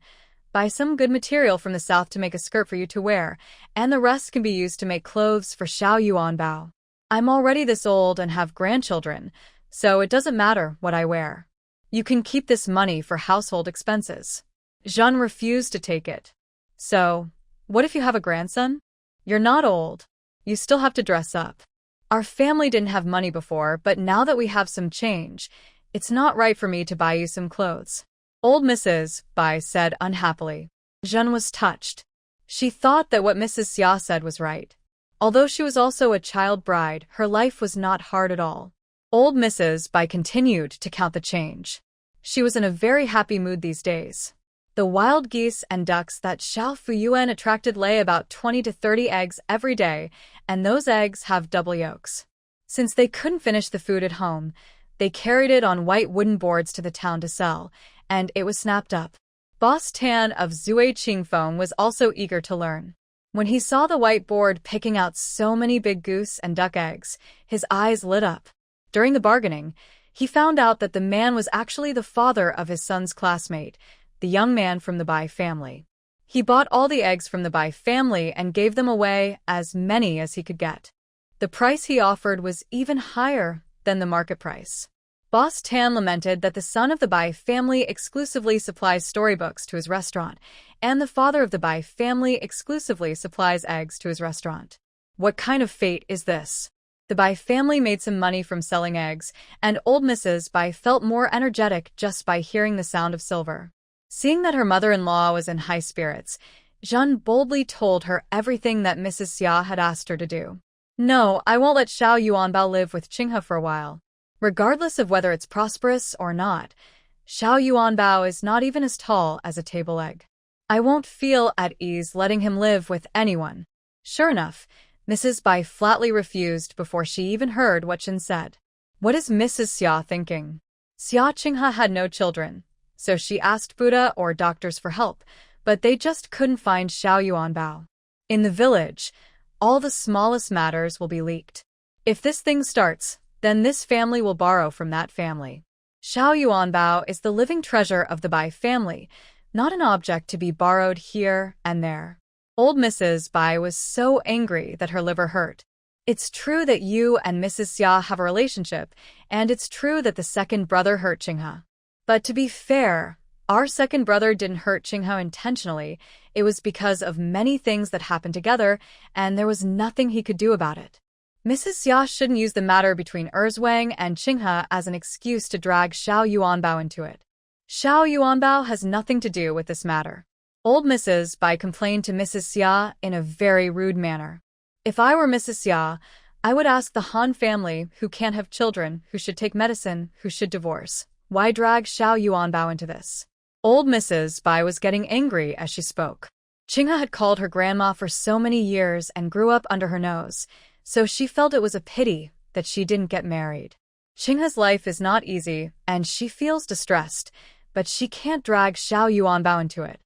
Buy some good material from the south to make a skirt for you to wear, and the rest can be used to make clothes for Xiao Yuanbao. I'm already this old and have grandchildren, so it doesn't matter what I wear. You can keep this money for household expenses. Zhen refused to take it. So, what if you have a grandson? You're not old. You still have to dress up. Our family didn't have money before, but now that we have some change, it's not right for me to buy you some clothes. Old Mrs. Bai said unhappily. Zhen was touched. She thought that what Mrs. Xia said was right. Although she was also a child bride, her life was not hard at all. Old Mrs. Bai continued to count the change. She was in a very happy mood these days. The wild geese and ducks that Xiao Fuyuan attracted lay about 20 to 30 eggs every day, and those eggs have double yolks. Since they couldn't finish the food at home, they carried it on white wooden boards to the town to sell, and it was snapped up. Boss Tan of Zui Qingfeng was also eager to learn. When he saw the white board picking out so many big goose and duck eggs, his eyes lit up. During the bargaining, he found out that the man was actually the father of his son's classmate, the young man from the Bai family. He bought all the eggs from the Bai family and gave them away, as many as he could get. The price he offered was even higher than the market price. Boss Tan lamented that the son of the Bai family exclusively supplies storybooks to his restaurant, and the father of the Bai family exclusively supplies eggs to his restaurant. What kind of fate is this? The Bai family made some money from selling eggs, and old Mrs. Bai felt more energetic just by hearing the sound of silver. Seeing that her mother-in-law was in high spirits, Zhen boldly told her everything that Mrs. Xia had asked her to do. No, I won't let Xiao Yuanbao live with Qinghe for a while. Regardless of whether it's prosperous or not, Xiao Yuanbao is not even as tall as a table egg. I won't feel at ease letting him live with anyone. Sure enough, Mrs. Bai flatly refused before she even heard what Chen said. What is Mrs. Xia thinking? Xia Qinghe had no children, so she asked Buddha or doctors for help, but they just couldn't find Xiao Yuanbao. In the village, all the smallest matters will be leaked. If this thing starts, then this family will borrow from that family. Xiao Yuanbao is the living treasure of the Bai family, not an object to be borrowed here and there. Old Mrs. Bai was so angry that her liver hurt. It's true that you and Mrs. Xia have a relationship, and it's true that the second brother hurt Qinghe. But to be fair, our second brother didn't hurt Qinghe intentionally. It was because of many things that happened together, and there was nothing he could do about it. Mrs. Xia shouldn't use the matter between Erzwang and Qinghe as an excuse to drag Xiao Yuanbao into it. Xiao Yuanbao has nothing to do with this matter. Old Mrs. Bai complained to Mrs. Xia in a very rude manner. If I were Mrs. Xia, I would ask the Han family who can't have children, who should take medicine, who should divorce. Why drag Xiao Yuanbao into this? Old Mrs. Bai was getting angry as she spoke. Qinghe had called her grandma for so many years and grew up under her nose, so she felt it was a pity that she didn't get married. Qinghe's life is not easy, and she feels distressed, but she can't drag Xiao Yuanbao into it.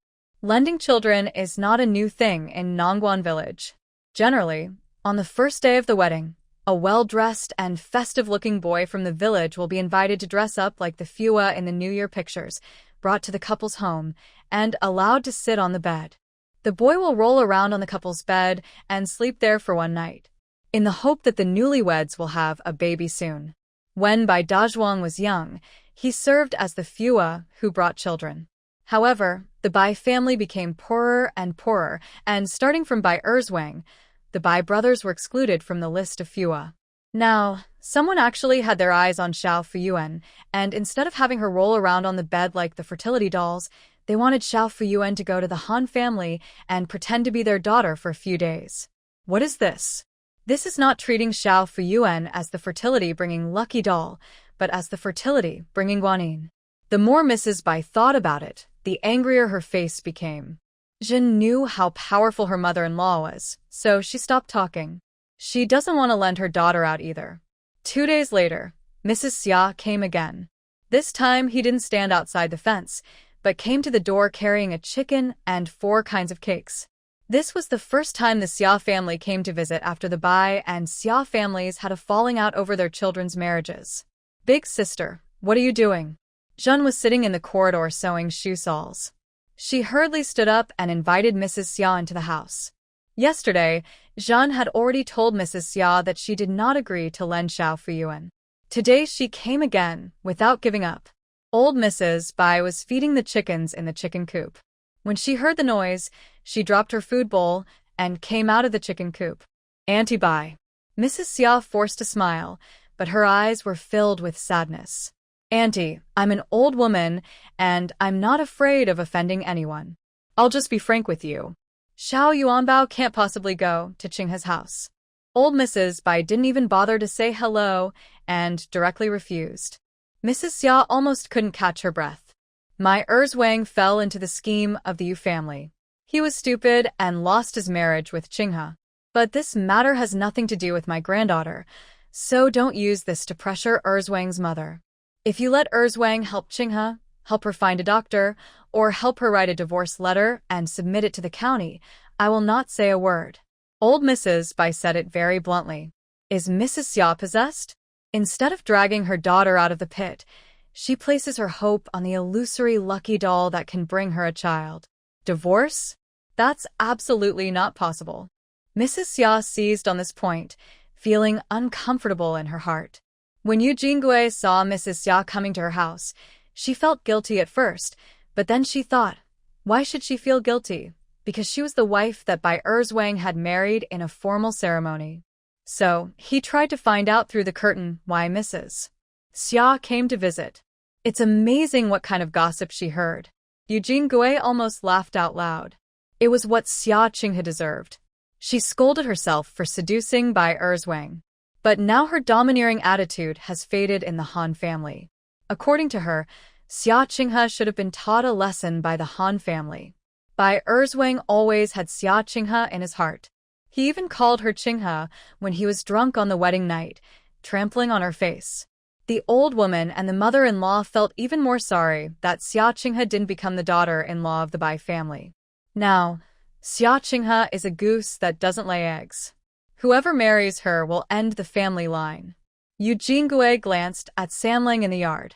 Lending children is not a new thing in Nongguan village. Generally, on the first day of the wedding, a well-dressed and festive-looking boy from the village will be invited to dress up like the Fua in the New Year pictures, brought to the couple's home, and allowed to sit on the bed. The boy will roll around on the couple's bed and sleep there for one night, in the hope that the newlyweds will have a baby soon. When Bai Dazhuang was young, he served as the Fua who brought children. However, the Bai family became poorer and poorer, and starting from Bai Erzwang, the Bai brothers were excluded from the list of Fua. Now, someone actually had their eyes on Xiao Fuyuan, and instead of having her roll around on the bed like the fertility dolls, they wanted Xiao Fuyuan to go to the Han family and pretend to be their daughter for a few days. What is this? This is not treating Xiao Fuyuan as the fertility-bringing lucky doll, but as the fertility-bringing guanyin. The more Mrs. Bai thought about it, the angrier her face became. Jin knew how powerful her mother-in-law was, so she stopped talking. She doesn't want to lend her daughter out either. 2 days later, Mrs. Xia came again. This time he didn't stand outside the fence, but came to the door carrying a chicken and 4 kinds of cakes. This was the first time the Xia family came to visit after the Bai and Xia families had a falling out over their children's marriages. Big sister, what are you doing? Zhen was sitting in the corridor sewing shoe soles. She hurriedly stood up and invited Mrs. Xia into the house. Yesterday, Zhen had already told Mrs. Xia that she did not agree to lend Xiao Fuyuan. Today she came again, without giving up. Old Mrs. Bai was feeding the chickens in the chicken coop. When she heard the noise, she dropped her food bowl and came out of the chicken coop. Auntie Bai. Mrs. Xia forced a smile, but her eyes were filled with sadness. Auntie, I'm an old woman, and I'm not afraid of offending anyone. I'll just be frank with you. Xiao Yuanbao can't possibly go to Qinghe's house. Old Mrs. Bai didn't even bother to say hello and directly refused. Mrs. Xia almost couldn't catch her breath. My Wang fell into the scheme of the Yu family. He was stupid and lost his marriage with Qinghe. But this matter has nothing to do with my granddaughter, so don't use this to pressure Wang's mother. If you let Wang help Qinghe, help her find a doctor, or help her write a divorce letter and submit it to the county, I will not say a word. Old Mrs. Bai said it very bluntly. Is Mrs. Xia possessed? Instead of dragging her daughter out of the pit, she places her hope on the illusory lucky doll that can bring her a child. Divorce? That's absolutely not possible. Mrs. Xia seized on this point, feeling uncomfortable in her heart. When Yu Jingui saw Mrs. Xia coming to her house, she felt guilty at first, but then she thought, why should she feel guilty? Because she was the wife that Bai Wang had married in a formal ceremony. So, he tried to find out through the curtain why Mrs. Xia came to visit. It's amazing what kind of gossip she heard. Yu Jingui almost laughed out loud. It was what Xia Qinghe deserved. She scolded herself for seducing Bai Wang. But now her domineering attitude has faded in the Han family. According to her, Xia Qinghe should have been taught a lesson by the Han family. Bai Wang always had Xia Qinghe in his heart. He even called her Qinghe when he was drunk on the wedding night, trampling on her face. The old woman and the mother-in-law felt even more sorry that Xia Qinghe didn't become the daughter-in-law of the Bai family. Now, Xia Qinghe is a goose that doesn't lay eggs. Whoever marries her will end the family line. Yu Jingui glanced at Sanling in the yard.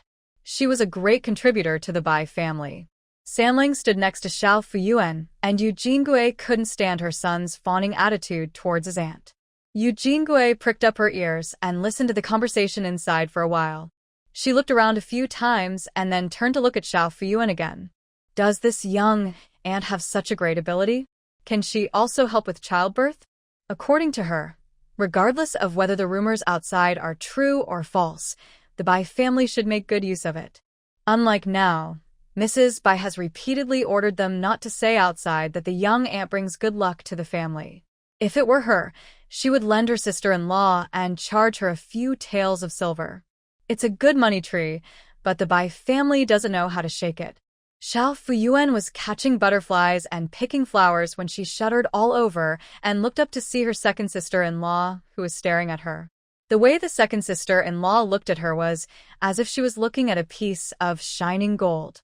She was a great contributor to the Bai family. Sanling stood next to Xiao Fuyuan, and Yu Jingui couldn't stand her son's fawning attitude towards his aunt. Yu Jingui pricked up her ears and listened to the conversation inside for a while. She looked around a few times and then turned to look at Xiao Fuyuan again. Does this young aunt have such a great ability? Can she also help with childbirth? According to her, regardless of whether the rumors outside are true or false, the Bai family should make good use of it. Unlike now, Mrs. Bai has repeatedly ordered them not to say outside that the young aunt brings good luck to the family. If it were her, she would lend her sister-in-law and charge her a few taels of silver. It's a good money tree, but the Bai family doesn't know how to shake it. Xiao Fuyuan was catching butterflies and picking flowers when she shuddered all over and looked up to see her second sister-in-law, who was staring at her. The way the second sister-in-law looked at her was as if she was looking at a piece of shining gold.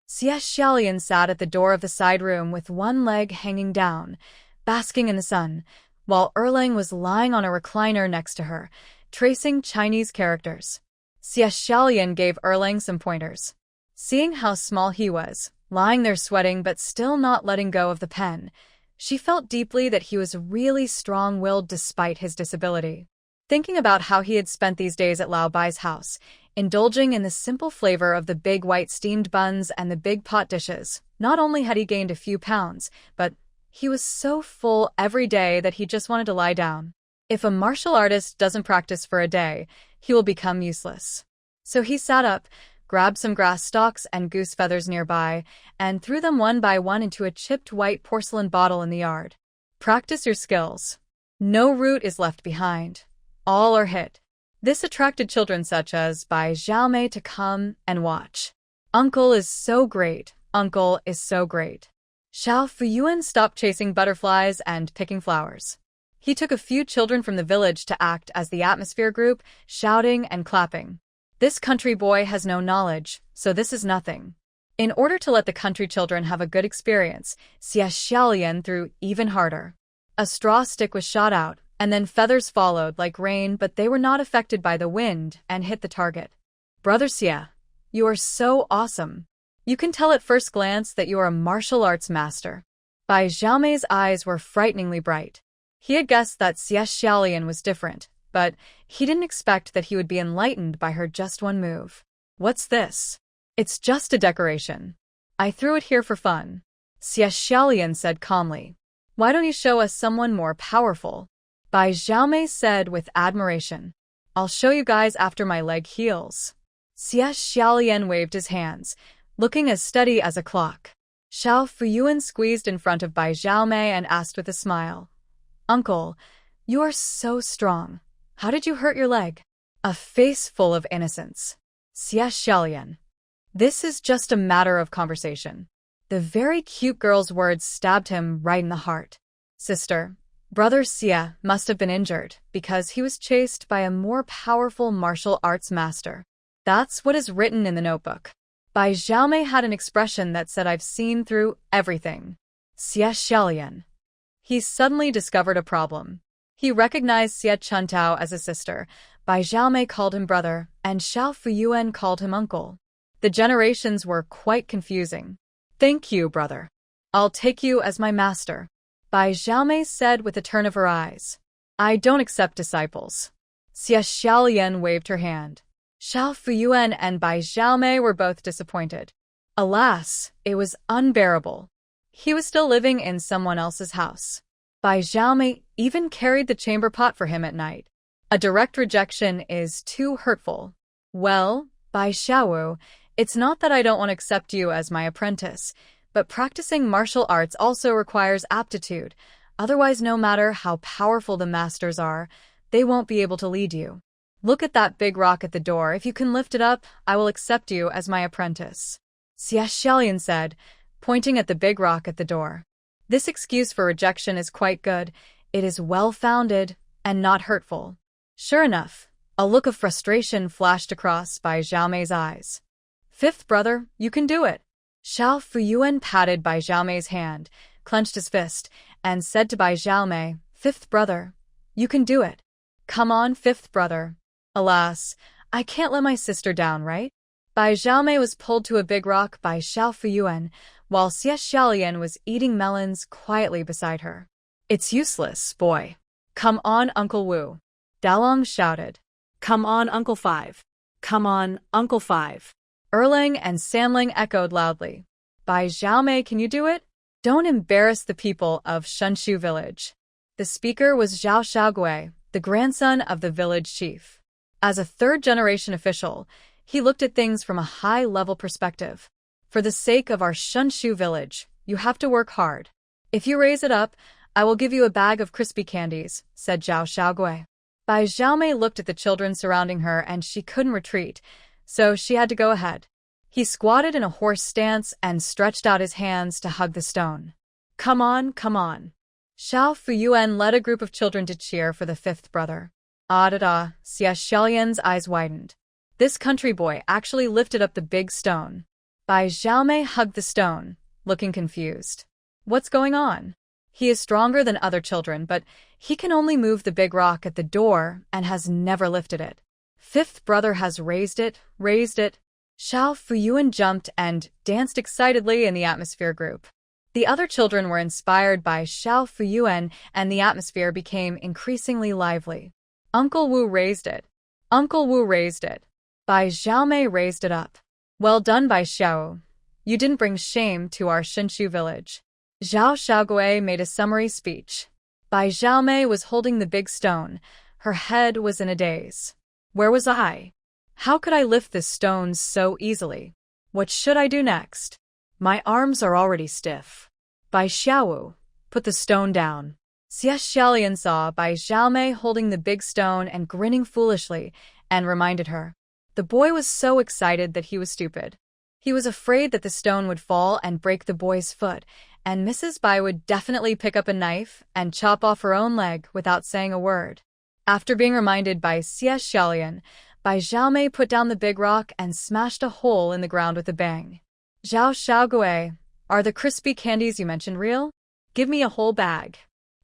Xie Xiaolian sat at the door of the side room with one leg hanging down, basking in the sun, while Erlang was lying on a recliner next to her, tracing Chinese characters. Xie Xiaolian gave Erlang some pointers. Seeing how small he was, lying there sweating but still not letting go of the pen, she felt deeply that he was really strong-willed despite his disability. Thinking about how he had spent these days at Lao Bai's house, indulging in the simple flavor of the big white steamed buns and the big pot dishes, not only had he gained a few pounds, but he was so full every day that he just wanted to lie down. If a martial artist doesn't practice for a day, he will become useless. So he sat up, grabbed some grass stalks and goose feathers nearby, and threw them one by one into a chipped white porcelain bottle in the yard. Practice your skills. No root is left behind. All are hit. This attracted children such as Bai Xiaomei to come and watch. Uncle is so great. Uncle is so great. Xiao Fuyuan stopped chasing butterflies and picking flowers. He took a few children from the village to act as the atmosphere group, shouting and clapping. This country boy has no knowledge, so this is nothing. In order to let the country children have a good experience, Xie Xiaolian threw even harder. A straw stick was shot out, and then feathers followed like rain, but they were not affected by the wind and hit the target. Brother Xie, you are so awesome. You can tell at first glance that you are a martial arts master. Bai Xiaomei's eyes were frighteningly bright. He had guessed that Xie Xiaolian was different, but he didn't expect that he would be enlightened by her just one move. What's this? It's just a decoration. I threw it here for fun. Xie Xiaolian said calmly. Why don't you show us someone more powerful? Bai Xiaomei said with admiration. I'll show you guys after my leg heals. Xie Xiaolian waved his hands, looking as steady as a clock. Xiao Fuyuan squeezed in front of Bai Xiaomei and asked with a smile, "Uncle, you are so strong. How did you hurt your leg?" A face full of innocence. Xie Xiaolian. This is just a matter of conversation. The very cute girl's words stabbed him right in the heart. Sister, brother Xie must have been injured because he was chased by a more powerful martial arts master. That's what is written in the notebook. Bai Xiaomei had an expression that said, "I've seen through everything." Xie Xiaolian. He suddenly discovered a problem. He recognized Xie Chuntao as a sister, Bai Xiaomei called him brother, and Xiao Fuyuan called him uncle. The generations were quite confusing. "Thank you, brother. I'll take you as my master," Bai Xiaomei said with a turn of her eyes. "I don't accept disciples." Xie Xiaolian waved her hand. Xiao Fuyuan and Bai Xiaomei were both disappointed. Alas, it was unbearable. He was still living in someone else's house. Bai Xiaomei even carried the chamber pot for him at night. A direct rejection is too hurtful. "Well, Bai Xiaowu, it's not that I don't want to accept you as my apprentice, but practicing martial arts also requires aptitude. Otherwise, no matter how powerful the masters are, they won't be able to lead you. Look at that big rock at the door. If you can lift it up, I will accept you as my apprentice," Xie Xiaolian said, pointing at the big rock at the door. This excuse for rejection is quite good. It is well-founded and not hurtful. Sure enough, a look of frustration flashed across Bai Xiaomei's eyes. "Fifth brother, you can do it." Xiao Fuyuan patted Bai Xiaomei's hand, clenched his fist, and said to Bai Xiaomei, "Fifth brother, you can do it. Come on, fifth brother." Alas, I can't let my sister down, right? Bai Xiaomei was pulled to a big rock by Xiao Fuyuan, while Xie Xiaolian was eating melons quietly beside her. "It's useless, boy. Come on, Uncle Wu," Dalong shouted.
Come on, Uncle Five. Come on, Uncle Five.
Erlang and Samling echoed loudly. "Bai Xiaomei, can you do it? Don't embarrass the people of Shunshu village." The speaker was Zhao Xiaogui, the grandson of the village chief. As a third-generation official, he looked at things from a high-level perspective. "For the sake of our Shunshu village, you have to work hard. If you raise it up, I will give you a bag of crispy candies," said Zhao Xiaogui. Bai Xiaomei looked at the children surrounding her and she couldn't retreat, so she had to go ahead. He squatted in a horse stance and stretched out his hands to hug the stone. "Come on, come on." Xiao Fuyuan led a group of children to cheer for the fifth brother. Ah-da-da, Xie Xiaolian's eyes widened. This country boy actually lifted up the big stone. Bai Xiaomei hugged the stone, looking confused. What's going on? He is stronger than other children, but he can only move the big rock at the door and has never lifted it. Fifth brother has raised it. Xiao Fuyuan jumped and danced excitedly in the atmosphere group. The other children were inspired by Xiao Fuyuan and the atmosphere became increasingly lively. Uncle Wu raised it. Uncle Wu raised it. Bai Xiaomei raised it up. Well done, Bai Xiao. You didn't bring shame to our Shinshu village. Zhao Xiaogui made a summary speech. Bai Xiaomei was holding the big stone. Her head was in a daze. Where was I? How could I lift this stone so easily? What should I do next? My arms are already stiff. Bai Xiaowu, put the stone down. Xie Xiaolian saw Bai Xiaomei holding the big stone and grinning foolishly, and reminded her. The boy was so excited that he was stupid. He was afraid that the stone would fall and break the boy's foot, and Mrs. Bai would definitely pick up a knife and chop off her own leg without saying a word. After being reminded by Xie Xiaolian, Bai Xiaomei put down the big rock and smashed a hole in the ground with a bang. Zhao Xiaogui, are the crispy candies you mentioned real? Give me a whole bag.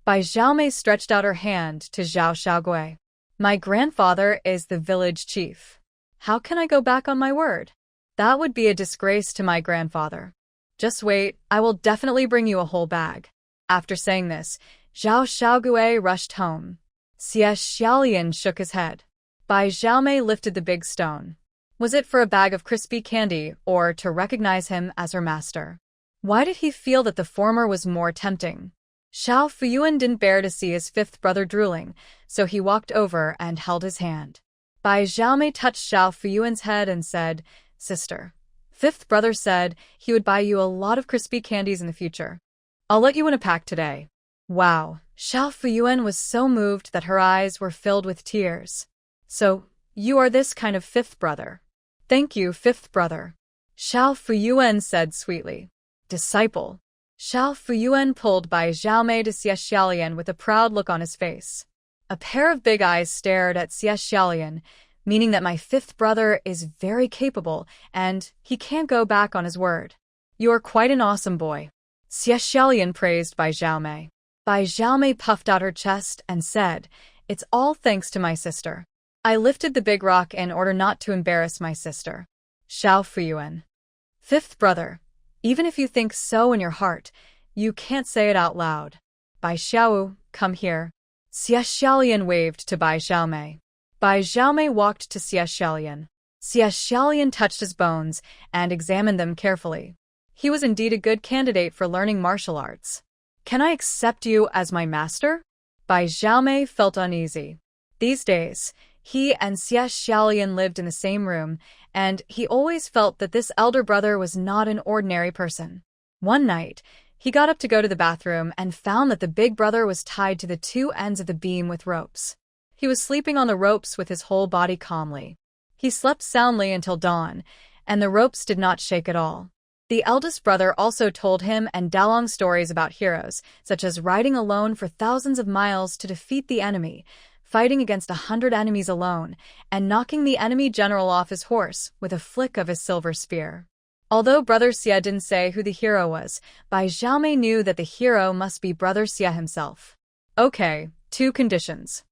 Bai Xiaomei stretched out her hand to Zhao Xiaogui. My grandfather is the village chief. How can I go back on my word? That would be a disgrace to my grandfather. Just wait, I will definitely bring you a whole bag. After saying this, Zhao Xiaogui rushed home. Xie Xiaolian shook his head. Bai Xiaomei lifted the big stone. Was it for a bag of crispy candy or to recognize him as her master? Why did he feel that the former was more tempting? Xiao Fuyuan didn't bear to see his fifth brother drooling, so he walked over and held his hand. Bai Xiaomei touched Xiao Fuyuan's head and said, Sister, Fifth brother said he would buy you a lot of crispy candies in the future. I'll let you in a pack today. Wow, Xiao Fuyuan was so moved that her eyes were filled with tears. So, you are this kind of fifth brother. Thank you, fifth brother. Xiao Fuyuan said sweetly. Disciple. Xiao Fuyuan pulled Bai Xiaomei to Xie Xiaolian with a proud look on his face. A pair of big eyes stared at Xie Xiaolian, meaning that my fifth brother is very capable and he can't go back on his word. You are quite an awesome boy. Xie Xiaolian praised Bai Xiaomei. Bai Xiaomei puffed out her chest and said, It's all thanks to my sister. I lifted the big rock in order not to embarrass my sister. Xiao Fuyuan. Fifth brother. Even if you think so in your heart, you can't say it out loud. Bai Xiao, come here. Xie Xiaolian waved to Bai Xiaomei. Bai Xiaomei walked to Xie Xiaolian. Xie Xiaolian touched his bones and examined them carefully. He was indeed a good candidate for learning martial arts. Can I accept you as my master? Bai Xiaomei felt uneasy. These days, he and Xie Xiaolian lived in the same room, and he always felt that this elder brother was not an ordinary person. One night, he got up to go to the bathroom and found that the big brother was tied to the two ends of the beam with ropes. He was sleeping on the ropes with his whole body calmly. He slept soundly until dawn, and the ropes did not shake at all. The eldest brother also told him and Dalong stories about heroes, such as riding alone for thousands of miles to defeat the enemy, fighting against 100 enemies alone, and knocking the enemy general off his horse with a flick of his silver spear. Although Brother Xie didn't say who the hero was, Bai Xiaomei knew that the hero must be Brother Xie himself. Okay, 2 conditions.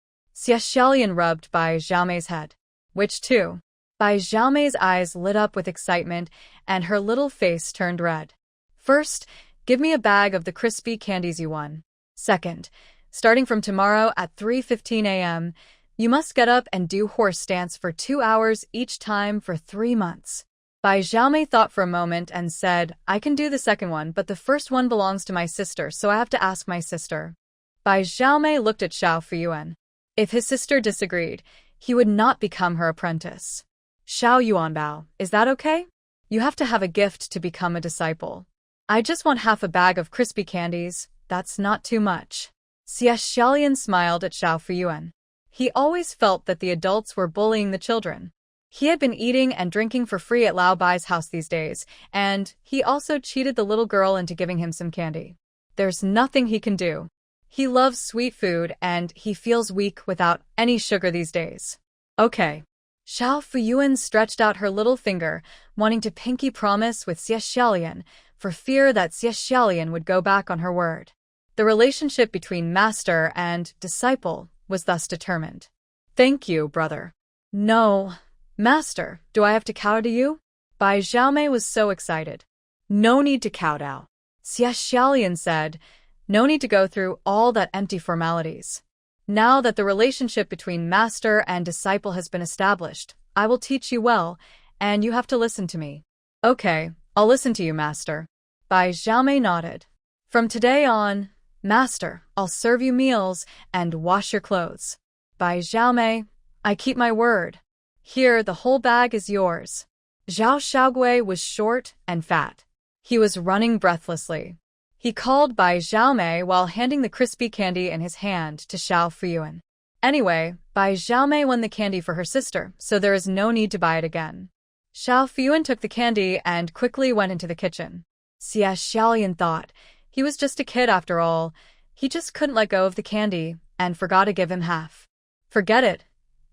Xie Xiaolian rubbed Bai Xiaomei's head. Which 2? Bai Xiaomei's eyes lit up with excitement, and her little face turned red. First, give me a bag of the crispy candies you won. Second, starting from tomorrow at 3:15 a.m., you must get up and do horse stance for 2 hours each time for 3 months. Bai Xiaomei thought for a moment and said, I can do the second one, but the first one belongs to my sister, so I have to ask my sister. Bai Xiaomei looked at Xiao Fuyuan. If his sister disagreed, he would not become her apprentice. Xiao Yuanbao, is that okay? You have to have a gift to become a disciple. I just want half a bag of crispy candies, that's not too much. Xie Xiaolian smiled at Xiao Fuyuan. He always felt that the adults were bullying the children. He had been eating and drinking for free at Lao Bai's house these days, and he also cheated the little girl into giving him some candy. There's nothing he can do. He loves sweet food and he feels weak without any sugar these days. Okay. Xiao Fuyuan stretched out her little finger, wanting to pinky promise with Xie Xiaolian, for fear that Xie Xiaolian would go back on her word. The relationship between master and disciple was thus determined. Thank you, brother. No. Master, do I have to kowtow to you? Bai Xiaomei was so excited. No need to kowtow. Xie Xiaolian said, no need to go through all that empty formalities. Now that the relationship between master and disciple has been established, I will teach you well, and you have to listen to me. Okay, I'll listen to you, master. Bai Xiaomei nodded. From today on, master, I'll serve you meals and wash your clothes. Bai Xiaomei, I keep my word. Here, the whole bag is yours. Zhao Xiaogui was short and fat. He was running breathlessly. He called Bai Xiaomei while handing the crispy candy in his hand to Xiao Fuyuan. Anyway, Bai Xiaomei won the candy for her sister, so there is no need to buy it again. Xiao Fuyuan took the candy and quickly went into the kitchen. Xie Xiaolian thought, he was just a kid after all. He just couldn't let go of the candy and forgot to give him half. Forget it.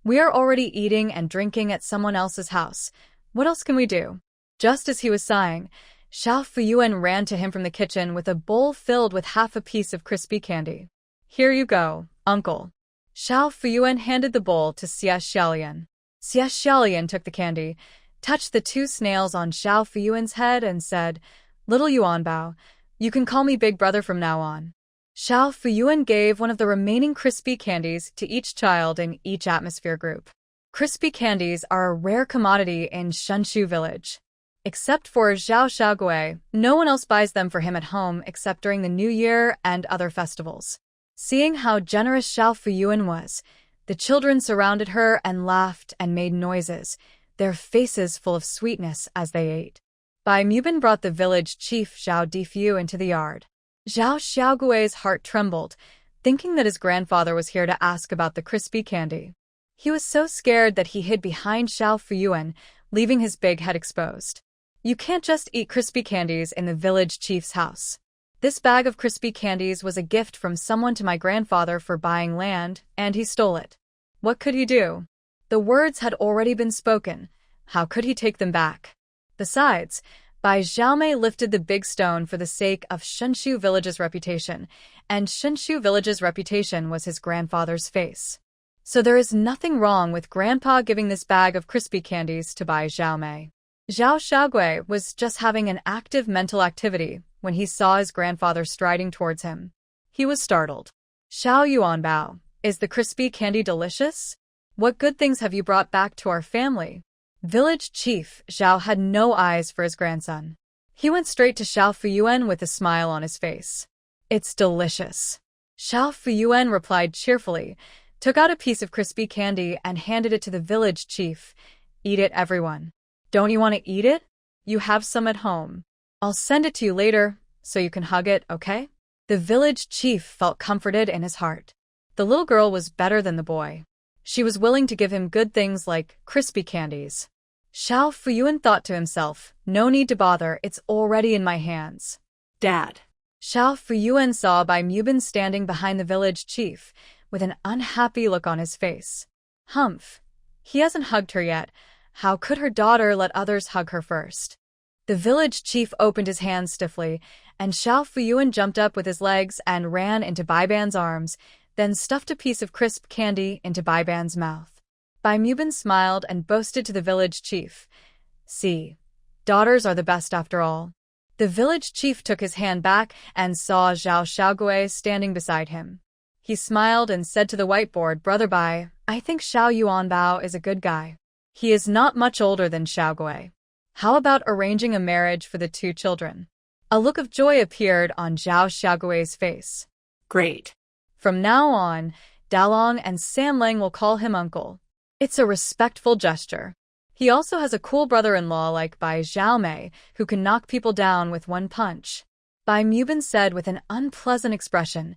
We are already eating and drinking at someone else's house. What else can we do? Just as he was sighing, Xiao Fuyuan ran to him from the kitchen with a bowl filled with half a piece of crispy candy. Here you go, uncle. Xiao Fuyuan handed the bowl to Xie Xiaolian. Xie Xiaolian took the candy, touched the 2 snails on Xiao Fuyuan's head and said, Little Yuanbao, you can call me Big Brother from now on. Xiao Fuyuan gave one of the remaining crispy candies to each child in each atmosphere group. Crispy candies are a rare commodity in Shenshu village. Except for Zhao Xiaogui, no one else buys them for him at home except during the New Year and other festivals. Seeing how generous Xiao Fuyuan was, the children surrounded her and laughed and made noises, their faces full of sweetness as they ate. Bai Mubin brought the village chief Zhao Difu into the yard. Zhao Xiaogui's heart trembled, thinking that his grandfather was here to ask about the crispy candy. He was so scared that he hid behind Xiao Fuyuan, leaving his big head exposed. You can't just eat crispy candies in the village chief's house. This bag of crispy candies was a gift from someone to my grandfather for buying land, and he stole it. What could he do? The words had already been spoken. How could he take them back? Besides, Bai Xiaomei lifted the big stone for the sake of Shenshu village's reputation, and Shenshu village's reputation was his grandfather's face. So there is nothing wrong with Grandpa giving this bag of crispy candies to Bai Xiaomei. Zhao Xiaogui was just having an active mental activity when he saw his grandfather striding towards him. He was startled. Xiao Yuanbao, is the crispy candy delicious? What good things have you brought back to our family? Village Chief Zhao had no eyes for his grandson. He went straight to Xiao Fuyuan with a smile on his face. It's delicious. Xiao Fuyuan replied cheerfully, took out a piece of crispy candy and handed it to the village chief. Eat it, everyone. Don't you want to eat it? You have some at home. I'll send it to you later, so you can hug it, okay? The village chief felt comforted in his heart. The little girl was better than the boy. She was willing to give him good things like crispy candies. Xiao Fuyuan thought to himself, no need to bother, it's already in my hands.
Dad.
Xiao Fuyuan saw Bai Mubin standing behind the village chief, with an unhappy look on his face. Humph. He hasn't hugged her yet. How could her daughter let others hug her first? The village chief opened his hands stiffly, and Xiao Fuyuan jumped up with his legs and ran into Bai Ban's arms, then stuffed a piece of crisp candy into Bai Ban's mouth. Bai Mubin smiled and boasted to the village chief. See, daughters are the best after all. The village chief took his hand back and saw Zhao Xiaogui standing beside him. He smiled and said to the whiteboard, Brother Bai, I think Xiao Yuanbao is a good guy. He is not much older than Xiaogui. How about arranging a marriage for the two children? A look of joy appeared on Zhao Xiaogui's face.
Great.
From now on, Dalong and Samlang will call him uncle. It's a respectful gesture. He also has a cool brother-in-law like Bai Xiaomei, who can knock people down with one punch. Bai Mubin said with an unpleasant expression,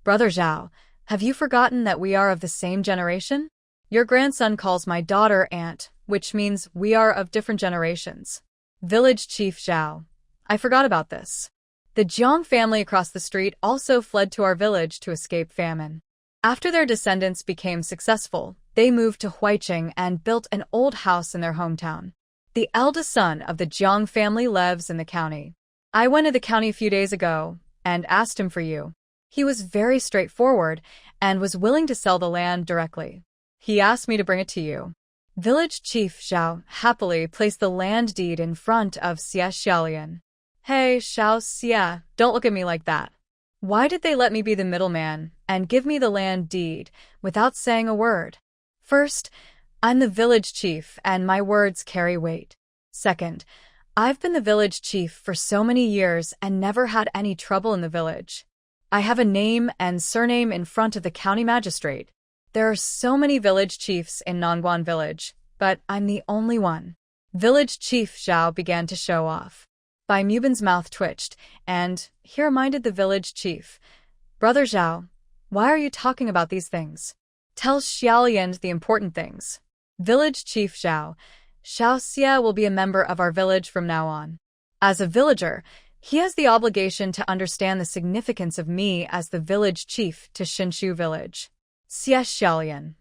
Brother Zhao, have you forgotten that we are of the same generation? Your grandson calls my daughter aunt, which means we are of different generations. Village Chief Zhao. I forgot about this. The Jiang family across the street also fled to our village to escape famine. After their descendants became successful, they moved to Huiqing and built an old house in their hometown. The eldest son of the Jiang family lives in the county. I went to the county a few days ago and asked him for you. He was very straightforward and was willing to sell the land directly. He asked me to bring it to you. Village Chief Zhao happily placed the land deed in front of Xie Xiaolian. Hey, Xiao Xie, don't look at me like that. Why did they let me be the middleman and give me the land deed without saying a word? First, I'm the village chief and my words carry weight. Second, I've been the village chief for so many years and never had any trouble in the village. I have a name and surname in front of the county magistrate. There are so many village chiefs in Nongguan village, but I'm the only one. Village Chief Zhao began to show off. Bai Mubin's mouth twitched, and he reminded the village chief, Brother Zhao, why are you talking about these things? Tell Xiaolian the important things. Village Chief Zhao, Xiao Xie will be a member of our village from now on. As a villager, he has the obligation to understand the significance of me as the village chief to Shinshu village. Xie Xiaolian.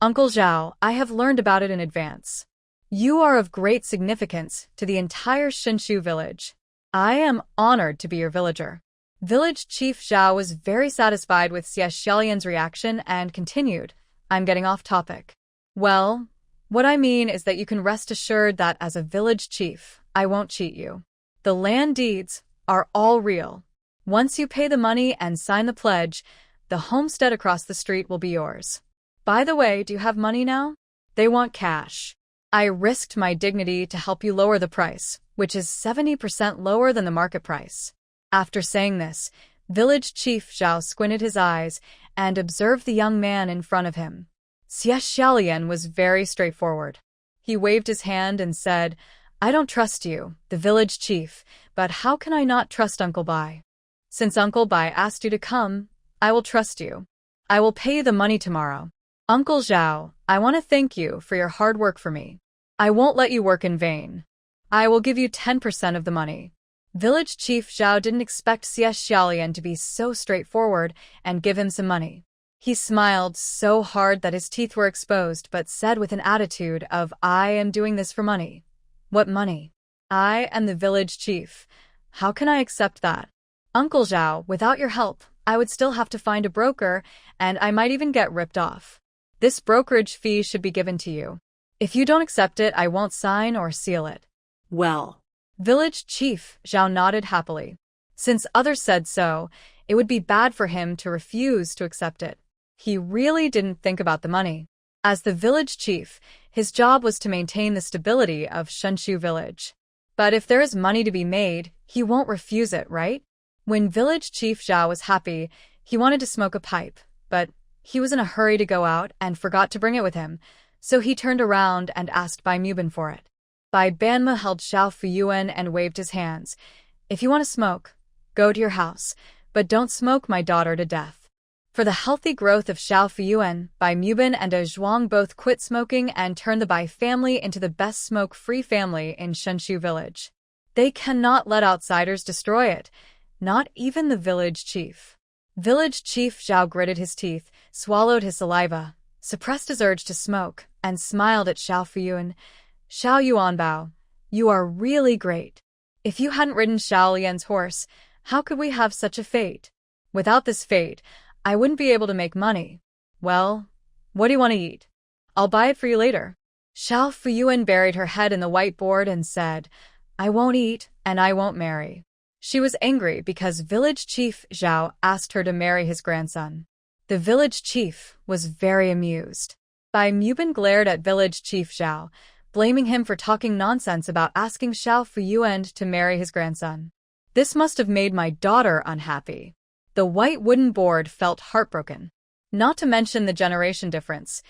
Uncle Zhao, I have learned about it in advance. You are of great significance to the entire Shinshu village. I am honored to be your villager. Village Chief Zhao was very satisfied with Xie Xiaolian's reaction and continued, I'm getting off topic. Well, what I mean is that you can rest assured that as a village chief, I won't cheat you. The land deeds are all real. Once you pay the money and sign the pledge, the homestead across the street will be yours. By the way, do you have money now? They want cash. I risked my dignity to help you lower the price, which is 70% lower than the market price. After saying this, Village Chief Zhao squinted his eyes and observed the young man in front of him. Xie Xiaolian was very straightforward. He waved his hand and said, I don't trust you, the village chief, but how can I not trust Uncle Bai? Since Uncle Bai asked you to come, I will trust you. I will pay you the money tomorrow. Uncle Zhao, I want to thank you for your hard work for me. I won't let you work in vain. I will give you 10% of the money. Village Chief Zhao didn't expect Xie Xiaolian to be so straightforward and give him some money. He smiled so hard that his teeth were exposed but said with an attitude of, I am doing this for money. What money? I am the village chief. How can I accept that? Uncle Zhao, without your help, I would still have to find a broker, and I might even get ripped off. This brokerage fee should be given to you. If you don't accept it, I won't sign or seal it.
Well,
Village Chief Zhao nodded happily. Since others said so, it would be bad for him to refuse to accept it. He really didn't think about the money. As the village chief, his job was to maintain the stability of Shenshu village. But if there is money to be made, he won't refuse it, right? When village chief Zhao was happy, he wanted to smoke a pipe, but he was in a hurry to go out and forgot to bring it with him, so he turned around and asked Bai Mubin for it. Bai Banma held Xiao Fuyuan and waved his hands. If you want to smoke, go to your house, but don't smoke my daughter to death. For the healthy growth of Xiao Fuyuan, Bai Mubin and A Zhuang both quit smoking and turned the Bai family into the best smoke-free family in Shenshu village. They cannot let outsiders destroy it, not even the village chief. Village Chief Zhao gritted his teeth, swallowed his saliva, suppressed his urge to smoke, and smiled at Xiao Fuyuan. Xiao Yuanbao, you are really great. If you hadn't ridden Xiao Lian's horse, how could we have such a fate? Without this fate, I wouldn't be able to make money. Well, what do you want to eat? I'll buy it for you later. Xiao Fuyuan buried her head in the whiteboard and said, I won't eat, and I won't marry. She was angry because village chief Zhao asked her to marry his grandson. The village chief was very amused. Bai Mubin glared at village chief Zhao, blaming him for talking nonsense about asking Xiao Fuyuan to marry his grandson. This must have made my daughter unhappy. The white wooden board felt heartbroken. Not to mention the generation difference.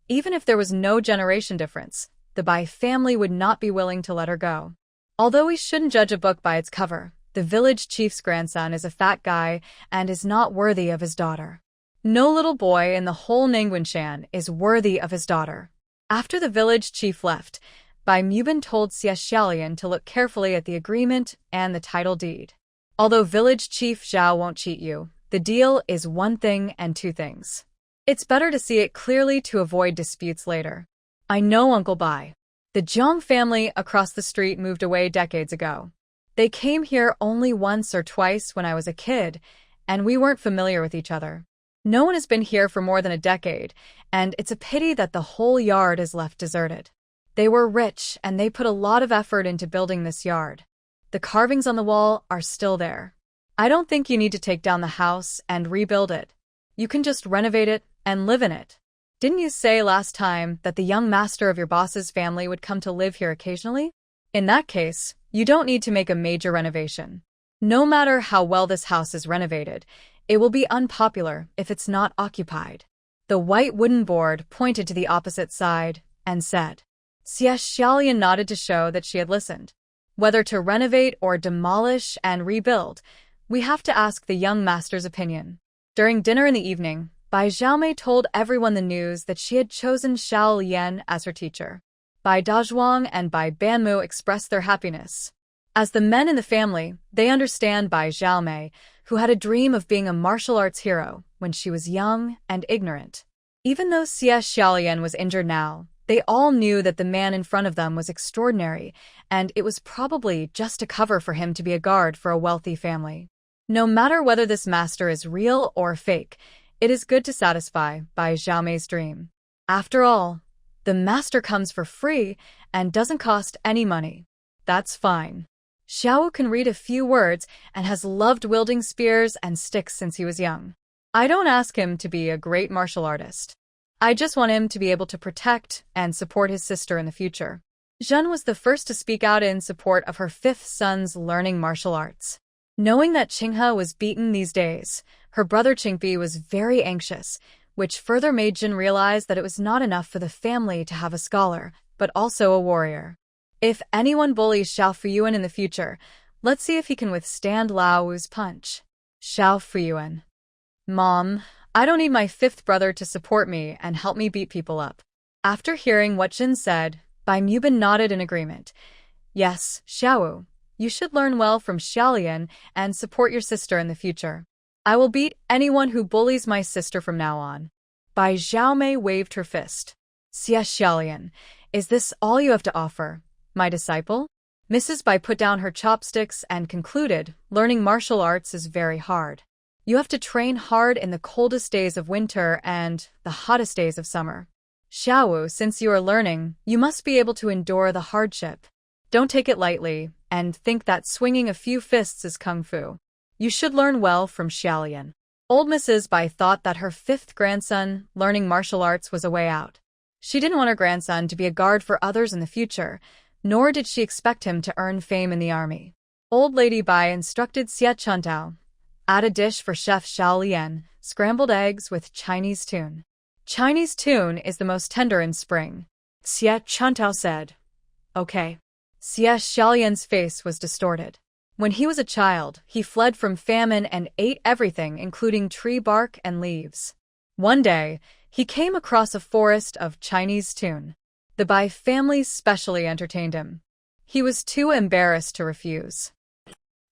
Even if there was no generation difference, the Bai family would not be willing to let her go. Although we shouldn't judge a book by its cover, the village chief's grandson is a fat guy and is not worthy of his daughter. No little boy in the whole Ningguanshan is worthy of his daughter. After the village chief left, Bai Mubin told Xie Xiaolian to look carefully at the agreement and the title deed. Although village chief Zhao won't cheat you, the deal is one thing and two things. It's better to see it clearly to avoid disputes later. I know Uncle Bai. The Jiang family across the street moved away decades ago. They came here only once or twice when I was a kid, and we weren't familiar with each other. No one has been here for more than a decade, and it's a pity that the whole yard is left deserted. They were rich, and they put a lot of effort into building this yard. The carvings on the wall are still there. I don't think you need to take down the house and rebuild it. You can just renovate it and live in it. Didn't you say last time that the young master of your boss's family would come to live here occasionally? In that case, you don't need to make a major renovation. No matter how well this house is renovated, it will be unpopular if it's not occupied. The white wooden board pointed to the opposite side and said. Xie Xiaolian nodded to show that she had listened. Whether to renovate or demolish and rebuild, we have to ask the young master's opinion. During dinner in the evening, Bai Xiaomei told everyone the news that she had chosen Xiao Lian as her teacher. Bai Dazhuang and Bai Banmu expressed their happiness. As the men in the family, they understand Bai Xiaomei, who had a dream of being a martial arts hero when she was young and ignorant. Even though Xie Xiaolian was injured now, they all knew that the man in front of them was extraordinary, and it was probably just a cover for him to be a guard for a wealthy family. No matter whether this master is real or fake, it is good to satisfy Bai Xiaomei's dream. After all, the master comes for free and doesn't cost any money. That's fine. Xiao can read a few words and has loved wielding spears and sticks since he was young. I don't ask him to be a great martial artist. I just want him to be able to protect and support his sister in the future. Zhen was the first to speak out in support of her fifth son's learning martial arts. Knowing that Qinghe was beaten these days, her brother Qingbi was very anxious, which further made Jin realize that it was not enough for the family to have a scholar, but also a warrior. If anyone bullies Xiao Fuyuan in the future, let's see if he can withstand Lao Wu's punch. Xiao Fuyuan. Mom, I don't need my fifth brother to support me and help me beat people up. After hearing what Jin said, Bai Mubin nodded in agreement. Yes, Xiaowu, you should learn well from Xiaolian and support your sister in the future. I will beat anyone who bullies my sister from now on. Bai Xiaomei waved her fist. Xia Xiaolian, is this all you have to offer, my disciple? Mrs. Bai put down her chopsticks and concluded, learning martial arts is very hard. You have to train hard in the coldest days of winter and the hottest days of summer. Xiaowu, since you are learning, you must be able to endure the hardship. Don't take it lightly and think that swinging a few fists is kung fu. You should learn well from Xiaolian. Old Mrs. Bai thought that her fifth grandson learning martial arts was a way out. She didn't want her grandson to be a guard for others in the future, nor did she expect him to earn fame in the army. Old Lady Bai instructed Xie Chuntao, add a dish for Chef Xiaolian, scrambled eggs with Chinese tune. Chinese tune is the most tender in spring. Xie Chuntao said. Okay. Xie Xiaolian's face was distorted. When he was a child, he fled from famine and ate everything including tree bark and leaves. One day, he came across a forest of Chinese tune. The Bai family specially entertained him. He was too embarrassed to refuse.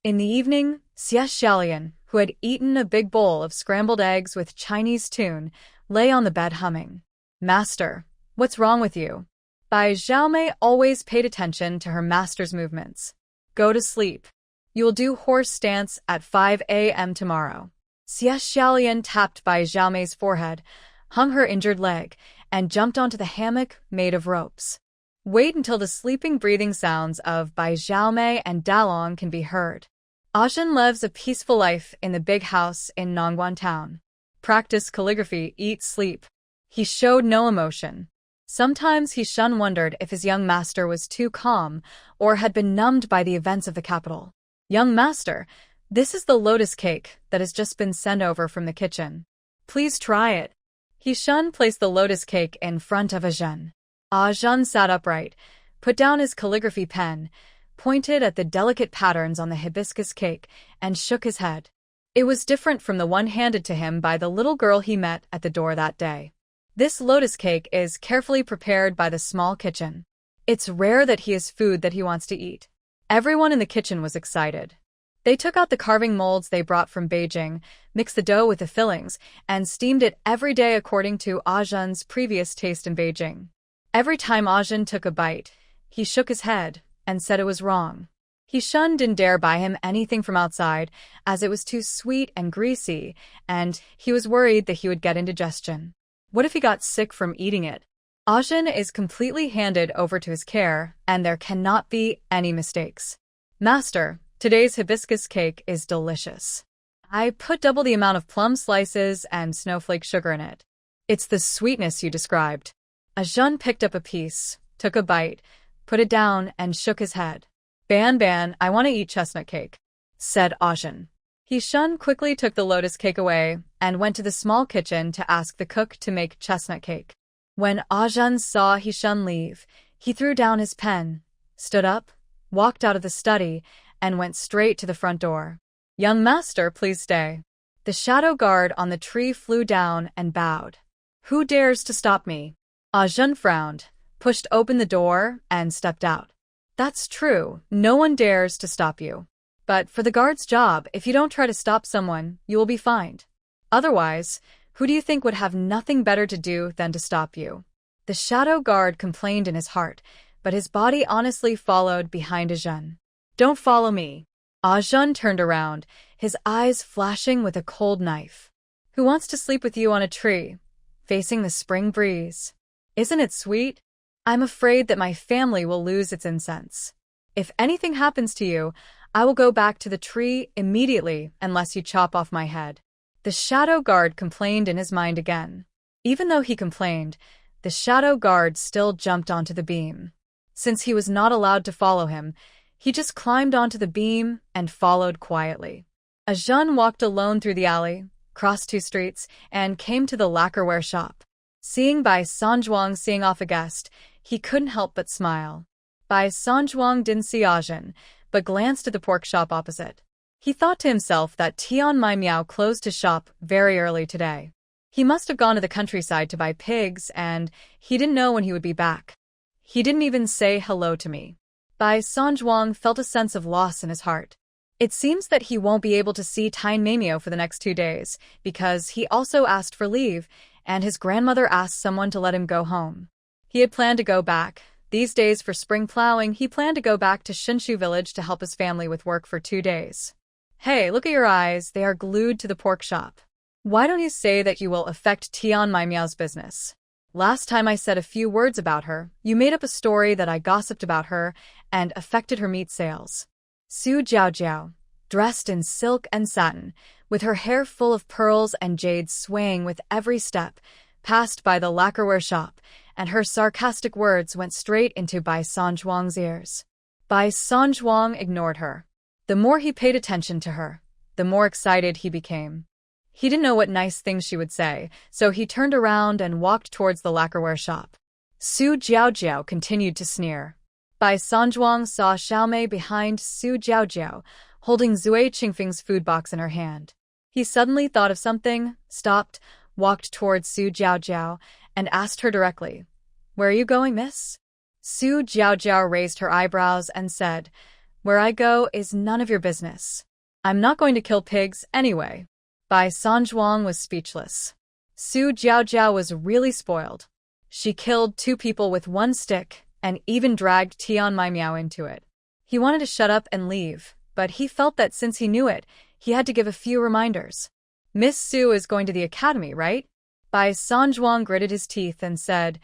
In the evening, Xie Xiaolian, who had eaten a big bowl of scrambled eggs with Chinese tune, lay on the bed humming. Master, what's wrong with you? Bai Xiaomei always paid attention to her master's movements. Go to sleep. You will do horse stance at 5 a.m. tomorrow. Xie Xiaolian tapped Bai Xiaomei's forehead, hung her injured leg, and jumped onto the hammock made of ropes. Wait until the sleeping breathing sounds of Bai Xiaomei and Dalong can be heard. Ajin lives a peaceful life in the big house in Nongguan town. Practice calligraphy, eat, sleep. He showed no emotion. Sometimes he wondered if his young master was too calm or had been numbed by the events of the capital. Young master, this is the lotus cake that has just been sent over from the kitchen. Please try it. He placed the lotus cake in front of Ajin. Ajin sat upright, put down his calligraphy pen, pointed at the delicate patterns on the hibiscus cake, and shook his head. It was different from the one handed to him by the little girl he met at the door that day. This lotus cake is carefully prepared by the small kitchen. It's rare that he has food that he wants to eat. Everyone in the kitchen was excited. They took out the carving molds they brought from Beijing, mixed the dough with the fillings, and steamed it every day according to Ajin's previous taste in Beijing. Every time Ajin took a bite, he shook his head and said it was wrong. He didn't dare buy him anything from outside, as it was too sweet and greasy, and he was worried that he would get indigestion. What if he got sick from eating it? Ajin is completely handed over to his care, and there cannot be any mistakes. Master, today's hibiscus cake is delicious. I put double the amount of plum slices and snowflake sugar in it. It's the sweetness you described. Ajin picked up a piece, took a bite, put it down, and shook his head. Ban, I want to eat chestnut cake, said Ajin. He quickly took the lotus cake away and went to the small kitchen to ask the cook to make chestnut cake. When Ajin saw leave, he threw down his pen, stood up, walked out of the study, and went straight to the front door. Young master, please stay. The shadow guard on the tree flew down and bowed. Who dares to stop me? Ajin frowned, pushed open the door, and stepped out. That's true, no one dares to stop you. But for the guard's job, if you don't try to stop someone, you will be fined. Otherwise, who do you think would have nothing better to do than to stop you? The shadow guard complained in his heart, but his body honestly followed behind Ajin. Don't follow me. Ajin turned around, his eyes flashing with a cold knife. Who wants to sleep with you on a tree, facing the spring breeze? Isn't it sweet? I'm afraid that my family will lose its incense. If anything happens to you, I will go back to the tree immediately unless you chop off my head. The shadow guard complained in his mind again. Even though he complained, the shadow guard still jumped onto the beam. Since he was not allowed to follow him, he just climbed onto the beam and followed quietly. Ajin walked alone through the alley, crossed 2 streets, and came to the lacquerware shop. Seeing Bai Sanjuang seeing off a guest, he couldn't help but smile. Bai Sanzhuang didn't see Ajin, but glanced at the pork shop opposite. He thought to himself that Tian Mai Miao closed his shop very early today. He must have gone to the countryside to buy pigs, and he didn't know when he would be back. He didn't even say hello to me. Bai Sanzhuang felt a sense of loss in his heart. It seems that he won't be able to see Tian Mai Miao for the next 2 days, because he also asked for leave, and his grandmother asked someone to let him go home. He had planned to go back. These days for spring plowing, he planned to go back to Shinshu village to help his family with work for 2 days. Hey, look at your eyes, they are glued to the pork shop. Why don't you say that you will affect Tian Mai Miao's business? Last time I said a few words about her, you made up a story that I gossiped about her and affected her meat sales. Su Jiaojiao, dressed in silk and satin, with her hair full of pearls and jades swaying with every step, passed by the lacquerware shop, and her sarcastic words went straight into Bai Sanzhuang's ears. Bai Sanzhuang ignored her. The more he paid attention to her, the more excited he became. He didn't know what nice things she would say, so he turned around and walked towards the lacquerware shop. Su Jiaojiao continued to sneer. Bai Sanzhuang saw Xiaomei behind Su Jiaojiao, holding Zui Qingfeng's food box in her hand. He suddenly thought of something, stopped, walked towards Su Jiaojiao, and asked her directly, "Where are you going, miss?" Su Jiaojiao raised her eyebrows and said, "Where I go is none of your business. I'm not going to kill pigs anyway." Bai Sanzhuang was speechless. Su Jiaojiao was really spoiled. She killed 2 people with 1 stick and even dragged Tian Mai Miao into it. He wanted to shut up and leave, but he felt that since he knew it, he had to give a few reminders. "Miss Su is going to the academy, right?" Bai Sanzhuang gritted his teeth and said,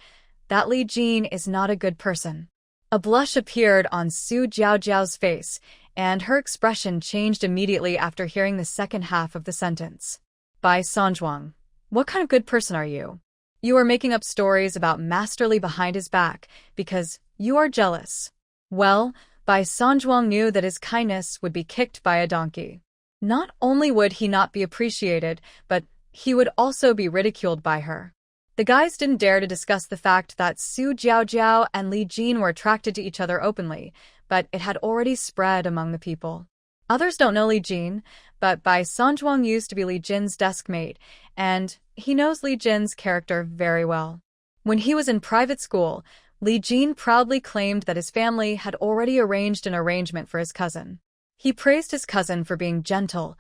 "That Li Jin is not a good person." A blush appeared on Su Jiaojiao's face, and her expression changed immediately after hearing the second half of the sentence. "Bai Sanzhuang, what kind of good person are you? You are making up stories about Master Li behind his back because you are jealous." Well, Bai Sanzhuang knew that his kindness would be kicked by a donkey. Not only would he not be appreciated, but he would also be ridiculed by her. The guys didn't dare to discuss the fact that Su Jiaojiao and Li Jin were attracted to each other openly, but it had already spread among the people. Others don't know Li Jin, but Bai Sanzhuang used to be Li Jin's desk mate, and he knows Li Jin's character very well. When he was in private school, Li Jin proudly claimed that his family had already arranged an arrangement for his cousin. He praised his cousin for being gentle,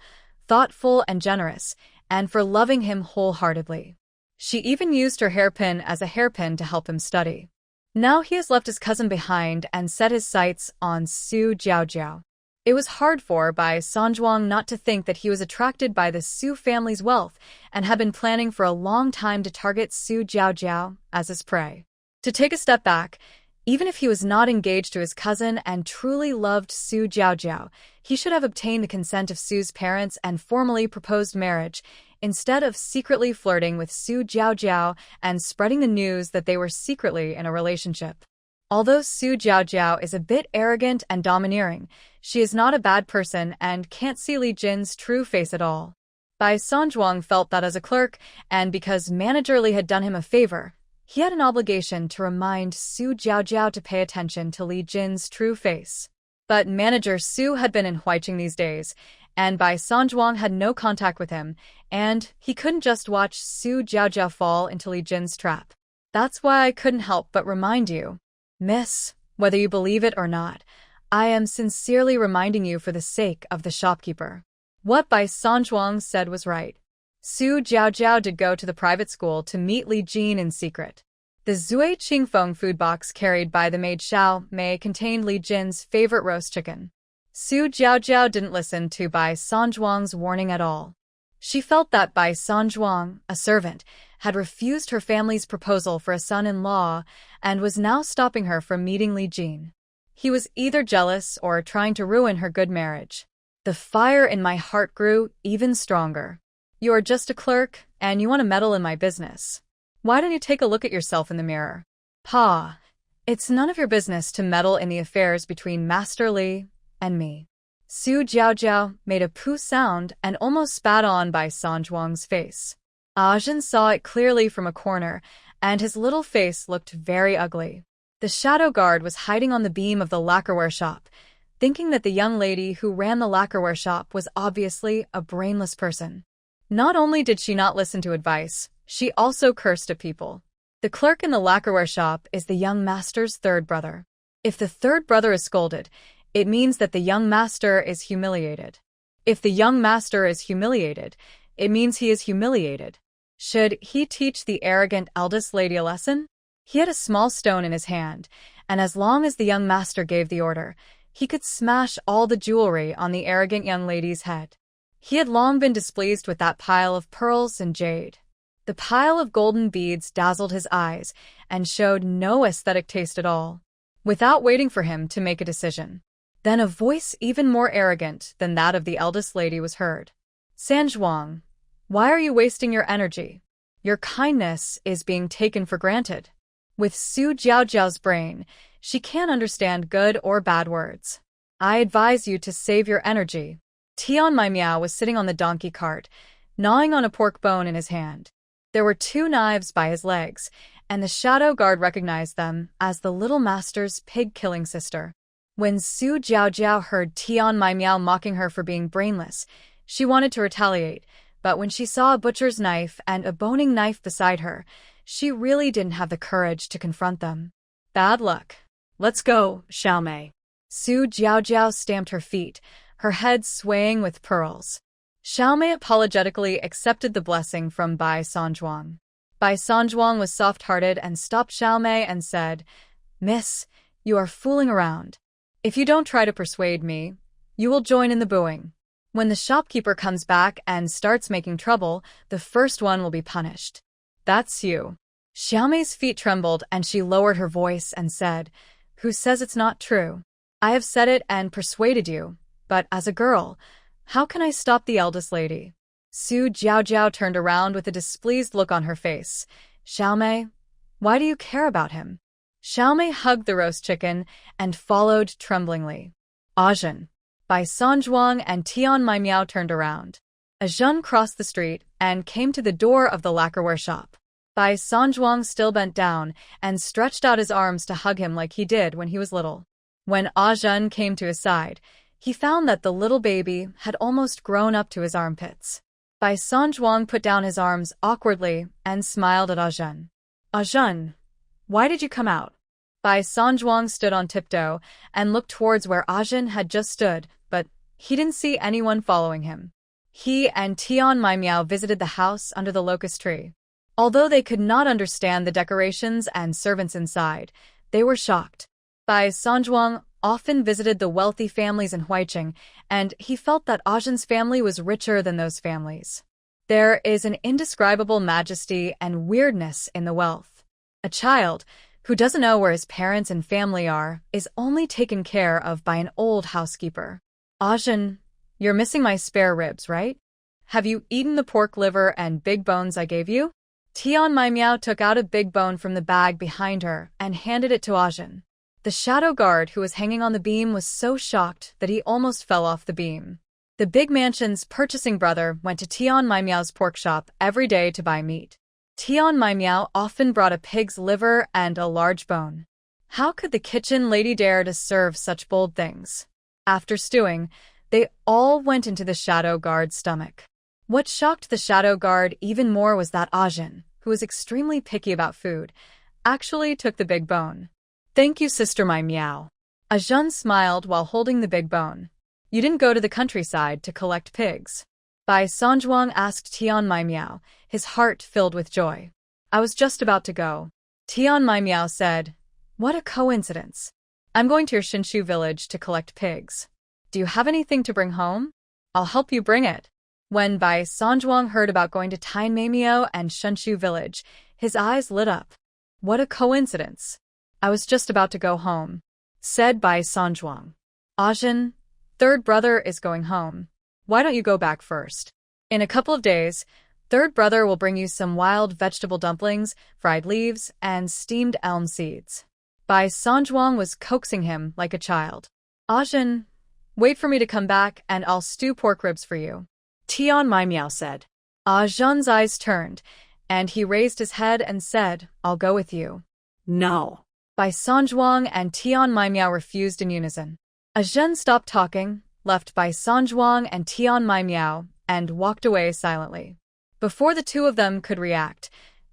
thoughtful, and generous, and for loving him wholeheartedly. She even used her hairpin as a hairpin to help him study. Now he has left his cousin behind and set his sights on Su Jiaojiao. It was hard for Bai Sanzhuang not to think that he was attracted by the Su family's wealth and had been planning for a long time to target Su Jiaojiao as his prey. To take a step back, even if he was not engaged to his cousin and truly loved Su Jiaojiao, he should have obtained the consent of Su's parents and formally proposed marriage, instead of secretly flirting with Su Jiaojiao and spreading the news that they were secretly in a relationship. Although Su Jiaojiao is a bit arrogant and domineering, she is not a bad person and can't see Li Jin's true face at all. Bai Sanzhuang felt that as a clerk, and because Manager Li had done him a favor, he had an obligation to remind Su Jiaojiao to pay attention to Li Jin's true face. But Manager Su had been in Huiqing these days, and Bai Sanzhuang had no contact with him, and he couldn't just watch Su Jiaojiao fall into Li Jin's trap. That's why I couldn't help but remind you. Miss, whether you believe it or not, I am sincerely reminding you for the sake of the shopkeeper. What Bai Sanzhuang said was right. Su Jiaojiao did go to the private school to meet Li Jin in secret. The Zui Qingfeng food box carried by the maid Xiao Mei contained Li Jin's favorite roast chicken. Su Jiaojiao didn't listen to Bai Sanzhuang's warning at all. She felt that Bai Sanzhuang, a servant, had refused her family's proposal for a son-in-law and was now stopping her from meeting Li Jin. He was either jealous or trying to ruin her good marriage. The fire in my heart grew even stronger. You are just a clerk, and you want to meddle in my business. Why don't you take a look at yourself in the mirror? Pa, it's none of your business to meddle in the affairs between Master Li and me. Su Jiaojiao made a poo sound and almost spat on Bai Sanzhuang's face. Ajin saw it clearly from a corner, and his little face looked very ugly. The shadow guard was hiding on the beam of the lacquerware shop, thinking that the young lady who ran the lacquerware shop was obviously a brainless person. Not only did she not listen to advice, she also cursed at people. The clerk in the lacquerware shop is the young master's third brother. If the third brother is scolded, it means that the young master is humiliated. If the young master is humiliated, it means he is humiliated. Should he teach the arrogant eldest lady a lesson? He had a small stone in his hand, and as long as the young master gave the order, he could smash all the jewelry on the arrogant young lady's head. He had long been displeased with that pile of pearls and jade. The pile of golden beads dazzled his eyes and showed no aesthetic taste at all. Without waiting for him to make a decision, then a voice even more arrogant than that of the eldest lady was heard. Sanzhuang, why are you wasting your energy? Your kindness is being taken for granted. With Su Jiaojiao's brain, she can't understand good or bad words. I advise you to save your energy. Tian Mai Miao was sitting on the donkey cart, gnawing on a pork bone in his hand. There were 2 knives by his legs, and the shadow guard recognized them as the little master's pig-killing sister. When Su Jiaojiao heard Tian Mai Miao mocking her for being brainless, she wanted to retaliate, but when she saw a butcher's knife and a boning knife beside her, she really didn't have the courage to confront them. Bad luck. Let's go, Xiaomei. Su Jiaojiao stamped her feet, her head swaying with pearls. Xiaomei apologetically accepted the blessing from Bai Sanzhuang. Bai Sanzhuang was soft-hearted and stopped Xiaomei and said, Miss, you are fooling around. If you don't try to persuade me, you will join in the booing. When the shopkeeper comes back and starts making trouble, the first one will be punished. That's you. Xiaomei's feet trembled and she lowered her voice and said, Who says it's not true? I have said it and persuaded you, but as a girl, how can I stop the eldest lady? Su Jiaojiao turned around with a displeased look on her face. Xiaomei, why do you care about him? Xiaomei hugged the roast chicken and followed tremblingly. Ajin. Bai Sanzhuang and Tian Mai Miao turned around. Ajun crossed the street and came to the door of the lacquerware shop. Bai Sanzhuang still bent down and stretched out his arms to hug him like he did when he was little. When Ajun came to his side, he found that the little baby had almost grown up to his armpits. Bai Sanzhuang put down his arms awkwardly and smiled at Ajun. Ajun, why did you come out? Bai Sanzhuang stood on tiptoe and looked towards where Ajun had just stood, but he didn't see anyone following him. He and Tian Mai Miao visited the house under the locust tree. Although they could not understand the decorations and servants inside, they were shocked. Bai Sanzhuang often visited the wealthy families in Huiqing, and he felt that Ajin's family was richer than those families. There is an indescribable majesty and weirdness in the wealth. A child, who doesn't know where his parents and family are, is only taken care of by an old housekeeper. Ajin, you're missing my spare ribs, right? Have you eaten the pork liver and big bones I gave you? Tian Mai Miao took out a big bone from the bag behind her and handed it to Ajin. The shadow guard who was hanging on the beam was so shocked that he almost fell off the beam. The big mansion's purchasing brother went to Tian Mai Miao's pork shop every day to buy meat. Tian Mai Miao often brought a pig's liver and a large bone. How could the kitchen lady dare to serve such bold things? After stewing, they all went into the shadow guard's stomach. What shocked the shadow guard even more was that Ajin, who was extremely picky about food, actually took the big bone. Thank you, Sister Mai Miao. Ajun smiled while holding the big bone. You didn't go to the countryside to collect pigs. Bai Sanzhuang asked Tian Mai Miao, his heart filled with joy. I was just about to go. Tian Mai Miao said, What a coincidence. I'm going to your Shinshu village to collect pigs. Do you have anything to bring home? I'll help you bring it. When Bai Sanzhuang heard about going to Tainmeimio and Shinshu village, his eyes lit up. What a coincidence. I was just about to go home, said Bai Sanzhuang. Ajin, third brother is going home. Why don't you go back first? In a couple of days, third brother will bring you some wild vegetable dumplings, fried leaves, and steamed elm seeds. Bai Sanzhuang was coaxing him like a child. Ajin, wait for me to come back and I'll stew pork ribs for you. Tian Mai Miao said. Ajun's eyes turned, and he raised his head and said, I'll go with you. No. Bai Sanzhuang and Tian Maimiao refused in unison. Zhen stopped talking, left Bai Sanzhuang and Tian Maimiao, and walked away silently. Before the two of them could react,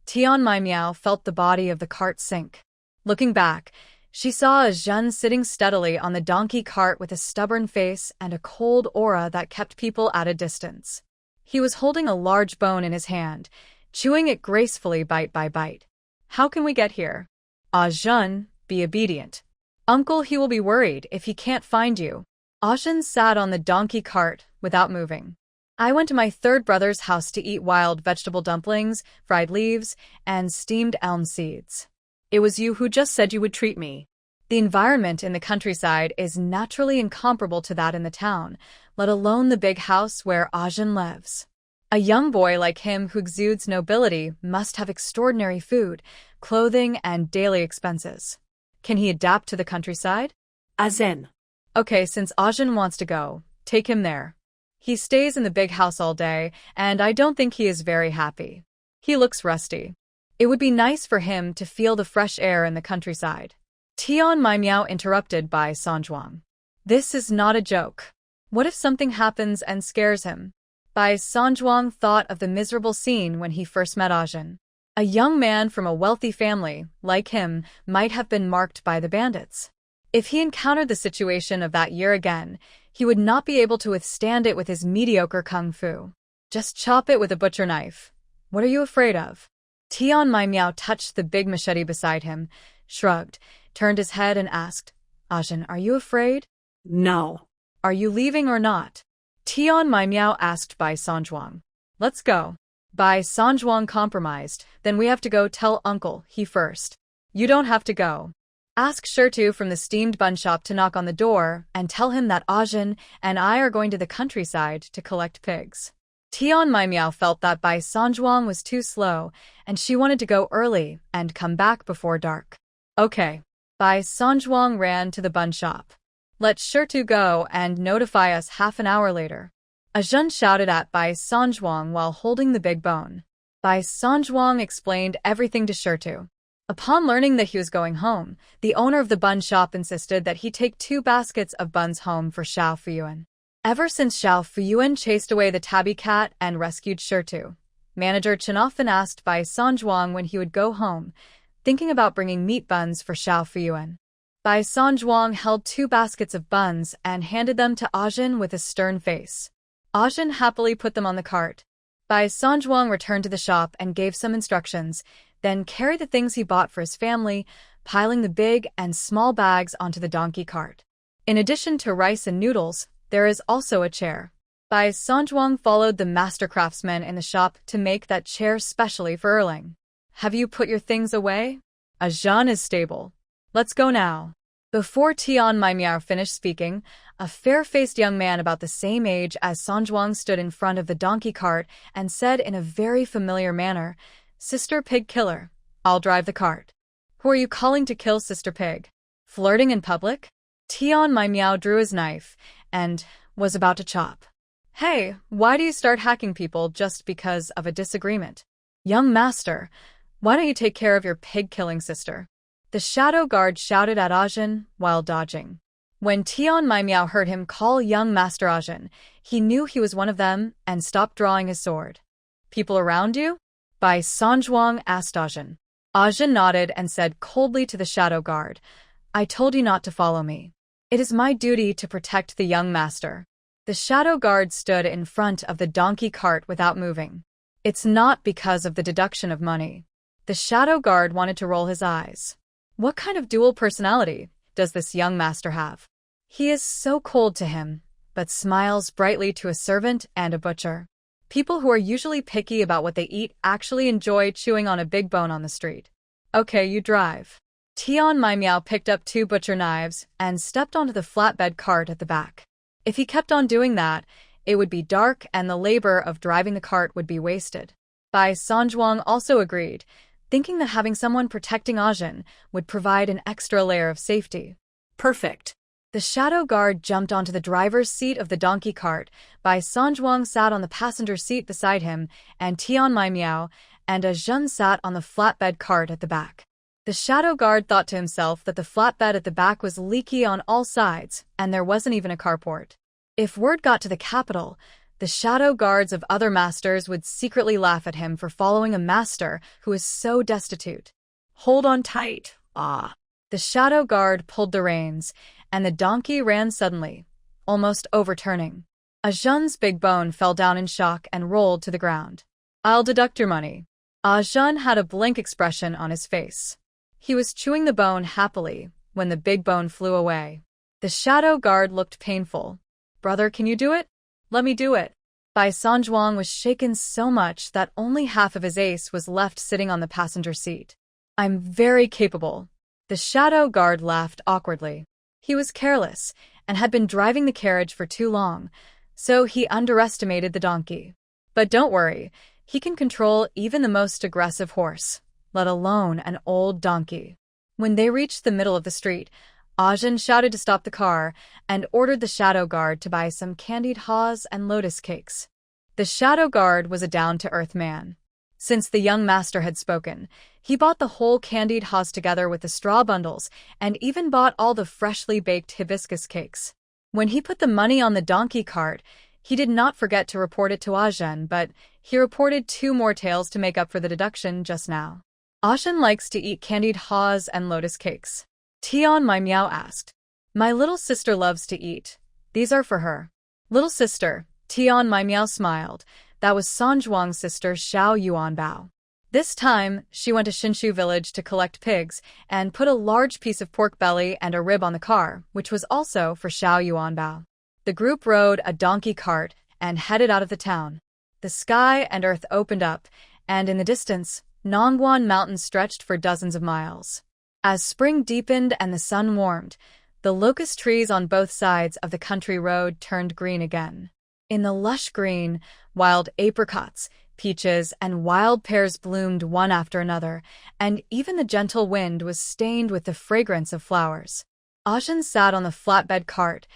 Tian Maimiao felt the body of the cart sink. Looking back, she saw Zhen sitting steadily on the donkey cart with a stubborn face and a cold aura that kept people at a distance. He was holding a large bone in his hand, chewing it gracefully bite by bite. How can we get here? Zhen, be obedient. Uncle, he will be worried if he can't find you. Zhen sat on the donkey cart without moving. I went to my third brother's house to eat wild vegetable dumplings, fried leaves, and steamed elm seeds. It was you who just said you would treat me. The environment in the countryside is naturally incomparable to that in the town, let alone the big house where Zhen lives. A young boy like him who exudes nobility must have extraordinary food, clothing, and daily expenses. Can he adapt to the countryside?
Zhen.
Okay, since Zhen wants to go, take him there. He stays in the big house all day, and I don't think he is very happy. He looks rusty. It would be nice for him to feel the fresh air in the countryside. Tian Maimiao interrupted Bai Sanzhuang. This is not a joke. What if something happens and scares him? Bai Sanzhuang thought of the miserable scene when he first met Zhen. A young man from a wealthy family, like him, might have been marked by the bandits. If he encountered the situation of that year again, he would not be able to withstand it with his mediocre kung fu. Just chop it with a butcher knife. What are you afraid of? Tian Maimiao touched the big machete beside him, shrugged, turned his head and asked, Zhen, are you afraid?
No.
Are you leaving or not? Tian Maimiao asked Bai Sanzhuang. Let's go. Bai Sanzhuang compromised. Then we have to go tell uncle, he first. You don't have to go. Ask Shirtu from the steamed bun shop to knock on the door and tell him that Zhen and I are going to the countryside to collect pigs. Tian Maimiao felt that Bai Sanzhuang was too slow, and she wanted to go early and come back before dark. Okay. Bai Sanzhuang ran to the bun shop. Let Shirtu go and notify us half an hour later. Zhen shouted at Bai Sanzhuang while holding the big bone. Bai Sanzhuang explained everything to Shirtu. Upon learning that he was going home, the owner of the bun shop insisted that he take 2 baskets of buns home for Xiao Fuyuan. Ever since Xiao Fuyuan chased away the tabby cat and rescued Shirtu, manager Chen often asked Bai Sanzhuang when he would go home, thinking about bringing meat buns for Xiao Fuyuan. Bai Sanzhuang held 2 baskets of buns and handed them to Zhen with a stern face. Zhen happily put them on the cart. Bai Sanzhuang returned to the shop and gave some instructions, then carried the things he bought for his family, piling the big and small bags onto the donkey cart. In addition to rice and noodles, there is also a chair. Bai Sanzhuang followed the master craftsman in the shop to make that chair specially for Erling. Have you put your things away? Zhen is stable. Let's go now. Before Tian Maimiao finished speaking, a fair-faced young man about the same age as Sanzhuang stood in front of the donkey cart and said in a very familiar manner, Sister Pig Killer, I'll drive the cart. Who are you calling to kill Sister Pig? Flirting in public? Tian Maimiao drew his knife and was about to chop. Hey, why do you start hacking people just because of a disagreement? Young master, why don't you take care of your pig-killing sister? The shadow guard shouted at Zhen while dodging. When Tian Maimiao heard him call young master Zhen, he knew he was one of them and stopped drawing his sword. People around you? Bai Sanzhuang asked Zhen. Zhen nodded and said coldly to the shadow guard, I told you not to follow me. It is my duty to protect the young master. The shadow guard stood in front of the donkey cart without moving. It's not because of the deduction of money. The shadow guard wanted to roll his eyes. What kind of dual personality does this young master have? He is so cold to him, but smiles brightly to a servant and a butcher. People who are usually picky about what they eat actually enjoy chewing on a big bone on the street. Okay, you drive. Tian Maimiao picked up 2 butcher knives and stepped onto the flatbed cart at the back. If he kept on doing that, it would be dark and the labor of driving the cart would be wasted. Bai Sanzhuang also agreed, thinking that having someone protecting Zhen would provide an extra layer of safety. Perfect. The shadow guard jumped onto the driver's seat of the donkey cart. Bai Sanzhuang sat on the passenger seat beside him, and Tian Maimiao and Zhen sat on the flatbed cart at the back. The shadow guard thought to himself that the flatbed at the back was leaky on all sides, and there wasn't even a carport. If word got to the capital, the shadow guards of other masters would secretly laugh at him for following a master who is so destitute.
Hold on tight. Ah.
The shadow guard pulled the reins, and the donkey ran suddenly, almost overturning. Ajun's big bone fell down in shock and rolled to the ground. I'll deduct your money. Ajun had a blank expression on his face. He was chewing the bone happily when the big bone flew away. The shadow guard looked painful. Brother, can you do it?
Let me do it.
Bai Sanjuang was shaken so much that only half of his ace was left sitting on the passenger seat. I'm very capable. The shadow guard laughed awkwardly. He was careless and had been driving the carriage for too long, so he underestimated the donkey. But don't worry, he can control even the most aggressive horse, let alone an old donkey. When they reached the middle of the street, Ajin shouted to stop the car and ordered the shadow guard to buy some candied haws and lotus cakes. The shadow guard was a down-to-earth man. Since the young master had spoken, he bought the whole candied haws together with the straw bundles and even bought all the freshly baked hibiscus cakes. When he put the money on the donkey cart, he did not forget to report it to Ajin, but he reported 2 more taels to make up for the deduction just now. Ajin likes to eat candied haws and lotus cakes. Tian my meow asked. My little sister loves to eat. These are for her. Little sister, Tian my meow smiled. That was Sanjuang's sister Xiao Yuanbao. This time, she went to Shinshu village to collect pigs and put a large piece of pork belly and a rib on the car, which was also for Xiao Yuanbao. The group rode a donkey cart and headed out of the town. The sky and earth opened up, and in the distance, Nongguan Mountain stretched for dozens of miles. As spring deepened and the sun warmed, the locust trees on both sides of the country road turned green again. In the lush green, wild apricots, peaches, and wild pears bloomed one after another, and even the gentle wind was stained with the fragrance of flowers. Ajin sat on the flatbed cart,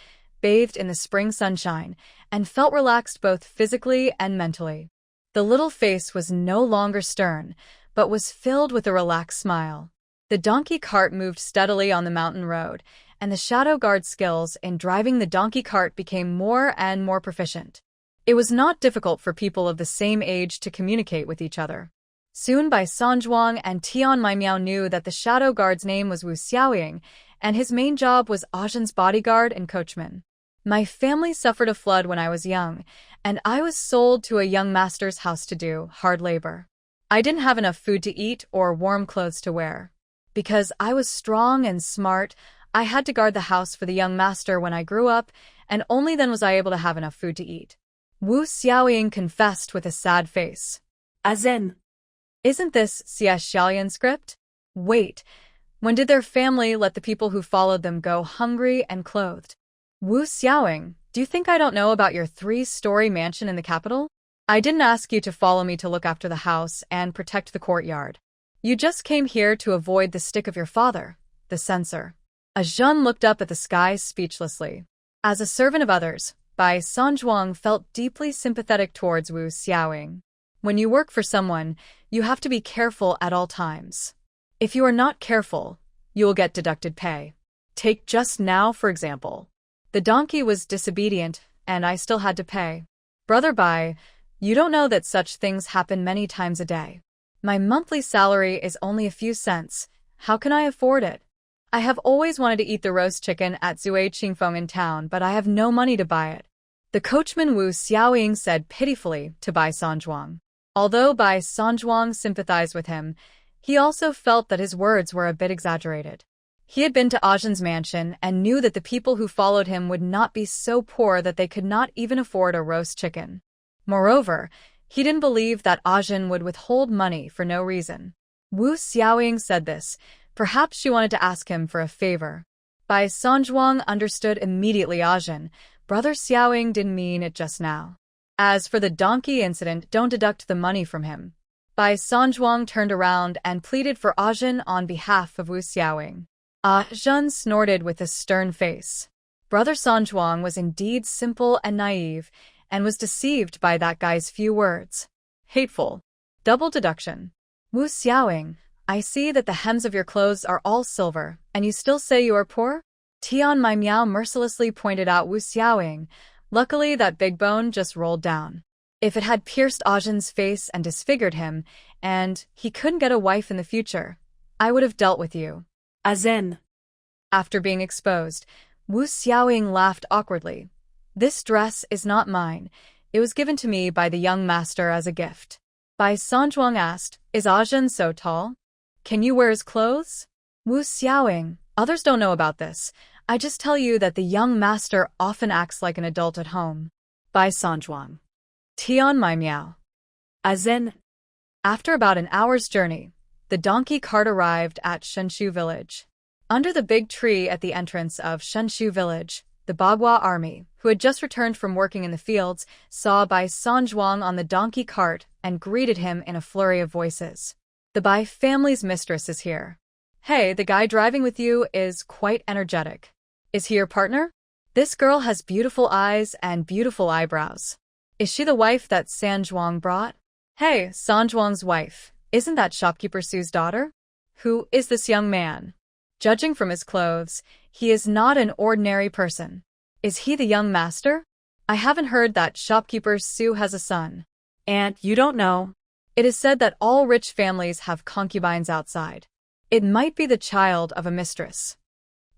bathed in the spring sunshine, and felt relaxed both physically and mentally. The little face was no longer stern, but was filled with a relaxed smile. The donkey cart moved steadily on the mountain road, and the shadow guard's skills in driving the donkey cart became more and more proficient. It was not difficult for people of the same age to communicate with each other. Soon Bai Sanjuang and Tian Mai Miao knew that the shadow guard's name was Wu Xiaoying, and his main job was Ajin's bodyguard and coachman. My family suffered a flood when I was young, and I was sold to a young master's house to do hard labor. I didn't have enough food to eat or warm clothes to wear. Because I was strong and smart, I had to guard the house for the young master when I grew up, and only then was I able to have enough food to eat. Wu Xiaoying confessed with a sad face.
Azen.
Isn't this Xie Xiaoyan script? Wait, when did their family let the people who followed them go hungry and clothed? Wu Xiaoying, do you think I don't know about your 3-story mansion in the capital? I didn't ask you to follow me to look after the house and protect the courtyard. You just came here to avoid the stick of your father, the censor. Ajun looked up at the sky speechlessly. As a servant of others, Bai Sanjuang felt deeply sympathetic towards Wu Xiaoying. When you work for someone, you have to be careful at all times. If you are not careful, you will get deducted pay. Take just now, for example. The donkey was disobedient, and I still had to pay. Brother Bai, you don't know that such things happen many times a day. My monthly salary is only a few cents. How can I afford it? I have always wanted to eat the roast chicken at Zui Qingfeng in town, but I have no money to buy it. The coachman Wu Xiaoying said pitifully to Bai Sanjuang. Although Bai Sanjuang sympathized with him, he also felt that his words were a bit exaggerated. He had been to Ajin's mansion and knew that the people who followed him would not be so poor that they could not even afford a roast chicken. Moreover, he didn't believe that Ajin would withhold money for no reason. Wu Xiaoying said this. Perhaps she wanted to ask him for a favor. Bai Sanjuang understood immediately Ajin. Brother Xiaoying didn't mean it just now. As for the donkey incident, don't deduct the money from him. Bai Sanjuang turned around and pleaded for Ajin on behalf of Wu Xiaoying. Ajin snorted with a stern face. Brother Sanjuang was indeed simple and naive, and was deceived by that guy's few words. Hateful. Double deduction. Wu Xiaoying, I see that the hems of your clothes are all silver, and you still say you are poor? Tian Mai Miao mercilessly pointed out Wu Xiaoying. Luckily, that big bone just rolled down. If it had pierced Ajin's face and disfigured him, and he couldn't get a wife in the future, I would have dealt with you.
Azen.
After being exposed, Wu Xiaoying laughed awkwardly. This dress is not mine. It was given to me by the young master as a gift. Bai Sanzhuang asked, Is Ajin so tall? Can you wear his clothes? Wu Xiaoying, others don't know about this. I just tell you that the young master often acts like an adult at home. Bai Sanzhuang. Tian Mai Miao.
Azen.
After about an hour's journey, the donkey cart arrived at Shenshu village. Under the big tree at the entrance of Shenshu village, the Bagua army, who had just returned from working in the fields, saw Bai Sanzhuang on the donkey cart and greeted him in a flurry of voices. The Bai family's mistress is here. Hey, the guy driving with you is quite energetic. Is he your partner? This girl has beautiful eyes and beautiful eyebrows. Is she the wife that Sanzhuang brought? Hey, Sanzhuang's wife, isn't that shopkeeper Su's daughter? Who is this young man? Judging from his clothes, he is not an ordinary person. Is he the young master? I haven't heard that shopkeeper Su has a son.
And you don't know?
It is said that all rich families have concubines outside. It might be the child of a mistress.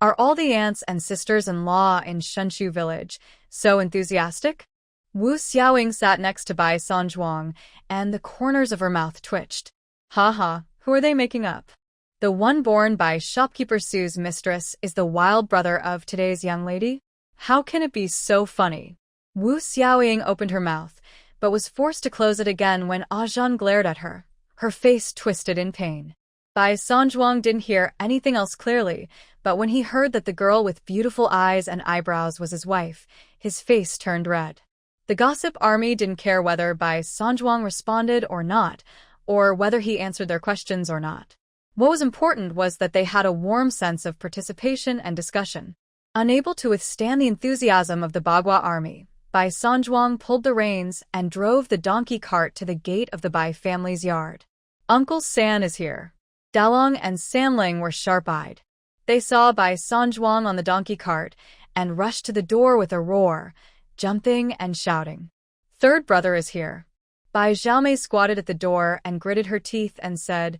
Are all the aunts and sisters-in-law in Shenshu village so enthusiastic? Wu Xiaoying sat next to Bai Sanzhuang, and the corners of her mouth twitched. Ha, who are they making up? The one born by shopkeeper Su's mistress is the wild brother of today's young lady? How can it be so funny? Wu Xiaoying opened her mouth, but was forced to close it again when Ajin glared at her, her face twisted in pain. Bai Sanzhuang didn't hear anything else clearly, but when he heard that the girl with beautiful eyes and eyebrows was his wife, his face turned red. The gossip army didn't care whether Bai Sanzhuang responded or not, or whether he answered their questions or not. What was important was that they had a warm sense of participation and discussion. Unable to withstand the enthusiasm of the Bagua army, Bai Sanzhuang pulled the reins and drove the donkey cart to the gate of the Bai family's yard. Uncle San is here. Dalong and Sanling were sharp-eyed. They saw Bai Sanzhuang on the donkey cart and rushed to the door with a roar, jumping and shouting. Third brother is here. Bai Xiaomei squatted at the door and gritted her teeth and said,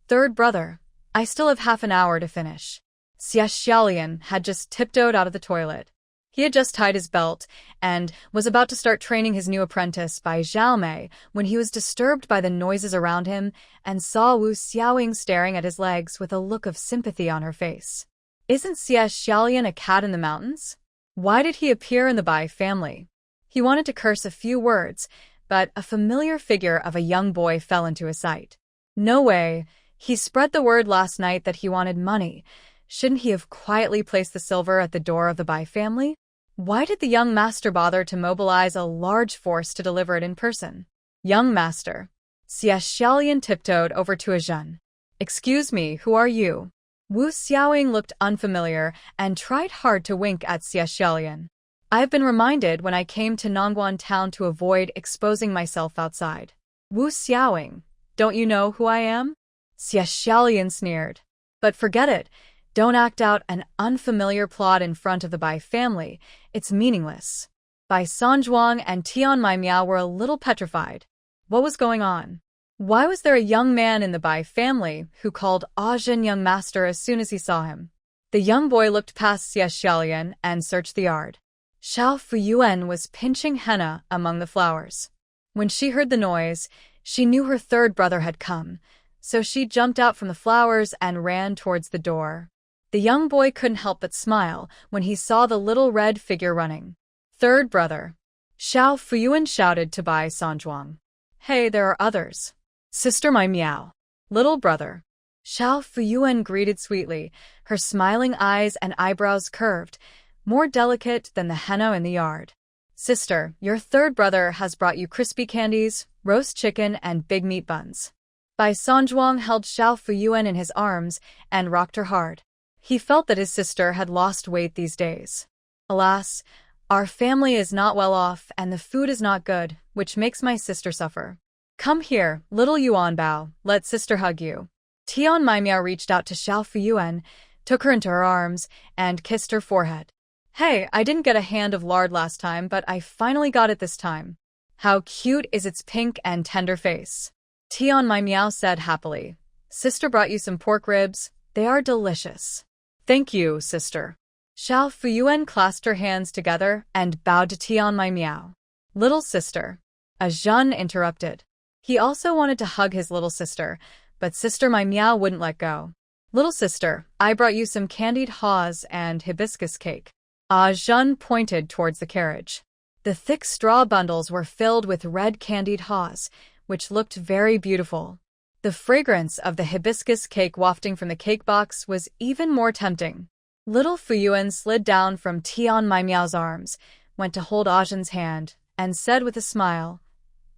Third brother, I still have half an hour to finish. Xia Xiaolian had just tiptoed out of the toilet. He had just tied his belt and was about to start training his new apprentice Bai Xiaomei when he was disturbed by the noises around him and saw Wu Xiaoying staring at his legs with a look of sympathy on her face. Isn't Xia Xiaolian a cat in the mountains? Why did he appear in the Bai family? He wanted to curse a few words, but a familiar figure of a young boy fell into his sight. No way. He spread the word last night that he wanted money. Shouldn't he have quietly placed the silver at the door of the Bai family? Why did the young master bother to mobilize a large force to deliver it in person? Young master. Xia Xiaolian tiptoed over to Ajin. Excuse me, who are you? Wu Xiaoying looked unfamiliar and tried hard to wink at Xia Xiaolian. I have been reminded when I came to Nongguan town to avoid exposing myself outside. Wu Xiaoying, don't you know who I am? Xia Xiaolian sneered. But forget it. Don't act out an unfamiliar plot in front of the Bai family. It's meaningless. Bai Sanzhuang and Tian Mai Miao were a little petrified. What was going on? Why was there a young man in the Bai family who called Ajin young master as soon as he saw him? The young boy looked past Xia Xiaolian and searched the yard. Xiao Fuyuan was pinching henna among the flowers. When she heard the noise, she knew her third brother had come, so she jumped out from the flowers and ran towards the door. The young boy couldn't help but smile when he saw the little red figure running. Third brother. Xiao Fuyuan shouted to Bai Sanzhuang. Hey, there are others. Sister Mai Miao. Little brother. Xiao Fuyuan greeted sweetly, her smiling eyes and eyebrows curved, more delicate than the henna in the yard. Sister, your third brother has brought you crispy candies, roast chicken, and big meat buns. Bai Sanzhuang held Xiao Fuyuan in his arms and rocked her hard. He felt that his sister had lost weight these days. Alas, our family is not well off and the food is not good, which makes my sister suffer. Come here, little Yuanbao, let sister hug you. Tian Maimiao reached out to Xiao Fuyuan, took her into her arms, and kissed her forehead. Hey, I didn't get a hand of lard last time, but I finally got it this time. How cute is its pink and tender face? Tian Maimiao said happily. Sister brought you some pork ribs. They are delicious. Thank you, sister. Xiao Fuyuan clasped her hands together and bowed to Tian Maimiao. Little sister. Zhen interrupted. He also wanted to hug his little sister, but Sister Maimiao wouldn't let go. Little sister, I brought you some candied haws and hibiscus cake. Zhen pointed towards the carriage. The thick straw bundles were filled with red candied haws, which looked very beautiful. The fragrance of the hibiscus cake wafting from the cake box was even more tempting. Little Fuyuan slid down from Tian Maimiao's arms, went to hold Zhen's hand, and said with a smile,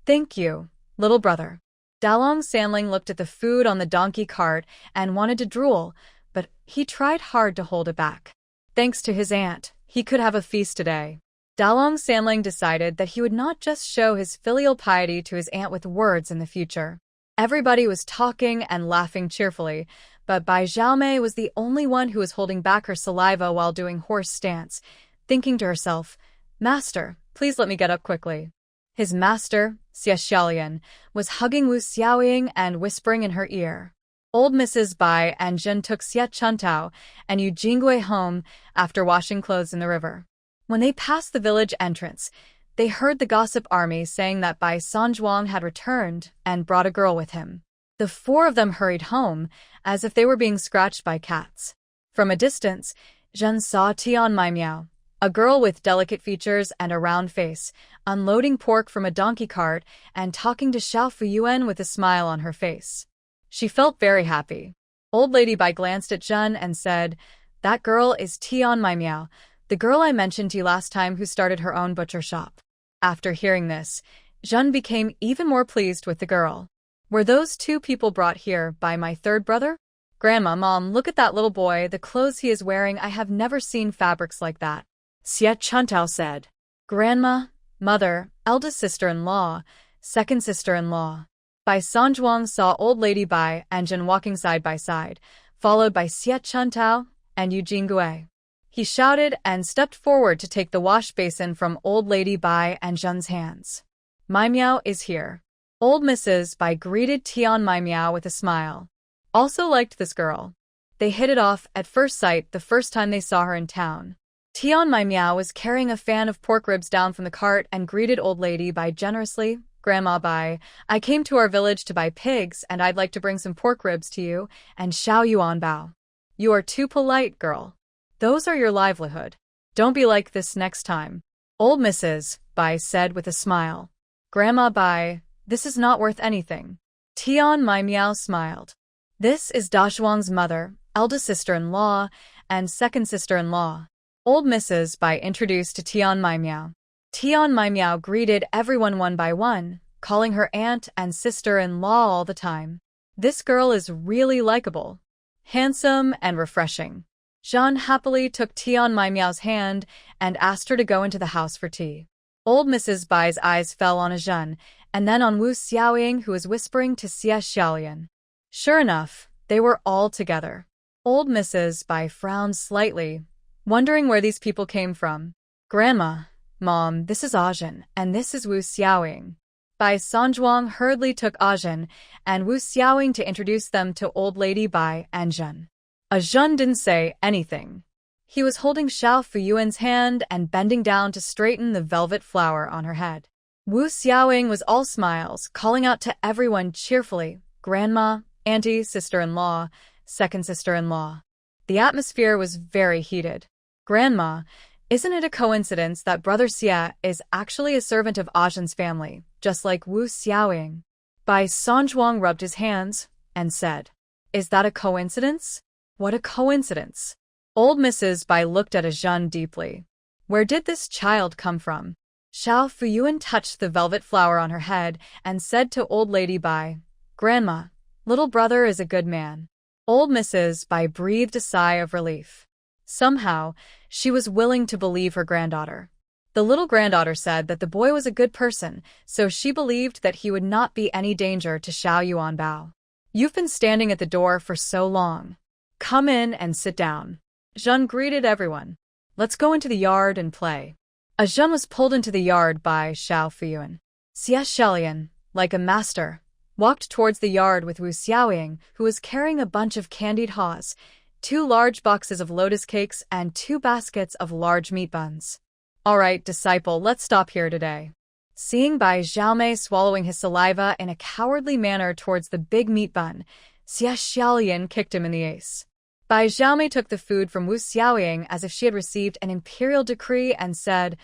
Thank you, little brother. Dalong Sanling looked at the food on the donkey cart and wanted to drool, but he tried hard to hold it back. Thanks to his aunt, he could have a feast today. Dalong Sanling decided that he would not just show his filial piety to his aunt with words in the future. Everybody was talking and laughing cheerfully, but Bai Xiaomei was the only one who was holding back her saliva while doing horse stance, thinking to herself, Master, please let me get up quickly. His master, Xie Xiaolian, was hugging Wu Xiaoying and whispering in her ear. Old Mrs. Bai and Jin took Xie Chuntao and Yu Jingui home after washing clothes in the river. When they passed the village entrance, they heard the gossip army saying that Bai Sanzhuang had returned and brought a girl with him. The four of them hurried home, as if they were being scratched by cats. From a distance, Zhen saw Tian Maimiao, a girl with delicate features and a round face, unloading pork from a donkey cart and talking to Xiao Fuyuan with a smile on her face. She felt very happy. Old Lady Bai glanced at Zhen and said, That girl is Tian Maimiao, the girl I mentioned to you last time who started her own butcher shop. After hearing this, Zhen became even more pleased with the girl. Were those two people brought here by my third brother? Grandma, Mom, look at that little boy, the clothes he is wearing, I have never seen fabrics like that. Xie Chuntao said. Grandma, Mother, eldest sister-in-law, second sister-in-law. Bai Sanzhuang saw Old Lady Bai and Zhen walking side by side, followed by Xie Chuntao and Yu Jingui. He shouted and stepped forward to take the wash basin from Old Lady Bai and Zhen's hands. Maimiao is here. Old Mrs. Bai greeted Tian Maimiao with a smile. Also liked this girl. They hit it off at first sight the first time they saw her in town. Tian Maimiao was carrying a fan of pork ribs down from the cart and greeted Old Lady Bai generously. Grandma Bai, I came to our village to buy pigs and I'd like to bring some pork ribs to you and Xiao Yuan Bao. You are too polite, girl. Those are your livelihood. Don't be like this next time. Old Mrs. Bai said with a smile. Grandma Bai, this is not worth anything. Tian Maimiao smiled. This is Dashuang's mother, eldest sister-in-law, and second sister-in-law. Old Mrs. Bai introduced to Tian Maimiao. Tian Maimiao greeted everyone one by one, calling her aunt and sister-in-law all the time. This girl is really likable, handsome, and refreshing. Zhen happily took Tian Maimiao's hand and asked her to go into the house for tea. Old Mrs. Bai's eyes fell on Zhen, and then on Wu Xiaoying, who was whispering to Xie Xiaolian. Sure enough, they were all together. Old Mrs. Bai frowned slightly, wondering where these people came from. Grandma, Mom, this is Zhen, and this is Wu Xiaoying. Bai Sanzhuang hurriedly took Zhen and Wu Xiaoying to introduce them to Old Lady Bai and Zhen. Zhen didn't say anything. He was holding Xiao Fuyuan's hand and bending down to straighten the velvet flower on her head. Wu Xiaoying was all smiles, calling out to everyone cheerfully, Grandma, Auntie, sister-in-law, second sister-in-law. The atmosphere was very heated. Grandma, isn't it a coincidence that Brother Xie is actually a servant of Zhen's family, just like Wu Xiaoying? Bai Sanzhuang rubbed his hands and said, Is that a coincidence? What a coincidence. Old Mrs. Bai looked at Zhen deeply. Where did this child come from? Xiao Fuyuan touched the velvet flower on her head and said to Old Lady Bai, Grandma, little brother is a good man. Old Mrs. Bai breathed a sigh of relief. Somehow, she was willing to believe her granddaughter. The little granddaughter said that the boy was a good person, so she believed that he would not be any danger to Xiao Yuan Bao. You've been standing at the door for so long. Come in and sit down. Jean greeted everyone. Let's go into the yard and play. As Jean was pulled into the yard by Xiao Fuyuan, Xie Xiaolian, like a master, walked towards the yard with Wu Xiaoying, who was carrying a bunch of candied haws, 2 large boxes of lotus cakes, and 2 baskets of large meat buns. All right, disciple, let's stop here today. Seeing Bai Xiaomei swallowing his saliva in a cowardly manner towards the big meat bun, Xie Xiaolian kicked him in the ace. Bai Xiaomei took the food from Wu Xiaoying as if she had received an imperial decree and said,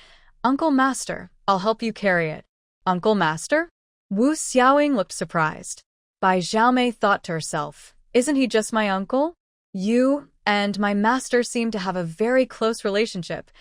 Uncle Master, I'll help you carry it. Uncle Master? Wu Xiaoying looked surprised. Bai Xiaomei thought to herself, isn't he just my uncle? You and my master seem to have a very close relationship.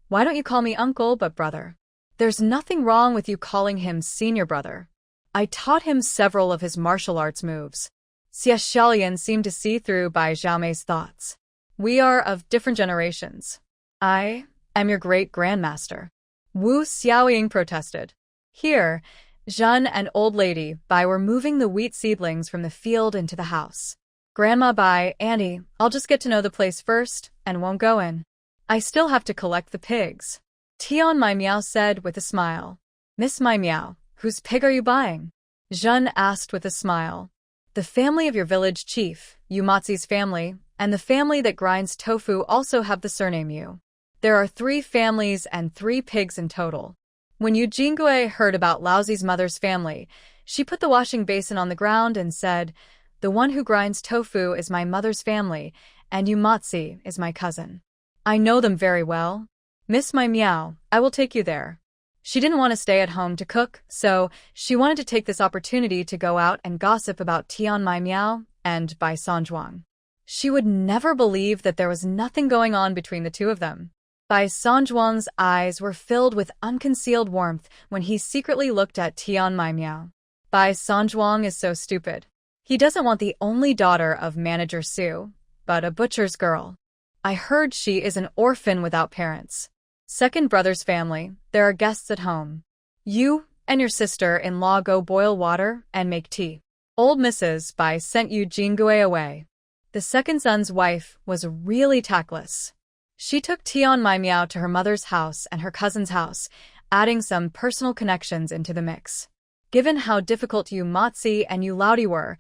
Why don't you call me uncle but brother? There's nothing wrong with you calling him senior brother. I taught him several of his martial arts moves. Xie Xiaolian seemed to see through Bai Xiaomei's thoughts. We are of different generations. I am your great-grandmaster. Wu Xiaoying protested. Here, Zhen and old lady Bai were moving the wheat seedlings from the field into the house. Grandma Bai, Annie, I'll just get to know the place first and won't go in. I still have to collect the pigs. Tian Mai Miao said with a smile. Miss Mai Miao, whose pig are you buying? Zhen asked with a smile. The family of your village chief, Yu Matzi's family, and the family that grinds tofu also have the surname Yu. There are 3 families and 3 pigs in total. When Yu Jingui heard about Laozi's mother's family, she put the washing basin on the ground and said, the one who grinds tofu is my mother's family, and Yu Matzi is my cousin. I know them very well. Miss Mai Miao, I will take you there. She didn't want to stay at home to cook, so she wanted to take this opportunity to go out and gossip about Tian Mai Miao and Bai Sanzhuang. She would never believe that there was nothing going on between the two of them. Bai Sanzhuang's eyes were filled with unconcealed warmth when he secretly looked at Tian Mai Miao. Bai Sanzhuang is so stupid. He doesn't want the only daughter of Manager Su, but a butcher's girl. I heard she is an orphan without parents. Second brother's family, there are guests at home. You and your sister-in-law go boil water and make tea. Old Mrs. Bai sent Yu Jingui away. The second son's wife was really tactless. She took Tian Mai Miao to her mother's house and her cousin's house, adding some personal connections into the mix. Given how difficult Yu Matzi and Yu Laodi were,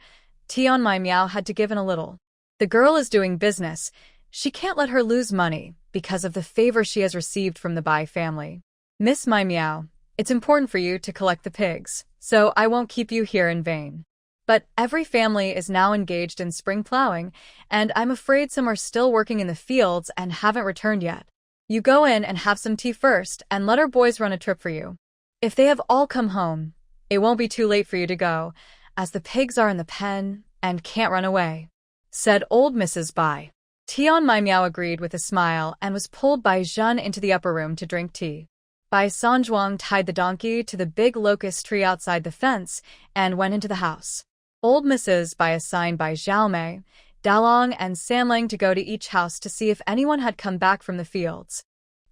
Tian Mai Miao had to give in a little. The girl is doing business. She can't let her lose money because of the favor she has received from the Bai family. Miss Mai Miao, it's important for you to collect the pigs, so I won't keep you here in vain. But every family is now engaged in spring plowing, and I'm afraid some are still working in the fields and haven't returned yet. You go in and have some tea first and let our boys run a trip for you. If they have all come home, it won't be too late for you to go, as the pigs are in the pen and can't run away, said old Mrs. Bai. Tian Mai Miao agreed with a smile and was pulled by Zhen into the upper room to drink tea. Bai Sanzhuang tied the donkey to the big locust tree outside the fence and went into the house. Old Mrs. Bai assigned Bai Xiaomei, Dalong, and Sanlang to go to each house to see if anyone had come back from the fields.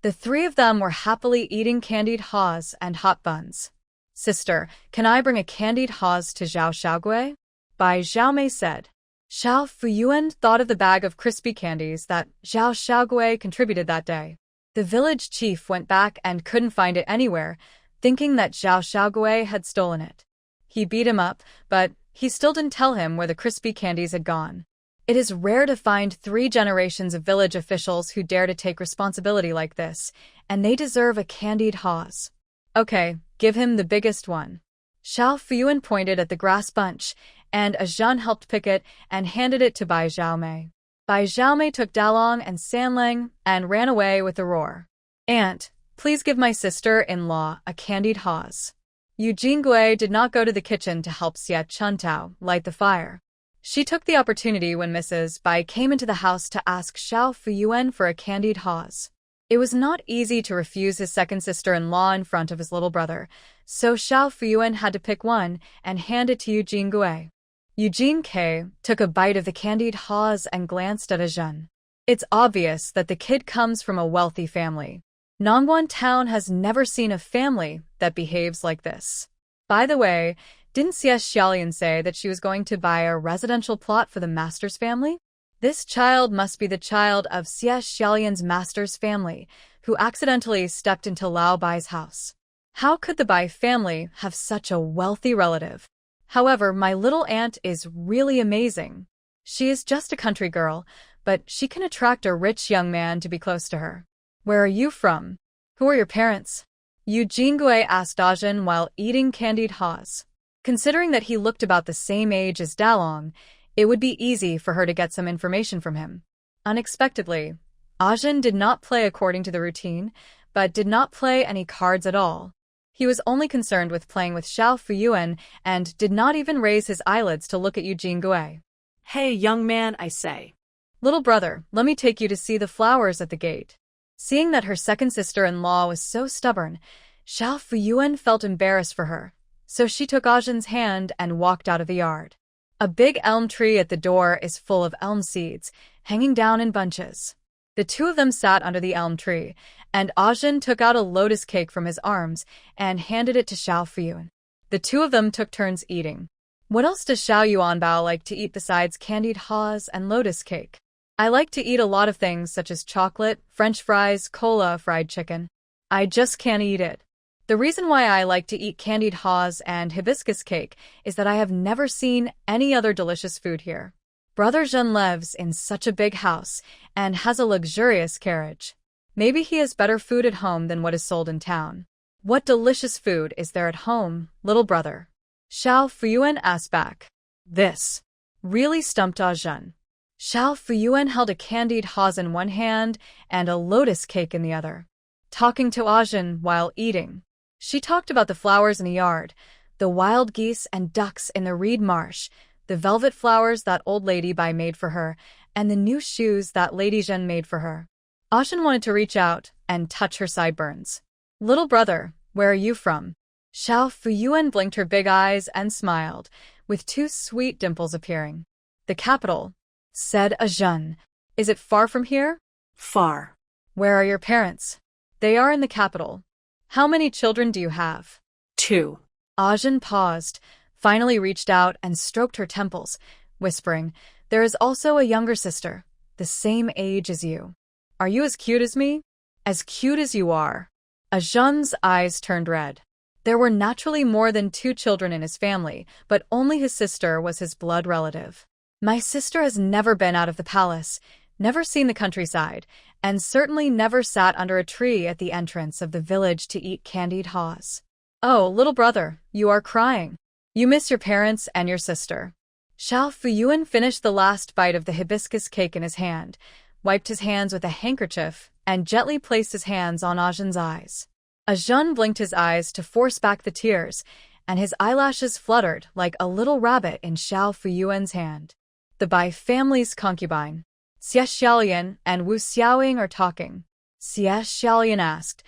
The 3 of them were happily eating candied haws and hot buns. Sister, can I bring a candied haws to Zhao Xiaogui? Bai Xiaomei said. Xiao Fuyuan thought of the bag of crispy candies that Zhao Xiaogui contributed that day. The village chief went back and couldn't find it anywhere, thinking that Zhao Xiaogui had stolen it. He beat him up, but he still didn't tell him where the crispy candies had gone. It is rare to find 3 generations of village officials who dare to take responsibility like this, and they deserve a candied haws. Okay, give him the biggest one. Xiao Fuyuan pointed at the grass bunch, and Zhen helped pick it and handed it to Bai Xiaomei. Bai Xiaomei took Dalong and Sanlang and ran away with a roar. Aunt, please give my sister-in-law a candied haws. Yu Jingui did not go to the kitchen to help Xie Chuntao light the fire. She took the opportunity when Mrs. Bai came into the house to ask Xiao Fuyuan for a candied haws. It was not easy to refuse his second sister-in-law in front of his little brother, so Xiao Fuyuan had to pick one and hand it to Yu Jingui. Yu Jingui took a bite of the candied haws and glanced at Zhen. It's obvious that the kid comes from a wealthy family. Nongguan town has never seen a family that behaves like this. By the way, Didn't Xie Xiaolian say that she was going to buy a residential plot for the master's family? This child must be the child of Xie Xiaolian's master's family, who accidentally stepped into Lao Bai's house. How could the Bai family have such a wealthy relative? However, my little aunt is really amazing. She is just a country girl, but she can attract a rich young man to be close to her. Where are you from? Who are your parents? Yu Jingui asked Dajin while eating candied haws. Considering that he looked about the same age as Dalong, it would be easy for her to get some information from him. Unexpectedly, Ajin did not play according to the routine, but did not play any cards at all. He was only concerned with playing with Xiao Fuyuan and did not even raise his eyelids to look at Yu Jingui.
Hey, young man, I say.
Little brother, let me take you to see the flowers at the gate. Seeing that her second sister-in-law was so stubborn, Xiao Fuyuan felt embarrassed for her, so she took Ajin's hand and walked out of the yard. A big elm tree at the door is full of elm seeds, hanging down in bunches. The two of them sat under the elm tree, and Ajin took out a lotus cake from his arms and handed it to Xiao Fuyuan. The two of them took turns eating. What else does Xiao Yuanbao like to eat besides candied haws and lotus cake? I like to eat a lot of things such as chocolate, French fries, cola, fried chicken. I just can't eat it. The reason why I like to eat candied haws and hibiscus cake is that I have never seen any other delicious food here. Brother Zhen lives in such a big house and has a luxurious carriage. Maybe he has better food at home than what is sold in town. What delicious food is there at home, little brother? Xiao Fuyuan asked back. This really stumped Ajin. Xiao Fuyuan held a candied haws in one hand and a lotus cake in the other. Talking to Ajin while eating, she talked about the flowers in the yard, the wild geese and ducks in the reed marsh, the velvet flowers that old lady Bai made for her, and the new shoes that Lady Zhen made for her. Ajin wanted to reach out and touch her sideburns. Little brother, where are you from? Xiao Fuyuan blinked her big eyes and smiled, with two sweet dimples appearing. The capital, said Ajin. Is it far from here?
Far.
Where are your parents? They are in the capital. How many children do you have?
2.
Ajin paused, finally reached out and stroked her temples, whispering, There is also a younger sister, the same age as you. Are you as cute as me? As cute as you are. Ajin's eyes turned red. There were naturally more than 2 children in his family, but only his sister was his blood relative. My sister has never been out of the palace, never seen the countryside, and certainly never sat under a tree at the entrance of the village to eat candied haws. Oh, little brother, you are crying. You miss your parents and your sister. Xiao Fuyuan finished the last bite of the hibiscus cake in his hand, wiped his hands with a handkerchief, and gently placed his hands on Ajin's eyes. Ajin blinked his eyes to force back the tears, and his eyelashes fluttered like a little rabbit in Xiao Fuyuan's hand. The Bai family's concubine, Xie Xiaolian and Wu Xiaoying are talking. Xie Xiaolian asked,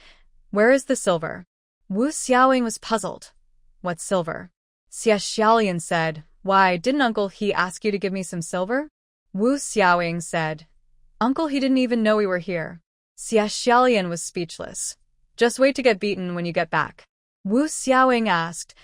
Where is the silver? Wu Xiaoying was puzzled. What silver? Xie Xiaolian said, Why, didn't Uncle he ask you to give me some silver? Wu Xiaoying said, Uncle he didn't even know we were here. Xie Xiaolian was speechless. Just wait to get beaten when you get back. Wu Xiaoying asked,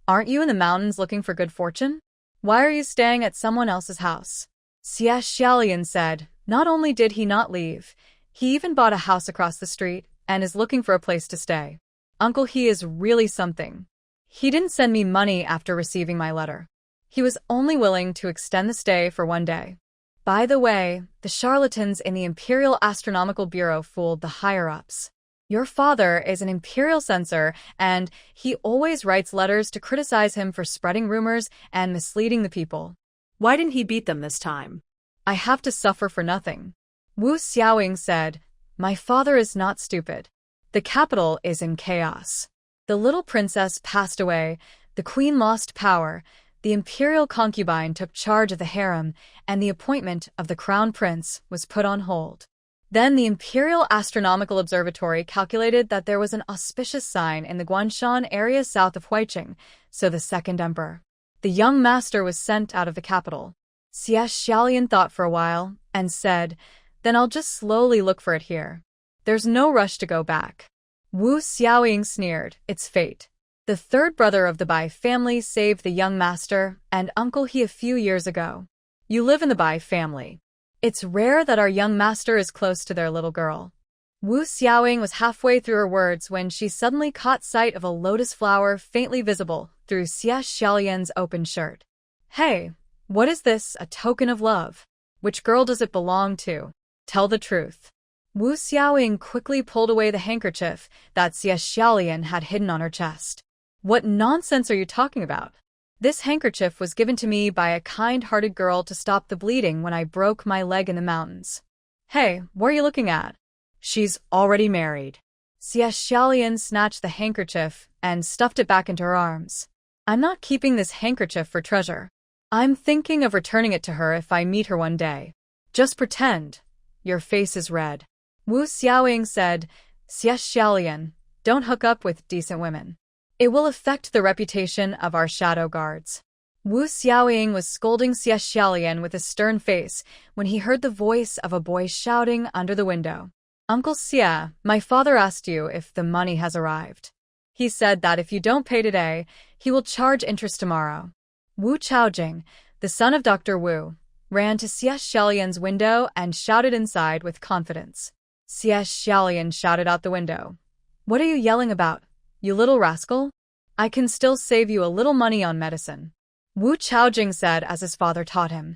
Aren't you in the mountains looking for good fortune? Why are you staying at someone else's house? Xie Xiaolian said, Not only did he not leave, he even bought a house across the street and is looking for a place to stay. Uncle he is really something. He didn't send me money after receiving my letter. He was only willing to extend the stay for 1 day. By the way, the charlatans in the Imperial Astronomical Bureau fooled the higher-ups. Your father is an imperial censor, and he always writes letters to criticize him for spreading rumors and misleading the people.
Why didn't he beat them this time?
I have to suffer for nothing. Wu Xiaoying said, My father is not stupid. The capital is in chaos. The little princess passed away, the queen lost power, the imperial concubine took charge of the harem, and the appointment of the crown prince was put on hold. Then the Imperial Astronomical Observatory calculated that there was an auspicious sign in the Guanshan area south of Huiqing, so the second emperor. The young master was sent out of the capital. Xie Xiaolian thought for a while and said, Then I'll just slowly look for it here. There's no rush to go back. Wu Xiaoying sneered, It's fate. The third brother of the Bai family saved the young master and Uncle He a few years ago. You live in the Bai family. It's rare that our young master is close to their little girl. Wu Xiaoying was halfway through her words when she suddenly caught sight of a lotus flower faintly visible through Xia Xiaolian's open shirt. Hey, what is this, a token of love? Which girl does it belong to? Tell the truth. Wu Xiaoying quickly pulled away the handkerchief that Xia Xiaolian had hidden on her chest. What nonsense are you talking about? This handkerchief was given to me by a kind-hearted girl to stop the bleeding when I broke my leg in the mountains. Hey, what are you looking at? She's already married. Xia Xiaolian snatched the handkerchief and stuffed it back into her arms. I'm not keeping this handkerchief for treasure. I'm thinking of returning it to her if I meet her one day. Just pretend. Your face is red. Wu Xiaoying said, Xia Xiaolian, don't hook up with decent women. It will affect the reputation of our shadow guards. Wu Xiaoying was scolding Xia Xiaolian with a stern face when he heard the voice of a boy shouting under the window. Uncle Xia, my father asked you if the money has arrived. He said that if you don't pay today, he will charge interest tomorrow. Wu Chaojing, the son of Dr. Wu, ran to Xia Xiaolian's window and shouted inside with confidence. Xia Xiaolian shouted out the window. What are you yelling about, you little rascal? I can still save you a little money on medicine. Wu Chaojing said as his father taught him.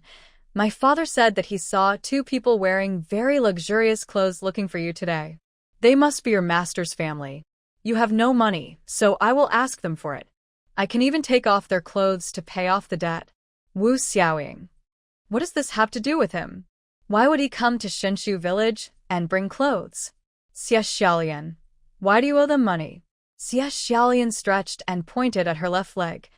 My father said that he saw two people wearing very luxurious clothes looking for you today. They must be your master's family. You have no money, so I will ask them for it. I can even take off their clothes to pay off the debt. Wu Xiaoying. What does this have to do with him? Why would he come to Shinshu village and bring clothes? Xia Xiaolian. Why do you owe them money? Xia Xiaolian stretched and pointed at her left leg.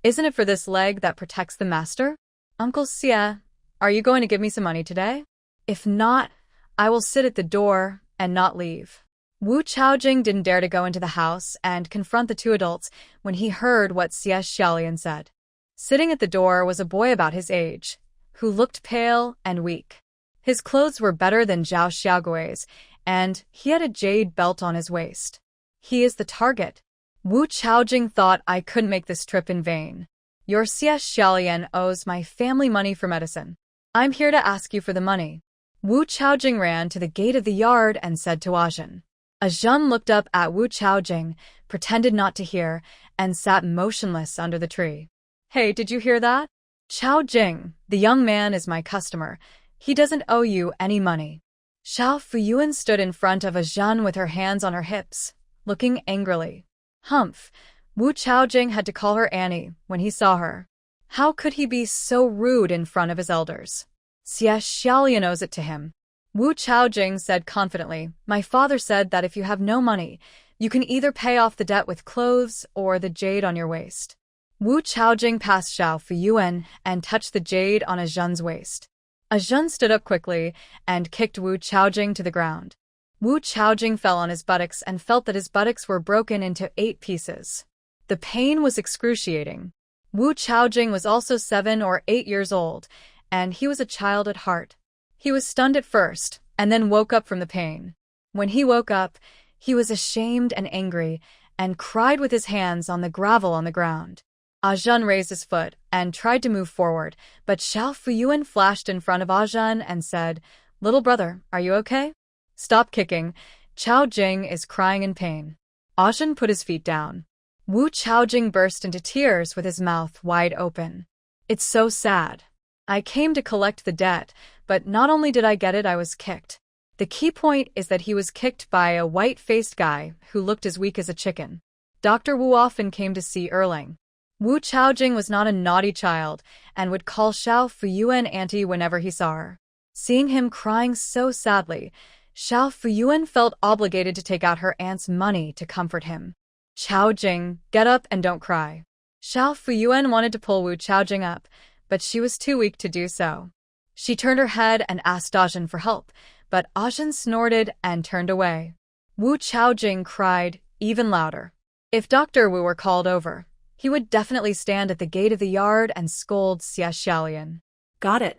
Isn't it for this leg that protects the master? Uncle Xia, are you going to give me some money today? If not, I will sit at the door and not leave. Wu Chaojing didn't dare to go into the house and confront the two adults when he heard what Xia Xiaolian said. Sitting at the door was a boy about his age, who looked pale and weak. His clothes were better than Zhao Xiaogui's, and he had a jade belt on his waist. He is the target. Wu Chaojing thought I couldn't make this trip in vain. Your Xia Xiaolian owes my family money for medicine. I'm here to ask you for the money. Wu Chaojing ran to the gate of the yard and said to Ajin. Ajin looked up at Wu Chaojing, pretended not to hear, and sat motionless under the tree. Hey, did you hear that? Chaojing, the young man is my customer. He doesn't owe you any money. Xiao Fuyuan stood in front of Ajin with her hands on her hips, looking angrily. Humph, Wu Chaojing had to call her Annie when he saw her. How could he be so rude in front of his elders? Xia Xiaolian owes it to him. Wu Chaojing said confidently, my father said that if you have no money, you can either pay off the debt with clothes or the jade on your waist. Wu Chaojing passed Xiao Fuyuan and touched the jade on Ajin's waist. Ajin stood up quickly and kicked Wu Chaojing to the ground. Wu Chaojing fell on his buttocks and felt that his buttocks were broken into 8 pieces. The pain was excruciating. Wu Chaojing was also 7 or 8 years old, and he was a child at heart. He was stunned at first, and then woke up from the pain. When he woke up, he was ashamed and angry, and cried with his hands on the gravel on the ground. Ajin raised his foot and tried to move forward, but Xiao Fuyuan flashed in front of Ajin and said, Little brother, are you okay? Stop kicking. Chaojing is crying in pain. Ajin put his feet down. Wu Chaojing burst into tears with his mouth wide open. It's so sad. I came to collect the debt, but not only did I get it, I was kicked. The key point is that he was kicked by a white-faced guy who looked as weak as a chicken. Dr. Wu often came to see Erling. Wu Chaojing was not a naughty child and would call Xiao Fuyuan auntie whenever he saw her. Seeing him crying so sadly, Xiao Fuyuan felt obligated to take out her aunt's money to comfort him. Chaojing, get up and don't cry. Xiao Fuyuan wanted to pull Wu Chaojing up, but she was too weak to do so. She turned her head and asked Ajin for help, but Ajin snorted and turned away. Wu Chaojing cried even louder. If Dr. Wu were called over, he would definitely stand at the gate of the yard and scold Xia Xiaolian. Got it.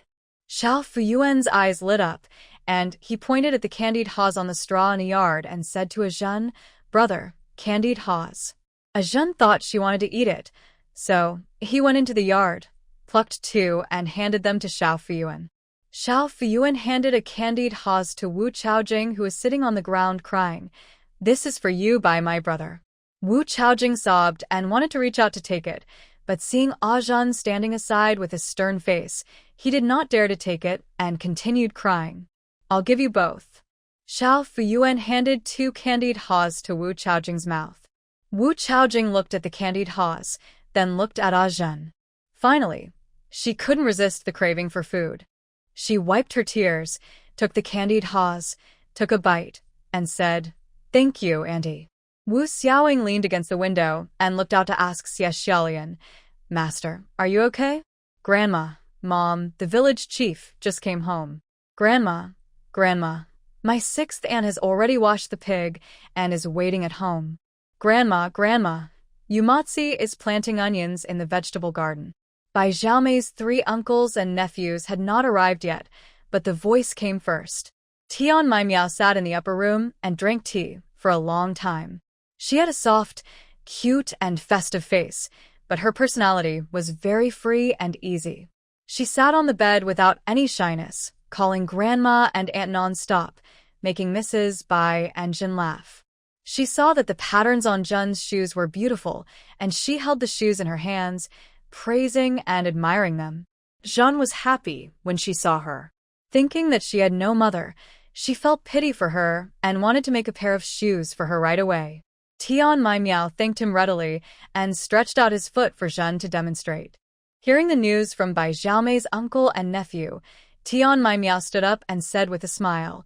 Xiao Fuyuan's eyes lit up, and he pointed at the candied haws on the straw in the yard and said to Ajin, Brother, candied haws. Ajun thought she wanted to eat it, so he went into the yard, plucked two, and handed them to Xiao Fuyuan. Xiao Fuyuan handed a candied haws to Wu Chaojing, who was sitting on the ground crying. "This is for you by my brother." Wu Chaojing sobbed and wanted to reach out to take it, but seeing Ajun standing aside with a stern face, he did not dare to take it and continued crying. "I'll give you both." Xiao Fuyuan handed two candied haws to Wu Chaojing's mouth. Wu Chaojing looked at the candied haws, then looked at Ajun. Finally, she couldn't resist the craving for food. She wiped her tears, took the candied haws, took a bite, and said, "Thank you, Auntie." Wu Xiaoying leaned against the window and looked out to ask Xie Xiaolian, "Master, are you okay?" "Grandma, Mom, the village chief just came home." "Grandma, my sixth aunt has already washed the pig and is waiting at home." Grandma, Yumatsi is planting onions in the vegetable garden." Bai Xiaomei's 3 uncles and nephews had not arrived yet, but the voice came first. Tian Mai Miao sat in the upper room and drank tea for a long time. She had a soft, cute, and festive face, but her personality was very free and easy. She sat on the bed without any shyness, calling Grandma and Aunt non-stop, making Mrs. Bai and Jin laugh. She saw that the patterns on Jun's shoes were beautiful, and she held the shoes in her hands, praising and admiring them. Jean was happy when she saw her. Thinking that she had no mother, she felt pity for her and wanted to make a pair of shoes for her right away. Tian Mai Miao thanked him readily and stretched out his foot for Jean to demonstrate. Hearing the news from Bai Xiaomei's uncle and nephew, Tian Mai Miao stood up and said with a smile,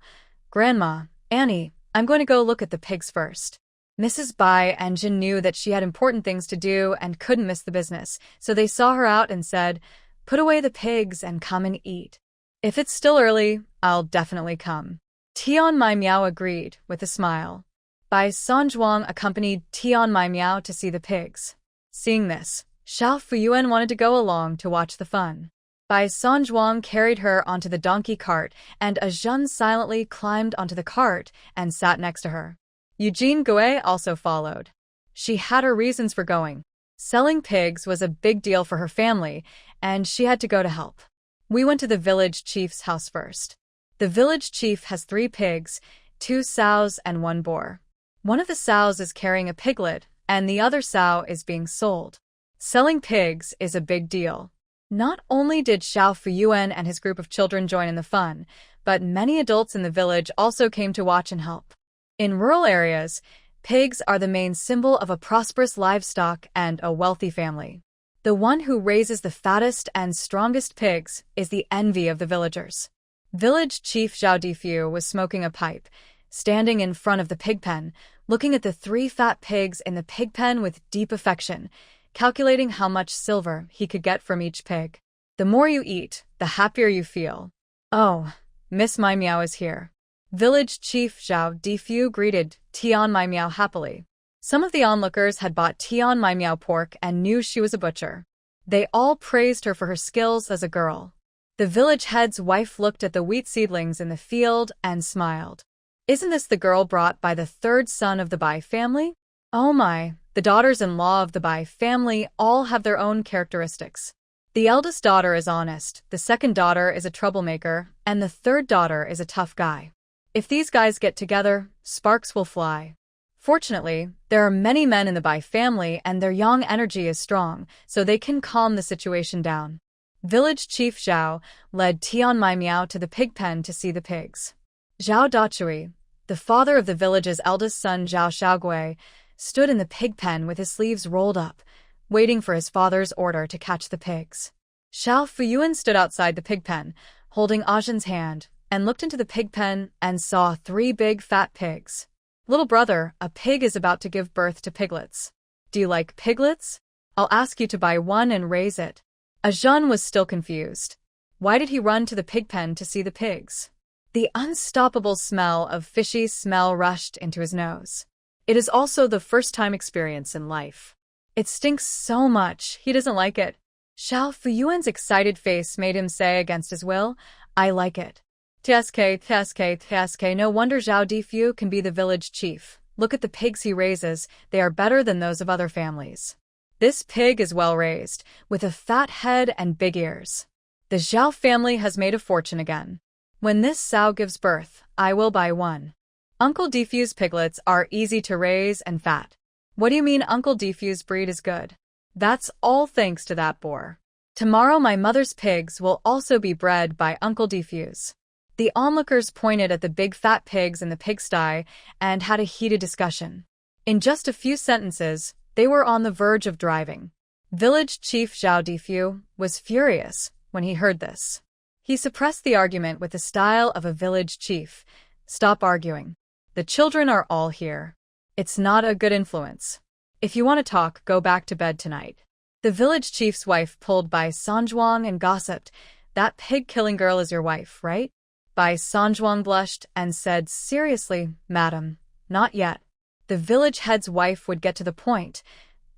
"Grandma, Annie, I'm going to go look at the pigs first." Mrs. Bai and Jin knew that she had important things to do and couldn't miss the business, so they saw her out and said, "Put away the pigs and come and eat." "If it's still early, I'll definitely come." Tian Mai Miao agreed with a smile. Bai Sanzhuang accompanied Tian Mai Miao to see the pigs. Seeing this, Xiao Fuyuan wanted to go along to watch the fun. Bai Sanzhuang carried her onto the donkey cart, and Ajun silently climbed onto the cart and sat next to her. Eugene Gouet also followed. She had her reasons for going. Selling pigs was a big deal for her family, and she had to go to help. We went to the village chief's house first. The village chief has 3 pigs, 2 sows and 1 boar. One of the sows is carrying a piglet, and the other sow is being sold. Selling pigs is a big deal. Not only did Xiao Fuyuan and his group of children join in the fun, but many adults in the village also came to watch and help. In rural areas, pigs are the main symbol of a prosperous livestock and a wealthy family. The one who raises the fattest and strongest pigs is the envy of the villagers. Village Chief Zhao Difu was smoking a pipe, standing in front of the pig pen, looking at the 3 fat pigs in the pig pen with deep affection, calculating how much silver he could get from each pig. The more you eat, the happier you feel. "Oh, Miss Mai Miao is here." Village Chief Zhao Difu greeted Tian Mai Miao happily. Some of the onlookers had bought Tian Mai Miao pork and knew she was a butcher. They all praised her for her skills as a girl. The village head's wife looked at the wheat seedlings in the field and smiled. "Isn't this the girl brought by the 3rd son of the Bai family?" "Oh my, the daughters-in-law of the Bai family all have their own characteristics. The eldest daughter is honest, the 2nd daughter is a troublemaker, and the 3rd daughter is a tough guy. If these guys get together, sparks will fly." Fortunately, there are many men in the Bai family and their yang energy is strong, so they can calm the situation down. Village Chief Zhao led Tian Mai Miao to the pig pen to see the pigs. Zhao Dachui, the father of the village's eldest son Zhao Xiaogui, stood in the pig pen with his sleeves rolled up, waiting for his father's order to catch the pigs. Xiao Fuyuan stood outside the pig pen, holding Ajin's hand, and looked into the pig pen and saw 3 big fat pigs. "Little brother, a pig is about to give birth to piglets. Do you like piglets? I'll ask you to buy one and raise it." Ajun was still confused. Why did he run to the pig pen to see the pigs? The unstoppable smell of fishy smell rushed into his nose. It is also the first-time experience in life. It stinks so much, he doesn't like it. Xiao Fuyuan's excited face made him say against his will, "I like it." TSK, no wonder Zhao Difu can be the village chief. Look at the pigs he raises, they are better than those of other families. This pig is well raised, with a fat head and big ears. The Zhao family has made a fortune again. When this sow gives birth, I will buy one. Uncle Defu's piglets are easy to raise and fat. What do you mean Uncle Defu's breed is good? That's all thanks to that boar. Tomorrow my mother's pigs will also be bred by Uncle Defu's. The onlookers pointed at the big fat pigs in the pigsty and had a heated discussion. In just a few sentences, they were on the verge of driving. Village Chief Zhao Defu was furious when he heard this. He suppressed the argument with the style of a village chief. Stop arguing. The children are all here. It's not a good influence. If you want to talk, go back to bed tonight. The village chief's wife pulled Bai Sanjuang and gossiped. That pig-killing girl is your wife, right? Bai Sanjuang blushed and said, seriously, madam, not yet. The village head's wife would get to the point.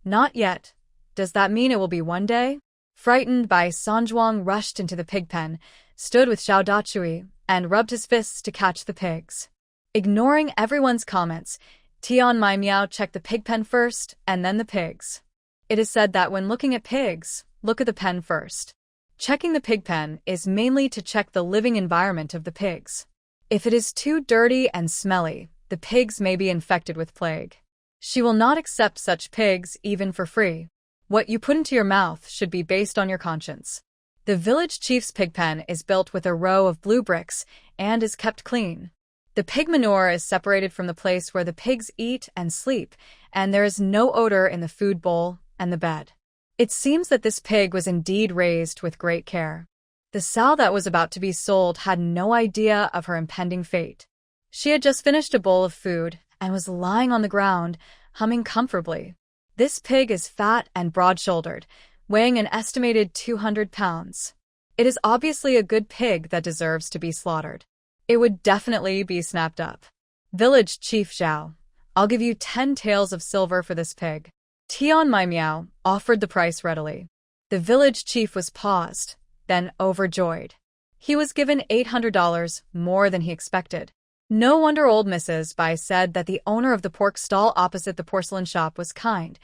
Not yet. Does that mean it will be one day? Frightened, Bai Sanjuang rushed into the pig pen, stood with Xiao Dachui, and rubbed his fists to catch the pigs. Ignoring everyone's comments, Tian Mai Miao checked the pig pen first, and then the pigs. It is said that when looking at pigs, look at the pen first. Checking the pig pen is mainly to check the living environment of the pigs. If it is too dirty and smelly, the pigs may be infected with plague. She will not accept such pigs even for free. What you put into your mouth should be based on your conscience. The village chief's pig pen is built with a row of blue bricks and is kept clean. The pig manure is separated from the place where the pigs eat and sleep, and there is no odor in the food bowl and the bed. It seems that this pig was indeed raised with great care. The sow that was about to be sold had no idea of her impending fate. She had just finished a bowl of food and was lying on the ground, humming comfortably. This pig is fat and broad-shouldered, weighing an estimated 200 pounds. It is obviously a good pig that deserves to be slaughtered. It would definitely be snapped up. Village Chief Zhao, I'll give you 10 taels of silver for this pig. Tian Mai Miao offered the price readily. The village chief was paused, then overjoyed. He was given $800, more than he expected. No wonder old Mrs. Bai said that the owner of the pork stall opposite the porcelain shop was kind.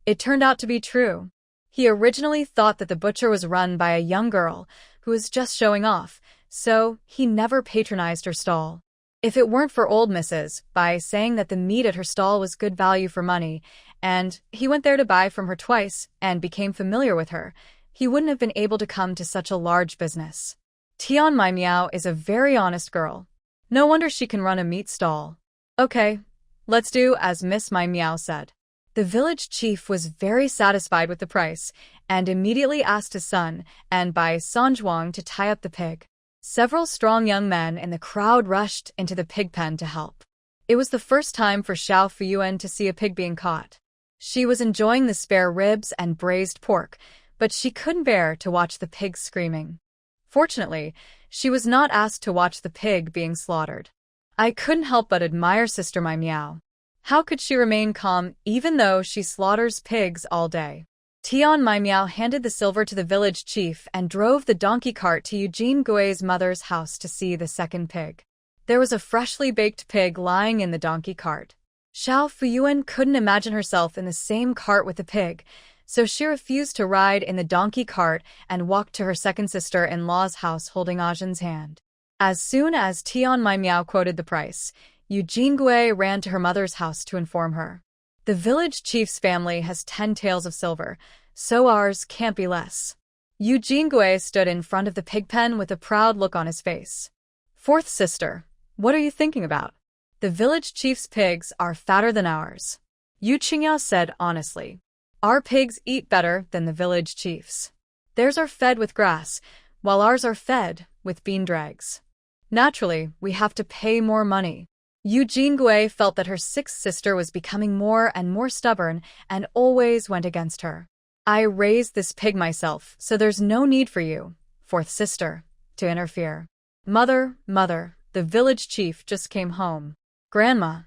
It turned out to be true. He originally thought that the butcher was run by a young girl who was just showing off, so he never patronized her stall. If it weren't for old Mrs. Bai saying that the meat at her stall was good value for money, and he went there to buy from her twice and became familiar with her, he wouldn't have been able to come to such a large business. Tian Mai Miao is a very honest girl. No wonder she can run a meat stall. Okay, let's do as Miss Mai Miao said. The village chief was very satisfied with the price and immediately asked his son and Bai Sanjuang to tie up the pig. Several strong young men in the crowd rushed into the pig pen to help. It was the first time for Xiao Fuyuan to see a pig being caught. She was enjoying the spare ribs and braised pork, but she couldn't bear to watch the pigs screaming. Fortunately, she was not asked to watch the pig being slaughtered. I couldn't help but admire Sister Mai Miao. How could she remain calm even though she slaughters pigs all day? Tian Mai Miao handed the silver to the village chief and drove the donkey cart to Eugene Gui's mother's house to see the second pig. There was a freshly baked pig lying in the donkey cart. Xiao Fuyuan couldn't imagine herself in the same cart with the pig, so she refused to ride in the donkey cart and walked to her second sister-in-law's house holding Ajin's hand. As soon as Tian Mai Miao quoted the price, Eugene Gui ran to her mother's house to inform her. The village chief's family has 10 taels of silver, so ours can't be less. Eugene Gui stood in front of the pig pen with a proud look on his face. Fourth sister, what are you thinking about? The village chief's pigs are fatter than ours. Yu Qingyao said honestly. Our pigs eat better than the village chief's. Theirs are fed with grass, while ours are fed with bean dregs. Naturally, we have to pay more money. Eugene Gui felt that her sixth sister was becoming more and more stubborn and always went against her. I raised this pig myself, so there's no need for you, fourth sister, to interfere. Mother, the village chief just came home. Grandma,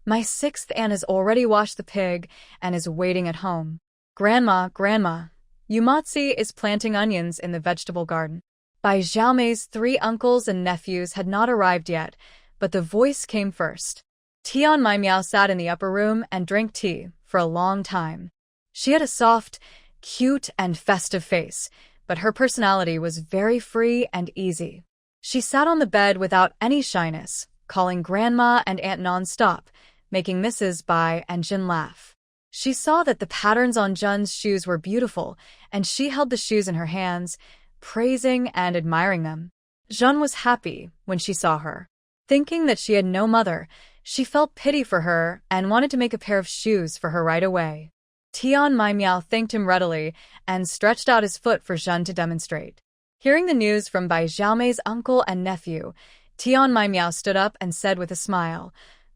my sixth aunt has already washed the pig and is waiting at home. Grandma, Yumatsi is planting onions in the vegetable garden. Bai Xiaomei's 3 uncles and nephews had not arrived yet, but the voice came first. Tian Mai Miao sat in the upper room and drank tea for a long time. She had a soft, cute, and festive face, but her personality was very free and easy. She sat on the bed without any shyness, calling Grandma and Aunt non-stop, making Mrs. Bai and Jin laugh. She saw that the patterns on Jun's shoes were beautiful, and she held the shoes in her hands, praising and admiring them. Jun was happy when she saw her. Thinking that she had no mother, she felt pity for her and wanted to make a pair of shoes for her right away. Tian Mai Miao thanked him readily and stretched out his foot for Jun to demonstrate. Hearing the news from Bai Xiaomei's uncle and nephew, Tian Mai Miao stood up and said with a smile,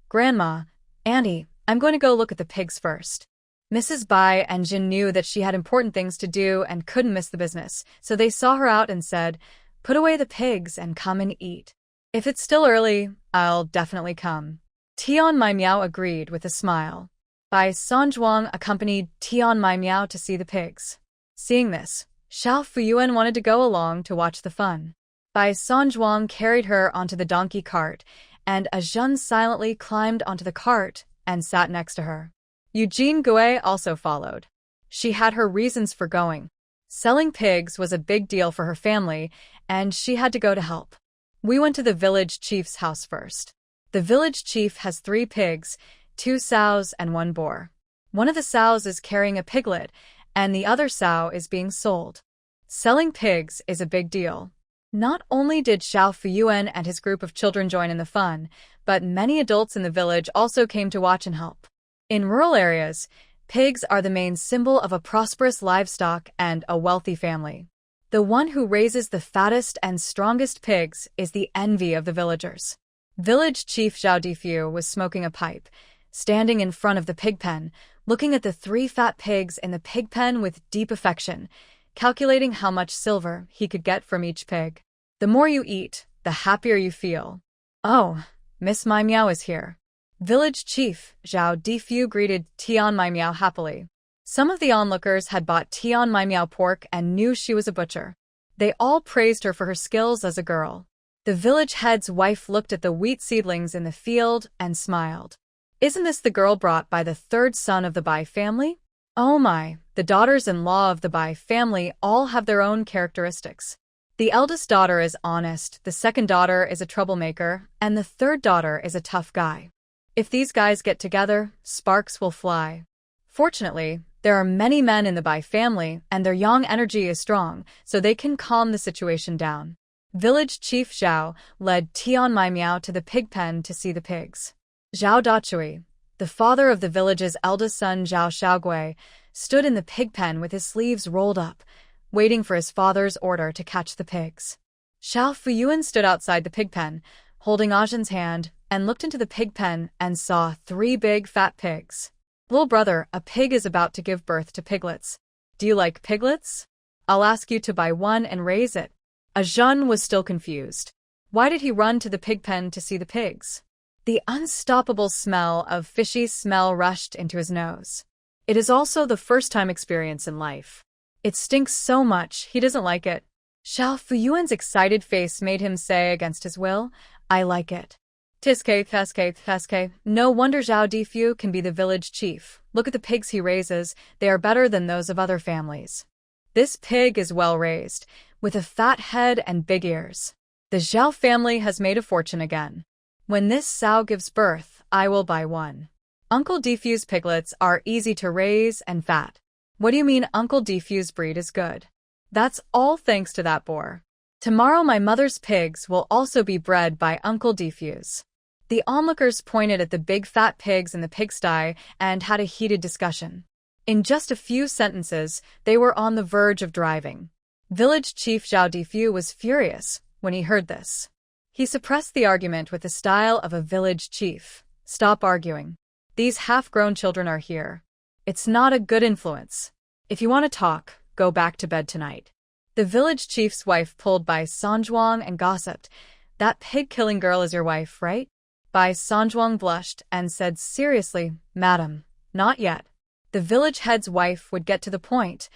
"Grandma, Auntie, I'm going to go look at the pigs first." Mrs. Bai and Jin knew that she had important things to do and couldn't miss the business, so they saw her out and said, "Put away the pigs and come and eat." "If it's still early, I'll definitely come." Tian Mai Miao agreed with a smile. Bai Sanzhuang accompanied Tian Mai Miao to see the pigs. Seeing this, Xiao Fuyuan wanted to go along to watch the fun. Bai Sanzhuang carried her onto the donkey cart, and Ajun silently climbed onto the cart and sat next to her. Eugene Gui also followed. She had her reasons for going. Selling pigs was a big deal for her family, and she had to go to help. We went to the village chief's house first. The village chief has 3 pigs, 2 sows and 1 boar. One of the sows is carrying a piglet, and the other sow is being sold. Selling pigs is a big deal. Not only did Xiao Fuyuan and his group of children join in the fun, but many adults in the village also came to watch and help. In rural areas, pigs are the main symbol of a prosperous livestock and a wealthy family. The one who raises the fattest and strongest pigs is the envy of the villagers. Village Chief Zhao Difu was smoking a pipe, standing in front of the pig pen, looking at the 3 fat pigs in the pig pen with deep affection, calculating how much silver he could get from each pig. The more you eat, the happier you feel. "Oh, Miss Mai Miao is here." Village Chief Zhao Difu greeted Tian Mai Miao happily. Some of the onlookers had bought Tian Mai Miao pork and knew she was a butcher. They all praised her for her skills as a girl. The village head's wife looked at the wheat seedlings in the field and smiled. "Isn't this the girl brought by the 3rd son of the Bai family?" "Oh my, the daughters-in-law of the Bai family all have their own characteristics. The eldest daughter is honest, the 2nd daughter is a troublemaker, and the 3rd daughter is a tough guy. If these guys get together, sparks will fly. Fortunately, there are many men in the Bai family, and their yang energy is strong, so they can calm the situation down." Village Chief Zhao led Tian Mai Miao to the pig pen to see the pigs. Zhao Dachui, the father of the village's eldest son Zhao Xiaogui, stood in the pig pen with his sleeves rolled up, waiting for his father's order to catch the pigs. Xiao Fuyuan stood outside the pig pen, holding Ajin's hand, and looked into the pig pen and saw 3 big fat pigs. "Little brother, a pig is about to give birth to piglets. Do you like piglets? I'll ask you to buy one and raise it." Ajun was still confused. Why did he run to the pig pen to see the pigs? The unstoppable smell of fishy smell rushed into his nose. It is also the first-time experience in life. It stinks so much, he doesn't like it. Xiao Fuyuan's excited face made him say against his will, "I like it." Tiske. No wonder Zhao Difu can be the village chief. Look at the pigs he raises, they are better than those of other families. This pig is well raised, with a fat head and big ears. The Zhao family has made a fortune again. When this sow gives birth, I will buy one. Uncle Difu's piglets are easy to raise and fat. What do you mean Uncle Difu's breed is good? That's all thanks to that boar. Tomorrow my mother's pigs will also be bred by Uncle Difu's. The onlookers pointed at the big fat pigs in the pigsty and had a heated discussion. In just a few sentences, they were on the verge of driving. Village Chief Zhao Difu was furious when he heard this. He suppressed the argument with the style of a village chief. "Stop arguing. These half-grown children are here. It's not a good influence. If you want to talk, go back to bed tonight." The village chief's wife pulled Bai Sanzhuang and gossiped. "That pig-killing girl is your wife, right?" Bai Sanzhuang blushed and said seriously, "Madam, not yet." The village head's wife would get to the point.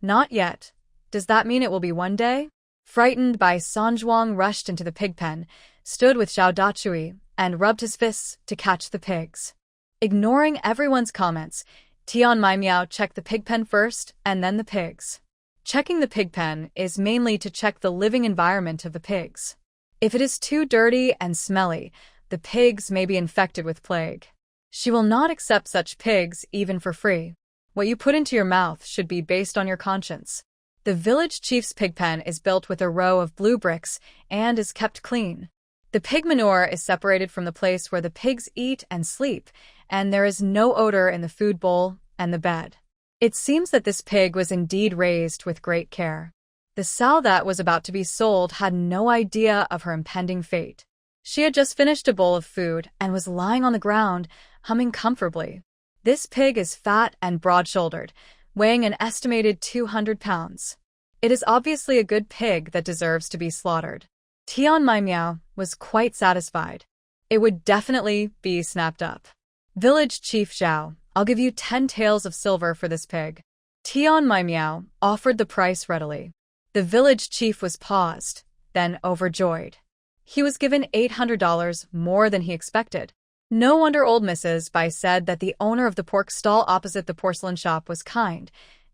"Not yet. Does that mean it will be one day?" Frightened, Bai Sanzhuang rushed into the pig pen, stood with Zhao Dachui, and rubbed his fists to catch the pigs. Ignoring everyone's comments, Tian Mai Miao checked the pig pen first and then the pigs. Checking the pig pen is mainly to check the living environment of the pigs. If it is too dirty and smelly, the pigs may be infected with plague. She will not accept such pigs even for free. What you put into your mouth should be based on your conscience. The village chief's pig pen is built with a row of blue bricks and is kept clean. The pig manure is separated from the place where the pigs eat and sleep, and there is no odor in the food bowl and the bed. It seems that this pig was indeed raised with great care. The sow that was about to be sold had no idea of her impending fate. She had just finished a bowl of food and was lying on the ground, humming comfortably. This pig is fat and broad-shouldered, weighing an estimated 200 pounds. It is obviously a good pig that deserves to be slaughtered. Tian Mai Miao was quite satisfied. It would definitely be snapped up. Village Chief Zhao, I'll give you 10 taels of silver for this pig. Tian Mai Miao offered the price readily. The village chief was paused, then overjoyed. He was given $800 more than he expected. No wonder old Mrs. Bai said that the owner of the pork stall opposite the porcelain shop was kind.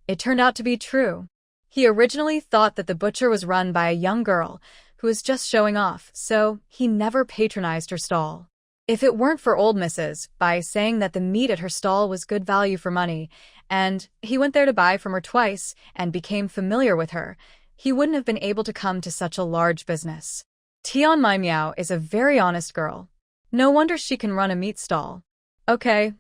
It turned out to be true. He originally thought that the butcher was run by a young girl who was just showing off, so he never patronized her stall. If it weren't for old Mrs. Bai saying that the meat at her stall was good value for money, and he went there to buy from her twice and became familiar with her, he wouldn't have been able to come to such a large business. Tian Mai Miao is a very honest girl. No wonder she can run a meat stall. Okay,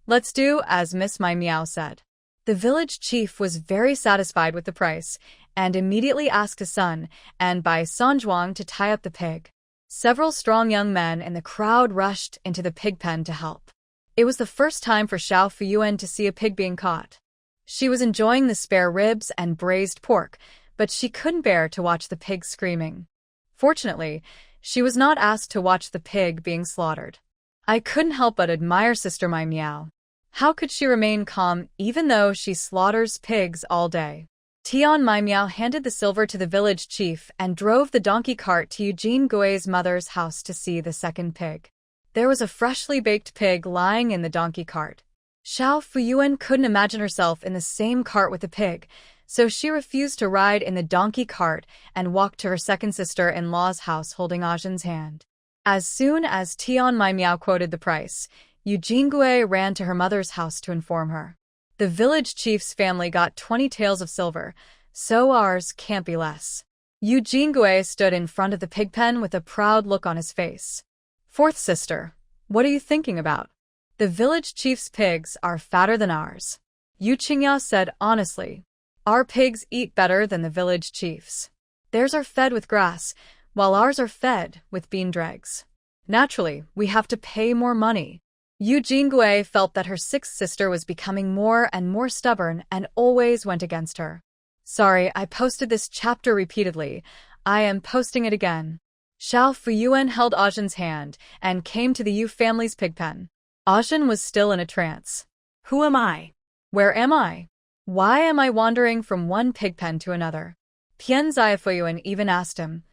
let's do as Miss Mai Miao said. The village chief was very satisfied with the price and immediately asked his son and Bai Sanjuang to tie up the pig. Several strong young men in the crowd rushed into the pig pen to help. It was the first time for Xiao Fuyuan to see a pig being caught. She was enjoying the spare ribs and braised pork, but she couldn't bear to watch the pig screaming. Fortunately, she was not asked to watch the pig being slaughtered. I couldn't help but admire Sister Mai Miao. How could she remain calm even though she slaughters pigs all day? Tian Mai Miao handed the silver to the village chief and drove the donkey cart to Eugene Gui's mother's house to see the second pig. There was a freshly baked pig lying in the donkey cart. Xiao Fuyuan couldn't imagine herself in the same cart with the pig, so she refused to ride in the donkey cart and walked to her second sister-in-law's house holding Ajin's hand. As soon as Tian Mai Miao quoted the price, Eugene Gui ran to her mother's house to inform her. The village chief's family got 20 taels of silver, so ours can't be less. Eugene Gui stood in front of the pig pen with a proud look on his face. Fourth sister, what are you thinking about? The village chief's pigs are fatter than ours. Yu Qingya said honestly. Our pigs eat better than the village chief's. Theirs are fed with grass, while ours are fed with bean dregs. Naturally, we have to pay more money. Eugene Gui felt that her sixth sister was becoming more and more stubborn and always went against her. Sorry, I posted this chapter repeatedly. I am posting it again. Xiao Fuyuan held Ajin's hand and came to the Yu family's pig pen. Ajin was still in a trance.
Who am I?
Where am I? Why am I wandering from one pig pen to another? Tian Fuyuan even asked him,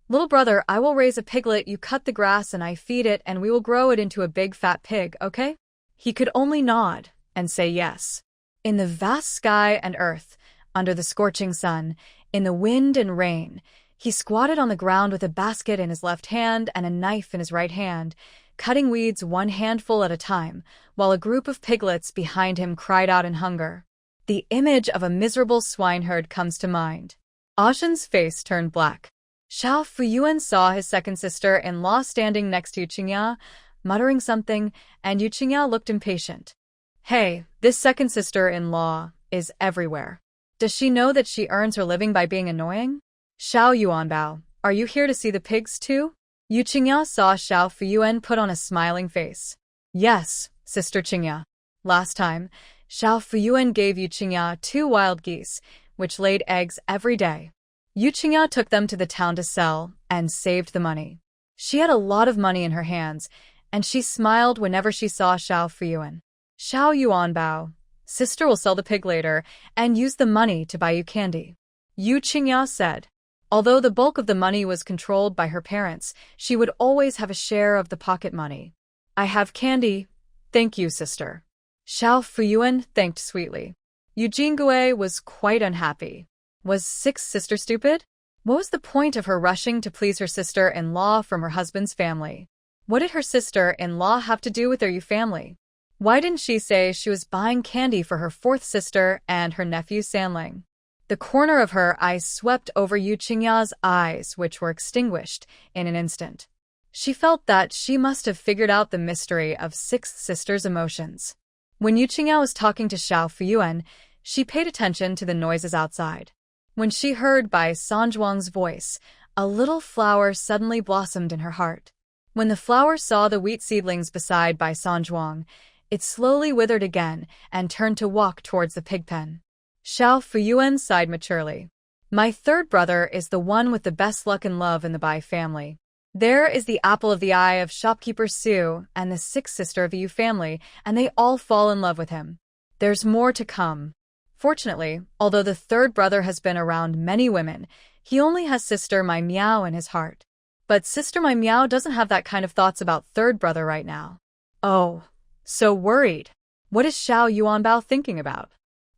Little brother, I will raise a piglet, you cut the grass and I feed it and we will grow it into a big fat pig, okay? He could only nod and say yes. In the vast sky and earth, under the scorching sun, in the wind and rain, he squatted on the ground with a basket in his left hand and a knife in his right hand, cutting weeds one handful at a time, while a group of piglets behind him cried out in hunger. The image of a miserable swineherd comes to mind. Ajin's face turned black. Xiao Fuyuan saw his second sister-in-law standing next to Yu Qingya, muttering something, and Yu Qingya looked impatient. Hey, this second sister-in-law is everywhere. Does she know that she earns her living by being annoying? Xiao Yuanbao, are you here to see the pigs too? Yu Qingya saw Xiao Fuyuan put on a smiling face. Yes, Sister Qingya. Last time, Xiao Fuyuan gave Yu Qingya 2 wild geese, which laid eggs every day. Yu Qingya took them to the town to sell and saved the money. She had a lot of money in her hands, and she smiled whenever she saw Xiao Fuyuan. Xiao Yuanbao, sister will sell the pig later and use the money to buy you candy. Yu Qingya said. Although the bulk of the money was controlled by her parents, she would always have a share of the pocket money. I have candy. Thank you, sister. Xiao Fuyuan thanked sweetly. Yu Jingui was quite unhappy. Was sixth sister stupid? What was the point of her rushing to please her sister-in-law from her husband's family? What did her sister-in-law have to do with their Yu family? Why didn't she say she was buying candy for her fourth sister and her nephew Sanling? The corner of her eye swept over Yu Qingya's eyes, which were extinguished in an instant. She felt that she must have figured out the mystery of sixth sister's emotions. When Yu Qingya was talking to Xiao Fuyuan, she paid attention to the noises outside. When she heard Bai Sanzhuang's voice, a little flower suddenly blossomed in her heart. When the flower saw the wheat seedlings beside Bai Sanzhuang, it slowly withered again and turned to walk towards the pig pen. Xiao Fuyuan sighed maturely. My third brother is the one with the best luck and love in the Bai family. There is the apple of the eye of shopkeeper Su and the sixth sister of the Yu family, and they all fall in love with him. There's more to come. Fortunately, although the third brother has been around many women, he only has sister Mai Miao in his heart. But sister Mai Miao doesn't have that kind of thoughts about third brother right now. Oh, so worried. What is Xiao Yuanbao thinking about?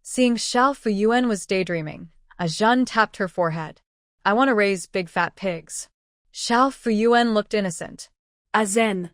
Seeing Xiao Fuyuan was daydreaming, a Zhen tapped her forehead. I want to raise big fat pigs. Xiao Fuyuan looked innocent.
Zen.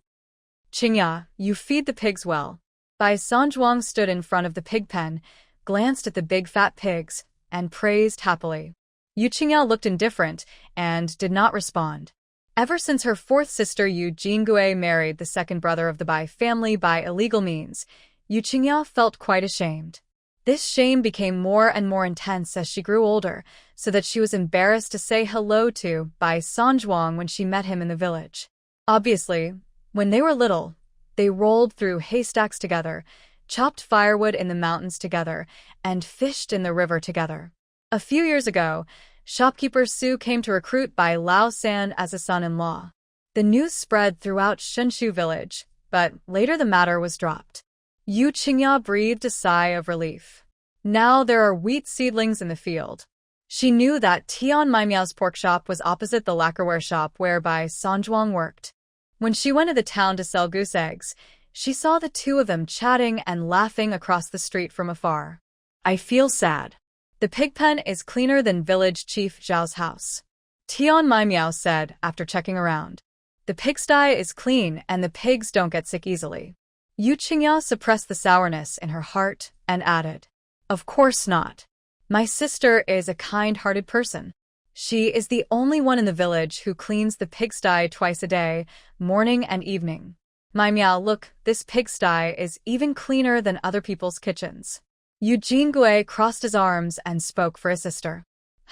Qingya, you feed the pigs well. Bai Sanzhuang stood in front of the pig pen, glanced at the big fat pigs, and praised happily. Yu Qingya looked indifferent and did not respond. Ever since her fourth sister Yu Jingui married the second brother of the Bai family by illegal means, Yu Qingya felt quite ashamed. This shame became more and more intense as she grew older, so that she was embarrassed to say hello to Bai Sanzhuang when she met him in the village. Obviously, when they were little, they rolled through haystacks together, chopped firewood in the mountains together, and fished in the river together. A few years ago, shopkeeper Su came to recruit Bai Lao San as a son-in-law. The news spread throughout Shenshu village, but later the matter was dropped. Yu Qingya breathed a sigh of relief. Now there are wheat seedlings in the field. She knew that Tian Maimiao's pork shop was opposite the lacquerware shop where Bai Sanzhuang worked. When she went to the town to sell goose eggs, she saw the two of them chatting and laughing across the street from afar. I feel sad. The pig pen is cleaner than village chief Zhao's house. Tian Maimiao said after checking around. The pigsty is clean and the pigs don't get sick easily. Yu Qingya suppressed the sourness in her heart and added, Of course not. My sister is a kind-hearted person. She is the only one in the village who cleans the pigsty twice a day, morning and evening. Mai Miao, look, this pigsty is even cleaner than other people's kitchens. Yu Jingui crossed his arms and spoke for his sister.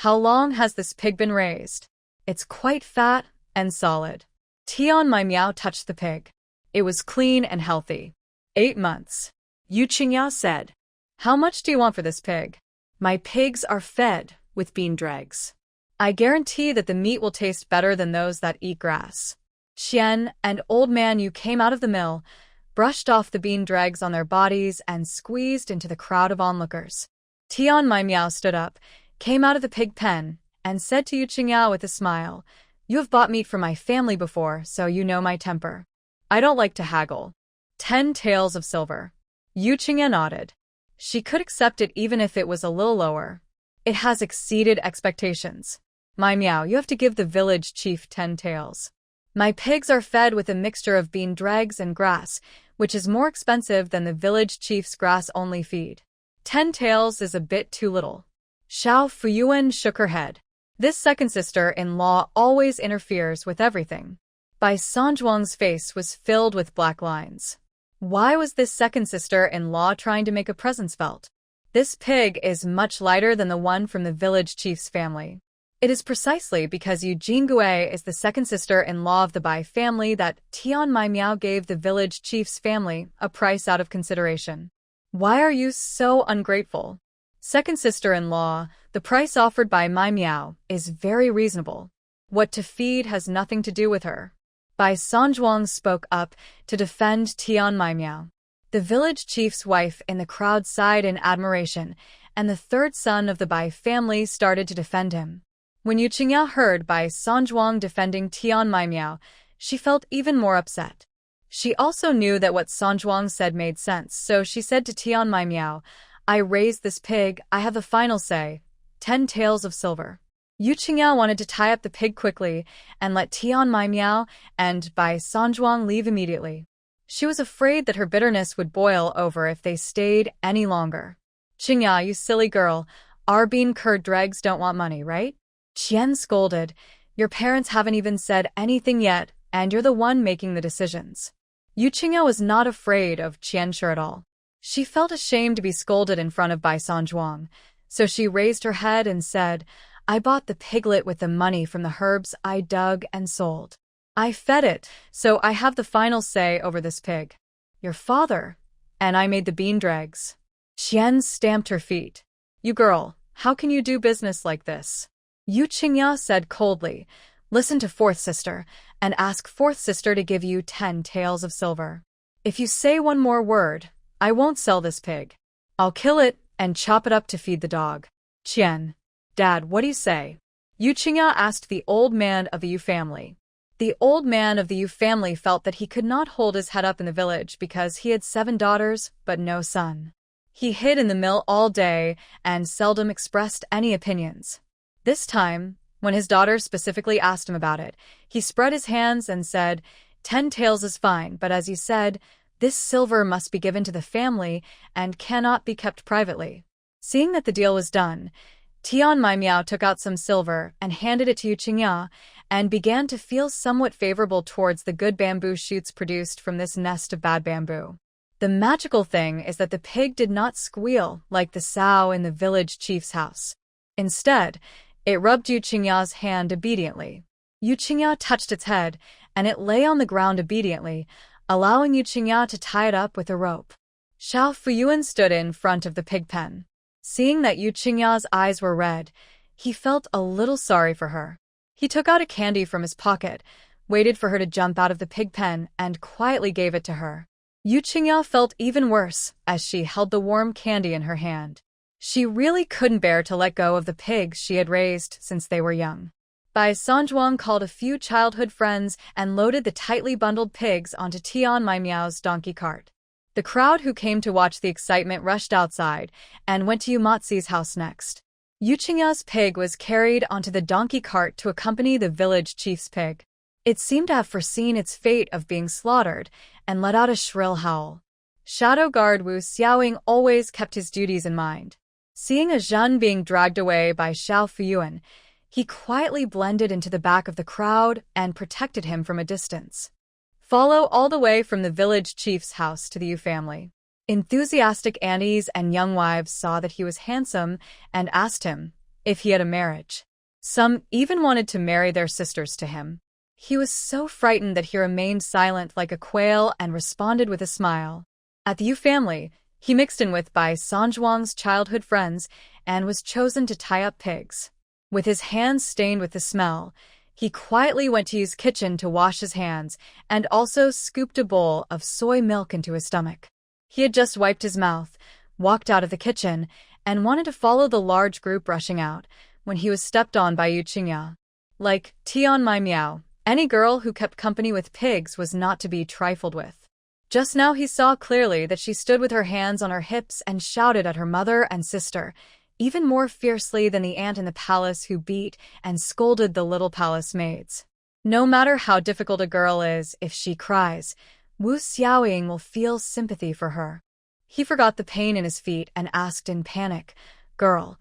How long has this pig been raised? It's quite fat and solid. Tian Mai Miao touched the pig. It was clean and healthy. 8 months.
Yu Qingya said.
How much do you want for this pig?
My pigs are fed with bean dregs.
I guarantee that the meat will taste better than those that eat grass. Xian and old man Yu came out of the mill, brushed off the bean dregs on their bodies, and squeezed into the crowd of onlookers. Tian Mai Miao stood up, came out of the pig pen, and said to Yu Qingya with a smile, You have bought meat for my family before, so you know my temper. I don't like to haggle. 10 taels of silver. Yu Qingya nodded. She could accept it even if it was a little lower. It has exceeded expectations. Mai Miao, you have to give the village chief 10 taels. My pigs are fed with a mixture of bean dregs and grass, which is more expensive than the village chief's grass-only feed. 10 taels is a bit too little. Xiao Fuyuan shook her head. This second sister-in-law always interferes with everything. Bai Sanzhuang's face was filled with black lines. Why was this second sister-in-law trying to make a presence felt? This pig is much lighter than the one from the village chief's family. It is precisely because Yu Jingui is the second sister-in-law of the Bai family that Tian Mai Miao gave the village chief's family a price out of consideration. Why are you so ungrateful? Second sister-in-law, the price offered by Mai Miao is very reasonable. What to feed has nothing to do with her. Bai Sanzhuang spoke up to defend Tian Mai Miao. The village chief's wife in the crowd sighed in admiration, and the third son of the Bai family started to defend him. When Yu Qingya heard Bai Sanzhuang defending Tian Maimiao, she felt even more upset. She also knew that what Sanzhuang said made sense, so she said to Tian Maimiao, I raised this pig, I have the final say, 10 taels of silver. Yu Qingya wanted to tie up the pig quickly and let Tian Maimiao and Bai Sanzhuang leave immediately. She was afraid that her bitterness would boil over if they stayed any longer. Qingya, you silly girl, our bean curd dregs don't want money, right? Qian scolded. Your parents haven't even said anything yet, and you're the one making the decisions. Yu Qingya was not afraid of Qianshi at all. She felt ashamed to be scolded in front of Bai Sanzhuang, so she raised her head and said, I bought the piglet with the money from the herbs I dug and sold. I fed it, so I have the final say over this pig. Your father, and I made the bean dregs. Qian stamped her feet. You girl, how can you do business like this? Yu Qingya said coldly, listen to fourth sister, and ask fourth sister to give you 10 taels of silver. If you say one more word, I won't sell this pig. I'll kill it and chop it up to feed the dog. Qian. Dad, what do you say? Yu Qingya asked the old man of the Yu family. The old man of the Yu family felt that he could not hold his head up in the village because he had 7 daughters but no son. He hid in the mill all day and seldom expressed any opinions. This time, when his daughter specifically asked him about it, he spread his hands and said, 10 taels is fine, but as you said, this silver must be given to the family and cannot be kept privately. Seeing that the deal was done, Tian Maimiao took out some silver and handed it to Yu Qingya and began to feel somewhat favorable towards the good bamboo shoots produced from this nest of bad bamboo. The magical thing is that the pig did not squeal like the sow in the village chief's house. Instead, it rubbed Yu Qingya's hand obediently. Yu Qingya touched its head, and it lay on the ground obediently, allowing Yu Qingya to tie it up with a rope. Xiao Fuyuan stood in front of the pig pen. Seeing that Yu Qingya's eyes were red, he felt a little sorry for her. He took out a candy from his pocket, waited for her to jump out of the pig pen, and quietly gave it to her. Yu Qingya felt even worse as she held the warm candy in her hand. She really couldn't bear to let go of the pigs she had raised since they were young. Bai Sanzhuang called a few childhood friends and loaded the tightly bundled pigs onto Tian Maimiao's donkey cart. The crowd who came to watch the excitement rushed outside and went to Yu Mazi's house next. Yu Qingya's pig was carried onto the donkey cart to accompany the village chief's pig. It seemed to have foreseen its fate of being slaughtered and let out a shrill howl. Shadow guard Wu Xiaoying always kept his duties in mind. Seeing a Zhen being dragged away by Xiao Fuyuan, he quietly blended into the back of the crowd and protected him from a distance. Follow all the way from the village chief's house to the Yu family. Enthusiastic aunties and young wives saw that he was handsome and asked him if he had a marriage. Some even wanted to marry their sisters to him. He was so frightened that he remained silent like a quail and responded with a smile. At the Yu family, he mixed in with Bai Sanzhuang's childhood friends and was chosen to tie up pigs. With his hands stained with the smell, he quietly went to Yu's kitchen to wash his hands and also scooped a bowl of soy milk into his stomach. He had just wiped his mouth, walked out of the kitchen, and wanted to follow the large group rushing out when he was stepped on by Yu Qingya. Like Tian Maimiao, any girl who kept company with pigs was not to be trifled with. Just now he saw clearly that she stood with her hands on her hips and shouted at her mother and sister, even more fiercely than the aunt in the palace who beat and scolded the little palace maids. No matter how difficult a girl is, if she cries, Wu Xiaoying will feel sympathy for her. He forgot the pain in his feet and asked in panic, Girl,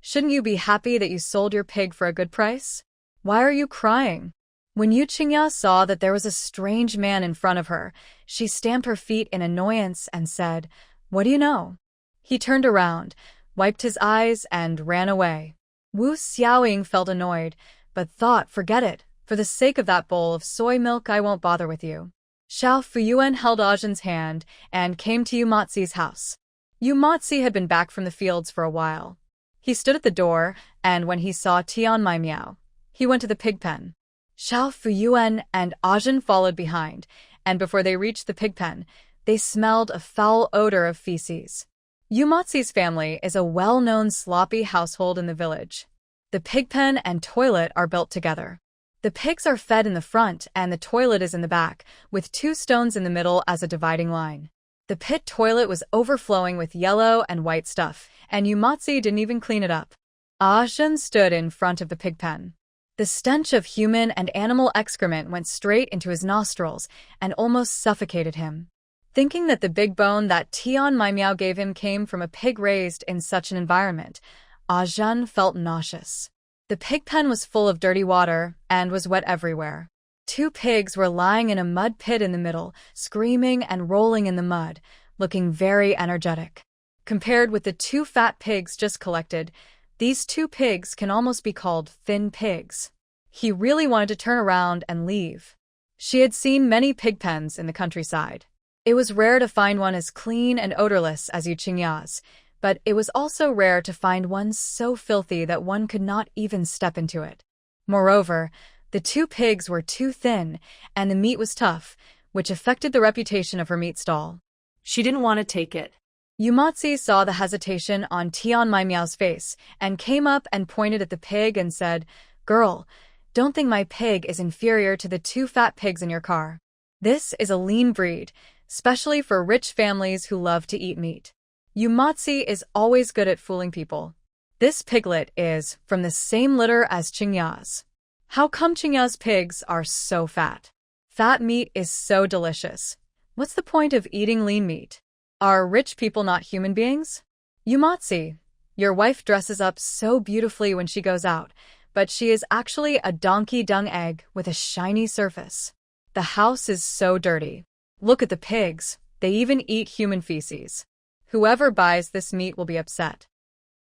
shouldn't you be happy that you sold your pig for a good price? Why are you crying? When Yu Qingya saw that there was a strange man in front of her, she stamped her feet in annoyance and said, What do you know? He turned around, wiped his eyes, and ran away. Wu Xiaoying felt annoyed, but thought, forget it. For the sake of that bowl of soy milk, I won't bother with you. Xiao Fuyuan held Ajin's hand and came to Yu Mazi's house. Yu Mazi had been back from the fields for a while. He stood at the door, and when he saw Tian Maimiao, he went to the pig pen. Xiao Fuyuan and Ajin followed behind, and before they reached the pig pen, they smelled a foul odor of feces. Yu Mazi's family is a well-known sloppy household in the village. The pig pen and toilet are built together. The pigs are fed in the front and the toilet is in the back, with 2 stones in the middle as a dividing line. The pit toilet was overflowing with yellow and white stuff, and Yumatsi didn't even clean it up. Ajun stood in front of the pig pen. The stench of human and animal excrement went straight into his nostrils and almost suffocated him. Thinking that the big bone that Tian Maimiao gave him came from a pig raised in such an environment, Ajun felt nauseous. The pig pen was full of dirty water and was wet everywhere. 2 pigs were lying in a mud pit in the middle, screaming and rolling in the mud, looking very energetic. Compared with the 2 fat pigs just collected, these 2 pigs can almost be called thin pigs. He really wanted to turn around and leave. She had seen many pig pens in the countryside. It was rare to find one as clean and odorless as Yuqingya's, but it was also rare to find one so filthy that one could not even step into it. Moreover, the 2 pigs were too thin, and the meat was tough, which affected the reputation of her meat stall.
She didn't want to take it.
Yumatsi saw the hesitation on Tian Maimiao's face and came up and pointed at the pig and said, "Girl, don't think my pig is inferior to the 2 fat pigs in your car. This is a lean breed, especially for rich families who love to eat meat." Yumatsi is always good at fooling people. This piglet is from the same litter as Qingya's. How come Qingya's pigs are so fat? Fat meat is so delicious. What's the point of eating lean meat? Are rich people not human beings? Yumatsi, your wife dresses up so beautifully when she goes out, but she is actually a donkey dung egg with a shiny surface. The house is so dirty. Look at the pigs, they even eat human feces. Whoever buys this meat will be upset.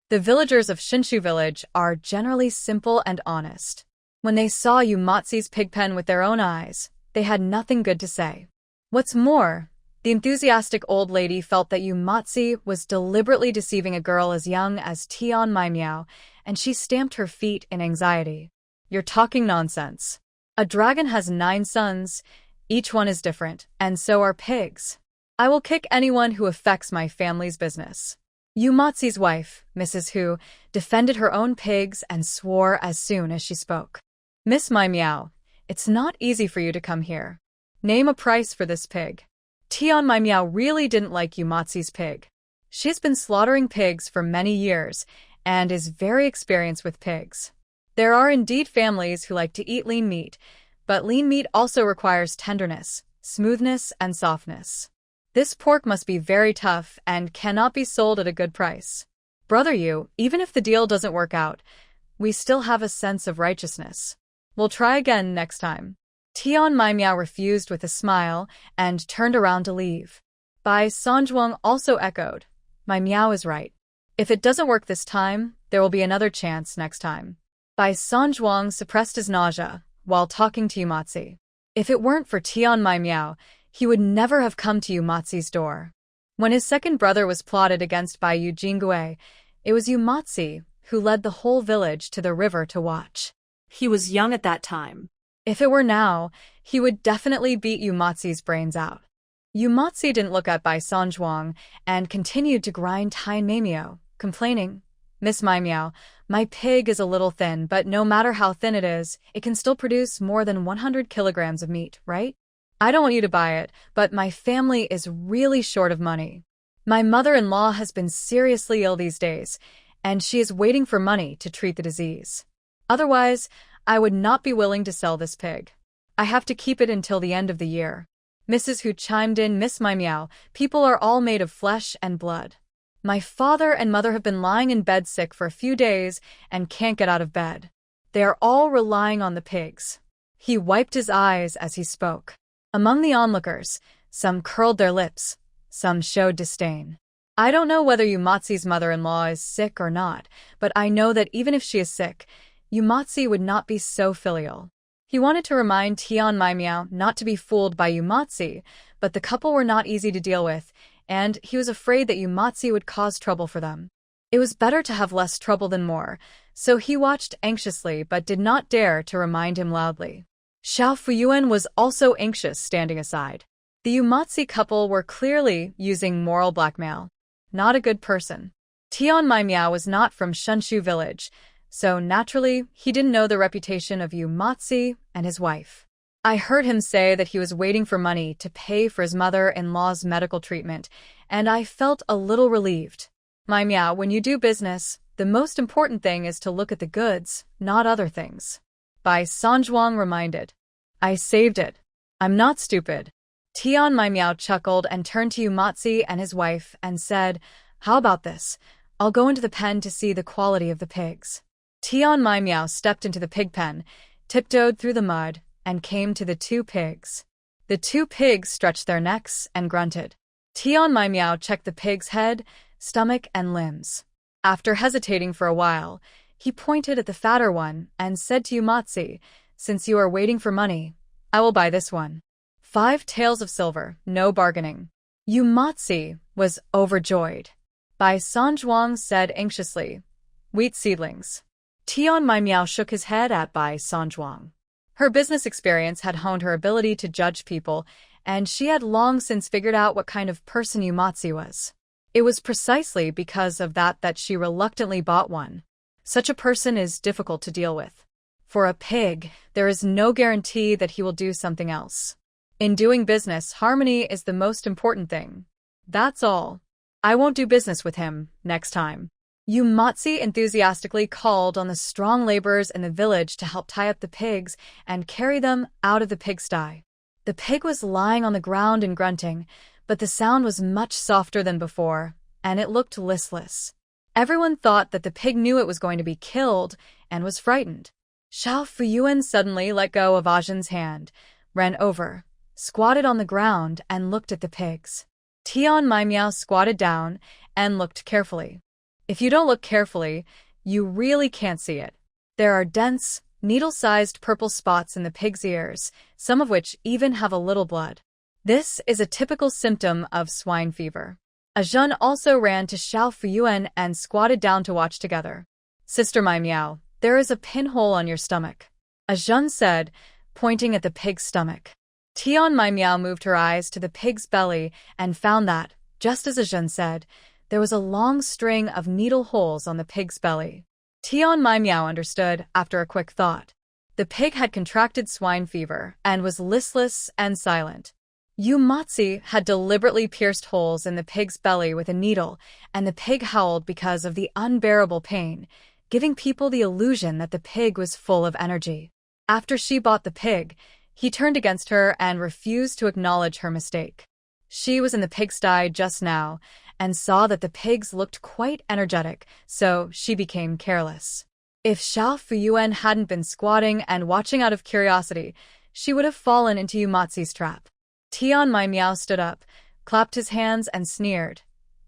The villagers of Shinshu village are generally simple and honest. When they saw Yumatsi's pig pen with their own eyes, they had nothing good to say. What's more, the enthusiastic old lady felt that Yumatsi was deliberately deceiving a girl as young as Tian Maimiao, and she stamped her feet in anxiety. You're talking nonsense. A dragon has 9 sons, each one is different, and so are pigs. I will kick anyone who affects my family's business. Yumatsi's wife, Mrs. Hu, defended her own pigs and swore as soon as she spoke. Miss Maimiao, it's not easy for you to come here. Name a price for this pig. Tian Maimiao really didn't like Yumatsi's pig. She has been slaughtering pigs for many years and is very experienced with pigs. There are indeed families who like to eat lean meat, but lean meat also requires tenderness, smoothness, and softness. This pork must be very tough and cannot be sold at a good price. Brother Yu, even if the deal doesn't work out, we still have a sense of righteousness. We'll try again next time. Tian Maimiao refused with a smile and turned around to leave. Bai Sanzhuang also echoed, Maimiao is right. If it doesn't work this time, there will be another chance next time. Bai Sanzhuang suppressed his nausea while talking to Yumatsi. If it weren't for Tian Maimiao, he would never have come to Yumatsi's door. When his second brother was plotted against by Yu Jingui, it was Yumatsi who led the whole village to the river to watch.
He was young at that time.
If it were now, he would definitely beat Yumatsi's brains out. Yumatsi didn't look at Bai Sanzhuang and continued to grind Tian Maimiao, complaining, Miss Maimiao, my pig is a little thin, but no matter how thin it is, it can still produce more than 100 kilograms of meat, right? I don't want you to buy it, but my family is really short of money. My mother-in-law has been seriously ill these days, and she is waiting for money to treat the disease. Otherwise, I would not be willing to sell this pig. I have to keep it until the end of the year. Mrs. Hu chimed in, Miss Maimiao, people are all made of flesh and blood. My father and mother have been lying in bed sick for a few days and can't get out of bed. They are all relying on the pigs. He wiped his eyes as he spoke. Among the onlookers, some curled their lips, some showed disdain. I don't know whether Yumatsi's mother-in-law is sick or not, but I know that even if she is sick, Yumatsi would not be so filial. He wanted to remind Tian Maimiao not to be fooled by Yumatsi, but the couple were not easy to deal with, and he was afraid that Yumatsi would cause trouble for them. It was better to have less trouble than more, so he watched anxiously but did not dare to remind him loudly. Xiao Fuyuan was also anxious, standing aside. The Yumatsi couple were clearly using moral blackmail. Not a good person. Tian Maimiao was not from Shinshu village, so naturally, he didn't know the reputation of Yu Matsi and his wife. I heard him say that he was waiting for money to pay for his mother-in-law's medical treatment, and I felt a little relieved. My meow, when you do business, the most important thing is to look at the goods, not other things. Bai Sanjuang reminded. I saved it. I'm not stupid. Tian My Meow chuckled and turned to Yu Matsi and his wife and said, how about this? I'll go into the pen to see the quality of the pigs. Tian My Meow stepped into the pig pen, tiptoed through the mud, and came to the two pigs. The two pigs stretched their necks and grunted. Tian My Meow checked the pig's head, stomach, and limbs. After hesitating for a while, he pointed at the fatter one and said to Yu Matsi, since you are waiting for money, I will buy this one. 5 taels of silver, no bargaining. Yu Matsi was overjoyed. Bai Sanjuang said anxiously, wheat seedlings. Tian My Meow shook his head at Bai Sanjuang. Her business experience had honed her ability to judge people, and she had long since figured out what kind of person Yu Matsi was. It was precisely because of that she reluctantly bought one. Such a person is difficult to deal with. For a pig, there is no guarantee that he will do something else. In doing business, harmony is the most important thing. That's all. I won't do business with him next time. Yu Matsi enthusiastically called on the strong laborers in the village to help tie up the pigs and carry them out of the pigsty. The pig was lying on the ground and grunting, but the sound was much softer than before, and it looked listless. Everyone thought that the pig knew it was going to be killed and was frightened. Xiao Fuyuan suddenly let go of Ajin's hand, ran over, squatted on the ground, and looked at the pigs. Tian My Meow squatted down and looked carefully. If you don't look carefully, you really can't see it. There are dense, needle-sized purple spots in the pig's ears, some of which even have a little blood. This is a typical symptom of swine fever. Ajun also ran to Xiao Fuyuan and squatted down to watch together. Sister My Meow, there is a pinhole on your stomach, Ajun said, pointing at the pig's stomach. Tian My Meow moved her eyes to the pig's belly and found that, just as Ajun said, there was a long string of needle holes on the pig's belly. Tian My Meow understood after a quick thought. The pig had contracted swine fever and was listless and silent. Yu Matsi had deliberately pierced holes in the pig's belly with a needle, and the pig howled because of the unbearable pain, giving people the illusion that the pig was full of energy. After she bought the pig, he turned against her and refused to acknowledge her mistake. She was in the pigsty just now and saw that the pigs looked quite energetic, so she became careless. If Xiao Fuyuan hadn't been squatting and watching out of curiosity, she would have fallen into Yu Matsi's trap. Tian My Meow stood up, clapped his hands, and sneered.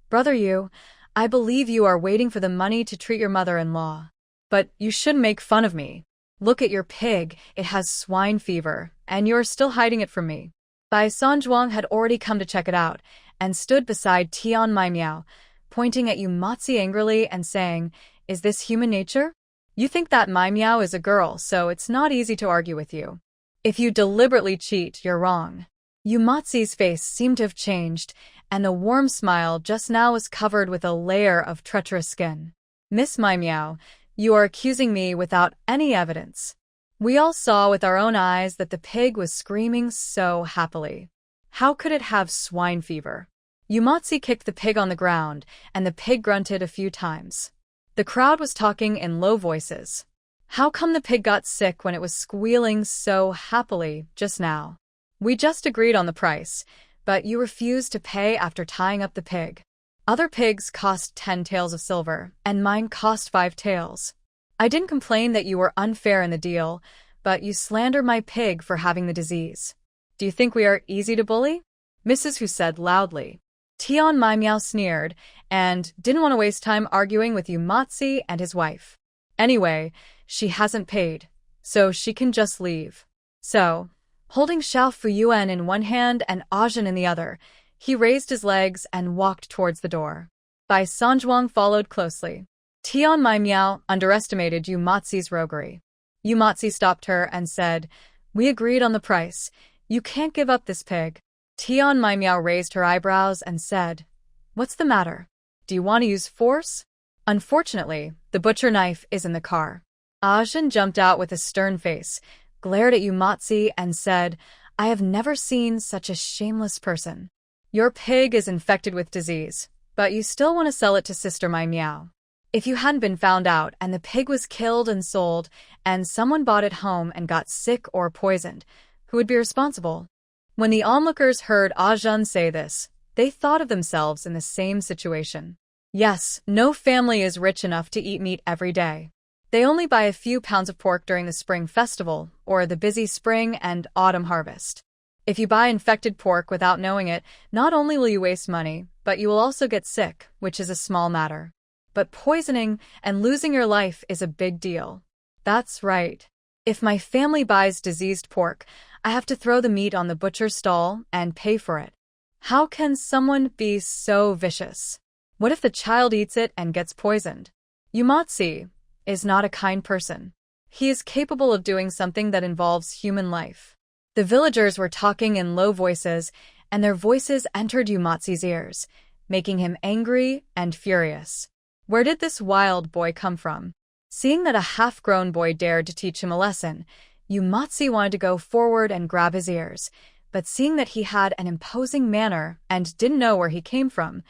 Brother Yu, I believe you are waiting for the money to treat your mother-in-law. But you shouldn't make fun of me. Look at your pig, it has swine fever, and you're still hiding it from me. Bai Sanjuang had already come to check it out, and stood beside Tian My Meow, pointing at Yu Matsi angrily and saying, is this human nature? You think that My Meow is a girl, so it's not easy to argue with you. If you deliberately cheat, you're wrong. Yu Matsi's face seemed to have changed, and the warm smile just now was covered with a layer of treacherous skin. Miss My Meow, you are accusing me without any evidence. We all saw with our own eyes that the pig was screaming so happily. How could it have swine fever? Yu Matsi kicked the pig on the ground, and the pig grunted a few times. The crowd was talking in low voices. How come the pig got sick when it was squealing so happily just now? We just agreed on the price, but you refused to pay after tying up the pig. Other pigs cost 10 taels of silver, and mine cost 5 taels. I didn't complain that you were unfair in the deal, but you slander my pig for having the disease. Do you think we are easy to bully? Mrs. Hu said loudly. Tian My Meow sneered and didn't want to waste time arguing with Yu Matsi and his wife. Anyway, she hasn't paid, so she can just leave. So, holding Xiao Fuyuan in one hand and Ajin in the other, he raised his legs and walked towards the door. Bai Sanjuang followed closely. Tian My Meow underestimated Yu Matsi's roguery. Yu Matsi stopped her and said, we agreed on the price. You can't give up this pig. Tian My Meow raised her eyebrows and said, what's the matter? Do you want to use force? Unfortunately, the butcher knife is in the car. Ajin jumped out with a stern face, glared at Yumatsi, and said, I have never seen such a shameless person. Your pig is infected with disease, but you still want to sell it to Sister Mai Meow. If you hadn't been found out and the pig was killed and sold, and someone bought it home and got sick or poisoned, who would be responsible? When the onlookers heard Ajin say this, they thought of themselves in the same situation. Yes, no family is rich enough to eat meat every day. They only buy a few pounds of pork during the spring festival or the busy spring and autumn harvest. If you buy infected pork without knowing it, not only will you waste money, but you will also get sick, which is a small matter. But poisoning and losing your life is a big deal. That's right. If my family buys diseased pork, I have to throw the meat on the butcher's stall and pay for it. How can someone be so vicious? What if the child eats it and gets poisoned? Yumatsi is not a kind person. He is capable of doing something that involves human life. The villagers were talking in low voices, and their voices entered Yumatsi's ears, making him angry and furious. Where did this wild boy come from? Seeing that a half-grown boy dared to teach him a lesson, Yumatsi wanted to go forward and grab his ears, but seeing that he had an imposing manner and didn't know where he came from,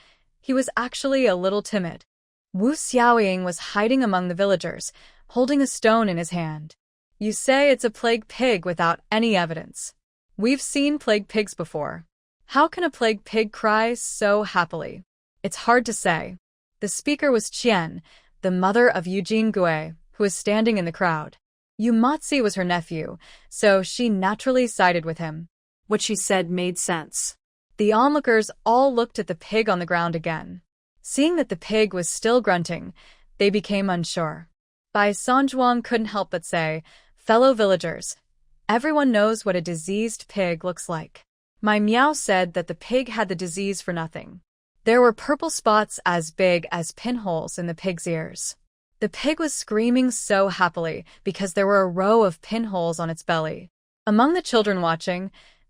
he was actually a little timid. Wu Xiaoying was hiding among the villagers, holding a stone in his hand. You say it's a plague pig without any evidence. We've seen plague pigs before. How can a plague pig cry so happily? It's hard to say. The speaker was Qian, the mother of Eugene Gui, who was standing in the crowd. Yumatsi was her nephew, so she naturally sided with him.
What she said made sense.
The onlookers all looked at the pig on the ground again. Seeing that the pig was still grunting, they became unsure. Bai Sanzhuang couldn't help but say, fellow villagers, everyone knows what a diseased pig looks like. Mai Meow said that the pig had the disease for nothing. There were purple spots as big as pinholes in the pig's ears. The pig was screaming so happily because there were a row of pinholes on its belly. Among the children watching,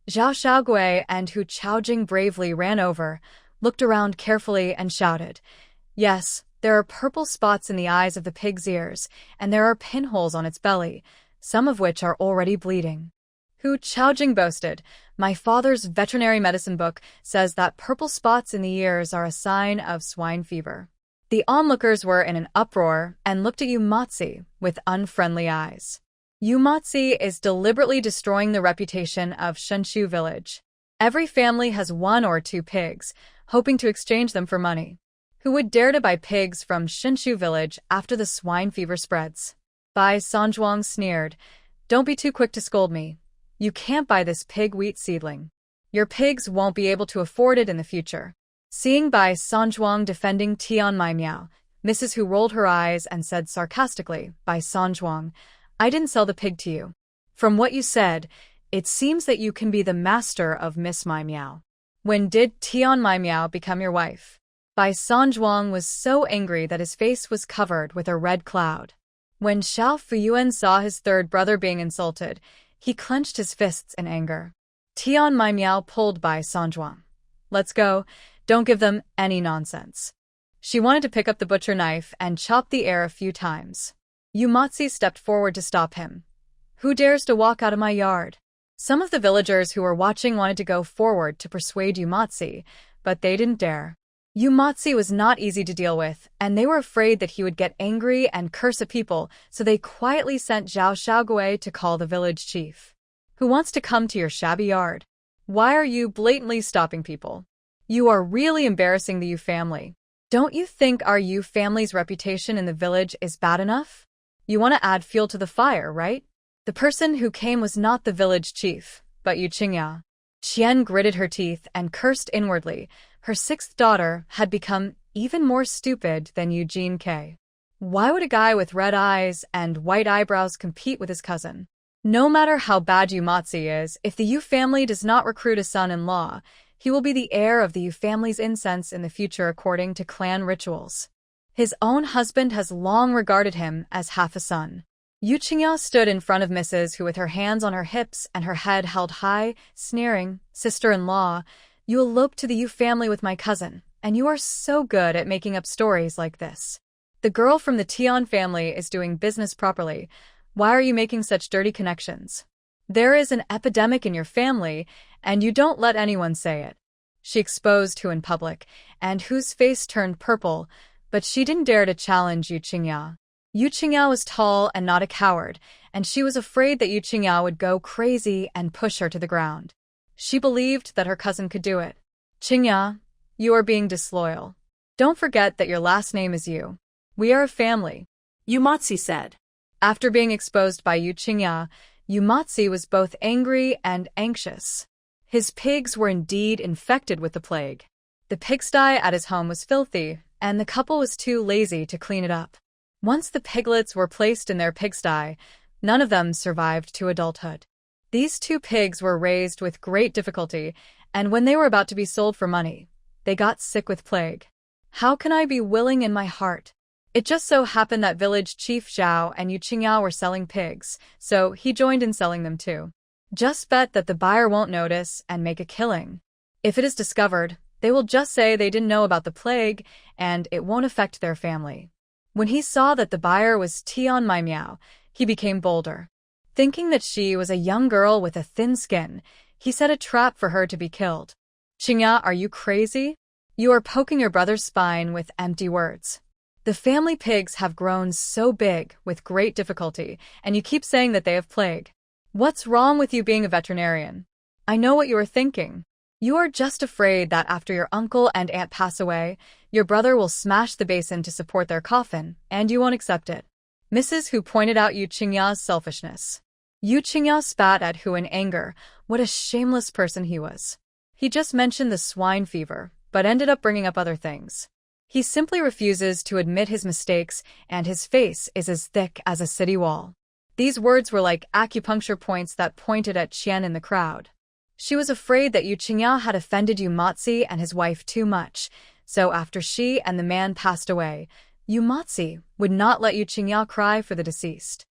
Zhao Xiaogui and Hu Chaojing bravely ran over, looked around carefully, and shouted, Yes, there are purple spots in the eyes of the pig's ears, and there are pinholes on its belly, some of which are already bleeding. Hu Chaojing boasted, My father's veterinary medicine book says that purple spots in the ears are a sign of swine fever. The onlookers were in an uproar and looked at Yumatsi with unfriendly eyes. Yumatsi is deliberately destroying the reputation of Shenshu village. Every family has 1 or 2 pigs, hoping to exchange them for money. Who would dare to buy pigs from Shenshu village after the swine fever spreads? Bai Sanzhuang sneered, Don't be too quick to scold me. You can't buy this pig wheat seedling. Your pigs won't be able to afford it in the future. Seeing Bai Sanzhuang defending Tian Mai Miao, Mrs. Hu rolled her eyes and said sarcastically, Bai Sanzhuang, I didn't sell the pig to you. From what you said, it seems that you can be the master of Miss Mai Miao. When did Tian Mai Miao become your wife? Bai Sanzhuang was so angry that his face was covered with a red cloud. When Xiao Fuyuan saw his third brother being insulted, he clenched his fists in anger. Tian Mai Miao pulled Bai Sanzhuang. Let's go, don't give them any nonsense. She wanted to pick up the butcher knife and chop the air a few times. Yumatsi stepped forward to stop him. Who dares to walk out of my yard? Some of the villagers who were watching wanted to go forward to persuade Yumatsi, but they didn't dare. Yumatsi was not easy to deal with, and they were afraid that he would get angry and curse at people, so they quietly sent Zhao Xiaogui to call the village chief. Who wants to come to your shabby yard? Why are you blatantly stopping people? You are really embarrassing the Yu family. Don't you think our Yu family's reputation in the village is bad enough? You want to add fuel to the fire, right? The person who came was not the village chief, but Yu Qingya. Qian gritted her teeth and cursed inwardly. Her 6th daughter had become even more stupid than Eugene K. Why would a guy with red eyes and white eyebrows compete with his cousin? No matter how bad Yumatsi is, if the Yu family does not recruit a son-in-law, he will be the heir of the Yu family's incense in the future according to clan rituals. His own husband has long regarded him as half a son. Yu Qingya stood in front of Mrs. Hu with her hands on her hips and her head held high, sneering, Sister-in-law, you eloped to the Yu family with my cousin, and you are so good at making up stories like this. The girl from the Tian family is doing business properly. Why are you making such dirty connections? There is an epidemic in your family, and you don't let anyone say it. She exposed Hu in public, and Hu's face turned purple, but she didn't dare to challenge Yu Qingya. Yu Qingya was tall and not a coward, and she was afraid that Yu Qingya would go crazy and push her to the ground. She believed that her cousin could do it. Qingya, you are being disloyal. Don't forget that your last name is Yu. We are a family,
Yumatsi said.
After being exposed by Yu Qingya, Yumatsi was both angry and anxious. His pigs were indeed infected with the plague. The pigsty at his home was filthy, and the couple was too lazy to clean it up. Once the piglets were placed in their pigsty, none of them survived to adulthood. These two pigs were raised with great difficulty, and when they were about to be sold for money, they got sick with plague. How can I be willing in my heart? It just so happened that village chief Zhao and Yu Qingya were selling pigs, so he joined in selling them too. Just bet that the buyer won't notice and make a killing. If it is discovered, they will just say they didn't know about the plague, and it won't affect their family. When he saw that the buyer was Tian Mai Miao, he became bolder. Thinking that she was a young girl with a thin skin, he set a trap for her to be killed. Qingya, are you crazy? You are poking your brother's spine with empty words. The family pigs have grown so big with great difficulty, and you keep saying that they have plague. What's wrong with you being a veterinarian? I know what you are thinking. You are just afraid that after your uncle and aunt pass away, your brother will smash the basin to support their coffin, and you won't accept it. Mrs. Hu pointed out Yu Qingya's selfishness. Yu Qingya spat at Hu in anger. What a shameless person he was. He just mentioned the swine fever, but ended up bringing up other things. He simply refuses to admit his mistakes, and his face is as thick as a city wall. These words were like acupuncture points that pointed at Qian in the crowd. She was afraid that Yu Qingya had offended Yumatsi and his wife too much, so after she and the man passed away, Yumatsi would not let Yu Qingya cry for the deceased.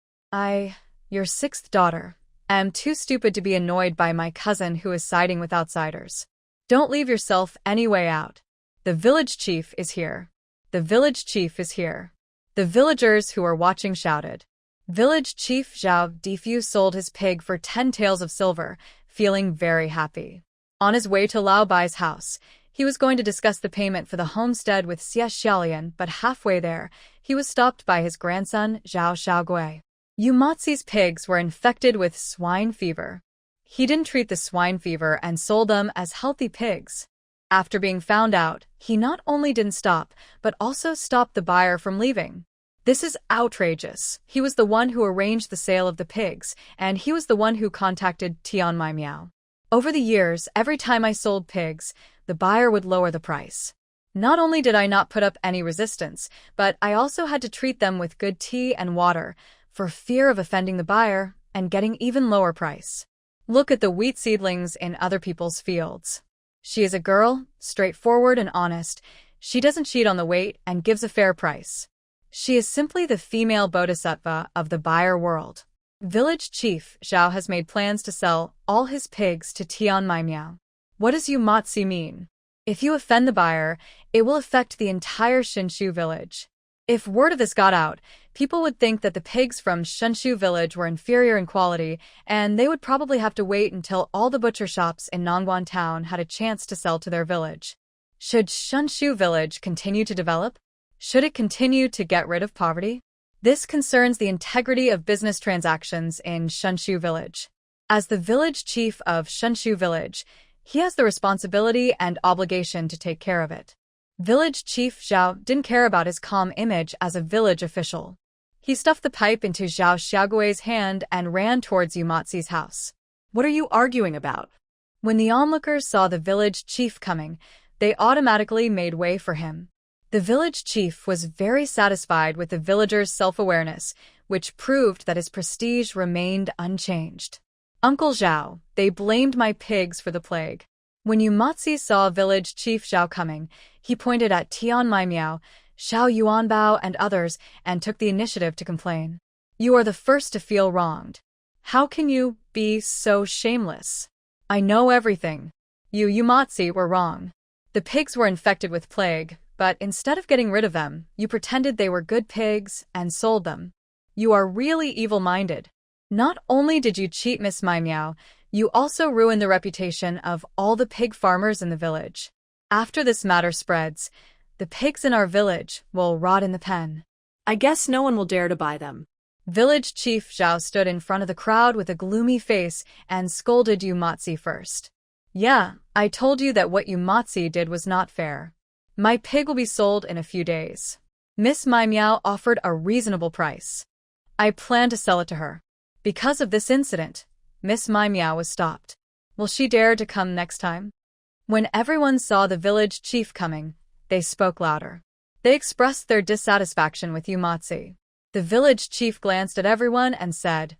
Your sixth daughter, am too stupid to be annoyed by my cousin who is siding with outsiders. Don't leave yourself any way out. The village chief is here. The village chief is here. The villagers who were watching shouted. Village chief Zhao Difu sold his pig for 10 taels of silver, feeling very happy. On his way to Lao Bai's house, he was going to discuss the payment for the homestead with Xie Xiaolian, but halfway there, he was stopped by his grandson Zhao Xiaogui. Yumatsi's pigs were infected with swine fever. He didn't treat the swine fever and sold them as healthy pigs. After being found out, he not only didn't stop, but also stopped the buyer from leaving. This is outrageous. He was the one who arranged the sale of the pigs, and he was the one who contacted Tian Mai Miao. Over the years, every time I sold pigs, the buyer would lower the price. Not only did I not put up any resistance, but I also had to treat them with good tea and water, for fear of offending the buyer and getting even lower price. Look at the wheat seedlings in other people's fields. She is a girl, straightforward and honest. She doesn't cheat on the weight and gives a fair price. She is simply the female bodhisattva of the buyer world. Village chief Zhao has made plans to sell all his pigs to Tian Mai Miao. What does Yumatsi mean? If you offend the buyer, it will affect the entire Shinshu village. If word of this got out, people would think that the pigs from Shinshu village were inferior in quality, and they would probably have to wait until all the butcher shops in Nongguan town had a chance to sell to their village. Should Shinshu village continue to develop? Should it continue to get rid of poverty? This concerns the integrity of business transactions in Shinshu village. As the village chief of Shinshu village, he has the responsibility and obligation to take care of it. Village chief Zhao didn't care about his calm image as a village official. He stuffed the pipe into Zhao Xiaogui's hand and ran towards Yumatsi's house.
What are you arguing about?
When the onlookers saw the village chief coming, they automatically made way for him. The village chief was very satisfied with the villagers' self-awareness, which proved that his prestige remained unchanged. Uncle Zhao, they blamed my pigs for the plague. When Yumatsi saw village chief Zhao coming, he pointed at Tian Mai Miao, Xiao Yuanbao and others and took the initiative to complain. You are the first to feel wronged. How can you be so shameless? I know everything. You Yumatsi were wrong. The pigs were infected with plague, but instead of getting rid of them, you pretended they were good pigs and sold them. You are really evil-minded. Not only did you cheat Miss Mai Miao, you also ruined the reputation of all the pig farmers in the village. After this matter spreads, the pigs in our village will rot in the pen.
I guess no one will dare to buy them.
Village Chief Zhao stood in front of the crowd with a gloomy face and scolded Yu Matzi first. Yeah, I told you that what Yu Matzi did was not fair. My pig will be sold in a few days. Miss Mai Miao offered a reasonable price. I plan to sell it to her. Because of this incident, Miss Mai Miao was stopped. Will she dare to come next time? When everyone saw the village chief coming, they spoke louder. They expressed their dissatisfaction with Yu Matzi. The village chief glanced at everyone and said,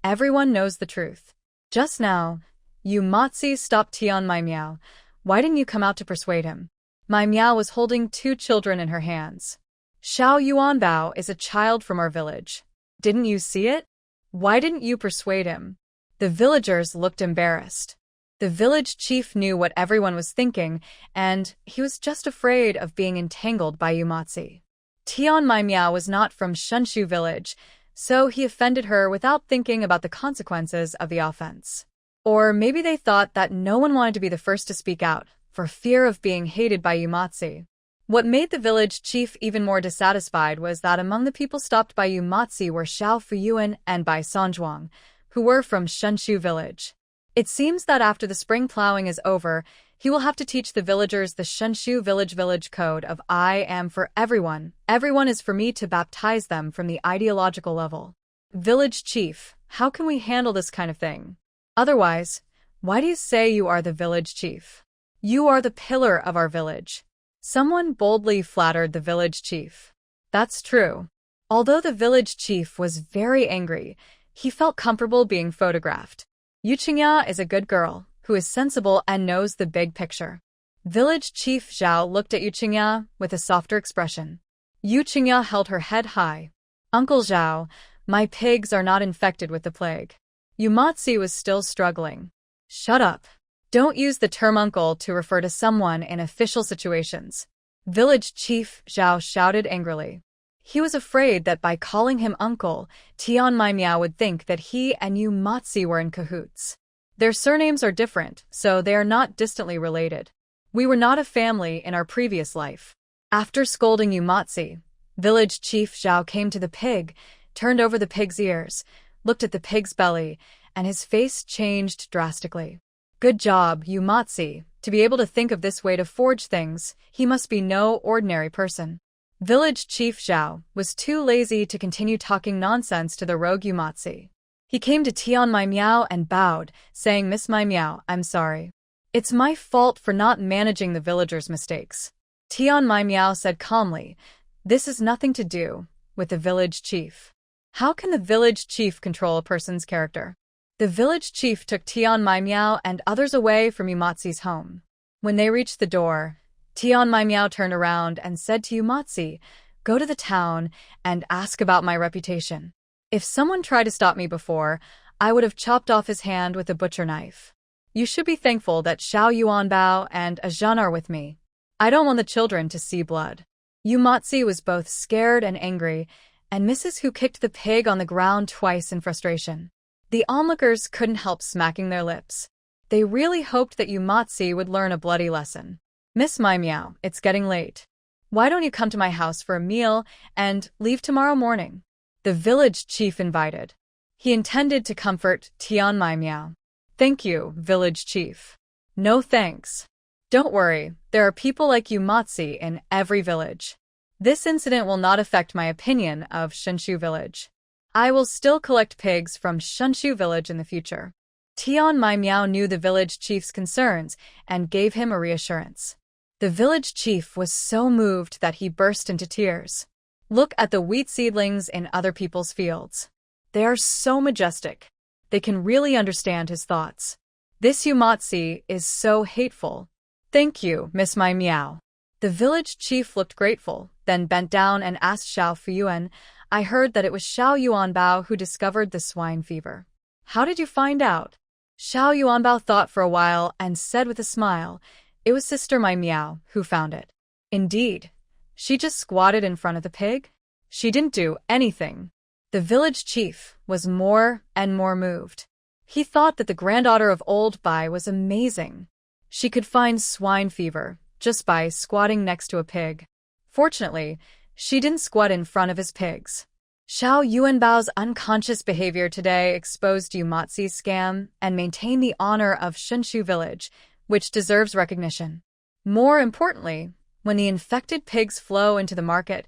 "Everyone knows the truth. Just now, Yu Matzi stopped Tian Mai Miao. Why didn't you come out to persuade him?" Mai Miao was holding 2 children in her hands. "Xiao Yuanbao is a child from our village. Didn't you see it? Why didn't you persuade him?" The villagers looked embarrassed. The village chief knew what everyone was thinking, and he was just afraid of being entangled by Yu Matzi. Tian Mai Miao was not from Shenshu village, so he offended her without thinking about the consequences of the offense. Or maybe they thought that no one wanted to be the first to speak out, for fear of being hated by Yu Matzi. What made the village chief even more dissatisfied was that among the people stopped by Yu Matzi were Xiao Fuyuan and Bai Sanzhuang, who were from Shenshu village. It seems that after the spring plowing is over, he will have to teach the villagers the Shenshu village code of I am for everyone. Everyone is for me to baptize them from the ideological level. Village chief, how can we handle this kind of thing? Otherwise, why do you say you are the village chief? You are the pillar of our village. Someone boldly flattered the village chief. That's true. Although the village chief was very angry, he felt comfortable being photographed. Yu Qingya is a good girl, who is sensible and knows the big picture. Village Chief Zhao looked at Yu Qingya with a softer expression. Yu Qingya held her head high. Uncle Zhao, my pigs are not infected with the plague. Yu Matzi was still struggling. Shut up. Don't use the term uncle to refer to someone in official situations. Village Chief Zhao shouted angrily. He was afraid that by calling him uncle, Tian Mai Miao would think that he and Yu Matzi were in cahoots. Their surnames are different, so they are not distantly related. We were not a family in our previous life. After scolding Yu Matzi, Village Chief Zhao came to the pig, turned over the pig's ears, looked at the pig's belly, and his face changed drastically. Good job, Yu Matzi. To be able to think of this way to forge things, he must be no ordinary person. Village Chief Zhao was too lazy to continue talking nonsense to the rogue Yu Matzi. He came to Tian Mai Miao and bowed, saying, Miss Mai Miao, I'm sorry. It's my fault for not managing the villagers' mistakes. Tian Mai Miao said calmly, this has nothing to do with the village chief. How can the village chief control a person's character? The village chief took Tian Mai Miao and others away from Yu Matzi's home. When they reached the door, Tian Mai Miao turned around and said to Yu Matzi, go to the town and ask about my reputation. If someone tried to stop me before, I would have chopped off his hand with a butcher knife. You should be thankful that Xiao Yuanbao and Zhan are with me. I don't want the children to see blood. Yu Matzi was both scared and angry, and Mrs. Hu kicked the pig on the ground twice in frustration. The onlookers couldn't help smacking their lips. They really hoped that Yu Matzi would learn a bloody lesson. Miss Mai Miao, it's getting late. Why don't you come to my house for a meal and leave tomorrow morning? The village chief invited. He intended to comfort Tian Mai Miao. Thank you, village chief. No thanks. Don't worry, there are people like Yu Matzi in every village. This incident will not affect my opinion of Shenshu village. I will still collect pigs from Shenshu village in the future. Tian Mai Miao knew the village chief's concerns and gave him a reassurance. The village chief was so moved that he burst into tears. Look at the wheat seedlings in other people's fields. They are so majestic. They can really understand his thoughts. This Yu Matzi is so hateful. Thank you, Miss Mai Miao. The village chief looked grateful, then bent down and asked Xiao Fuyuan, I heard that it was Xiao Yuanbao who discovered the swine fever. How did you find out? Xiao Yuanbao thought for a while and said with a smile, it was Sister Mai Miao who found it. Indeed, She just squatted in front of the pig? She didn't do anything. The village chief was more and more moved. He thought that the granddaughter of Old Bai was amazing. She could find swine fever just by squatting next to a pig. Fortunately, she didn't squat in front of his pigs. Xiao Yuanbao's unconscious behavior today exposed Yumatzi's scam and maintained the honor of Shunshu village, which deserves recognition. More importantly, when the infected pigs flow into the market,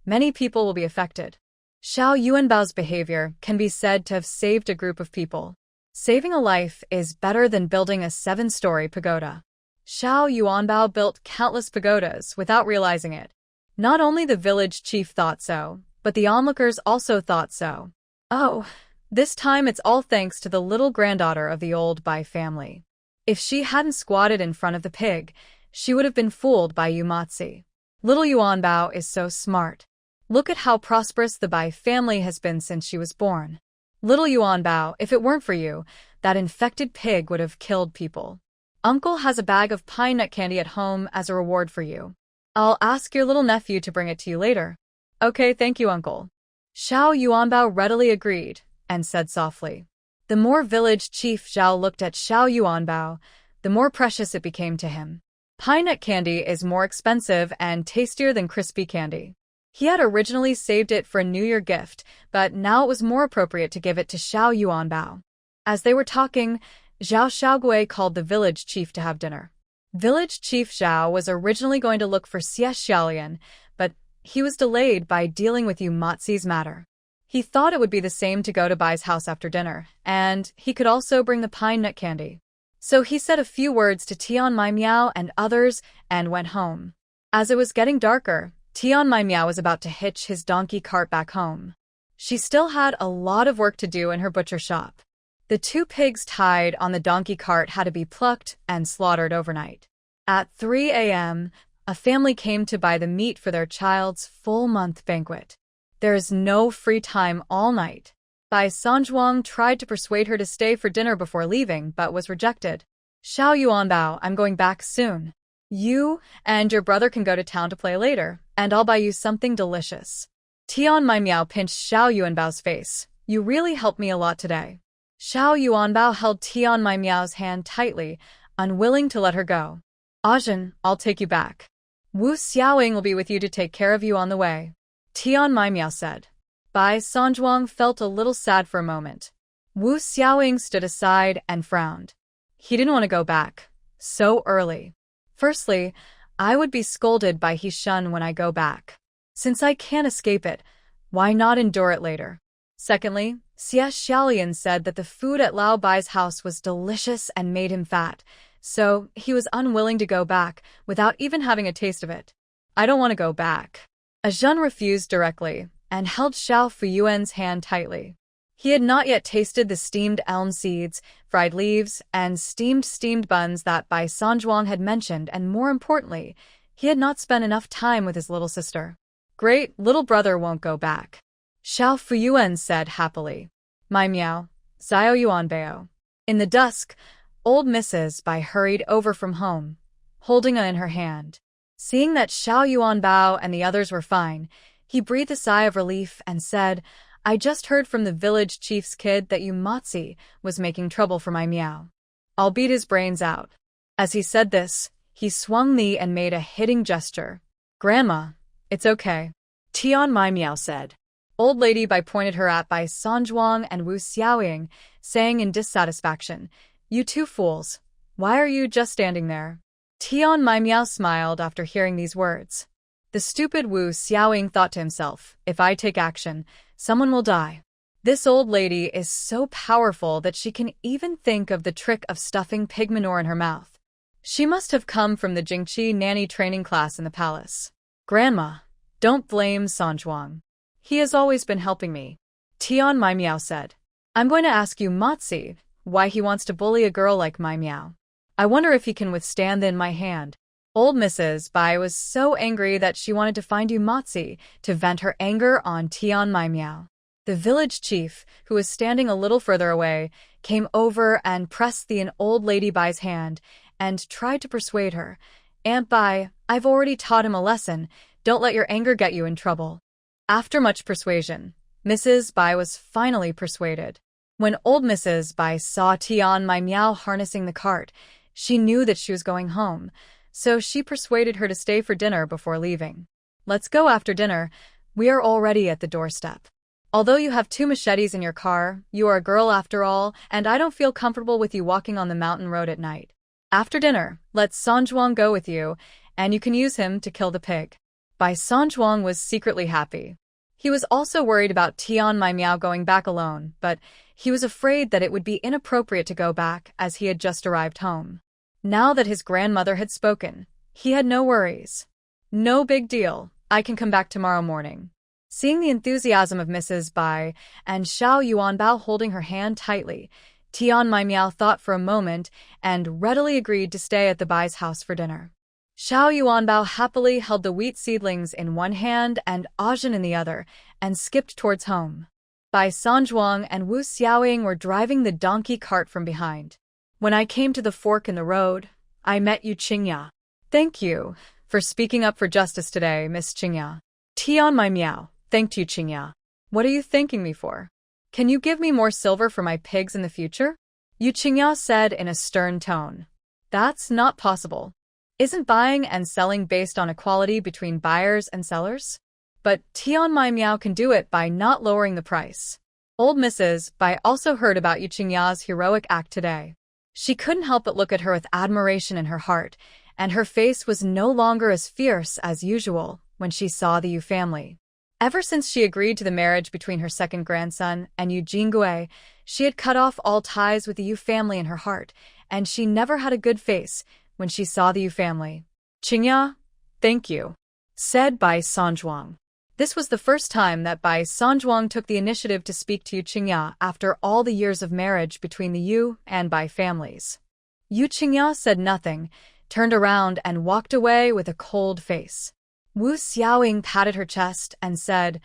many people will be affected. Xiao Yuanbao's behavior can be said to have saved a group of people. Saving a life is better than building a 7-story pagoda. Xiao Yuanbao built countless pagodas without realizing it. Not only the village chief thought so, but the onlookers also thought so. Oh, this time it's all thanks to the little granddaughter of the Old Bai family. If she hadn't squatted in front of the pig, she would have been fooled by Yumatzi. Little Yuanbao is so smart. Look at how prosperous the Bai family has been since she was born. Little Yuanbao, if it weren't for you, that infected pig would have killed people. Uncle has a bag of pine nut candy at home as a reward for you. I'll ask your little nephew to bring it to you later. Okay, thank you, Uncle. Xiao Yuanbao readily agreed and said softly. The more village chief Zhao looked at Xiao Yuanbao, the more precious it became to him. Pine nut candy is more expensive and tastier than crispy candy. He had originally saved it for a New Year gift, but now it was more appropriate to give it to Xiao Yuanbao. As they were talking, Zhao Xiaogui called the village chief to have dinner. Village chief Zhao was originally going to look for Xie Xiaolian, but he was delayed by dealing with Yumatzi's matter. He thought it would be the same to go to Bai's house after dinner, and he could also bring the pine nut candy. So he said a few words to Tian Mai Miao and others and went home. As it was getting darker, Tian Mai Miao was about to hitch his donkey cart back home. She still had a lot of work to do in her butcher shop. The 2 pigs tied on the donkey cart had to be plucked and slaughtered overnight. At 3 a.m., a family came to buy the meat for their child's full-month banquet. There is no free time all night. Bai Sanzhuang tried to persuade her to stay for dinner before leaving, but was rejected. Xiao Yuanbao, I'm going back soon. You and your brother can go to town to play later, and I'll buy you something delicious. Tian Mai Miao pinched Xiao Yuanbao's face. You really helped me a lot today. Xiao Yuanbao held Tian Mai Miao's hand tightly, unwilling to let her go. Ajin, I'll take you back. Wu Xiaoying will be with you to take care of you on the way. Tian Mai Miao said. Bai Sanzhuang felt a little sad for a moment. Wu Xiaoying stood aside and frowned. He didn't want to go back so early. Firstly, I would be scolded by Hishun when I go back. Since I can't escape it, why not endure it later? Secondly, Xie Xiaolian said that the food at Lao Bai's house was delicious and made him fat, so he was unwilling to go back without even having a taste of it. I don't want to go back. Ajun refused directly and held Xiao Fuyuan's hand tightly. He had not yet tasted the steamed elm seeds, fried leaves, and steamed buns that Bai Sanzhuang had mentioned, and more importantly, he had not spent enough time with his little sister. Great, little brother won't go back. Xiao Fuyuan said happily. Mai Miao, Xiao Yuanbao. In the dusk, old Mrs. Bai hurried over from home, holding a in her hand. Seeing that Xiao Yuanbao and the others were fine, he breathed a sigh of relief and said, I just heard from the village chief's kid that Yumatzi was making trouble for Mai Miao. I'll beat his brains out. As he said this, he swung the and made a hitting gesture. Grandma, it's okay. Tian Mai Miao said. Old Lady Bai pointed her at Bai Sanzhuang and Wu Xiaoying, saying in dissatisfaction, You 2 fools, why are you just standing there? Tian Mai Miao smiled after hearing these words. The stupid Wu Xiaoying thought to himself, if I take action, someone will die. This old lady is so powerful that she can even think of the trick of stuffing pig manure in her mouth. She must have come from the Jingqi nanny training class in the palace. Grandma, don't blame Sanzhuang. He has always been helping me. Tian Mai Miao said. I'm going to ask you Matzi why he wants to bully a girl like Mai Miao. I wonder if he can withstand the in my hand. Old Mrs. Bai was so angry that she wanted to find Yumatzi to vent her anger on Tian Mai Miao. The village chief, who was standing a little further away, came over and pressed the in old lady Bai's hand and tried to persuade her. Aunt Bai, I've already taught him a lesson. Don't let your anger get you in trouble. After much persuasion, Mrs. Bai was finally persuaded. When old Mrs. Bai saw Tian Mai Miao harnessing the cart, she knew that she was going home, so she persuaded her to stay for dinner before leaving. Let's go after dinner. We are already at the doorstep. Although you have 2 machetes in your car, you are a girl after all, and I don't feel comfortable with you walking on the mountain road at night. After dinner, let Sanjuang go with you, and you can use him to kill the pig. Bai Sanjuang was secretly happy. He was also worried about Tian Mai Miao going back alone, but he was afraid that it would be inappropriate to go back as he had just arrived home. Now that his grandmother had spoken, he had no worries. No big deal, I can come back tomorrow morning. Seeing the enthusiasm of Mrs. Bai and Xiao Yuanbao holding her hand tightly, Tian Mai Miao thought for a moment and readily agreed to stay at the Bai's house for dinner. Xiao Yuanbao happily held the wheat seedlings in one hand and Ajin in the other, and skipped towards home. Bai Sanjuang and Wu Xiaoying were driving the donkey cart from behind. When I came to the fork in the road, I met you, Qingya. Thank you for speaking up for justice today, Miss Qingya. Tian Mai Miao thanked you, Qingya. What are you thanking me for? Can you give me more silver for my pigs in the future? Yu Qingya said in a stern tone. That's not possible. Isn't buying and selling based on equality between buyers and sellers? But Tian Mai Miao can do it by not lowering the price. Old Mrs. Bai also heard about Yu Qingya's heroic act today. She couldn't help but look at her with admiration in her heart, and her face was no longer as fierce as usual when she saw the Yu family. Ever since she agreed to the marriage between her second grandson and Yu Jingui, she had cut off all ties with the Yu family in her heart, and she never had a good face when she saw the Yu family. Qingya, thank you, said Bai Sanjuang. This was the first time that Bai Sanjuang took the initiative to speak to Yu Qingya after all the years of marriage between the Yu and Bai families. Yu Qingya said nothing, turned around and walked away with a cold face. Wu Xiaoying patted her chest and said,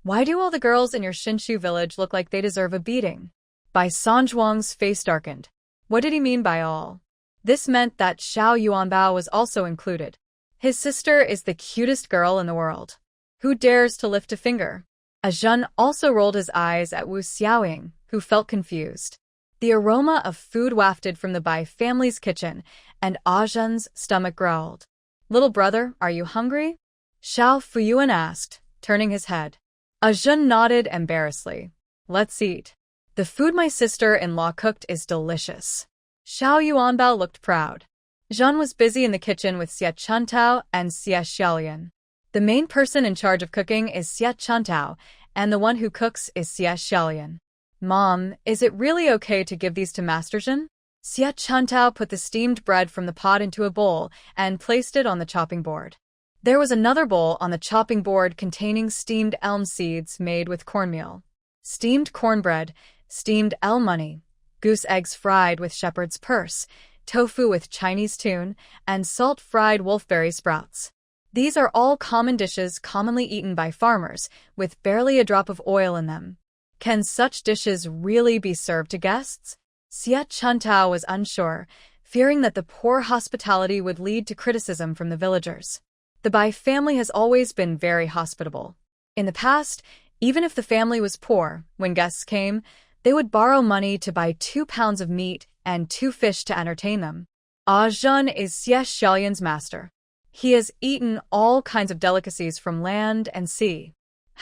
Why do all the girls in your Shinshu village look like they deserve a beating? Bai Sanjuang's face darkened. What did he mean by all? This meant that Xiao Yuanbao was also included. His sister is the cutest girl in the world. Who dares to lift a finger? Ajun also rolled his eyes at Wu Xiaoying, who felt confused. The aroma of food wafted from the Bai family's kitchen, and Ajun's stomach growled. Little brother, are you hungry? Xiao Fuyuan asked, turning his head. Ajun nodded embarrassedly. Let's eat. The food my sister-in-law cooked is delicious. Xiao Yuanbao looked proud. Zhen was busy in the kitchen with Xie Chuntao and Xie Xiaolian. The main person in charge of cooking is Xie Chuntao, and the one who cooks is Xie Xiaolian. Mom, is it really okay to give these to Master Zhen? Xie Chuntao put the steamed bread from the pot into a bowl and placed it on the chopping board. There was another bowl on the chopping board containing steamed elm seeds made with cornmeal, steamed cornbread, steamed elm money, goose eggs fried with shepherd's purse, tofu with Chinese tune, and salt-fried wolfberry sprouts. These are all common dishes commonly eaten by farmers, with barely a drop of oil in them. Can such dishes really be served to guests? Xie Chuntao was unsure, fearing that the poor hospitality would lead to criticism from the villagers. The Bai family has always been very hospitable. In the past, even if the family was poor, when guests came, they would borrow money to buy 2 pounds of meat and 2 fish to entertain them. Ajun is Xie Xiaolian's master. He has eaten all kinds of delicacies from land and sea.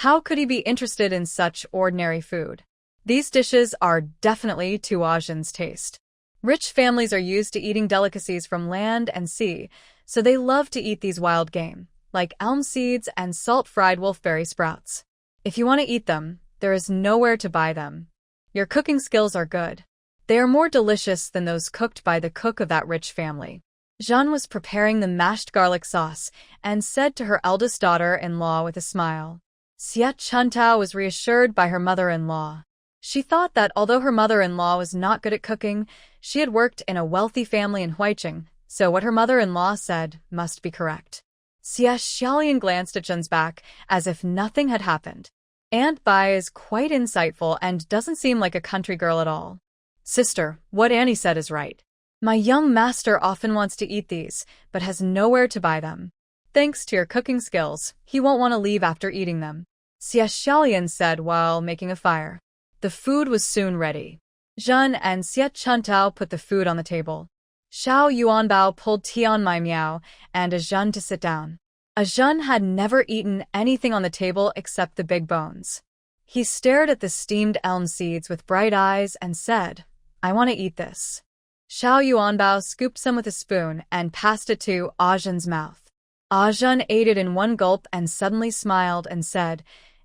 How could he be interested in such ordinary food? These dishes are definitely to Ajun's taste. Rich families are used to eating delicacies from land and sea, so they love to eat these wild game, like elm seeds and salt-fried wolfberry sprouts. If you want to eat them, there is nowhere to buy them. Your cooking skills are good. They are more delicious than those cooked by the cook of that rich family. Zhen was preparing the mashed garlic sauce and said to her eldest daughter-in-law with a smile. Xie Chuntao was reassured by her mother-in-law. She thought that although her mother-in-law was not good at cooking, she had worked in a wealthy family in Huicheng, so what her mother-in-law said must be correct. Xie Xiaolian glanced at Zhen's back as if nothing had happened. Aunt Bai is quite insightful and doesn't seem like a country girl at all. Sister, what Annie said is right. My young master often wants to eat these, but has nowhere to buy them. Thanks to your cooking skills, he won't want to leave after eating them, Xia Xiaolian said while making a fire. The food was soon ready. Zhen and Xie Chuntao put the food on the table. Xiao Yuanbao pulled Tian Mai Miao and Zhen to sit down. Zhen had never eaten anything on the table except the big bones. He stared at the steamed elm seeds with bright eyes and said, I want to eat this. Xiao Yuanbao scooped some with a spoon and passed it to Zhen's mouth. Zhen ate it in one gulp and suddenly smiled and said,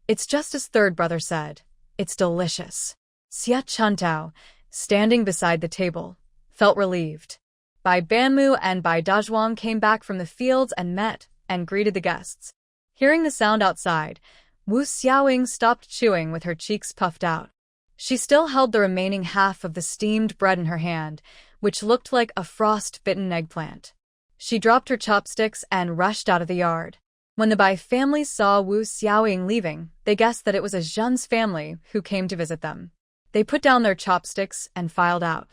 It's just as third brother said. It's delicious. Xie Chuntao, standing beside the table, felt relieved. Bai Banmu and Bai Dazhuang came back from the fields and met and greeted the guests. Hearing the sound outside, Wu Xiaoying stopped chewing with her cheeks puffed out. She still held the remaining half of the steamed bread in her hand, which looked like a frost-bitten eggplant. She dropped her chopsticks and rushed out of the yard. When the Bai family saw Wu Xiaoying leaving, they guessed that it was Zhen's family who came to visit them. They put down their chopsticks and filed out.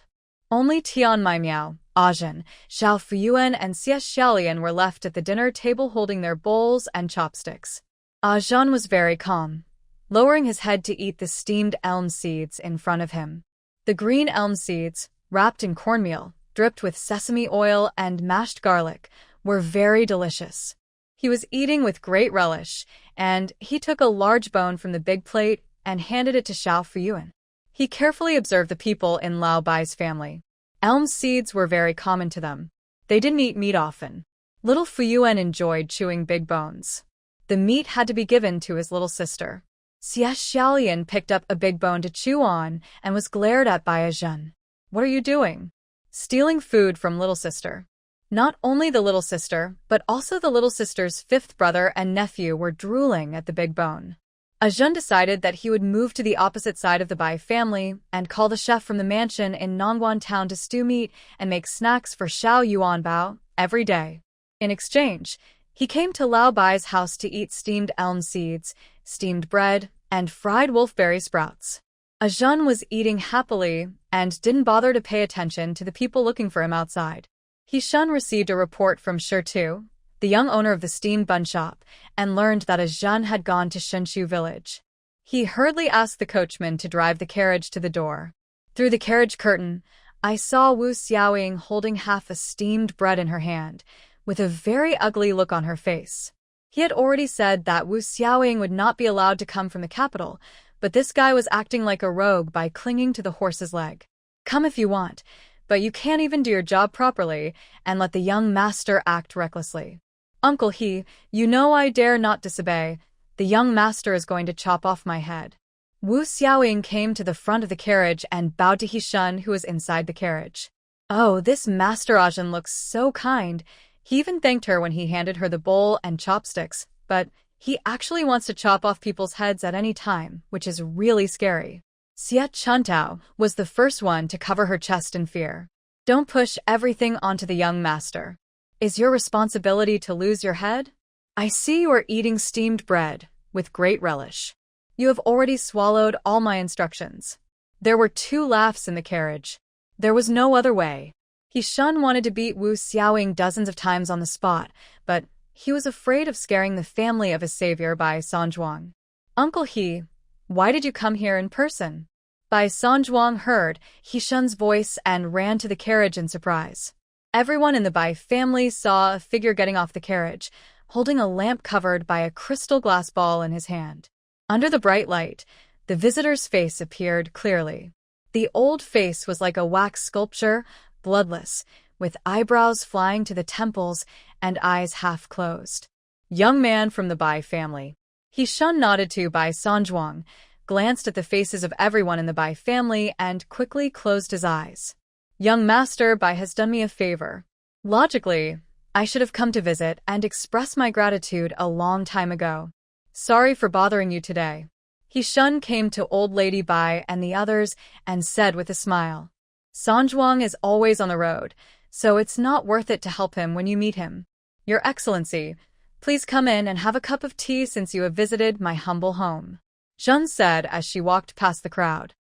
Only Tian Mai Miao, Zhen, Xiao Fuyuan, and Xie Xiaolian were left at the dinner table holding their bowls and chopsticks. Zhen was very calm, lowering his head to eat the steamed elm seeds in front of him. The green elm seeds, wrapped in cornmeal, dripped with sesame oil and mashed garlic, were very delicious. He was eating with great relish, and he took a large bone from the big plate and handed it to Xiao Fuyuan. He carefully observed the people in Lao Bai's family. Elm seeds were very common to them. They didn't eat meat often. Little Fuyuan enjoyed chewing big bones. The meat had to be given to his little sister. Xie Xiaolian picked up a big bone to chew on and was glared at by Zhen. What are you doing? Stealing food from little sister. Not only the little sister, but also the little sister's fifth brother and nephew were drooling at the big bone. Zhen decided that he would move to the opposite side of the Bai family and call the chef from the mansion in Nongguan town to stew meat and make snacks for Xiao Yuanbao every day. In exchange, he came to Lao Bai's house to eat steamed elm seeds, steamed bread, and fried wolfberry sprouts. Zhen was eating happily and didn't bother to pay attention to the people looking for him outside. Shun received a report from Shirtu, the young owner of the steamed bun shop, and learned that Zhen had gone to Shinshu village. He hurriedly asked the coachman to drive the carriage to the door. Through the carriage curtain, I saw Wu Xiaoying holding half a steamed bread in her hand, with a very ugly look on her face. He had already said that Wu Xiaoying would not be allowed to come from the capital, but this guy was acting like a rogue by clinging to the horse's leg. Come if you want, but you can't even do your job properly and let the young master act recklessly. Uncle He, you know I dare not disobey. The young master is going to chop off my head. Wu Xiaoying came to the front of the carriage and bowed to Shun, who was inside the carriage. Oh, this Master Zhen looks so kind. He even thanked her when he handed her the bowl and chopsticks, but he actually wants to chop off people's heads at any time, which is really scary. Xie Chuntao was the first one to cover her chest in fear. Don't push everything onto the young master. Is your responsibility to lose your head? I see you are eating steamed bread with great relish. You have already swallowed all my instructions. There were 2 laughs in the carriage. There was no other way. Shun wanted to beat Wu Xiaoying dozens of times on the spot, but he was afraid of scaring the family of his savior by Sanzhuang. Uncle He, why did you come here in person? Bai Sanzhuang heard Shun's voice and ran to the carriage in surprise. Everyone in the Bai family saw a figure getting off the carriage, holding a lamp covered by a crystal glass ball in his hand. Under the bright light, the visitor's face appeared clearly. The old face was like a wax sculpture, bloodless, with eyebrows flying to the temples and eyes half closed. Young man from the Bai family. Shun nodded to Bai Sanzhuang, glanced at the faces of everyone in the Bai family, and quickly closed his eyes. Young master, Bai has done me a favor. Logically, I should have come to visit and express my gratitude a long time ago. Sorry for bothering you today. Shun came to old lady Bai and the others and said with a smile, Sanzhuang is always on the road, so it's not worth it to help him when you meet him. Your Excellency, please come in and have a cup of tea since you have visited my humble home. Zhen said as she walked past the crowd.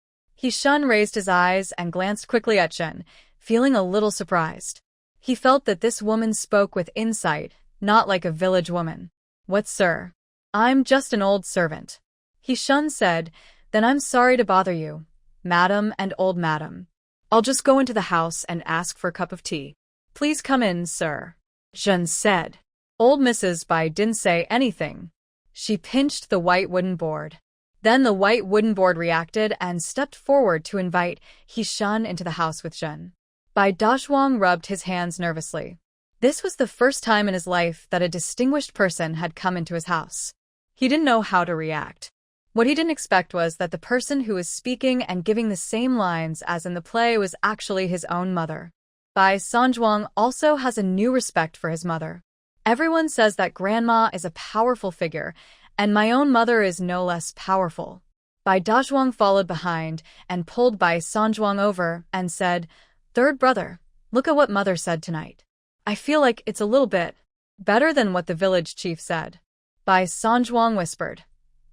Shun raised his eyes and glanced quickly at Zhen, feeling a little surprised. He felt that this woman spoke with insight not like a village woman. What, sir? I'm just an old servant. He-shun said, then I'm sorry to bother you, madam and old madam. I'll just go into the house and ask for a cup of tea. Please come in, sir. Jun said. Old Mrs. Bai didn't say anything. She pinched the white wooden board. Then the white wooden board reacted and stepped forward to invite He-shun into the house with Jun. Bai Dazhuang rubbed his hands nervously. This was the first time in his life that a distinguished person had come into his house. He didn't know how to react. What he didn't expect was that the person who was speaking and giving the same lines as in the play was actually his own mother. Bai Sanjuang also has a new respect for his mother. Everyone says that grandma is a powerful figure, and my own mother is no less powerful. Bai Dazhuang followed behind and pulled Bai Sanjuang over and said, Third brother, look at what mother said tonight. I feel like it's a little bit better than what the village chief said. Bai Sanjuang whispered.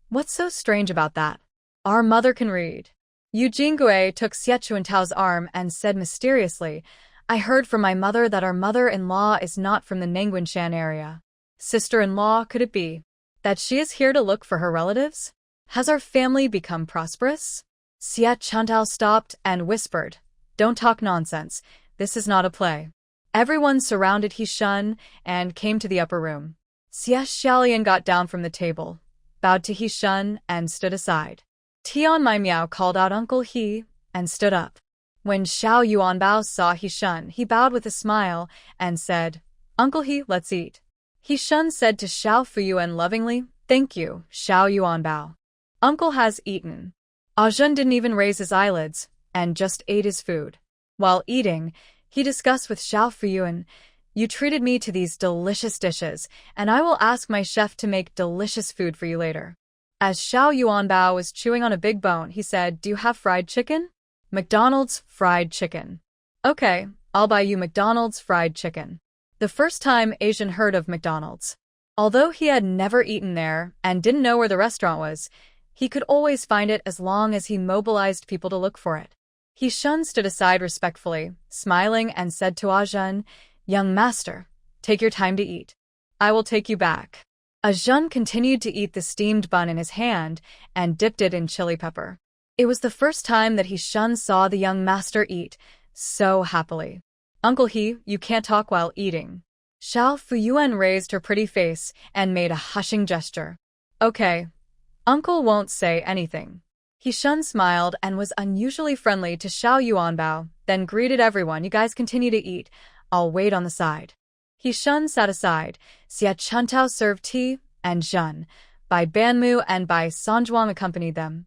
What's so strange about that? Our mother can read. Yu Jingui took Xie Chuantao's arm and said mysteriously, I heard from my mother that our mother-in-law is not from the Nangguanshan area. Sister-in-law, could it be that she is here to look for her relatives? Has our family become prosperous? Xie Chuantao stopped and whispered, Don't talk nonsense. This is not a play. Everyone surrounded He-shun and came to the upper room. Xie Xiaolian got down from the table, bowed to He-shun, and stood aside. Tian Mai Miao called out Uncle He and stood up. When Xiao Yuanbao saw He-shun, he bowed with a smile and said, Uncle He, let's eat. He-shun said to Xiao Fuyuan lovingly, Thank you, Xiao Yuanbao. Uncle has eaten. Ajun didn't even raise his eyelids and just ate his food. While eating, he discussed with Xiao Fuyuan, You treated me to these delicious dishes, and I will ask my chef to make delicious food for you later. As Xiao Yuanbao was chewing on a big bone, he said, Do you have fried chicken? McDonald's fried chicken. Okay, I'll buy you McDonald's fried chicken. The first time Asian heard of McDonald's. Although he had never eaten there and didn't know where the restaurant was, he could always find it as long as he mobilized people to look for it. He-shun stood aside respectfully, smiling, and said to Ajun, Young master, take your time to eat. I will take you back. Ajun continued to eat the steamed bun in his hand and dipped it in chili pepper. It was the first time that He-shun saw the young master eat so happily. Uncle He, you can't talk while eating. Xiao Fuyuan raised her pretty face and made a hushing gesture. Okay. Uncle won't say anything. He-shun smiled and was unusually friendly to Xiao Yuanbao, then greeted everyone. You guys continue to eat. I'll wait on the side. He-shun sat aside. Xie Chuantao served tea, and Jun, Bai Banmu and Bai Sanjuang accompanied them.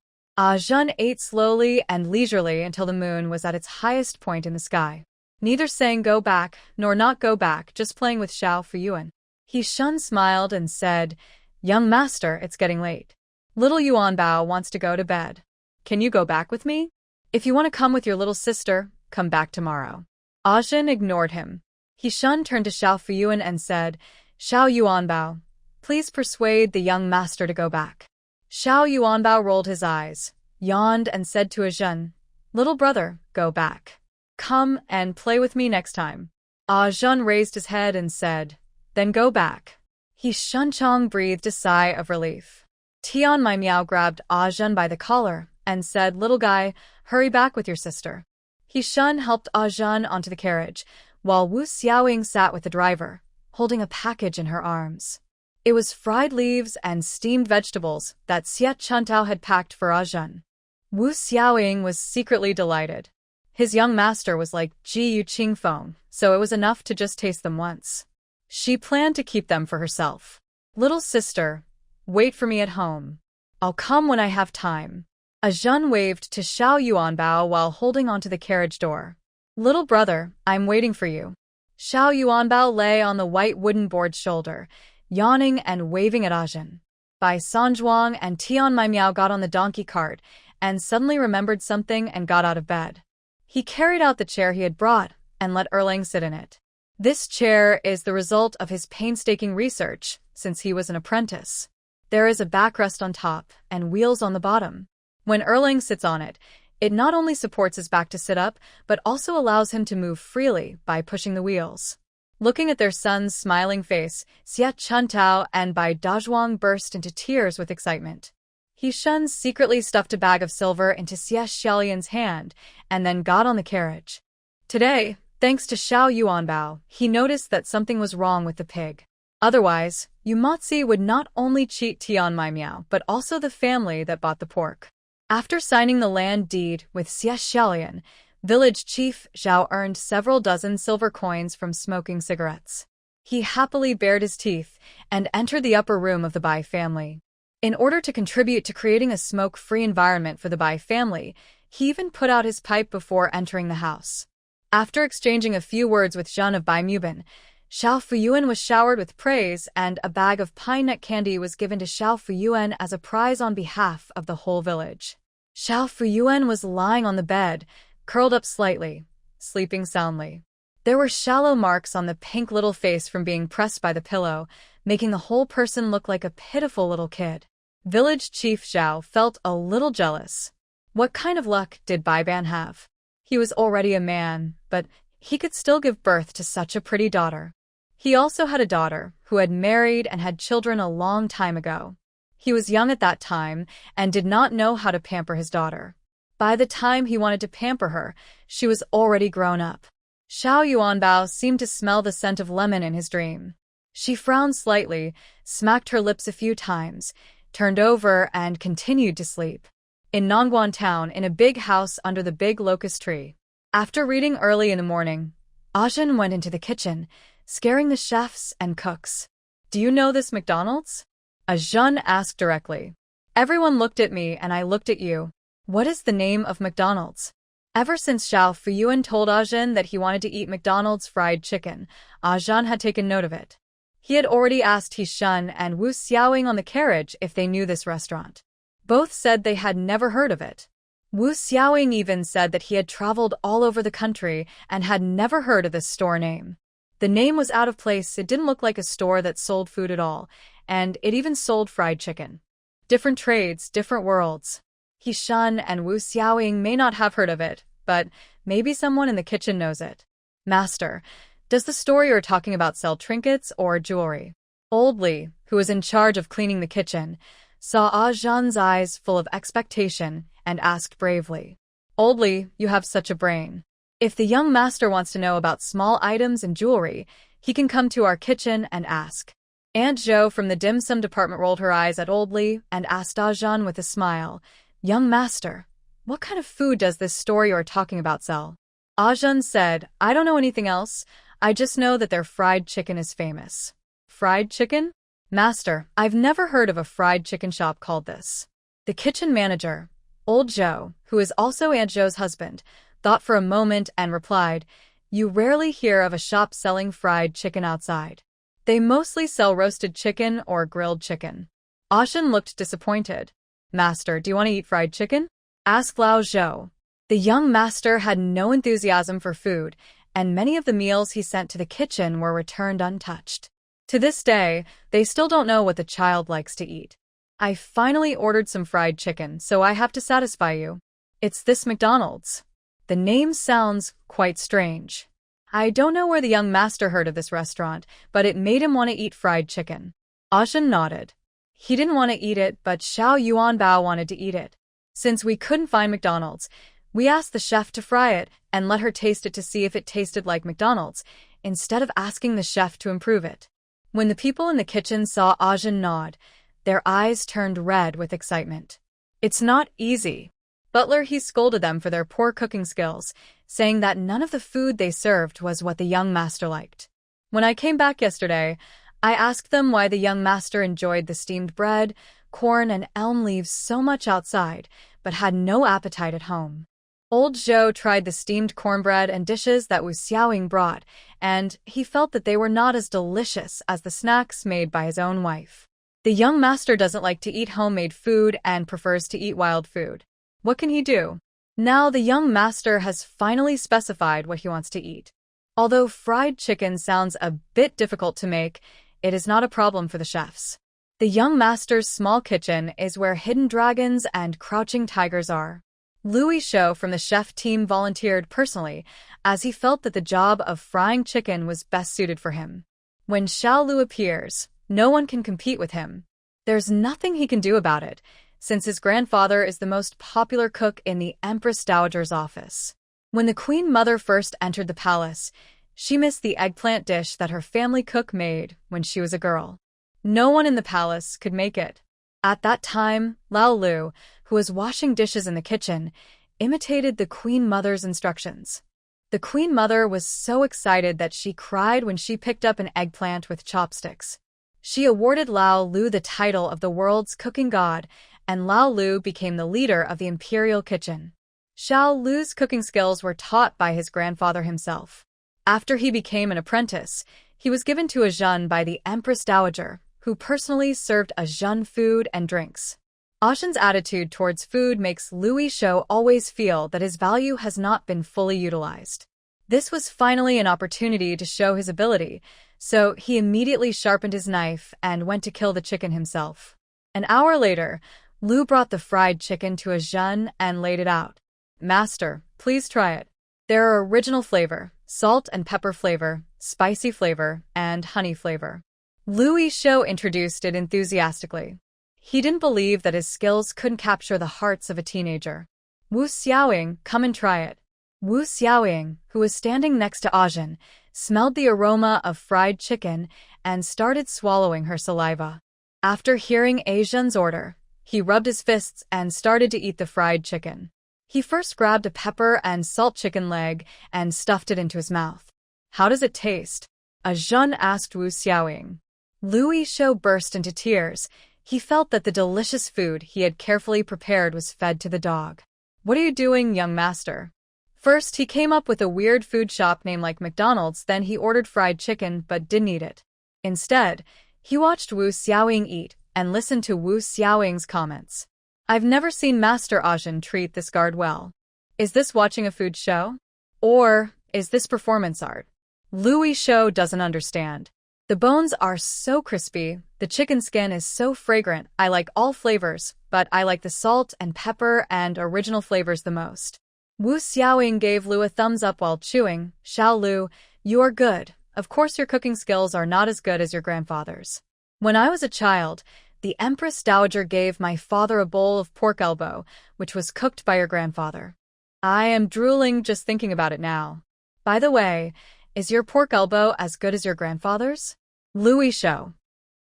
Jun ate slowly and leisurely until the moon was at its highest point in the sky. Neither saying go back nor not go back, just playing with Xiao Fuyuan. He-shun smiled and said, Young master, it's getting late. Little Yuanbao wants to go to bed. Can you go back with me? If you want to come with your little sister, come back tomorrow. Ajun ignored him. He-shun turned to Xiao Fuyuan and said, Xiao Yuanbao, please persuade the young master to go back. Xiao Yuanbao rolled his eyes, yawned, and said to Ajun, Little brother, go back. Come and play with me next time. Ajun raised his head and said, Then go back. He-shun Chong breathed a sigh of relief. Tian Mai Miao grabbed Ajun by the collar and said, Little guy, hurry back with your sister. He-shun helped Ajun onto the carriage, while Wu Xiaoying sat with the driver, holding a package in her arms. It was fried leaves and steamed vegetables that Xie Chuantao had packed for Ajun. Wu Xiaoying was secretly delighted. His young master was like Ji Yu Qingfeng, so it was enough to just taste them once. She planned to keep them for herself. Little sister, wait for me at home. I'll come when I have time. Ajun waved to Xiao Yuanbao while holding onto the carriage door. Little brother, I'm waiting for you. Xiao Yuanbao lay on the white wooden board's shoulder, yawning and waving at Ajun. Bai Sanjuang and Tian Mai Miao got on the donkey cart and suddenly remembered something and got out of bed. He carried out the chair he had brought and let Erlang sit in it. This chair is the result of his painstaking research since he was an apprentice. There is a backrest on top and wheels on the bottom. When Erlang sits on it, it not only supports his back to sit up, but also allows him to move freely by pushing the wheels. Looking at their son's smiling face, Xie Chuntao and Bai Dazhuang burst into tears with excitement. He Shun secretly stuffed a bag of silver into Xie Xiaolian's hand and then got on the carriage. Today, thanks to Xiao Yuanbao, he noticed that something was wrong with the pig. Otherwise, Yu Motzi would not only cheat Tian Mai Miao but also the family that bought the pork. After signing the land deed with Xie Xiaolian, village chief Zhao earned several dozen silver coins from smoking cigarettes. He happily bared his teeth and entered the upper room of the Bai family. In order to contribute to creating a smoke-free environment for the Bai family, he even put out his pipe before entering the house. After exchanging a few words with Zhen of Bai Mubin, Xiao Fuyuan was showered with praise and a bag of pine nut candy was given to Xiao Fuyuan as a prize on behalf of the whole village. Xiao Fuyuan was lying on the bed, curled up slightly, sleeping soundly. There were shallow marks on the pink little face from being pressed by the pillow, making the whole person look like a pitiful little kid. Village Chief Zhao felt a little jealous. What kind of luck did Bai Ban have? He was already a man, but he could still give birth to such a pretty daughter. He also had a daughter who had married and had children a long time ago. He was young at that time and did not know how to pamper his daughter. By the time he wanted to pamper her, she was already grown up. Xiao Yuanbao seemed to smell the scent of lemon in his dream. She frowned slightly, smacked her lips a few times, turned over and continued to sleep. In Nongguan town, in a big house under the big locust tree. After reading early in the morning, Ajin went into the kitchen, scaring the chefs and cooks. "Do you know this McDonald's?" Ajin asked directly. Everyone looked at me and I looked at you. What is the name of McDonald's? Ever since Xiao Fuyuan told Ajin that he wanted to eat McDonald's fried chicken, Ajin had taken note of it. He had already asked He Shun and Wu Xiaoying on the carriage if they knew this restaurant. Both said they had never heard of it. Wu Xiaoying even said that he had traveled all over the country and had never heard of this store name. The name was out of place, it didn't look like a store that sold food at all, and it even sold fried chicken. Different trades, different worlds. He Shun and Wu Xiaoying may not have heard of it, but maybe someone in the kitchen knows it. "Master, does the store you're talking about sell trinkets or jewelry?" Old Li, who was in charge of cleaning the kitchen, saw Ajin's eyes full of expectation and asked bravely. "Old Li, you have such a brain. If the young master wants to know about small items and jewelry, he can come to our kitchen and ask." Aunt Zhou from the dim sum department rolled her eyes at Old Li and asked Ajin with a smile, "Young master, what kind of food does this store you're talking about sell?" Ajin said, "I don't know anything else. I just know that their fried chicken is famous." "Fried chicken?" "Master, I've never heard of a fried chicken shop called this." The kitchen manager, Old Zhou, who is also Aunt Zhou's husband, thought for a moment and replied, "You rarely hear of a shop selling fried chicken outside. They mostly sell roasted chicken or grilled chicken." Ajin looked disappointed. "Master, do you want to eat fried chicken?" asked Lao Zhou. The young master had no enthusiasm for food, and many of the meals he sent to the kitchen were returned untouched. To this day, they still don't know what the child likes to eat. "I finally ordered some fried chicken, so I have to satisfy you. It's this McDonald's." The name sounds quite strange. I don't know where the young master heard of this restaurant, but it made him want to eat fried chicken. Ajin nodded. He didn't want to eat it, but Xiao Yuanbao wanted to eat it. Since we couldn't find McDonald's, we asked the chef to fry it and let her taste it to see if it tasted like McDonald's, instead of asking the chef to improve it. When the people in the kitchen saw Ajin nod, their eyes turned red with excitement. "It's not easy." Butler he scolded them for their poor cooking skills, saying that none of the food they served was what the young master liked. When I came back yesterday, I asked them why the young master enjoyed the steamed bread, corn, and elm leaves so much outside, but had no appetite at home. Old Zhou tried the steamed cornbread and dishes that Wu Xiaoying brought, and he felt that they were not as delicious as the snacks made by his own wife. The young master doesn't like to eat homemade food and prefers to eat wild food. What can he do? Now the young master has finally specified what he wants to eat. Although fried chicken sounds a bit difficult to make, it is not a problem for the chefs. The young master's small kitchen is where hidden dragons and crouching tigers are. Louis Shou from the chef team volunteered personally, as he felt that the job of frying chicken was best suited for him. When Xiao Lu appears, no one can compete with him. There's nothing he can do about it, since his grandfather is the most popular cook in the Empress Dowager's office. When the Queen Mother first entered the palace, she missed the eggplant dish that her family cook made when she was a girl. No one in the palace could make it. At that time, Lao Lu, who was washing dishes in the kitchen, imitated the Queen Mother's instructions. The Queen Mother was so excited that she cried when she picked up an eggplant with chopsticks. She awarded Lao Lu the title of the world's cooking god, and Lao Lu became the leader of the imperial kitchen. Xiao Lu's cooking skills were taught by his grandfather himself. After he became an apprentice, he was given to a Zhen by the Empress Dowager, who personally served a Zhen food and drinks. Zhen's attitude towards food makes Louis Shou always feel that his value has not been fully utilized. This was finally an opportunity to show his ability, so he immediately sharpened his knife and went to kill the chicken himself. An hour later, Lu brought the fried chicken to a Zhen and laid it out. "Master, please try it. There are original flavor, salt and pepper flavor, spicy flavor, and honey flavor." Louis Shou introduced it enthusiastically. He didn't believe that his skills couldn't capture the hearts of a teenager. "Wu Xiaoying, come and try it." Wu Xiaoying, who was standing next to Zhen, smelled the aroma of fried chicken and started swallowing her saliva. After hearing Zhen's order, he rubbed his fists and started to eat the fried chicken. He first grabbed a pepper and salt chicken leg and stuffed it into his mouth. "How does it taste?" Zhen asked Wu Xiaoying. Louis Shou burst into tears. He felt that the delicious food he had carefully prepared was fed to the dog. "What are you doing, young master?" First, he came up with a weird food shop name like McDonald's, then he ordered fried chicken but didn't eat it. Instead, he watched Wu Xiaoying eat and listened to Wu Xiaoying's comments. "I've never seen Master Zhen treat this guard well. Is this watching a food show? Or is this performance art?" Louis Shou doesn't understand. "The bones are so crispy, the chicken skin is so fragrant. I like all flavors, but I like the salt and pepper and original flavors the most." Wu Xiaoying gave Lu a thumbs up while chewing. "Xiao Lu, you are good. Of course your cooking skills are not as good as your grandfather's. When I was a child, the Empress Dowager gave my father a bowl of pork elbow, which was cooked by your grandfather. I am drooling just thinking about it now. By the way, is your pork elbow as good as your grandfather's?" Louis Shou.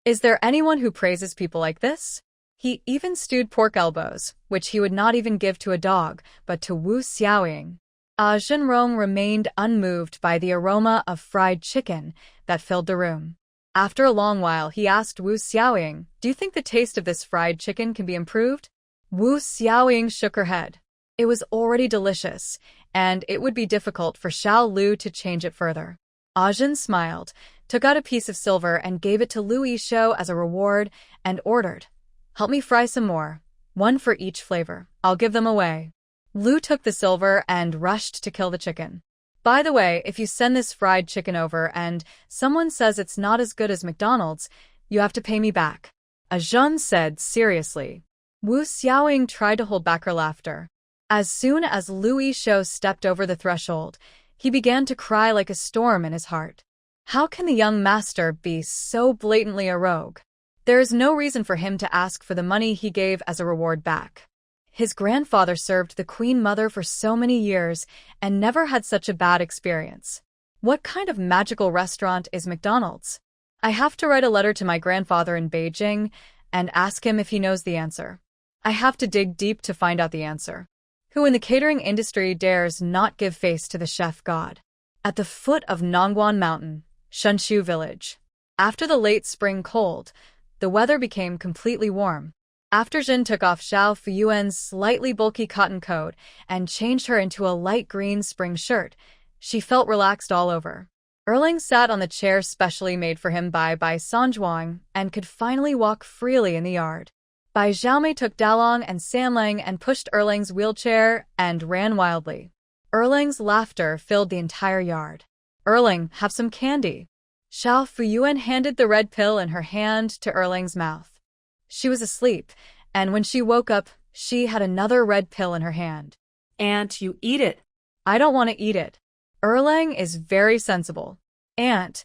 "Is there anyone who praises people like this?" He even stewed pork elbows, which he would not even give to a dog, but to Wu Xiaoying. Zhenrong remained unmoved by the aroma of fried chicken that filled the room. After a long while, he asked Wu Xiaoying, "Do you think the taste of this fried chicken can be improved?" Wu Xiaoying shook her head. It was already delicious, and it would be difficult for Xiao Lu to change it further. Zhen smiled, took out a piece of silver and gave it to Louis Shou as a reward, and ordered, "Help me fry some more. One for each flavor. I'll give them away." Lu took the silver and rushed to kill the chicken. "By the way, if you send this fried chicken over and someone says it's not as good as McDonald's, you have to pay me back," Zhen said seriously. Wu Xiaoying tried to hold back her laughter. As soon as Louis Shou stepped over the threshold, he began to cry like a storm in his heart. How can the young master be so blatantly a rogue? There is no reason for him to ask for the money he gave as a reward back. His grandfather served the Queen Mother for so many years and never had such a bad experience. What kind of magical restaurant is McDonald's? I have to write a letter to my grandfather in Beijing and ask him if he knows the answer. I have to dig deep to find out the answer. Who in the catering industry dares not give face to the chef god? At the foot of Nongguan Mountain, Shenshu Village. After the late spring cold, the weather became completely warm. After Jin took off Xiao Fuyuan's slightly bulky cotton coat and changed her into a light green spring shirt, she felt relaxed all over. Erling sat on the chair specially made for him by Sanjuang and could finally walk freely in the yard. Bai Xiaomei took Dalong and Sanlang and pushed Erling's wheelchair and ran wildly. Erling's laughter filled the entire yard. "Erling, have some candy." Xiao Fuyuan handed the red pill in her hand to Erling's mouth. She was asleep, and when she woke up, She had another red pill in her hand.
Aunt, you eat it.
I don't want to eat it. Erlang is very sensible. Aunt,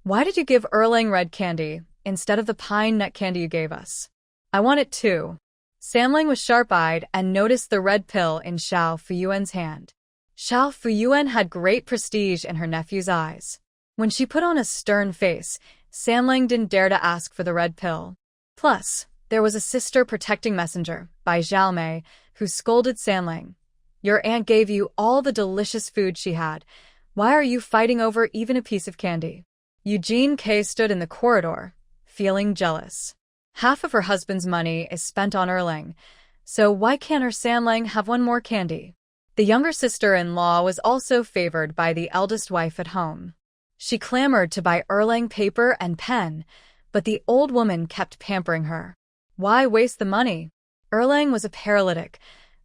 why did you give Erlang red candy instead of the pine nut candy you gave us? I want it too. Samling was sharp-eyed and noticed the red pill in Xiao Fuyuan's hand. Xiao Fuyuan had great prestige in her nephew's eyes. When she put on a stern face, Samling didn't dare to ask for the red pill. Plus, there was a sister protecting messenger by Xiaomei who scolded Samling. Your aunt gave you all the delicious food she had. Why are you fighting over even a piece of candy? Eugene K stood in the corridor, feeling jealous. Half of her husband's money is spent on Erlang, so why can't her Samling have one more candy? The younger sister-in-law was also favored by the eldest wife at home. She clamored to buy Erlang paper and pen, but the old woman kept pampering her. Why waste the money? Erlang was a paralytic,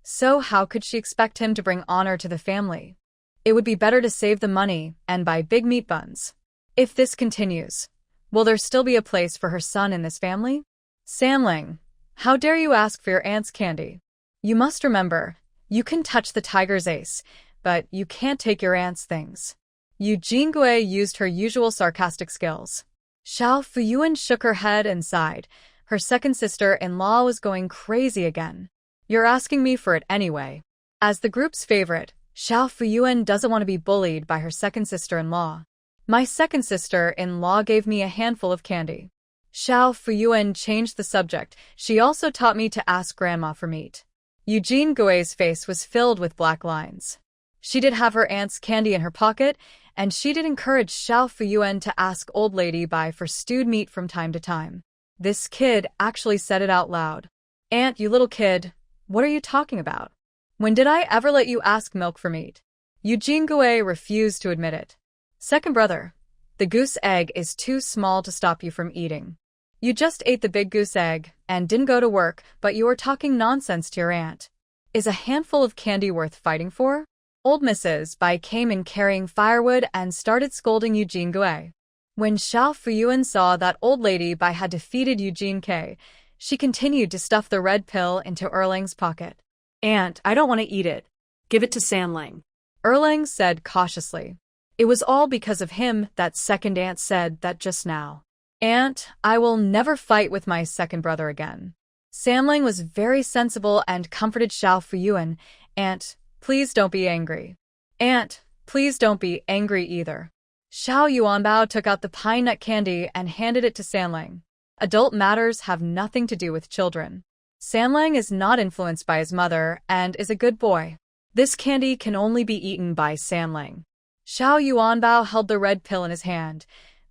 so how could she expect him to bring honor to the family? It would be better to save the money and buy big meat buns. If this continues, will there still be a place for her son in this family? Samling, how dare you ask for your aunt's candy? You must remember, you can touch the tiger's ace, but you can't take your aunt's things. Eugene Gui used her usual sarcastic skills. Xiao Fuyuan shook her head and sighed. Her second sister-in-law was going crazy again. You're asking me for it anyway. As the group's favorite, Xiao Fuyuan doesn't want to be bullied by her second sister-in-law. My second sister-in-law gave me a handful of candy. Xiao Fuyuan changed the subject. She also taught me to ask Grandma for meat. Eugene Gui's face was filled with black lines. She did have her aunt's candy in her pocket, and she did encourage Xiao Fuyuan to ask Old Lady Bai for stewed meat from time to time. This kid actually said it out loud. Aunt, you little kid, what are you talking about? When did I ever let you ask milk for meat? Eugene Gui refused to admit it. Second brother, the goose egg is too small to stop you from eating. You just ate the big goose egg and didn't go to work, but you are talking nonsense to your aunt. Is a handful of candy worth fighting for? Old Mrs. Bai came in carrying firewood and started scolding Eugene Gui. When Xiao Fuyuan saw that Old Lady Bai had defeated Eugene K, she continued to stuff the red pill into Erlang's pocket.
Aunt, I don't want to eat it. Give it to Samling.
Erlang said cautiously. It was all because of him that second aunt said that just now. Aunt, I will never fight with my second brother again. Samling was very sensible and comforted Xiao Fuyuan. Aunt, please don't be angry. Aunt, please don't be angry either. Xiao Yuanbao took out the pine nut candy and handed it to Samling. Adult matters have nothing to do with children. Samling is not influenced by his mother and is a good boy. This candy can only be eaten by Samling. Xiao Yuanbao held the red pill in his hand,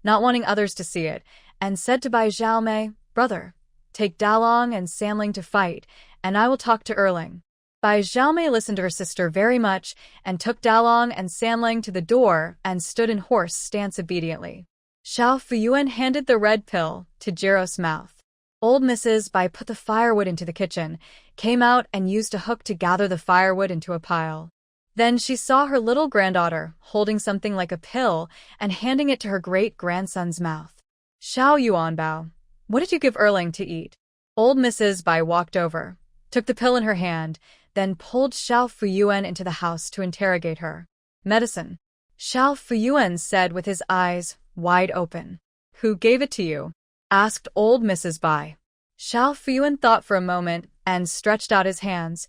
not wanting others to see it, and said to Bai Xiaomei, Brother, take Dalong and Samling to fight, and I will talk to Erlang. Bai Xiaomei listened to her sister very much and took Dalong and Samling to the door and stood in horse stance obediently. Xiao Fuyuan handed the red pill to Jiro's mouth. Old Mrs. Bai put the firewood into the kitchen, came out and used a hook to gather the firewood into a pile. Then she saw her little granddaughter holding something like a pill and handing it to her great-grandson's mouth. Xiao Yuanbao, what did you give Erlang to eat? Old Mrs. Bai walked over, took the pill in her hand, then pulled Xiao Fuyuan into the house to interrogate her. Medicine. Xiao Fuyuan said with his eyes wide open. Who gave it to you? Asked old Mrs. Bai. Xiao Fuyuan thought for a moment and stretched out his hands.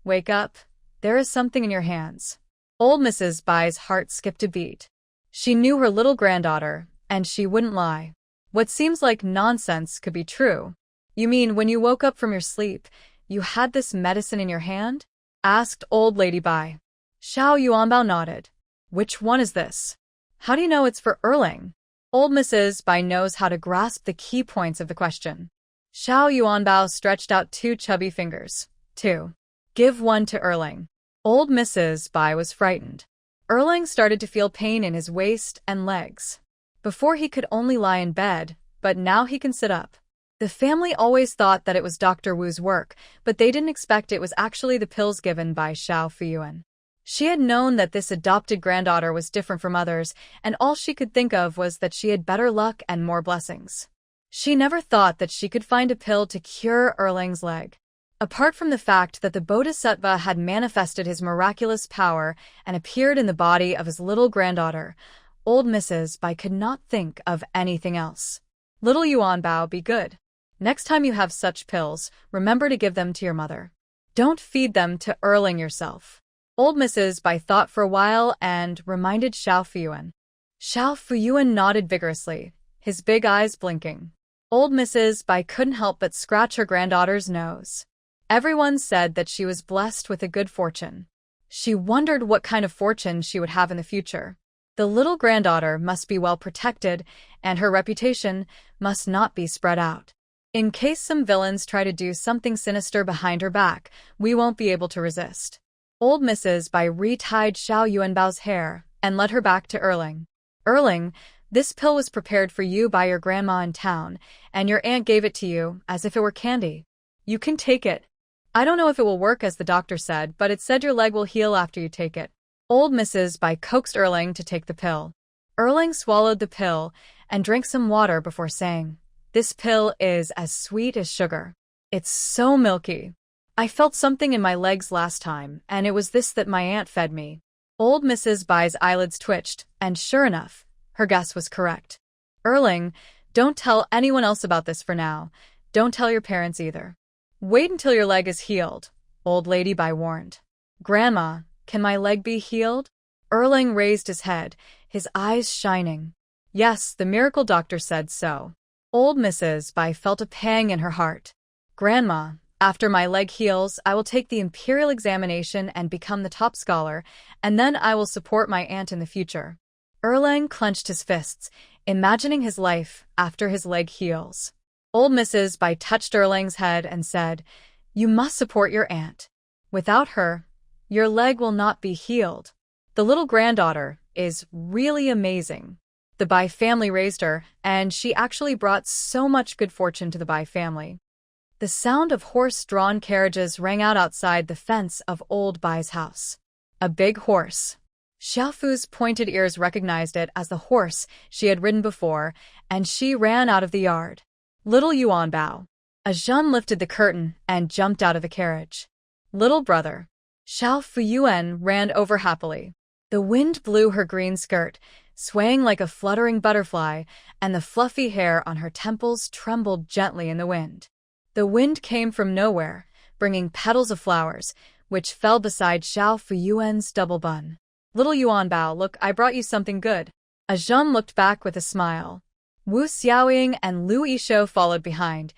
Wake up. There is something in your hands. Old Mrs. Bai's heart skipped a beat. She knew her little granddaughter, and she wouldn't lie. What seems like nonsense could be true. You mean when you woke up from your sleep, you had this medicine in your hand? Asked old Lady Bai. Xiao Yuanbao nodded. Which one is this? How do you know it's for Erlang? Old Mrs. Bai knows how to grasp the key points of the question. Xiao Yuanbao stretched out 2 chubby fingers. 2. Give one to Erlang. Old Mrs. Bai was frightened. Erlang started to feel pain in his waist and legs. Before he could only lie in bed, but now he can sit up. The family always thought that it was Dr. Wu's work, but they didn't expect it was actually the pills given by Xiao Fuyuan. She had known that this adopted granddaughter was different from others, and all she could think of was that she had better luck and more blessings. She never thought that she could find a pill to cure Erlang's leg. Apart from the fact that the Bodhisattva had manifested his miraculous power and appeared in the body of his little granddaughter, old Mrs. Bai could not think of anything else. Little Yuan Bao, be good. Next time you have such pills, remember to give them to your mother. Don't feed them to Erling yourself. Old Mrs. Bai thought for a while and reminded Xiao Fuyuan. Xiao Fuyuan nodded vigorously, his big eyes blinking. Old Mrs. Bai couldn't help but scratch her granddaughter's nose. Everyone said that she was blessed with a good fortune. She wondered what kind of fortune she would have in the future. The little granddaughter must be well protected, and her reputation must not be spread out. In case some villains try to do something sinister behind her back, we won't be able to resist. Old Mrs. Bai retied Xiao Yuanbao's hair and led her back to Erling. Erling, this pill was prepared for you by your grandma in town, and your aunt gave it to you as if it were candy. You can take it. I don't know if it will work as the doctor said, but it said your leg will heal after you take it. Old Mrs. Bai coaxed Erling to take the pill. Erling swallowed the pill and drank some water before saying, "This pill is as sweet as sugar. It's so milky. I felt something in my legs last time, and it was this that my aunt fed me." Old Mrs. Bai's eyelids twitched, and sure enough, her guess was correct. Erling, don't tell anyone else about this for now. Don't tell your parents either. Wait until your leg is healed, Old Lady Bai warned. Grandma, can my leg be healed? Erling raised his head, his eyes shining. Yes, the miracle doctor said so. Old Mrs. Bai felt a pang in her heart. Grandma, after my leg heals, I will take the imperial examination and become the top scholar, and then I will support my aunt in the future. Erlang clenched his fists, imagining his life after his leg heals. Old Mrs. Bai touched Erlang's head and said, "You must support your aunt. Without her, your leg will not be healed. The little granddaughter is really amazing. The Bai family raised her, and she actually brought so much good fortune to the Bai family." The sound of horse-drawn carriages rang out outside the fence of Old Bai's house. A big horse. Xiaofu's pointed ears recognized it as the horse she had ridden before, and she ran out of the yard. Little Yuan Bao. Ajun lifted the curtain and jumped out of the carriage. Little brother. Xiao Fuyuan ran over happily. The wind blew her green skirt, swaying like a fluttering butterfly, and the fluffy hair on her temples trembled gently in the wind. The wind came from nowhere, bringing petals of flowers, which fell beside Xiao Fuyuan's double bun. Little Yuan Bao, look, I brought you something good. Ajun looked back with a smile. Wu Xiaoying and Lu Yishou followed behind,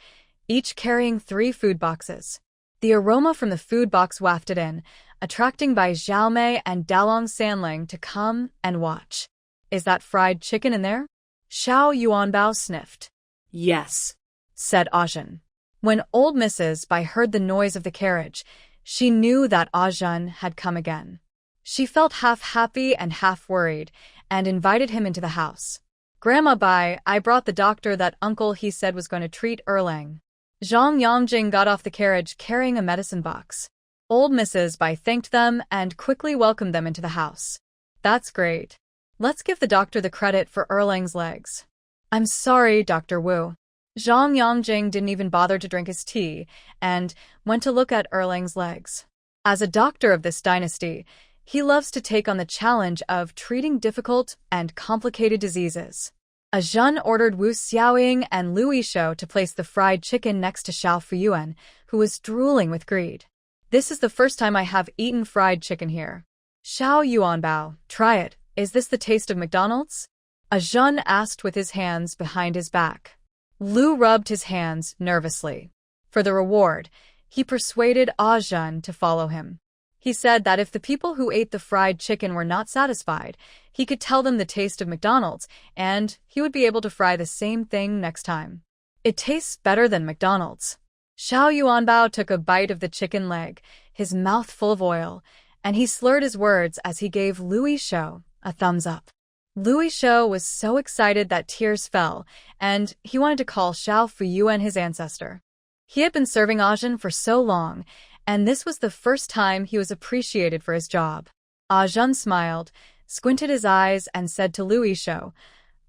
each carrying 3 food boxes. The aroma from the food box wafted in, attracting Bai Xiaomei and Dalong Sanling to come and watch. Is that fried chicken in there? Xiao Yuanbao sniffed. Yes, said Ajun. When old Mrs. Bai heard the noise of the carriage, she knew that Ajun had come again. She felt half happy and half worried, and invited him into the house. Grandma Bai, I brought the doctor that uncle he said was going to treat Erlang. Zhang Yangjing got off the carriage carrying a medicine box. Old Mrs. Bai thanked them and quickly welcomed them into the house. That's great. Let's give the doctor the credit for Erlang's legs. I'm sorry, Dr. Wu. Zhang Yangjing didn't even bother to drink his tea and went to look at Erlang's legs. As a doctor of this dynasty, he loves to take on the challenge of treating difficult and complicated diseases. Ajun ordered Wu Xiaoying and Lu Yishou to place the fried chicken next to Xiao Fuyuan, who was drooling with greed. This is the first time I have eaten fried chicken here. Xiao Yuanbao, try it. Is this the taste of McDonald's? Ajun asked with his hands behind his back. Lu rubbed his hands nervously. For the reward, he persuaded Ajun to follow him. He said that if the people who ate the fried chicken were not satisfied, he could tell them the taste of McDonald's, and he would be able to fry the same thing next time. It tastes better than McDonald's. Xiao Yuanbao took a bite of the chicken leg, his mouth full of oil, and he slurred his words as he gave Lu Yishou a thumbs up. Lu Yishou was so excited that tears fell, and he wanted to call Xiao Fuyuan his ancestor. He had been serving Ajun for so long, and this was the first time he was appreciated for his job. Ajun smiled, squinted his eyes, and said to Lu Yishou,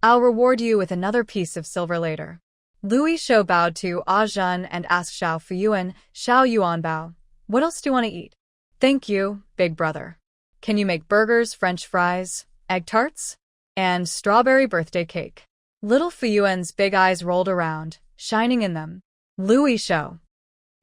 I'll reward you with another piece of silver later. Louis Shou bowed to Zhen and asked Xiao Fuyuan, Xiao Yuanbao, what else do you want to eat? Thank you, big brother. Can you make burgers, French fries, egg tarts? And strawberry birthday cake? Little Fuyuan's big eyes rolled around, shining in them. Louis Shou.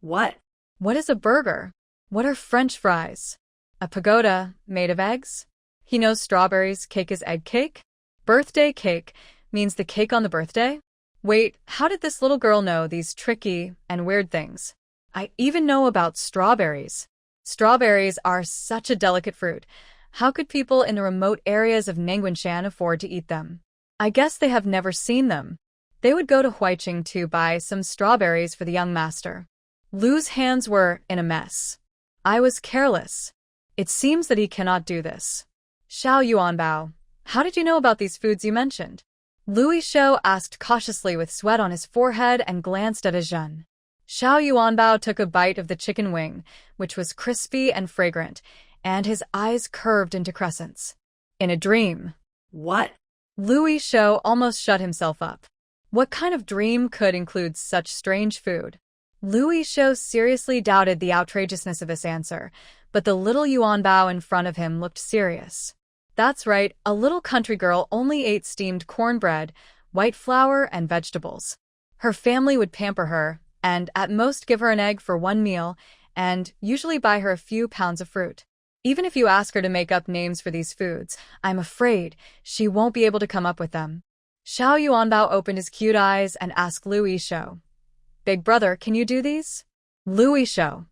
What?
What is a burger? What are French fries? A pagoda made of eggs? He knows strawberries cake is egg cake? Birthday cake means the cake on the birthday? Wait, how did this little girl know these tricky and weird things? I even know about strawberries. Strawberries are such a delicate fruit. How could people in the remote areas of Nangguanshan afford to eat them? I guess they have never seen them. They would go to Huiqing to buy some strawberries for the young master. Lu's hands were in a mess. I was careless. It seems that he cannot do this. Xiao Yuanbao, how did you know about these foods you mentioned? Louis Shou asked cautiously with sweat on his forehead and glanced at Zhen. Xiao Yuanbao took a bite of the chicken wing, which was crispy and fragrant, and his eyes curved into crescents. In a dream.
What?
Louis Shou almost shut himself up. What kind of dream could include such strange food? Louis Shou seriously doubted the outrageousness of this answer, but the little Yuanbao in front of him looked serious. That's right, a little country girl only ate steamed cornbread, white flour, and vegetables. Her family would pamper her, and at most give her an egg for one meal, and usually buy her a few pounds of fruit. Even if you ask her to make up names for these foods, I'm afraid she won't be able to come up with them. Xiao Yuanbao opened his cute eyes and asked Louis Shou, Big brother, can you do these? Louis Shou.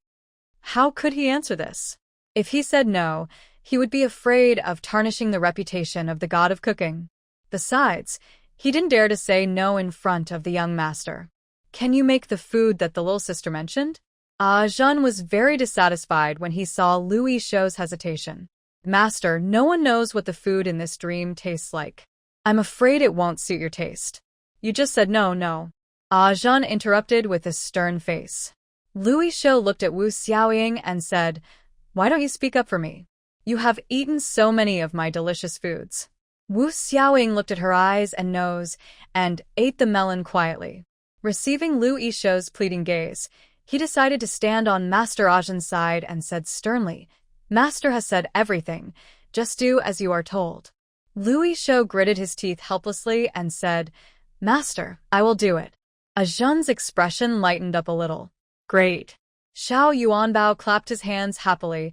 How could he answer this? If he said no, he would be afraid of tarnishing the reputation of the god of cooking. Besides, he didn't dare to say no in front of the young master. Can you make the food that the little sister mentioned? Zhen was very dissatisfied when he saw Louis Shou's hesitation. Master, no one knows what the food in this dream tastes like. I'm afraid it won't suit your taste. You just said no. Zhen interrupted with a stern face. Louis Shou looked at Wu Xiaoying and said, Why don't you speak up for me? You have eaten so many of my delicious foods. Wu Xiaoying looked at her eyes and nose and ate the melon quietly. Receiving Louis Shou's pleading gaze, he decided to stand on Master Zhen's side and said sternly, Master has said everything. Just do as you are told. Louis Shou gritted his teeth helplessly and said, Master, I will do it. Zhen's expression lightened up a little. Great. Xiao Yuanbao clapped his hands happily.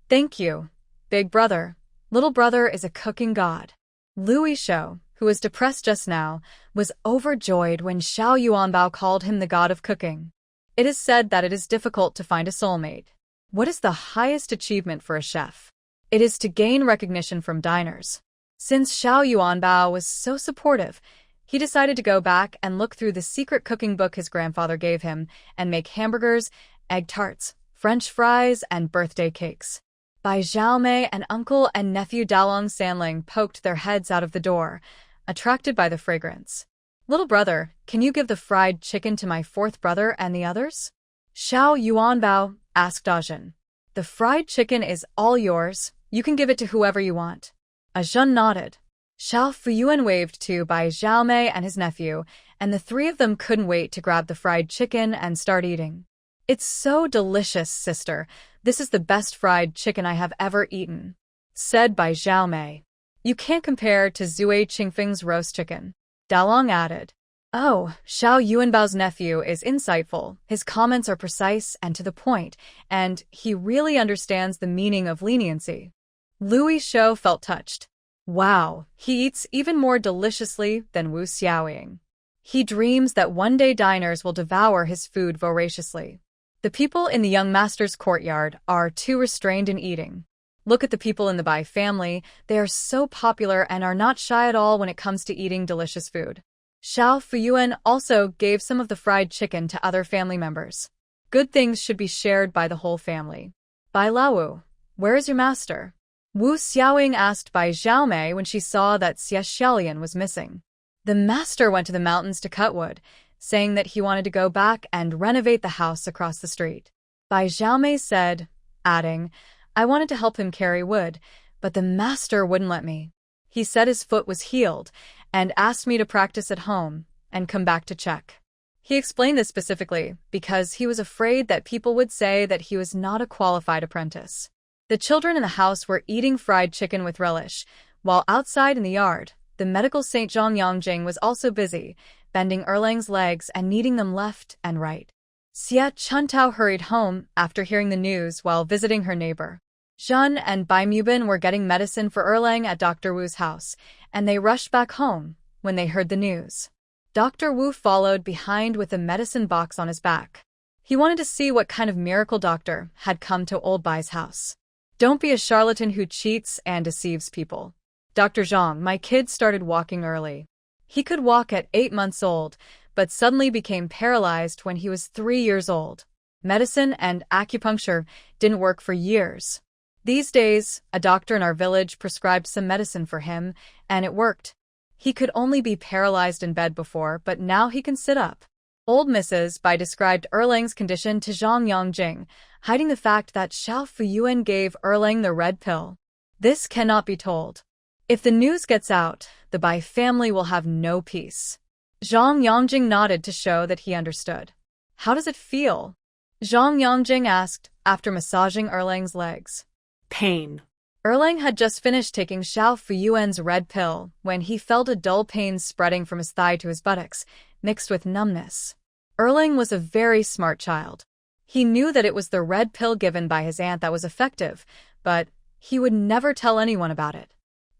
Thank you, big brother. Little brother is a cooking god. Louis Shou, who was depressed just now, was overjoyed when Xiao Yuanbao called him the god of cooking. It is said that it is difficult to find a soulmate. What is the highest achievement for a chef? It is to gain recognition from diners. Since Xiao Yuanbao was so supportive, he decided to go back and look through the secret cooking book his grandfather gave him and make hamburgers, egg tarts, French fries, and birthday cakes. Bai Xiaomei and uncle and nephew Dalong Sanling poked their heads out of the door, attracted by the fragrance. Little brother, can you give the fried chicken to my fourth brother and the others? Xiao Yuanbao asked Zhen. The fried chicken is all yours. You can give it to whoever you want. Zhen nodded. Xiao Fuyuan waved to Bai Xiaomei and his nephew, and the three of them couldn't wait to grab the fried chicken and start eating. It's so delicious, sister. This is the best fried chicken I have ever eaten, said Bai Xiaomei. You can't compare to Zui Qingfeng's roast chicken. Dalong added. Oh, Xiao Yuanbao's nephew is insightful. His comments are precise and to the point, and he really understands the meaning of leniency. Louis Shou felt touched. Wow, he eats even more deliciously than Wu Xiaoying. He dreams that one day diners will devour his food voraciously. The people in the young master's courtyard are too restrained in eating. Look at the people in the Bai family. They are so popular and are not shy at all when it comes to eating delicious food. Xiao Fuyuan also gave some of the fried chicken to other family members. Good things should be shared by the whole family. Bai Laowu, where is your master? Wu Xiaoying asked Bai Xiaomei when she saw that Xie Xiaolian was missing. The master went to the mountains to cut wood, saying that he wanted to go back and renovate the house across the street. Bai Xiaomei said, adding, I wanted to help him carry wood, but the master wouldn't let me. He said his foot was healed and asked me to practice at home and come back to check. He explained this specifically because he was afraid that people would say that he was not a qualified apprentice. The children in the house were eating fried chicken with relish, while outside in the yard, the medical saint Zhang Yangjing was also busy, bending Erlang's legs and kneading them left and right. Xia Chuntao hurried home after hearing the news while visiting her neighbor. Zhen and Bai Mubin were getting medicine for Erlang at Dr. Wu's house, and they rushed back home when they heard the news. Dr. Wu followed behind with a medicine box on his back. He wanted to see what kind of miracle doctor had come to old Bai's house. Don't be a charlatan who cheats and deceives people. Dr. Zhang, my kid started walking early. He could walk at 8 months old, but suddenly became paralyzed when he was 3 years old. Medicine and acupuncture didn't work for years. These days, a doctor in our village prescribed some medicine for him, and it worked. He could only be paralyzed in bed before, but now he can sit up. Old Mrs. Bai described Erlang's condition to Zhang Yangjing, hiding the fact that Xiao Fuyuan gave Erlang the red pill. This cannot be told. If the news gets out, the Bai family will have no peace. Zhang Yangjing nodded to show that he understood. How does it feel? Zhang Yangjing asked, after massaging Erlang's legs.
Pain.
Erlang had just finished taking Xiao Fuyuan's red pill when he felt a dull pain spreading from his thigh to his buttocks, mixed with numbness. Erlang was a very smart child. He knew that it was the red pill given by his aunt that was effective, but he would never tell anyone about it.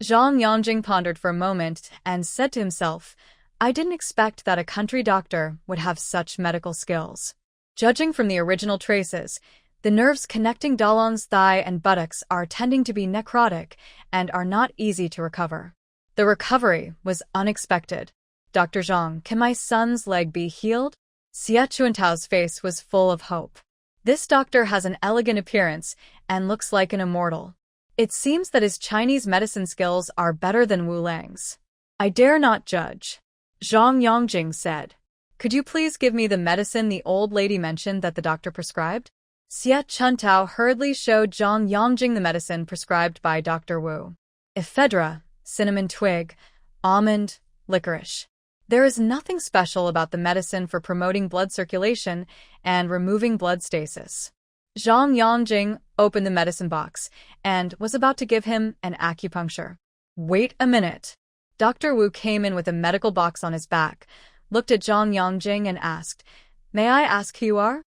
Zhang Yangjing pondered for a moment and said to himself, I didn't expect that a country doctor would have such medical skills. Judging from the original traces, the nerves connecting Dalong's thigh and buttocks are tending to be necrotic and are not easy to recover. The recovery was unexpected. Dr. Zhang, can my son's leg be healed? Xia Chuantao's face was full of hope. This doctor has an elegant appearance and looks like an immortal. It seems that his Chinese medicine skills are better than Wu Lang's. I dare not judge. Zhang Yangjing said. Could you please give me the medicine the old lady mentioned that the doctor prescribed? Xia Chuntao hurriedly showed Zhang Yangjing the medicine prescribed by Dr. Wu. Ephedra, cinnamon twig, almond, licorice. There is nothing special about the medicine for promoting blood circulation and removing blood stasis. Zhang Yangjing opened the medicine box and was about to give him an acupuncture. Wait a minute. Dr. Wu came in with a medical box on his back, looked at Zhang Yangjing and asked, May I ask who you are?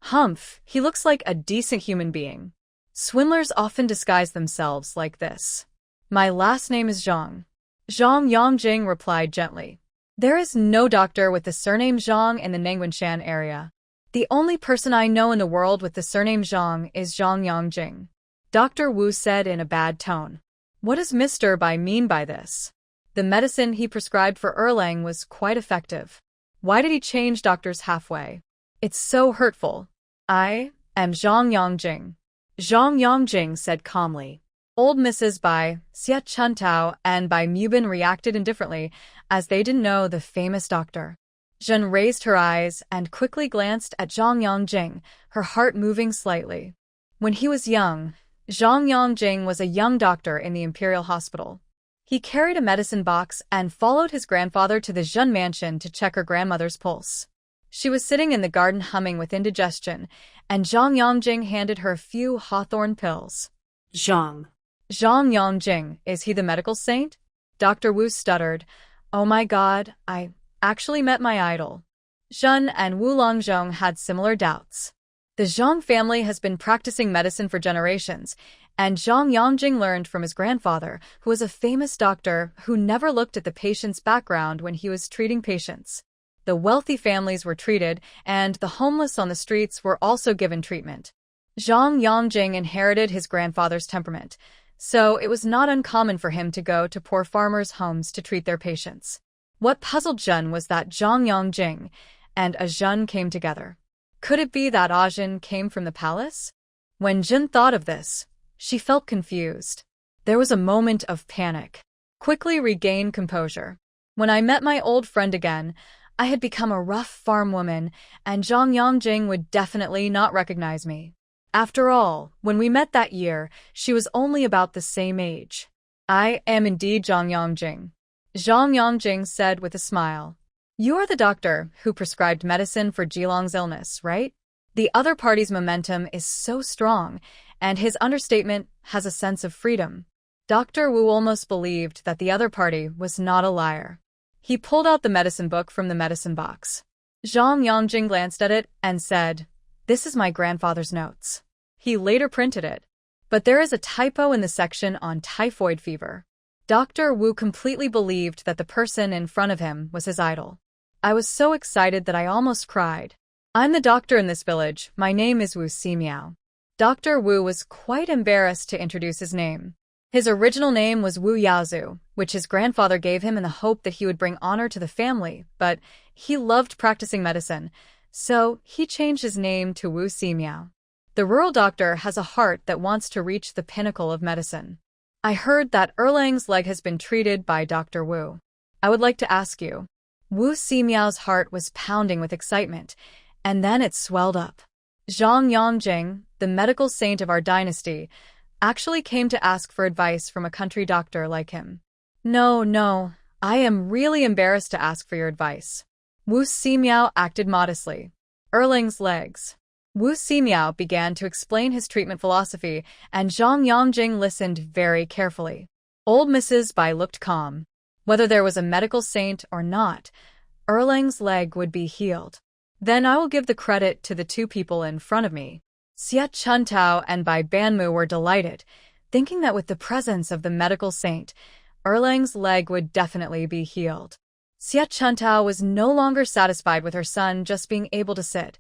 Humph, he looks like a decent human being. Swindlers often disguise themselves like this. My last name is Zhang. Zhang Yangjing replied gently. There is no doctor with the surname Zhang in the Nangguanshan area. The only person I know in the world with the surname Zhang is Zhang Yangjing. Dr. Wu said in a bad tone. What does Mr. Bai mean by this? The medicine he prescribed for Erlang was quite effective. Why did he change doctors halfway? It's so hurtful. I am Zhang Yangjing. Zhang Yangjing said calmly. Old Mrs. Bai, Xia Chuntao, and Bai Mubin reacted indifferently, as they didn't know the famous doctor. Zhen raised her eyes and quickly glanced at Zhang Yangjing, her heart moving slightly. When he was young, Zhang Yangjing was a young doctor in the Imperial Hospital. He carried a medicine box and followed his grandfather to the Zhen mansion to check her grandmother's pulse. She was sitting in the garden humming with indigestion, and Zhang Yangjing handed her a few hawthorn pills.
Zhang
Yangjing, is he the medical saint? Dr. Wu stuttered. Oh my god, I actually met my idol. Zhen and Wu Longzhong had similar doubts. The Zhang family has been practicing medicine for generations, and Zhang Yangjing learned from his grandfather, who was a famous doctor who never looked at the patient's background when he was treating patients. The wealthy families were treated, and the homeless on the streets were also given treatment. Zhang Yangjing inherited his grandfather's temperament, so it was not uncommon for him to go to poor farmers' homes to treat their patients. What puzzled Zhen was that Zhang Yangjing and Zhen came together. Could it be that Zhen came from the palace? When Zhen thought of this, she felt confused. There was a moment of panic. Quickly regained composure. When I met my old friend again, I had become a rough farm woman, and Zhang Yangjing would definitely not recognize me. After all, when we met that year, she was only about the same age. I am indeed Zhang Yangjing. Zhang Yangjing said with a smile. You are the doctor who prescribed medicine for Jilong's illness, right? The other party's momentum is so strong, and his understatement has a sense of freedom. Dr. Wu almost believed that the other party was not a liar. He pulled out the medicine book from the medicine box. Zhang Yongjing glanced at it and said, "This is my grandfather's notes." He later printed it. But there is a typo in the section on typhoid fever. Dr. Wu completely believed that the person in front of him was his idol. I was so excited that I almost cried. I'm the doctor in this village. My name is Wu Ximiao. Dr. Wu was quite embarrassed to introduce his name. His original name was Wu Yaozu, which his grandfather gave him in the hope that he would bring honor to the family, but he loved practicing medicine, so he changed his name to Wu Ximiao. The rural doctor has a heart that wants to reach the pinnacle of medicine. I heard that Erlang's leg has been treated by Dr. Wu. I would like to ask you. Wu Ximiao's heart was pounding with excitement, and then it swelled up. Zhang Yongjing, the medical saint of our dynasty, actually came to ask for advice from a country doctor like him. No, I am really embarrassed to ask for your advice. Wu Ximiao acted modestly. Erlang's legs. Wu Ximiao began to explain his treatment philosophy, and Zhang Yongjing listened very carefully. Old Mrs. Bai looked calm. Whether there was a medical saint or not, Erlang's leg would be healed. Then I will give the credit to the two people in front of me. Xie Chuntao and Bai Banmu were delighted, thinking that with the presence of the medical saint, Erlang's leg would definitely be healed. Xie Chuntao was no longer satisfied with her son just being able to sit.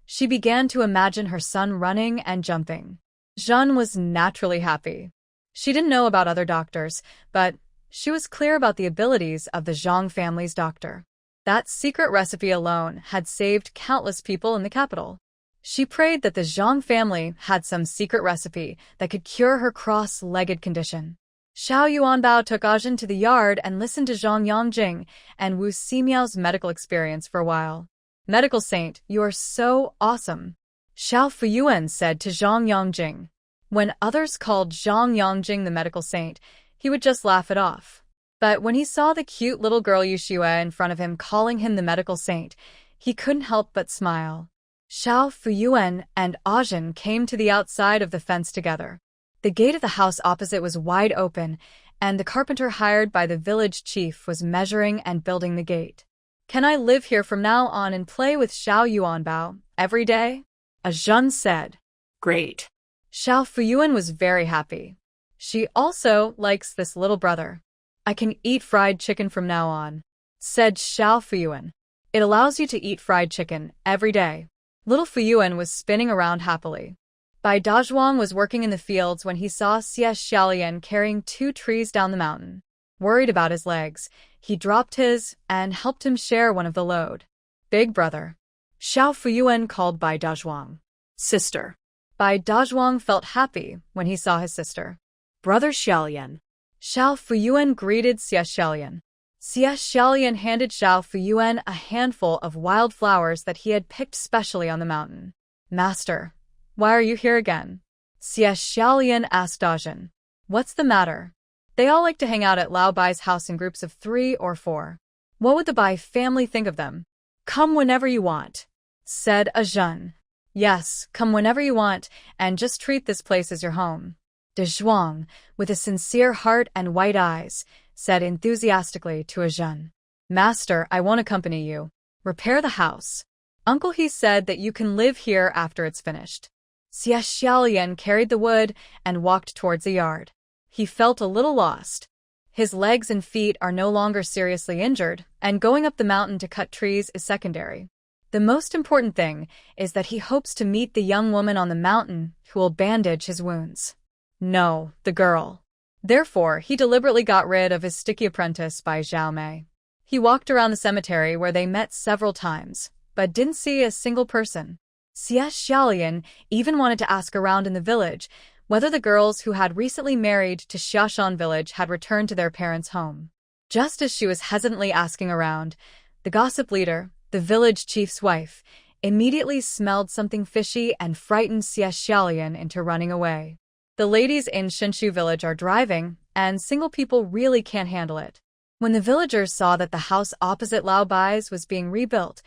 She began to imagine her son running and jumping. Zhen was naturally happy. She didn't know about other doctors, but she was clear about the abilities of the Zhang family's doctor. That secret recipe alone had saved countless people in the capital. She prayed that the Zhang family had some secret recipe that could cure her cross-legged condition. Xiao Yuanbao took Ajin to the yard and listened to Zhang Yongjing and Wu Ximiao's medical experience for a while. Medical saint, you are so awesome, Xiao Fuyuan said to Zhang Yongjing. When others called Zhang Yongjing the medical saint, he would just laugh it off. But when he saw the cute little girl Yuxue in front of him calling him the medical saint, he couldn't help but smile. Xiao Fuyuan and Ajin came to the outside of the fence together. The gate of the house opposite was wide open, and the carpenter hired by the village chief was measuring and building the gate. Can I live here from now on and play with Xiao Yuanbao every day? Ajin said.
Great.
Xiao Fuyuan was very happy. She also likes this little brother. I can eat fried chicken from now on, said Xiao Fuyuan. It allows you to eat fried chicken every day. Little Fuyuan was spinning around happily. Bai Dazhuang was working in the fields when he saw Xie Xiaolian carrying 2 trees down the mountain. Worried about his legs, he dropped his and helped him share one of the load. Big brother. Xiao Fuyuan called Bai Dazhuang.
Sister.
Bai Dazhuang felt happy when he saw his sister.
Brother Xiaolian.
Xiao Fuyuan greeted Xie Xiaolian. Xie Xiaolian handed Xiao Fuyuan a handful of wild flowers that he had picked specially on the mountain. Master, why are you here again? Xie Xiaolian asked Dajin. What's the matter? They all like to hang out at Lao Bai's house in groups of 3 or 4. What would the Bai family think of them?
Come whenever you want,
said Ajin. Yes, come whenever you want, and just treat this place as your home. De Zhuang, with a sincere heart and white eyes, said enthusiastically to Ajin. Master, I won't accompany you. Repair the house. Uncle He said that you can live here after it's finished. Xie Xiaolian carried the wood and walked towards the yard. He felt a little lost. His legs and feet are no longer seriously injured, and going up the mountain to cut trees is secondary. The most important thing is that he hopes to meet the young woman on the mountain who will bandage his wounds. No, the girl. Therefore, he deliberately got rid of his sticky apprentice by Zhao Mei. He walked around the cemetery where they met several times, but didn't see a single person. Xie Xiaolian even wanted to ask around in the village whether the girls who had recently married to Xiaoshan village had returned to their parents' home. Just as she was hesitantly asking around, the gossip leader, the village chief's wife, immediately smelled something fishy and frightened Xie Xiaolian into running away. The ladies in Shinshu village are driving, and single people really can't handle it. When the villagers saw that the house opposite Lao Bai's was being rebuilt,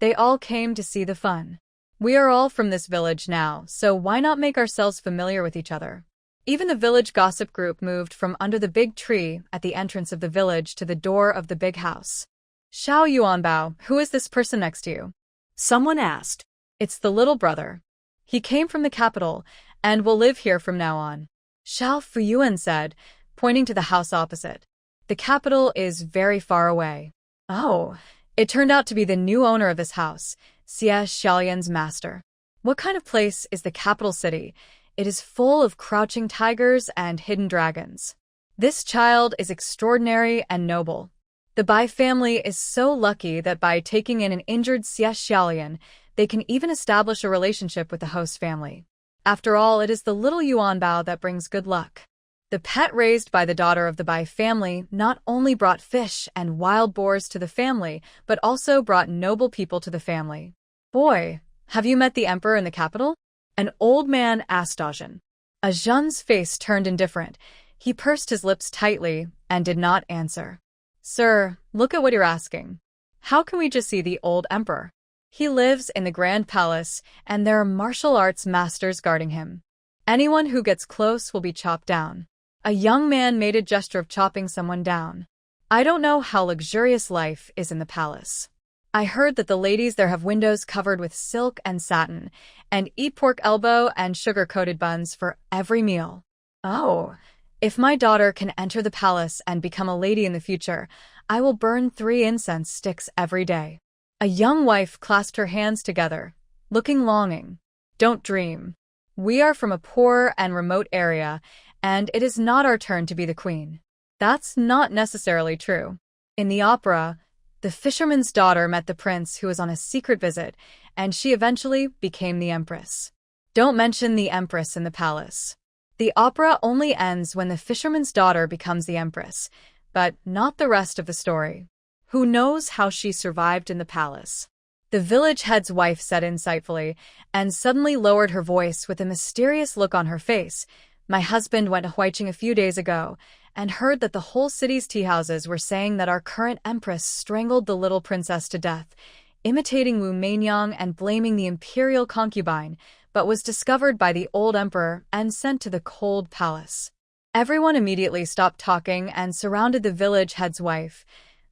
they all came to see the fun. We are all from this village now, so why not make ourselves familiar with each other? Even the village gossip group moved from under the big tree at the entrance of the village to the door of the big house. Xiao Yuanbao, who is this person next to you?
Someone asked.
It's the little brother. He came from the capital and will live here from now on. Xiao Fuyuan said, pointing to the house opposite. The capital is very far away. Oh, it turned out to be the new owner of this house, Xie Xiaolian's master. What kind of place is the capital city? It is full of crouching tigers and hidden dragons. This child is extraordinary and noble. The Bai family is so lucky that by taking in an injured Xie Xiaolian, they can even establish a relationship with the host family. After all, it is the little Yuanbao that brings good luck. The pet raised by the daughter of the Bai family not only brought fish and wild boars to the family, but also brought noble people to the family. Boy, have you met the emperor in the capital? An old man asked Ajin. Ajin's face turned indifferent. He pursed his lips tightly and did not answer. Sir, look at what you're asking. How can we just see the old emperor? He lives in the Grand Palace, and there are martial arts masters guarding him. Anyone who gets close will be chopped down. A young man made a gesture of chopping someone down. I don't know how luxurious life is in the palace. I heard that the ladies there have windows covered with silk and satin, and eat pork elbow and sugar-coated buns for every meal. Oh, if my daughter can enter the palace and become a lady in the future, I will burn 3 incense sticks every day. A young wife clasped her hands together, looking longing. Don't dream. We are from a poor and remote area, and it is not our turn to be the queen. That's not necessarily true. In the opera, the fisherman's daughter met the prince who was on a secret visit, and she eventually became the empress. Don't mention the empress in the palace. The opera only ends when the fisherman's daughter becomes the empress, but not the rest of the story. Who knows how she survived in the palace? The village head's wife said insightfully, and suddenly lowered her voice with a mysterious look on her face. My husband went to Huiqing a few days ago and heard that the whole city's teahouses were saying that our current empress strangled the little princess to death, imitating Wu Meinyang and blaming the imperial concubine, but was discovered by the old emperor and sent to the cold palace. Everyone immediately stopped talking and surrounded the village head's wife,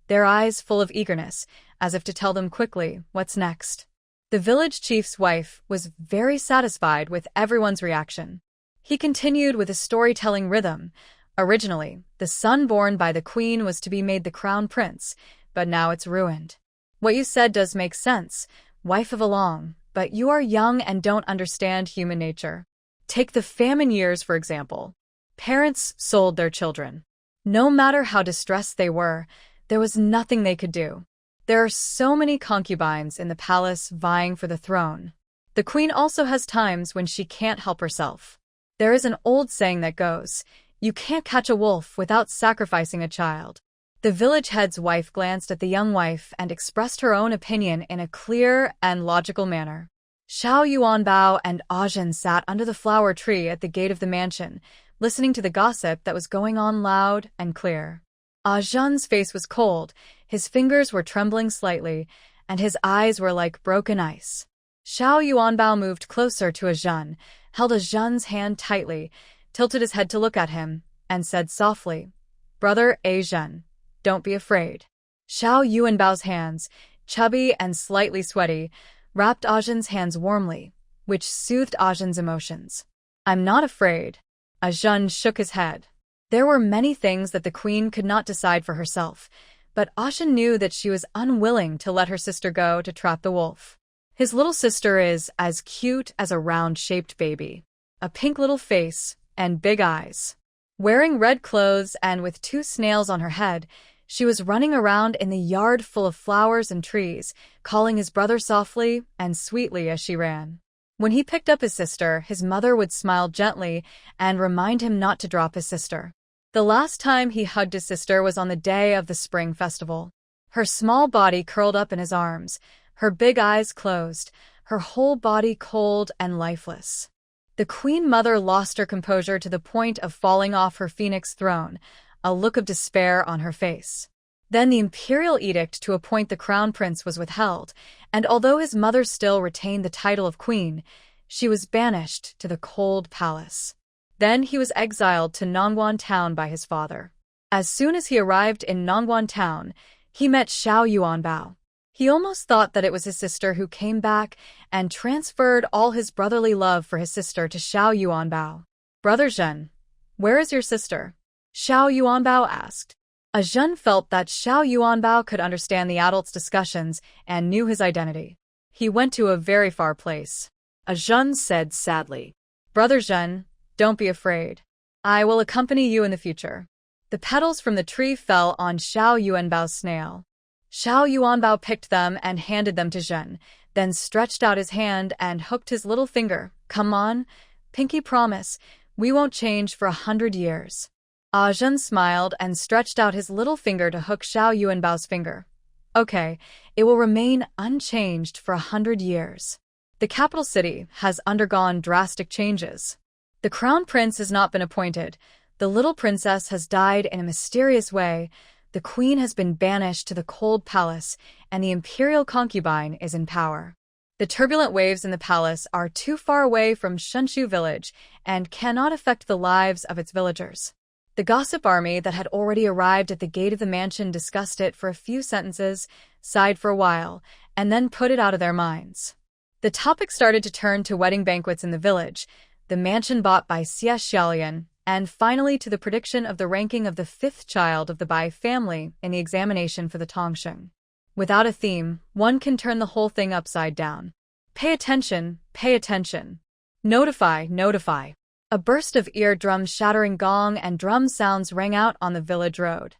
their eyes full of eagerness, as if to tell them quickly what's next. The village chief's wife was very satisfied with everyone's reaction. He continued with a storytelling rhythm. Originally, the son born by the queen was to be made the crown prince, but now it's ruined. What you said does make sense, wife of Along, but you are young and don't understand human nature. Take the famine years, for example. Parents sold their children. No matter how distressed they were, there was nothing they could do. There are so many concubines in the palace vying for the throne. The queen also has times when she can't help herself. There is an old saying that goes, you can't catch a wolf without sacrificing a child. The village head's wife glanced at the young wife and expressed her own opinion in a clear and logical manner. Xiao Yuanbao and Ajin sat under the flower tree at the gate of the mansion, listening to the gossip that was going on loud and clear. Ajin's face was cold, his fingers were trembling slightly, and his eyes were like broken ice. Xiao Yuanbao moved closer to Ajin, held Ajin's hand tightly, tilted his head to look at him, and said softly, Brother Ajin, don't be afraid. Xiao Yuanbao's hands, chubby and slightly sweaty, wrapped Ajin's hands warmly, which soothed Ajin's emotions. I'm not afraid. Ajin shook his head. There were many things that the queen could not decide for herself, but Ajin knew that she was unwilling to let her sister go to trap the wolf. His little sister is as cute as a round-shaped baby, a pink little face, and big eyes. Wearing red clothes and with 2 snails on her head, she was running around in the yard full of flowers and trees, calling his brother softly and sweetly as she ran. When he picked up his sister, his mother would smile gently and remind him not to drop his sister. The last time he hugged his sister was on the day of the spring festival. Her small body curled up in his arms, her big eyes closed, her whole body cold and lifeless. The queen mother lost her composure to the point of falling off her phoenix throne, a look of despair on her face. Then the imperial edict to appoint the crown prince was withheld, and although his mother still retained the title of queen, she was banished to the cold palace. Then he was exiled to Nongguan town by his father. As soon as he arrived in Nongguan town, he met Xiao Yuanbao. He almost thought that it was his sister who came back and transferred all his brotherly love for his sister to Xiao Yuanbao. "Brother Zhen, where is your sister?" Xiao Yuanbao asked. Zhen felt that Xiao Yuanbao could understand the adults' discussions and knew his identity. "He went to a very far place," Zhen said sadly. "Brother Zhen, don't be afraid. I will accompany you in the future." The petals from the tree fell on Xiao Yuanbao's snail. Xiao Yuanbao picked them and handed them to Zhen, then stretched out his hand and hooked his little finger. "Come on, pinky promise, we won't change for 100 years. Zhen smiled and stretched out his little finger to hook Xiao Yuanbao's finger. "Okay, it will remain unchanged for 100 years. The capital city has undergone drastic changes. The crown prince has not been appointed, the little princess has died in a mysterious way, the queen has been banished to the cold palace, and the imperial concubine is in power. The turbulent waves in the palace are too far away from Shenshu village and cannot affect the lives of its villagers." The gossip army that had already arrived at the gate of the mansion discussed it for a few sentences, sighed for a while, and then put it out of their minds. The topic started to turn to wedding banquets in the village, the mansion bought by Xie Xiaolian, and finally to the prediction of the ranking of the fifth child of the Bai family in the examination for the Tongsheng. Without a theme, one can turn the whole thing upside down. Pay attention, pay attention. Notify, notify. A burst of eardrum shattering gong and drum sounds rang out on the village road.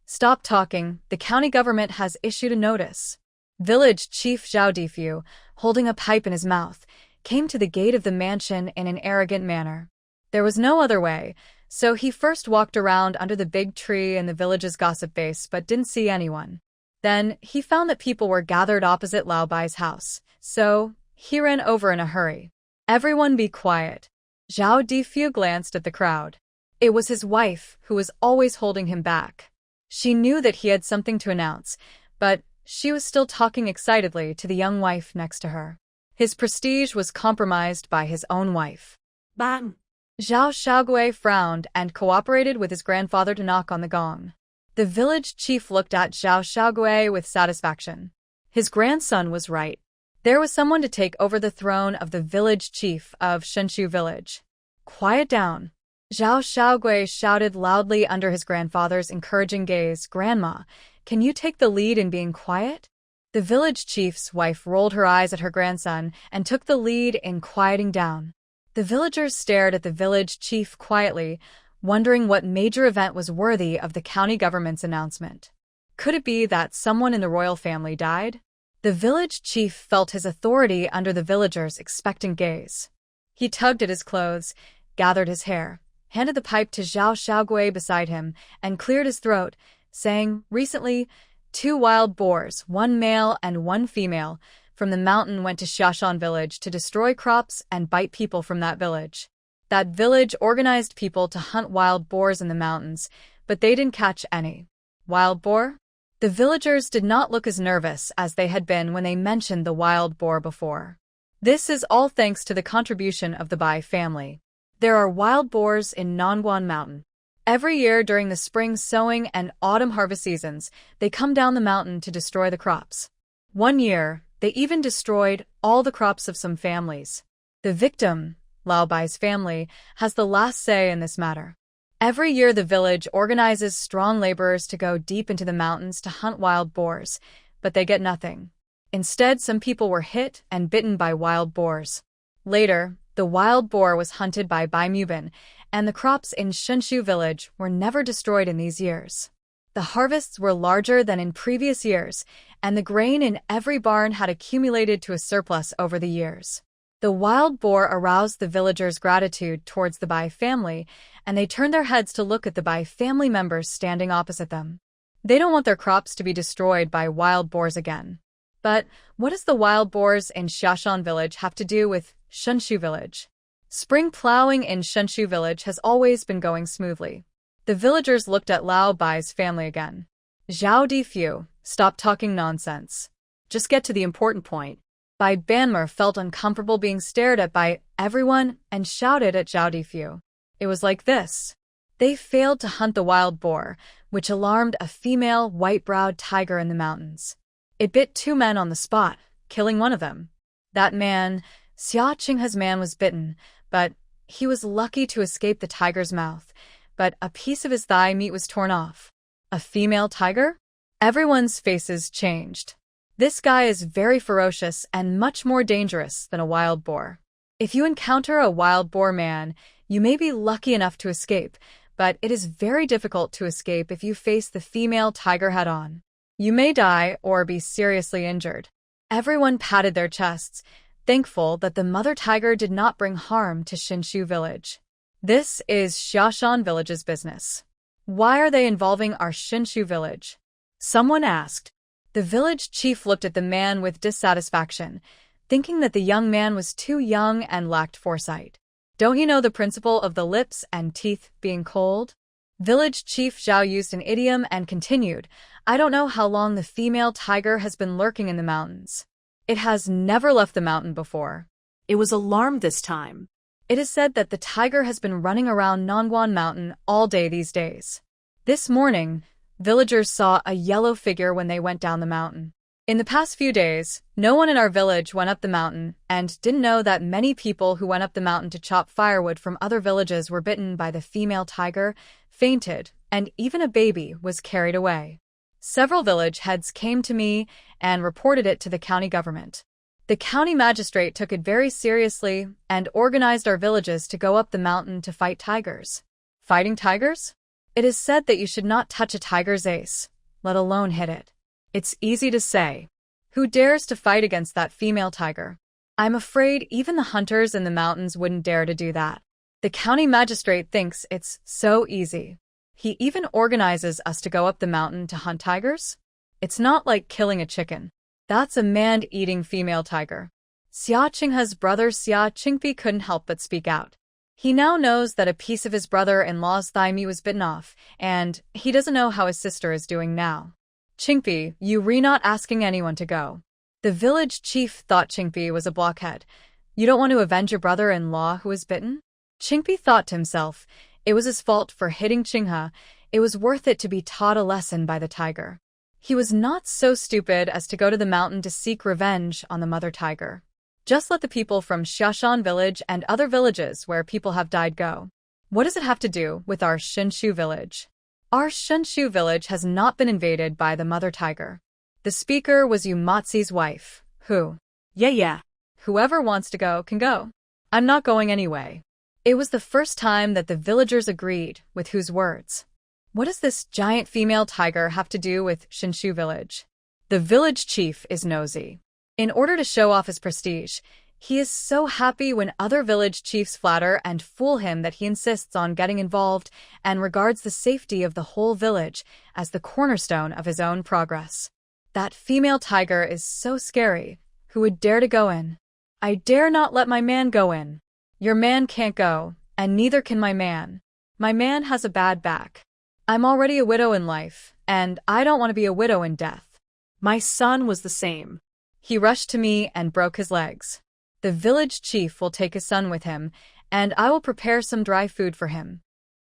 "Stop talking, the county government has issued a notice." Village Chief Zhao Difu, holding a pipe in his mouth, came to the gate of the mansion in an arrogant manner. There was no other way, so he first walked around under the big tree in the village's gossip base but didn't see anyone. Then he found that people were gathered opposite Lao Bai's house, so he ran over in a hurry. "Everyone be quiet." Zhao Difu glanced at the crowd. It was his wife who was always holding him back. She knew that he had something to announce, but she was still talking excitedly to the young wife next to her. His prestige was compromised by his own wife.
Bang!
Zhao Xiaogui frowned and cooperated with his grandfather to knock on the gong. The village chief looked at Zhao Xiaogui with satisfaction. His grandson was right. There was someone to take over the throne of the village chief of Shenshu village. "Quiet down." Zhao Xiaogui shouted loudly under his grandfather's encouraging gaze. "Grandma, can you take the lead in being quiet?" The village chief's wife rolled her eyes at her grandson and took the lead in quieting down. The villagers stared at the village chief quietly, wondering what major event was worthy of the county government's announcement. Could it be that someone in the royal family died? The village chief felt his authority under the villagers' expectant gaze. He tugged at his clothes, gathered his hair, handed the pipe to Zhao Xiaogui beside him, and cleared his throat, saying, "Recently, 2 wild boars, 1 male and 1 female, from the mountain went to Xiashan village to destroy crops and bite people from that village. That village organized people to hunt wild boars in the mountains, but they didn't catch any. Wild boar?" The villagers did not look as nervous as they had been when they mentioned the wild boar before. This is all thanks to the contribution of the Bai family. There are wild boars in Nongguan Mountain. Every year during the spring sowing and autumn harvest seasons, they come down the mountain to destroy the crops. One year, they even destroyed all the crops of some families. The victim, Lao Bai's family, has the last say in this matter. Every year the village organizes strong laborers to go deep into the mountains to hunt wild boars, but they get nothing. Instead, some people were hit and bitten by wild boars. Later, the wild boar was hunted by Bai Mubin, and the crops in Shenshu village were never destroyed in these years. The harvests were larger than in previous years, and the grain in every barn had accumulated to a surplus over the years. The wild boar aroused the villagers' gratitude towards the Bai family, and they turned their heads to look at the Bai family members standing opposite them. They don't want their crops to be destroyed by wild boars again. But what does the wild boars in Xiashan village have to do with Shenshu village? Spring plowing in Shenshu village has always been going smoothly. The villagers looked at Lao Bai's family again. Zhao Difu, stop talking nonsense.
Just get to the important point.
Bai Banmer felt uncomfortable being stared at by everyone and shouted at Zhao Difu. It was like this. They failed to hunt the wild boar, which alarmed a female white-browed tiger in the mountains. It bit 2 men on the spot, killing one of them. That man, Xia Qinghe's man, was bitten, but he was lucky to escape the tiger's mouth, but a piece of his thigh meat was torn off. A female tiger? Everyone's faces changed. This guy is very ferocious and much more dangerous than a wild boar. If you encounter a wild boar man, you may be lucky enough to escape, but it is very difficult to escape if you face the female tiger head-on. You may die or be seriously injured. Everyone patted their chests, thankful that the mother tiger did not bring harm to Shinshu village. This is Xiashan village's business. Why are they involving our Shinshu village?
Someone asked.
The village chief looked at the man with dissatisfaction, thinking that the young man was too young and lacked foresight. Don't you know the principle of the lips and teeth being cold? Village Chief Zhao used an idiom and continued, I don't know how long the female tiger has been lurking in the mountains. It has never left the mountain before.
It was alarmed this time.
It is said that the tiger has been running around Nongguan Mountain all day these days. This morning, villagers saw a yellow figure when they went down the mountain. In the past few days, no one in our village went up the mountain and didn't know that many people who went up the mountain to chop firewood from other villages were bitten by the female tiger, fainted, and even a baby was carried away. Several village heads came to me and reported it to the county government. The county magistrate took it very seriously and organized our villages to go up the mountain to fight tigers. Fighting tigers? It is said that you should not touch a tiger's ace, let alone hit it. It's easy to say. Who dares to fight against that female tiger? I'm afraid even the hunters in the mountains wouldn't dare to do that. The county magistrate thinks it's so easy. He even organizes us to go up the mountain to hunt tigers? It's not like killing a chicken. That's a man-eating female tiger. Xia Qinghe's brother Xia Qingpi couldn't help but speak out. He now knows that a piece of his brother-in-law's thigh meat was bitten off, and he doesn't know how his sister is doing now. Qingpi, you re not asking anyone to go. The village chief thought Qingpi was a blockhead. You don't want to avenge your brother-in-law who was bitten? Qingpi thought to himself, it was his fault for hitting Qinghe. It was worth it to be taught a lesson by the tiger. He was not so stupid as to go to the mountain to seek revenge on the mother tiger. Just let the people from Xiashan village and other villages where people have died go. What does it have to do with our Shinshu village? Our Shinshu village has not been invaded by the mother tiger. The speaker was Yumatzi's wife, who,
Yeah.
whoever wants to go can go. I'm not going anyway. It was the first time that the villagers agreed with whose words. What does this giant female tiger have to do with Shinshu village? The village chief is nosy. In order to show off his prestige, he is so happy when other village chiefs flatter and fool him that he insists on getting involved and regards the safety of the whole village as the cornerstone of his own progress. That female tiger is so scary. Who would dare to go in? I dare not let my man go in. Your man can't go, and neither can my man. My man has a bad back. I'm already a widow in life, and I don't want to be a widow in death.
My son was the same.
He rushed to me and broke his legs. The village chief will take his son with him, and I will prepare some dry food for him.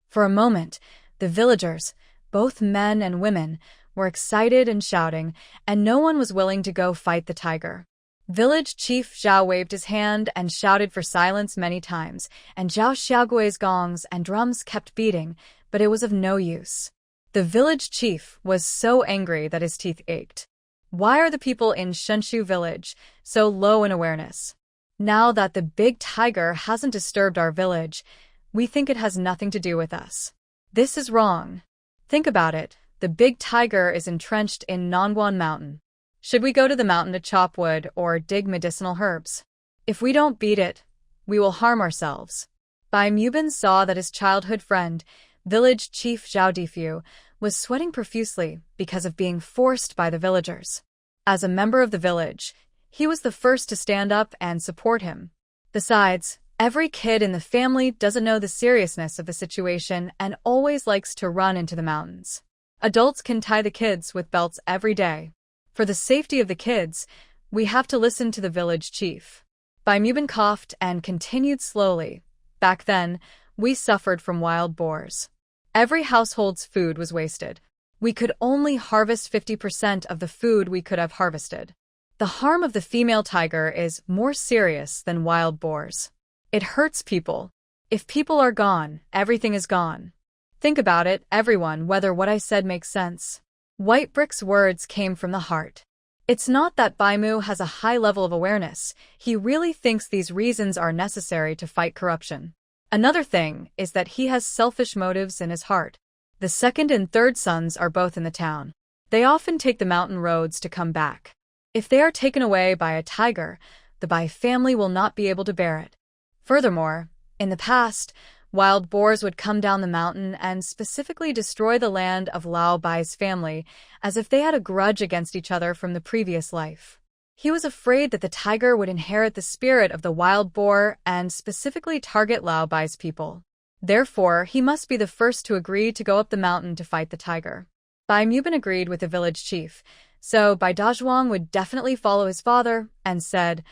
For a moment, the villagers, both men and women, were excited and shouting, and no one was willing to go fight the tiger. Village Chief Zhao waved his hand and shouted for silence many times, and Zhao Xiaogui's gongs and drums kept beating, but it was of no use. The village chief was so angry that his teeth ached. Why are the people in Shinshu village so low in awareness? Now that the big tiger hasn't disturbed our village, we think it has nothing to do with us. This is wrong. Think about it. The big tiger is entrenched in Nongguan Mountain. Should we go to the mountain to chop wood or dig medicinal herbs? If we don't beat it, we will harm ourselves. Bai Mubin saw that his childhood friend, village chief Zhao Difu, was sweating profusely because of being forced by the villagers. As a member of the village, he was the first to stand up and support him. Besides, every kid in the family doesn't know the seriousness of the situation and always likes to run into the mountains. Adults can tie the kids with belts every day. For the safety of the kids, we have to listen to the village chief. Bai Mubin coughed and continued slowly. Back then, we suffered from wild boars. Every household's food was wasted. We could only harvest 50% of the food we could have harvested. The harm of the female tiger is more serious than wild boars. It hurts people. If people are gone, everything is gone. Think about it, everyone, whether what I said makes sense. White Brick's words came from the heart. It's not that Baimu has a high level of awareness, he really thinks these reasons are necessary to fight corruption. Another thing is that he has selfish motives in his heart. The second and third sons are both in the town. They often take the mountain roads to come back. If they are taken away by a tiger, the Bai family will not be able to bear it. Furthermore, in the past, wild boars would come down the mountain and specifically destroy the land of Lao Bai's family, as if they had a grudge against each other from the previous life. He was afraid that the tiger would inherit the spirit of the wild boar and specifically target Lao Bai's people. Therefore, he must be the first to agree to go up the mountain to fight the tiger. Bai Mubin agreed with the village chief, so Bai Dazhuang would definitely follow his father and said,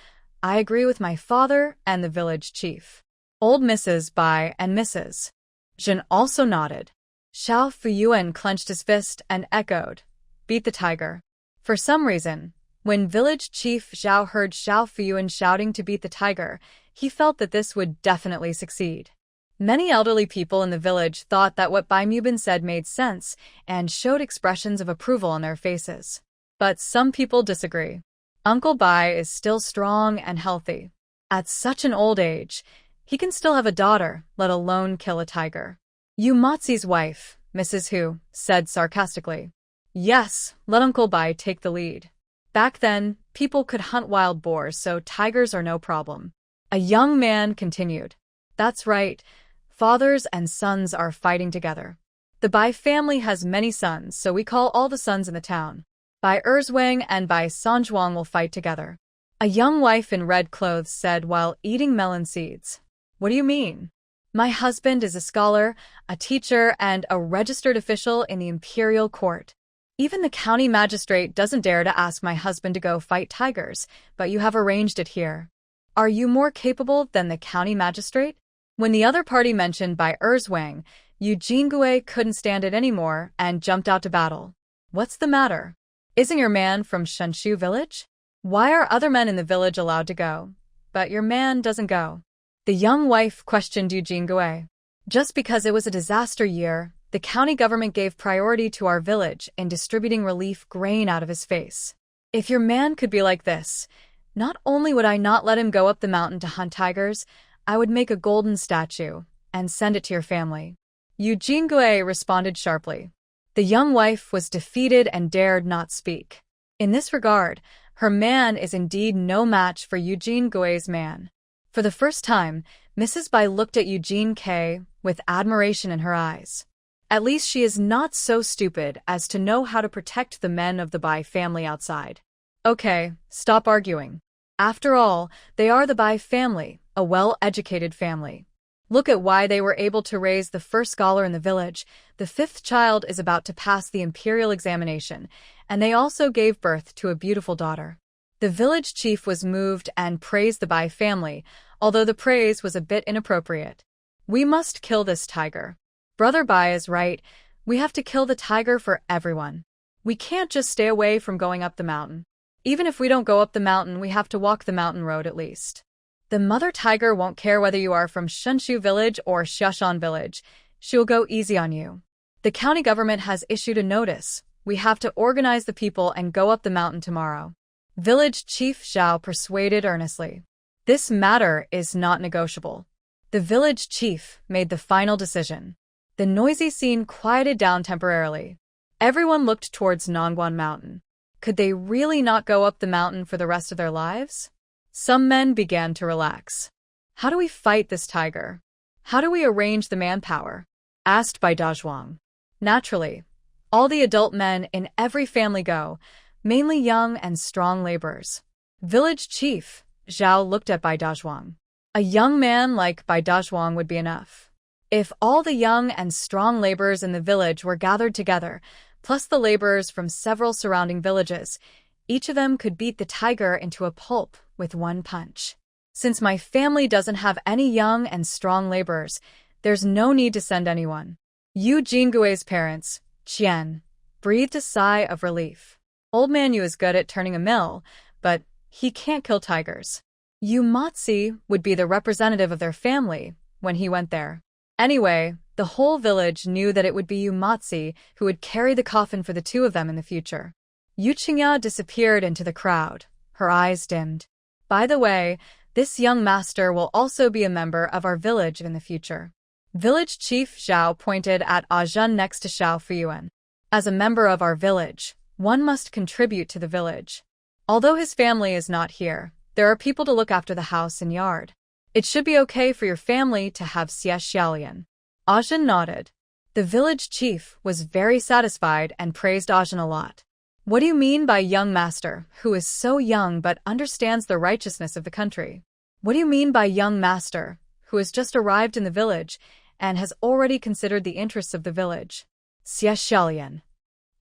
I agree with my father and the village chief. Old Mrs. Bai and Mrs. Zhen also nodded. Xiao Fuyuan clenched his fist and echoed, beat the tiger. For some reason, when village chief Zhao heard Xiao Fuyuan shouting to beat the tiger, he felt that this would definitely succeed. Many elderly people in the village thought that what Bai Mubin said made sense and showed expressions of approval on their faces. But some people disagree. Uncle Bai is still strong and healthy. At such an old age, he can still have a daughter, let alone kill a tiger. You Mozi's wife, Mrs. Hu, said sarcastically. Yes, let Uncle Bai take the lead. Back then, people could hunt wild boars, so tigers are no problem. A young man continued. That's right. Fathers and sons are fighting together. The Bai family has many sons, so we call all the sons in the town. Bai Erzwang and Bai Sanzhuang will fight together. A young wife in red clothes said while eating melon seeds. What do you mean? My husband is a scholar, a teacher, and a registered official in the imperial court. Even the county magistrate doesn't dare to ask my husband to go fight tigers, but you have arranged it here. Are you more capable than the county magistrate? When the other party mentioned Bai Erzwang, Eugene Gui couldn't stand it anymore and jumped out to battle. What's the matter? Isn't your man from Shenshu village? Why are other men in the village allowed to go, but your man doesn't go? The young wife questioned Eugene Gui. Just because it was a disaster year, the county government gave priority to our village in distributing relief grain out of his face. If your man could be like this, not only would I not let him go up the mountain to hunt tigers, I would make a golden statue and send it to your family. Eugene Gui responded sharply. The young wife was defeated and dared not speak. In this regard, her man is indeed no match for Eugene Gui's man. For the first time, Mrs. Bai looked at Eugene K. with admiration in her eyes. At least she is not so stupid as to know how to protect the men of the Bai family outside. Okay, stop arguing. After all, they are the Bai family, a well-educated family. Look at why they were able to raise the first scholar in the village. The fifth child is about to pass the imperial examination, and they also gave birth to a beautiful daughter. The village chief was moved and praised the Bai family, although the praise was a bit inappropriate. We must kill this tiger. Brother Bai is right. We have to kill the tiger for everyone. We can't just stay away from going up the mountain. Even if we don't go up the mountain, we have to walk the mountain road at least. The mother tiger won't care whether you are from Shenshu village or Xiashan village. She will go easy on you. The county government has issued a notice. We have to organize the people and go up the mountain tomorrow. Village Chief Zhao persuaded earnestly. This matter is not negotiable. The village chief made the final decision. The noisy scene quieted down temporarily. Everyone looked towards Nongguan Mountain. Could they really not go up the mountain for the rest of their lives? Some men began to relax. How do we fight this tiger? How do we arrange the manpower? Asked Bai Dazhuang. Naturally, all the adult men in every family go, mainly young and strong laborers. Village Chief Zhao looked at Bai Dazhuang. A young man like Bai Dazhuang would be enough. If all the young and strong laborers in the village were gathered together, plus the laborers from several surrounding villages. Each of them could beat the tiger into a pulp with one punch. Since my family doesn't have any young and strong laborers, there's no need to send anyone. Yu Jingui's parents, Qian, breathed a sigh of relief. Old man Yu is good at turning a mill, but he can't kill tigers. Yu Matsi would be the representative of their family when he went there. Anyway, the whole village knew that it would be Yu Matsi who would carry the coffin for the two of them in the future. Yu Qingya disappeared into the crowd, her eyes dimmed. By the way, this young master will also be a member of our village in the future. Village Chief Zhao pointed at Ajun next to Xiao Fuyuan. As a member of our village, one must contribute to the village. Although his family is not here, there are people to look after the house and yard. It should be okay for your family to have Xie Xiaolian. Ajun nodded. The village chief was very satisfied and praised Ajun a lot. What do you mean by young master, who is so young but understands the righteousness of the country? What do you mean by young master, who has just arrived in the village and has already considered the interests of the village? Xie Xiaolian.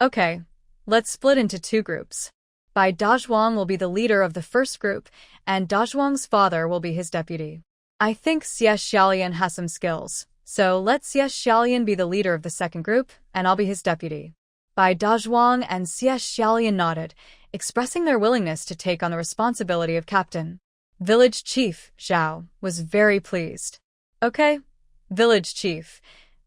Okay, let's split into two groups. Bai Dazhuang will be the leader of the first group, and Dazhuang's father will be his deputy. I think Xie Xiaolian has some skills, so let Xie Xiaolian be the leader of the second group, and I'll be his deputy. Bai Dazhuang and Xie Xiaolian nodded, expressing their willingness to take on the responsibility of captain. Village Chief Zhao was very pleased. Okay, Village Chief,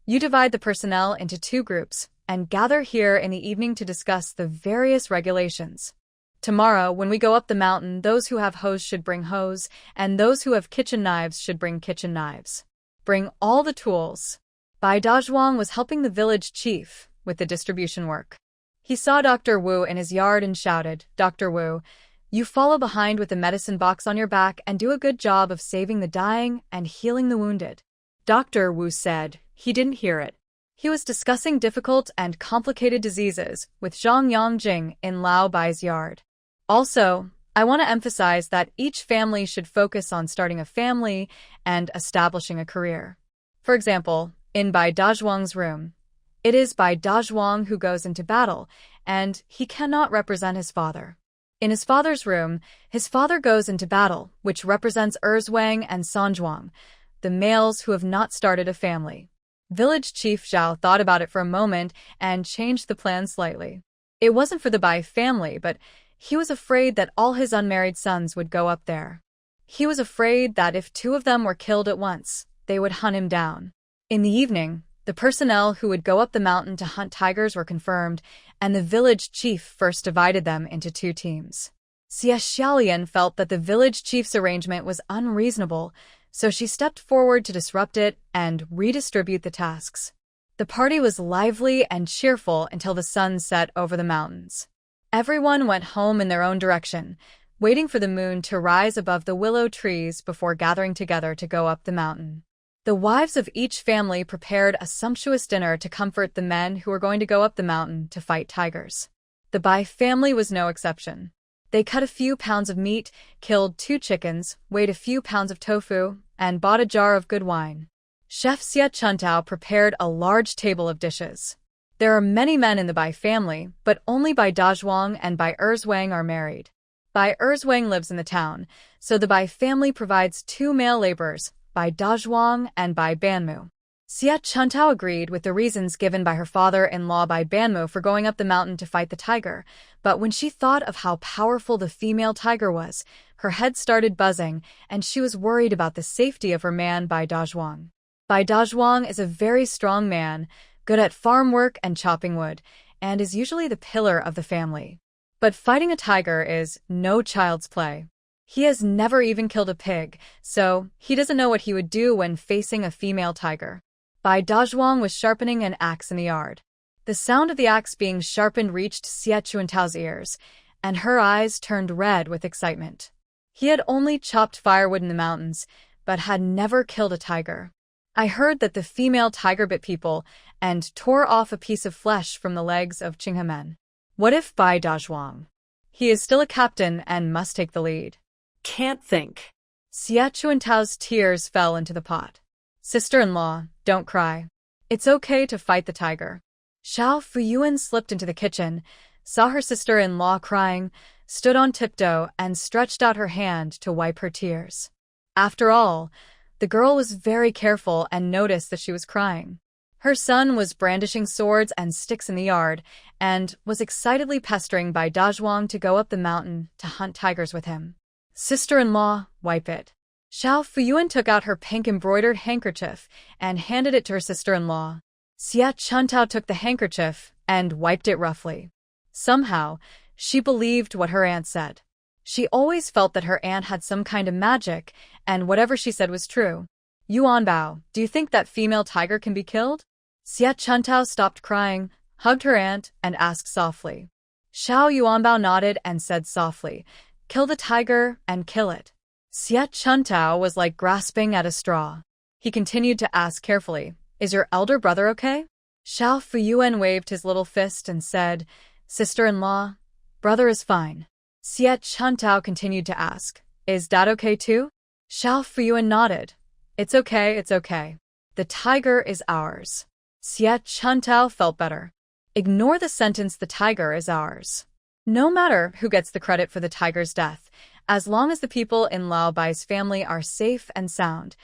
you divide the personnel into two groups and gather here in the evening to discuss the various regulations. Tomorrow, when we go up the mountain, those who have hoes should bring hoes, and those who have kitchen knives should bring kitchen knives. Bring all the tools. Bai Dazhuang was helping the village chief with the distribution work. He saw Dr. Wu in his yard and shouted, "Dr. Wu, you follow behind with the medicine box on your back and do a good job of saving the dying and healing the wounded." Dr. Wu said he didn't hear it. He was discussing difficult and complicated diseases with Zhang Yangjing in Lao Bai's yard. Also, I want to emphasize that each family should focus on starting a family and establishing a career. For example, in Bai Dazhuang's room, it is Bai Dazhuang who goes into battle, and he cannot represent his father. In his father's room, his father goes into battle, which represents Erzwang and Sanzhuang, the males who have not started a family. Village Chief Zhao thought about it for a moment and changed the plan slightly. It wasn't for the Bai family, but he was afraid that all his unmarried sons would go up there. He was afraid that if two of them were killed at once, they would hunt him down. In the evening, the personnel who would go up the mountain to hunt tigers were confirmed, and the village chief first divided them into two teams. Xie Xiaolian felt that the village chief's arrangement was unreasonable, so she stepped forward to disrupt it and redistribute the tasks. The party was lively and cheerful until the sun set over the mountains. Everyone went home in their own direction, waiting for the moon to rise above the willow trees before gathering together to go up the mountain. The wives of each family prepared a sumptuous dinner to comfort the men who were going to go up the mountain to fight tigers. The Bai family was no exception. They cut a few pounds of meat, killed 2 chickens, weighed a few pounds of tofu, and bought a jar of good wine. Chef Xie Chuntao prepared a large table of dishes. There are many men in the Bai family, but only Bai Dazhuang and Bai Erzwang are married. Bai Erzwang lives in the town, so the Bai family provides 2 male laborers, Bai Dazhuang and Bai Banmu. Xie Chuntao agreed with the reasons given by her father-in-law Bai Banmu for going up the mountain to fight the tiger, but when she thought of how powerful the female tiger was, her head started buzzing, and she was worried about the safety of her man Bai Dazhuang. Bai Dazhuang is a very strong man, good at farm work and chopping wood, and is usually the pillar of the family. But fighting a tiger is no child's play. He has never even killed a pig, so he doesn't know what he would do when facing a female tiger. Bai Dazhuang was sharpening an axe in the yard. The sound of the axe being sharpened reached Xie Chuantao's ears, and her eyes turned red with excitement. He had only chopped firewood in the mountains, but had never killed a tiger. I heard that the female tiger bit people and tore off a piece of flesh from the legs of Qinghemen. What if Bai Dazhuang? He is still a captain and must take the lead.
Can't think.
Xie Chuantao's tears fell into the pot. Sister-in-law, don't cry. It's okay to fight the tiger. Xiao Fuyuan slipped into the kitchen, saw her sister-in-law crying, stood on tiptoe, and stretched out her hand to wipe her tears. After all, the girl was very careful and noticed that she was crying. Her son was brandishing swords and sticks in the yard and was excitedly pestering Bai Dazhuang to go up the mountain to hunt tigers with him. Sister-in-law, wipe it. Xiao Fuyuan took out her pink embroidered handkerchief and handed it to her sister-in-law. Xia Chuntao took the handkerchief and wiped it roughly. Somehow, she believed what her aunt said. She always felt that her aunt had some kind of magic, and whatever she said was true. Yuanbao, do you think that female tiger can be killed? Xia Chuntao stopped crying, hugged her aunt, and asked softly. Xiao Yuanbao nodded and said softly, kill the tiger and kill it. Xia Chuntao was like grasping at a straw. He continued to ask carefully, is your elder brother okay? Xiao Fuyuan waved his little fist and said, sister-in-law, brother is fine. Xia Chuntao continued to ask, is dad okay too? Xiao Fuyuan nodded. It's okay, it's okay. The tiger is ours. Xia Chuntao felt better. Ignore the sentence, the tiger is ours. No matter who gets the credit for the tiger's death, as long as the people in Lao Bai's family are safe and sound,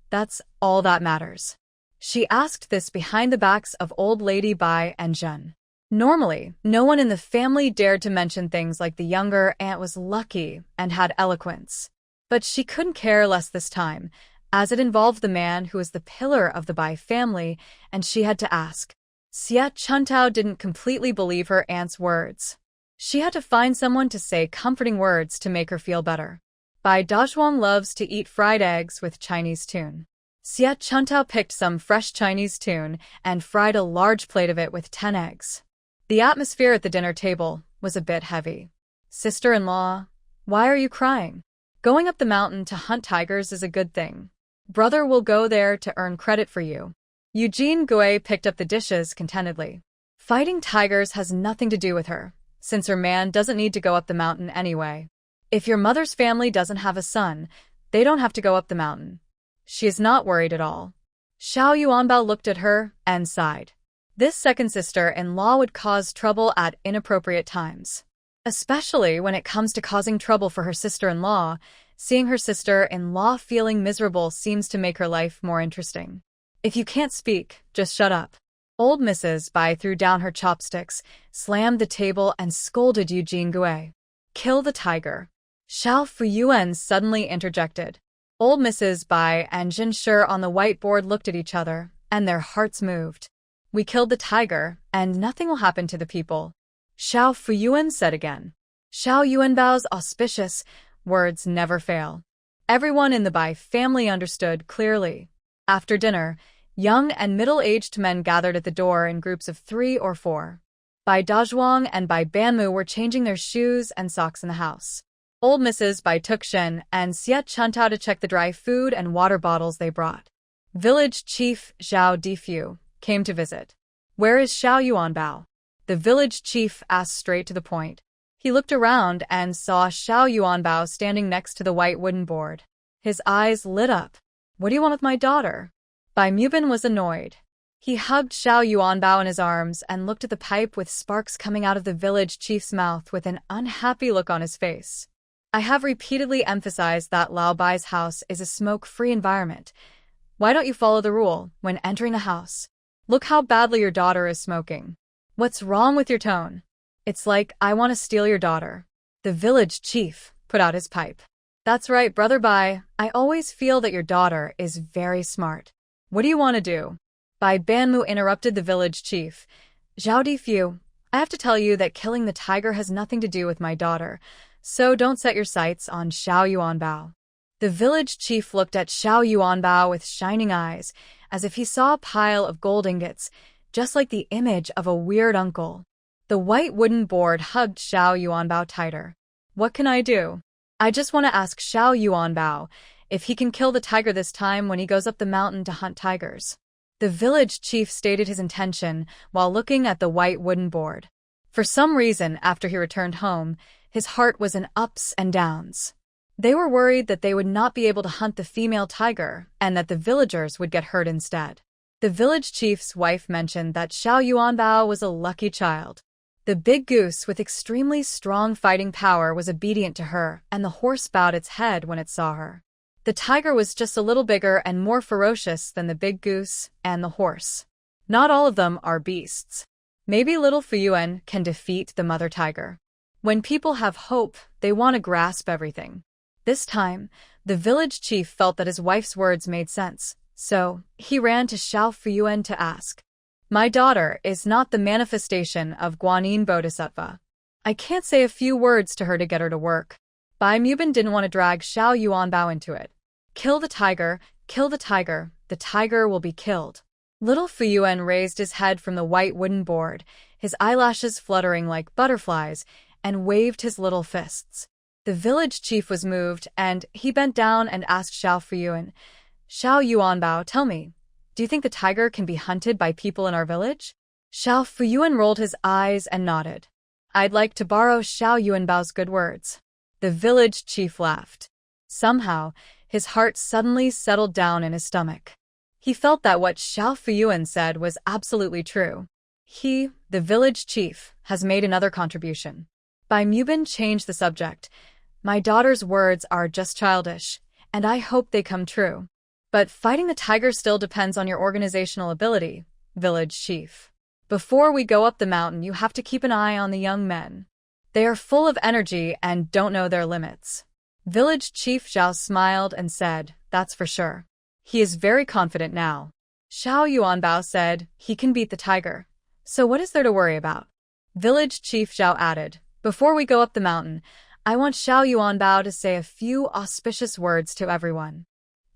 that's all that matters. She asked this behind the backs of old lady Bai and Zhen. Normally, no one in the family dared to mention things like the younger aunt was lucky and had eloquence. But she couldn't care less this time, as it involved the man who was the pillar of the Bai family, and she had to ask. Xia Chuntao didn't completely believe her aunt's words. She had to find someone to say comforting words to make her feel better. Bai Dazhuang loves to eat fried eggs with Chinese tune. Xia Chuntao picked some fresh Chinese tune and fried a large plate of it with 10 eggs. The atmosphere at the dinner table was a bit heavy. Sister-in-law, why are you crying? Going up the mountain to hunt tigers is a good thing. Brother will go there to earn credit for you. Eugene Gui picked up the dishes contentedly. Fighting tigers has nothing to do with her, since her man doesn't need to go up the mountain anyway. If your mother's family doesn't have a son, they don't have to go up the mountain. She is not worried at all. Xiao Yuanbao looked at her and sighed. This second sister-in-law would cause trouble at inappropriate times. Especially when it comes to causing trouble for her sister-in-law, seeing her sister-in-law feeling miserable seems to make her life more interesting. If you can't speak, just shut up. Old Mrs. Bai threw down her chopsticks, slammed the table, and scolded Eugene Gui. Kill the tiger. Xiao Fuyuan suddenly interjected. Old Mrs. Bai and Jin Shi on the whiteboard looked at each other, and their hearts moved. We killed the tiger, and nothing will happen to the people. Xiao Fuyuan said again. Xiao Yuanbao's auspicious words never fail. Everyone in the Bai family understood clearly. After dinner, young and middle-aged men gathered at the door in groups of 3 or 4. Bai Dazhuang and Bai Banmu were changing their shoes and socks in the house. Old Mrs. Bai took Shen and Xia Chuntao to check the dry food and water bottles they brought. Village Chief Zhao Difu came to visit. Where is Xiao Yuanbao? The village chief asked straight to the point. He looked around and saw Xiao Yuanbao standing next to the white wooden board. His eyes lit up. What do you want with my daughter? Bai Mubin was annoyed. He hugged Xiao Yuanbao in his arms and looked at the pipe with sparks coming out of the village chief's mouth with an unhappy look on his face. I have repeatedly emphasized that Lao Bai's house is a smoke-free environment. Why don't you follow the rule when entering the house? Look how badly your daughter is smoking. What's wrong with your tone? It's like I want to steal your daughter. The village chief put out his pipe. That's right, Brother Bai. I always feel that your daughter is very smart. What do you want to do? Bai Banmu interrupted the village chief. Zhao Difu, I have to tell you that killing the tiger has nothing to do with my daughter, so don't set your sights on Xiao Yuanbao. The village chief looked at Xiao Yuanbao with shining eyes, as if he saw a pile of gold ingots, just like the image of a weird uncle. The white wooden board hugged Xiao Yuanbao tighter. What can I do? I just want to ask Xiao Yuanbao if he can kill the tiger this time when he goes up the mountain to hunt tigers. The village chief stated his intention while looking at the white wooden board. For some reason, after he returned home, his heart was in ups and downs. They were worried that they would not be able to hunt the female tiger and that the villagers would get hurt instead. The village chief's wife mentioned that Xiao Yuanbao was a lucky child. The big goose with extremely strong fighting power was obedient to her, and the horse bowed its head when it saw her. The tiger was just a little bigger and more ferocious than the big goose and the horse. Not all of them are beasts. Maybe little Fuyuan can defeat the mother tiger. When people have hope, they want to grasp everything. This time, the village chief felt that his wife's words made sense, so he ran to Xiao Fuyuan to ask. My daughter is not the manifestation of Guanyin Bodhisattva. I can't say a few words to her to get her to work. Bai Mubin didn't want to drag Xiao Yuanbao into it. Kill the tiger, the tiger will be killed. Little Fuyuan raised his head from the white wooden board, his eyelashes fluttering like butterflies, and waved his little fists. The village chief was moved, and he bent down and asked Xiao Fuyuan, Xiao Yuanbao, tell me, do you think the tiger can be hunted by people in our village? Xiao Fuyuan rolled his eyes and nodded. I'd like to borrow Xiao Yuanbao's good words. The village chief laughed. Somehow, his heart suddenly settled down in his stomach. He felt that what Xiao Fuyuan said was absolutely true. He, the village chief, has made another contribution. Bai Mubin changed the subject. My daughter's words are just childish, and I hope they come true. But fighting the tiger still depends on your organizational ability, village chief. Before we go up the mountain, you have to keep an eye on the young men. They are full of energy and don't know their limits. Village Chief Zhao smiled and said, that's for sure. He is very confident now. Xiao Yuanbao said, he can beat the tiger. So what is there to worry about? Village Chief Zhao added, before we go up the mountain, I want Xiao Yuanbao to say a few auspicious words to everyone.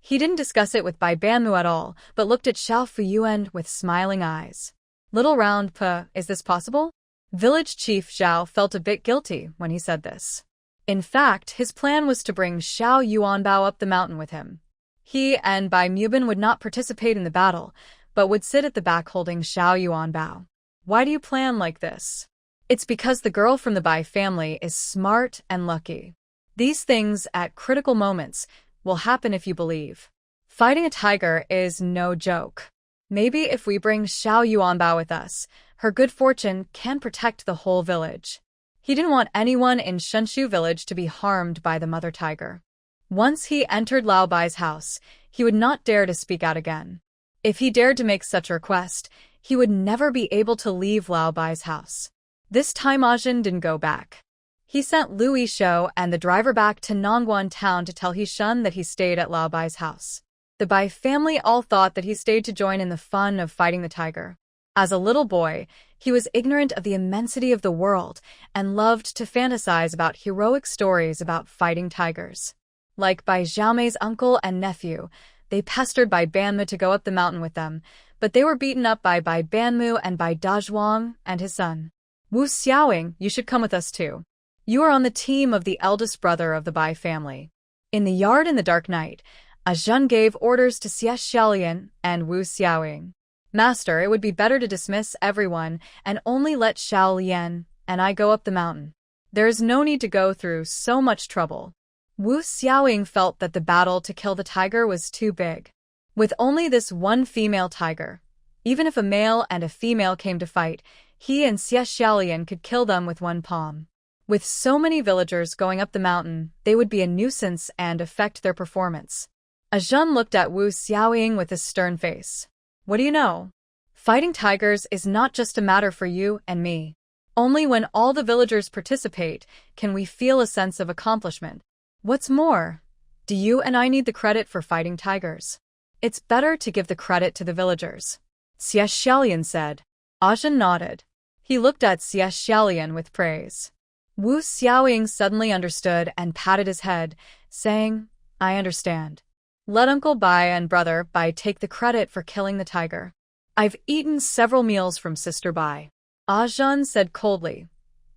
He didn't discuss it with Bai Banmu at all, but looked at Xiao Fuyuan with smiling eyes. Little round puh, is this possible? Village Chief Zhao felt a bit guilty when he said this. In fact, his plan was to bring Xiao Yuanbao up the mountain with him. He and Bai Mubin would not participate in the battle, but would sit at the back holding Xiao Yuanbao. Why do you plan like this? It's because the girl from the Bai family is smart and lucky. These things, at critical moments, will happen if you believe. Fighting a tiger is no joke. Maybe if we bring Xiao Yuanbao with us, her good fortune can protect the whole village. He didn't want anyone in Shenshu village to be harmed by the mother tiger. Once he entered Lao Bai's house, he would not dare to speak out again. If he dared to make such a request, he would never be able to leave Lao Bai's house. This time Ajin didn't go back. He sent Lu Yishou and the driver back to Nongguan town to tell Hishun that he stayed at Lao Bai's house. The Bai family all thought that he stayed to join in the fun of fighting the tiger. As a little boy, he was ignorant of the immensity of the world and loved to fantasize about heroic stories about fighting tigers. Like Bai Xiaomei's uncle and nephew, they pestered Bai Banmu to go up the mountain with them, but they were beaten up by Bai Banmu and Bai Dazhuang and his son. Wu Xiaoying, you should come with us too. You are on the team of the eldest brother of the Bai family. In the yard in the dark night, Ajun gave orders to Xie Xiaolian and Wu Xiaoying. Master, it would be better to dismiss everyone and only let Xiao Lian and I go up the mountain. There is no need to go through so much trouble. Wu Xiaoying felt that the battle to kill the tiger was too big. With only this one female tiger, even if a male and a female came to fight, he and Xie Xiaolian could kill them with one palm. With so many villagers going up the mountain, they would be a nuisance and affect their performance. Ajun looked at Wu Xiaoying with a stern face. What do you know? Fighting tigers is not just a matter for you and me. Only when all the villagers participate can we feel a sense of accomplishment. What's more, do you and I need the credit for fighting tigers? It's better to give the credit to the villagers. Xie Xiaolian said. Ajun nodded. He looked at Xie Xiaolian with praise. Wu Xiaoying suddenly understood and patted his head, saying, I understand. Let Uncle Bai and Brother Bai take the credit for killing the tiger. I've eaten several meals from Sister Bai. Ajun said coldly.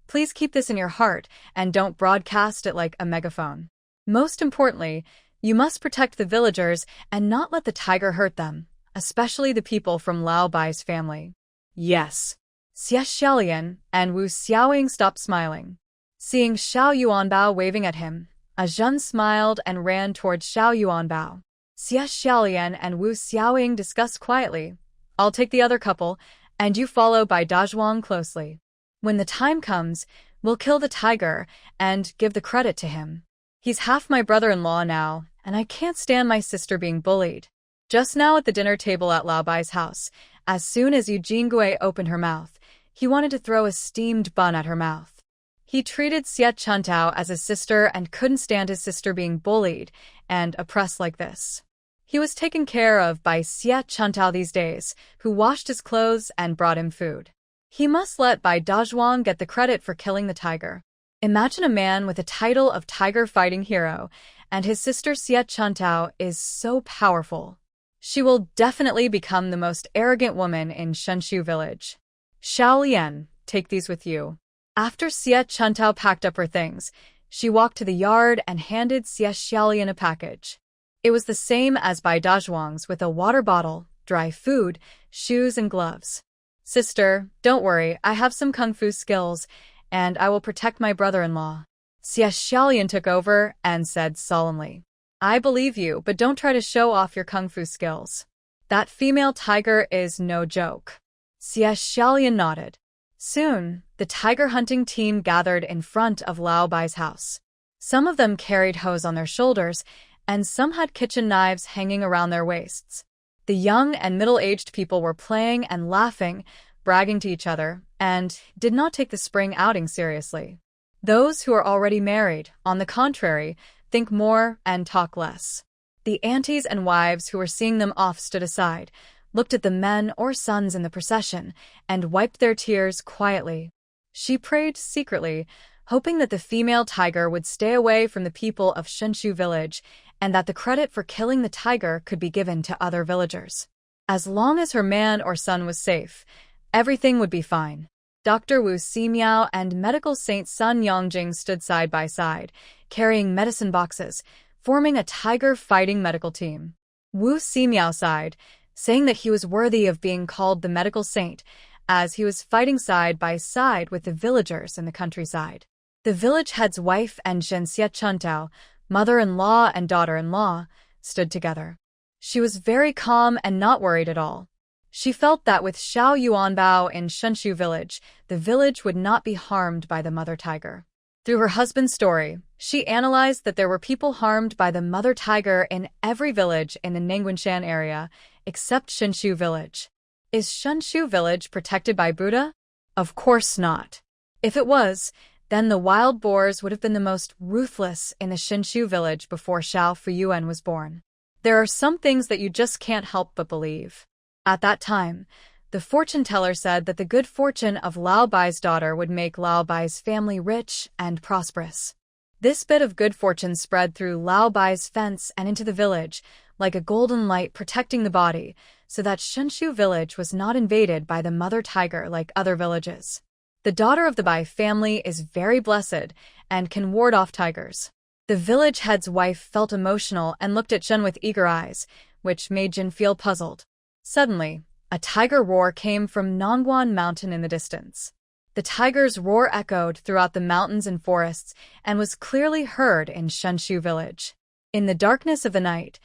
Please keep this in your heart and don't broadcast it like a megaphone. Most importantly, you must protect the villagers and not let the tiger hurt them, especially the people from Lao Bai's family. Yes. Xie Xiaolian and Wu Xiaoying stopped smiling. Seeing Xiao Yuanbao waving at him, Ajun smiled and ran towards Xiao Yuanbao. Xie Xiaolian and Wu Xiaoying discussed quietly, I'll take the other couple, and you follow Bai Dazhuang closely. When the time comes, we'll kill the tiger and give the credit to him. He's half my brother-in-law now, and I can't stand my sister being bullied. Just now at the dinner table at Lao Bai's house, as soon as Eugene Gui opened her mouth, he wanted to throw a steamed bun at her mouth. He treated Xie Chuntao as his sister and couldn't stand his sister being bullied and oppressed like this. He was taken care of by Xie Chuntao these days, who washed his clothes and brought him food. He must let Bai Dazhuang get the credit for killing the tiger. Imagine a man with the title of tiger fighting hero, and his sister Xie Chuntao is so powerful. She will definitely become the most arrogant woman in Shenshu village. Xiao Lian, take these with you. After Xie Chuntao packed up her things, she walked to the yard and handed Xie Xiaolian a package. It was the same as Bai Dazhuang's, with a water bottle, dry food, shoes, and gloves. Sister, don't worry, I have some kung fu skills, and I will protect my brother-in-law. Xie Xiaolian took over and said solemnly, I believe you, but don't try to show off your kung fu skills. That female tiger is no joke. Xie Xiaolian nodded. Soon, the tiger hunting team gathered in front of Lao Bai's house. Some of them carried hoes on their shoulders, and some had kitchen knives hanging around their waists. The young and middle-aged people were playing and laughing, bragging to each other, and did not take the spring outing seriously. Those who are already married, on the contrary, think more and talk less. The aunties and wives who were seeing them off stood aside, looked at the men or sons in the procession, and wiped their tears quietly. She prayed secretly, hoping that the female tiger would stay away from the people of Shenshu village, and that the credit for killing the tiger could be given to other villagers. As long as her man or son was safe, everything would be fine. Dr. Wu Ximiao and medical saint Sun Yongjing stood side by side, carrying medicine boxes, forming a tiger fighting medical team. Wu Ximiao sighed, saying that he was worthy of being called the medical saint, as he was fighting side by side with the villagers in the countryside. The village head's wife and Xie Chuntao, mother-in-law and daughter-in-law, stood together. She was very calm and not worried at all. She felt that with Xiao Yuanbao in Shenshu village, the village would not be harmed by the mother tiger. Through her husband's story, she analyzed that there were people harmed by the mother tiger in every village in the Nangguanshan area, except Shenshu village. Is Shenshu village protected by Buddha? Of course not. If it was, then the wild boars would have been the most ruthless in the Shenshu village before Xiao Fuyuan was born. There are some things that you just can't help but believe. At that time, the fortune teller said that the good fortune of Lao Bai's daughter would make Lao Bai's family rich and prosperous. This bit of good fortune spread through Lao Bai's fence and into the village, like a golden light protecting the body, so that Shenshu village was not invaded by the mother tiger like other villages. The daughter of the Bai family is very blessed and can ward off tigers. The village head's wife felt emotional and looked at Jin with eager eyes, which made Jin feel puzzled. Suddenly, a tiger roar came from Nongguan Mountain in the distance. The tiger's roar echoed throughout the mountains and forests and was clearly heard in Shenshu village. In the darkness of the night,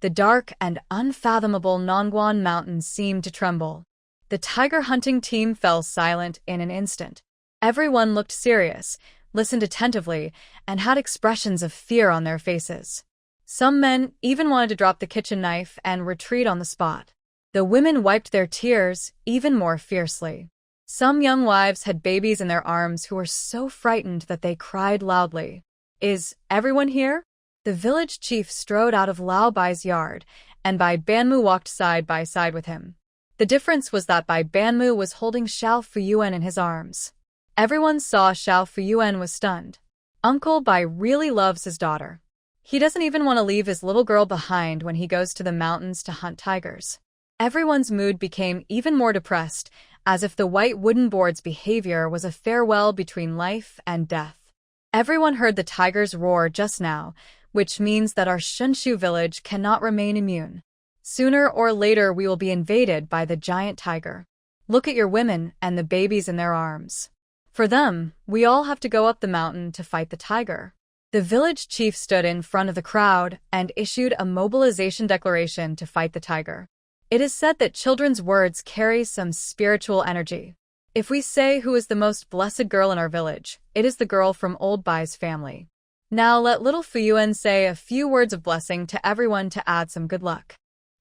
the dark and unfathomable Nongguan Mountain seemed to tremble. The tiger hunting team fell silent in an instant. Everyone looked serious, listened attentively, and had expressions of fear on their faces. Some men even wanted to drop the kitchen knife and retreat on the spot. The women wiped their tears even more fiercely. Some young wives had babies in their arms who were so frightened that they cried loudly. Is everyone here? The village chief strode out of Lao Bai's yard, and Bai Banmu walked side by side with him. The difference was that Bai Banmu was holding Xiao Fuyuan in his arms. Everyone saw Xiao Fuyuan was stunned. Uncle Bai really loves his daughter. He doesn't even want to leave his little girl behind when he goes to the mountains to hunt tigers. Everyone's mood became even more depressed, as if the white wooden board's behavior was a farewell between life and death. Everyone heard the tiger's roar just now, which means that our Shenshu village cannot remain immune. Sooner or later we will be invaded by the giant tiger. Look at your women and the babies in their arms. For them, we all have to go up the mountain to fight the tiger. The village chief stood in front of the crowd and issued a mobilization declaration to fight the tiger. It is said that children's words carry some spiritual energy. If we say who is the most blessed girl in our village, it is the girl from old Bai's family. Now let little Fuyuan say a few words of blessing to everyone to add some good luck.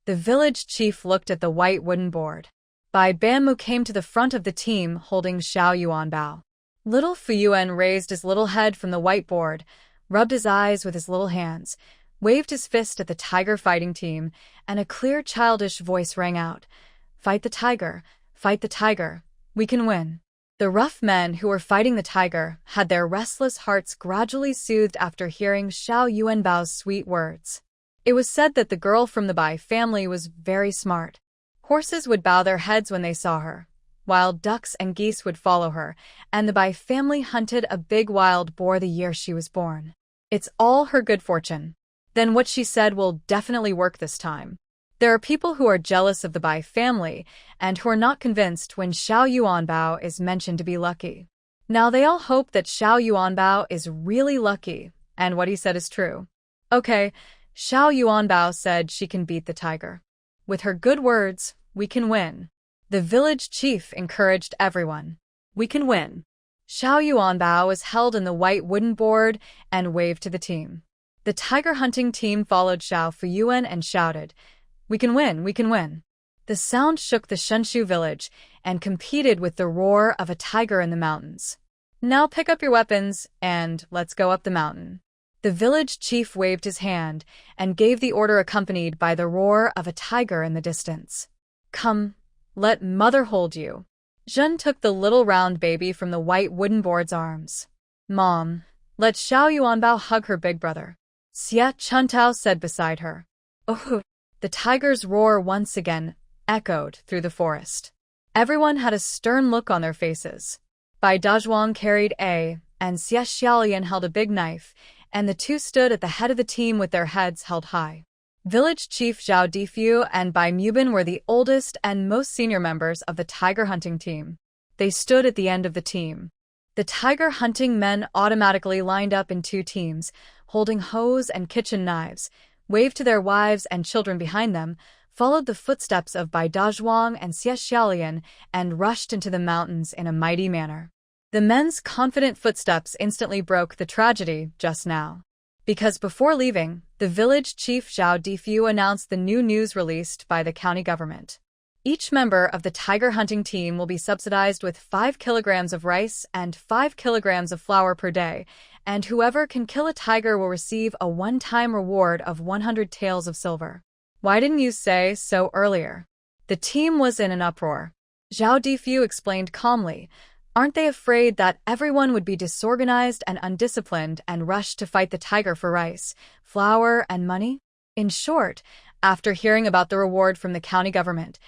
The village chief looked at the white wooden board. Bai Banmu came to the front of the team holding Xiao Yuanbao. Little Fuyuan raised his little head from the whiteboard, rubbed his eyes with his little hands, waved his fist at the tiger fighting team, and a clear childish voice rang out, "Fight the tiger, we can win." The rough men who were fighting the tiger had their restless hearts gradually soothed after hearing Xiao Yuanbao's sweet words. It was said that the girl from the Bai family was very smart. Horses would bow their heads when they saw her, wild ducks and geese would follow her, and the Bai family hunted a big wild boar the year she was born. It's all her good fortune. Then what she said will definitely work this time. There are people who are jealous of the Bai family and who are not convinced when Xiao Yuanbao is mentioned to be lucky. Now they all hope that Xiao Yuanbao is really lucky, and what he said is true. Okay, Xiao Yuanbao said she can beat the tiger. With her good words, we can win. The village chief encouraged everyone. We can win. Xiao Yuanbao was held in the white wooden board and waved to the team. The tiger hunting team followed Xiao Fuyuan and shouted, "We can win, we can win." The sound shook the Shenshu village and competed with the roar of a tiger in the mountains. Now pick up your weapons and let's go up the mountain. The village chief waved his hand and gave the order accompanied by the roar of a tiger in the distance. Come, let mother hold you. Zhen took the little round baby from the white wooden board's arms. Mom, let Xiao Yuanbao hug her big brother. Xie Chuntao said beside her. Oh, the tiger's roar once again echoed through the forest. Everyone had a stern look on their faces. Bai Dazhuang carried A, and Xie Xiaolian held a big knife, and the two stood at the head of the team with their heads held high. Village Chief Zhao Difu and Bai Mubin were the oldest and most senior members of the tiger hunting team. They stood at the end of the team. The tiger hunting men automatically lined up in two teams, holding hoes and kitchen knives, waved to their wives and children behind them, followed the footsteps of Bai Dazhuang and Xie Xiaolian, and rushed into the mountains in a mighty manner. The men's confident footsteps instantly broke the tragedy just now. Because before leaving, the village chief Zhao Difu announced the new news released by the county government. Each member of the tiger hunting team will be subsidized with 5 kilograms of rice and 5 kilograms of flour per day, and whoever can kill a tiger will receive a one-time reward of 100 taels of silver. Why didn't you say so earlier? The team was in an uproar. Zhao Difu explained calmly, aren't they afraid that everyone would be disorganized and undisciplined and rush to fight the tiger for rice, flour, and money? In short, after hearing about the reward from the county government,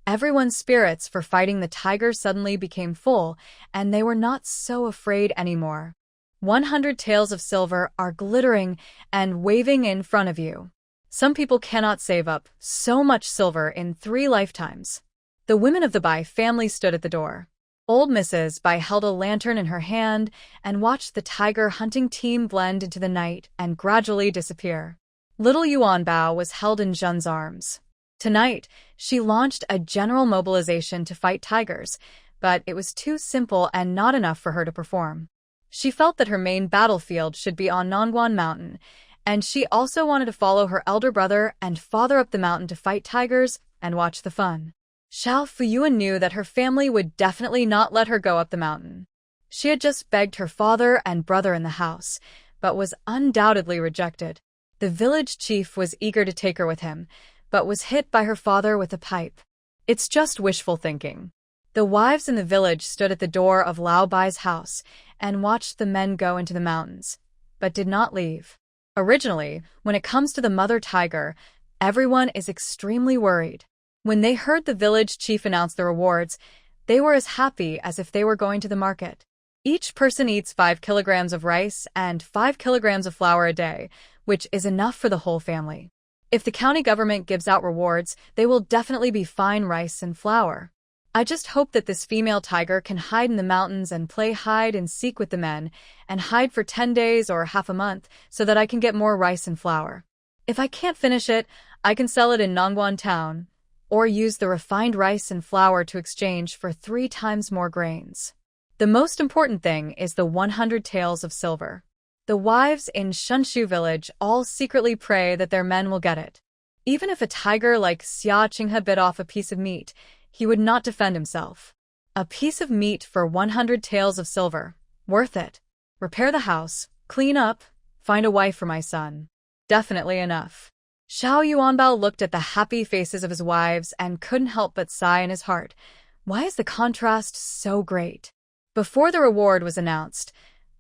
everyone's spirits for fighting the tiger suddenly became full, and they were not so afraid anymore. 100 taels of silver are glittering and waving in front of you. Some people cannot save up so much silver in 3 lifetimes. The women of the Bai family stood at the door. Old Mrs. Bai held a lantern in her hand and watched the tiger hunting team blend into the night and gradually disappear. Little Yuanbao was held in Zhen's arms. Tonight, she launched a general mobilization to fight tigers, but it was too simple and not enough for her to perform. She felt that her main battlefield should be on Nongguan Mountain, and she also wanted to follow her elder brother and father up the mountain to fight tigers and watch the fun. Xiao Fuyuan knew that her family would definitely not let her go up the mountain. She had just begged her father and brother in the house, but was undoubtedly rejected. The village chief was eager to take her with him, but was hit by her father with a pipe. It's just wishful thinking. The wives in the village stood at the door of Lao Bai's house and watched the men go into the mountains, but did not leave. Originally, when it comes to the mother tiger, everyone is extremely worried. When they heard the village chief announce the rewards, they were as happy as if they were going to the market. Each person eats 5 kilograms of rice and 5 kilograms of flour a day, which is enough for the whole family. If the county government gives out rewards, they will definitely be fine rice and flour. I just hope that this female tiger can hide in the mountains and play hide and seek with the men, and hide for 10 days or half a month so that I can get more rice and flour. If I can't finish it, I can sell it in Nongguan town. or use the refined rice and flour to exchange for 3 times more grains. The most important thing is the 100 taels of silver. The wives in Shunshu village all secretly pray that their men will get it. Even if a tiger like Xia Qinghe bit off a piece of meat, he would not defend himself. A piece of meat for 100 taels of silver. Worth it. Repair the house, clean up, find a wife for my son. Definitely enough. Xiao Yuanbao looked at the happy faces of his wives and couldn't help but sigh in his heart. Why is the contrast so great? Before the reward was announced,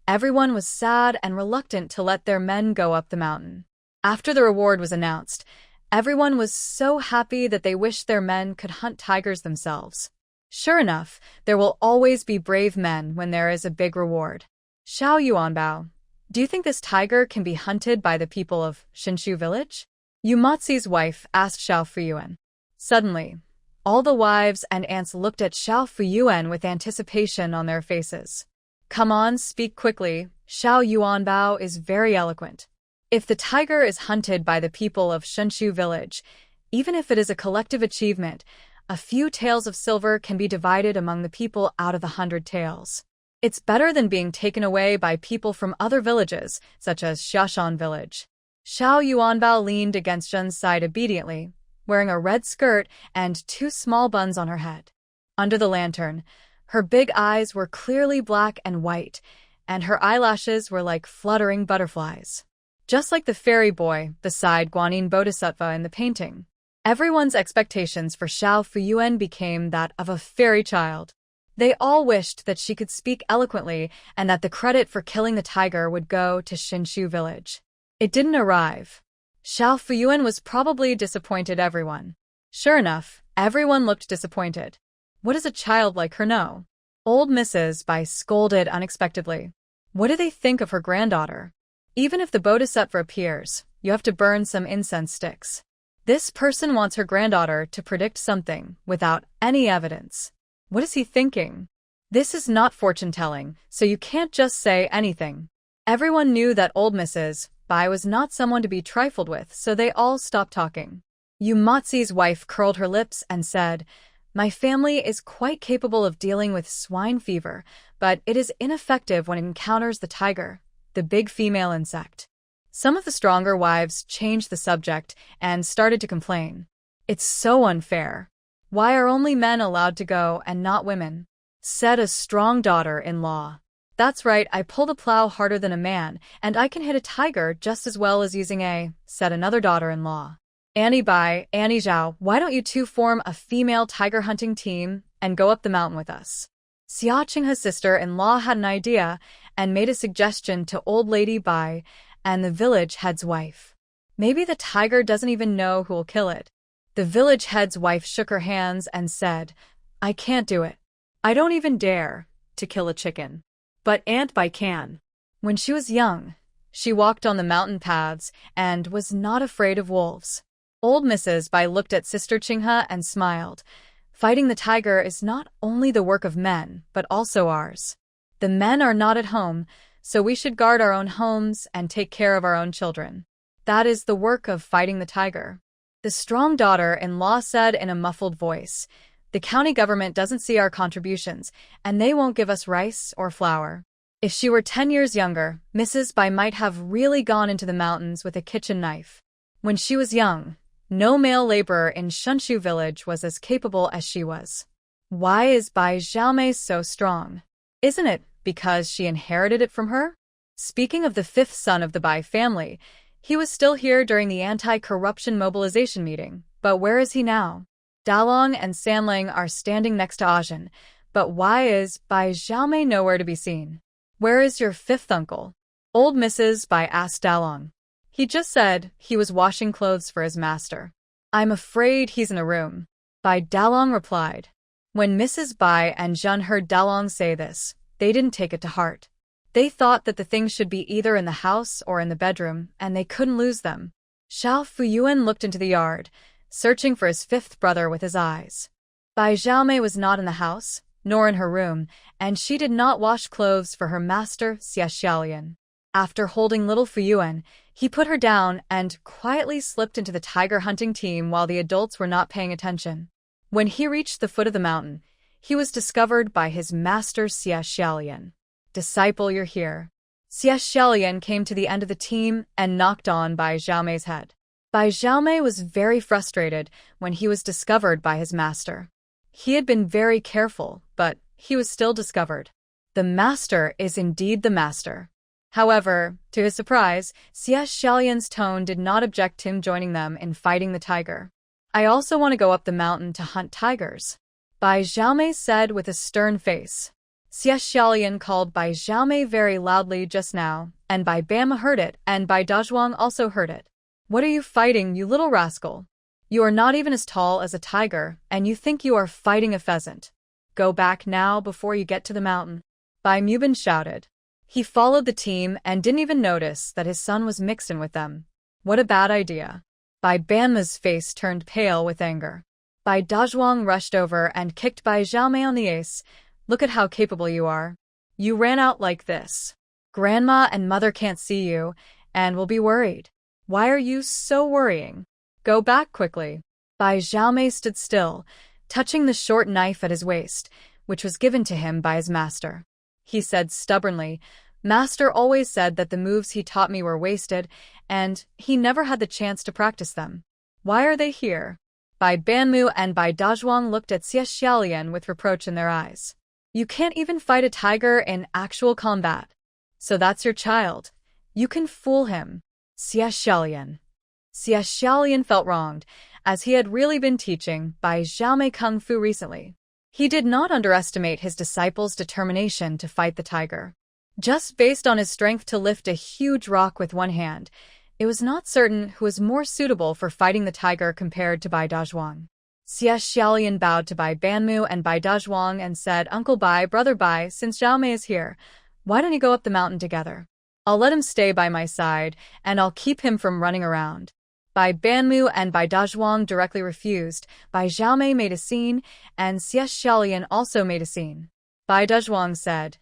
everyone was sad and reluctant to let their men go up the mountain. After the reward was announced, everyone was so happy that they wished their men could hunt tigers themselves. Sure enough, there will always be brave men when there is a big reward. Xiao Yuanbao, do you think this tiger can be hunted by the people of Shinshu village? Yu Mozi's wife asked Xiao Fuyuan. Suddenly, all the wives and aunts looked at Xiao Fuyuan with anticipation on their faces. Come on, speak quickly. Xiao Yuanbao is very eloquent. If the tiger is hunted by the people of Shinshu village, even if it is a collective achievement, a few taels of silver can be divided among the people out of the 100 taels. It's better than being taken away by people from other villages, such as Xiashan village. Xiao Yuanbao leaned against Zhen's side obediently, wearing a red skirt and 2 small buns on her head. Under the lantern, her big eyes were clearly black and white, and her eyelashes were like fluttering butterflies. Just like the fairy boy beside Guanyin Bodhisattva in the painting. Everyone's expectations for Xiao Fuyuan became that of a fairy child. They all wished that she could speak eloquently and that the credit for killing the tiger would go to Shinshu village. It didn't arrive. Xiao Fuyuan was probably disappointed everyone. Sure enough, everyone looked disappointed. What does a child like her know? Old Mrs. Bai scolded unexpectedly. What do they think of her granddaughter? Even if the bodhisattva appears, you have to burn some incense sticks. This person wants her granddaughter to predict something without any evidence. What is he thinking? This is not fortune-telling, so you can't just say anything. Everyone knew that old Mrs. Bai was not someone to be trifled with, so they all stopped talking. Yu Mozi's wife curled her lips and said, My family is quite capable of dealing with swine fever, but it is ineffective when it encounters the tiger, the big female insect. Some of the stronger wives changed the subject and started to complain. It's so unfair. Why are only men allowed to go and not women? Said a strong daughter-in-law. That's right, I pull the plow harder than a man, and I can hit a tiger just as well as using a, said another daughter-in-law. Annie Bai, Annie Zhao, why don't you two form a female tiger hunting team and go up the mountain with us? Xia Qinghe's sister-in-law had an idea and made a suggestion to old lady Bai and the village head's wife. Maybe the tiger doesn't even know who will kill it. The village head's wife shook her hands and said, I can't do it. I don't even dare to kill a chicken. But Aunt Bai can. When she was young, she walked on the mountain paths and was not afraid of wolves. Old Mrs. Bai looked at Sister Qinghe and smiled. Fighting the tiger is not only the work of men, but also ours. The men are not at home, so we should guard our own homes and take care of our own children. That is the work of fighting the tiger. The strong daughter-in-law said in a muffled voice, The county government doesn't see our contributions, and they won't give us rice or flour. If she were 10 years younger, Mrs. Bai might have really gone into the mountains with a kitchen knife. When she was young, no male laborer in Shunshu village was as capable as she was. Why is Bai Xiaomei so strong? Isn't it because she inherited it from her? Speaking of the 5th son of the Bai family, he was still here during the anti-corruption mobilization meeting, but where is he now? Dalong and Sanling are standing next to Ajin, but why is Bai Xiaomei nowhere to be seen? Where is your 5th uncle? Old Mrs. Bai asked Dalong. He just said he was washing clothes for his master. I'm afraid he's in a room. Bai Dalong replied. When Mrs. Bai and Zhen heard Dalong say this, they didn't take it to heart. They thought that the things should be either in the house or in the bedroom, and they couldn't lose them. Xiao Fuyuan looked into the yard, searching for his 5th brother with his eyes. Bai Xiaomei was not in the house, nor in her room, and she did not wash clothes for her master Xia Xiaolian. After holding little Fuyuan, he put her down and quietly slipped into the tiger hunting team while the adults were not paying attention. When he reached the foot of the mountain, he was discovered by his master Xia Xiaolian. "Disciple, you're here." Xia Xiaolian came to the end of the team and knocked on Bai Xiaomei's head. Bai Xiaomei was very frustrated when he was discovered by his master. He had been very careful, but he was still discovered. The master is indeed the master. However, to his surprise, Xia Xiaolian's tone did not object him joining them in fighting the tiger. "I also want to go up the mountain to hunt tigers," Bai Xiaomei said with a stern face. Xia Xiaolian called Bai Xiaomei very loudly just now, and Bai Bama heard it, and Bai Dazhuang also heard it. "What are you fighting, you little rascal? You are not even as tall as a tiger, and you think you are fighting a pheasant. Go back now before you get to the mountain," Bai Mubin shouted. He followed the team and didn't even notice that his son was mixed in with them. What a bad idea. Bai Banma's face turned pale with anger. Bai Dazhuang rushed over and kicked Bai Xiaomei on the ace. "Look at how capable you are. You ran out like this. Grandma and mother can't see you, and will be worried. Why are you so worrying? Go back quickly." Bai Xiaomei stood still, touching the short knife at his waist, which was given to him by his master. He said stubbornly, "Master always said that the moves he taught me were wasted, and he never had the chance to practice them. Why are they here?" Bai Banmu and Bai Dazhuang looked at Xia Xiaolian with reproach in their eyes. "You can't even fight a tiger in actual combat. So that's your child. You can fool him." Xia Xiaolian. Xia Xiaolian felt wronged, as he had really been teaching Bai Xiaomei Kung Fu recently. He did not underestimate his disciple's determination to fight the tiger. Just based on his strength to lift a huge rock with one hand, it was not certain who was more suitable for fighting the tiger compared to Bai Dazhuang. Xia Xiaolian bowed to Bai Banmu and Bai Dazhuang and said, "Uncle Bai, Brother Bai, since Xiaomei is here, why don't you go up the mountain together? I'll let him stay by my side, and I'll keep him from running around." Bai Banmu and Bai Dazhuang directly refused. Bai Xiaomei made a scene, and Xia Xiaolian also made a scene. Bai Dazhuang said,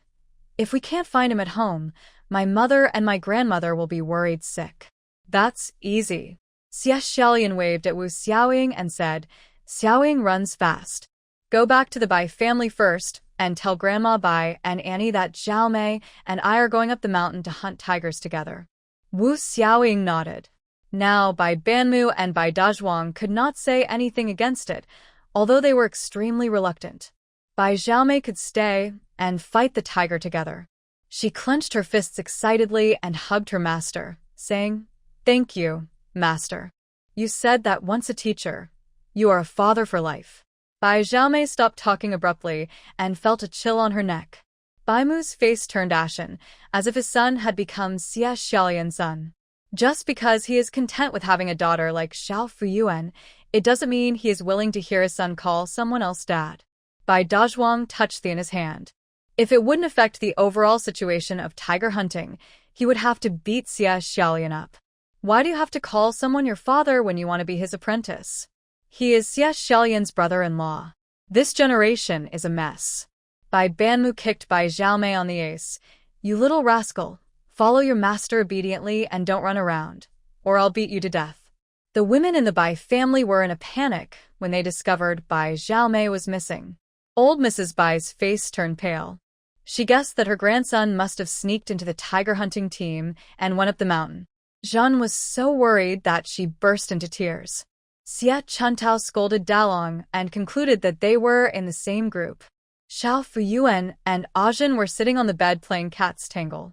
"If we can't find him at home, my mother and my grandmother will be worried sick." "That's easy." Xia Xiaolian waved at Wu Xiaoying and said, "Xiaoying runs fast. Go back to the Bai family first, and tell Grandma Bai and Annie that Zhao Mei and I are going up the mountain to hunt tigers together." Wu Xiaoying nodded. Now Bai Banmu and Bai Dazhuang could not say anything against it, although they were extremely reluctant. Bai Xiaomei could stay and fight the tiger together. She clenched her fists excitedly and hugged her master, saying, "Thank you, master. You said that once a teacher, you are a father for life." Bai Xiaomei stopped talking abruptly and felt a chill on her neck. Bai Mu's face turned ashen, as if his son had become Xia Xiaolian's son. Just because he is content with having a daughter like Xiao Fuyuan, it doesn't mean he is willing to hear his son call someone else dad. Bai Dazhuang touched the in his hand. If it wouldn't affect the overall situation of tiger hunting, he would have to beat Xia Xiaolian up. Why do you have to call someone your father when you want to be his apprentice? He is Xia Xiaolian's brother-in-law. This generation is a mess. Bai Banmu kicked Bai Xiaomei on the ace. "You little rascal. Follow your master obediently and don't run around, or I'll beat you to death." The women in the Bai family were in a panic when they discovered Bai Xiaomei was missing. Old Mrs. Bai's face turned pale. She guessed that her grandson must have sneaked into the tiger hunting team and went up the mountain. Zhan was so worried that she burst into tears. Xia Chuntao scolded Dalong and concluded that they were in the same group. Xiao Fuyuan and Ajin were sitting on the bed playing cat's tangle.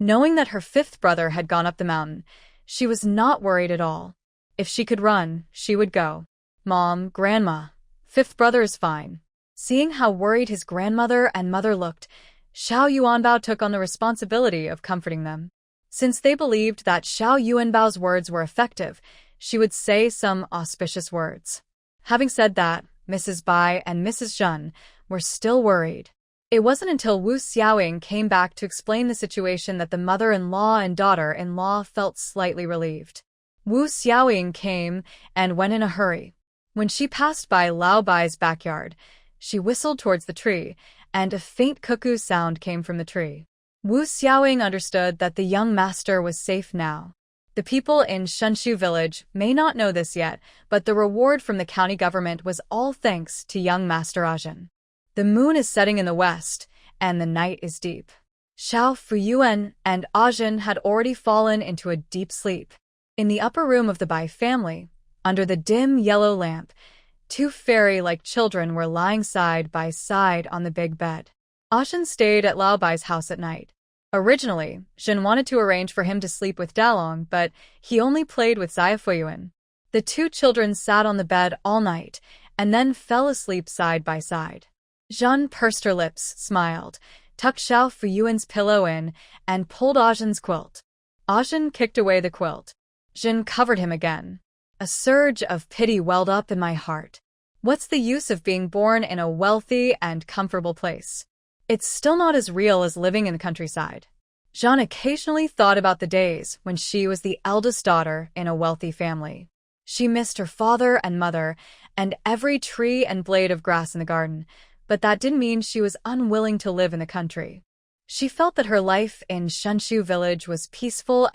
Knowing that her fifth brother had gone up the mountain, she was not worried at all. If she could run, she would go. "Mom, Grandma, fifth brother is fine." Seeing how worried his grandmother and mother looked, Xiao Yuanbao took on the responsibility of comforting them. Since they believed that Xiao Yuanbao's words were effective, she would say some auspicious words. Having said that, Mrs. Bai and Mrs. Zhen were still worried. It wasn't until Wu Xiaoying came back to explain the situation that the mother-in-law and daughter-in-law felt slightly relieved. Wu Xiaoying came and went in a hurry. When she passed by Lao Bai's backyard, she whistled towards the tree, and a faint cuckoo sound came from the tree. Wu Xiaoying understood that the young master was safe now. The people in Shenshu village may not know this yet, but the reward from the county government was all thanks to young Master Ajin. The moon is setting in the west, and the night is deep. Xiao Fuyuan and Ajin had already fallen into a deep sleep. In the upper room of the Bai family, under the dim yellow lamp, two fairy-like children were lying side by side on the big bed. Ajin stayed at Lao Bai's house at night. Originally, Jin wanted to arrange for him to sleep with Dalong, but he only played with Xia Fuyuan. The two children sat on the bed all night, and then fell asleep side by side. Jeanne pursed her lips, smiled, tucked Xiao Fuyuan's pillow in, and pulled Ajin's quilt. Ajin kicked away the quilt. Jin covered him again. A surge of pity welled up in my heart. What's the use of being born in a wealthy and comfortable place? It's still not as real as living in the countryside. Jeanne occasionally thought about the days when she was the eldest daughter in a wealthy family. She missed her father and mother and every tree and blade of grass in the garden, but that didn't mean she was unwilling to live in the country. She felt that her life in Shenshu village was peaceful,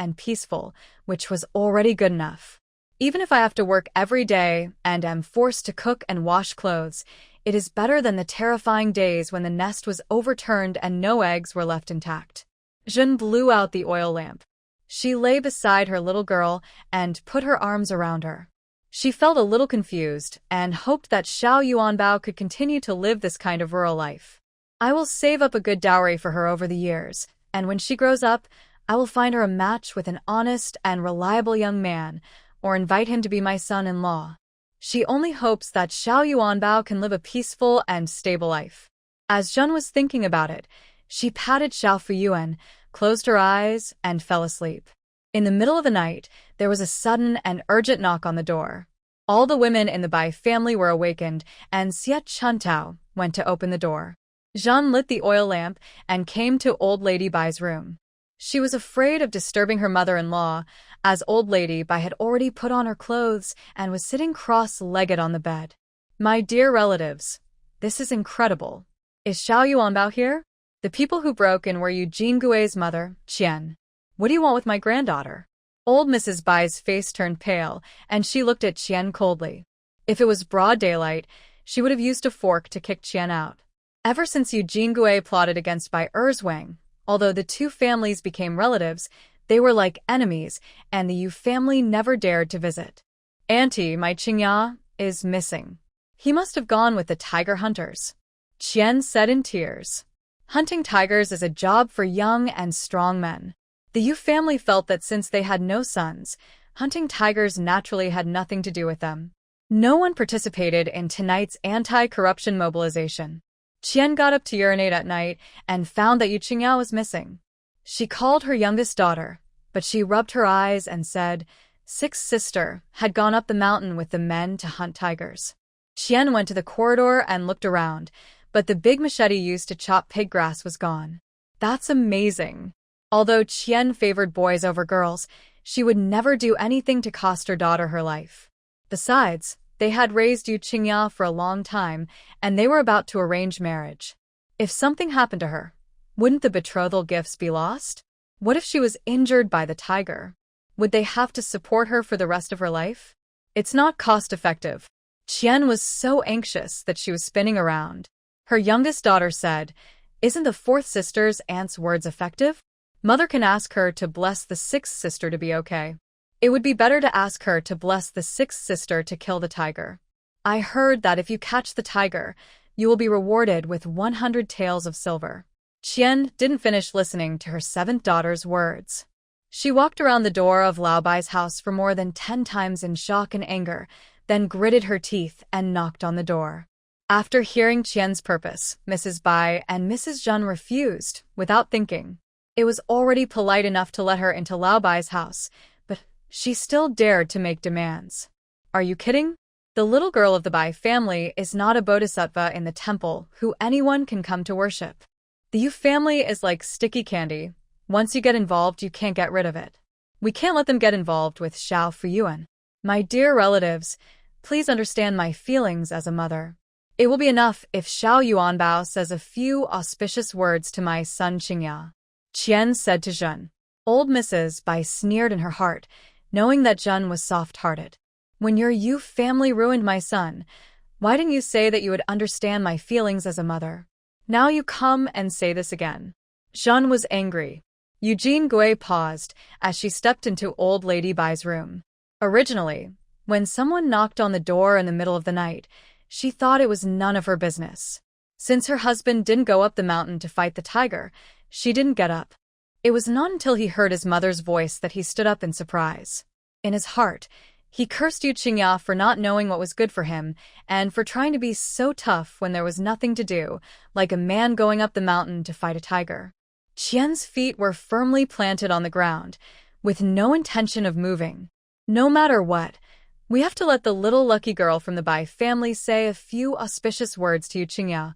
which was already good enough. Even if I have to work every day and am forced to cook and wash clothes, it is better than the terrifying days when the nest was overturned and no eggs were left intact. Jun blew out the oil lamp. She lay beside her little girl and put her arms around her. She felt a little confused and hoped that Xiao Yuanbao could continue to live this kind of rural life. I will save up a good dowry for her over the years, and when she grows up, I will find her a match with an honest and reliable young man, or invite him to be my son-in-law. She only hopes that Xiao Yuanbao can live a peaceful and stable life. As Jun was thinking about it, she patted Xiao Fuyuan, closed her eyes, and fell asleep. In the middle of the night, there was a sudden and urgent knock on the door. All the women in the Bai family were awakened, and Xie Chuntao went to open the door. Jeanne lit the oil lamp and came to Old Lady Bai's room. She was afraid of disturbing her mother-in-law, as Old Lady Bai had already put on her clothes and was sitting cross-legged on the bed. My dear relatives, this is incredible. Is Xiao Yuanbao here? The people who broke in were Eugene Gui's mother, Qian. What do you want with my granddaughter? Old Mrs. Bai's face turned pale, and she looked at Qian coldly. If it was broad daylight, she would have used a fork to kick Qian out. Ever since Eugene Gui plotted against Bai Erzwang, although the two families became relatives, they were like enemies, and the Yu family never dared to visit. Auntie, my Qingya, is missing. He must have gone with the tiger hunters. Qian said in tears. Hunting tigers is a job for young and strong men. The Yu family felt that since they had no sons, hunting tigers naturally had nothing to do with them. No one participated in tonight's anti-corruption mobilization. Qian got up to urinate at night and found that Yu Qingya was missing. She called her youngest daughter, but she rubbed her eyes and said, Sixth sister had gone up the mountain with the men to hunt tigers. Qian went to the corridor and looked around, but the big machete used to chop pig grass was gone. That's amazing. Although Qian favored boys over girls, she would never do anything to cost her daughter her life. Besides, they had raised Yu Qingya for a long time, and they were about to arrange marriage. If something happened to her, wouldn't the betrothal gifts be lost? What if she was injured by the tiger? Would they have to support her for the rest of her life? It's not cost-effective. Qian was so anxious that she was spinning around. Her youngest daughter said, Isn't the fourth sister's aunt's words effective? Mother can ask her to bless the sixth sister to be okay. It would be better to ask her to bless the sixth sister to kill the tiger. I heard that if you catch the tiger, you will be rewarded with 100 taels of silver. Qian didn't finish listening to her seventh daughter's words. She walked around the door of Lao Bai's house for more than 10 times in shock and anger, then gritted her teeth and knocked on the door. After hearing Qian's purpose, Mrs. Bai and Mrs. Zhen refused, without thinking. It was already polite enough to let her into Lao Bai's house, but she still dared to make demands. Are you kidding? The little girl of the Bai family is not a bodhisattva in the temple who anyone can come to worship. The Yu family is like sticky candy. Once you get involved, you can't get rid of it. We can't let them get involved with Xiao Fuyuan. My dear relatives, please understand my feelings as a mother. It will be enough if Xiao Yuanbao says a few auspicious words to my son Qingya. Qian said to Zhen. Old Mrs. Bai sneered in her heart, knowing that Zhen was soft-hearted. When your Yu family ruined my son, why didn't you say that you would understand my feelings as a mother? Now you come and say this again. Zhen was angry. Eugene Gui paused as she stepped into Old Lady Bai's room. Originally, when someone knocked on the door in the middle of the night, she thought it was none of her business. Since her husband didn't go up the mountain to fight the tiger, she didn't get up. It was not until he heard his mother's voice that he stood up in surprise. In his heart, he cursed Yu Qingya for not knowing what was good for him and for trying to be so tough when there was nothing to do, like a man going up the mountain to fight a tiger. Qian's feet were firmly planted on the ground, with no intention of moving. No matter what, we have to let the little lucky girl from the Bai family say a few auspicious words to Yu Qingya,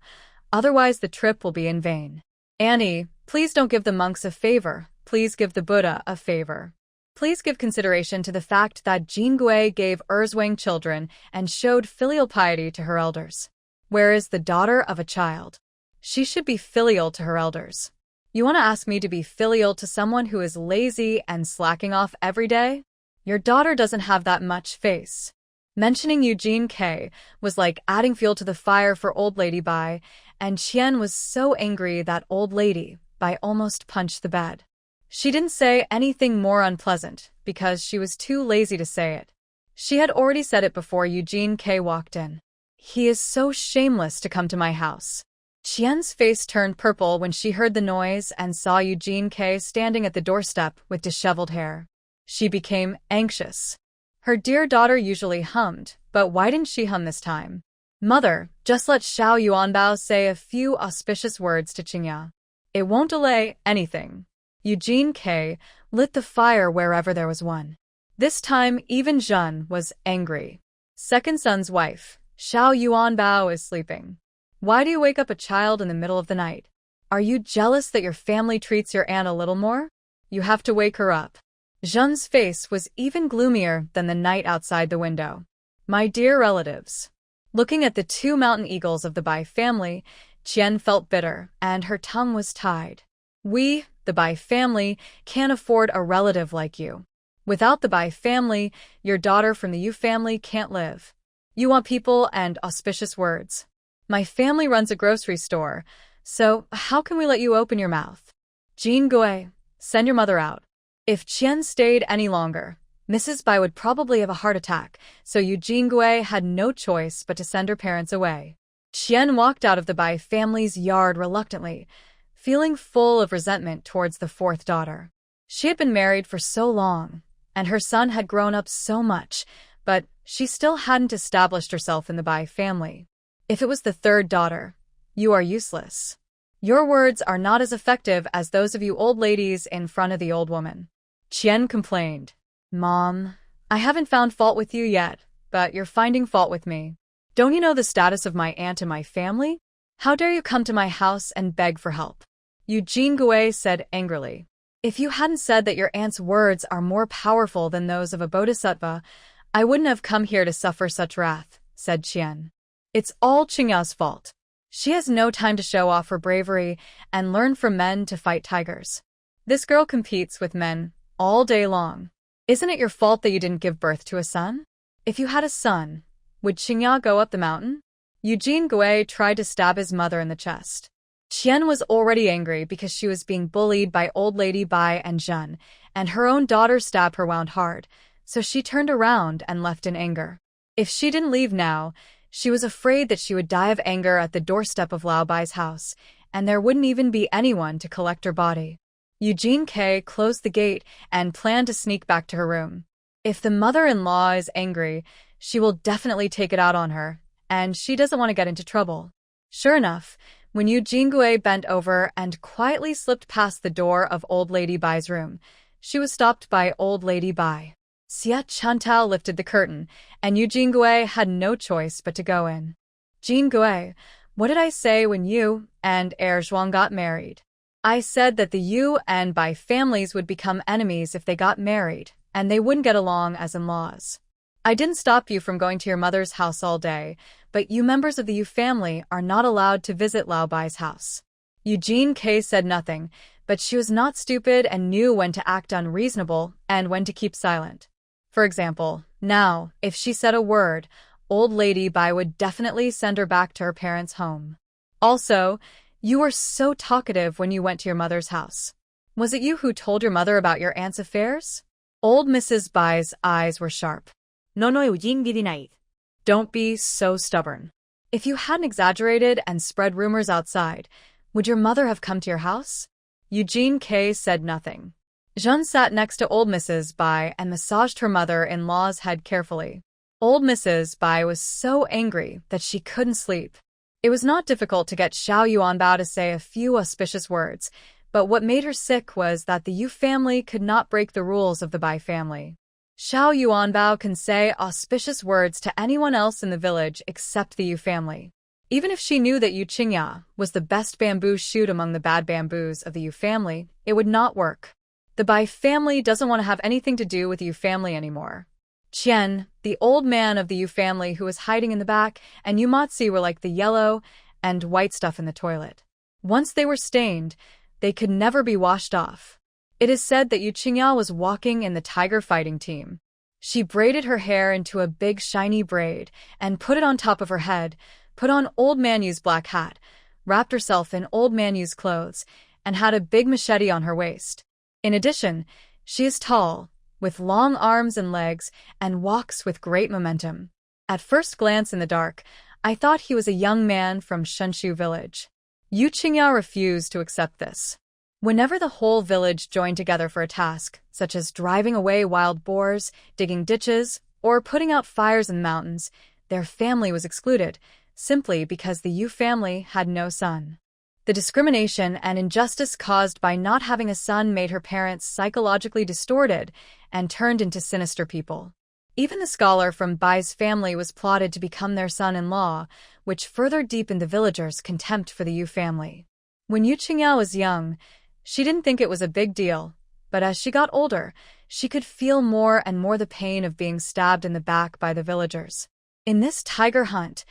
otherwise the trip will be in vain. Annie, please don't give the monks a favor, please give the Buddha a favor. Please give consideration to the fact that Jean Gui gave Erzwang children and showed filial piety to her elders. Where is the daughter of a child? She should be filial to her elders. You want to ask me to be filial to someone who is lazy and slacking off every day? Your daughter doesn't have that much face. Mentioning Eugene K was like adding fuel to the fire for Old Lady Bai, and Qian was so angry that Old Lady Bai almost punched the bed. She didn't say anything more unpleasant because she was too lazy to say it. She had already said it before Eugene K walked in. He is so shameless to come to my house. Qian's face turned purple when she heard the noise and saw Eugene K standing at the doorstep with disheveled hair. She became anxious. Her dear daughter usually hummed, but why didn't she hum this time? Mother, just let Xiao Yuanbao say a few auspicious words to Qingya. It won't delay anything. Eugene K lit the fire wherever there was one. This time, even Zhen was angry. Second son's wife, Xiao Yuanbao, is sleeping. Why do you wake up a child in the middle of the night? Are you jealous that your family treats your aunt a little more? You have to wake her up. Zhen's face was even gloomier than the night outside the window. My dear relatives. Looking at the two mountain eagles of the Bai family, Qian felt bitter, and her tongue was tied. We, the Bai family, can't afford a relative like you. Without the Bai family, your daughter from the Yu family can't live. You want people and auspicious words. My family runs a grocery store, so how can we let you open your mouth? Jean Gui, send your mother out. If Qian stayed any longer, Mrs. Bai would probably have a heart attack, so Eugene Gui had no choice but to send her parents away. Qian walked out of the Bai family's yard reluctantly, feeling full of resentment towards the fourth daughter. She had been married for so long, and her son had grown up so much, but she still hadn't established herself in the Bai family. If it was the third daughter, you are useless. Your words are not as effective as those of you old ladies in front of the old woman. Qian complained. Mom, I haven't found fault with you yet, but you're finding fault with me. Don't you know the status of my aunt and my family? How dare you come to my house and beg for help? Eugene Gui said angrily. If you hadn't said that your aunt's words are more powerful than those of a bodhisattva, I wouldn't have come here to suffer such wrath, said Qian. It's all Qingya's fault. She has no time to show off her bravery and learn from men to fight tigers. This girl competes with men all day long. Isn't it your fault that you didn't give birth to a son? If you had a son, would Qingya go up the mountain? Eugene Gui tried to stab his mother in the chest. Qian was already angry because she was being bullied by Old Lady Bai and Zhen, and her own daughter's stab her wound hard, so she turned around and left in anger. If she didn't leave now, she was afraid that she would die of anger at the doorstep of Lao Bai's house, and there wouldn't even be anyone to collect her body. Eugene K closed the gate and planned to sneak back to her room. If the mother-in-law is angry, she will definitely take it out on her, and she doesn't want to get into trouble. Sure enough, when Eugene Gui bent over and quietly slipped past the door of Old Lady Bai's room, she was stopped by Old Lady Bai. Xia Chantao lifted the curtain, and Eugene Gui had no choice but to go in. Jean Gui, what did I say when you and Erzhuang got married? I said that the Yu and Bai families would become enemies if they got married, and they wouldn't get along as in-laws. I didn't stop you from going to your mother's house all day, but you members of the Yu family are not allowed to visit Lao Bai's house. Eugene K said nothing, But she was not stupid and knew when to act unreasonable and when to keep silent. For example, now, if she said a word, old lady Bai would definitely send her back to her parents' home. Also, you were so talkative when you went to your mother's house. Was it you who told your mother about your aunt's affairs? Old Mrs. Bai's eyes were sharp. Don't be so stubborn. If you hadn't exaggerated and spread rumors outside, would your mother have come to your house? Eugene K. said nothing. Jean sat next to old Mrs. Bai and massaged her mother-in-law's head carefully. Old Mrs. Bai was so angry that she couldn't sleep. It was not difficult to get Xiao Yuanbao to say a few auspicious words, but what made her sick was that the Yu family could not break the rules of the Bai family. Xiao Yuanbao can say auspicious words to anyone else in the village except the Yu family. Even if she knew that Yu Qingya was the best bamboo shoot among the bad bamboos of the Yu family, it would not work. The Bai family doesn't want to have anything to do with the Yu family anymore. Qian, the old man of the Yu family who was hiding in the back, and Yu Matsi were like the yellow and white stuff in the toilet. Once they were stained, they could never be washed off. It is said that Yu Qingya was walking in the tiger fighting team. She braided her hair into a big shiny braid and put it on top of her head, put on Old Man Yu's black hat, wrapped herself in Old Man Yu's clothes, and had a big machete on her waist. In addition, she is tall, with long arms and legs, and walks with great momentum. At first glance in the dark, I thought he was a young man from Shenshu village. Yu Qingya refused to accept this. Whenever the whole village joined together for a task, such as driving away wild boars, digging ditches, or putting out fires in the mountains, their family was excluded, simply because the Yu family had no son. The discrimination and injustice caused by not having a son made her parents psychologically distorted and turned into sinister people. Even the scholar from Bai's family was plotted to become their son-in-law, which further deepened the villagers' contempt for the Yu family. When Yu Qingya was young, she didn't think it was a big deal, but as she got older, she could feel more and more the pain of being stabbed in the back by the villagers. In this tiger hunt,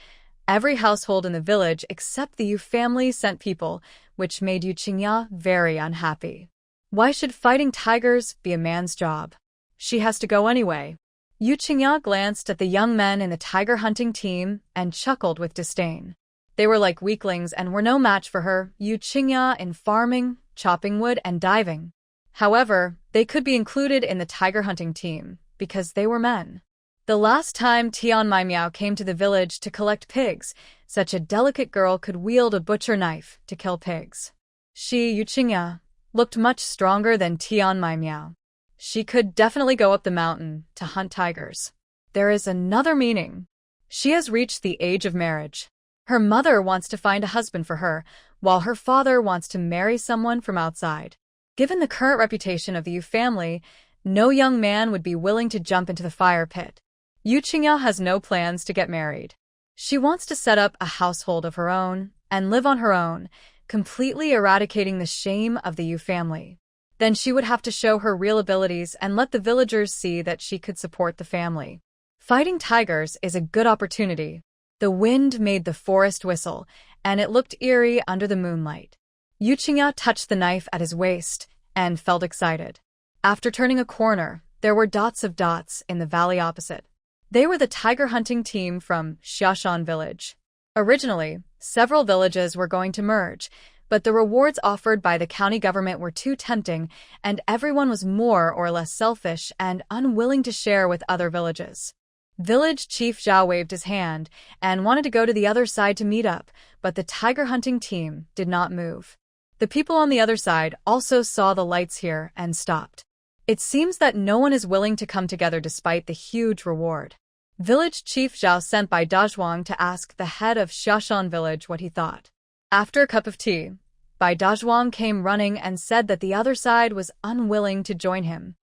every household in the village except the Yu family sent people, which made Yu Qingya very unhappy. Why should fighting tigers be a man's job? She has to go anyway. Yu Qingya glanced at the young men in the tiger hunting team and chuckled with disdain. They were like weaklings and were no match for her, Yu Qingya, in farming, chopping wood, and diving. However, they could be included in the tiger hunting team because they were men. The last time Tian Mai Miao came to the village to collect pigs, such a delicate girl could wield a butcher knife to kill pigs. She, Yu Qingya, looked much stronger than Tian Mai Miao. She could definitely go up the mountain to hunt tigers. There is another meaning. She has reached the age of marriage. Her mother wants to find a husband for her, while her father wants to marry someone from outside. Given the current reputation of the Yu family, no young man would be willing to jump into the fire pit. Yu Qingya has no plans to get married. She wants to set up a household of her own and live on her own, completely eradicating the shame of the Yu family. Then she would have to show her real abilities and let the villagers see that she could support the family. Fighting tigers is a good opportunity. The wind made the forest whistle, and it looked eerie under the moonlight. Yu Qingya touched the knife at his waist and felt excited. After turning a corner, there were dots in the valley opposite. They were the tiger hunting team from Xiashan village. Originally, several villages were going to merge, but the rewards offered by the county government were too tempting, and everyone was more or less selfish and unwilling to share with other villages. Village Chief Zhao waved his hand and wanted to go to the other side to meet up, but the tiger hunting team did not move. The people on the other side also saw the lights here and stopped. It seems that no one is willing to come together despite the huge reward. Village Chief Zhao sent by Dazhuang to ask the head of Xiashan village what he thought. After a cup of tea, Bai Dazhuang came running and said that the other side was unwilling to join him.